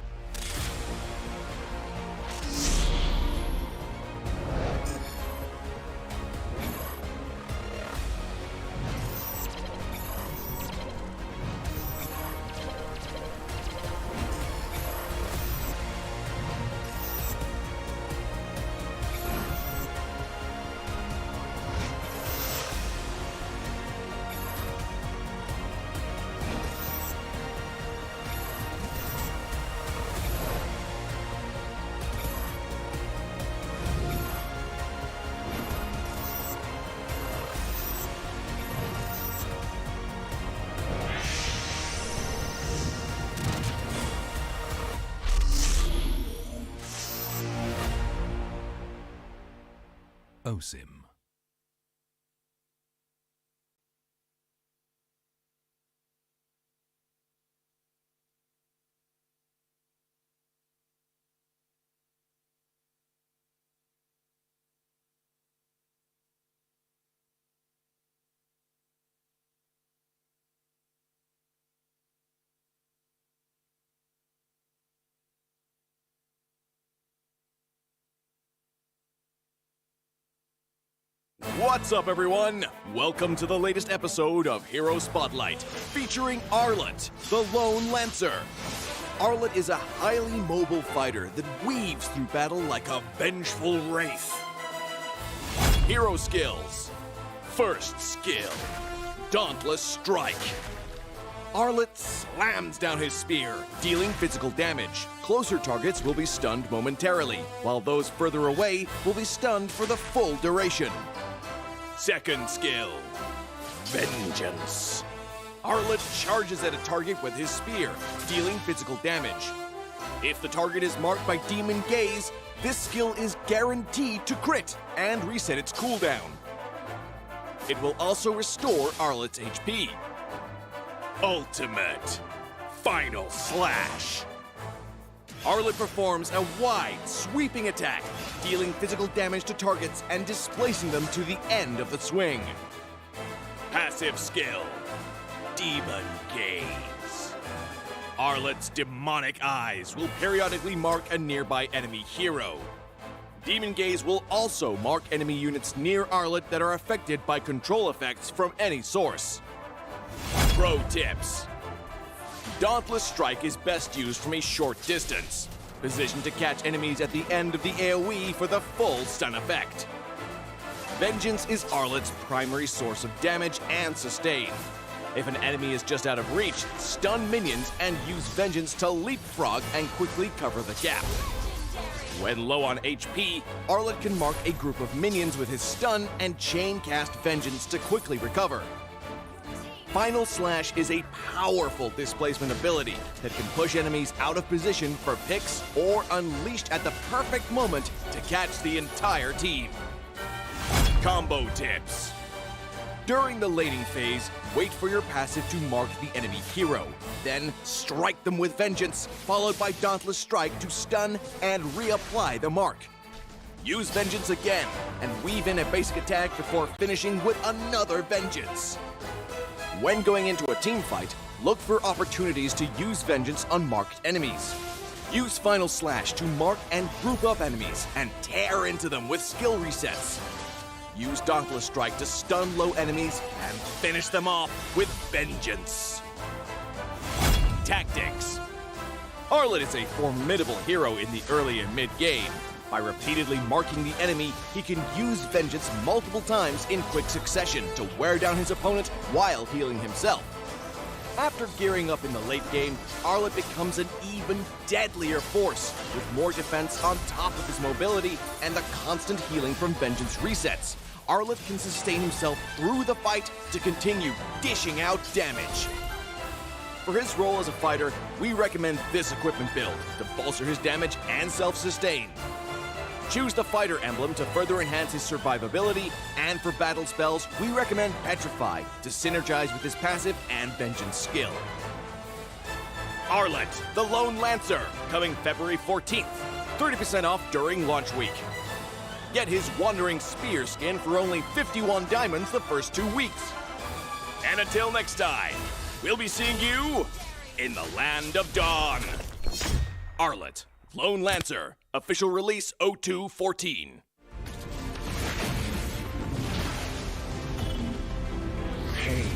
OSIM. What's up, everyone? Welcome to the latest episode of Hero Spotlight, featuring Arlet, the Lone Lancer. Arlet is a highly mobile fighter that weaves through battle like a vengeful wraith. Hero skills. First skill, Dauntless Strike. Arlet slams down his spear, dealing physical damage. Closer targets will be stunned momentarily, while those further away will be stunned for the full duration. Second skill, Vengeance. Arlet charges at a target with his spear, dealing physical damage. If the target is marked by Demon Gaze, this skill is guaranteed to crit and reset its cooldown. It will also restore Arlet's HP. Ultimate Final Slash. Arlet performs a wide, sweeping attack, dealing physical damage to targets and displacing them to the end of the swing. Passive skill, Demon Gaze. Arlet's demonic eyes will periodically mark a nearby enemy hero. Demon Gaze will also mark enemy units near Arlet that are affected by control effects from any source. Pro tips. Dauntless Strike is best used from a short distance, positioned to catch enemies at the end of the AoE for the full stun effect. Vengeance is Arlet's primary source of damage and sustain. If an enemy is just out of reach, stun minions and use Vengeance to leapfrog and quickly cover the gap. When low on HP, Arlet can mark a group of minions with his stun and chain cast Vengeance to quickly recover. Final Slash is a powerful displacement ability that can push enemies out of position for picks or unleashed at the perfect moment to catch the entire team. Combo tips. During the lading phase, wait for your passive to mark the enemy hero. Then strike them with Vengeance, followed by Dauntless Strike to stun and reapply the mark. Use Vengeance again, and weave in a basic attack before finishing with another Vengeance. When going into a team fight, look for opportunities to use Vengeance on marked enemies. Use Final Slash to mark and group up enemies and tear into them with skill resets. Use Dauntless Strike to stun low enemies and finish them off with Vengeance. Tactics. Arlet is a formidable hero in the early and mid-game. By repeatedly marking the enemy, he can use Vengeance multiple times in quick succession to wear down his opponent while healing himself. After gearing up in the late game, Arlet becomes an even deadlier force, with more defense on top of his mobility and the constant healing from Vengeance resets. Arlet can sustain himself through the fight to continue dishing out damage. For his role as a fighter, we recommend this equipment build to bolster his damage and self-sustain. Choose the fighter emblem to further enhance his survivability, and for battle spells, we recommend Petrify to synergize with his passive and Vengeance skill. Arlet, the Lone Lancer, coming February 14th. 30% off during launch week. Get his Wandering Spear skin for only 51 diamonds the first 2 weeks. And until next time, we'll be seeing you in the Land of Dawn. Arlet, Lone Lancer, official release 0214. Pain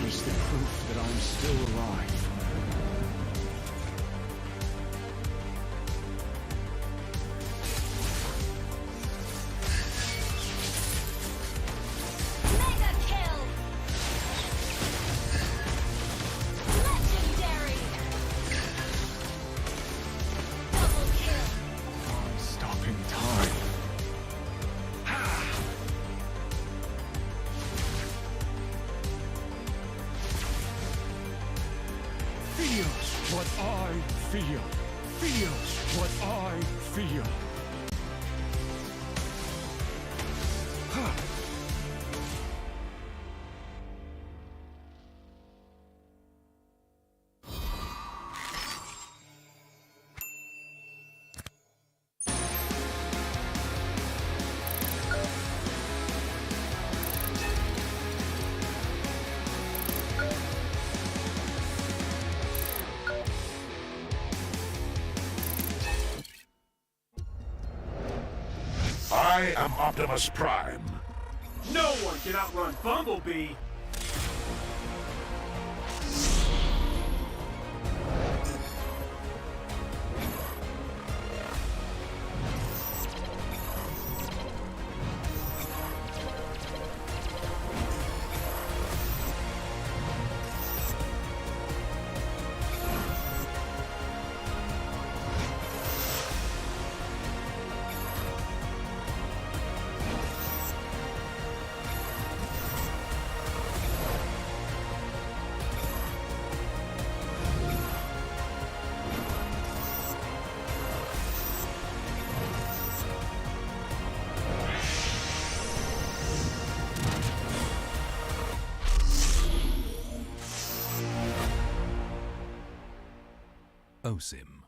is the proof that I'm still alive. Mega kill! Legendary! Double kill! I'm stopping time. Feel what I feel. Feel what I feel. I am Optimus Prime. No one can outrun Bumblebee. OSIM.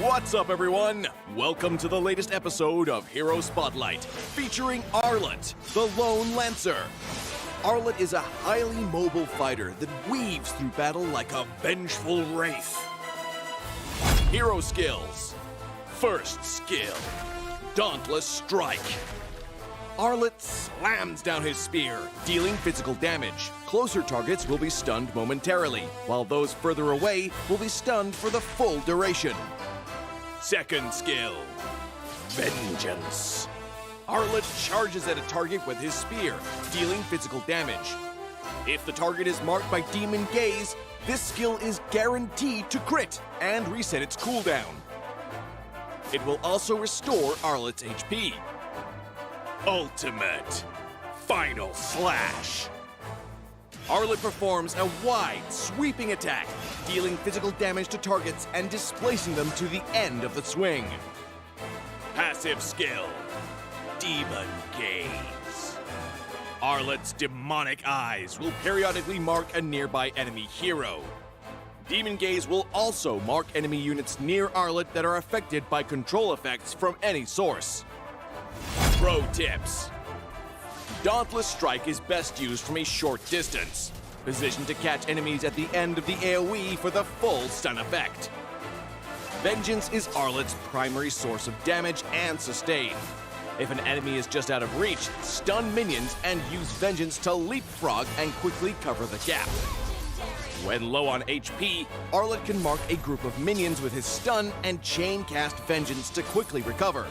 What's up, everyone? Welcome to the latest episode of Hero Spotlight, featuring Arlet, the Lone Lancer. Arlet is a highly mobile fighter that weaves through battle like a vengeful wraith. Hero skills. First skill, Dauntless Strike. Arlet slams down his spear, dealing physical damage. Closer targets will be stunned momentarily, while those further away will be stunned for the full duration. Second skill, Vengeance. Arlet charges at a target with his spear, dealing physical damage. If the target is marked by Demon Gaze, this skill is guaranteed to crit and reset its cooldown. It will also restore Arlet's HP. Ultimate Final Slash. Arlet performs a wide, sweeping attack, dealing physical damage to targets and displacing them to the end of the swing. Passive skill, Demon Gaze. Arlet's demonic eyes will periodically mark a nearby enemy hero. Demon Gaze will also mark enemy units near Arlet that are affected by control effects from any source. Pro tips. Dauntless Strike is best used from a short distance, positioned to catch enemies at the end of the AoE for the full stun effect. Vengeance is Arlet's primary source of damage and sustain. If an enemy is just out of reach, stun minions and use Vengeance to leapfrog and quickly cover the gap. When low on HP, Arlet can mark a group of minions with his stun and chain cast Vengeance to quickly recover.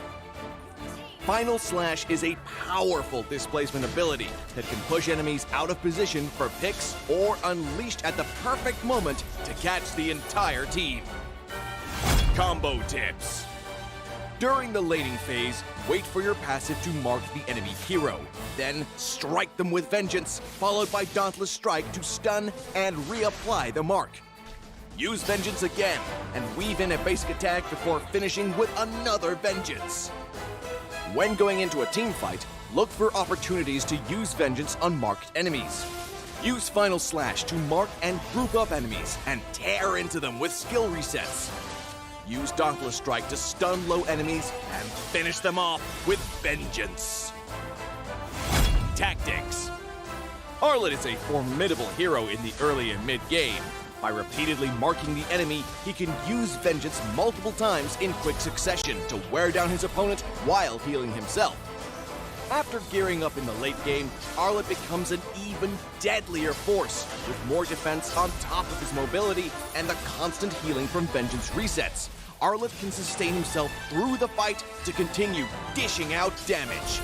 Final Slash is a powerful displacement ability that can push enemies out of position for picks or unleashed at the perfect moment to catch the entire team. Combo tips. During the laning phase, wait for your passive to mark the enemy hero. Then strike them with Vengeance, followed by Dauntless Strike to stun and reapply the mark. Use Vengeance again and weave in a basic attack before finishing with another Vengeance. When going into a team fight, look for opportunities to use Vengeance on marked enemies. Use Final Slash to mark and group up enemies and tear into them with skill resets. Use Dauntless Strike to stun low enemies and finish them off with Vengeance. Tactics. Arlet is a formidable hero in the early and mid-game. By repeatedly marking the enemy, he can use Vengeance multiple times in quick succession to wear down his opponent while healing himself. After gearing up in the late game, Arlet becomes an even deadlier force, with more defense on top of his mobility and the constant healing from Vengeance resets. Arlet can sustain himself through the fight to continue dishing out damage.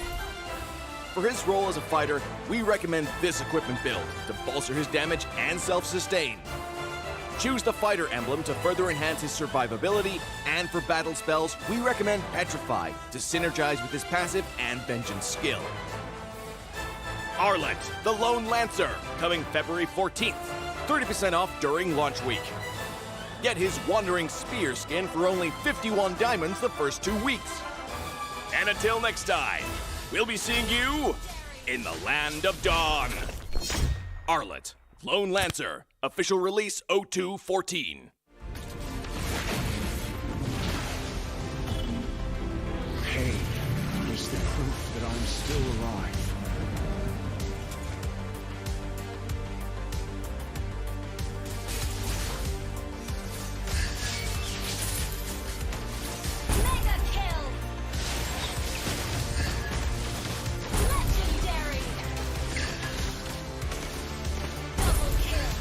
For his role as a fighter, we recommend this equipment build to bolster his damage and self-sustain. Choose the fighter emblem to further enhance his survivability, and for battle spells, we recommend Petrify to synergize with his passive and Vengeance skill. Arlet, the Lone Lancer, coming February 14th, 30% off during launch week. Get his Wandering Spear skin for only 51 diamonds the first 2 weeks. And until next time, we'll be seeing you in the Land of Dawn. Arlet, Lone Lancer, official release 0214. Pain is the proof that I'm still alive. Mega kill! Legendary! Double kill!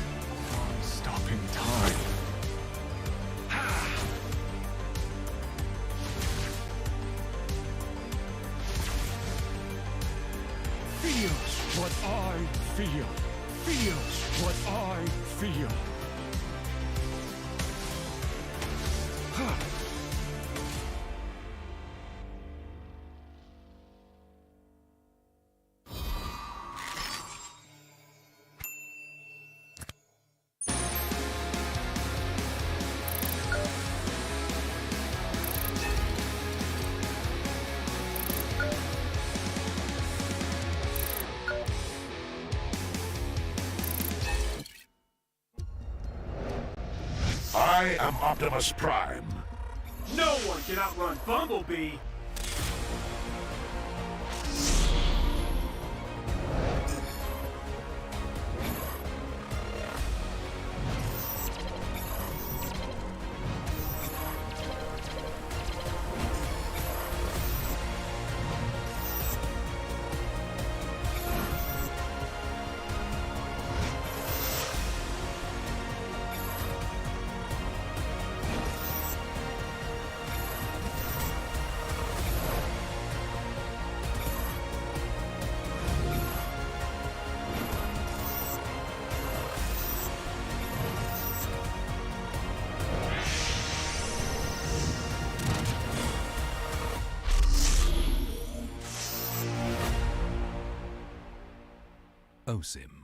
Stopping time. Feels what I feel. Feels what I feel. I am Optimus Prime. No one can outrun Bumblebee. expose him.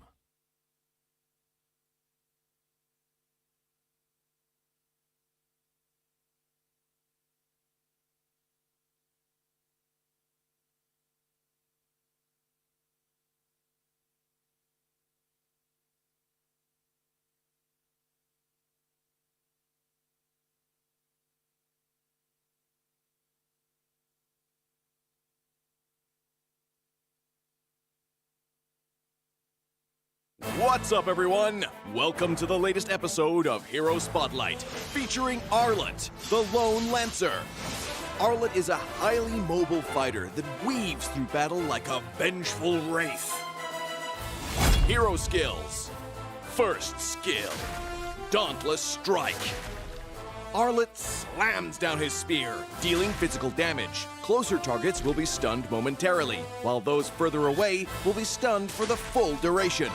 What's up, everyone? Welcome to the latest episode of Hero Spotlight, featuring Arlet, the Lone Lancer. Arlet is a highly mobile fighter that weaves through battle like a vengeful wraith. Hero skills. First skill, Dauntless Strike. Arlet slams down his spear, dealing physical damage. Closer targets will be stunned momentarily, while those further away will be stunned for the full duration.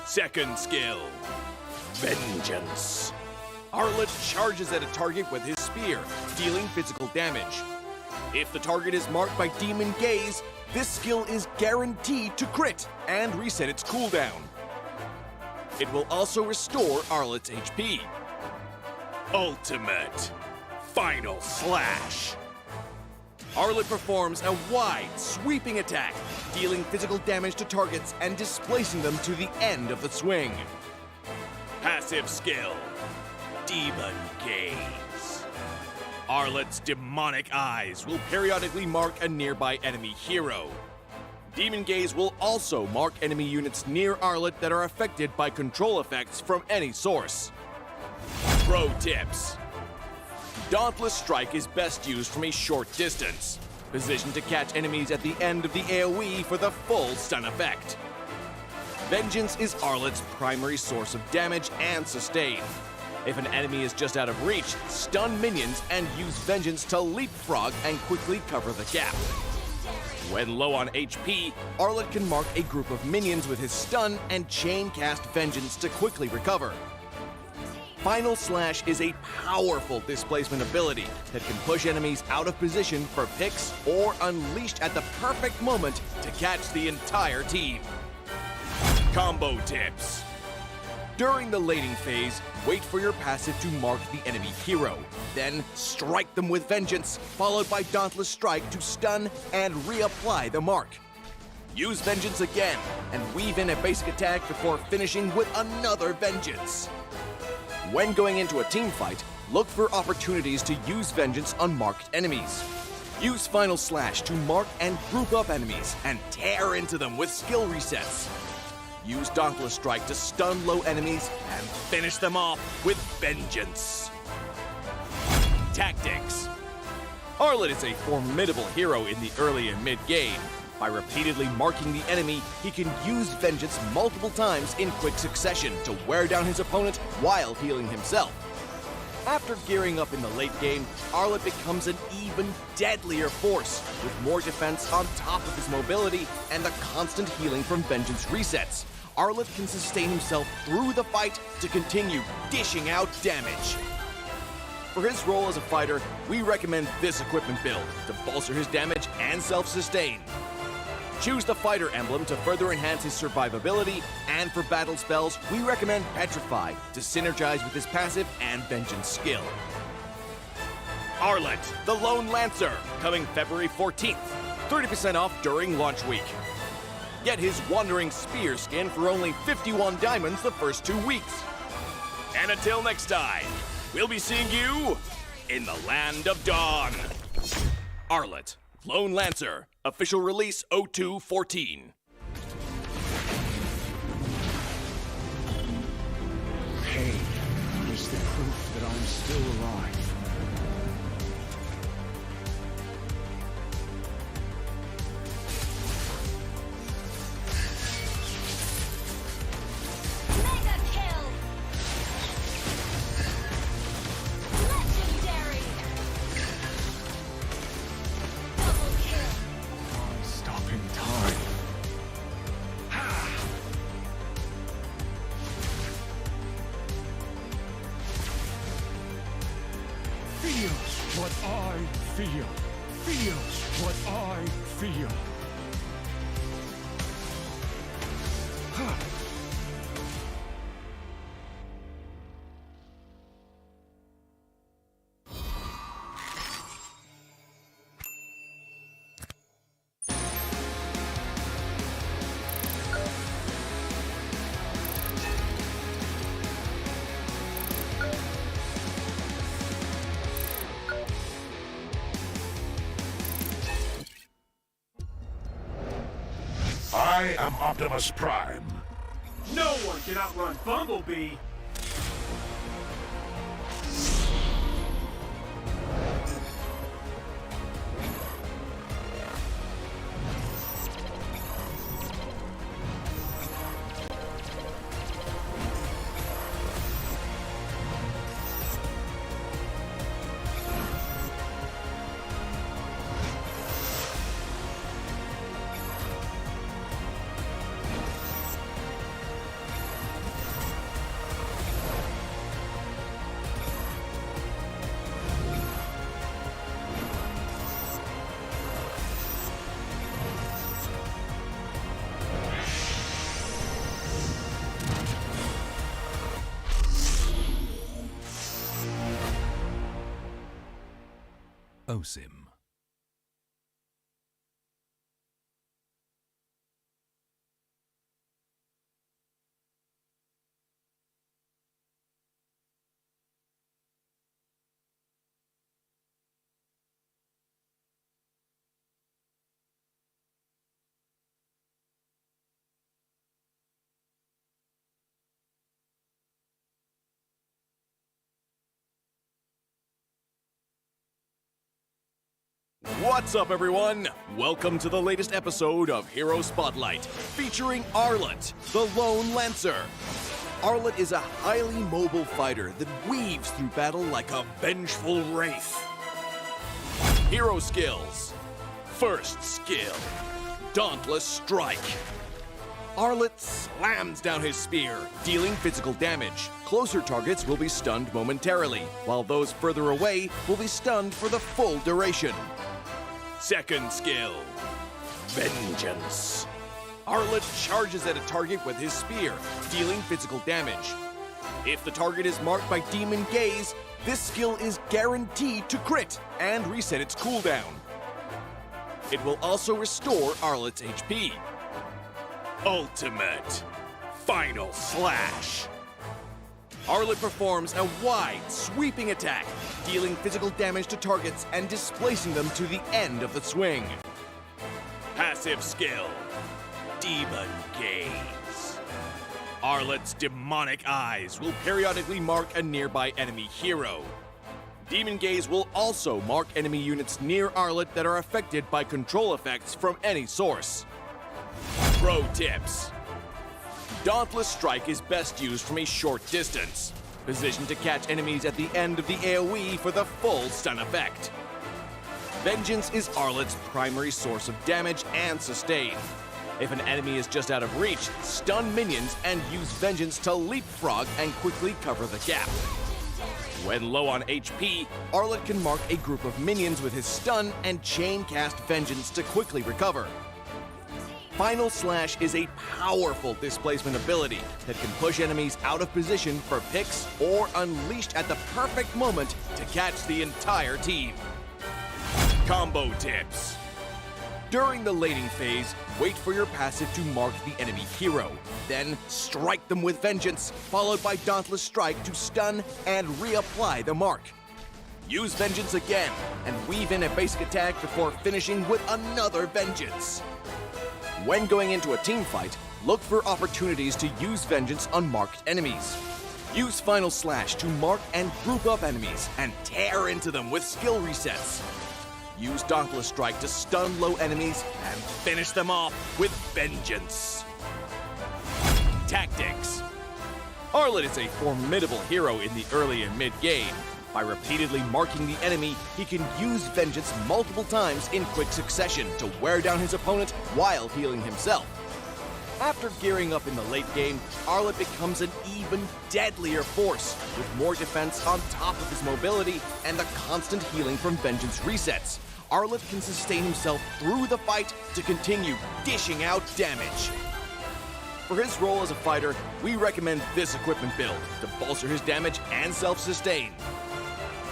Second skill, Vengeance. Arlet charges at a target with his spear, dealing physical damage. If the target is marked by Demon Gaze, this skill is guaranteed to crit and reset its cooldown. It will also restore Arlet's HP. Ultimate Final Slash. Arlet performs a wide, sweeping attack, dealing physical damage to targets and displacing them to the end of the swing. Passive skill, Demon Gaze. Arlet's demonic eyes will periodically mark a nearby enemy hero. Demon Gaze will also mark enemy units near Arlet that are affected by control effects from any source. Pro tips. Dauntless Strike is best used from a short distance, positioned to catch enemies at the end of the AoE for the full stun effect. Vengeance is Arlet's primary source of damage and sustain. If an enemy is just out of reach, stun minions and use Vengeance to leapfrog and quickly cover the gap. When low on HP, Arlet can mark a group of minions with his stun and chain cast Vengeance to quickly recover. Final Slash is a powerful displacement ability that can push enemies out of position for picks or unleashed at the perfect moment to catch the entire team. Combo tips. During the laning phase, wait for your passive to mark the enemy hero. Then strike them with Vengeance, followed by Dauntless Strike to stun and reapply the mark. Use Vengeance again and weave in a basic attack before finishing with another Vengeance. When going into a team fight, look for opportunities to use Vengeance on marked enemies. Use Final Slash to mark and group up enemies and tear into them with skill resets. Use Dauntless Strike to stun low enemies and finish them off with Vengeance. Tactics. Arlet is a formidable hero in the early and mid-game. By repeatedly marking the enemy, he can use Vengeance multiple times in quick succession to wear down his opponent while healing himself. After gearing up in the late game, Arlet becomes an even deadlier force, with more defense on top of his mobility and the constant healing from Vengeance resets. Arlet can sustain himself through the fight to continue dishing out damage. For his role as a fighter, we recommend this equipment build to bolster his damage and self-sustain. Choose the fighter emblem to further enhance his survivability, and for battle spells, we recommend Petrify to synergize with his passive and Vengeance skill. Arlet, the Lone Lancer, coming February 14th, 30% off during launch week. Get his Wandering Spear skin for only 51 diamonds the first 2 weeks. And until next time, we'll be seeing you in the Land of Dawn. Arlet, Lone Lancer, official release 0214. Pain is the proof that I'm still alive. Mega kill! Legendary! Double kill! Stopping time. Feel what I feel. Feel what I feel. I am Optimus Prime. No one can outrun Bumblebee. OSIM. What's up, everyone? Welcome to the latest episode of Hero Spotlight, featuring Arlott, the Lone Lancer. Arlott is a highly mobile fighter that weaves through battle like a vengeful wraith. Hero skills. First skill, Dauntless Strike. Arlott slams down his spear, dealing physical damage. Closer targets will be stunned momentarily, while those further away will be stunned for the full duration. Second skill, Vengeance. Arlott charges at a target with his spear, dealing physical damage. If the target is marked by Demon Gaze, this skill is guaranteed to crit and reset its cooldown. It will also restore Arlott's HP. Ultimate Final Slash. Arlott performs a wide, sweeping attack, dealing physical damage to targets and displacing them to the end of the swing. Passive skill, Demon Gaze. Arlott's demonic eyes will periodically mark a nearby enemy hero. Demon Gaze will also mark enemy units near Arlott that are affected by control effects from any source. Pro tips. Dauntless Strike is best used from a short distance, positioned to catch enemies at the end of the AoE for the full stun effect. Vengeance is Arlott's primary source of damage and sustain. If an enemy is just out of reach, stun minions and use Vengeance to leapfrog and quickly cover the gap. When low on HP, Arlott can mark a group of minions with his stun and chain cast Vengeance to quickly recover. Final Slash is a powerful displacement ability that can push enemies out of position for picks or unleashed at the perfect moment to catch the entire team. Combo tips. During the laning phase, wait for your passive to mark the enemy hero. Then strike them with Vengeance, followed by Dauntless Strike to stun and reapply the mark. Use Vengeance again and weave in a basic attack before finishing with another Vengeance. When going into a team fight, look for opportunities to use Vengeance on marked enemies. Use Final Slash to mark and group up enemies and tear into them with skill resets. Use Dauntless Strike to stun low enemies and finish them off with Vengeance. Tactics. Arlott is a formidable hero in the early and mid game. By repeatedly marking the enemy, he can use Vengeance multiple times in quick succession to wear down his opponent while healing himself. After gearing up in the late game, Arlott becomes an even deadlier force, with more defense on top of his mobility and the constant healing from Vengeance resets. Arlott can sustain himself through the fight to continue dishing out damage. For his role as a fighter, we recommend this equipment build to bolster his damage and self-sustain.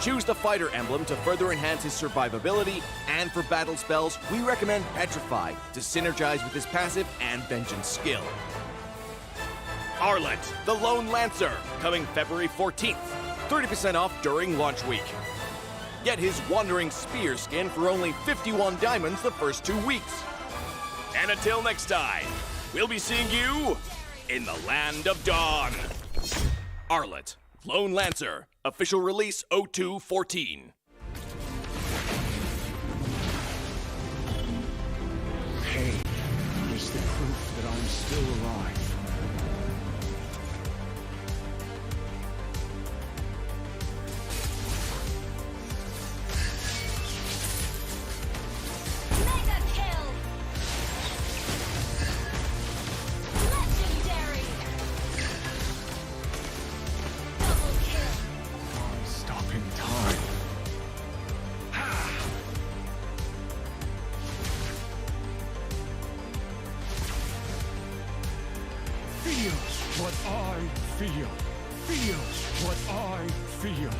Choose the fighter emblem to further enhance his survivability, and for battle spells, we recommend Petrify to synergize with his passive and Vengeance skill. Arlott, the Lone Lancer, coming February 14th. 30% off during launch week. Get his Wandering Spear skin for only 51 diamonds the first 2 weeks. And until next time, We'll be seeing you in the Land of Dawn. Arlet, Lone Lancer, official release 0214. Pain is the proof that I'm still alive. Mega kill. Legendary. Double kill. I'm stopping time. Feel what I feel. Feel what I feel.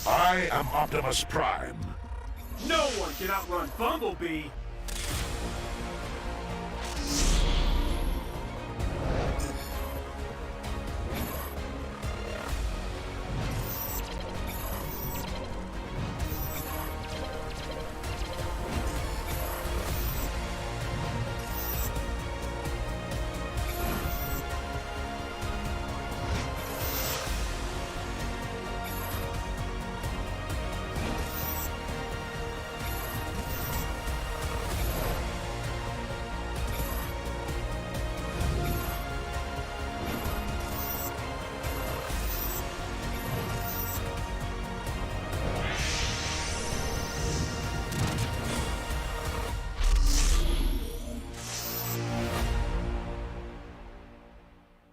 I am Optimus Prime. No one can outrun Bumblebee.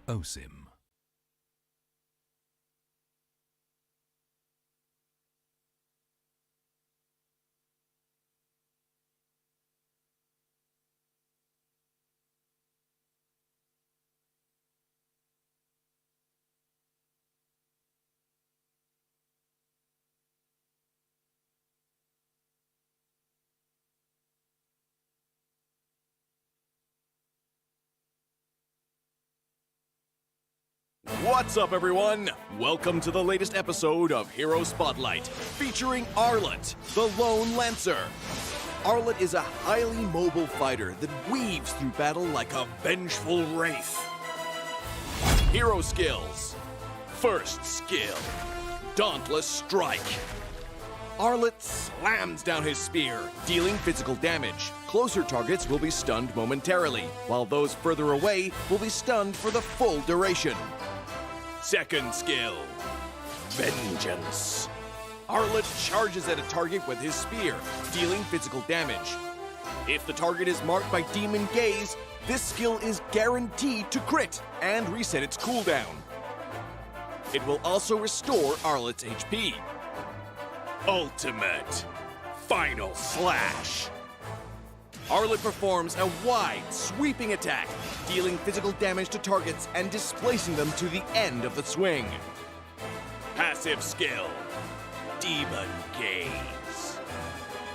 OSIM. What's up, everyone? Welcome to the latest episode of Hero Spotlight, featuring Arlet, the Lone Lancer. Arlet is a highly mobile fighter that weaves through battle like a vengeful wraith. Hero skills. First skill, Dauntless Strike. Arlet slams down his spear, dealing physical damage. Closer targets will be stunned momentarily, while those further away will be stunned for the full duration. Second skill, Vengeance. Arlet charges at a target with his spear, dealing physical damage. If the target is marked by Demon Gaze, this skill is guaranteed to crit and reset its cooldown. It will also restore Arlet's HP. Ultimate Final Slash. Arlet performs a wide, sweeping attack, dealing physical damage to targets and displacing them to the end of the swing. Passive skill, Demon Gaze.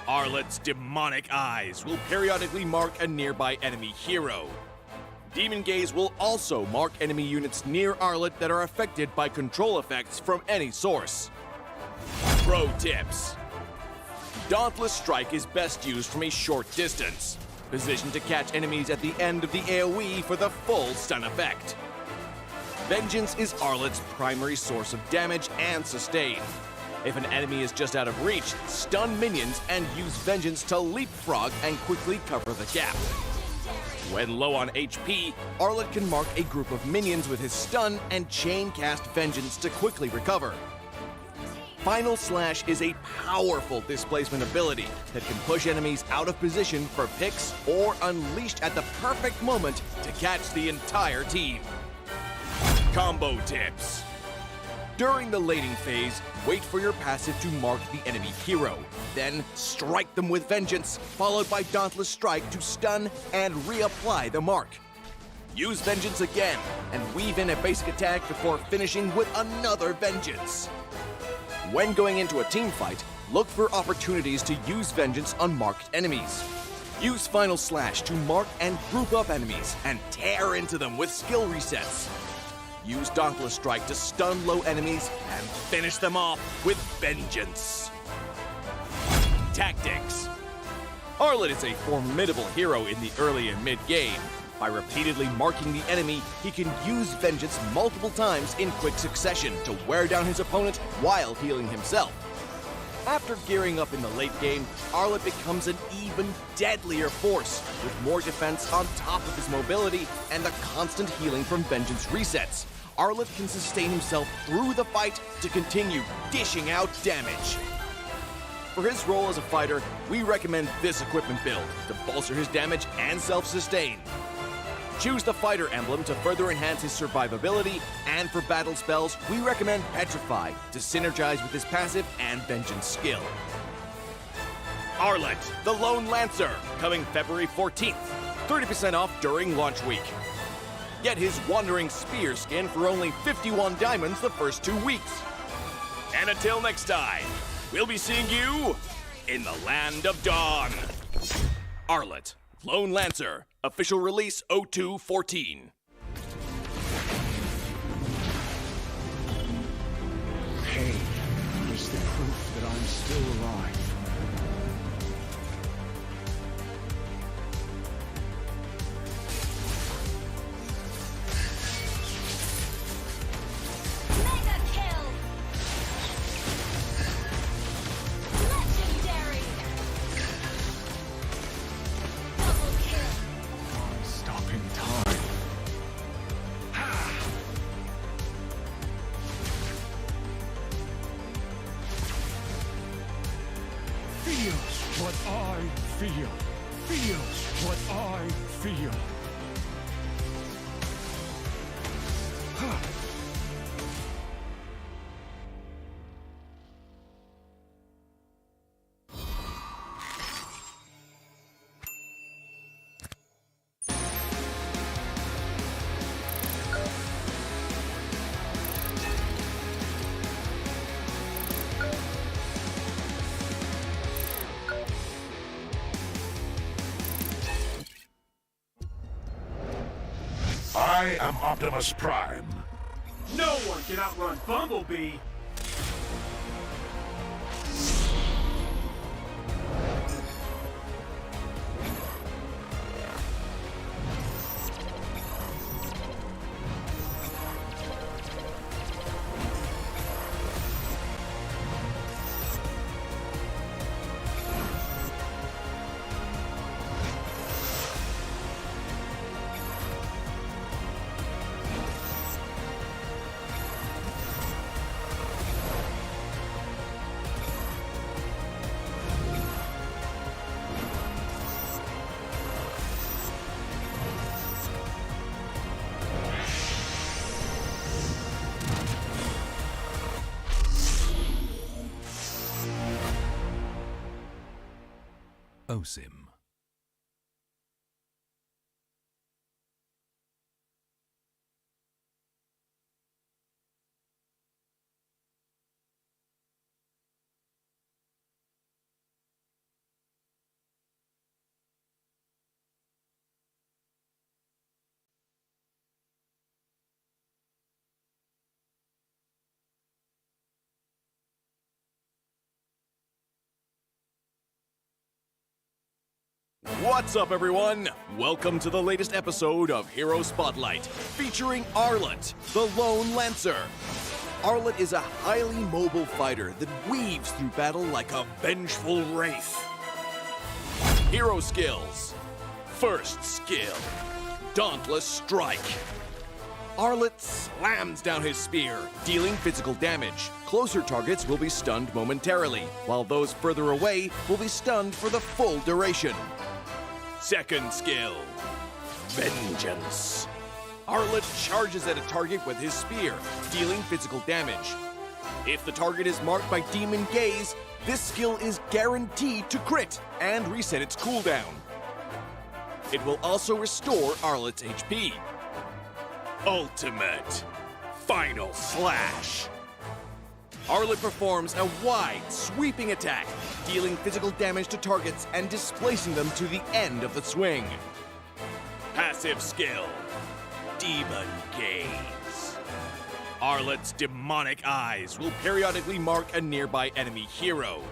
Arlet's demonic eyes will periodically mark a nearby enemy hero. Demon Gaze will also mark enemy units near Arlet that are affected by control effects from any source. Pro tips. Dauntless Strike is best used from a short distance, positioned to catch enemies at the end of the AoE for the full stun effect. Vengeance is Arlet's primary source of damage and sustain. If an enemy is just out of reach, stun minions and use Vengeance to leapfrog and quickly cover the gap. When low on HP, Arlet can mark a group of minions with his stun and chain cast Vengeance to quickly recover. Final Slash is a powerful displacement ability that can push enemies out of position for picks or unleashed at the perfect moment to catch the entire team. Combo tips. During the laning phase, wait for your passive to mark the enemy hero. Then strike them with Vengeance, followed by Dauntless Strike to stun and reapply the mark. Use Vengeance again, and weave in a basic attack before finishing with another Vengeance. When going into a team fight, look for opportunities to use Vengeance on marked enemies. Use Final Slash to mark and group up enemies and tear into them with skill resets. Use Dauntless Strike to stun low enemies and finish them off with Vengeance. Tactics. Arlet is a formidable hero in the early and mid-game. By repeatedly marking the enemy, he can use Vengeance multiple times in quick succession to wear down his opponent while healing himself. After gearing up in the late game, Arlet becomes an even deadlier force, with more defense on top of his mobility and the constant healing from Vengeance resets. Arlet can sustain himself through the fight to continue dishing out damage. For his role as a fighter, we recommend this equipment build to bolster his damage and self-sustain. Choose the fighter emblem to further enhance his survivability, and for battle spells, we recommend Petrify to synergize with his passive and Vengeance skill. Arlet, the Lone Lancer, coming February 14th. 30% off during launch week. Get his Wandering Spear skin for only 51 diamonds the first 2 weeks. And until next time, we'll be seeing you in the Land of Dawn. Arlet, Lone Lancer, official release 0214. Pain is the proof that I'm still alive. Mega kill! Legendary! Double kill! Stopping time. Feel what I feel. Feel what I feel. I am Optimus Prime. No one can outrun Bumblebee. OSIM. What's up, everyone? Welcome to the latest episode of Hero Spotlight, featuring Arlet, the Lone Lancer. Arlet is a highly mobile fighter that weaves through battle like a vengeful wraith. Hero skills. First skill, Dauntless Strike. Arlet slams down his spear, dealing physical damage. Closer targets will be stunned momentarily, while those further away will be stunned for the full duration. Second skill, Vengeance. Arlet charges at a target with his spear, dealing physical damage. If the target is marked by Demon Gaze, this skill is guaranteed to crit and reset its cooldown. It will also restore Arlet's HP. Ultimate Final Slash. Arlet performs a wide, sweeping attack, dealing physical damage to targets and displacing them to the end of the swing. Passive skill, Demon Gaze. Arlet's demonic eyes will periodically mark a nearby enemy hero.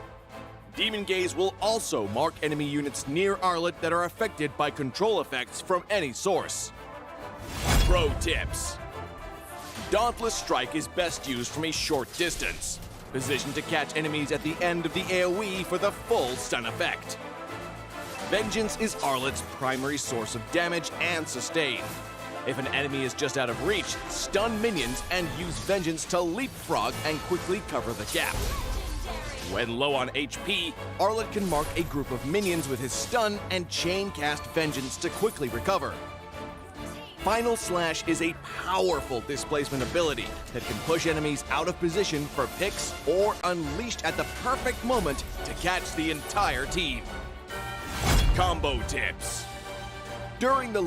Demon Gaze will also mark enemy units near Arlet that are affected by control effects from any source. Pro tips. Dauntless Strike is best used from a short distance, positioned to catch enemies at the end of the AoE for the full stun effect. Vengeance is Arlet's primary source of damage and sustain. If an enemy is just out of reach, stun minions and use Vengeance to leapfrog and quickly cover the gap. When low on HP, Arlet can mark a group of minions with his stun and chain cast Vengeance to quickly recover. Final Slash is a powerful displacement ability that can push enemies out of position for picks or unleashed at the perfect moment to catch the entire team. Combo tips. During the